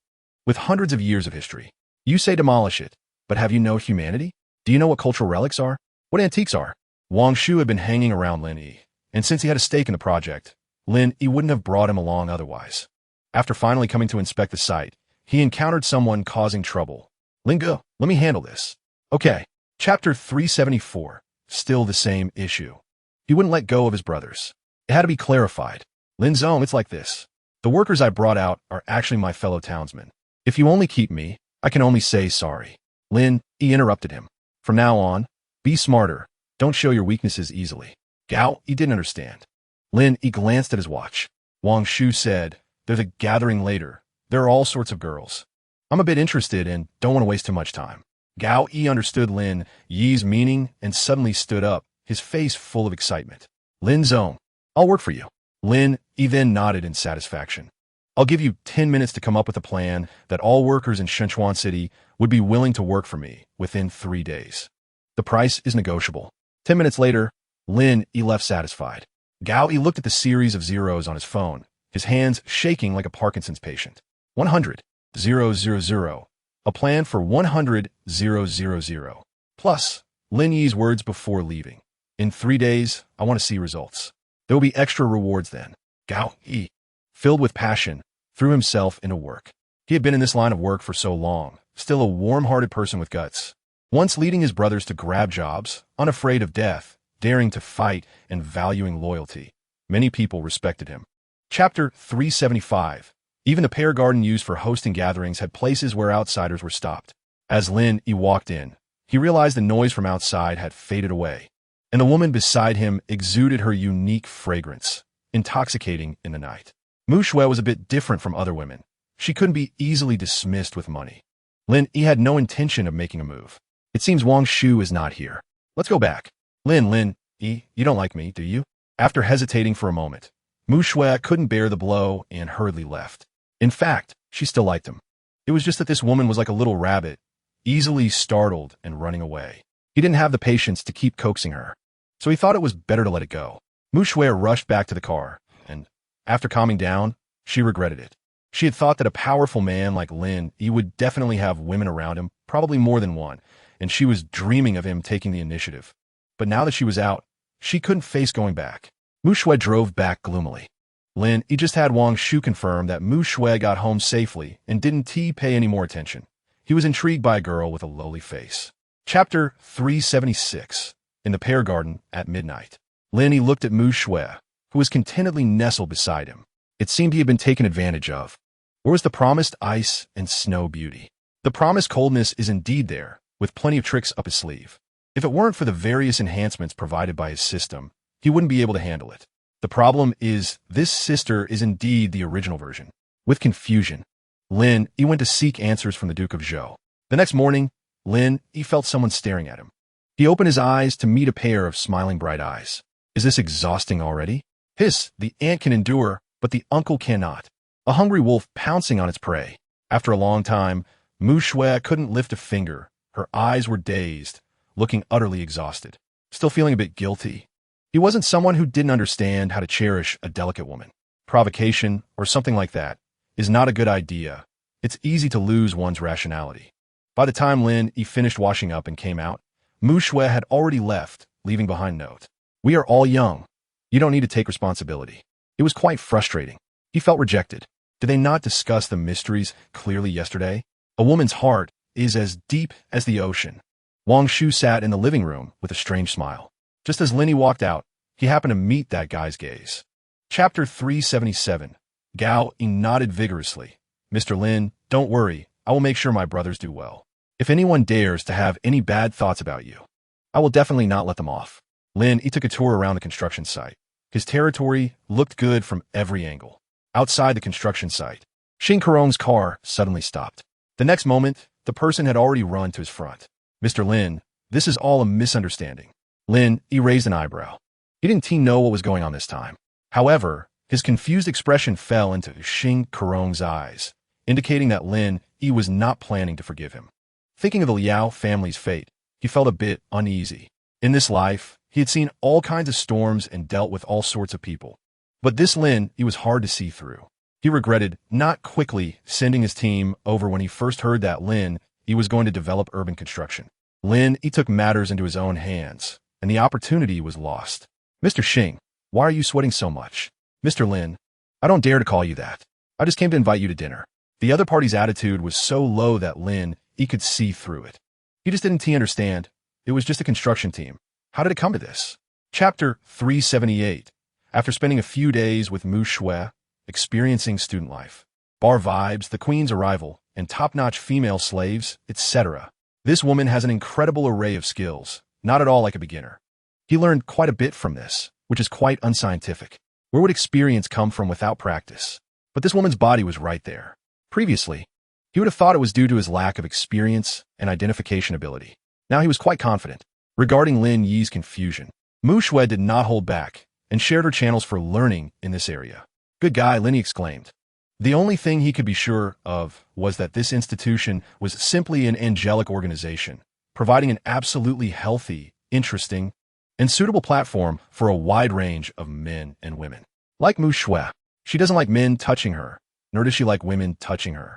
A: with hundreds of years of history. You say demolish it, but have you no humanity? Do you know what cultural relics are? What antiques are? Wang Shu had been hanging around Lin Yi, and since he had a stake in the project, Lin Yi wouldn't have brought him along otherwise. After finally coming to inspect the site, he encountered someone causing trouble. Lin Ge, Let me handle this. Okay. Chapter 374. Still the same issue. He wouldn't let go of his brothers. It had to be clarified. Lin Zong, it's like this. The workers I brought out are actually my fellow townsmen. If you only keep me, I can only say sorry. Lin Yi interrupted him. From now on, be smarter. Don't show your weaknesses easily. Gao Yi didn't understand. Lin Yi glanced at his watch. Wang Shu said, there's a gathering later. There are all sorts of girls. I'm a bit interested and don't want to waste too much time. Gao Yi understood Lin Yi's meaning and suddenly stood up, his face full of excitement. Lin Zong, I'll work for you. Lin Yi then nodded in satisfaction. I'll give you 10 minutes to come up with a plan that all workers in Shenchuan City would be willing to work for me within 3 days. The price is negotiable. 10 minutes later, Lin Yi left satisfied. Gao Yi looked at the series of zeros on his phone, his hands shaking like a Parkinson's patient. 100,000. A plan for 100,000. Plus, Lin Yi's words before leaving. In 3 days, I want to see results. There will be extra rewards then. Gao Yi, filled with passion, threw himself into work. He had been in this line of work for so long, still a warm-hearted person with guts. Once leading his brothers to grab jobs, unafraid of death, daring to fight, and valuing loyalty. Many people respected him. Chapter 375. Even the pear garden used for hosting gatherings had places where outsiders were stopped. As Lin Yi walked in, he realized the noise from outside had faded away, and the woman beside him exuded her unique fragrance, intoxicating in the night. Mu Shui was a bit different from other women. She couldn't be easily dismissed with money. Lin Yi had no intention of making a move. It seems Wang Shu is not here. Let's go back. Lin Yi, you don't like me, do you? After hesitating for a moment, Mu Shui couldn't bear the blow and hurriedly left. In fact, she still liked him. It was just that this woman was like a little rabbit, easily startled and running away. He didn't have the patience to keep coaxing her, so he thought it was better to let it go. Mu Shui rushed back to the car, and after calming down, she regretted it. She had thought that a powerful man like Lin Yi would definitely have women around him, probably more than one, and she was dreaming of him taking the initiative. But now that she was out, she couldn't face going back. Mu Shui drove back gloomily. Lin Yi just had Wang Shu confirm that Mu Shui got home safely and didn't pay any more attention. He was intrigued by a girl with a lowly face. Chapter 376. In the pear garden at midnight. Lin Yi looked at Mu Shui, who was contentedly nestled beside him. It seemed he had been taken advantage of. Where was the promised ice and snow beauty? The promised coldness is indeed there, with plenty of tricks up his sleeve. If it weren't for the various enhancements provided by his system, he wouldn't be able to handle it. The problem is, this sister is indeed the original version. With confusion, Lin Yi went to seek answers from the Duke of Zhou. The next morning, Lin Yi felt someone staring at him. He opened his eyes to meet a pair of smiling bright eyes. Is this exhausting already? Hiss, the ant can endure, but the uncle cannot. A hungry wolf pouncing on its prey. After a long time, Mu Shui couldn't lift a finger. Her eyes were dazed, looking utterly exhausted. Still feeling a bit guilty. He wasn't someone who didn't understand how to cherish a delicate woman. Provocation, or something like that, is not a good idea. It's easy to lose one's rationality. By the time Lin Yi finished washing up and came out, Mu Shui had already left, leaving behind a note. We are all young. You don't need to take responsibility. It was quite frustrating. He felt rejected. Did they not discuss the mysteries clearly yesterday? A woman's heart is as deep as the ocean. Wang Shu sat in the living room with a strange smile. Just as Lin Yi walked out, he happened to meet that guy's gaze. Chapter 377. Gao Yi nodded vigorously. Mr. Lin, don't worry. I will make sure my brothers do well. If anyone dares to have any bad thoughts about you, I will definitely not let them off. Lin Yi took a tour around the construction site. His territory looked good from every angle. Outside the construction site, Xing Kerong's car suddenly stopped. The next moment, the person had already run to his front. Mr. Lin, this is all a misunderstanding. Lin Yi raised an eyebrow. He didn't know what was going on this time. However, his confused expression fell into Xing Kerong's eyes, indicating that Lin Yi was not planning to forgive him. Thinking of the Liao family's fate, he felt a bit uneasy. In this life, he had seen all kinds of storms and dealt with all sorts of people. But this Lin Yi was hard to see through. He regretted not quickly sending his team over when he first heard that Lin Yi was going to develop urban construction. Lin Yi took matters into his own hands, and the opportunity was lost. Mr. Xing, why are you sweating so much? Mr. Lin, I don't dare to call you that. I just came to invite you to dinner. The other party's attitude was so low that Lin Yi could see through it. He just didn't understand. It was just a construction team. How did it come to this? Chapter 378. After spending a few days with Mu Shui, experiencing student life, bar vibes, the queen's arrival, and top-notch female slaves, etc. This woman has an incredible array of skills, not at all like a beginner. He learned quite a bit from this, which is quite unscientific. Where would experience come from without practice? But this woman's body was right there. Previously, he would have thought it was due to his lack of experience and identification ability. Now he was quite confident. Regarding Lin Yi's confusion, Mu Shui did not hold back and shared her channels for learning in this area. Good guy, Lin Yi exclaimed. The only thing he could be sure of was that this institution was simply an angelic organization, providing an absolutely healthy, interesting, and suitable platform for a wide range of men and women. Like Mu Shui, she doesn't like men touching her, nor does she like women touching her.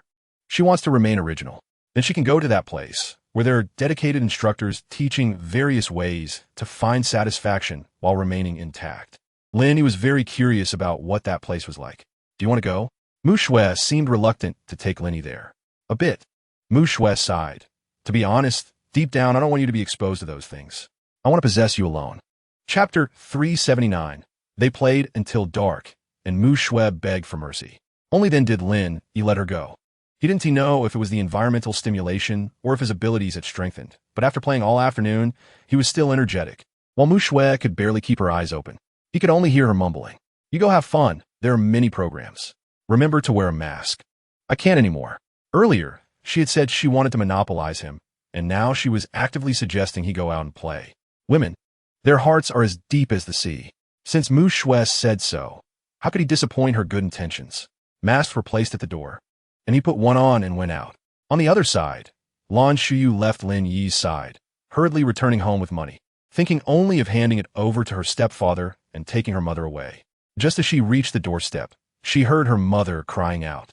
A: She wants to remain original. Then she can go to that place where there are dedicated instructors teaching various ways to find satisfaction while remaining intact. Lin Yi was very curious about what that place was like. Do you want to go? Mu Shui seemed reluctant to take Lin Yi there. A bit. Mu Shui sighed. To be honest, deep down, I don't want you to be exposed to those things. I want to possess you alone. Chapter 379. They played until dark, and Mu Shui begged for mercy. Only then did Lin Yi let her go. He didn't know if it was the environmental stimulation or if his abilities had strengthened, but after playing all afternoon, he was still energetic. While Mu Shui could barely keep her eyes open, he could only hear her mumbling. You go have fun. There are many programs. Remember to wear a mask. I can't anymore. Earlier, she had said she wanted to monopolize him, and now she was actively suggesting he go out and play. Women, their hearts are as deep as the sea. Since Mu Shui said so, how could he disappoint her good intentions? Masks were placed at the door, and he put one on and went out. On the other side, Lan Shuyu left Lin Yi's side, hurriedly returning home with money, thinking only of handing it over to her stepfather and taking her mother away. Just as she reached the doorstep, she heard her mother crying out,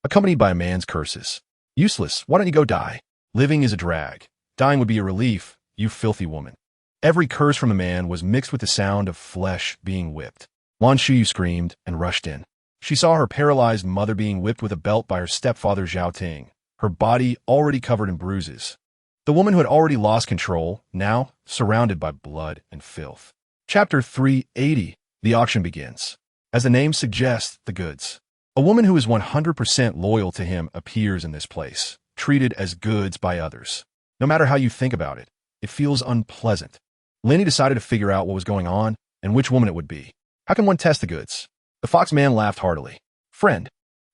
A: accompanied by a man's curses. Useless, why don't you go die? Living is a drag. Dying would be a relief, you filthy woman. Every curse from the man was mixed with the sound of flesh being whipped. Lan Shuyu screamed and rushed in. She saw her paralyzed mother being whipped with a belt by her stepfather Zhao Ting, her body already covered in bruises. The woman who had already lost control, now surrounded by blood and filth. Chapter 380. The auction begins. As the name suggests, the goods. A woman who is 100% loyal to him appears in this place, treated as goods by others. No matter how you think about it, it feels unpleasant. Lin Yi decided to figure out what was going on and which woman it would be. How can one test the goods? The fox man laughed heartily. Friend,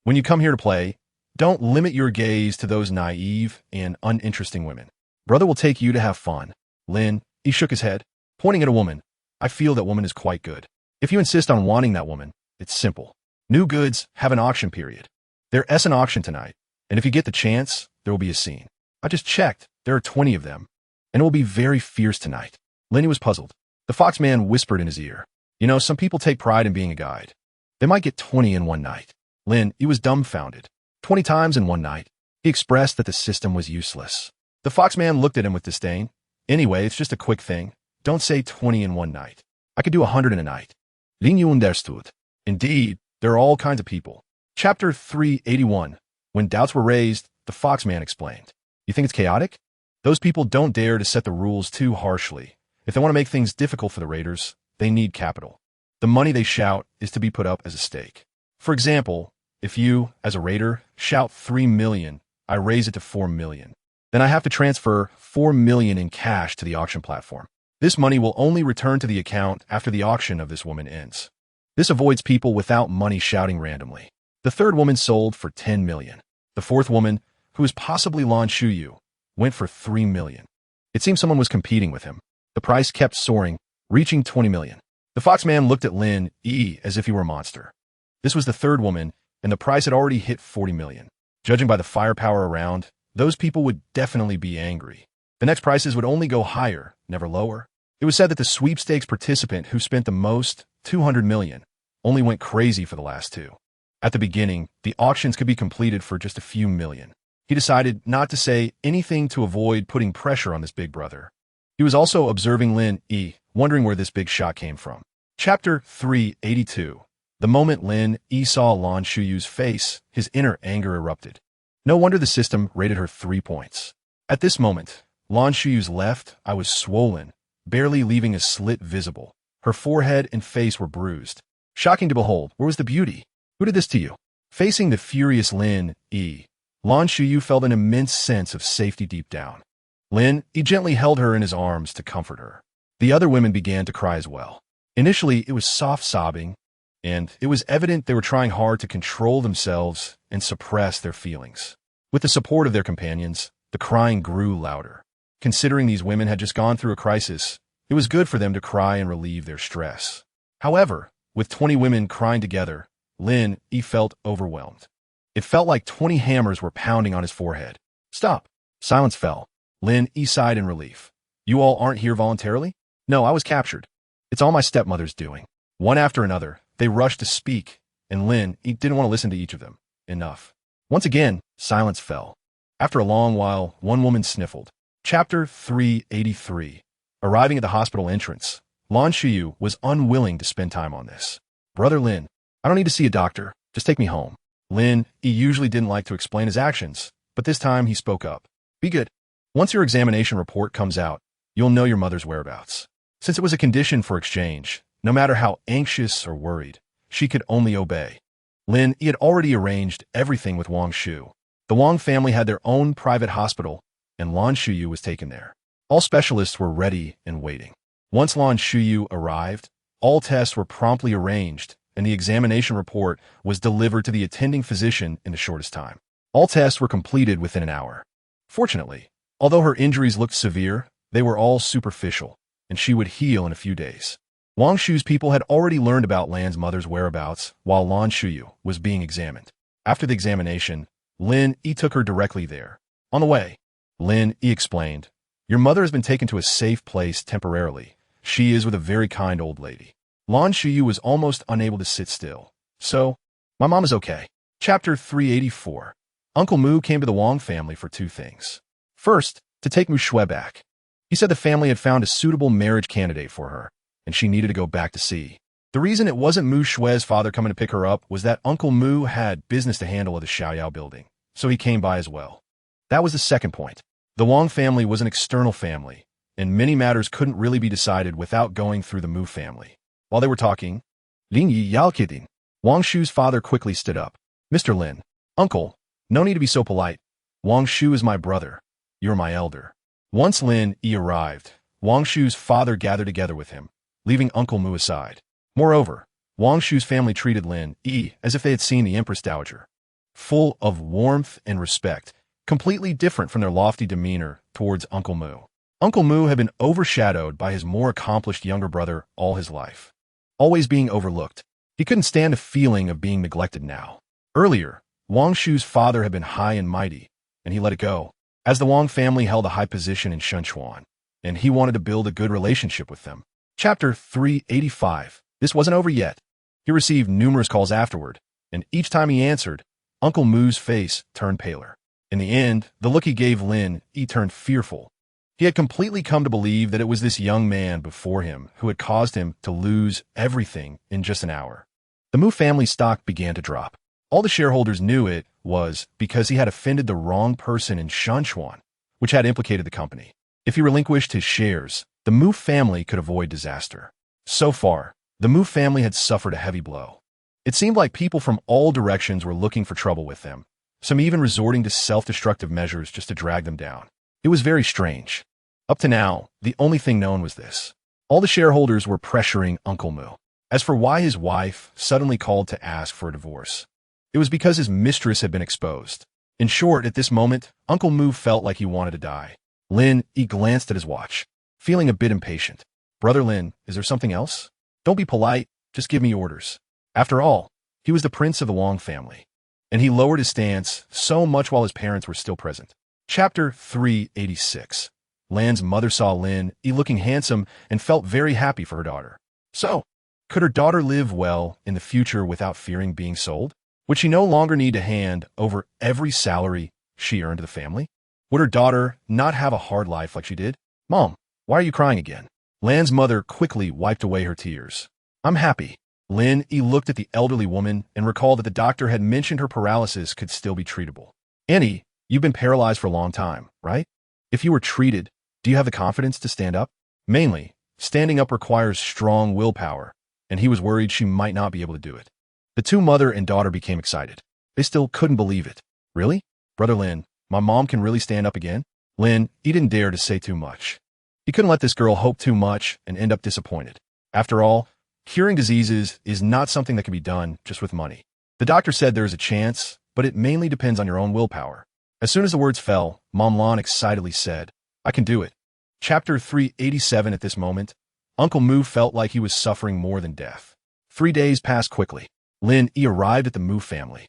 A: when you come here to play, don't limit your gaze to those naive and uninteresting women. Brother will take you to have fun. Lin, he shook his head, pointing at a woman. I feel that woman is quite good. If you insist on wanting that woman, it's simple. New goods have an auction period. There's an auction tonight, and if you get the chance, there will be a scene. I just checked. There are 20 of them, and it will be very fierce tonight. Lin Yi was puzzled. The fox man whispered in his ear. You know, some people take pride in being a guide. They might get 20 in one night. Lin Yi was dumbfounded. 20 times in one night. He expressed that the system was useless. The fox man looked at him with disdain. Anyway, it's just a quick thing. Don't say 20 in one night. I could do 100 in a night. Lin Yi understood. Indeed, there are all kinds of people. Chapter 381. When doubts were raised, the fox man explained. You think it's chaotic? Those people don't dare to set the rules too harshly. If they want to make things difficult for the raiders, they need capital. The money they shout is to be put up as a stake. For example, if you, as a raider, shout 3 million, I raise it to 4 million. Then I have to transfer 4 million in cash to the auction platform. This money will only return to the account after the auction of this woman ends. This avoids people without money shouting randomly. The third woman sold for 10 million. The fourth woman, who is possibly Lan Shuyu, went for 3 million. It seemed someone was competing with him. The price kept soaring, reaching 20 million. The fox man looked at Lin Yi as if he were a monster. This was the third woman, and the price had already hit 40 million. Judging by the firepower around, those people would definitely be angry. The next prices would only go higher, never lower. It was said that the sweepstakes participant who spent the most, 200 million, only went crazy for the last two. At the beginning, the auctions could be completed for just a few million. He decided not to say anything to avoid putting pressure on this big brother. He was also observing Lin Yi, wondering where this big shot came from. Chapter 382. The moment Lin Yi saw Lan Shuyu's face, his inner anger erupted. No wonder the system rated her 3 points. At this moment, Lan Shuyu's left eye was swollen, barely leaving a slit visible. Her forehead and face were bruised. Shocking to behold, where was the beauty? Who did this to you? Facing the furious Lin Yi, Lan Shuyu felt an immense sense of safety deep down. Lin Yi gently held her in his arms to comfort her. The other women began to cry as well. Initially, it was soft sobbing, and it was evident they were trying hard to control themselves and suppress their feelings. With the support of their companions, the crying grew louder. Considering these women had just gone through a crisis, it was good for them to cry and relieve their stress. However, with 20 women crying together, Lin Yi felt overwhelmed. It felt like 20 hammers were pounding on his forehead. Stop. Silence fell. Lin Yi sighed in relief. You all aren't here voluntarily? No, I was captured. It's all my stepmother's doing. One after another, they rushed to speak, and Lin Yi didn't want to listen to each of them. Enough. Once again, silence fell. After a long while, one woman sniffled. Chapter 383. Arriving at the hospital entrance, Lan Shuyu was unwilling to spend time on this. Brother Lin, I don't need to see a doctor. Just take me home. Lin Yi usually didn't like to explain his actions, but this time he spoke up. Be good. Once your examination report comes out, you'll know your mother's whereabouts. Since it was a condition for exchange, no matter how anxious or worried, she could only obey. Lin Yi had already arranged everything with Wang Shu. The Wang family had their own private hospital, and Lan Shuyu was taken there. All specialists were ready and waiting. Once Lan Shuyu arrived, all tests were promptly arranged, and the examination report was delivered to the attending physician in the shortest time. All tests were completed within an hour. Fortunately, although her injuries looked severe, they were all superficial, and she would heal in a few days. Wang Shu's people had already learned about Lan's mother's whereabouts while Lan Shuyu was being examined. After the examination, Lin Yi took her directly there. On the way, Lin Yi explained, Your mother has been taken to a safe place temporarily. She is with a very kind old lady. Lan Shuyu was almost unable to sit still. So, my mom is okay. Chapter 384. Uncle Mu came to the Wang family for two things. First, to take Mu Shui back. He said the family had found a suitable marriage candidate for her, and she needed to go back to sea. The reason it wasn't Mu Shui's father coming to pick her up was that Uncle Mu had business to handle at the Xiaoyao building, so he came by as well. That was the second point. The Wang family was an external family, and many matters couldn't really be decided without going through the Mu family. While they were talking, Lin Yi yao kidding. Wang Shu's father quickly stood up. Mr. Lin, uncle, no need to be so polite. Wang Shu is my brother. You're my elder. Once Lin Yi arrived, Wang Shu's father gathered together with him, leaving Uncle Mu aside. Moreover, Wang Shu's family treated Lin Yi as if they had seen the Empress Dowager. Full of warmth and respect, completely different from their lofty demeanor towards Uncle Mu. Uncle Mu had been overshadowed by his more accomplished younger brother all his life. Always being overlooked, he couldn't stand a feeling of being neglected now. Earlier, Wang Shu's father had been high and mighty, and he let it go, as the Wang family held a high position in Shenzhuan, and he wanted to build a good relationship with them. Chapter 385. This wasn't over yet. He received numerous calls afterward, and each time he answered, Uncle Mu's face turned paler. In the end, the look he gave Lin Yi turned fearful. He had completely come to believe that it was this young man before him who had caused him to lose everything in just an hour. The Mu family stock began to drop. All the shareholders knew it was because he had offended the wrong person in Shenzhuan, which had implicated the company. If he relinquished his shares, the Mu family could avoid disaster. So far, the Mu family had suffered a heavy blow. It seemed like people from all directions were looking for trouble with them, some even resorting to self-destructive measures just to drag them down. It was very strange. Up to now, the only thing known was this. All the shareholders were pressuring Uncle Mu. As for why his wife suddenly called to ask for a divorce, it was because his mistress had been exposed. In short, at this moment, Uncle Mu felt like he wanted to die. Lin Yi glanced at his watch, feeling a bit impatient. Brother Lin, is there something else? Don't be polite, just give me orders. After all, he was the prince of the Wang family, and he lowered his stance so much while his parents were still present. Chapter 386. Lan's mother saw Lin Yi looking handsome and felt very happy for her daughter. So, could her daughter live well in the future without fearing being sold? Would she no longer need to hand over every salary she earned to the family? Would her daughter not have a hard life like she did? Mom, why are you crying again? Lan's mother quickly wiped away her tears. I'm happy. Lin Yi looked at the elderly woman and recalled that the doctor had mentioned her paralysis could still be treatable. Annie, you've been paralyzed for a long time, right? If you were treated, Do you have the confidence to stand up? Mainly, standing up requires strong willpower, and he was worried she might not be able to do it. The two mother and daughter became excited. They still couldn't believe it. Really? Brother Lin, my mom can really stand up again? Lin, he didn't dare to say too much. He couldn't let this girl hope too much and end up disappointed. After all, curing diseases is not something that can be done just with money. The doctor said there is a chance, but it mainly depends on your own willpower. As soon as the words fell, Mom Lan excitedly said, I can do it. Chapter 387. At this moment, Uncle Mu felt like he was suffering more than death. 3 days passed quickly. Lin Yi arrived at the Mu family.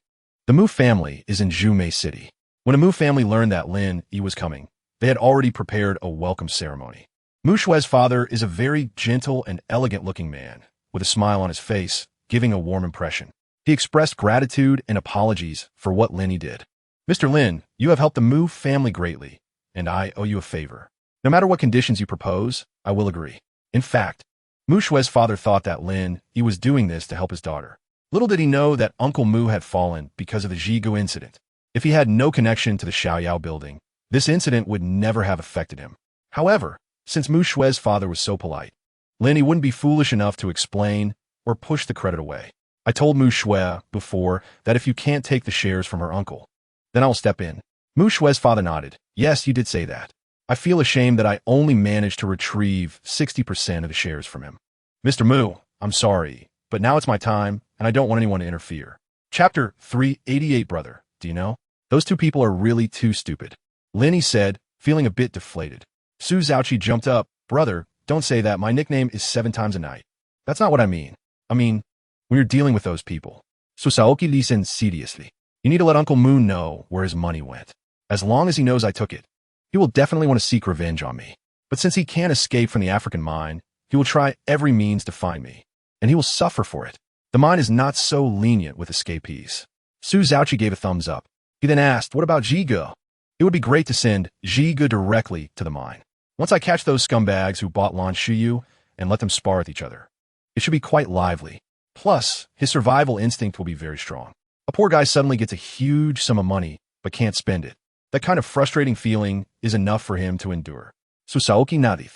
A: The Mu family is in Jumei City. When the Mu family learned that Lin Yi was coming, they had already prepared a welcome ceremony. Mu Shue's father is a very gentle and elegant-looking man, with a smile on his face, giving a warm impression. He expressed gratitude and apologies for what Lin Yi did. Mr. Lin, you have helped the Mu family greatly, and I owe you a favor. No matter what conditions you propose, I will agree. In fact, Mu Shue's father thought that Lin Yi was doing this to help his daughter. Little did he know that Uncle Mu had fallen because of the Jigu incident. If he had no connection to the Xiaoyao building, this incident would never have affected him. However, since Mu Shue's father was so polite, Lin Yi wouldn't be foolish enough to explain or push the credit away. I told Mu Shue before that if you can't take the shares from her uncle, then I will step in. Mu Shue's father nodded. Yes, you did say that. I feel ashamed that I only managed to retrieve 60% of the shares from him. Mr. Mu, I'm sorry, but now it's my time, and I don't want anyone to interfere. Chapter 388. Brother, do you know? Those two people are really too stupid. Lin Yi said, feeling a bit deflated. Su Zhaoqi jumped up. Brother, don't say that. My nickname is 7 times a night. That's not what I mean. I mean, when you're dealing with those people. So Saoki listened seriously. You need to let Uncle Mu know where his money went. As long as he knows I took it, he will definitely want to seek revenge on me. But since he can't escape from the African mine, he will try every means to find me, and he will suffer for it. The mine is not so lenient with escapees. Su Zhaoqi gave a thumbs up. He then asked, what about Jigu? It would be great to send Jigu directly to the mine. Once I catch those scumbags who bought Lan Shuyu and let them spar with each other, it should be quite lively. Plus, his survival instinct will be very strong. A poor guy suddenly gets a huge sum of money, but can't spend it. That kind of frustrating feeling is enough for him to endure. So Saoki nodded.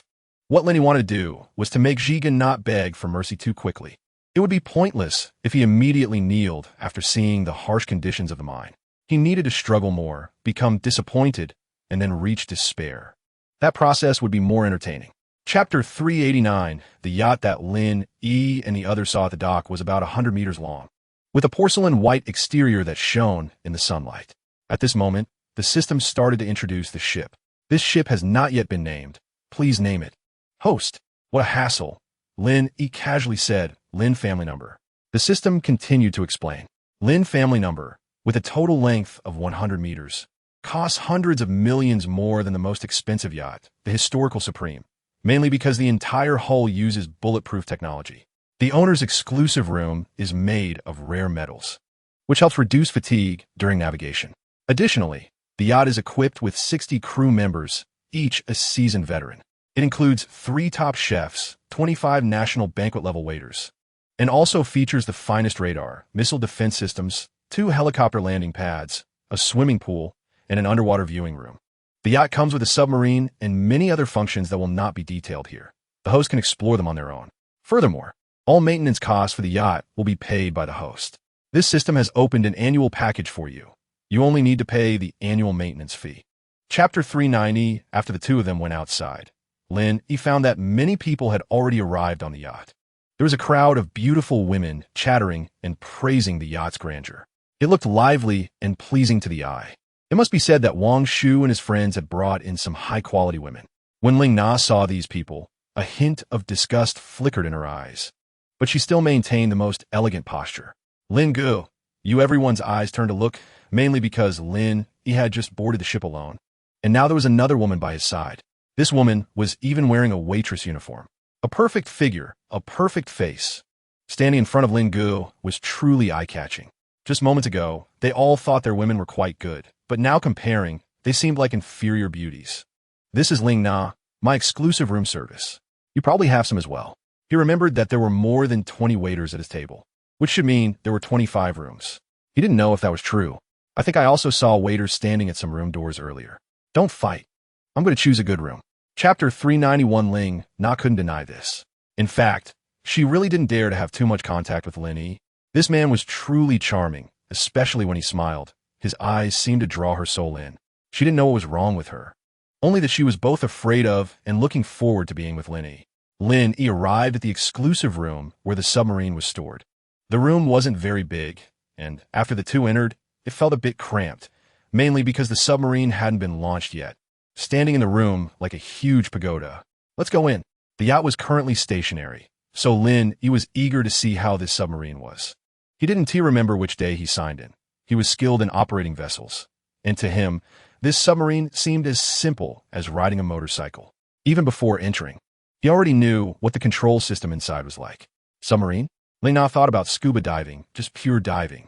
A: What Lin Yi wanted to do was to make Jigu not beg for mercy too quickly. It would be pointless if he immediately kneeled after seeing the harsh conditions of the mine. He needed to struggle more, become disappointed, and then reach despair. That process would be more entertaining. Chapter 389. The yacht that Lin Yi and the others saw at the dock was about 100 meters long, with a porcelain white exterior that shone in the sunlight. At this moment, the system started to introduce the ship. This ship has not yet been named. Please name it. Host. What a hassle. Lin Yi casually said, Lin family number. The system continued to explain. Lin family number, with a total length of 100 meters, costs hundreds of millions more than the most expensive yacht, the Historical Supreme, mainly because the entire hull uses bulletproof technology. The owner's exclusive room is made of rare metals, which helps reduce fatigue during navigation. Additionally, the yacht is equipped with 60 crew members, each a seasoned veteran. It includes 3 top chefs, 25 national banquet-level waiters, and also features the finest radar, missile defense systems, 2 helicopter landing pads, a swimming pool, and an underwater viewing room. The yacht comes with a submarine and many other functions that will not be detailed here. The host can explore them on their own. Furthermore, all maintenance costs for the yacht will be paid by the host. This system has opened an annual package for you. You only need to pay the annual maintenance fee. Chapter 390. After the two of them went outside, Lin Yi found that many people had already arrived on the yacht. There was a crowd of beautiful women chattering and praising the yacht's grandeur. It looked lively and pleasing to the eye. It must be said that Wang Shu and his friends had brought in some high-quality women. When Ling Na saw these people, a hint of disgust flickered in her eyes, but she still maintained the most elegant posture. Lin Gu, everyone's eyes turned to look, mainly because Lin Yi had just boarded the ship alone, and now there was another woman by his side. This woman was even wearing a waitress uniform. A perfect figure, a perfect face. Standing in front of Lin Gu was truly eye-catching. Just moments ago, they all thought their women were quite good, but now comparing, they seemed like inferior beauties. This is Ling Na, my exclusive room service. You probably have some as well. He remembered that there were more than 20 waiters at his table, which should mean there were 25 rooms. He didn't know if that was true. I think I also saw waiters standing at some room doors earlier. Don't fight. I'm going to choose a good room. Chapter 391. Ling Na couldn't deny this. In fact, she really didn't dare to have too much contact with Lin Yi. This man was truly charming, especially when he smiled. His eyes seemed to draw her soul in. She didn't know what was wrong with her, only that she was both afraid of and looking forward to being with Lin Yi. Lin Yi arrived at the exclusive room where the submarine was stored. The room wasn't very big, and after the two entered, it felt a bit cramped, mainly because the submarine hadn't been launched yet. Standing in the room like a huge pagoda. Let's go in. The yacht was currently stationary, so Lin Yi was eager to see how this submarine was. He didn't remember which day he signed in. He was skilled in operating vessels, and to him, this submarine seemed as simple as riding a motorcycle. Even before entering, he already knew what the control system inside was like. Submarine? Ling Na thought about scuba diving, just pure diving.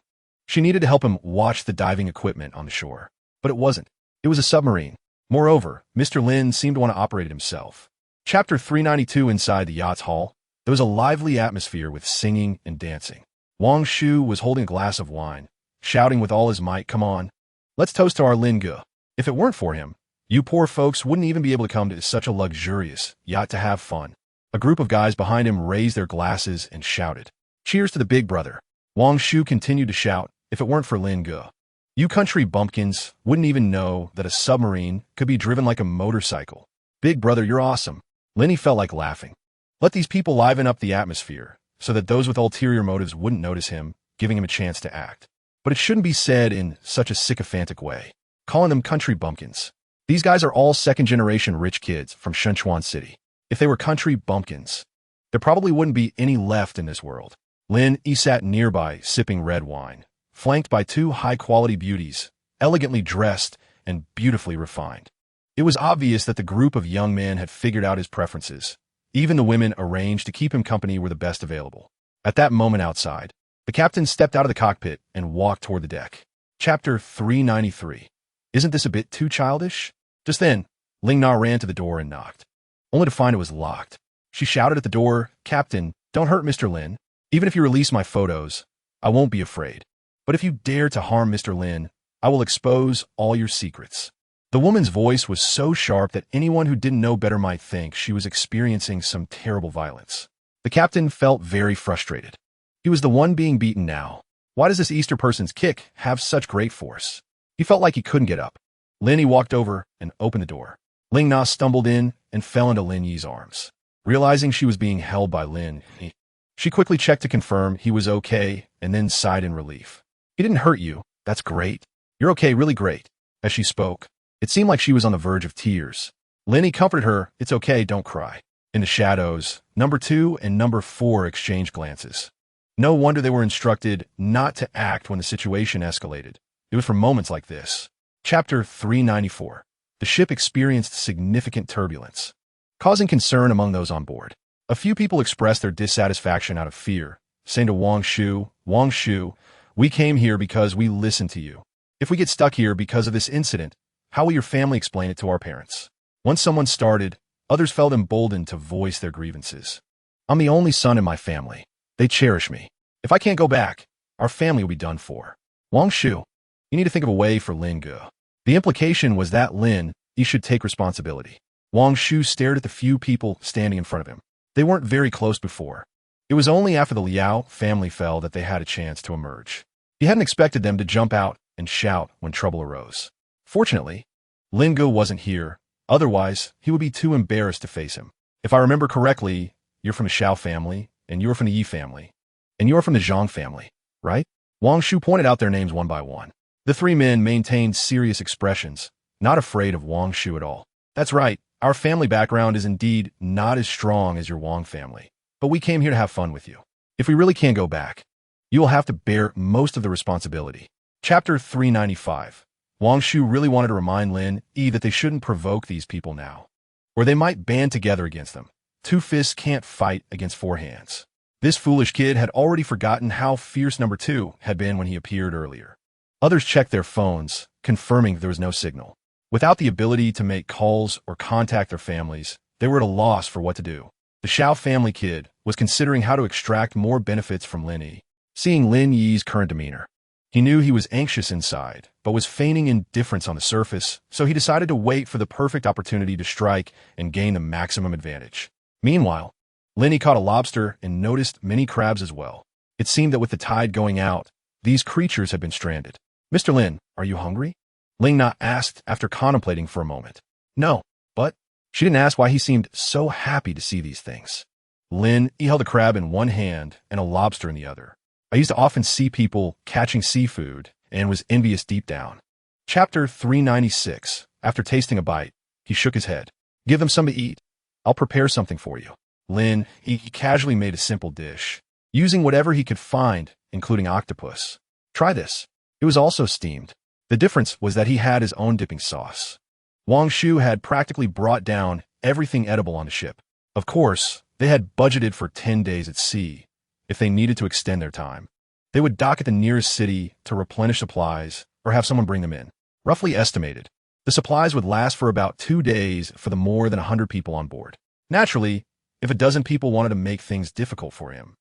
A: She needed to help him watch the diving equipment on the shore. But it wasn't. It was a submarine. Moreover, Mr. Lin seemed to want to operate it himself. Chapter 392. Inside the yacht's hull, there was a lively atmosphere with singing and dancing. Wang Shu was holding a glass of wine, shouting with all his might, "Come on, let's toast to our Lin Ge. If it weren't for him, you poor folks wouldn't even be able to come to such a luxurious yacht to have fun." A group of guys behind him raised their glasses and shouted, "Cheers to the big brother." Wang Shu continued to shout, "If it weren't for Lin Ge, you country bumpkins wouldn't even know that a submarine could be driven like a motorcycle. Big brother, you're awesome." Lin Yi felt like laughing. Let these people liven up the atmosphere so that those with ulterior motives wouldn't notice him, giving him a chance to act. But it shouldn't be said in such a sycophantic way, calling them country bumpkins. These guys are all second-generation rich kids from Shenzhen City. If they were country bumpkins, there probably wouldn't be any left in this world. Lin Yi sat nearby, sipping red wine, flanked by two high-quality beauties, elegantly dressed and beautifully refined. It was obvious that the group of young men had figured out his preferences. Even the women arranged to keep him company were the best available. At that moment outside, the captain stepped out of the cockpit and walked toward the deck. Chapter 393. Isn't this a bit too childish? Just then, Ling Na ran to the door and knocked, only to find it was locked. She shouted at the door, "Captain, don't hurt Mr. Lin. Even if you release my photos, I won't be afraid. But if you dare to harm Mr. Lin, I will expose all your secrets." The woman's voice was so sharp that anyone who didn't know better might think she was experiencing some terrible violence. The captain felt very frustrated. He was the one being beaten now. Why does this Easter person's kick have such great force? He felt like he couldn't get up. Lin Yi walked over and opened the door. Ling Na stumbled in and fell into Lin Yi's arms. Realizing she was being held by Lin Yi, she quickly checked to confirm he was okay and then sighed in relief. "He didn't hurt you. That's great. You're okay, really great." As she spoke, it seemed like she was on the verge of tears. Lin Yi comforted her, "It's okay, don't cry." In the shadows, number 2 and number 4 exchanged glances. No wonder they were instructed not to act when the situation escalated. It was for moments like this. Chapter 394. The ship experienced significant turbulence, causing concern among those on board. A few people expressed their dissatisfaction out of fear, saying to Wang Shu, "Wang Shu, we came here because we listened to you. If we get stuck here because of this incident, how will your family explain it to our parents?" Once someone started, others felt emboldened to voice their grievances. "I'm the only son in my family. They cherish me. If I can't go back, our family will be done for. Wang Shu, you need to think of a way for Lin Ge." The implication was that Lin Yi should take responsibility. Wang Shu stared at the few people standing in front of him. They weren't very close before. It was only after the Liao family fell that they had a chance to emerge. He hadn't expected them to jump out and shout when trouble arose. Fortunately, Lin Ge wasn't here. Otherwise, he would be too embarrassed to face him. "If I remember correctly, you're from the Xiao family, and you're from the Yi family, and you're from the Zhang family, right?" Wang Shu pointed out their names one by one. The three men maintained serious expressions, not afraid of Wang Shu at all. "That's right. Our family background is indeed not as strong as your Wang family, but we came here to have fun with you. If we really can't go back, you will have to bear most of the responsibility." Chapter 395. Wang Shu really wanted to remind Lin Yi that they shouldn't provoke these people now, or they might band together against them. Two fists can't fight against four hands. This foolish kid had already forgotten how fierce number 2 had been when he appeared earlier. Others checked their phones, confirming there was no signal. Without the ability to make calls or contact their families, they were at a loss for what to do. The Xiao family kid was considering how to extract more benefits from Lin Yi. Seeing Lin Yi's current demeanor, He knew he was anxious inside, but was feigning indifference on the surface, so he decided to wait for the perfect opportunity to strike and gain the maximum advantage. Meanwhile, Lin Yi caught a lobster and noticed many crabs as well. It seemed that with the tide going out, these creatures had been stranded. "Mr. Lin, are you hungry?" Ling Na asked after contemplating for a moment. "No, but..." She didn't ask why he seemed so happy to see these things. Lin Yi held a crab in one hand and a lobster in the other. "I used to often see people catching seafood and was envious deep down." Chapter 396. After tasting a bite, he shook his head. "Give them some to eat. I'll prepare something for you." Lin Yi casually made a simple dish, using whatever he could find, including octopus. "Try this." It was also steamed. The difference was that he had his own dipping sauce. Wang Shu had practically brought down everything edible on the ship. Of course, they had budgeted for 10 days at sea. If they needed to extend their time, they would dock at the nearest city to replenish supplies or have someone bring them in. Roughly estimated, the supplies would last for about 2 days for the more than 100 people on board. Naturally, if a dozen people wanted to make things difficult for him,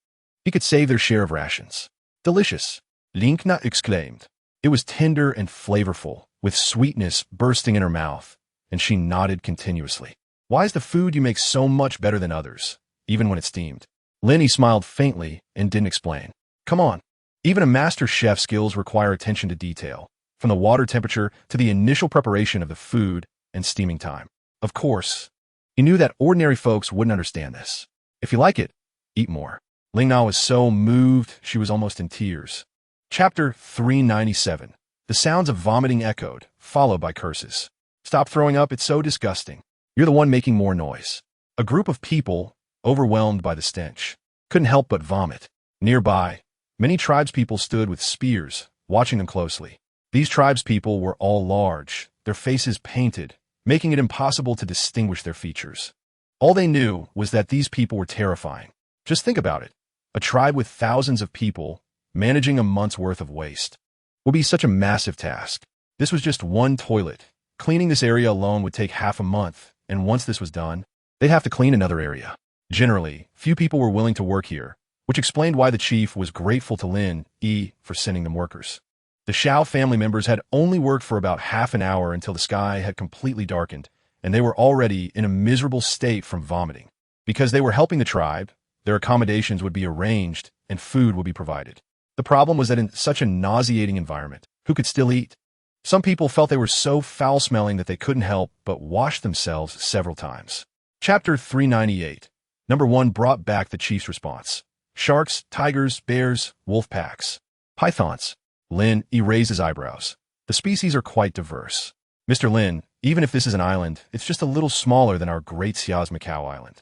A: he could save their share of rations. "Delicious," Lin Na exclaimed. It was tender and flavorful, with sweetness bursting in her mouth, and she nodded continuously. "Why is the food you make so much better than others, even when it's steamed?" Lin Yi smiled faintly and didn't explain. "Come on. Even a master chef's skills require attention to detail, from the water temperature to the initial preparation of the food and steaming time." Of course, he knew that ordinary folks wouldn't understand this. "If you like it, eat more." Ling Na was so moved she was almost in tears. Chapter 397. The sounds of vomiting echoed, followed by curses. "Stop throwing up, it's so disgusting. You're the one making more noise." A group of people, overwhelmed by the stench, couldn't help but vomit. Nearby, many tribespeople stood with spears, watching them closely. These tribespeople were all large, their faces painted, making it impossible to distinguish their features. All they knew was that these people were terrifying. Just think about it. A tribe with thousands of people, managing a month's worth of waste, would be such a massive task. This was just one toilet. Cleaning this area alone would take half a month, and once this was done, they'd have to clean another area. Generally, few people were willing to work here, which explained why the chief was grateful to Lin Yi for sending them workers. The Xiao family members had only worked for about half an hour until the sky had completely darkened, and they were already in a miserable state from vomiting. Because they were helping the tribe, their accommodations would be arranged and food would be provided. The problem was that in such a nauseating environment, who could still eat? Some people felt they were so foul-smelling that they couldn't help but wash themselves several times. Chapter 398. Number 1 brought back the chief's response. "Sharks, tigers, bears, wolf packs, pythons." Lin Yi raised his eyebrows. "The species are quite diverse. Mr. Lin, even if this is an island, it's just a little smaller than our great Xia's Macau island."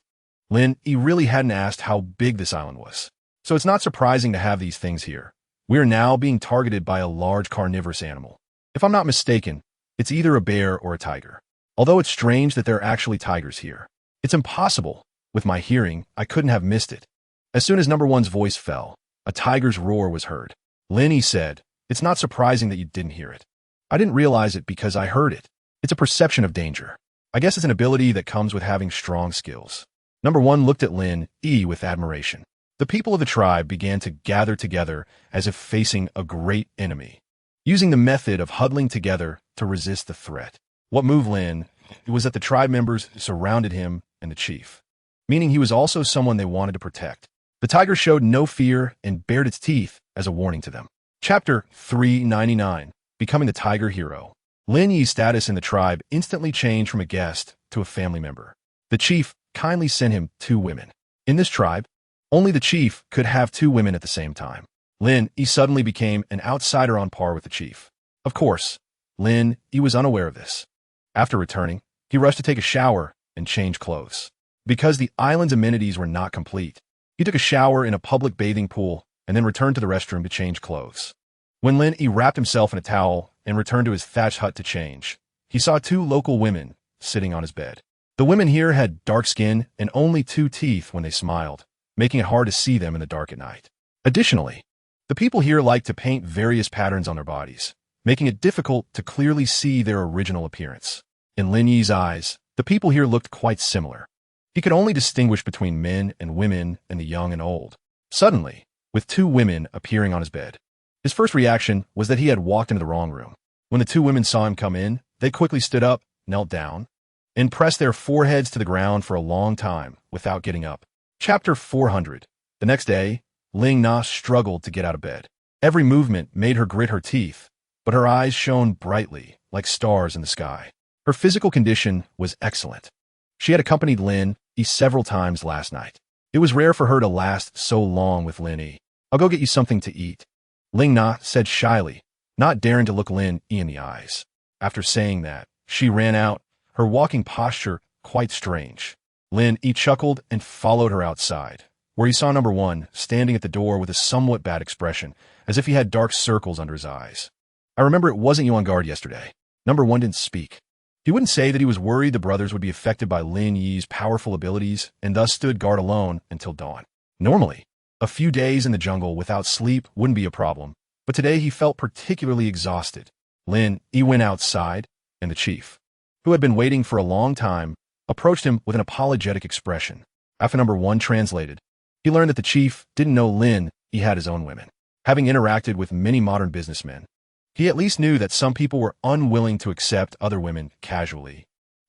A: Lin Yi really hadn't asked how big this island was. "So it's not surprising to have these things here. We are now being targeted by a large carnivorous animal. If I'm not mistaken, it's either a bear or a tiger. Although it's strange that there are actually tigers here. It's impossible. With my hearing, I couldn't have missed it." As soon as number 1's voice fell, a tiger's roar was heard. Lin Yi said, "It's not surprising that you didn't hear it. I didn't realize it because I heard it. It's a perception of danger. I guess it's an ability that comes with having strong skills." Number 1 looked at Lin Yi with admiration. The people of the tribe began to gather together as if facing a great enemy, using the method of huddling together to resist the threat. What moved Lin was that the tribe members surrounded him and the chief, meaning he was also someone they wanted to protect. The tiger showed no fear and bared its teeth as a warning to them. Chapter 399. Becoming the Tiger Hero. Lin Yi's status in the tribe instantly changed from a guest to a family member. The chief kindly sent him 2 women. In this tribe, only the chief could have 2 women at the same time. Lin Yi suddenly became an outsider on par with the chief. Of course, Lin Yi was unaware of this. After returning, he rushed to take a shower and change clothes. Because the island's amenities were not complete, he took a shower in a public bathing pool and then returned to the restroom to change clothes. When Lin Yi wrapped himself in a towel and returned to his thatched hut to change, he saw 2 local women sitting on his bed. The women here had dark skin and only 2 teeth when they smiled, making it hard to see them in the dark at night. Additionally, the people here liked to paint various patterns on their bodies, making it difficult to clearly see their original appearance. In Lin Yi's eyes, the people here looked quite similar. He could only distinguish between men and women and the young and old. Suddenly, with 2 women appearing on his bed, His first reaction was that he had walked into the wrong room. When the two women saw him come in, they quickly stood up, knelt down, and pressed their foreheads to the ground for a long time without getting up. Chapter 400. The next day, Lin Yi struggled to get out of bed. Every movement made her grit her teeth, but her eyes shone brightly, like stars in the sky. Her physical condition was excellent. She had accompanied Lin Yi several times last night. It was rare for her to last so long with Lin Yi. "I'll go get you something to eat," Lin Yi said shyly, not daring to look Lin Yi in the eyes. After saying that, she ran out, her walking posture quite strange. Lin Yi chuckled and followed her outside, where he saw number one standing at the door with a somewhat bad expression, as if he had dark circles under his eyes. "I remember it wasn't you on guard yesterday." Number one didn't speak. He wouldn't say that he was worried the brothers would be affected by Lin Yi's powerful abilities and thus stood guard alone until dawn. Normally, a few days in the jungle without sleep wouldn't be a problem, but today he felt particularly exhausted. Lin Yi went outside, and the chief, who had been waiting for a long time, approached him with an apologetic expression. After number one translated, he learned that the chief didn't know Lin Yi had his own women. Having interacted with many modern businessmen, he at least knew that some people were unwilling to accept other women casually.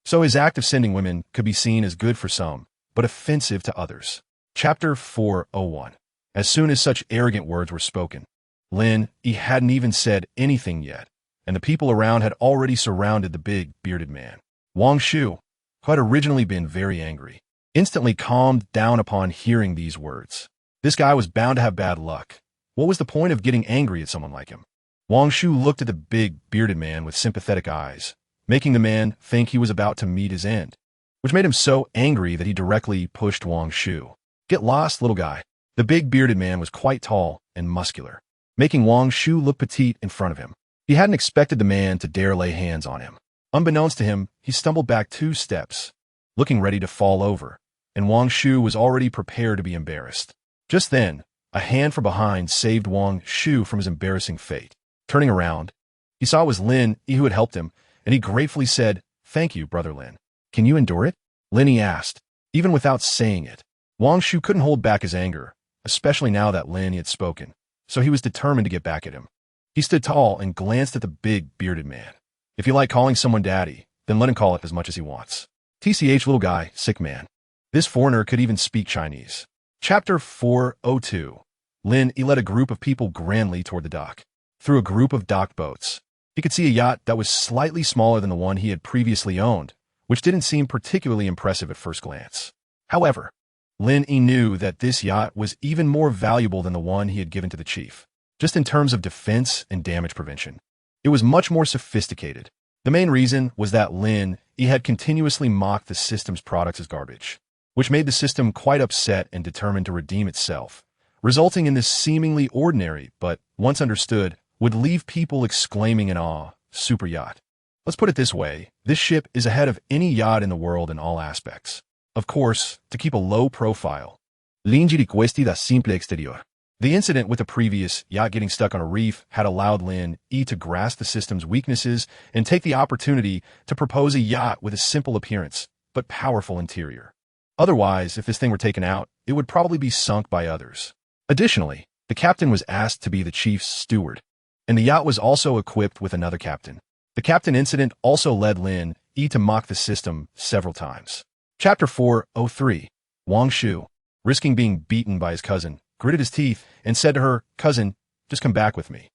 A: So his act of sending women could be seen as good for some, but offensive to others. Chapter 401. As soon as such arrogant words were spoken, Lin Yi hadn't even said anything yet, and the people around had already surrounded the big, bearded man. Wang Shu, who had originally been very angry, instantly calmed down upon hearing these words. This guy was bound to have bad luck. What was the point of getting angry at someone like him? Wang Shu looked at the big, bearded man with sympathetic eyes, making the man think he was about to meet his end, which made him so angry that he directly pushed Wang Shu. "Get lost, little guy." The big, bearded man was quite tall and muscular, making Wang Shu look petite in front of him. He hadn't expected the man to dare lay hands on him. Unbeknownst to him, he stumbled back 2 steps, looking ready to fall over, and Wang Shu was already prepared to be embarrassed. Just then, a hand from behind saved Wang Shu from his embarrassing fate. Turning around, he saw it was Lin Yi who had helped him, and he gratefully said, "Thank you, Brother Lin. Can you endure it?" Lin Yi asked, even without saying it. Wang Shu couldn't hold back his anger, especially now that Lin Yi had spoken, so he was determined to get back at him. He stood tall and glanced at the big, bearded man. If you like calling someone daddy, then let him call it as much as he wants. TCH, little guy, sick man. This foreigner could even speak Chinese. Chapter 402. Lin Yi led a group of people grandly toward the dock. Through a group of docked boats, he could see a yacht that was slightly smaller than the one he had previously owned, which didn't seem particularly impressive at first glance. However, Lin Yi knew that this yacht was even more valuable than the one he had given to the chief, just in terms of defense and damage prevention. It was much more sophisticated. The main reason was that Lin Yi had continuously mocked the system's products as garbage, which made the system quite upset and determined to redeem itself, resulting in this seemingly ordinary, but once understood, would leave people exclaiming in awe, super yacht. Let's put it this way, this ship is ahead of any yacht in the world in all aspects. Of course, to keep a low profile. Lin Yi riquesti da simple exterior. The incident with the previous yacht getting stuck on a reef had allowed Lin Yi to grasp the system's weaknesses and take the opportunity to propose a yacht with a simple appearance, but powerful interior. Otherwise, if this thing were taken out, it would probably be sunk by others. Additionally, the captain was asked to be the chief's steward, and the yacht was also equipped with another captain. The captain incident also led Lin Yi to mock the system several times. Chapter 403. Wang Shu, risking being beaten by his cousin, gritted his teeth and said to her, "Cousin, just come back with me.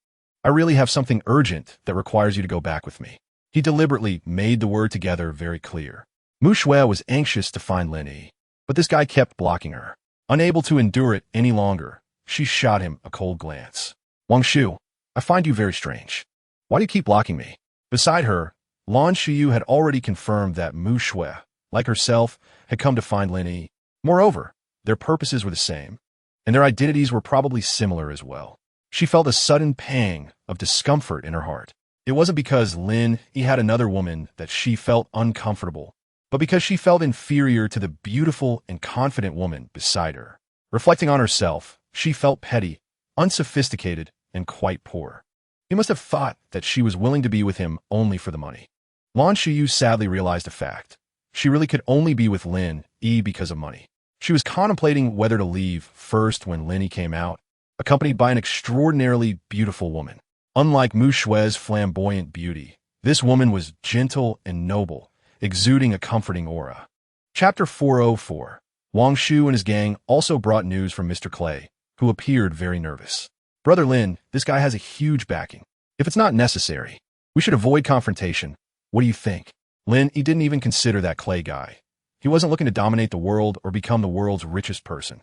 A: I really have something urgent that requires you to go back with me." He deliberately made the word together very clear. Mu Shui was anxious to find Lin Yi, but this guy kept blocking her. Unable to endure it any longer, she shot him a cold glance. "Wang Shu, I find you very strange. Why do you keep blocking me?" Beside her, Lan Shiyu had already confirmed that Mu Shui, like herself, had come to find Lin Yi. Moreover, their purposes were the same, and their identities were probably similar as well. She felt a sudden pang of discomfort in her heart. It wasn't because Lin Yi had another woman that she felt uncomfortable, but because she felt inferior to the beautiful and confident woman beside her. Reflecting on herself, she felt petty, unsophisticated, and quite poor. He must have thought that she was willing to be with him only for the money. Lan Shiyu sadly realized a fact. She really could only be with Lin Yi because of money. She was contemplating whether to leave first when Lin Yi came out, accompanied by an extraordinarily beautiful woman. Unlike Mu Shui's flamboyant beauty, this woman was gentle and noble, exuding a comforting aura. Chapter 404. Wang Shu and his gang also brought news from Mr. Clay, who appeared very nervous. Brother Lin, this guy has a huge backing. If it's not necessary, we should avoid confrontation. What do you think? Lin Yi didn't even consider that Clay guy. He wasn't looking to dominate the world or become the world's richest person.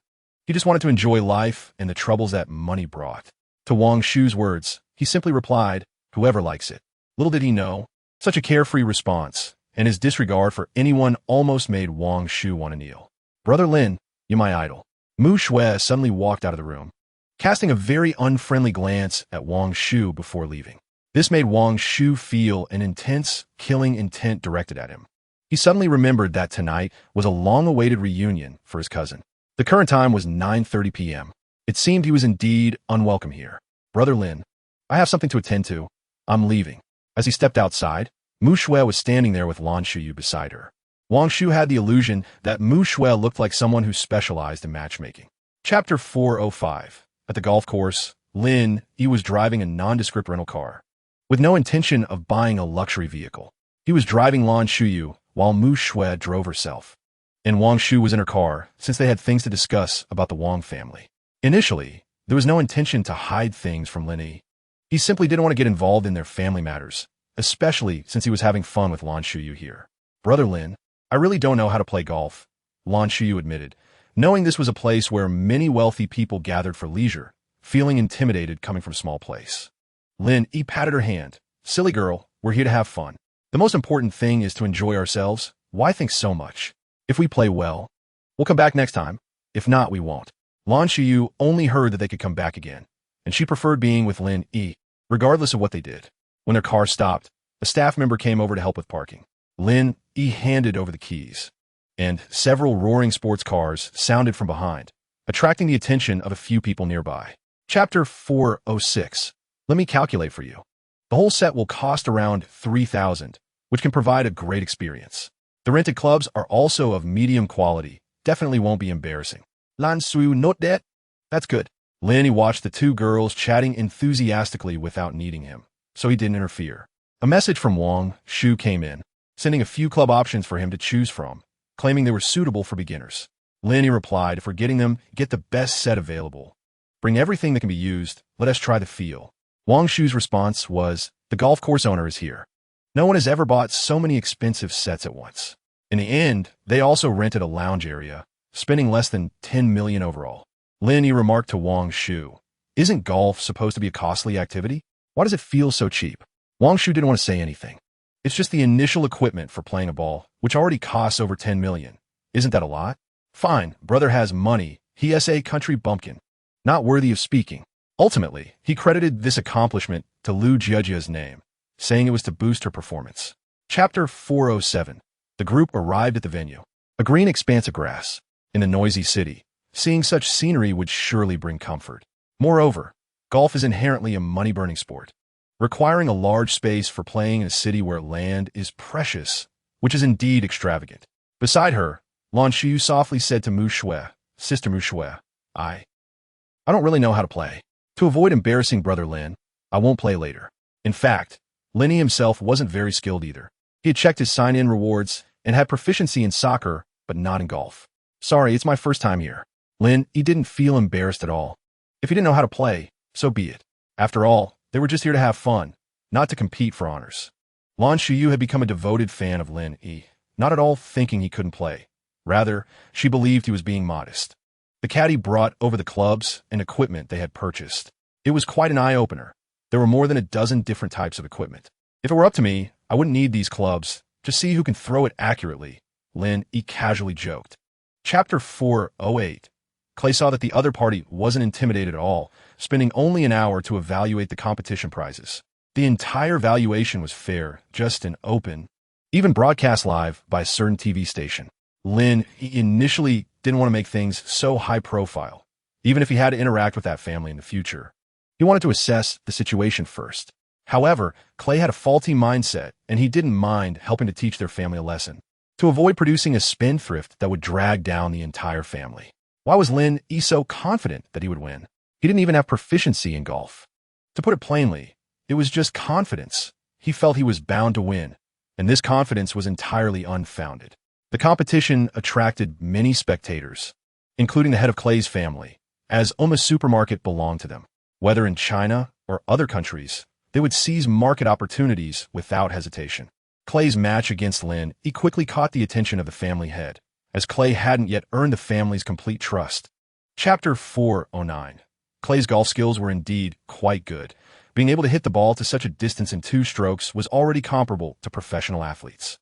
A: He just wanted to enjoy life and the troubles that money brought. To Wang Shu's words, he simply replied, "Whoever likes it." Little did he know, such a carefree response, and his disregard for anyone almost made Wang Shu want to kneel. "Brother Lin, you're my idol." Mu Shui suddenly walked out of the room, casting a very unfriendly glance at Wang Shu before leaving. This made Wang Shu feel an intense, killing intent directed at him. He suddenly remembered that tonight was a long-awaited reunion for his cousin. The current time was 9:30 p.m. It seemed he was indeed unwelcome here. "Brother Lin, I have something to attend to. I'm leaving." As he stepped outside, Mu Shui was standing there with Lan Shuyu beside her. Wang Shu had the illusion that Mu Shui looked like someone who specialized in matchmaking. Chapter 405. At the golf course, Lin Yi was driving a nondescript rental car. With no intention of buying a luxury vehicle, he was driving Lan Shuyu while Mu Shui drove herself. And Wang Shu was in her car, since they had things to discuss about the Wang family. Initially, there was no intention to hide things from Lin Yi. He simply didn't want to get involved in their family matters, especially since he was having fun with Lan Shuyu here. "Brother Lin, I really don't know how to play golf," Lan Shuyu admitted, knowing this was a place where many wealthy people gathered for leisure, feeling intimidated coming from a small place. Lin Yi patted her hand. "Silly girl, we're here to have fun. The most important thing is to enjoy ourselves. Why think so much? If we play well, we'll come back next time. If not, we won't." Lan Shuyu only heard that they could come back again, and she preferred being with Lin Yi, regardless of what they did. When their car stopped, a staff member came over to help with parking. Lin Yi handed over the keys, and several roaring sports cars sounded from behind, attracting the attention of a few people nearby. Chapter 406. Let me calculate for you. The whole set will cost around 3,000, which can provide a great experience. The rented clubs are also of medium quality, definitely won't be embarrassing. Lan Shuyu, note that? That's good. Lin Yi watched the two girls chatting enthusiastically without needing him, so he didn't interfere. A message from Wang Shu came in, sending a few club options for him to choose from, claiming they were suitable for beginners. Lin Yi replied, "If we're getting them, get the best set available. Bring everything that can be used. Let us try the feel." Wang Shu's response was, "The golf course owner is here. No one has ever bought so many expensive sets at once." In the end, they also rented a lounge area, spending less than 10 million overall. Lin Yi remarked to Wang Shu, "Isn't golf supposed to be a costly activity? Why does it feel so cheap?" Wang Shu didn't want to say anything. "It's just the initial equipment for playing a ball, which already costs over 10 million. Isn't that a lot?" "Fine, brother has money. He is a country bumpkin. Not worthy of speaking." Ultimately, he credited this accomplishment to Lu Jiajia's name, saying it was to boost her performance. Chapter 407. The group arrived at the venue. A green expanse of grass. In a noisy city, seeing such scenery would surely bring comfort. Moreover, golf is inherently a money-burning sport, requiring a large space for playing in a city where land is precious, which is indeed extravagant. Beside her, Lan Shuyu softly said to Mu Shui, "Sister Mu Shui, I don't really know how to play. To avoid embarrassing Brother Lin, I won't play later." In fact, Lin Yi himself wasn't very skilled either. He had checked his sign-in rewards and had proficiency in soccer, but not in golf. "Sorry, it's my first time here." Lin Yi didn't feel embarrassed at all. If he didn't know how to play, so be it. After all, they were just here to have fun, not to compete for honors. Lan Shuyu had become a devoted fan of Lin Yi, not at all thinking he couldn't play. Rather, she believed he was being modest. The caddy brought over the clubs and equipment they had purchased. It was quite an eye-opener. There were more than a dozen different types of equipment. "If it were up to me, I wouldn't need these clubs. Just see who can throw it accurately," Lin Yi casually joked. Chapter 408. Clay saw that the other party wasn't intimidated at all, spending only an hour to evaluate the competition prizes. The entire valuation was fair, just and open, even broadcast live by a certain TV station. Lin initially didn't want to make things so high profile, even if he had to interact with that family in the future. He wanted to assess the situation first. However, Clay had a faulty mindset, and he didn't mind helping to teach their family a lesson, to avoid producing a spendthrift that would drag down the entire family. Why was Lin Yi so confident that he would win? He didn't even have proficiency in golf. To put it plainly, it was just confidence. He felt he was bound to win, and this confidence was entirely unfounded. The competition attracted many spectators, including the head of Clay's family, as almost supermarket belonged to them. Whether in China or other countries, they would seize market opportunities without hesitation. Clay's match against Lin Yi quickly caught the attention of the family head, as Clay hadn't yet earned the family's complete trust. Chapter 409. Clay's golf skills were indeed quite good. Being able to hit the ball to such a distance in 2 strokes was already comparable to professional athletes.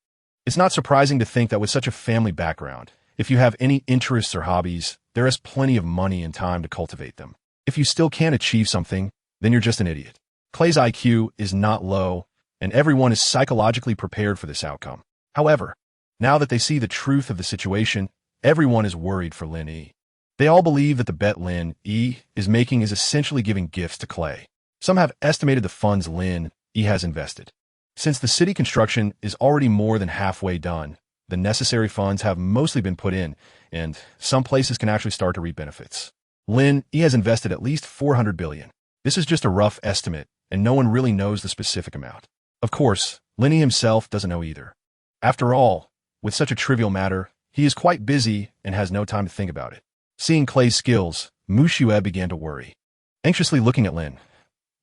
A: It's not surprising to think that with such a family background, if you have any interests or hobbies, there is plenty of money and time to cultivate them. If you still can't achieve something, then you're just an idiot. Clay's IQ is not low, and everyone is psychologically prepared for this outcome. However, now that they see the truth of the situation, everyone is worried for Lin Yi. They all believe that the bet Lin Yi is making is essentially giving gifts to Clay. Some have estimated the funds Lin Yi has invested. Since the city construction is already more than halfway done, the necessary funds have mostly been put in, and some places can actually start to reap benefits. Lin Yi has invested at least 400 billion. This is just a rough estimate, and no one really knows the specific amount. Of course, Lin Yi himself doesn't know either. After all, with such a trivial matter, he is quite busy and has no time to think about it. Seeing Clay's skills, Mu Xue began to worry. Anxiously looking at Lin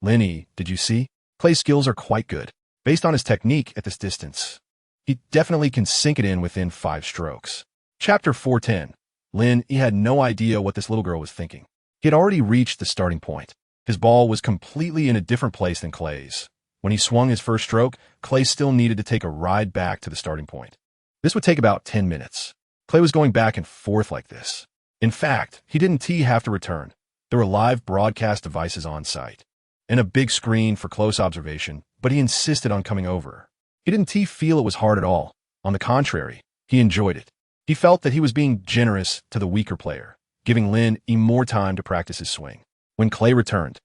A: Yi, did you see? Clay's skills are quite good. Based on his technique at this distance, he definitely can sink it in within 5 strokes. Chapter 410. Lin Yi had no idea what this little girl was thinking. He had already reached the starting point. His ball was completely in a different place than Clay's. When he swung his first stroke, Clay still needed to take a ride back to the starting point. This would take about 10 minutes. Clay was going back and forth like this. In fact, he didn't have to return. There were live broadcast devices on site and a big screen for close observation, but he insisted on coming over. He didn't feel it was hard at all. On the contrary, he enjoyed it. He felt that he was being generous to the weaker player, giving Lin Yi more time to practice his swing. When Clay returned,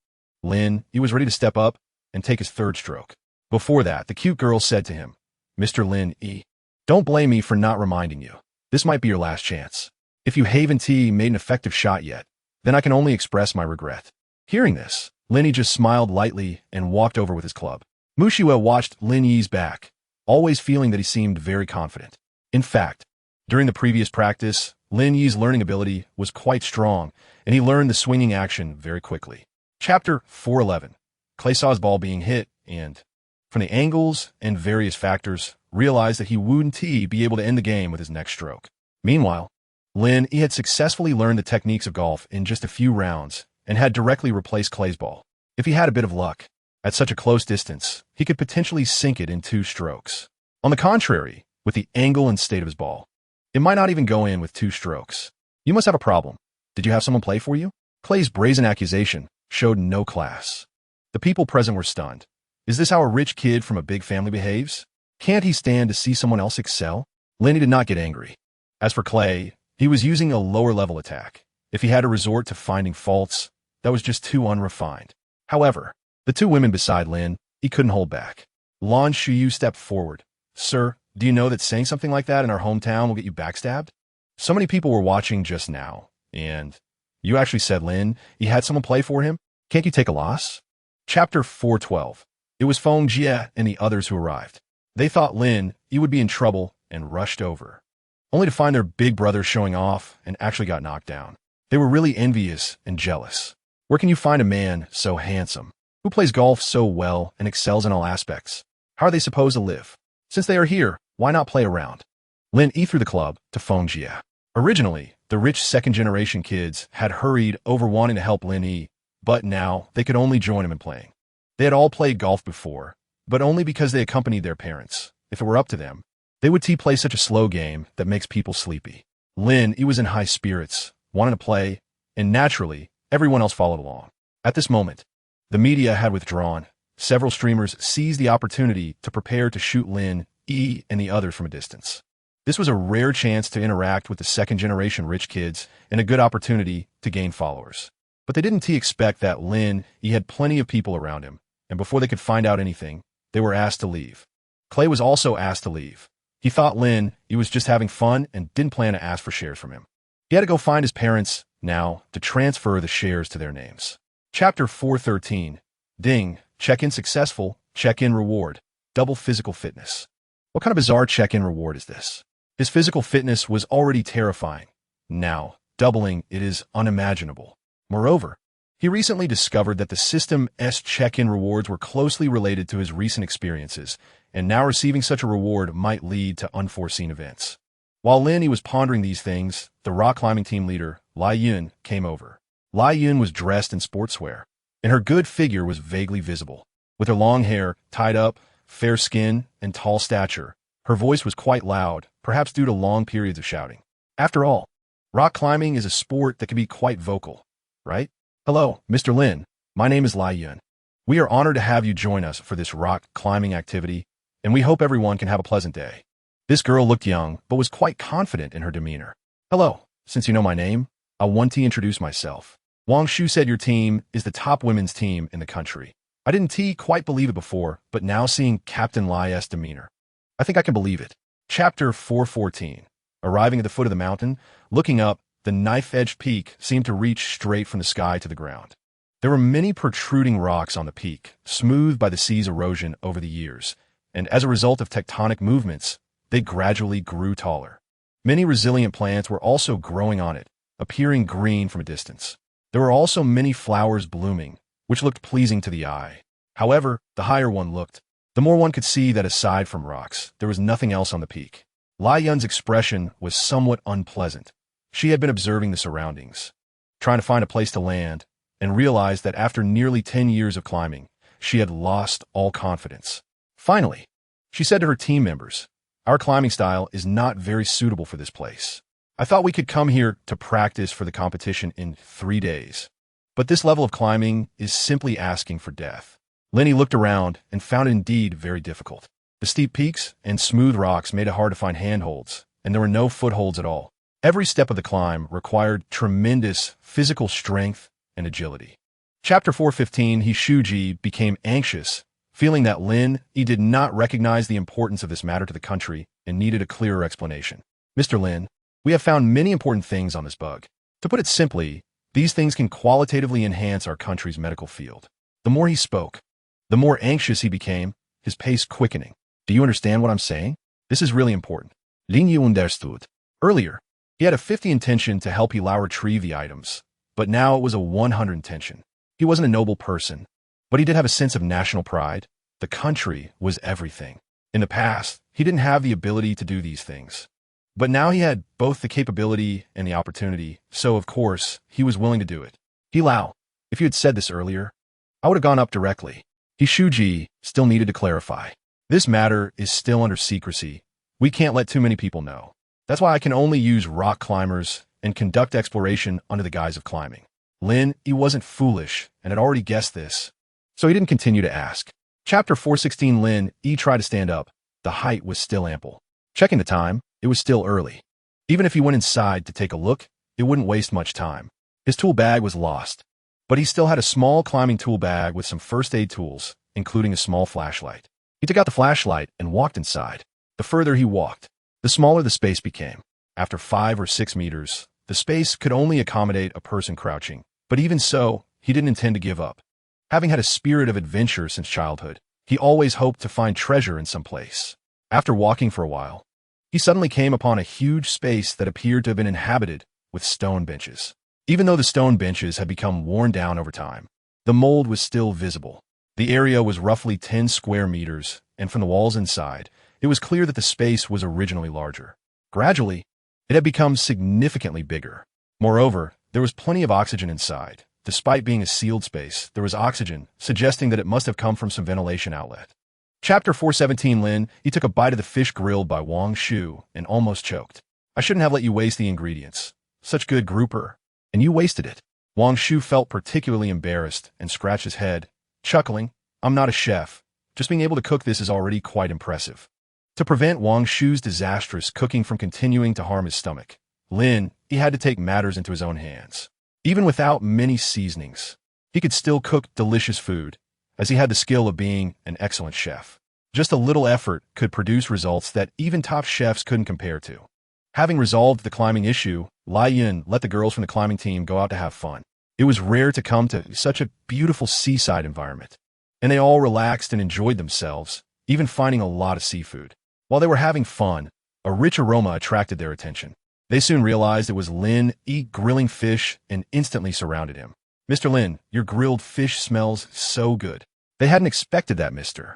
A: Lin Yi was ready to step up and take his third stroke. Before that, the cute girl said to him, "Mr. Lin Yi, don't blame me for not reminding you. This might be your last chance. If you haven't made an effective shot yet, then I can only express my regret." Hearing this, Lin Yi just smiled lightly and walked over with his club. Mu Xue watched Lin Yi's back, always feeling that he seemed very confident. In fact, during the previous practice, Lin Yi's learning ability was quite strong, and he learned the swinging action very quickly. Chapter 411. Clay saw his ball being hit and, from the angles and various factors, realized that he wouldn't be able to end the game with his next stroke. Meanwhile, Lin Yi had successfully learned the techniques of golf in just a few rounds and had directly replaced Clay's ball. If he had a bit of luck, at such a close distance, he could potentially sink it in 2 strokes. On the contrary, with the angle and state of his ball, it might not even go in with 2 strokes. You must have a problem. Did you have someone play for you? Clay's brazen accusation showed no class. The people present were stunned. Is this how a rich kid from a big family behaves? Can't he stand to see someone else excel? Lin Yi did not get angry. As for Clay, he was using a lower-level attack. If he had to resort to finding faults, that was just too unrefined. However, the 2 women beside Lin Yi couldn't hold back. Lan Shuyu stepped forward. "Sir, do you know that saying something like that in our hometown will get you backstabbed? So many people were watching just now, and you actually said Lin Yi had someone play for him? Can't you take a loss?" Chapter 412. It was Feng Jie and the others who arrived. They thought Lin Yi would be in trouble and rushed over, only to find their big brother showing off and actually got knocked down. They were really envious and jealous. Where can you find a man so handsome, who plays golf so well and excels in all aspects? How are they supposed to live? Since they are here, why not play around? Lin Yi threw the club to Feng Jie. Originally, the rich second-generation kids had hurried over wanting to help Lin Yi, but now they could only join him in playing. They had all played golf before, but only because they accompanied their parents. If it were up to them, they would play such a slow game that makes people sleepy. Lin Yi was in high spirits, wanting to play, and naturally, everyone else followed along. At this moment, the media had withdrawn. Several streamers seized the opportunity to prepare to shoot Lin Yi and the others from a distance. This was a rare chance to interact with the second-generation rich kids and a good opportunity to gain followers. But they didn't expect that Lin Yi had plenty of people around him, and before they could find out anything, they were asked to leave. Clay was also asked to leave. He thought Lin Yi was just having fun and didn't plan to ask for shares from him. He had to go find his parents now to transfer the shares to their names. Chapter 413. Ding. Check-in successful. Check-in reward. Double physical fitness. What kind of bizarre check-in reward is this? His physical fitness was already terrifying. Now, doubling it is unimaginable. Moreover, he recently discovered that the system's check-in rewards were closely related to his recent experiences, and now receiving such a reward might lead to unforeseen events. While Lin Yi was pondering these things, the rock climbing team leader, Lin Yi, came over. Lin Yi was dressed in sportswear, and her good figure was vaguely visible. With her long hair tied up, fair skin, and tall stature, her voice was quite loud, perhaps due to long periods of shouting. After all, rock climbing is a sport that can be quite vocal, right? Hello, Mr. Lin. My name is Lin Yi. We are honored to have you join us for this rock climbing activity, and we hope everyone can have a pleasant day. This girl looked young, but was quite confident in her demeanor. Hello, since you know my name, I want to introduce myself. Wang Shu said your team is the top women's team in the country. I didn't quite believe it before, but now seeing Captain Li's demeanor, I think I can believe it. Chapter 414. Arriving at the foot of the mountain, looking up, the knife-edged peak seemed to reach straight from the sky to the ground. There were many protruding rocks on the peak, smoothed by the sea's erosion over the years, and as a result of tectonic movements, they gradually grew taller. Many resilient plants were also growing on it, appearing green from a distance. There were also many flowers blooming, which looked pleasing to the eye. However, the higher one looked, the more one could see that aside from rocks, there was nothing else on the peak. Lin Yi's expression was somewhat unpleasant. She had been observing the surroundings, trying to find a place to land, and realized that after nearly 10 years of climbing, she had lost all confidence. Finally, she said to her team members, "Our climbing style is not very suitable for this place. I thought we could come here to practice for the competition in 3 days. But this level of climbing is simply asking for death." Lin Yi looked around and found it indeed very difficult. The steep peaks and smooth rocks made it hard to find handholds, and there were no footholds at all. Every step of the climb required tremendous physical strength and agility. Chapter 415. He Shuji became anxious, feeling that Lin Yi did not recognize the importance of this matter to the country and needed a clearer explanation. "Mr. Lin, we have found many important things on this bug. To put it simply, these things can qualitatively enhance our country's medical field." The more he spoke, the more anxious he became, his pace quickening. "Do you understand what I'm saying? This is really important." Lin Yi understood. Earlier, he had a 50 intention to help Lau retrieve the items, but now it was a 100 intention. He wasn't a noble person, but he did have a sense of national pride. The country was everything. In the past, he didn't have the ability to do these things. But now he had both the capability and the opportunity, so of course, he was willing to do it. "Lau, if you had said this earlier, I would have gone up directly." He Shuji still needed to clarify. "This matter is still under secrecy. We can't let too many people know. That's why I can only use rock climbers and conduct exploration under the guise of climbing." Lin Yi wasn't foolish and had already guessed this, so he didn't continue to ask. Chapter 416. Lin Yi tried to stand up. The height was still ample. Checking the time, it was still early. Even if he went inside to take a look, it wouldn't waste much time. His tool bag was lost, but he still had a small climbing tool bag with some first aid tools, including a small flashlight. He took out the flashlight and walked inside. The further he walked, the smaller the space became. After 5 or 6 meters, the space could only accommodate a person crouching. But even so, he didn't intend to give up. Having had a spirit of adventure since childhood, he always hoped to find treasure in some place. After walking for a while, he suddenly came upon a huge space that appeared to have been inhabited with stone benches. Even though the stone benches had become worn down over time, the mold was still visible. The area was roughly 10 square meters, and from the walls inside, it was clear that the space was originally larger. Gradually, it had become significantly bigger. Moreover, there was plenty of oxygen inside. Despite being a sealed space, there was oxygen, suggesting that it must have come from some ventilation outlet. Chapter 417. Lin Yi took a bite of the fish grilled by Wang Shu and almost choked. "I shouldn't have let you waste the ingredients. Such good grouper. And you wasted it." Wang Shu felt particularly embarrassed and scratched his head, chuckling. "I'm not a chef. Just being able to cook this is already quite impressive." To prevent Wang Shu's disastrous cooking from continuing to harm his stomach, Lin Yi had to take matters into his own hands. Even without many seasonings, he could still cook delicious food, as he had the skill of being an excellent chef. Just a little effort could produce results that even top chefs couldn't compare to. Having resolved the climbing issue, Lin Yi let the girls from the climbing team go out to have fun. It was rare to come to such a beautiful seaside environment, and they all relaxed and enjoyed themselves, even finding a lot of seafood. While they were having fun, a rich aroma attracted their attention. They soon realized it was Lin Yi grilling fish and instantly surrounded him. "Mr. Lin, your grilled fish smells so good." They hadn't expected that, Mr.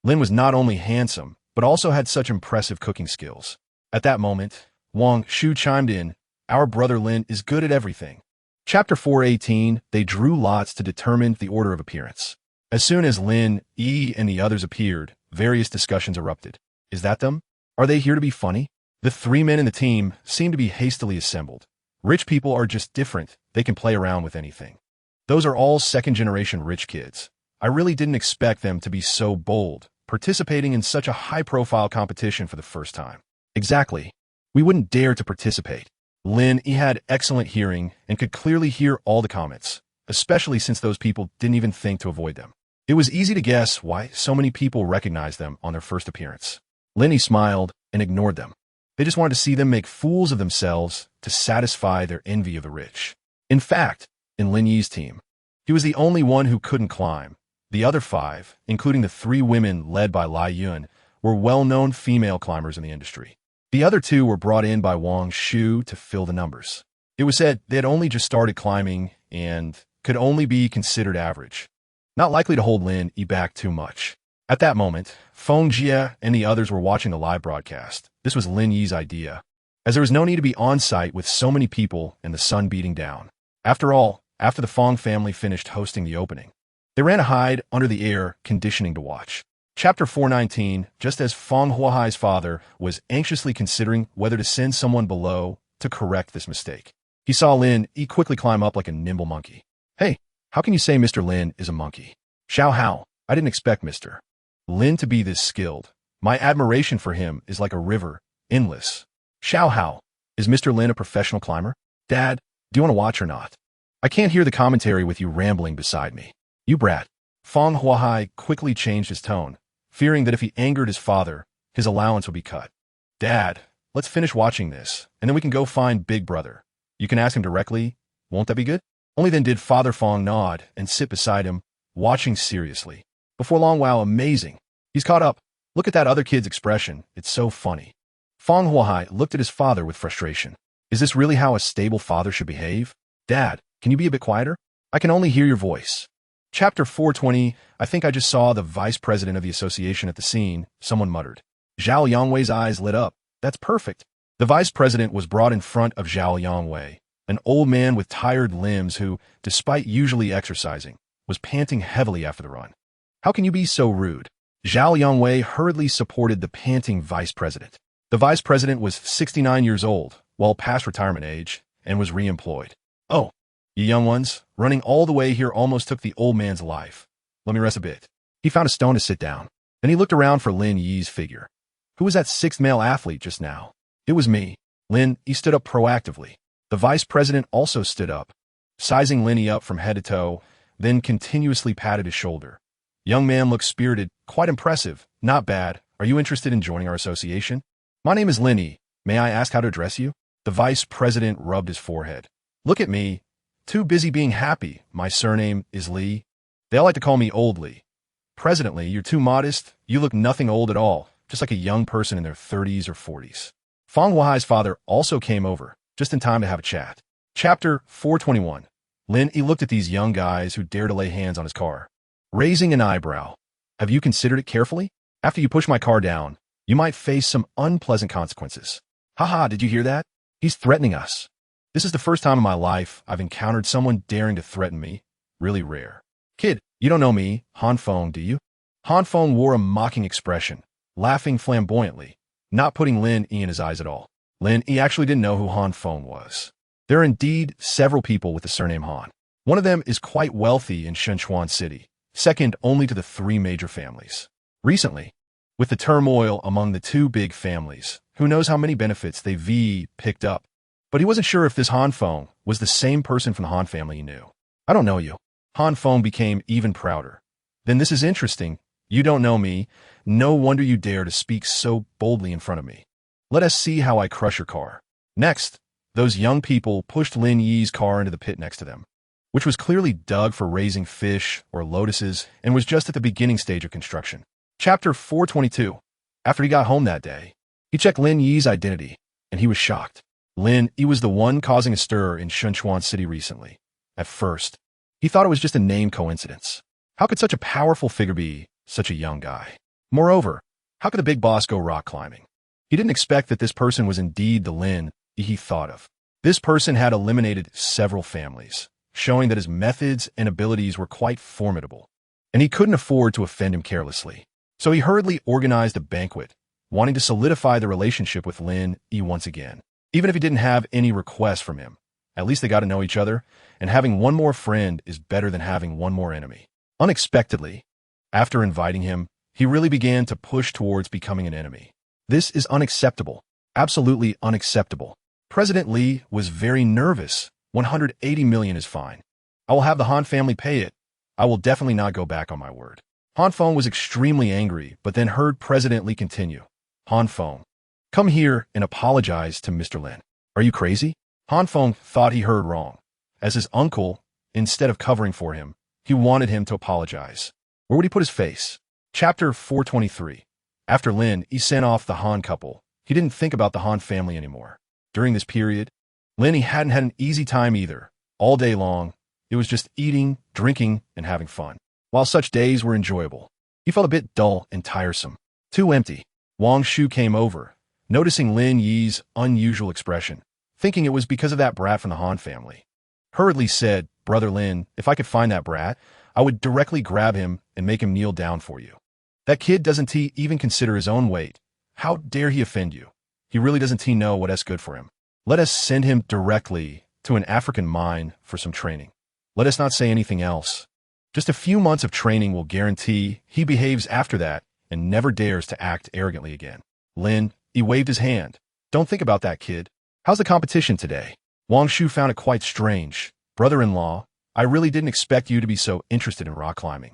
A: Lin was not only handsome, but also had such impressive cooking skills. At that moment, Wang Shu chimed in, "Our brother Lin is good at everything." Chapter 418, they drew lots to determine the order of appearance. As soon as Lin Yi and the others appeared, various discussions erupted. Is that them? Are they here to be funny? The three men in the team seemed to be hastily assembled. Rich people are just different. They can play around with anything. Those are all second-generation rich kids. I really didn't expect them to be so bold, participating in such a high-profile competition for the first time. Exactly. We wouldn't dare to participate. Lin Yi had excellent hearing and could clearly hear all the comments, especially since those people didn't even think to avoid them. It was easy to guess why so many people recognized them on their first appearance. Lin Yi smiled and ignored them. They just wanted to see them make fools of themselves to satisfy their envy of the rich. In fact, in Lin Yi's team, he was the only one who couldn't climb. The other five, including the three women led by Lin Yi, were well-known female climbers in the industry. The other two were brought in by Wang Shu to fill the numbers. It was said they had only just started climbing and could only be considered average, not likely to hold Lin Yi back too much. At that moment, Feng Jie and the others were watching the live broadcast. This was Lin Yi's idea, as there was no need to be on-site with so many people and the sun beating down. After all, after the Feng family finished hosting the opening, they ran a hide under the air conditioning to watch. Chapter 419, just as Feng Huahai's father was anxiously considering whether to send someone below to correct this mistake, he saw Lin Yi quickly climb up like a nimble monkey. "Hey, how can you say Mr. Lin is a monkey?" "Xiao Hao, I didn't expect Mr. Lin to be this skilled. My admiration for him is like a river, endless." "Xiao Hao, is Mr. Lin a professional climber?" "Dad, do you want to watch or not? I can't hear the commentary with you rambling beside me." "You brat." Feng Huahai quickly changed his tone, fearing that if he angered his father, his allowance would be cut. "Dad, let's finish watching this, and then we can go find Big Brother. You can ask him directly. Won't that be good?" Only then did Father Feng nod and sit beside him, watching seriously. Before long, wow, amazing. He's caught up. Look at that other kid's expression. It's so funny. Feng Huahai looked at his father with frustration. Is this really how a stable father should behave? "Dad, can you be a bit quieter? I can only hear your voice." Chapter 420, I think I just saw the vice president of the association at the scene, someone muttered. Zhao Yangwei's eyes lit up. That's perfect. The vice president was brought in front of Zhao Yangwei, an old man with tired limbs who, despite usually exercising, was panting heavily after the run. "How can you be so rude?" Zhao Yangwei hurriedly supported the panting vice president. The vice president was 69 years old, well past retirement age, and was re-employed. "Oh, you young ones, running all the way here almost took the old man's life. Let me rest a bit." He found a stone to sit down. Then he looked around for Lin Yi's figure. Who was that sixth male athlete just now? It was me. Lin Yi stood up proactively. The vice president also stood up, sizing Lin Yi up from head to toe, then continuously patted his shoulder. Young man looked spirited, quite impressive, not bad. Are you interested in joining our association? My name is Lin Yi. May I ask how to address you? The vice president rubbed his forehead. Look at me. Too busy being happy. My surname is Li. They all like to call me Old Li. President Li, you're too modest. You look nothing old at all, just like a young person in their 30s or 40s. Feng Huahai's father also came over, just in time to have a chat. Chapter 421. Lin Yi looked at these young guys who dared to lay hands on his car. Raising an eyebrow. Have you considered it carefully? After you push my car down, you might face some unpleasant consequences. Haha, did you hear that? He's threatening us. This is the first time in my life I've encountered someone daring to threaten me. Really rare. Kid, you don't know me, Han Feng, do you? Han Feng wore a mocking expression, laughing flamboyantly, not putting Lin Yi in his eyes at all. Lin Yi actually didn't know who Han Feng was. There are indeed several people with the surname Han. One of them is quite wealthy in Shenzhen City, second only to the three major families. Recently, with the turmoil among the two big families, who knows how many benefits they've picked up. But he wasn't sure if this Han Feng was the same person from the Han family he knew. I don't know you. Han Feng became even prouder. Then this is interesting. You don't know me. No wonder you dare to speak so boldly in front of me. Let us see how I crush your car. Next, those young people pushed Lin Yi's car into the pit next to them, which was clearly dug for raising fish or lotuses and was just at the beginning stage of construction. Chapter 422. After he got home that day, he checked Lin Yi's identity, and he was shocked. Lin Yi was the one causing a stir in Shunchuan City recently. At first, he thought it was just a name coincidence. How could such a powerful figure be such a young guy? Moreover, how could the big boss go rock climbing? He didn't expect that this person was indeed the Lin Yi he thought of. This person had eliminated several families, showing that his methods and abilities were quite formidable, and he couldn't afford to offend him carelessly. So he hurriedly organized a banquet, wanting to solidify the relationship with Lin Yi once again. Even if he didn't have any requests from him, at least they got to know each other, and having one more friend is better than having one more enemy. Unexpectedly, after inviting him, he really began to push towards becoming an enemy. This is unacceptable. Absolutely unacceptable. President Li was very nervous. 180 million is fine. I will have the Han family pay it. I will definitely not go back on my word. Han Feng was extremely angry, but then heard President Li continue. Han Feng, come here and apologize to Mr. Lin. Are you crazy? Han Feng thought he heard wrong. As his uncle, instead of covering for him, he wanted him to apologize. Where would he put his face? Chapter 423. After Lin Yi sent off the Han couple, he didn't think about the Han family anymore. During this period, Lin Yi hadn't had an easy time either. All day long, it was just eating, drinking, and having fun. While such days were enjoyable, he felt a bit dull and tiresome. Too empty. Wang Shu came over, noticing Lin Yi's unusual expression, thinking it was because of that brat from the Han family. Hurriedly said, Brother Lin, if I could find that brat, I would directly grab him and make him kneel down for you. That kid doesn't even consider his own weight. How dare he offend you? He really doesn't know what's good for him. Let us send him directly to an African mine for some training. Let us not say anything else. Just a few months of training will guarantee he behaves after that and never dares to act arrogantly again. Lin Yi waved his hand. Don't think about that, kid. How's the competition today? Wang Shu found it quite strange. Brother-in-law, I really didn't expect you to be so interested in rock climbing.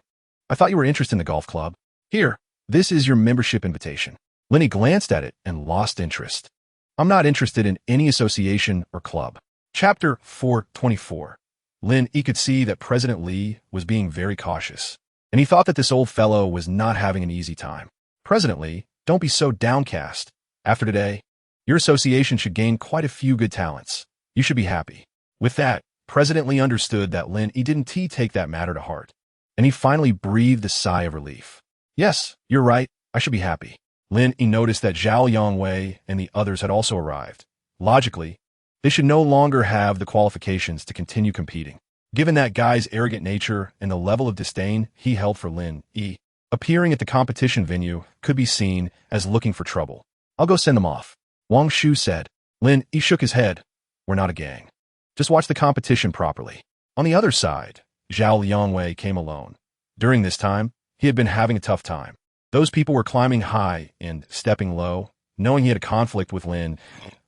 A: I thought you were interested in the golf club. Here, this is your membership invitation. Lin Yi glanced at it and lost interest. I'm not interested in any association or club. Chapter 424. Lin Yi could see that President Li was being very cautious, and he thought that this old fellow was not having an easy time. President Li, don't be so downcast. After today, your association should gain quite a few good talents. You should be happy. With that, President Li understood that Lin Yi didn't take that matter to heart, and he finally breathed a sigh of relief. Yes, you're right. I should be happy. Lin Yi noticed that Zhao Yongwei and the others had also arrived. Logically, they should no longer have the qualifications to continue competing. Given that guy's arrogant nature and the level of disdain he held for Lin Yi, appearing at the competition venue could be seen as looking for trouble. I'll go send them off, Wang Shu said. Lin Yi shook his head. We're not a gang. Just watch the competition properly. On the other side, Zhao Yongwei came alone. During this time, he had been having a tough time. Those people were climbing high and stepping low. Knowing he had a conflict with Lin,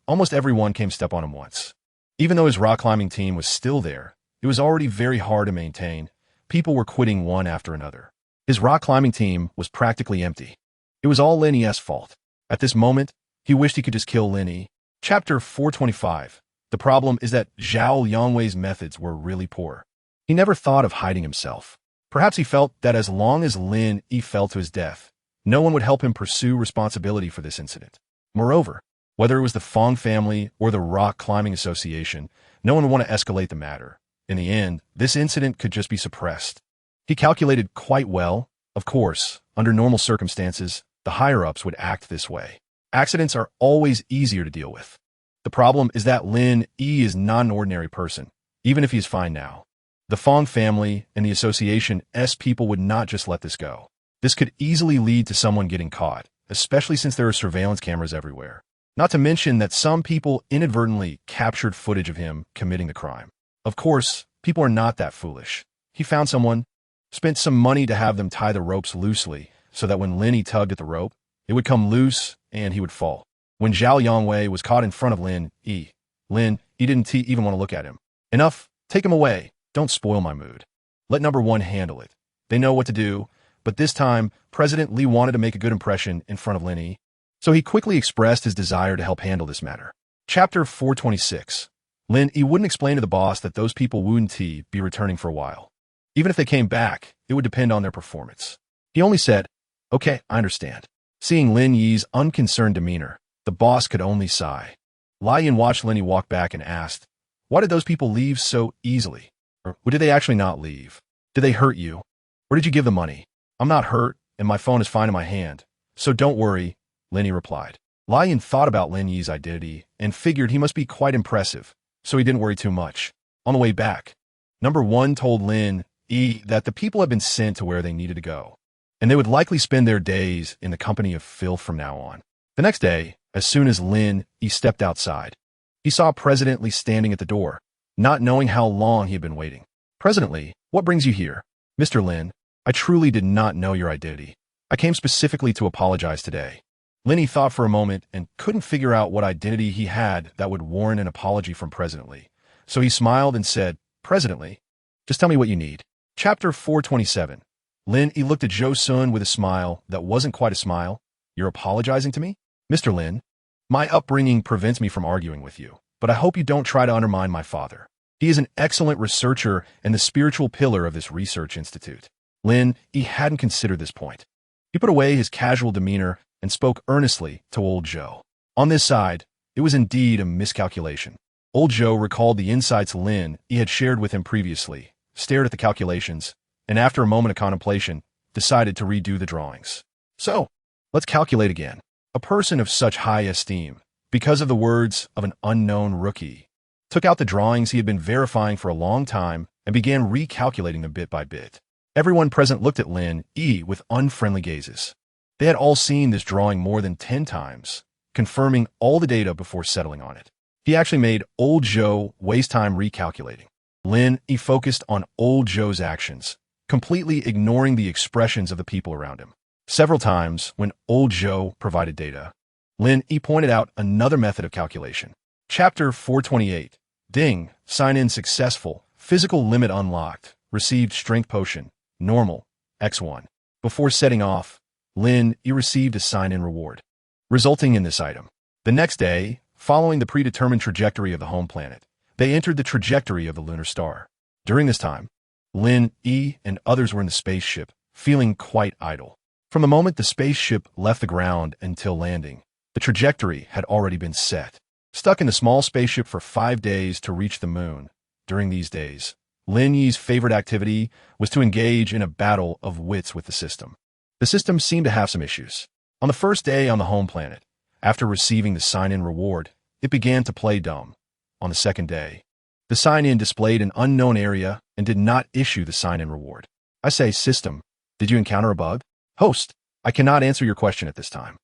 A: almost everyone came step on him once. Even though his rock climbing team was still there, it was already very hard to maintain. People were quitting one after another. His rock climbing team was practically empty. It was all Lin Yi's fault. At this moment, he wished he could just kill Lin Yi. Chapter 425. The problem is that Zhao Yongwei's methods were really poor. He never thought of hiding himself. Perhaps he felt that as long as Lin Yi fell to his death, no one would help him pursue responsibility for this incident. Moreover, whether it was the Feng family or the Rock Climbing Association, no one would want to escalate the matter. In the end, this incident could just be suppressed. He calculated quite well. Of course, under normal circumstances, the higher-ups would act this way. Accidents are always easier to deal with. The problem is that Lin Yi is not an ordinary person, even if he is fine now. The Feng family and the association's people would not just let this go. This could easily lead to someone getting caught, especially since there are surveillance cameras everywhere. Not to mention that some people inadvertently captured footage of him committing the crime. Of course, people are not that foolish. He found someone, spent some money to have them tie the ropes loosely so that when Lin Yi tugged at the rope, it would come loose and he would fall. When Zhao Yongwei was caught in front of Lin Yi didn't even want to look at him. Enough, take him away. Don't spoil my mood. Let number one handle it. They know what to do, but this time, President Li wanted to make a good impression in front of Lin Yi, so he quickly expressed his desire to help handle this matter. Chapter 426. Lin Yi wouldn't explain to the boss that those people wouldn't be returning for a while. Even if they came back, it would depend on their performance. He only said, "Okay, I understand." Seeing Lin Yi's unconcerned demeanor, the boss could only sigh. Lin watched Lin Yi walk back and asked, "Why did those people leave so easily? Or did they actually not leave? Did they hurt you? Or did you give them money?" "I'm not hurt, and my phone is fine in my hand, so don't worry," Lin Yi replied. Lin thought about Lin Yi's identity and figured he must be quite impressive, so he didn't worry too much. On the way back, Number 1 told Lin Yi that the people had been sent to where they needed to go, and they would likely spend their days in the company of filth from now on. The next day, as soon as Lin Yi stepped outside, he saw President Li standing at the door, not knowing how long he had been waiting. "President Li, what brings you here?" "Mr. Lin, I truly did not know your identity. I came specifically to apologize today." Lin Yi thought for a moment and couldn't figure out what identity he had that would warrant an apology from President Li. So he smiled and said, "President Li, just tell me what you need." Chapter 427. Lin Yi looked at Zhou Sun with a smile that wasn't quite a smile. "You're apologizing to me?" "Mr. Lin, my upbringing prevents me from arguing with you, but I hope you don't try to undermine my father. He is an excellent researcher and the spiritual pillar of this research institute." Lin Yi hadn't considered this point. He put away his casual demeanor and spoke earnestly to old Zhou. On this side, it was indeed a miscalculation. Old Zhou recalled the insights Lin Yi had shared with him previously, stared at the calculations, and after a moment of contemplation, decided to redo the drawings. "So, let's calculate again." A person of such high esteem, because of the words of an unknown rookie, took out the drawings he had been verifying for a long time and began recalculating them bit by bit. Everyone present looked at Lin Yi with unfriendly gazes. They had all seen this drawing more than 10 times, confirming all the data before settling on it. He actually made old Zhou waste time recalculating. Lin Yi focused on old Zhou's actions, completely ignoring the expressions of the people around him. Several times, when old Zhou provided data, Lin Yi pointed out another method of calculation. Chapter 428. Ding, sign-in successful, physical limit unlocked, received strength potion, normal, X1. Before setting off, Lin Yi received a sign-in reward, resulting in this item. The next day, following the predetermined trajectory of the home planet, they entered the trajectory of the lunar star. During this time, Lin Yi and others were in the spaceship, feeling quite idle. From the moment the spaceship left the ground until landing, the trajectory had already been set. Stuck in the small spaceship for 5 days to reach the moon. During these days, Lin Yi's favorite activity was to engage in a battle of wits with the system. The system seemed to have some issues. On the first day on the home planet, after receiving the sign-in reward, it began to play dumb. On the second day, the sign-in displayed an unknown area and did not issue the sign-in reward. "I say, system, did you encounter a bug?" "Host, I cannot answer your question at this time."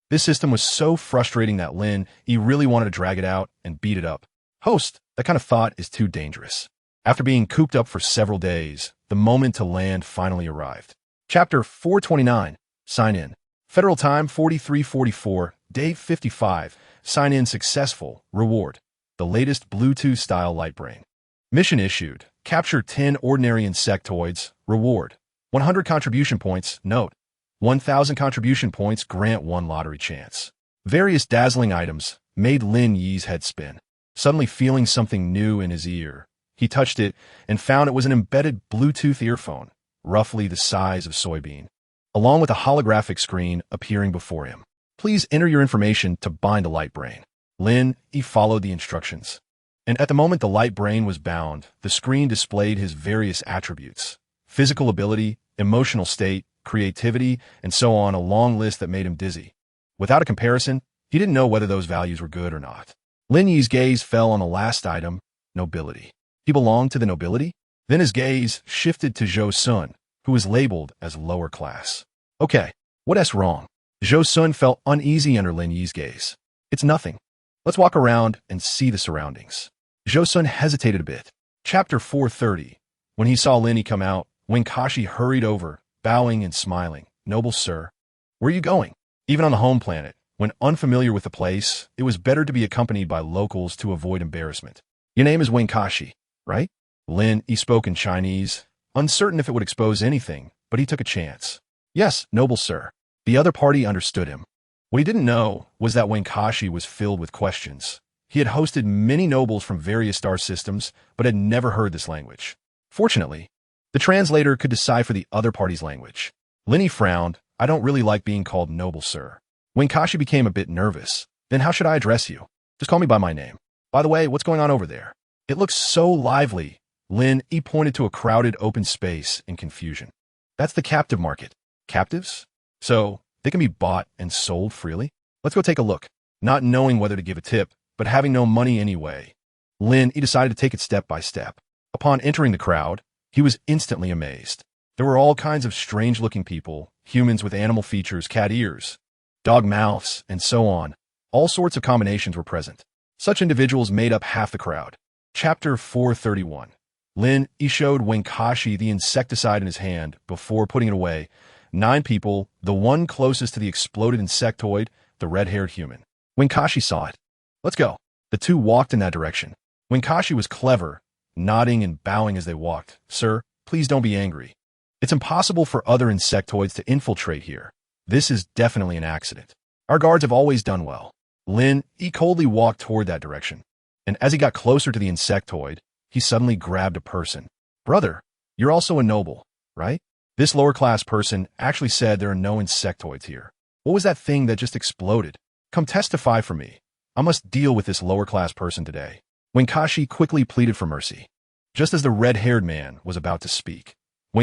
A: This system was so frustrating that Lin Yi really wanted to drag it out and beat it up. "Host, that kind of thought is too dangerous." After being cooped up for several days, the moment to land finally arrived. Chapter 429. Sign-in. Federal Time 43:44, Day 55. Sign-in successful. Reward. The latest Bluetooth-style light brain. Mission issued. Capture 10 ordinary insectoids. Reward. 100 contribution points. Note. 1,000 contribution points grant 1 lottery chance. Various dazzling items made Lin Yi's head spin. Suddenly feeling something new in his ear, he touched it and found it was an embedded Bluetooth earphone, roughly the size of soybean, along with a holographic screen appearing before him. "Please enter your information to bind a light brain." Lin Yi followed the instructions, and at the moment the light brain was bound, the screen displayed his various attributes: physical ability, emotional state, creativity, and so on, a long list that made him dizzy. Without a comparison, he didn't know whether those values were good or not. Lin Yi's gaze fell on the last item, nobility. He belonged to the nobility? Then his gaze shifted to Zhou Sun, who was labeled as lower class. "Okay, what's wrong?" Zhou Sun felt uneasy under Lin Yi's gaze. "It's nothing. Let's walk around and see the surroundings." Zhou Sun hesitated a bit. Chapter 430. When he saw Lin Yi come out, Wenkashi hurried over, bowing and smiling. "Noble sir, where are you going?" Even on the home planet, when unfamiliar with the place, it was better to be accompanied by locals to avoid embarrassment. "Your name is Wenkashi, right?" Lin Yi spoke in Chinese, uncertain if it would expose anything, but he took a chance. "Yes, noble sir." The other party understood him. What he didn't know was that Wenkashi was filled with questions, He had hosted many nobles from various star systems, but had never heard this language. Fortunately, the translator could decipher the other party's language. Lin Yi frowned. I don't really like being called noble, sir. When Kashi became a bit nervous, then how should I address you? Just call me by my name. By the way, what's going on over there? It looks so lively. Lin Yi pointed to a crowded open space in confusion. That's the captive market. Captives? So they can be bought and sold freely? Let's go take a look. Not knowing whether to give a tip, but having no money anyway, Lin Yi decided to take it step by step. Upon entering the crowd, he was instantly amazed. There were all kinds of strange-looking people, humans with animal features, cat ears, dog mouths, and so on. All sorts of combinations were present. Such individuals made up half the crowd. Chapter 431. Lin Yi showed Kashi the insecticide in his hand before putting it away. 9 people, the one closest to the exploded insectoid, the red-haired human. Kashi saw it. Let's go. The two walked in that direction. Kashi was clever, nodding and bowing as they walked. Sir, please don't be angry. It's impossible for other insectoids to infiltrate here. This is definitely an accident. Our guards have always done well. Lin Yi coldly walked toward that direction, and as he got closer to the insectoid, he suddenly grabbed a person. Brother, you're also a noble, right? This lower-class person actually said there are no insectoids here. What was that thing that just exploded? Come testify for me. I must deal with this lower-class person today. Kashi quickly pleaded for mercy. Just as the red-haired man was about to speak,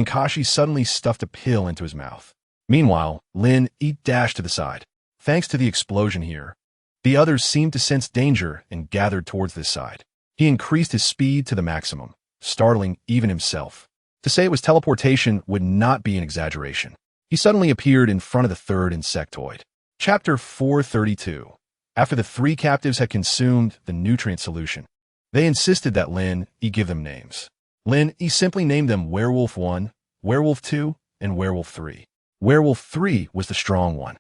A: Kashi suddenly stuffed a pill into his mouth. Meanwhile, Lin Yi dashed to the side. Thanks to the explosion here, the others seemed to sense danger and gathered towards this side. He increased his speed to the maximum, startling even himself. To say it was teleportation would not be an exaggeration. He suddenly appeared in front of the third insectoid. Chapter 432. After the 3 captives had consumed the nutrient solution, they insisted that Lin Yi give them names. Lin Yi simply named them Werewolf 1, Werewolf 2, and Werewolf 3. Werewolf 3 was the strong one.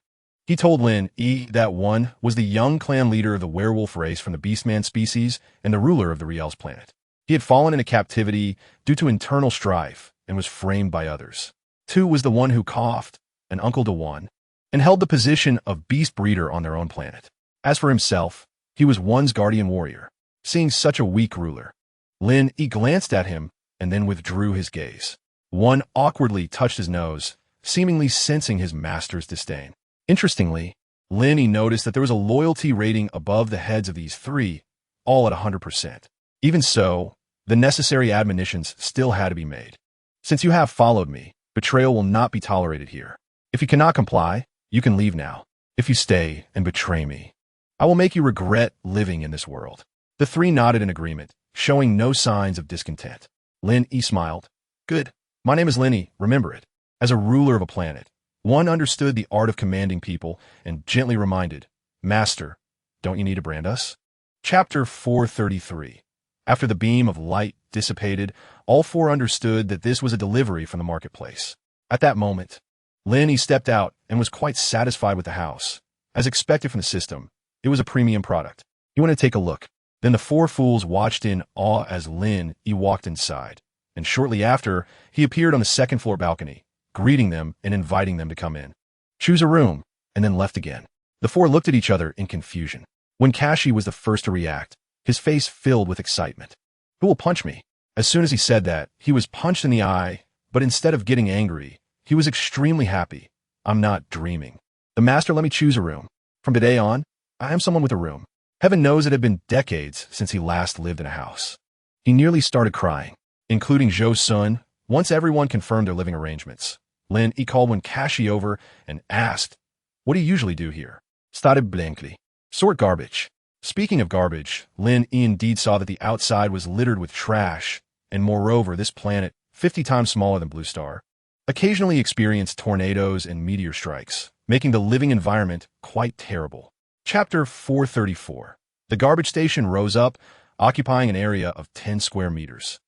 A: He told Lin Yi that 1 was the young clan leader of the werewolf race from the Beastman species and the ruler of the Riel's planet. He had fallen into captivity due to internal strife and was framed by others. 2 was the one who coughed, an uncle to 1, and held the position of beast breeder on their own planet. As for himself, he was 1's guardian warrior. Seeing such a weak ruler, Lin Yi glanced at him and then withdrew his gaze. 1 awkwardly touched his nose, seemingly sensing his master's disdain. Interestingly, Lin Yi noticed that there was a loyalty rating above the heads of these 3, all at 100%. Even so, the necessary admonitions still had to be made. Since you have followed me, betrayal will not be tolerated here. If you cannot comply, you can leave now. If you stay and betray me, I will make you regret living in this world. The 3 nodded in agreement, showing no signs of discontent. Lin Yi smiled. Good. My name is Lin Yi, remember it. As a ruler of a planet, 1 understood the art of commanding people and gently reminded, Master, don't you need to brand us? Chapter 433. After the beam of light dissipated, all 4 understood that this was a delivery from the marketplace. At that moment, Lin Yi stepped out and was quite satisfied with the house. As expected from the system, it was a premium product. He went to take a look. Then the 4 fools watched in awe as Lin Yi walked inside, and shortly after, he appeared on the 2nd floor balcony, greeting them and inviting them to come in. Choose a room, and then left again. The 4 looked at each other in confusion. Kashi was the first to react, his face filled with excitement. Who will punch me? As soon as he said that, he was punched in the eye, but instead of getting angry, he was extremely happy. I'm not dreaming. The master let me choose a room. From today on, I am someone with a room. Heaven knows it had been decades since he last lived in a house. He nearly started crying, including Zhou Sun. Once everyone confirmed their living arrangements, Lin Yi called Kashi over and asked, What do you usually do here? Started blankly. Sort garbage. Speaking of garbage, Lin Yi indeed saw that the outside was littered with trash, and moreover, this planet, 50 times smaller than Blue Star, occasionally experienced tornadoes and meteor strikes, making the living environment quite terrible. Chapter 434. The garbage station rose up, occupying an area of 10 square meters,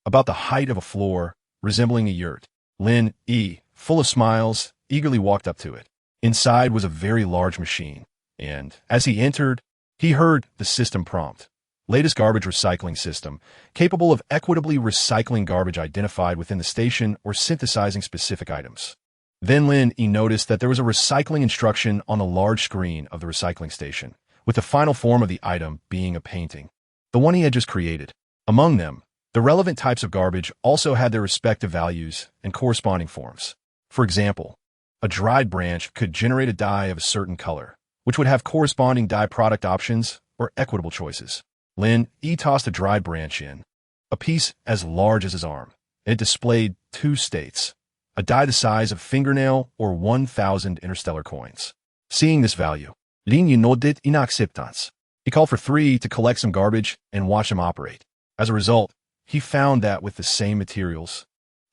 A: about the height of a floor, resembling a yurt. Lin Yi, full of smiles, eagerly walked up to it. Inside was a very large machine, and as he entered, he heard the system prompt. Latest garbage recycling system, capable of equitably recycling garbage identified within the station or synthesizing specific items. Then Lin Yi noticed that there was a recycling instruction on the large screen of the recycling station, with the final form of the item being a painting, the one he had just created. Among them, the relevant types of garbage also had their respective values and corresponding forms. For example, a dried branch could generate a dye of a certain color, which would have corresponding dye product options or equitable choices. Lin Yi tossed a dried branch in, a piece as large as his arm, and it displayed two states, a dye the size of fingernail or 1,000 interstellar coins. Seeing this value, Lin Yi nodded in acceptance. He called for 3 to collect some garbage and watch them operate. As a result, he found that with the same materials,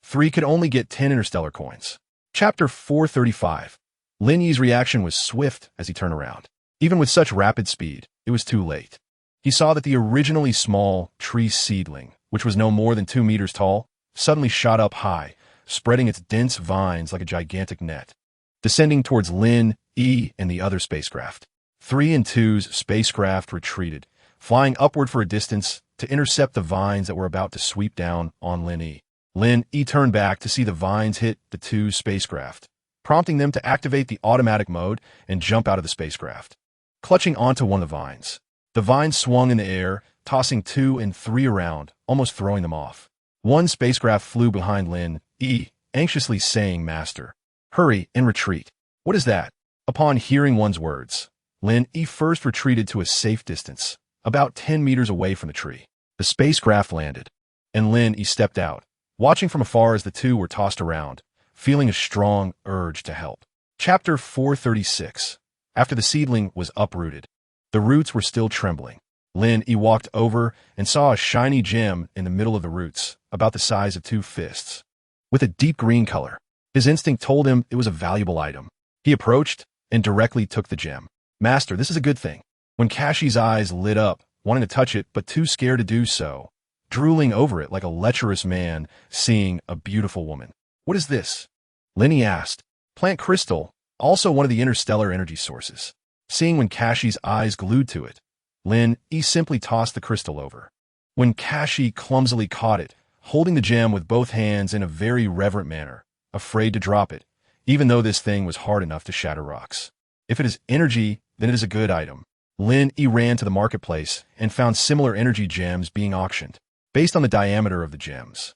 A: 3 could only get 10 interstellar coins. Chapter 435. Lin Yi's reaction was swift as he turned around. Even with such rapid speed, it was too late. He saw that the originally small tree seedling, which was no more than 2 meters tall, suddenly shot up high, spreading its dense vines like a gigantic net, descending towards Lin Yi and the other spacecraft. 3 and 2's spacecraft retreated, flying upward for a distance to intercept the vines that were about to sweep down on Lin Yi. Lin Yi turned back to see the vines hit the 2's spacecraft, prompting them to activate the automatic mode and jump out of the spacecraft. Clutching onto one of the vines swung in the air, tossing 2 and 3 around, almost throwing them off. One spacecraft flew behind Lin Yi, anxiously saying, "Master, hurry and retreat." "What is that?" Upon hearing one's words, Lin Yi first retreated to a safe distance, about 10 meters away from the tree. The spacecraft landed, and Lin Yi stepped out, watching from afar as the 2 were tossed around, feeling a strong urge to help. Chapter 436. After the seedling was uprooted, the roots were still trembling. Lin Yi walked over and saw a shiny gem in the middle of the roots, about the size of 2 fists, with a deep green color. His instinct told him it was a valuable item. He approached and directly took the gem. "Master, this is a good thing." When Kashi's eyes lit up, wanting to touch it but too scared to do so, drooling over it like a lecherous man seeing a beautiful woman. "What is this?" Lin Yi asked. "Plant crystal, also one of the interstellar energy sources." Seeing when Kashi's eyes glued to it, Lin Yi simply tossed the crystal over. When Kashi clumsily caught it, holding the gem with both hands in a very reverent manner, afraid to drop it, even though this thing was hard enough to shatter rocks. If it is energy, then it is a good item. Lin Yi ran to the marketplace and found similar energy gems being auctioned, based on the diameter of the gems.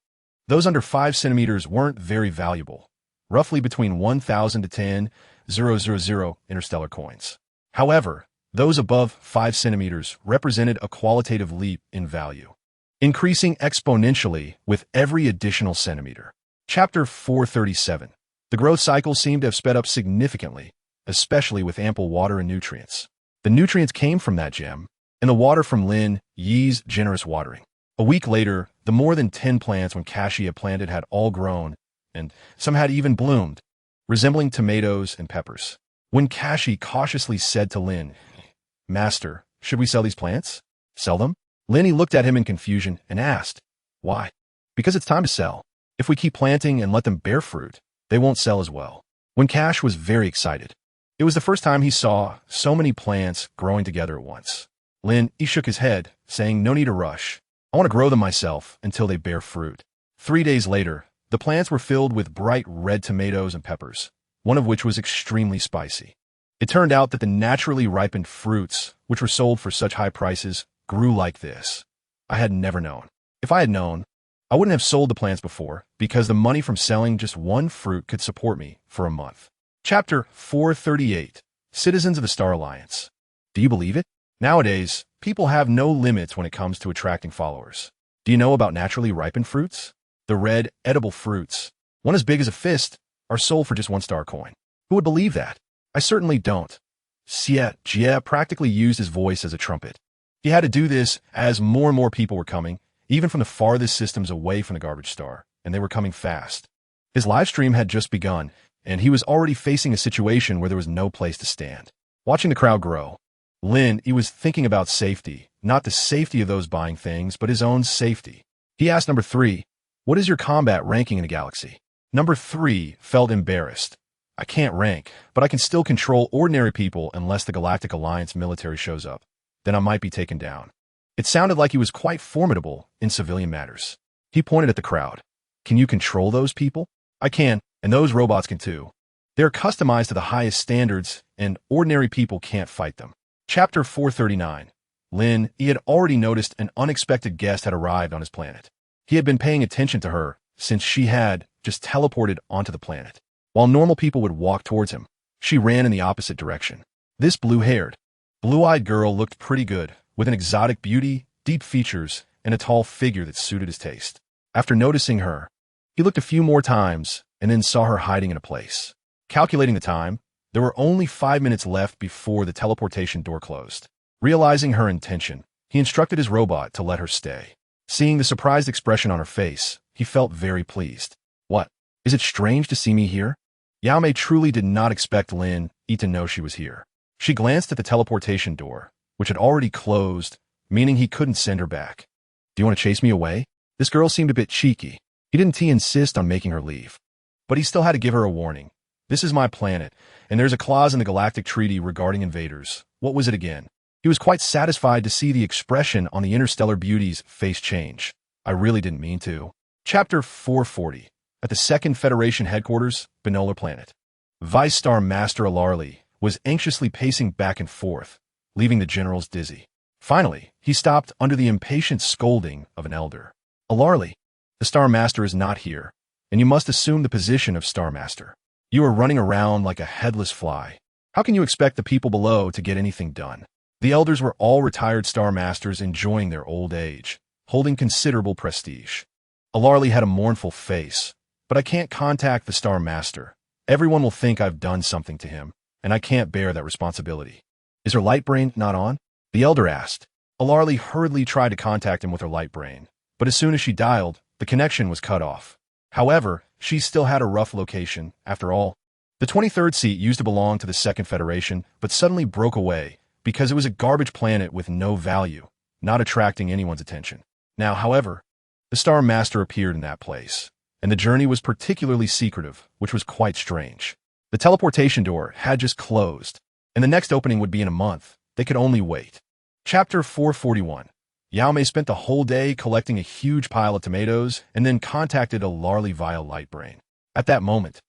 A: Those under 5 centimeters weren't very valuable, roughly between 1,000 to 10,000 interstellar coins. However, those above 5 centimeters represented a qualitative leap in value, increasing exponentially with every additional centimeter. Chapter 437. The growth cycle seemed to have sped up significantly, especially with ample water and nutrients. The nutrients came from that gem, and the water from Lin Yi's generous watering. A week later, the more than 10 plants when Kashi had planted had all grown, and some had even bloomed, resembling tomatoes and peppers. When Kashi cautiously said to Lin, "Master, should we sell these plants?" "Sell them?" Lin Yi looked at him in confusion and asked, "Why?" "Because it's time to sell. If we keep planting and let them bear fruit, they won't sell as well." When Kash was very excited. It was the first time he saw so many plants growing together at once. Lin Yi shook his head, saying, "No need to rush. I want to grow them myself until they bear fruit." 3 days later, the plants were filled with bright red tomatoes and peppers, one of which was extremely spicy. It turned out that the naturally ripened fruits, which were sold for such high prices, grew like this. I had never known. If I had known, I wouldn't have sold the plants before, because the money from selling just one fruit could support me for a month. Chapter 438. Citizens of the Star Alliance. Do you believe it? Nowadays, people have no limits when it comes to attracting followers. Do you know about naturally ripened fruits? The red, edible fruits, one as big as a fist, are sold for just 1 star coin. Who would believe that? I certainly don't. Jie practically used his voice as a trumpet. He had to do this as more and more people were coming, even from the farthest systems away from the garbage star, and they were coming fast. His live stream had just begun, and he was already facing a situation where there was no place to stand. Watching the crowd grow, Lin Yi was thinking about safety, not the safety of those buying things, but his own safety. He asked number 3, "What is your combat ranking in the galaxy?" Number 3 felt embarrassed. "I can't rank, but I can still control ordinary people unless the Galactic Alliance military shows up. Then I might be taken down." It sounded like he was quite formidable in civilian matters. He pointed at the crowd. "Can you control those people?" "I can, and those robots can too. They're customized to the highest standards, and ordinary people can't fight them." Chapter 439. Lin Yi had already noticed an unexpected guest had arrived on his planet. He had been paying attention to her since she had just teleported onto the planet. While normal people would walk towards him, she ran in the opposite direction. This blue-haired, blue-eyed girl looked pretty good, with an exotic beauty, deep features, and a tall figure that suited his taste. After noticing her, he looked a few more times and then saw her hiding in a place. Calculating the time, there were only 5 minutes left before the teleportation door closed. Realizing her intention, he instructed his robot to let her stay. Seeing the surprised expression on her face, he felt very pleased. What? Is it strange to see me here? Yao Mei truly did not expect Lin Yi to know she was here. She glanced at the teleportation door, which had already closed, meaning he couldn't send her back. Do you want to chase me away? This girl seemed a bit cheeky. He didn't insist on making her leave. But he still had to give her a warning. This is my planet, and there's a clause in the Galactic Treaty regarding invaders. What was it again? He was quite satisfied to see the expression on the interstellar beauty's face change. I really didn't mean to. Chapter 440. At the Second Federation headquarters, Benola Planet. Vice Star Master Alarli was anxiously pacing back and forth, leaving the generals dizzy. Finally, he stopped under the impatient scolding of an elder. Alarli, the Star Master is not here, and you must assume the position of Star Master. You are running around like a headless fly. How can you expect the people below to get anything done? The elders were all retired Star Masters enjoying their old age, holding considerable prestige. Alarli had a mournful face. But I can't contact the Star Master. Everyone will think I've done something to him, and I can't bear that responsibility. Is her light brain not on? The elder asked. Alarli hurriedly tried to contact him with her light brain, but as soon as she dialed, the connection was cut off. However, she still had a rough location, after all. The 23rd seat used to belong to the Second Federation, but suddenly broke away because it was a garbage planet with no value, not attracting anyone's attention. Now, however, the Star Master appeared in that place, and the journey was particularly secretive, which was quite strange. The teleportation door had just closed, and the next opening would be in a month. They could only wait. Chapter 441. Yao Mei spent the whole day collecting a huge pile of tomatoes and then contacted Alarli via Lightbrain. At that moment,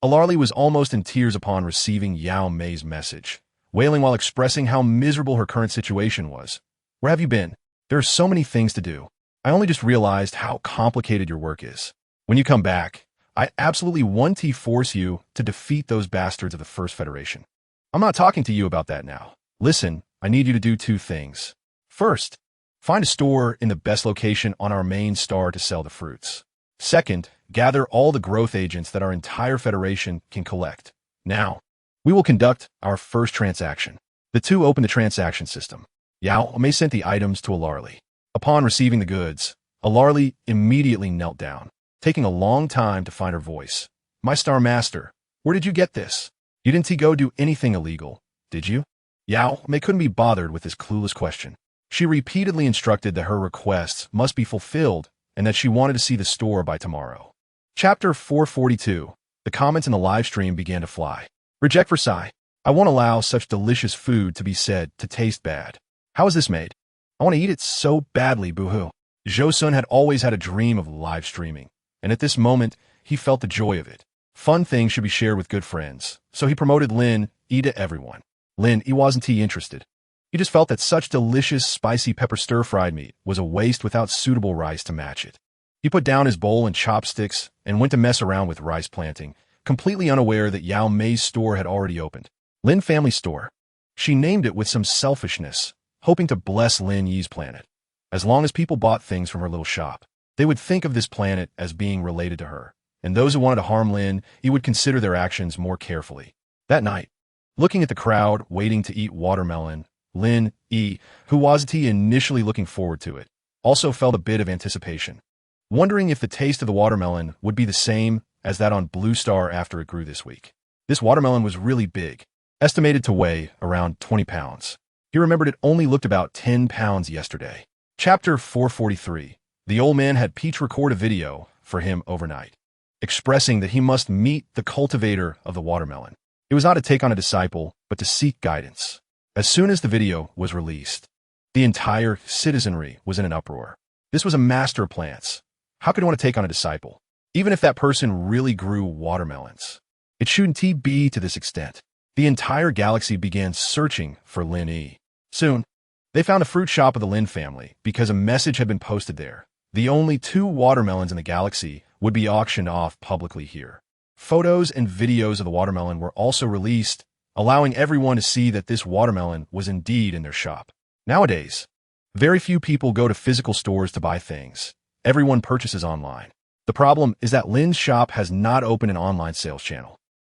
A: Alarli was almost in tears upon receiving Yao Mei's message, wailing while expressing how miserable her current situation was. Where have you been? There are so many things to do. I only just realized how complicated your work is. When you come back, I absolutely want to force you to defeat those bastards of the First Federation. I'm not talking to you about that now. Listen, I need you to do 2 things. First, find a store in the best location on our main star to sell the fruits. Second, gather all the growth agents that our entire Federation can collect. Now, we will conduct our first transaction. The 2 opened the transaction system. Yao Mei sent the items to Alarli. Upon receiving the goods, Alarli immediately knelt down, taking a long time to find her voice. My Star Master, where did you get this? You didn't go do anything illegal, did you? Yao Mei couldn't be bothered with this clueless question. She repeatedly instructed that her requests must be fulfilled and that she wanted to see the store by tomorrow. Chapter 442. The comments in the live stream began to fly. Reject Versailles. I won't allow such delicious food to be said to taste bad. How is this made? I want to eat it so badly, boo-hoo. Zhou Sun had always had a dream of live streaming, and at this moment, he felt the joy of it. Fun things should be shared with good friends, so he promoted Lin Yi to everyone. Lin Yi wasn't interested. He just felt that such delicious, spicy pepper stir-fried meat was a waste without suitable rice to match it. He put down his bowl and chopsticks and went to mess around with rice planting, completely unaware that Yao Mei's store had already opened. Lin Family Store. She named it with some selfishness, hoping to bless Lin Yi's planet. As long as people bought things from her little shop, they would think of this planet as being related to her, and those who wanted to harm Lin Yi would consider their actions more carefully. That night, looking at the crowd waiting to eat watermelon, Lin Yi, who wasn't initially looking forward to it, also felt a bit of anticipation, wondering if the taste of the watermelon would be the same as that on Blue Star after it grew this week. This watermelon was really big, estimated to weigh around 20 pounds. He remembered it only looked about 10 pounds yesterday. Chapter 443. The old man had Peach record a video for him overnight, expressing that he must meet the cultivator of the watermelon. It was not to take on a disciple, but to seek guidance. As soon as the video was released, the entire citizenry was in an uproar. This was a master of plants. How could he want to take on a disciple, even if that person really grew watermelons? It shouldn't be to this extent. The entire galaxy began searching for Lin Yi. Soon, they found a fruit shop of the Lin family because a message had been posted there. The only 2 watermelons in the galaxy would be auctioned off publicly here. Photos and videos of the watermelon were also released, allowing everyone to see that this watermelon was indeed in their shop. Nowadays, very few people go to physical stores to buy things. Everyone purchases online. The problem is that Lin's shop has not opened an online sales channel.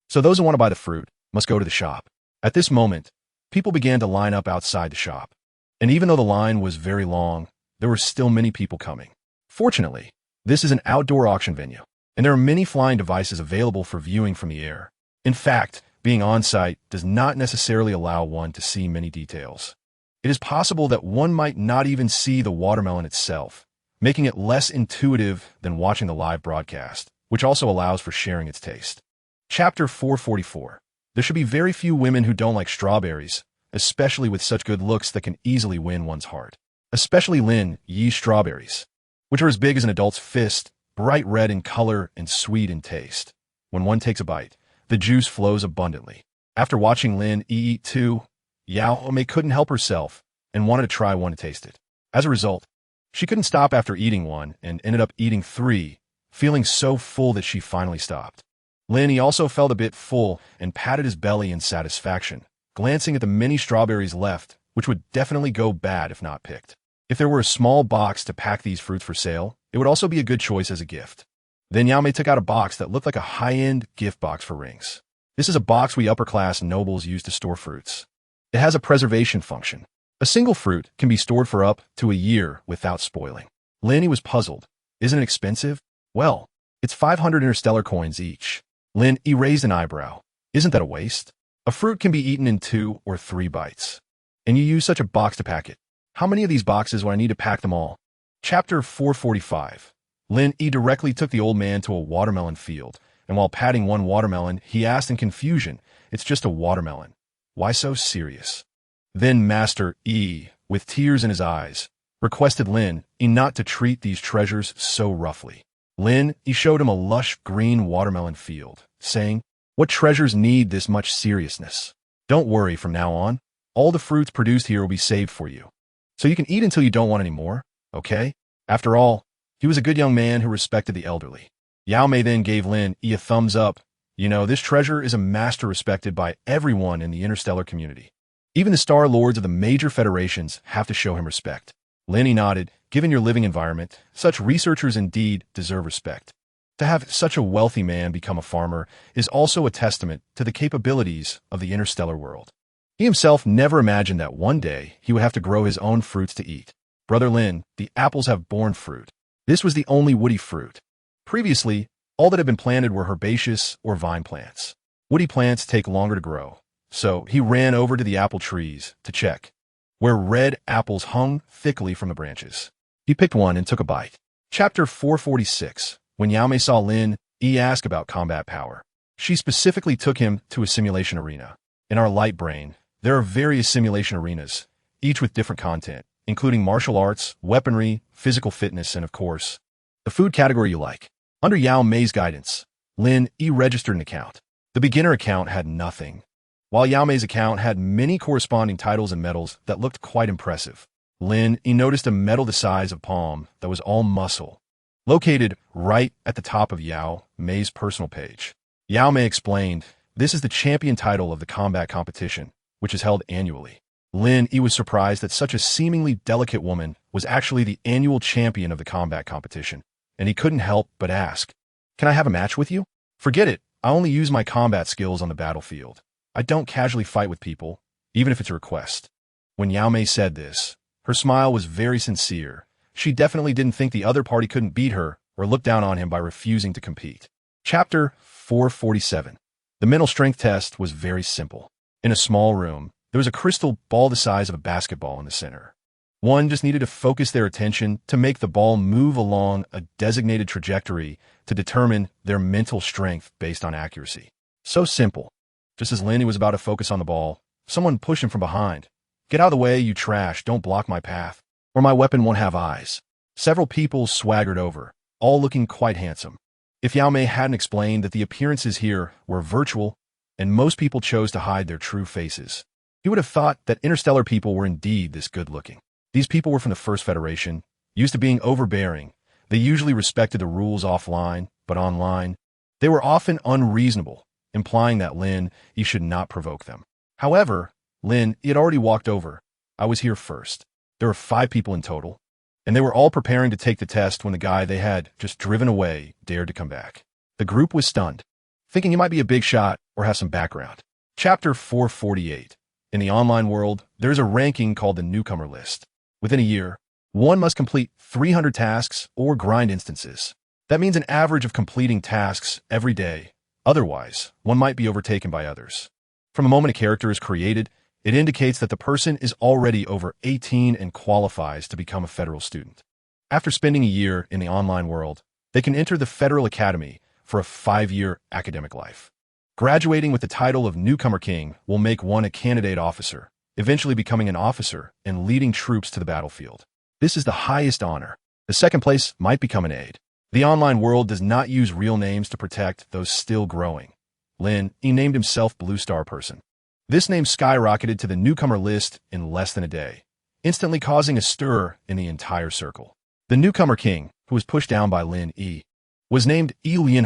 A: So those who want to buy the fruit must go to the shop. At this moment, people began to line up outside the shop. And even though the line was very long, there were still many people coming. Fortunately, this is an outdoor auction venue, and there are many flying devices available for viewing from the air. In fact, being on-site does not necessarily allow one to see many details. It is possible that one might not even see the watermelon itself, making it less intuitive than watching the live broadcast, which also allows for sharing its taste. Chapter 444. There should be very few women who don't like strawberries, especially with such good looks that can easily win one's heart. Especially Lin Yi strawberries, which are as big as an adult's fist, bright red in color and sweet in taste. When one takes a bite, the juice flows abundantly. After watching Lin Yi eat 2, Yao Mei couldn't help herself and wanted to try one to taste it. As a result, she couldn't stop after eating one and ended up eating 3, feeling so full that she finally stopped. Lin Yi also felt a bit full and patted his belly in satisfaction, glancing at the many strawberries left, which would definitely go bad if not picked. If there were a small box to pack these fruits for sale, it would also be a good choice as a gift. Then Yao Mei took out a box that looked like a high-end gift box for rings. This is a box we upper-class nobles use to store fruits. It has a preservation function. A single fruit can be stored for up to a year without spoiling. Lin Yi was puzzled. Isn't it expensive? Well, it's 500 interstellar coins each. Lin Yi raised an eyebrow. Isn't that a waste? A fruit can be eaten in 2 or 3 bites. And you use such a box to pack it. How many of these boxes would I need to pack them all? Chapter 445. Lin Yi directly took the old man to a watermelon field, and while patting one watermelon, he asked in confusion, "It's just a watermelon. Why so serious?" Then Master Yi, with tears in his eyes, requested Lin Yi not to treat these treasures so roughly. Lin Yi showed him a lush green watermelon field, saying, "What treasures need this much seriousness? Don't worry from now on. All the fruits produced here will be saved for you. So you can eat until you don't want any more, okay?" After all, he was a good young man who respected the elderly. Yao Mei then gave Lin Yi a thumbs up. You know, this treasure is a master respected by everyone in the interstellar community. Even the Star Lords of the major federations have to show him respect. Lin Yi nodded. Given your living environment, such researchers indeed deserve respect. To have such a wealthy man become a farmer is also a testament to the capabilities of the interstellar world. He himself never imagined that one day he would have to grow his own fruits to eat. Brother Lin, the apples have borne fruit. This was the only woody fruit. Previously, all that had been planted were herbaceous or vine plants. Woody plants take longer to grow, so he ran over to the apple trees to check, where red apples hung thickly from the branches. He picked one and took a bite. Chapter 446. When Yao Mei saw Lin Yi ask about combat power, she specifically took him to a simulation arena. In our light brain, there are various simulation arenas, each with different content, including martial arts, weaponry, physical fitness, and of course, the food category you like. Under Yao Mei's guidance, Lin Yi registered an account. The beginner account had nothing, while Yao Mei's account had many corresponding titles and medals that looked quite impressive. Lin Yi noticed a medal the size of palm that was all muscle, located right at the top of Yao Mei's personal page. Yao Mei explained, "This is the champion title of the combat competition, which is held annually." Lin Yi was surprised that such a seemingly delicate woman was actually the annual champion of the combat competition, and he couldn't help but ask, "Can I have a match with you?" "Forget it. I only use my combat skills on the battlefield. I don't casually fight with people, even if it's a request." When Yao Mei said this, her smile was very sincere. She definitely didn't think the other party couldn't beat her or look down on him by refusing to compete. Chapter 447. The mental strength test was very simple. In a small room, there was a crystal ball the size of a basketball in the center. One just needed to focus their attention to make the ball move along a designated trajectory to determine their mental strength based on accuracy. So simple. Just as Lin Yi was about to focus on the ball, someone pushed him from behind. "Get out of the way, you trash. Don't block my path, or my weapon won't have eyes." Several people swaggered over, all looking quite handsome. If Yao Mei hadn't explained that the appearances here were virtual, and most people chose to hide their true faces, He would have thought that interstellar people were indeed this good-looking. These people were from the First Federation, used to being overbearing. They usually respected the rules offline, but online, they were often unreasonable, implying that Lin Yi should not provoke them. However, Lin Yi had already walked over. I was here first. There were 5 people in total, and they were all preparing to take the test when the guy they had just driven away dared to come back. The group was stunned, thinking he might be a big shot or have some background. Chapter 448. In the online world, there's a ranking called the newcomer list. Within a year, one must complete 300 tasks or grind instances. That means an average of completing tasks every day. Otherwise, one might be overtaken by others. From the moment a character is created, it indicates that the person is already over 18 and qualifies to become a federal student. After spending a year in the online world, they can enter the Federal Academy for a 5-year academic life. Graduating with the title of Newcomer King will make one a candidate officer, eventually becoming an officer and leading troops to the battlefield. This is the highest honor. The second place might become an aide. The online world does not use real names to protect those still growing. Lin Yi named himself Blue Star Person. This name skyrocketed to the newcomer list in less than a day, instantly causing a stir in the entire circle. The newcomer king, who was pushed down by Lin Yi, was named Lin Yi,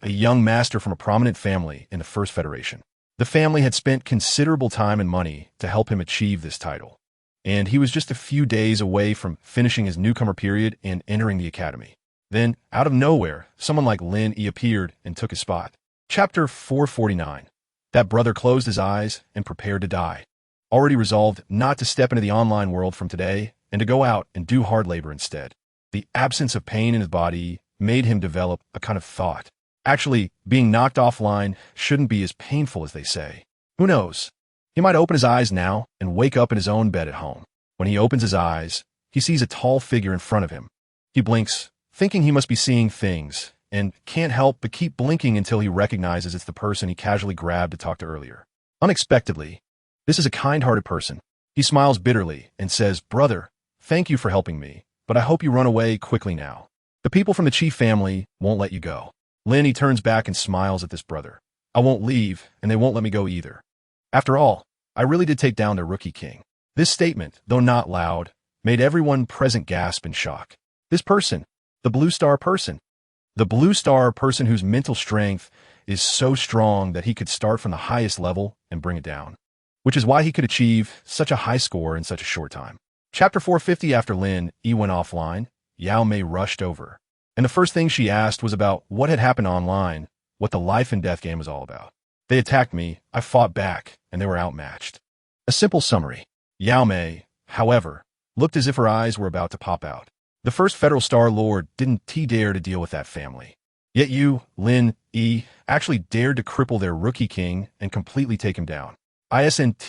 A: a young master from a prominent family in the First Federation. The family had spent considerable time and money to help him achieve this title, and he was just a few days away from finishing his newcomer period and entering the academy. Then, out of nowhere, someone like Lin Yi appeared and took his spot. Chapter 449. That brother closed his eyes and prepared to die, already resolved not to step into the online world from today and to go out and do hard labor instead. The absence of pain in his body made him develop a kind of thought. Actually, being knocked offline shouldn't be as painful as they say. Who knows? He might open his eyes now and wake up in his own bed at home. When he opens his eyes, he sees a tall figure in front of him. He blinks, thinking he must be seeing things, and can't help but keep blinking until he recognizes it's the person he casually grabbed to talk to earlier. Unexpectedly, this is a kind-hearted person. He smiles bitterly and says, "Brother, thank you for helping me, but I hope you run away quickly now. The people from the chief family won't let you go." Lin Yi turns back and smiles at this brother. "I won't leave, and they won't let me go either. After all, I really did take down their rookie king." This statement, though not loud, made everyone present gasp in shock. This person, the Blue Star Person, the Blue Star Person whose mental strength is so strong that he could start from the highest level and bring it down, which is why he could achieve such a high score in such a short time. Chapter 450. After Lin Yi went offline, Yao Mei rushed over, and the first thing she asked was about what had happened online, what the life and death game was all about. "They attacked me, I fought back, and they were outmatched." A simple summary. Yao Mei, however, looked as if her eyes were about to pop out. The first Federal Star Lord didn't dare to deal with that family. Yet you, Lin Yi, actually dared to cripple their rookie king and completely take him down. Isn't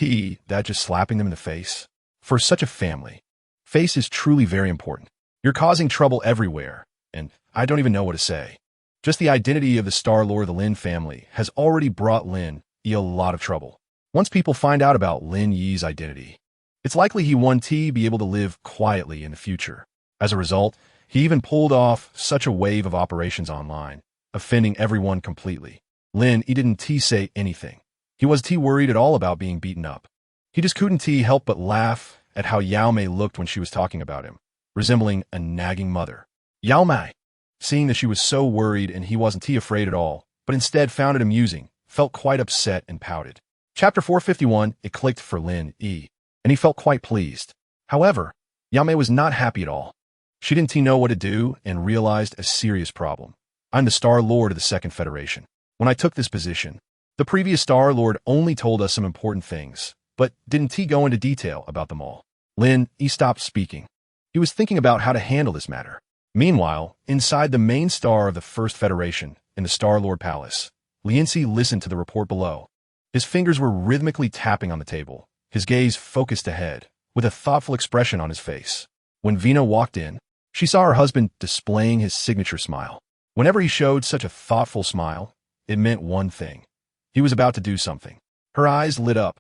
A: that just slapping them in the face? For such a family, face is truly very important. You're causing trouble everywhere, and I don't even know what to say. Just the identity of the Star Lord of the Lin family has already brought Lin Yi a lot of trouble. Once people find out about Lin Yi's identity, it's likely he won't be able to live quietly in the future. As a result, he even pulled off such a wave of operations online, offending everyone completely. Lin Yi didn't say anything. He wasn't worried at all about being beaten up. He just couldn't help but laugh at how Yao Mei looked when she was talking about him, resembling a nagging mother. Yao Mei, seeing that she was so worried and he wasn't afraid at all, but instead found it amusing, felt quite upset and pouted. Chapter 451. It clicked for Lin Yi, and he felt quite pleased. However, Yao Mei was not happy at all. She didn't know what to do and realized a serious problem. "I'm the Star Lord of the Second Federation. When I took this position, the previous Star Lord only told us some important things, but didn't go into detail about them all." Lin Yi stopped speaking. He was thinking about how to handle this matter. Meanwhile, inside the main star of the First Federation, in the Star Lord Palace, Lin Yi listened to the report below. His fingers were rhythmically tapping on the table, his gaze focused ahead, with a thoughtful expression on his face. When Vina walked in, she saw her husband displaying his signature smile. Whenever he showed such a thoughtful smile, it meant one thing. He was about to do something. Her eyes lit up.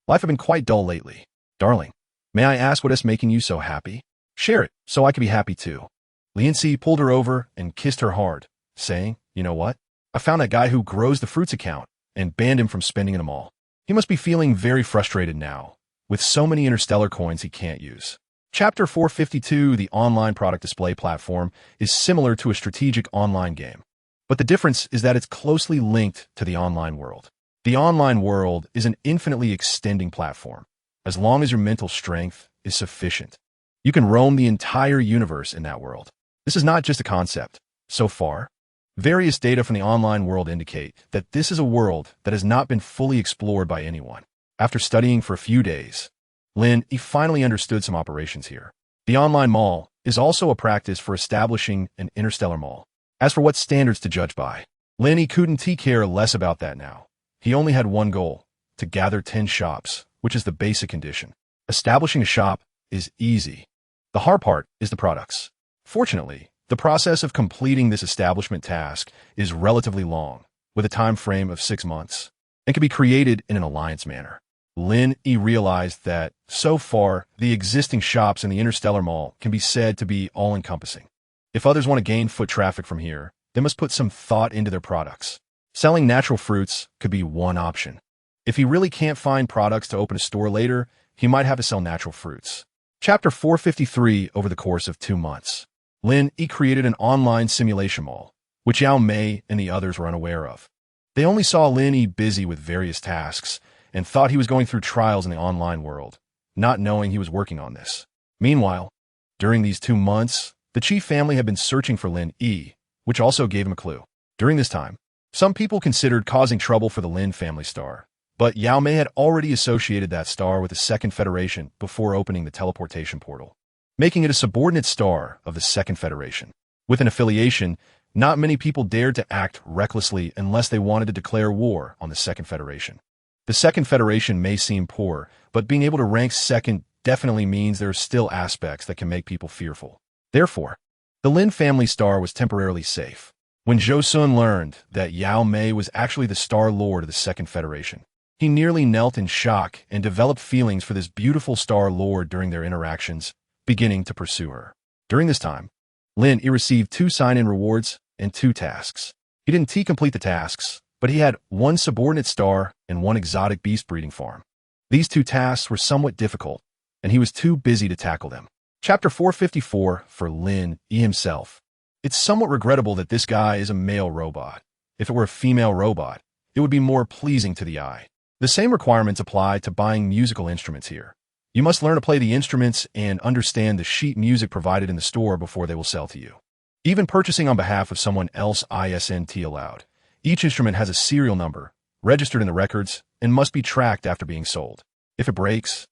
A: "Life had been quite dull lately. Darling, may I ask what is making you so happy? Share it, so I can be happy too." Lin Yi pulled her over and kissed her hard, saying, "You know what? I found that guy who grows the fruits account and banned him from spending in them all. He must be feeling very frustrated now, with so many interstellar coins he can't use. Chapter 452, the online product display platform, is similar to a strategic online game. But the difference is that it's closely linked to the online world. The online world is an infinitely extending platform, as long as your mental strength is sufficient. You can roam the entire universe in that world. This is not just a concept. So far, various data from the online world indicate that this is a world that has not been fully explored by anyone. After studying for a few days, Lin Yi finally understood some operations here. The online mall is also a practice for establishing an interstellar mall. As for what standards to judge by, Lin Yi couldn't care less about that now. He only had one goal, to gather 10 shops, which is the basic condition. Establishing a shop is easy. The hard part is the products. Fortunately, the process of completing this establishment task is relatively long, with a time frame of 6 months, and can be created in an alliance manner. Lin Yi realized that, so far, the existing shops in the Interstellar Mall can be said to be all-encompassing. If others want to gain foot traffic from here, they must put some thought into their products. Selling natural fruits could be one option. If he really can't find products to open a store later, he might have to sell natural fruits. Chapter 453, over the course of 2 months, Lin Yi created an online simulation mall, which Yao Mei and the others were unaware of. They only saw Lin Yi busy with various tasks and thought he was going through trials in the online world, not knowing he was working on this. Meanwhile, during these 2 months, the Qi family had been searching for Lin Yi, which also gave him a clue. During this time, some people considered causing trouble for the Lin family star, but Yao Mei had already associated that star with the Second Federation before opening the teleportation portal, making it a subordinate star of the Second Federation. With an affiliation, not many people dared to act recklessly unless they wanted to declare war on the Second Federation. The Second Federation may seem poor, but being able to rank second definitely means there are still aspects that can make people fearful. Therefore, the Lin family star was temporarily safe. When Zhou Sun learned that Yao Mei was actually the Star Lord of the Second Federation, he nearly knelt in shock and developed feelings for this beautiful Star Lord during their interactions, beginning to pursue her. During this time, Lin Yi received 2 sign-in rewards and 2 tasks. He didn't complete the tasks, but he had 1 subordinate star and 1 exotic beast breeding farm. These 2 tasks were somewhat difficult, and he was too busy to tackle them. Chapter 454, for Lin Yi himself. It's somewhat regrettable that this guy is a male robot. If it were a female robot, it would be more pleasing to the eye. The same requirements apply to buying musical instruments here. You must learn to play the instruments and understand the sheet music provided in the store before they will sell to you. Even purchasing on behalf of someone else isn't allowed. Each instrument has a serial number, registered in the records, and must be tracked after being sold. If it breaks,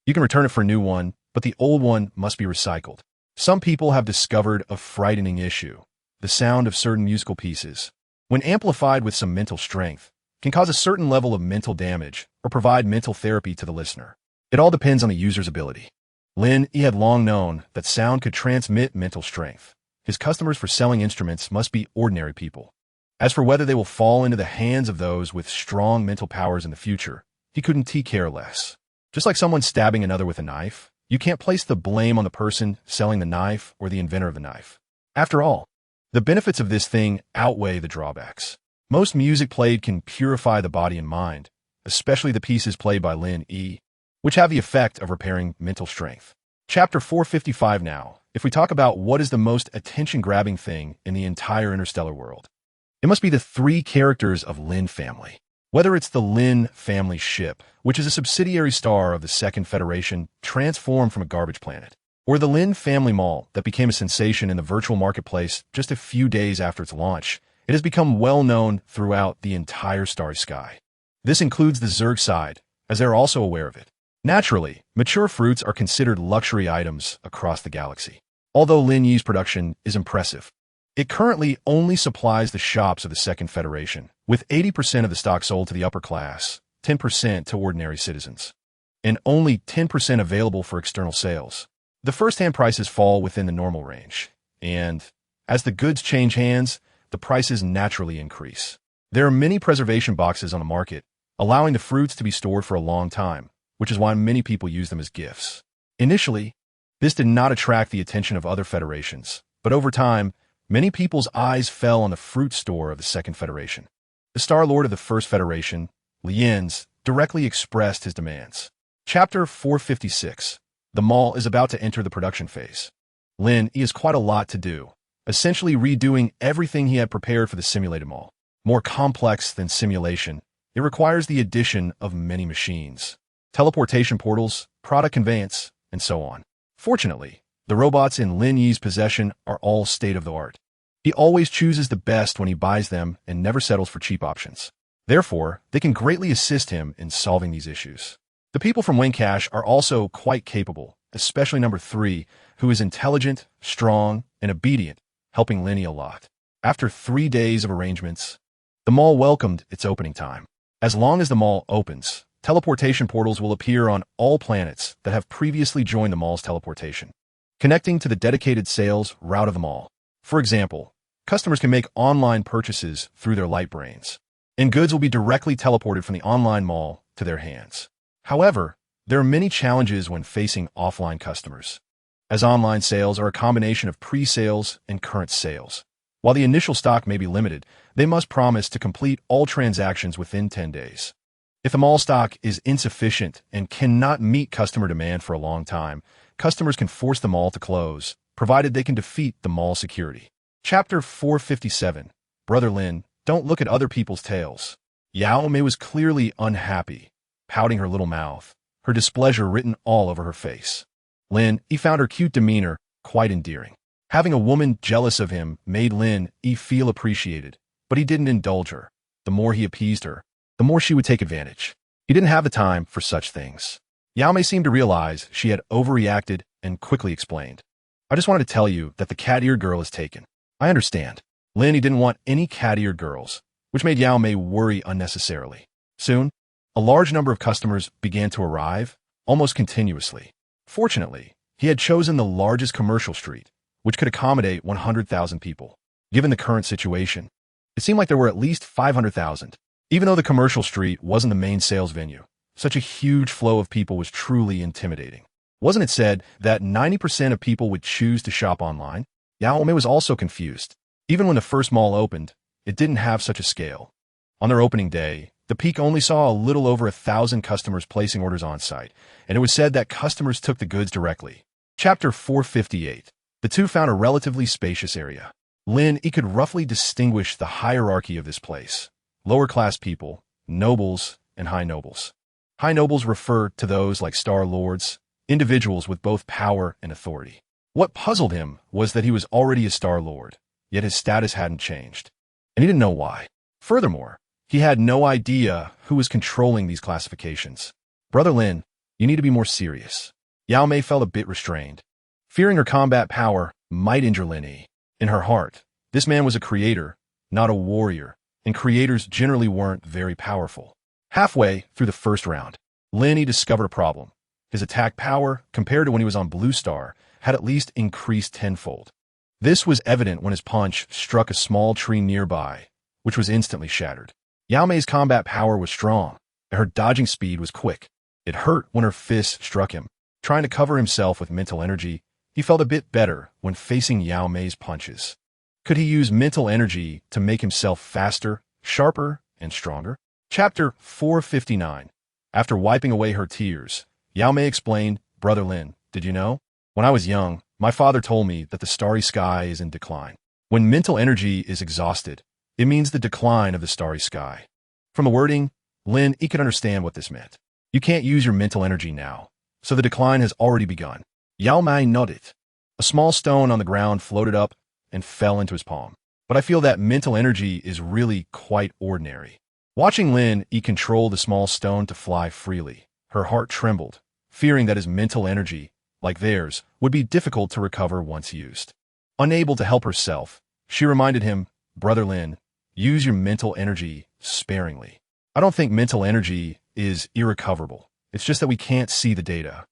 A: you can return it for a new one, but the old one must be recycled. Some people have discovered a frightening issue. The sound of certain musical pieces, when amplified with some mental strength, can cause a certain level of mental damage or provide mental therapy to the listener. It all depends on the user's ability. Lin Yi had long known that sound could transmit mental strength. His customers for selling instruments must be ordinary people. As for whether they will fall into the hands of those with strong mental powers in the future, he couldn't care less. Just like someone stabbing another with a knife, you can't place the blame on the person selling the knife or the inventor of the knife. After all, the benefits of this thing outweigh the drawbacks. Most music played can purify the body and mind, especially the pieces played by Lin Yi, which have the effect of repairing mental strength. Chapter 455 now. If we talk about what is the most attention-grabbing thing in the entire interstellar world, it must be the 3 characters of Lin family. Whether it's the Lin family ship, which is a subsidiary star of the Second Federation transformed from a garbage planet, or the Lin family mall that became a sensation in the virtual marketplace just a few days after its launch, it has become well known throughout the entire starry sky. This includes the Zerg side, as they're also aware of it. Naturally, mature fruits are considered luxury items across the galaxy. Although Lin Yi's production is impressive, it currently only supplies the shops of the Second Federation, with 80% of the stock sold to the upper class, 10% to ordinary citizens, and only 10% available for external sales. The first-hand prices fall within the normal range, and as the goods change hands, the prices naturally increase. There are many preservation boxes on the market, allowing the fruits to be stored for a long time, which is why many people use them as gifts. Initially, this did not attract the attention of other federations, but over time, many people's eyes fell on the fruit store of the Second Federation. The Star Lord of the First Federation, Lian's directly expressed his demands. Chapter 456. The mall is about to enter the production phase. Lin Yi has quite a lot to do, essentially redoing everything he had prepared for the simulated mall. More complex than simulation, it requires the addition of many machines, teleportation portals, product conveyance, and so on. Fortunately, the robots in Lin Yi's possession are all state-of-the-art. He always chooses the best when he buys them and never settles for cheap options. Therefore, they can greatly assist him in solving these issues. The people from Wingcash are also quite capable, especially number 3, who is intelligent, strong, and obedient, helping Lin Yi a lot. After 3 days of arrangements, the mall welcomed its opening time. As long as the mall opens, teleportation portals will appear on all planets that have previously joined the mall's teleportation, connecting to the dedicated sales route of the mall. For example, customers can make online purchases through their light brains, and goods will be directly teleported from the online mall to their hands. However, there are many challenges when facing offline customers, as online sales are a combination of pre-sales and current sales. While the initial stock may be limited, they must promise to complete all transactions within 10 days. If the mall stock is insufficient and cannot meet customer demand for a long time, customers can force the mall to close, provided they can defeat the mall security. Chapter 457. Brother Lin, don't look at other people's tails. Yao Mei was clearly unhappy, pouting her little mouth, her displeasure written all over her face. Lin Yi found her cute demeanor quite endearing. Having a woman jealous of him made Lin Yi feel appreciated, but he didn't indulge her. The more he appeased her, the more she would take advantage. He didn't have the time for such things. Yao Mei seemed to realize she had overreacted and quickly explained. I just wanted to tell you that the cat-eared girl is taken. I understand. Lin Yi didn't want any cat-eared girls, which made Yao Mei worry unnecessarily. Soon, a large number of customers began to arrive, almost continuously. Fortunately, he had chosen the largest commercial street, which could accommodate 100,000 people. Given the current situation, it seemed like there were at least 500,000. Even though the commercial street wasn't the main sales venue, such a huge flow of people was truly intimidating. Wasn't it said that 90% of people would choose to shop online? Yao Mei was also confused. Even when the first mall opened, it didn't have such a scale. On their opening day, the peak only saw a little over 1,000 customers placing orders on site, and it was said that customers took the goods directly. Chapter 458. The two found a relatively spacious area. Lin Yi could roughly distinguish the hierarchy of this place. Lower-class people, nobles, and high nobles. High nobles refer to those like Star Lords, individuals with both power and authority. What puzzled him was that he was already a Star Lord, yet his status hadn't changed, and he didn't know why. Furthermore, he had no idea who was controlling these classifications. Brother Lin, you need to be more serious. Yao Mei felt a bit restrained, fearing her combat power might injure Lin Yi. In her heart, this man was a creator, not a warrior, and creators generally weren't very powerful. Halfway through the first round, Lin Yi discovered a problem. His attack power, compared to when he was on Blue Star, had at least increased tenfold. This was evident when his punch struck a small tree nearby, which was instantly shattered. Yao Mei's combat power was strong, and her dodging speed was quick. It hurt when her fist struck him. Trying to cover himself with mental energy, he felt a bit better when facing Yao Mei's punches. Could he use mental energy to make himself faster, sharper, and stronger? Chapter 459. After wiping away her tears, Yao Mei explained, Brother Lin, did you know? When I was young, my father told me that the starry sky is in decline. When mental energy is exhausted, it means the decline of the starry sky. From the wording, Lin Yi could understand what this meant. You can't use your mental energy now, so the decline has already begun. Yao Mei nodded. A small stone on the ground floated up and fell into his palm. But I feel that mental energy is really quite ordinary. Watching Lin Yi control the small stone to fly freely, her heart trembled, fearing that his mental energy, like theirs, would be difficult to recover once used. Unable to help herself, she reminded him, Brother Lin, use your mental energy sparingly. I don't think mental energy is irrecoverable. It's just that we can't see the data.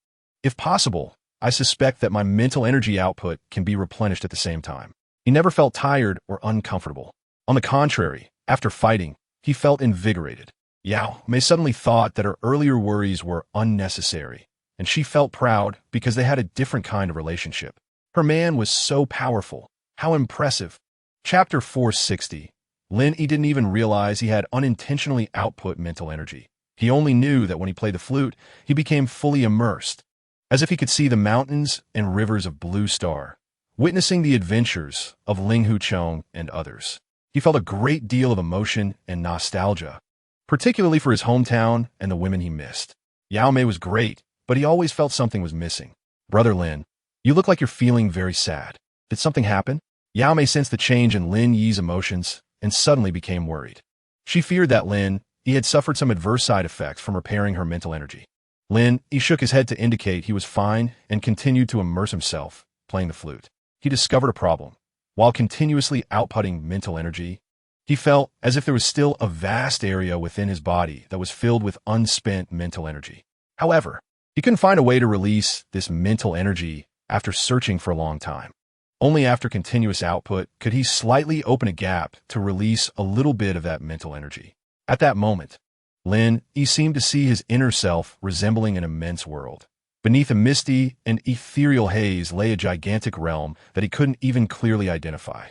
A: If possible, I suspect that my mental energy output can be replenished at the same time. He never felt tired or uncomfortable. On the contrary, after fighting, he felt invigorated. Yao Mei suddenly thought that her earlier worries were unnecessary, and she felt proud because they had a different kind of relationship. Her man was so powerful. How impressive. Chapter 460. Lin Yi didn't even realize he had unintentionally output mental energy. He only knew that when he played the flute, he became fully immersed, as if he could see the mountains and rivers of Blue Star, witnessing the adventures of Ling Huchong and others. He felt a great deal of emotion and nostalgia, particularly for his hometown and the women he missed. Yao Mei was great, but he always felt something was missing. Brother Lin, you look like you're feeling very sad. Did something happen? Yao Mei sensed the change in Lin Yi's emotions and suddenly became worried. She feared that Lin Yi had suffered some adverse side effects from repairing her mental energy. Lin Yi shook his head to indicate he was fine and continued to immerse himself, playing the flute. He discovered a problem. While continuously outputting mental energy, he felt as if there was still a vast area within his body that was filled with unspent mental energy. However, he couldn't find a way to release this mental energy after searching for a long time. Only after continuous output could he slightly open a gap to release a little bit of that mental energy. At that moment, Lin Yi seemed to see his inner self resembling an immense world. Beneath a misty and ethereal haze lay a gigantic realm that he couldn't even clearly identify.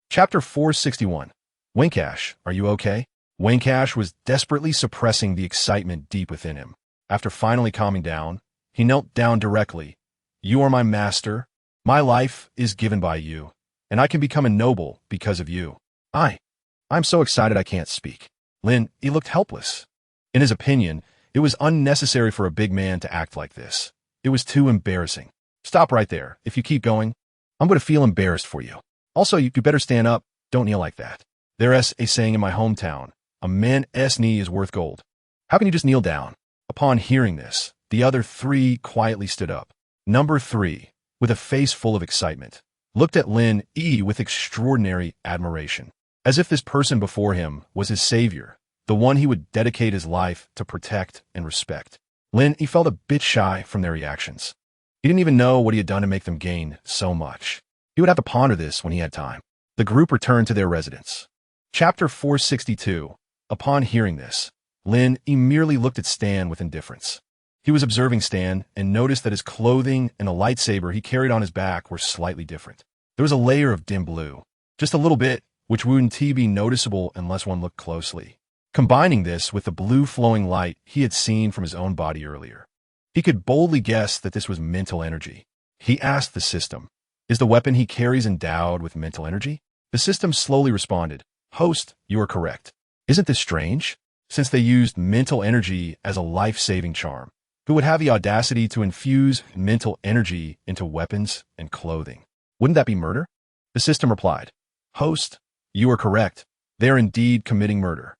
A: Chapter 461. Wenkash, are you okay? Wenkash was desperately suppressing the excitement deep within him. After finally calming down, he knelt down directly. You are my master. My life is given by you, and I can become a noble because of you. I'm so excited I can't speak. Lin Yi looked helpless. In his opinion, it was unnecessary for a big man to act like this. It was too embarrassing. Stop right there. If you keep going, I'm going to feel embarrassed for you. Also, you better stand up. Don't kneel like that. There's a saying in my hometown, a man's knee is worth gold. How can you just kneel down? Upon hearing this, the other three quietly stood up. Number 3, with a face full of excitement, looked at Lin Yi with extraordinary admiration, as if this person before him was his savior, the one he would dedicate his life to protect and respect. Lin Yi felt a bit shy from their reactions. He didn't even know what he had done to make them gain so much. He would have to ponder this when he had time. The group returned to their residence. Chapter 462. Upon hearing this, Lin Yi merely looked at Stan with indifference. He was observing Stan and noticed that his clothing and the lightsaber he carried on his back were slightly different. There was a layer of dim blue, just a little bit, which wouldn't be noticeable unless one looked closely. Combining this with the blue flowing light he had seen from his own body earlier, he could boldly guess that this was mental energy. He asked the system, is the weapon he carries endowed with mental energy? The system slowly responded, Host, you are correct. Isn't this strange? Since they used mental energy as a life-saving charm, who would have the audacity to infuse mental energy into weapons and clothing? Wouldn't that be murder? The system replied, Host, you are correct. They are indeed committing murder.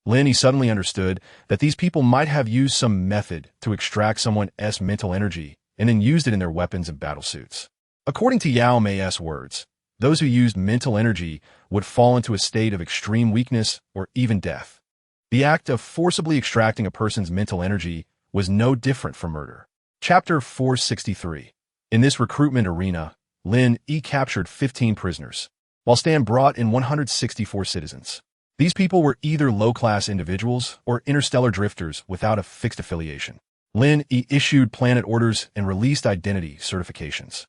A: Lin Yi suddenly understood that these people might have used some method to extract someone's mental energy and then used it in their weapons and battlesuits. According to Yao Mei's words, those who used mental energy would fall into a state of extreme weakness or even death. The act of forcibly extracting a person's mental energy was no different from murder. Chapter 463. In this recruitment arena, Lin Yi captured 15 prisoners, while Stan brought in 164 citizens. These people were either low-class individuals or interstellar drifters without a fixed affiliation. Lin Yi issued planet orders and released identity certifications.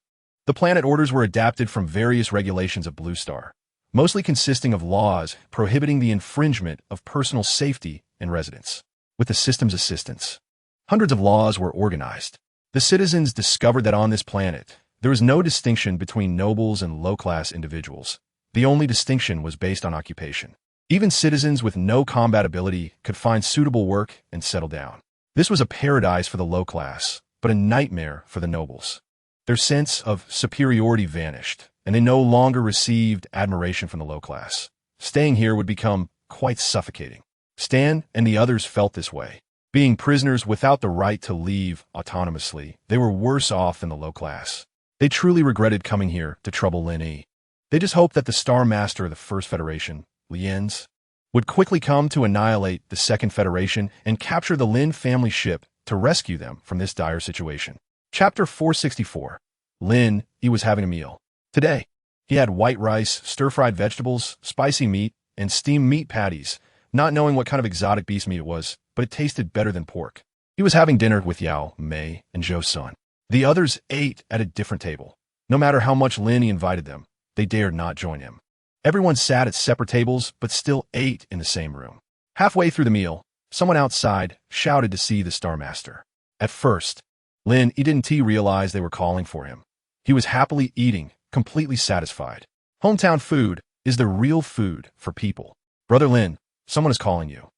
A: The planet orders were adapted from various regulations of Blue Star, mostly consisting of laws prohibiting the infringement of personal safety and residence. With the system's assistance, hundreds of laws were organized. The citizens discovered that on this planet, there was no distinction between nobles and low-class individuals. The only distinction was based on occupation. Even citizens with no combat ability could find suitable work and settle down. This was a paradise for the low class, but a nightmare for the nobles. Their sense of superiority vanished, and they no longer received admiration from the low class. Staying here would become quite suffocating. Stan and the others felt this way. Being prisoners without the right to leave autonomously, they were worse off than the low class. They truly regretted coming here to trouble Lin Yi. They just hoped that the Star Master of the First Federation, Lien's, would quickly come to annihilate the Second Federation and capture the Lin family ship to rescue them from this dire situation. Chapter 464. Lin Yi was having a meal. Today, he had white rice, stir-fried vegetables, spicy meat, and steamed meat patties, not knowing what kind of exotic beast meat it was, but it tasted better than pork. He was having dinner with Yao Mei and Zhou Sun. The others ate at a different table. No matter how much Lin Yi invited them, they dared not join him. Everyone sat at separate tables, but still ate in the same room. Halfway through the meal, someone outside shouted to see the Star Master. At first, Lin Yi didn't realize they were calling for him. He was happily eating, completely satisfied. Hometown food is the real food for people. Brother Lin, someone is calling you.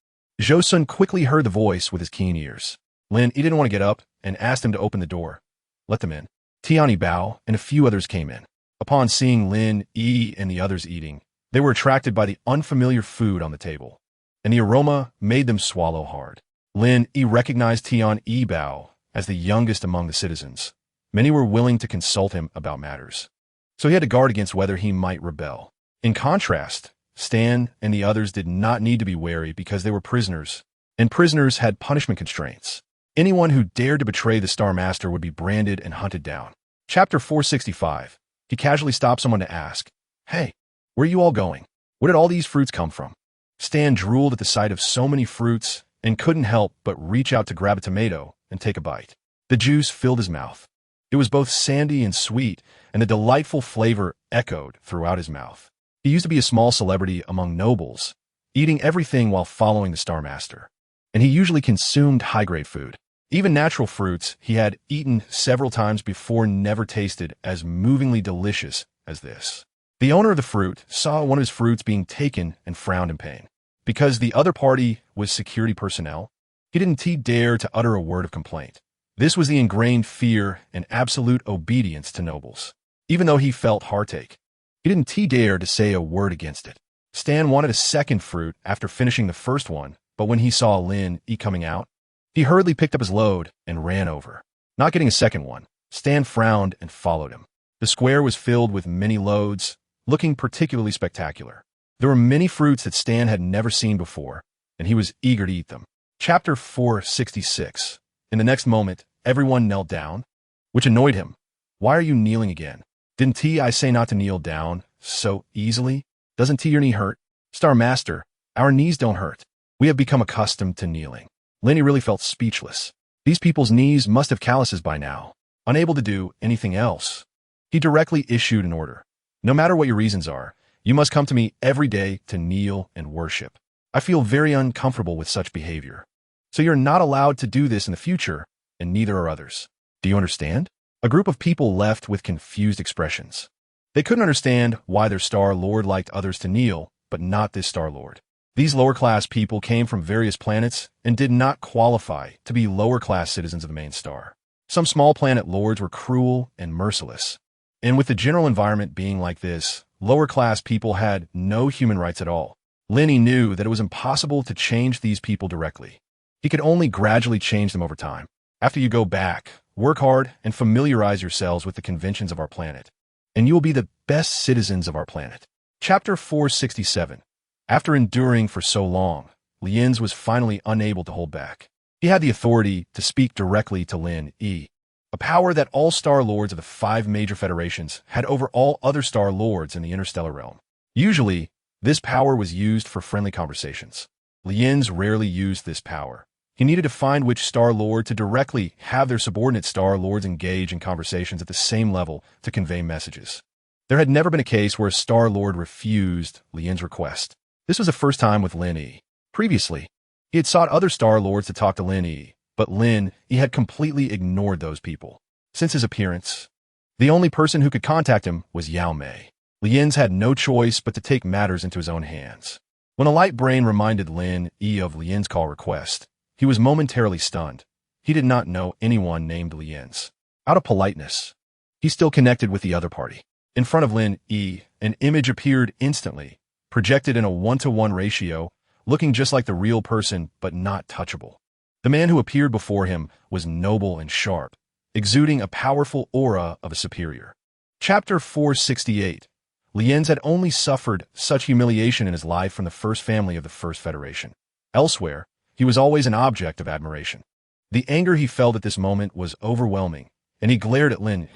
A: Zhou Sun quickly heard the voice with his keen ears. Lin Yi didn't want to get up and asked him to open the door. Let them in. Tiani Bao and a few others came in. Upon seeing Lin Yi and the others eating, they were attracted by the unfamiliar food on the table, and the aroma made them swallow hard. Lin Yi recognized Tiani Bao as the youngest among the citizens. Many were willing to consult him about matters, so he had to guard against whether he might rebel. In contrast, Stan and the others did not need to be wary because they were prisoners, and prisoners had punishment constraints. Anyone who dared to betray the Star Master would be branded and hunted down. Chapter 465. He casually stopped someone to ask, "Hey, where are you all going? Where did all these fruits come from?" Stan drooled at the sight of so many fruits and couldn't help but reach out to grab a tomato and take a bite. The juice filled his mouth. It was both sandy and sweet, and the delightful flavor echoed throughout his mouth. He used to be a small celebrity among nobles, eating everything while following the Star Master, and he usually consumed high-grade food. Even natural fruits he had eaten several times before never tasted as movingly delicious as this. The owner of the fruit saw one of his fruits being taken and frowned in pain. Because the other party was security personnel, he didn't dare to utter a word of complaint. This was the ingrained fear and absolute obedience to nobles. Even though he felt heartache, he didn't dare to say a word against it. Stan wanted a second fruit after finishing the first one, but when he saw Lin Yi coming out, he hurriedly picked up his load and ran over. Not getting a second one, Stan frowned and followed him. The square was filled with many loads, looking particularly spectacular. There were many fruits that Stan had never seen before, and he was eager to eat them. Chapter 466. In the next moment, everyone knelt down, which annoyed him. Why are you kneeling again? Didn't I say not to kneel down so easily? Doesn't your knee hurt? Star Master, our knees don't hurt. We have become accustomed to kneeling. Lin Yi really felt speechless. These people's knees must have calluses by now, unable to do anything else. He directly issued an order. No matter what your reasons are, you must come to me every day to kneel and worship. I feel very uncomfortable with such behavior. So you're not allowed to do this in the future, and neither are others. Do you understand? A group of people left with confused expressions. They couldn't understand why their Star Lord liked others to kneel, but not this Star Lord. These lower-class people came from various planets and did not qualify to be lower-class citizens of the main star. Some small planet lords were cruel and merciless. And with the general environment being like this, lower-class people had no human rights at all. Lin Yi knew that it was impossible to change these people directly. He could only gradually change them over time. After you go back, work hard and familiarize yourselves with the conventions of our planet, and you will be the best citizens of our planet. Chapter 467. After enduring for so long, Lin was finally unable to hold back. He had the authority to speak directly to Lin Yi, a power that all Star Lords of the 5 major federations had over all other Star Lords in the interstellar realm. Usually, this power was used for friendly conversations. Lin rarely used this power. He needed to find which Star Lord to directly have their subordinate Star Lords engage in conversations at the same level to convey messages. There had never been a case where a Star Lord refused Lin's request. This was the first time with Lin Yi. Previously, he had sought other Star Lords to talk to Lin Yi, but Lin Yi had completely ignored those people. Since his appearance, the only person who could contact him was Yao Mei. Lin had no choice but to take matters into his own hands. When a light brain reminded Lin Yi of Lin's call request, he was momentarily stunned. He did not know anyone named Lin's. Out of politeness, he still connected with the other party. In front of Lin Yi, an image appeared instantly, projected in a 1-to-1 ratio, looking just like the real person but not touchable. The man who appeared before him was noble and sharp, exuding a powerful aura of a superior. Chapter 468. Lin had only suffered such humiliation in his life from the first family of the First Federation. Elsewhere, he was always an object of admiration. The anger he felt at this moment was overwhelming, and he glared at Lin.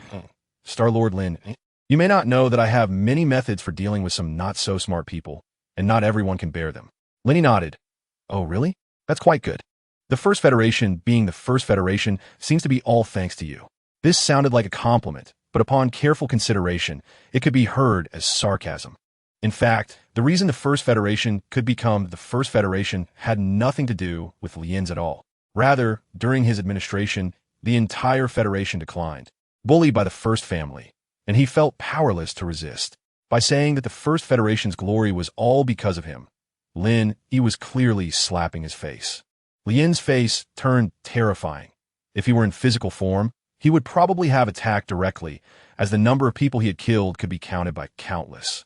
A: Star-Lord Lin, you may not know that I have many methods for dealing with some not-so-smart people, and not everyone can bear them. Lin nodded. Oh, really? That's quite good. The First Federation, being the First Federation, seems to be all thanks to you. This sounded like a compliment, but upon careful consideration, it could be heard as sarcasm. In fact, the reason the First Federation could become the First Federation had nothing to do with Lin at all. Rather, during his administration, the entire Federation declined, bullied by the First family, and he felt powerless to resist. By saying that the First Federation's glory was all because of him, Lin Yi was clearly slapping his face. Lin's face turned terrifying. If he were in physical form, he would probably have attacked directly, as the number of people he had killed could be counted by countless.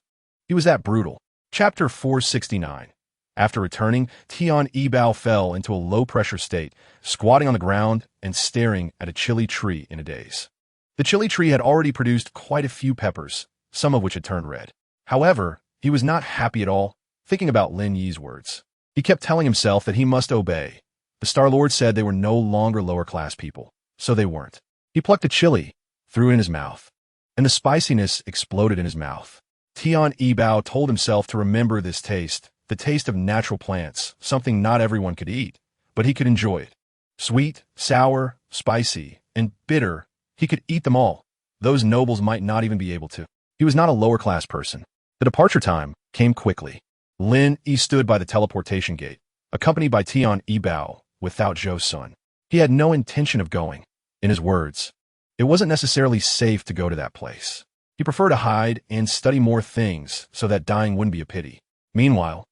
A: He was that brutal. Chapter 469. After returning, Tian Yibao fell into a low-pressure state, squatting on the ground and staring at a chili tree in a daze. The chili tree had already produced quite a few peppers, some of which had turned red. However, he was not happy at all, thinking about Lin Yi's words. He kept telling himself that he must obey. The Star Lord said they were no longer lower-class people, so they weren't. He plucked a chili, threw it in his mouth, and the spiciness exploded in his mouth. Tian Yibao told himself to remember this taste, the taste of natural plants, something not everyone could eat, but he could enjoy it. Sweet, sour, spicy, and bitter, he could eat them all. Those nobles might not even be able to. He was not a lower-class person. The departure time came quickly. Lin Yi stood by the teleportation gate, accompanied by Tian Yibao, without Zhou's son. He had no intention of going. In his words, it wasn't necessarily safe to go to that place. He preferred to hide and study more things so that dying wouldn't be a pity. Meanwhile,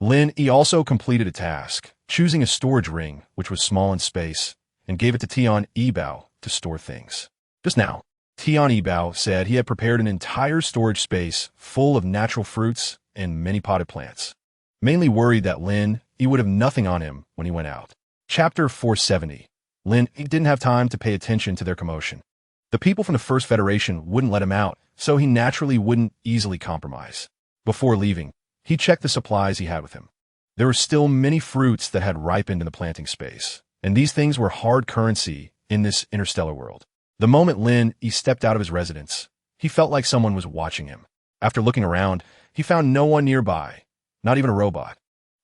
A: Lin Yi also completed a task, choosing a storage ring, which was small in space, and gave it to Tian Yibao to store things. Just now, Tian Yibao said he had prepared an entire storage space full of natural fruits and many potted plants, mainly worried that Lin Yi would have nothing on him when he went out. Chapter 470. Lin Yi didn't have time to pay attention to their commotion. The people from the First Federation wouldn't let him out, so he naturally wouldn't easily compromise. Before leaving, he checked the supplies he had with him. There were still many fruits that had ripened in the planting space, and these things were hard currency in this interstellar world. The moment Lin Yi stepped out of his residence, he felt like someone was watching him. After looking around, he found no one nearby, not even a robot.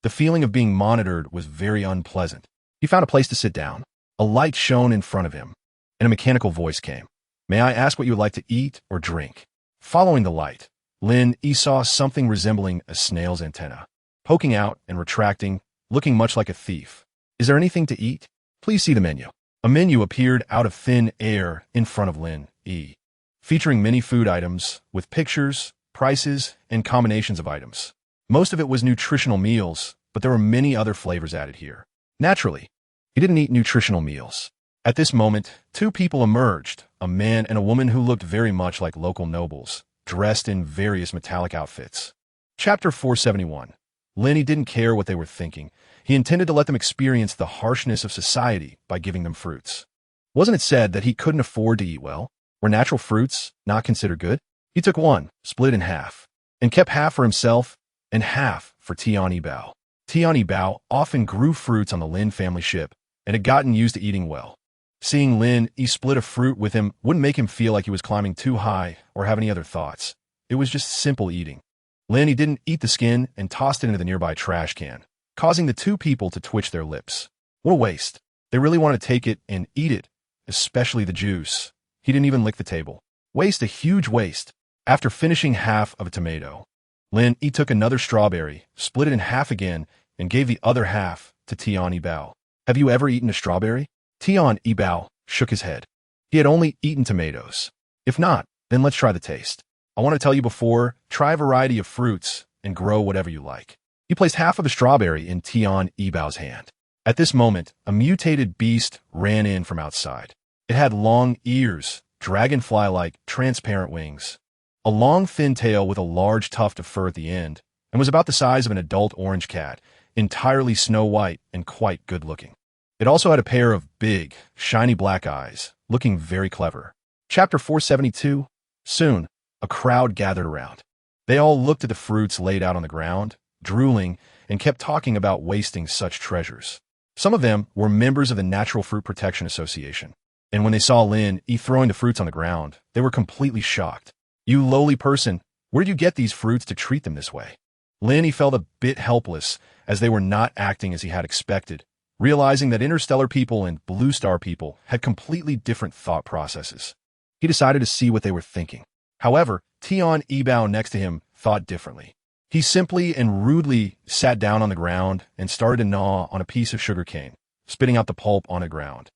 A: The feeling of being monitored was very unpleasant. He found a place to sit down. A light shone in front of him, and a mechanical voice came. "May I ask what you would like to eat or drink?" Following the light, Lin Yi saw something resembling a snail's antenna, poking out and retracting, looking much like a thief. "Is there anything to eat? Please see the menu." A menu appeared out of thin air in front of Lin Yi, featuring many food items with pictures, prices, and combinations of items. Most of it was nutritional meals, but there were many other flavors added here. Naturally, he didn't eat nutritional meals. At this moment, two people emerged, a man and a woman who looked very much like local nobles, dressed in various metallic outfits. Chapter 471. Lin Yi didn't care what they were thinking. He intended to let them experience the harshness of society by giving them fruits. Wasn't it said that he couldn't afford to eat well? Were natural fruits not considered good? He took one, split in half, and kept half for himself and half for Tian Yibao. Tian Yibao often grew fruits on the Lin family ship and had gotten used to eating well. Seeing Lin Yi split a fruit with him wouldn't make him feel like he was climbing too high or have any other thoughts. It was just simple eating. Lin Yi didn't eat the skin and tossed it into the nearby trash can, causing the two people to twitch their lips. What a waste. They really wanted to take it and eat it, especially the juice. He didn't even lick the table. Waste, a huge waste. After finishing half of a tomato, Lin Yi took another strawberry, split it in half again, and gave the other half to Tian Yibao. "Have you ever eaten a strawberry?" Tian Yibao shook his head. He had only eaten tomatoes. "If not, then let's try the taste. I want to tell you before, try a variety of fruits and grow whatever you like." He placed half of a strawberry in Tian Yibao's hand. At this moment, a mutated beast ran in from outside. It had long ears, dragonfly-like transparent wings, a long thin tail with a large tuft of fur at the end, and was about the size of an adult orange cat, entirely snow-white and quite good-looking. It also had a pair of big, shiny black eyes, looking very clever. Chapter 472. Soon, a crowd gathered around. They all looked at the fruits laid out on the ground, drooling, and kept talking about wasting such treasures. Some of them were members of the Natural Fruit Protection Association, and when they saw Lin Yi throwing the fruits on the ground, they were completely shocked. "You lowly person, where did you get these fruits to treat them this way?" Lin Yi felt a bit helpless as they were not acting as he had expected, realizing that interstellar people and blue star people had completely different thought processes. He decided to see what they were thinking. However, Tian Yibao next to him thought differently. He simply and rudely sat down on the ground and started to gnaw on a piece of sugar cane, spitting out the pulp on the ground.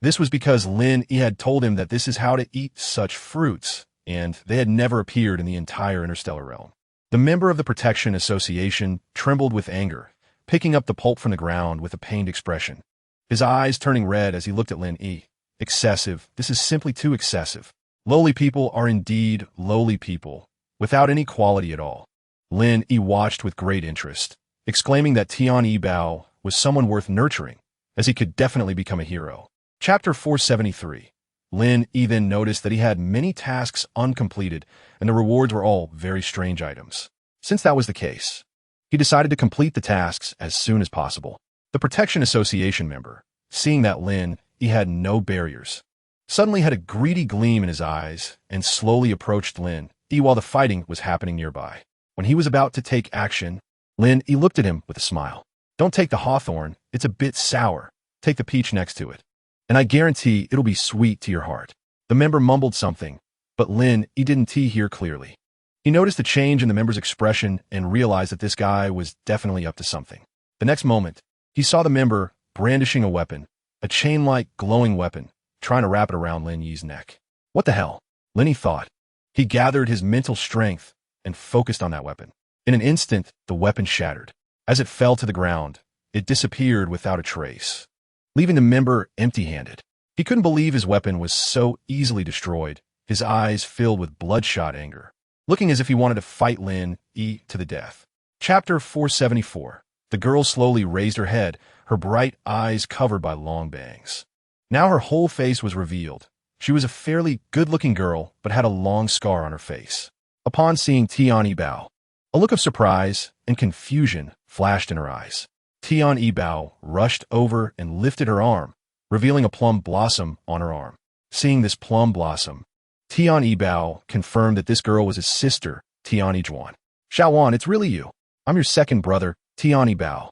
A: This was because Lin Yi had told him that this is how to eat such fruits, and they had never appeared in the entire interstellar realm. The member of the Protection Association trembled with anger, picking up the pulp from the ground with a pained expression, his eyes turning red as he looked at Lin Yi. Excessive. This is simply too excessive. Lowly people are indeed lowly people, without any quality at all. Lin Yi watched with great interest, exclaiming that Tian Yi Bao was someone worth nurturing, as he could definitely become a hero. Chapter 473. Lin Yi then noticed that he had many tasks uncompleted, and the rewards were all very strange items. Since that was the case, he decided to complete the tasks as soon as possible. The Protection Association member, seeing that Lin Yi had no barriers, suddenly had a greedy gleam in his eyes and slowly approached Lin Yi while the fighting was happening nearby. When he was about to take action, Lin Yi looked at him with a smile. "Don't take the hawthorn, it's a bit sour. Take the peach next to it, and I guarantee it'll be sweet to your heart." The member mumbled something, but Lin Yi didn't hear clearly. He noticed a change in the member's expression and realized that this guy was definitely up to something. The next moment, he saw the member brandishing a weapon, a chain-like glowing weapon, trying to wrap it around Lin Yi's neck. What the hell? Lin Yi thought. He gathered his mental strength and focused on that weapon. In an instant, the weapon shattered. As it fell to the ground, it disappeared without a trace, leaving the member empty-handed. He couldn't believe his weapon was so easily destroyed, his eyes filled with bloodshot anger, looking as if he wanted to fight Lin Yi to the death. Chapter 474. The girl slowly raised her head, her bright eyes covered by long bangs. Now her whole face was revealed. She was a fairly good-looking girl, but had a long scar on her face. Upon seeing Tian Yi Bao, a look of surprise and confusion flashed in her eyes. Tian Yi Bao rushed over and lifted her arm, revealing a plum blossom on her arm. Seeing this plum blossom, Tian Yi Bao confirmed that this girl was his sister, Tian Yi Zhuan. "Xiaowan, it's really you. I'm your second brother, Tian Yi Bao.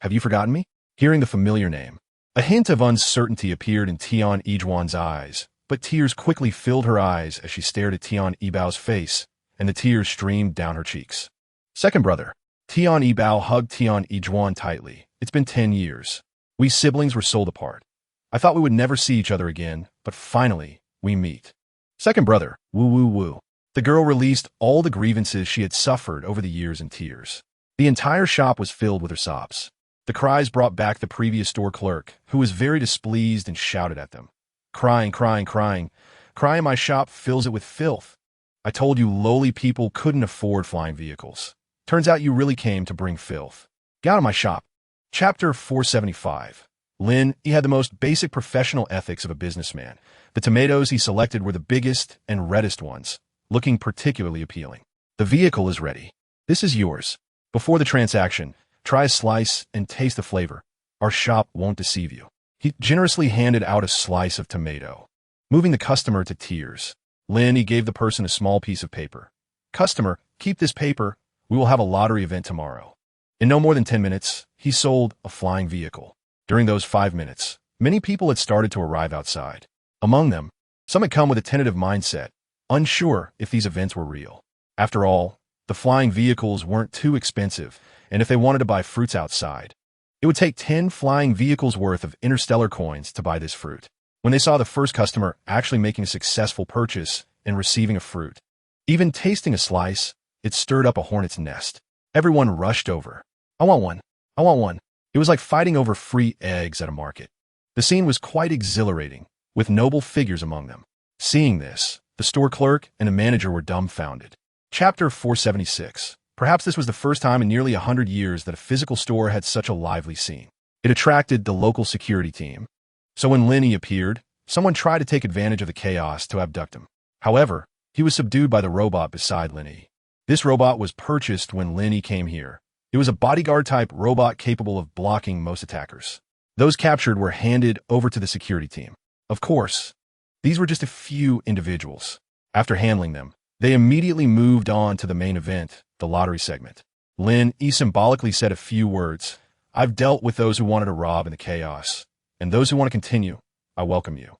A: Have you forgotten me?" Hearing the familiar name, a hint of uncertainty appeared in Tian Yi Zhuan's eyes, but tears quickly filled her eyes as she stared at Tian Yi Bao's face, and the tears streamed down her cheeks. "Second brother." Tian Yi Bao hugged Tian Yi Zhuan tightly. "It's been 10 years. We siblings were sold apart. I thought we would never see each other again, but finally, we meet." "Second brother." Woo woo woo. The girl released all the grievances she had suffered over the years in tears. The entire shop was filled with her sobs. The cries brought back the previous store clerk, who was very displeased and shouted at them. "Crying, crying, crying. Cry in my shop fills it with filth. I told you lowly people couldn't afford flying vehicles. Turns out you really came to bring filth. Get out of my shop." Chapter 475. Lin Yi had the most basic professional ethics of a businessman. The tomatoes he selected were the biggest and reddest ones, looking particularly appealing. "The vehicle is ready. This is yours. Before the transaction, try a slice and taste the flavor. Our shop won't deceive you." He generously handed out a slice of tomato, moving the customer to tears. Lin Yi gave the person a small piece of paper. "Customer, keep this paper. We will have a lottery event tomorrow." In no more than 10 minutes, he sold a flying vehicle. During those 5 minutes, many people had started to arrive outside. Among them, some had come with a tentative mindset, unsure if these events were real. After all, the flying vehicles weren't too expensive, and if they wanted to buy fruits outside, it would take 10 flying vehicles worth of interstellar coins to buy this fruit. When they saw the first customer actually making a successful purchase and receiving a fruit, even tasting a slice, it stirred up a hornet's nest. Everyone rushed over. "I want one. I want one." It was like fighting over free eggs at a market. The scene was quite exhilarating, with noble figures among them. Seeing this, the store clerk and the manager were dumbfounded. Chapter 476. Perhaps this was the first time in nearly 100 years that a physical store had such a lively scene. It attracted the local security team. So when Lin Yi appeared, someone tried to take advantage of the chaos to abduct him. However, he was subdued by the robot beside Lin Yi. This robot was purchased when Lin Yi came here. It was a bodyguard-type robot capable of blocking most attackers. Those captured were handed over to the security team. Of course, these were just a few individuals. After handling them, they immediately moved on to the main event, the lottery segment. Lin Yi symbolically said a few words. "I've dealt with those who wanted to rob in the chaos, and those who want to continue, I welcome you.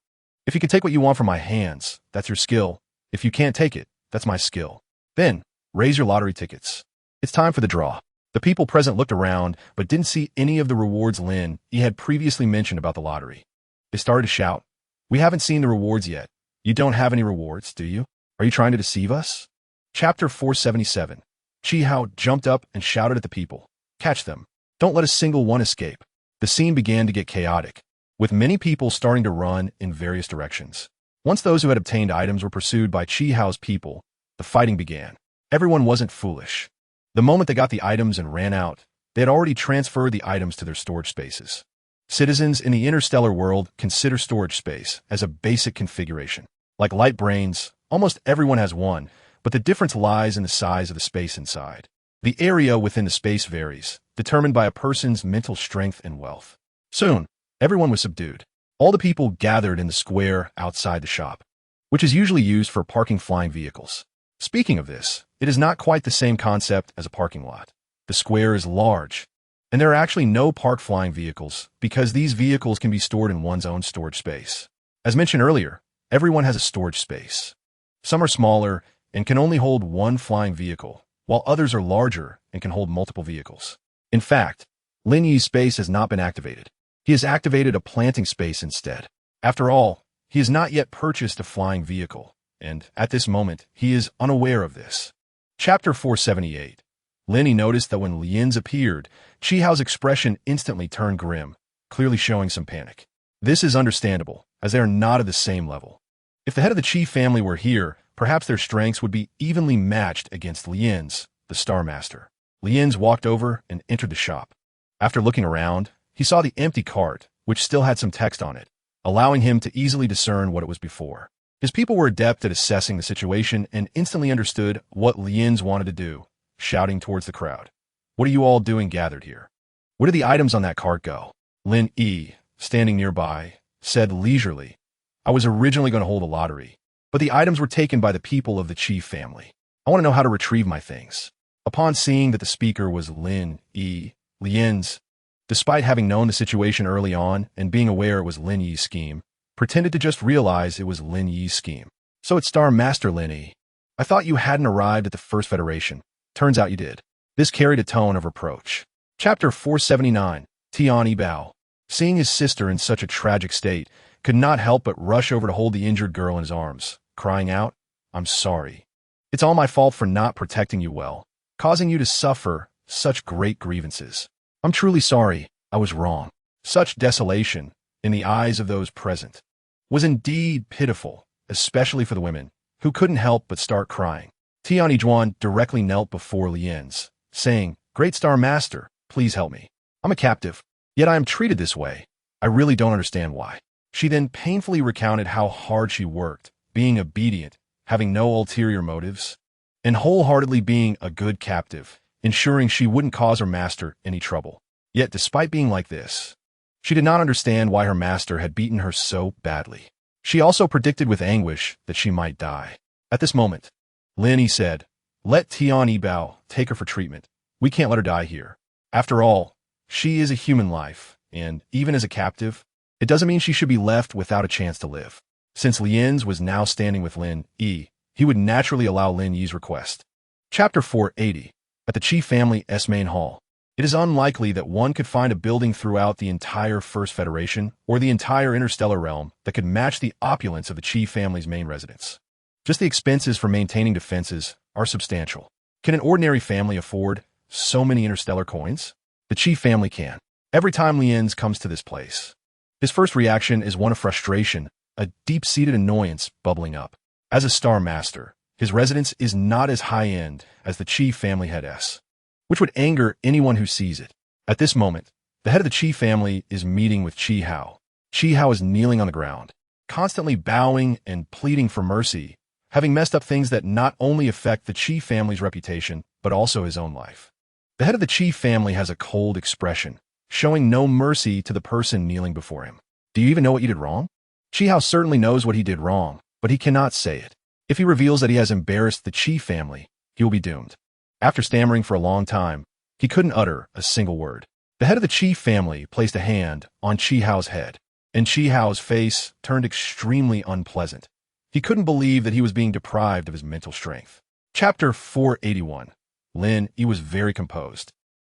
A: If you can take what you want from my hands, that's your skill. If you can't take it, that's my skill. Then, raise your lottery tickets. It's time for the draw. The people present looked around, but didn't see any of the rewards Lin Yi had previously mentioned about the lottery. They started to shout, "We haven't seen the rewards yet. You don't have any rewards, do you? Are you trying to deceive us?" Chapter 477. Chi Hao jumped up and shouted at the people, "Catch them. Don't let a single one escape." The scene began to get chaotic, with many people starting to run in various directions. Once those who had obtained items were pursued by Chi Hao's people, the fighting began. Everyone wasn't foolish. The moment they got the items and ran out, they had already transferred the items to their storage spaces. Citizens in the interstellar world consider storage space as a basic configuration. Like light brains, almost everyone has one, but the difference lies in the size of the space inside. The area within the space varies, determined by a person's mental strength and wealth. Soon, everyone was subdued. All the people gathered in the square outside the shop, which is usually used for parking flying vehicles. Speaking of this, it is not quite the same concept as a parking lot. The square is large, and there are actually no parked flying vehicles because these vehicles can be stored in one's own storage space. As mentioned earlier, everyone has a storage space. Some are smaller and can only hold one flying vehicle, while others are larger and can hold multiple vehicles. In fact, Lin Yi's space has not been activated. He has activated a planting space instead. After all, he has not yet purchased a flying vehicle, and at this moment, he is unaware of this. Chapter 478. Lin Yi noticed that when Lian's appeared, Chi Hao's expression instantly turned grim, clearly showing some panic. This is understandable, as they are not at the same level. If the head of the Qi family were here, perhaps their strengths would be evenly matched against Lian's, the Star Master. Lian's walked over and entered the shop. After looking around, he saw the empty cart, which still had some text on it, allowing him to easily discern what it was before. His people were adept at assessing the situation and instantly understood what Lian's wanted to do, shouting towards the crowd. "What are you all doing gathered here? Where did the items on that cart go?" Lin Yi, standing nearby, said leisurely, "I was originally going to hold a lottery, but the items were taken by the people of the Qi family. I want to know how to retrieve my things." Upon seeing that the speaker was Lin Yi, Lian's, despite having known the situation early on and being aware it was Lin Yi's scheme, pretended to just realize it was Lin Yi's scheme. "So it's Star Master Lin Yi. I thought you hadn't arrived at the First Federation. Turns out you did." This carried a tone of reproach. Chapter 479. Tian Yi Bao, seeing his sister in such a tragic state, could not help but rush over to hold the injured girl in his arms, crying out, "I'm sorry. It's all my fault for not protecting you well, causing you to suffer such great grievances. I'm truly sorry. I was wrong." Such desolation, in the eyes of those present, was indeed pitiful, especially for the women, who couldn't help but start crying. Tian Yi directly knelt before Lian's, saying, "Great Star Master, please help me. I'm a captive, yet I am treated this way. I really don't understand why." She then painfully recounted how hard she worked, being obedient, having no ulterior motives, and wholeheartedly being a good captive, ensuring she wouldn't cause her master any trouble. Yet despite being like this, she did not understand why her master had beaten her so badly. She also predicted with anguish that she might die. At this moment, Lin Yi said, "Let Tian Yi Bao take her for treatment. We can't let her die here. After all, she is a human life, and even as a captive, it doesn't mean she should be left without a chance to live." Since Lian's was now standing with Lin Yi, he would naturally allow Lin Yi's request. Chapter 480. At the Qi family's main hall. It is unlikely that one could find a building throughout the entire First Federation or the entire interstellar realm that could match the opulence of the Qi family's main residence. Just the expenses for maintaining defenses are substantial. Can an ordinary family afford so many interstellar coins? The Qi family can. Every time Lian's comes to this place, his first reaction is one of frustration, a deep-seated annoyance bubbling up. As a Star Master, his residence is not as high-end as the Qi family head's, which would anger anyone who sees it. At this moment, the head of the Qi family is meeting with Chi Hao. Chi Hao is kneeling on the ground, constantly bowing and pleading for mercy, having messed up things that not only affect the Qi family's reputation, but also his own life. The head of the Qi family has a cold expression, showing no mercy to the person kneeling before him. Do you even know what you did wrong? Chi Hao certainly knows what he did wrong, but he cannot say it. If he reveals that he has embarrassed the Qi family, he will be doomed. After stammering for a long time, he couldn't utter a single word. The head of the Qi family placed a hand on Chi Hao's head, and Chi Hao's face turned extremely unpleasant. He couldn't believe that he was being deprived of his mental strength. Chapter 481. Lin Yi was very composed,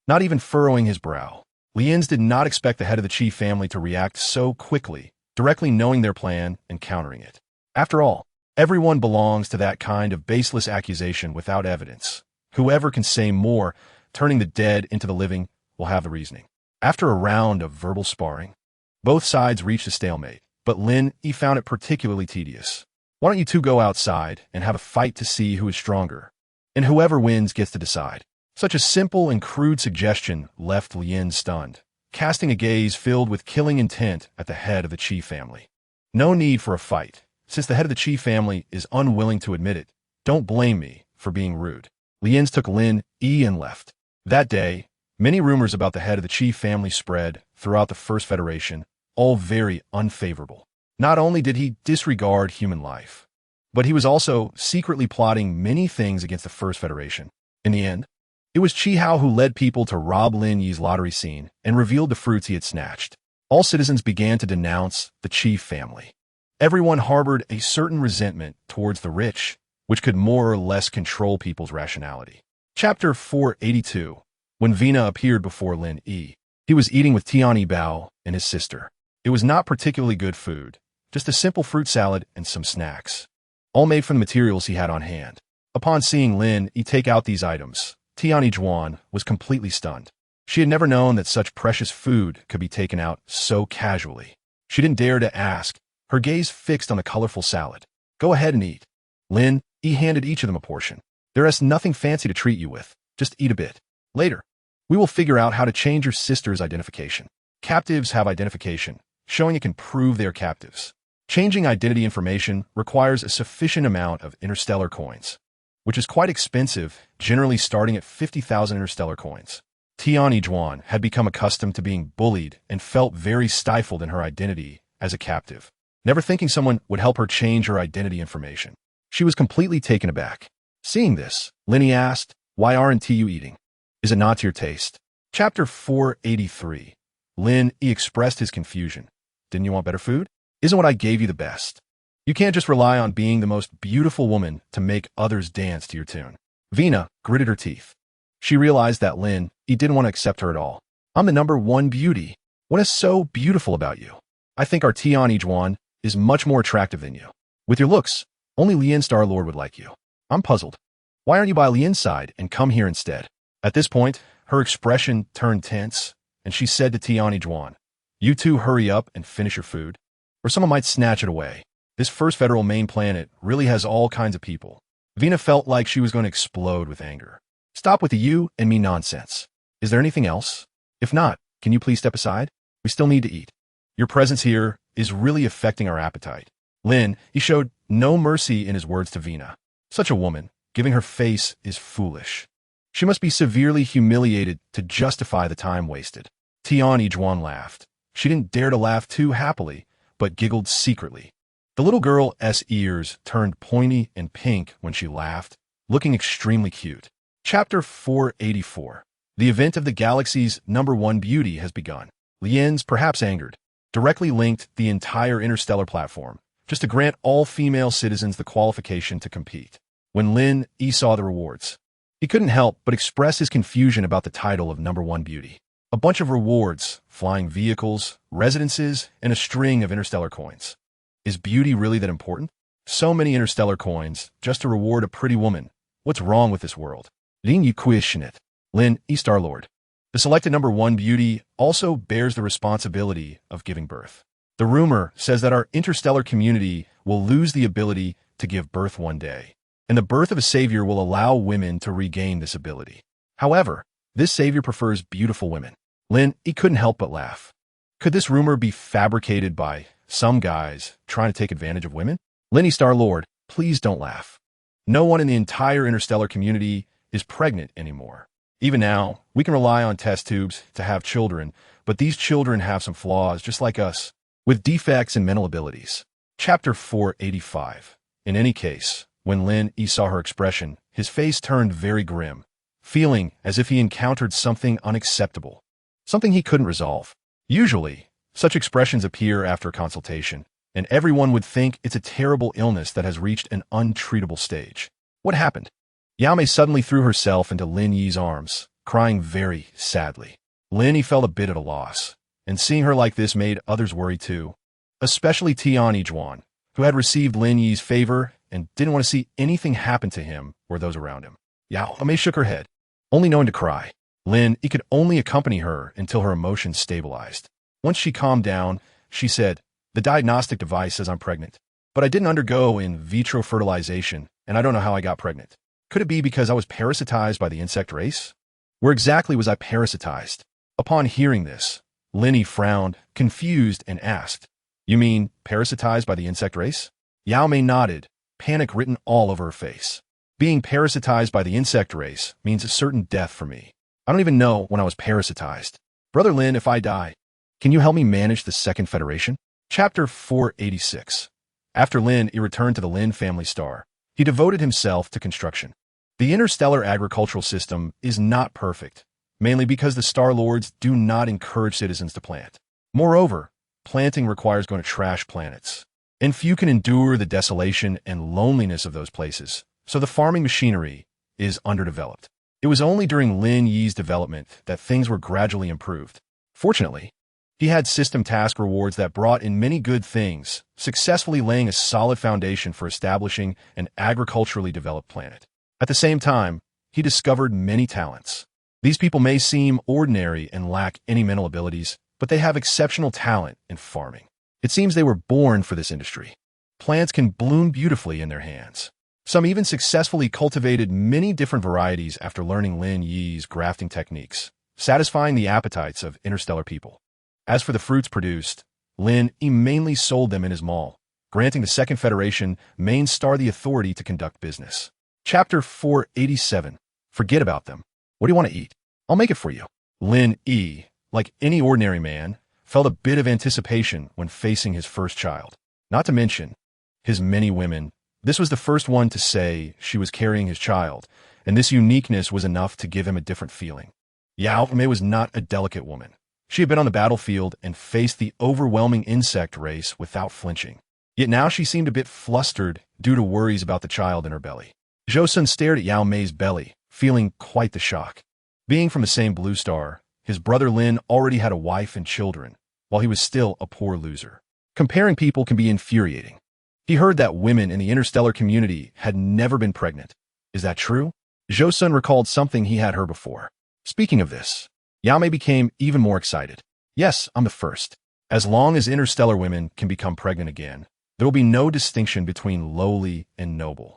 A: not even furrowing his brow. Lien's did not expect the head of the Qi family to react so quickly, directly knowing their plan and countering it. After all, everyone belongs to that kind of baseless accusation without evidence. Whoever can say more, turning the dead into the living, will have the reasoning. After a round of verbal sparring, both sides reached a stalemate, but Lin Yi found it particularly tedious. Why don't you two go outside and have a fight to see who is stronger? And whoever wins gets to decide. Such a simple and crude suggestion left Lin stunned, casting a gaze filled with killing intent at the head of the Qi family. No need for a fight, since the head of the Qi family is unwilling to admit it. Don't blame me for being rude. Lin took Lin Yi and left. That day, many rumors about the head of the Qi family spread throughout the First Federation, all very unfavorable. Not only did he disregard human life, but he was also secretly plotting many things against the First Federation. In the end, it was Qi Hao who led people to rob Lin Yi's lottery scene and revealed the fruits he had snatched. All citizens began to denounce the Qi family. Everyone harbored a certain resentment towards the rich, which could more or less control people's rationality. Chapter 482. When Vina appeared before Lin Yi, he was eating with Tianyi Bao and his sister. It was not particularly good food, just a simple fruit salad and some snacks, all made from the materials he had on hand. Upon seeing Lin Yi take out these items, Tianyi Zhuan was completely stunned. She had never known that such precious food could be taken out so casually. She didn't dare to ask, her gaze fixed on the colorful salad. Go ahead and eat. Lin Yi handed each of them a portion. There is nothing fancy to treat you with. Just eat a bit. Later, we will figure out how to change your sister's identification. Captives have identification, showing it can prove they are captives. Changing identity information requires a sufficient amount of interstellar coins, which is quite expensive, generally starting at 50,000 interstellar coins. Tianyi Zhuan had become accustomed to being bullied and felt very stifled in her identity as a captive, never thinking someone would help her change her identity information. She was completely taken aback. Seeing this, Lin Yi asked, "Why aren't you eating? Is it not to your taste?" Chapter 483. Lin Yi expressed his confusion. Didn't you want better food? Isn't what I gave you the best? You can't just rely on being the most beautiful woman to make others dance to your tune. Vina gritted her teeth. She realized that Lin Yi didn't want to accept her at all. I'm the #1 beauty. What is so beautiful about you? I think our Tianyi Zhuan is much more attractive than you. With your looks, only Lien Star-Lord would like you. I'm puzzled. Why aren't you by Lien's side and come here instead? At this point, her expression turned tense, and she said to Tianyi Zhuan, "You two hurry up and finish your food, or someone might snatch it away. This First Federal main planet really has all kinds of people." Vina felt like she was going to explode with anger. Stop with the you and me nonsense. Is there anything else? If not, can you please step aside? We still need to eat. Your presence here is really affecting our appetite. Lin, he showed no mercy in his words to Vina. Such a woman, giving her face is foolish. She must be severely humiliated to justify the time wasted. Tianyi Zhuan laughed. She didn't dare to laugh too happily, but giggled secretly. The little girl's ears turned pointy and pink when she laughed, looking extremely cute. Chapter 484. The event of the galaxy's #1 beauty has begun. Lien's, perhaps angered, directly linked the entire interstellar platform, just to grant all female citizens the qualification to compete. When Lin Yi saw the rewards, he couldn't help but express his confusion about the title of #1 beauty. A bunch of rewards, flying vehicles, residences, and a string of interstellar coins. Is beauty really that important? So many interstellar coins, just to reward a pretty woman. What's wrong with this world? Lin Yi questioned it. Lin Yi Star-Lord. The selected #1 beauty also bears the responsibility of giving birth. The rumor says that our interstellar community will lose the ability to give birth one day, and the birth of a savior will allow women to regain this ability. However, this savior prefers beautiful women. Lin Yi couldn't help but laugh. Could this rumor be fabricated by some guys trying to take advantage of women? Lin Yi Star-Lord, please don't laugh. No one in the entire interstellar community is pregnant anymore. Even now, we can rely on test tubes to have children, but these children have some flaws just like us, with defects in mental abilities. Chapter 485. In any case, when Lin Yi saw her expression, his face turned very grim, feeling as if he encountered something unacceptable, something he couldn't resolve. Usually, such expressions appear after a consultation, and everyone would think it's a terrible illness that has reached an untreatable stage. What happened? Yao Mei suddenly threw herself into Lin Yi's arms, crying very sadly. Lin Yi felt a bit at a loss, and seeing her like this made others worry too, especially Tian Yizhuan, who had received Lin Yi's favor and didn't want to see anything happen to him or those around him. Yao Mei shook her head, only knowing to cry. Lin Yi could only accompany her until her emotions stabilized. Once she calmed down, she said, "The diagnostic device says I'm pregnant, but I didn't undergo in vitro fertilization, and I don't know how I got pregnant. Could it be because I was parasitized by the insect race? Where exactly was I parasitized?" Upon hearing this, Lin Yi frowned, confused, and asked, "You mean parasitized by the insect race?" Yao Mei nodded, panic written all over her face. "Being parasitized by the insect race means a certain death for me. I don't even know when I was parasitized. Brother Lin, if I die, can you help me manage the Second Federation?" Chapter 486. After Lin Yi returned to the Lin family star, he devoted himself to construction. The interstellar agricultural system is not perfect, mainly because the Star Lords do not encourage citizens to plant. Moreover, planting requires going to trash planets, and few can endure the desolation and loneliness of those places, so the farming machinery is underdeveloped. It was only during Lin Yi's development that things were gradually improved. Fortunately, he had system task rewards that brought in many good things, successfully laying a solid foundation for establishing an agriculturally developed planet. At the same time, he discovered many talents. These people may seem ordinary and lack any mental abilities, but they have exceptional talent in farming. It seems they were born for this industry. Plants can bloom beautifully in their hands. Some even successfully cultivated many different varieties after learning Lin Yi's grafting techniques, satisfying the appetites of interstellar people. As for the fruits produced, Lin Yi mainly sold them in his mall, granting the Second Federation main star the authority to conduct business. Chapter 487. Forget about them. What do you want to eat? I'll make it for you. Lin Yi, like any ordinary man, felt a bit of anticipation when facing his first child. Not to mention his many women. This was the first one to say she was carrying his child, and this uniqueness was enough to give him a different feeling. Yao Mei was not a delicate woman. She had been on the battlefield and faced the overwhelming insect race without flinching. Yet now she seemed a bit flustered due to worries about the child in her belly. Zhou Sun stared at Yao Mei's belly, feeling quite the shock. Being from the same blue star, his brother Lin already had a wife and children, while he was still a poor loser. Comparing people can be infuriating. He heard that women in the interstellar community had never been pregnant. Is that true? Zhou Sun recalled something he had heard before. Speaking of this, Yao Mei became even more excited. Yes, I'm the first. As long as interstellar women can become pregnant again, there will be no distinction between lowly and noble.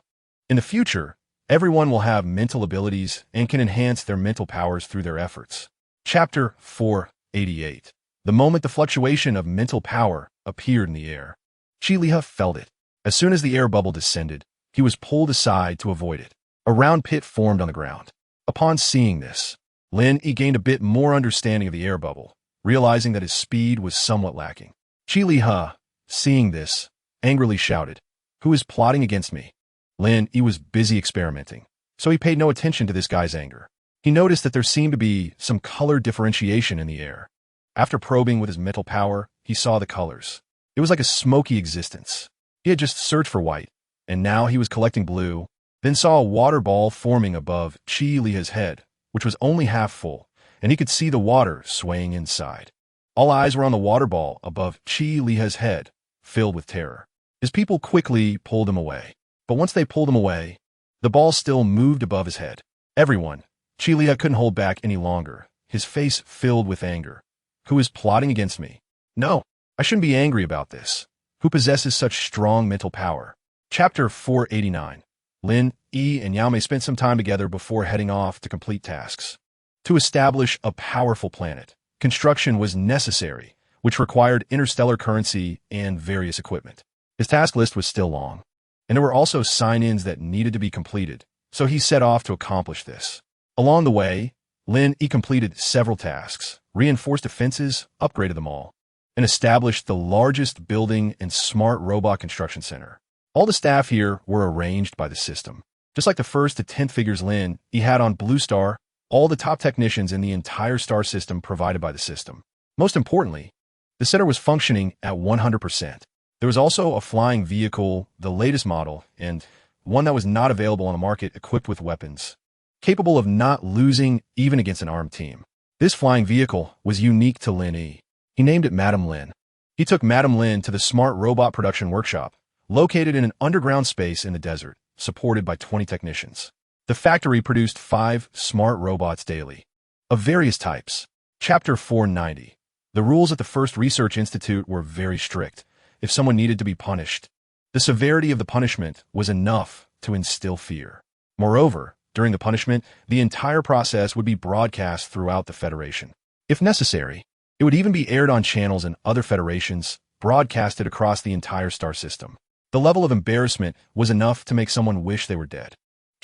A: In the future, everyone will have mental abilities and can enhance their mental powers through their efforts. Chapter 488. The moment the fluctuation of mental power appeared in the air, Trillionaire felt it. As soon as the air bubble descended, he was pulled aside to avoid it. A round pit formed on the ground. Upon seeing this, Lin Yi gained a bit more understanding of the air bubble, realizing that his speed was somewhat lacking. Trillionaire, seeing this, angrily shouted, "Who is plotting against me?" Lin Yi was busy experimenting, so he paid no attention to this guy's anger. He noticed that there seemed to be some color differentiation in the air. After probing with his mental power, he saw the colors. It was like a smoky existence. He had just searched for white, and now he was collecting blue, then saw a water ball forming above Trillionaire's head, which was only half full, and he could see the water swaying inside. All eyes were on the water ball above Trillionaire's head, filled with terror. His people quickly pulled him away. But once they pulled him away, the ball still moved above his head. Everyone, Trillionaire couldn't hold back any longer, his face filled with anger. Who is plotting against me? No, I shouldn't be angry about this. Who possesses such strong mental power? Chapter 489. Lin Yi and Yao Mei spent some time together before heading off to complete tasks. To establish a powerful planet, construction was necessary, which required interstellar currency and various equipment. His task list was still long, and there were also sign-ins that needed to be completed, so he set off to accomplish this. Along the way, Lin Yi completed several tasks, reinforced defenses, upgraded them all, and established the largest building and smart robot construction center. All the staff here were arranged by the system. Just like the first to 10th figures Lin Yi had on Blue Star, all the top technicians in the entire star system provided by the system. Most importantly, the center was functioning at 100%. There was also a flying vehicle, the latest model, and, one that was not available on the market equipped with weapons, capable of not losing even against an armed team. This flying vehicle was unique to Lin Yi. He named it Madame Lin. He took Madame Lin to the smart robot production workshop, located in an underground space in the desert, supported by 20 technicians. The factory produced 5 smart robots daily, of various types. Chapter 490. The rules at the first research institute were very strict. If someone needed to be punished, the severity of the punishment was enough to instill fear. Moreover, during the punishment, the entire process would be broadcast throughout the Federation. If necessary, it would even be aired on channels in other federations, broadcasted across the entire star system. The level of embarrassment was enough to make someone wish they were dead.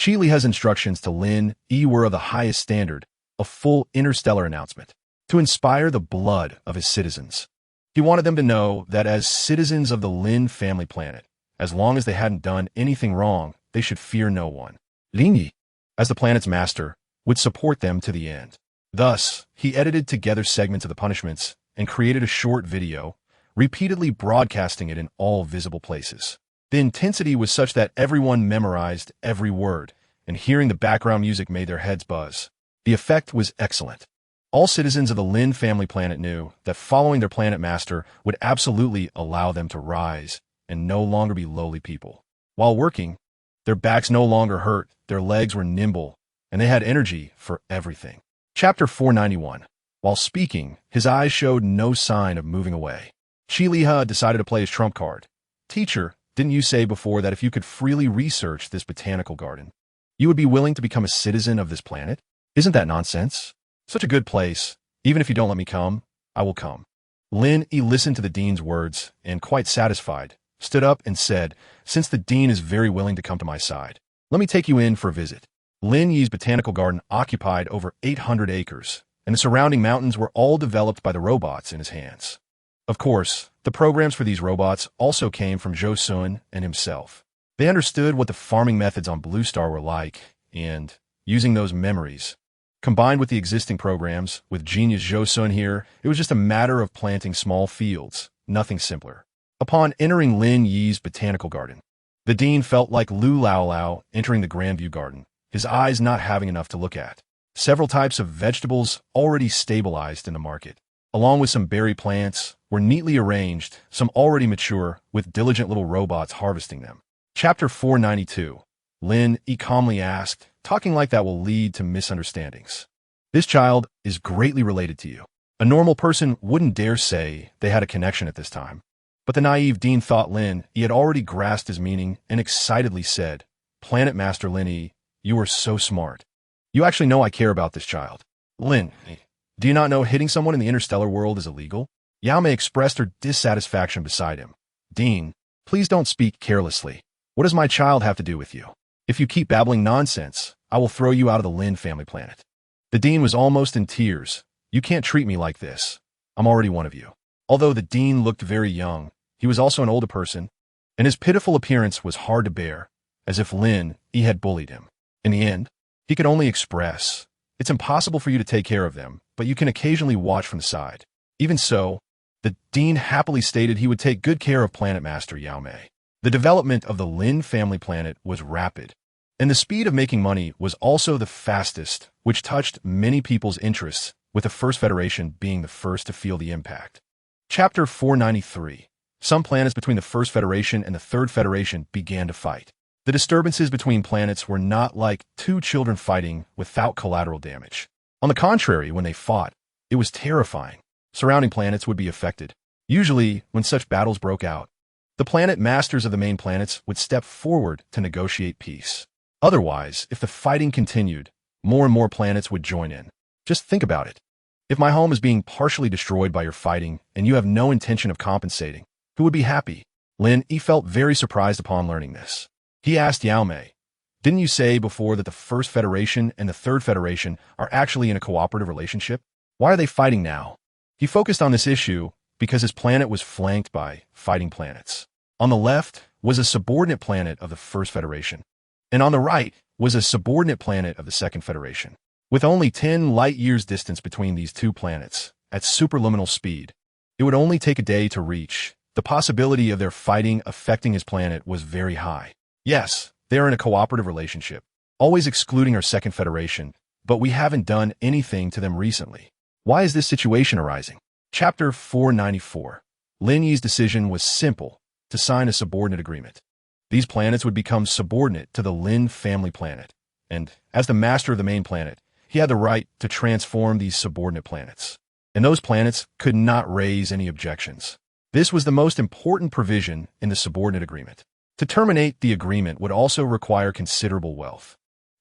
A: Li's instructions to Lin Yi were of the highest standard, a full interstellar announcement, to inspire the blood of his citizens. He wanted them to know that as citizens of the Lin family planet, as long as they hadn't done anything wrong, they should fear no one. Lin Yi, as the planet's master, would support them to the end. Thus, he edited together segments of the punishments and created a short video, repeatedly broadcasting it in all visible places. The intensity was such that everyone memorized every word, and hearing the background music made their heads buzz. The effect was excellent. All citizens of the Lin family planet knew that following their planet master would absolutely allow them to rise and no longer be lowly people. While working, their backs no longer hurt, their legs were nimble, and they had energy for everything. Chapter 491. While speaking, his eyes showed no sign of moving away. Li decided to play his trump card. Teacher, didn't you say before that if you could freely research this botanical garden, you would be willing to become a citizen of this planet? Isn't that nonsense? Such a good place. Even if you don't let me come, I will come. Lin Yi listened to the dean's words and, quite satisfied, stood up and said, since the dean is very willing to come to my side, let me take you in for a visit. Lin Yi's botanical garden occupied over 800 acres, and the surrounding mountains were all developed by the robots in his hands. Of course, the programs for these robots also came from Zhou Sun and himself. They understood what the farming methods on Blue Star were like, and, using those memories, combined with the existing programs, with genius Zhou Sun here, it was just a matter of planting small fields, nothing simpler. Upon entering Lin Yi's botanical garden, the dean felt like Lu Lao entering the Grandview Garden, his eyes not having enough to look at. Several types of vegetables already stabilized in the market, along with some berry plants, were neatly arranged, some already mature, with diligent little robots harvesting them. Chapter 492. Lin Yi calmly asked, talking like that will lead to misunderstandings. This child is greatly related to you. A normal person wouldn't dare say they had a connection at this time. But the naive dean thought Lin Yi had already grasped his meaning and excitedly said, Planet Master Lin Yi, you are so smart. You actually know I care about this child. Lin, do you not know hitting someone in the interstellar world is illegal? Yao Mei expressed her dissatisfaction beside him. Dean, please don't speak carelessly. What does my child have to do with you? If you keep babbling nonsense, I will throw you out of the Lin family planet. The dean was almost in tears. You can't treat me like this. I'm already one of you. Although the dean looked very young, he was also an older person, and his pitiful appearance was hard to bear, as if Lin Yi had bullied him. In the end, he could only express, it's impossible for you to take care of them, but you can occasionally watch from the side. Even so, the dean happily stated he would take good care of Planet Master Yao Mei. The development of the Lin family planet was rapid, and the speed of making money was also the fastest, which touched many people's interests, with the First Federation being the first to feel the impact. Chapter 493. Some planets between the First Federation and the Third Federation began to fight. The disturbances between planets were not like two children fighting without collateral damage. On the contrary, when they fought, it was terrifying. Surrounding planets would be affected. Usually, when such battles broke out, the planet masters of the main planets would step forward to negotiate peace. Otherwise, if the fighting continued, more and more planets would join in. Just think about it. If my home is being partially destroyed by your fighting and you have no intention of compensating, who would be happy? Lin Yi felt very surprised upon learning this. He asked Yao Mei, didn't you say before that the First Federation and the Third Federation are actually in a cooperative relationship? Why are they fighting now? He focused on this issue because his planet was flanked by fighting planets. On the left was a subordinate planet of the First Federation, and on the right was a subordinate planet of the Second Federation. With only 10 light-years distance between these two planets, at superluminal speed, it would only take a day to reach. The possibility of their fighting affecting his planet was very high. Yes, They are in a cooperative relationship, always excluding our second federation, but we haven't done anything to them recently. Why is this situation arising? Chapter 494. Lin Yi's decision was simple, to sign a subordinate agreement. These planets would become subordinate to the Lin family planet, and as the master of the main planet, he had the right to transform these subordinate planets. And those planets could not raise any objections. This was the most important provision in the subordinate agreement. To terminate the agreement would also require considerable wealth.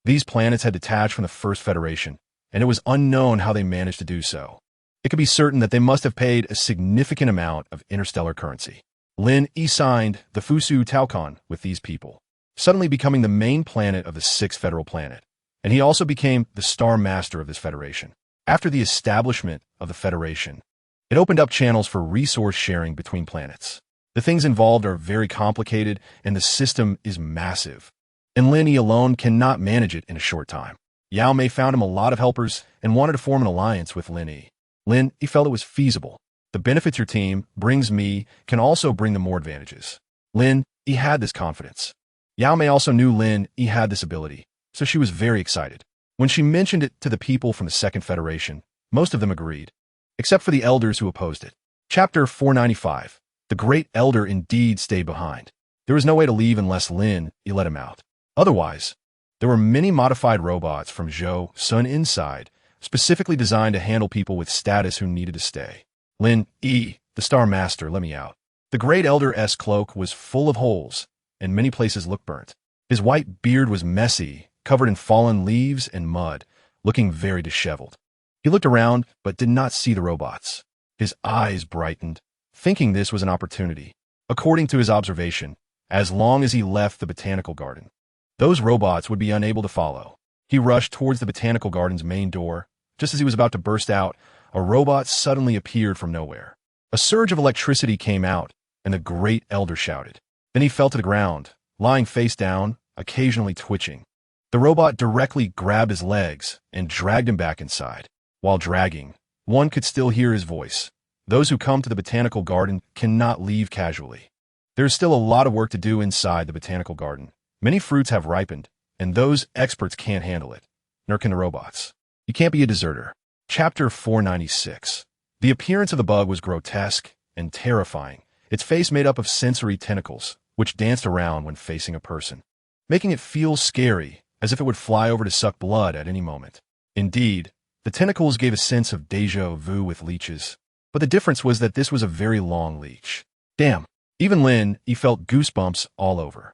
A: These planets had detached from the First Federation, and it was unknown how they managed to do so. It could be certain that they must have paid a significant amount of interstellar currency. Lin Yi signed the Fusu Taokon with these people, suddenly becoming the main planet of the sixth federal planet, and he also became the star master of this federation. After the establishment of the federation, it opened up channels for resource sharing between planets. The things involved are very complicated, and the system is massive, and Lin Yi alone cannot manage it in a short time. Yao Mei found him a lot of helpers and wanted to form an alliance with Lin Yi. Lin Yi felt it was feasible. The benefits your team brings me can also bring them more advantages. Lin Yi had this confidence. Yao Mei also knew Lin Yi had this ability, so she was very excited. When she mentioned it to the people from the Second Federation, most of them agreed, except for the elders who opposed it. Chapter 495. The Great Elder indeed stayed behind. There was no way to leave unless Lin Yi let him out. Otherwise, there were many modified robots from Zhou Sun inside, specifically designed to handle people with status who needed to stay. Lin Yi, the Star Master, let me out. The Great Elder's cloak was full of holes, and many places looked burnt. His white beard was messy, covered in fallen leaves and mud, looking very disheveled. He looked around, but did not see the robots. His eyes brightened, thinking this was an opportunity. According to his observation, as long as he left the botanical garden, those robots would be unable to follow. He rushed towards the botanical garden's main door. Just as he was about to burst out, a robot suddenly appeared from nowhere. A surge of electricity came out, and the Great Elder shouted. Then he fell to the ground, lying face down, occasionally twitching. The robot directly grabbed his legs and dragged him back inside. While dragging, one could still hear his voice. Those who come to the botanical garden cannot leave casually. There is still a lot of work to do inside the botanical garden. Many fruits have ripened, and those experts can't handle it, nor can the robots. You can't be a deserter. Chapter 496. The appearance of the bug was grotesque and terrifying, its face made up of sensory tentacles, which danced around when facing a person, making it feel scary, as if it would fly over to suck blood at any moment. Indeed, the tentacles gave a sense of déjà vu with leeches, but the difference was that this was a very long leech. Damn, even Lin Yi felt goosebumps all over.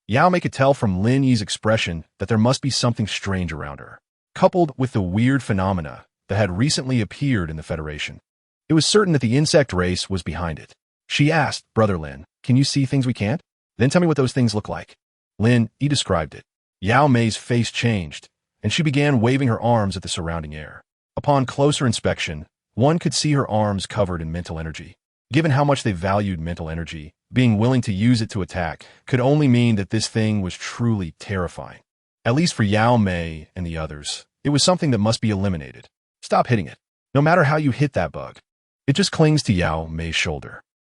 A: Yao Mei could tell from Lin Yi's expression that there must be something strange around her, coupled with the weird phenomena that had recently appeared in the Federation. It was certain that the insect race was behind it. She asked, "Brother Lin, can you see things we can't? Then tell me what those things look like." Lin Yi described it. Yao Mei's face changed, and she began waving her arms at the surrounding air. Upon closer inspection, one could see her arms covered in mental energy. Given how much they valued mental energy, being willing to use it to attack could only mean that this thing was truly terrifying. At least for Yao Mei and the others, it was something that must be eliminated. Stop hitting it. No matter how you hit that bug, it just clings to Yao Mei's shoulder.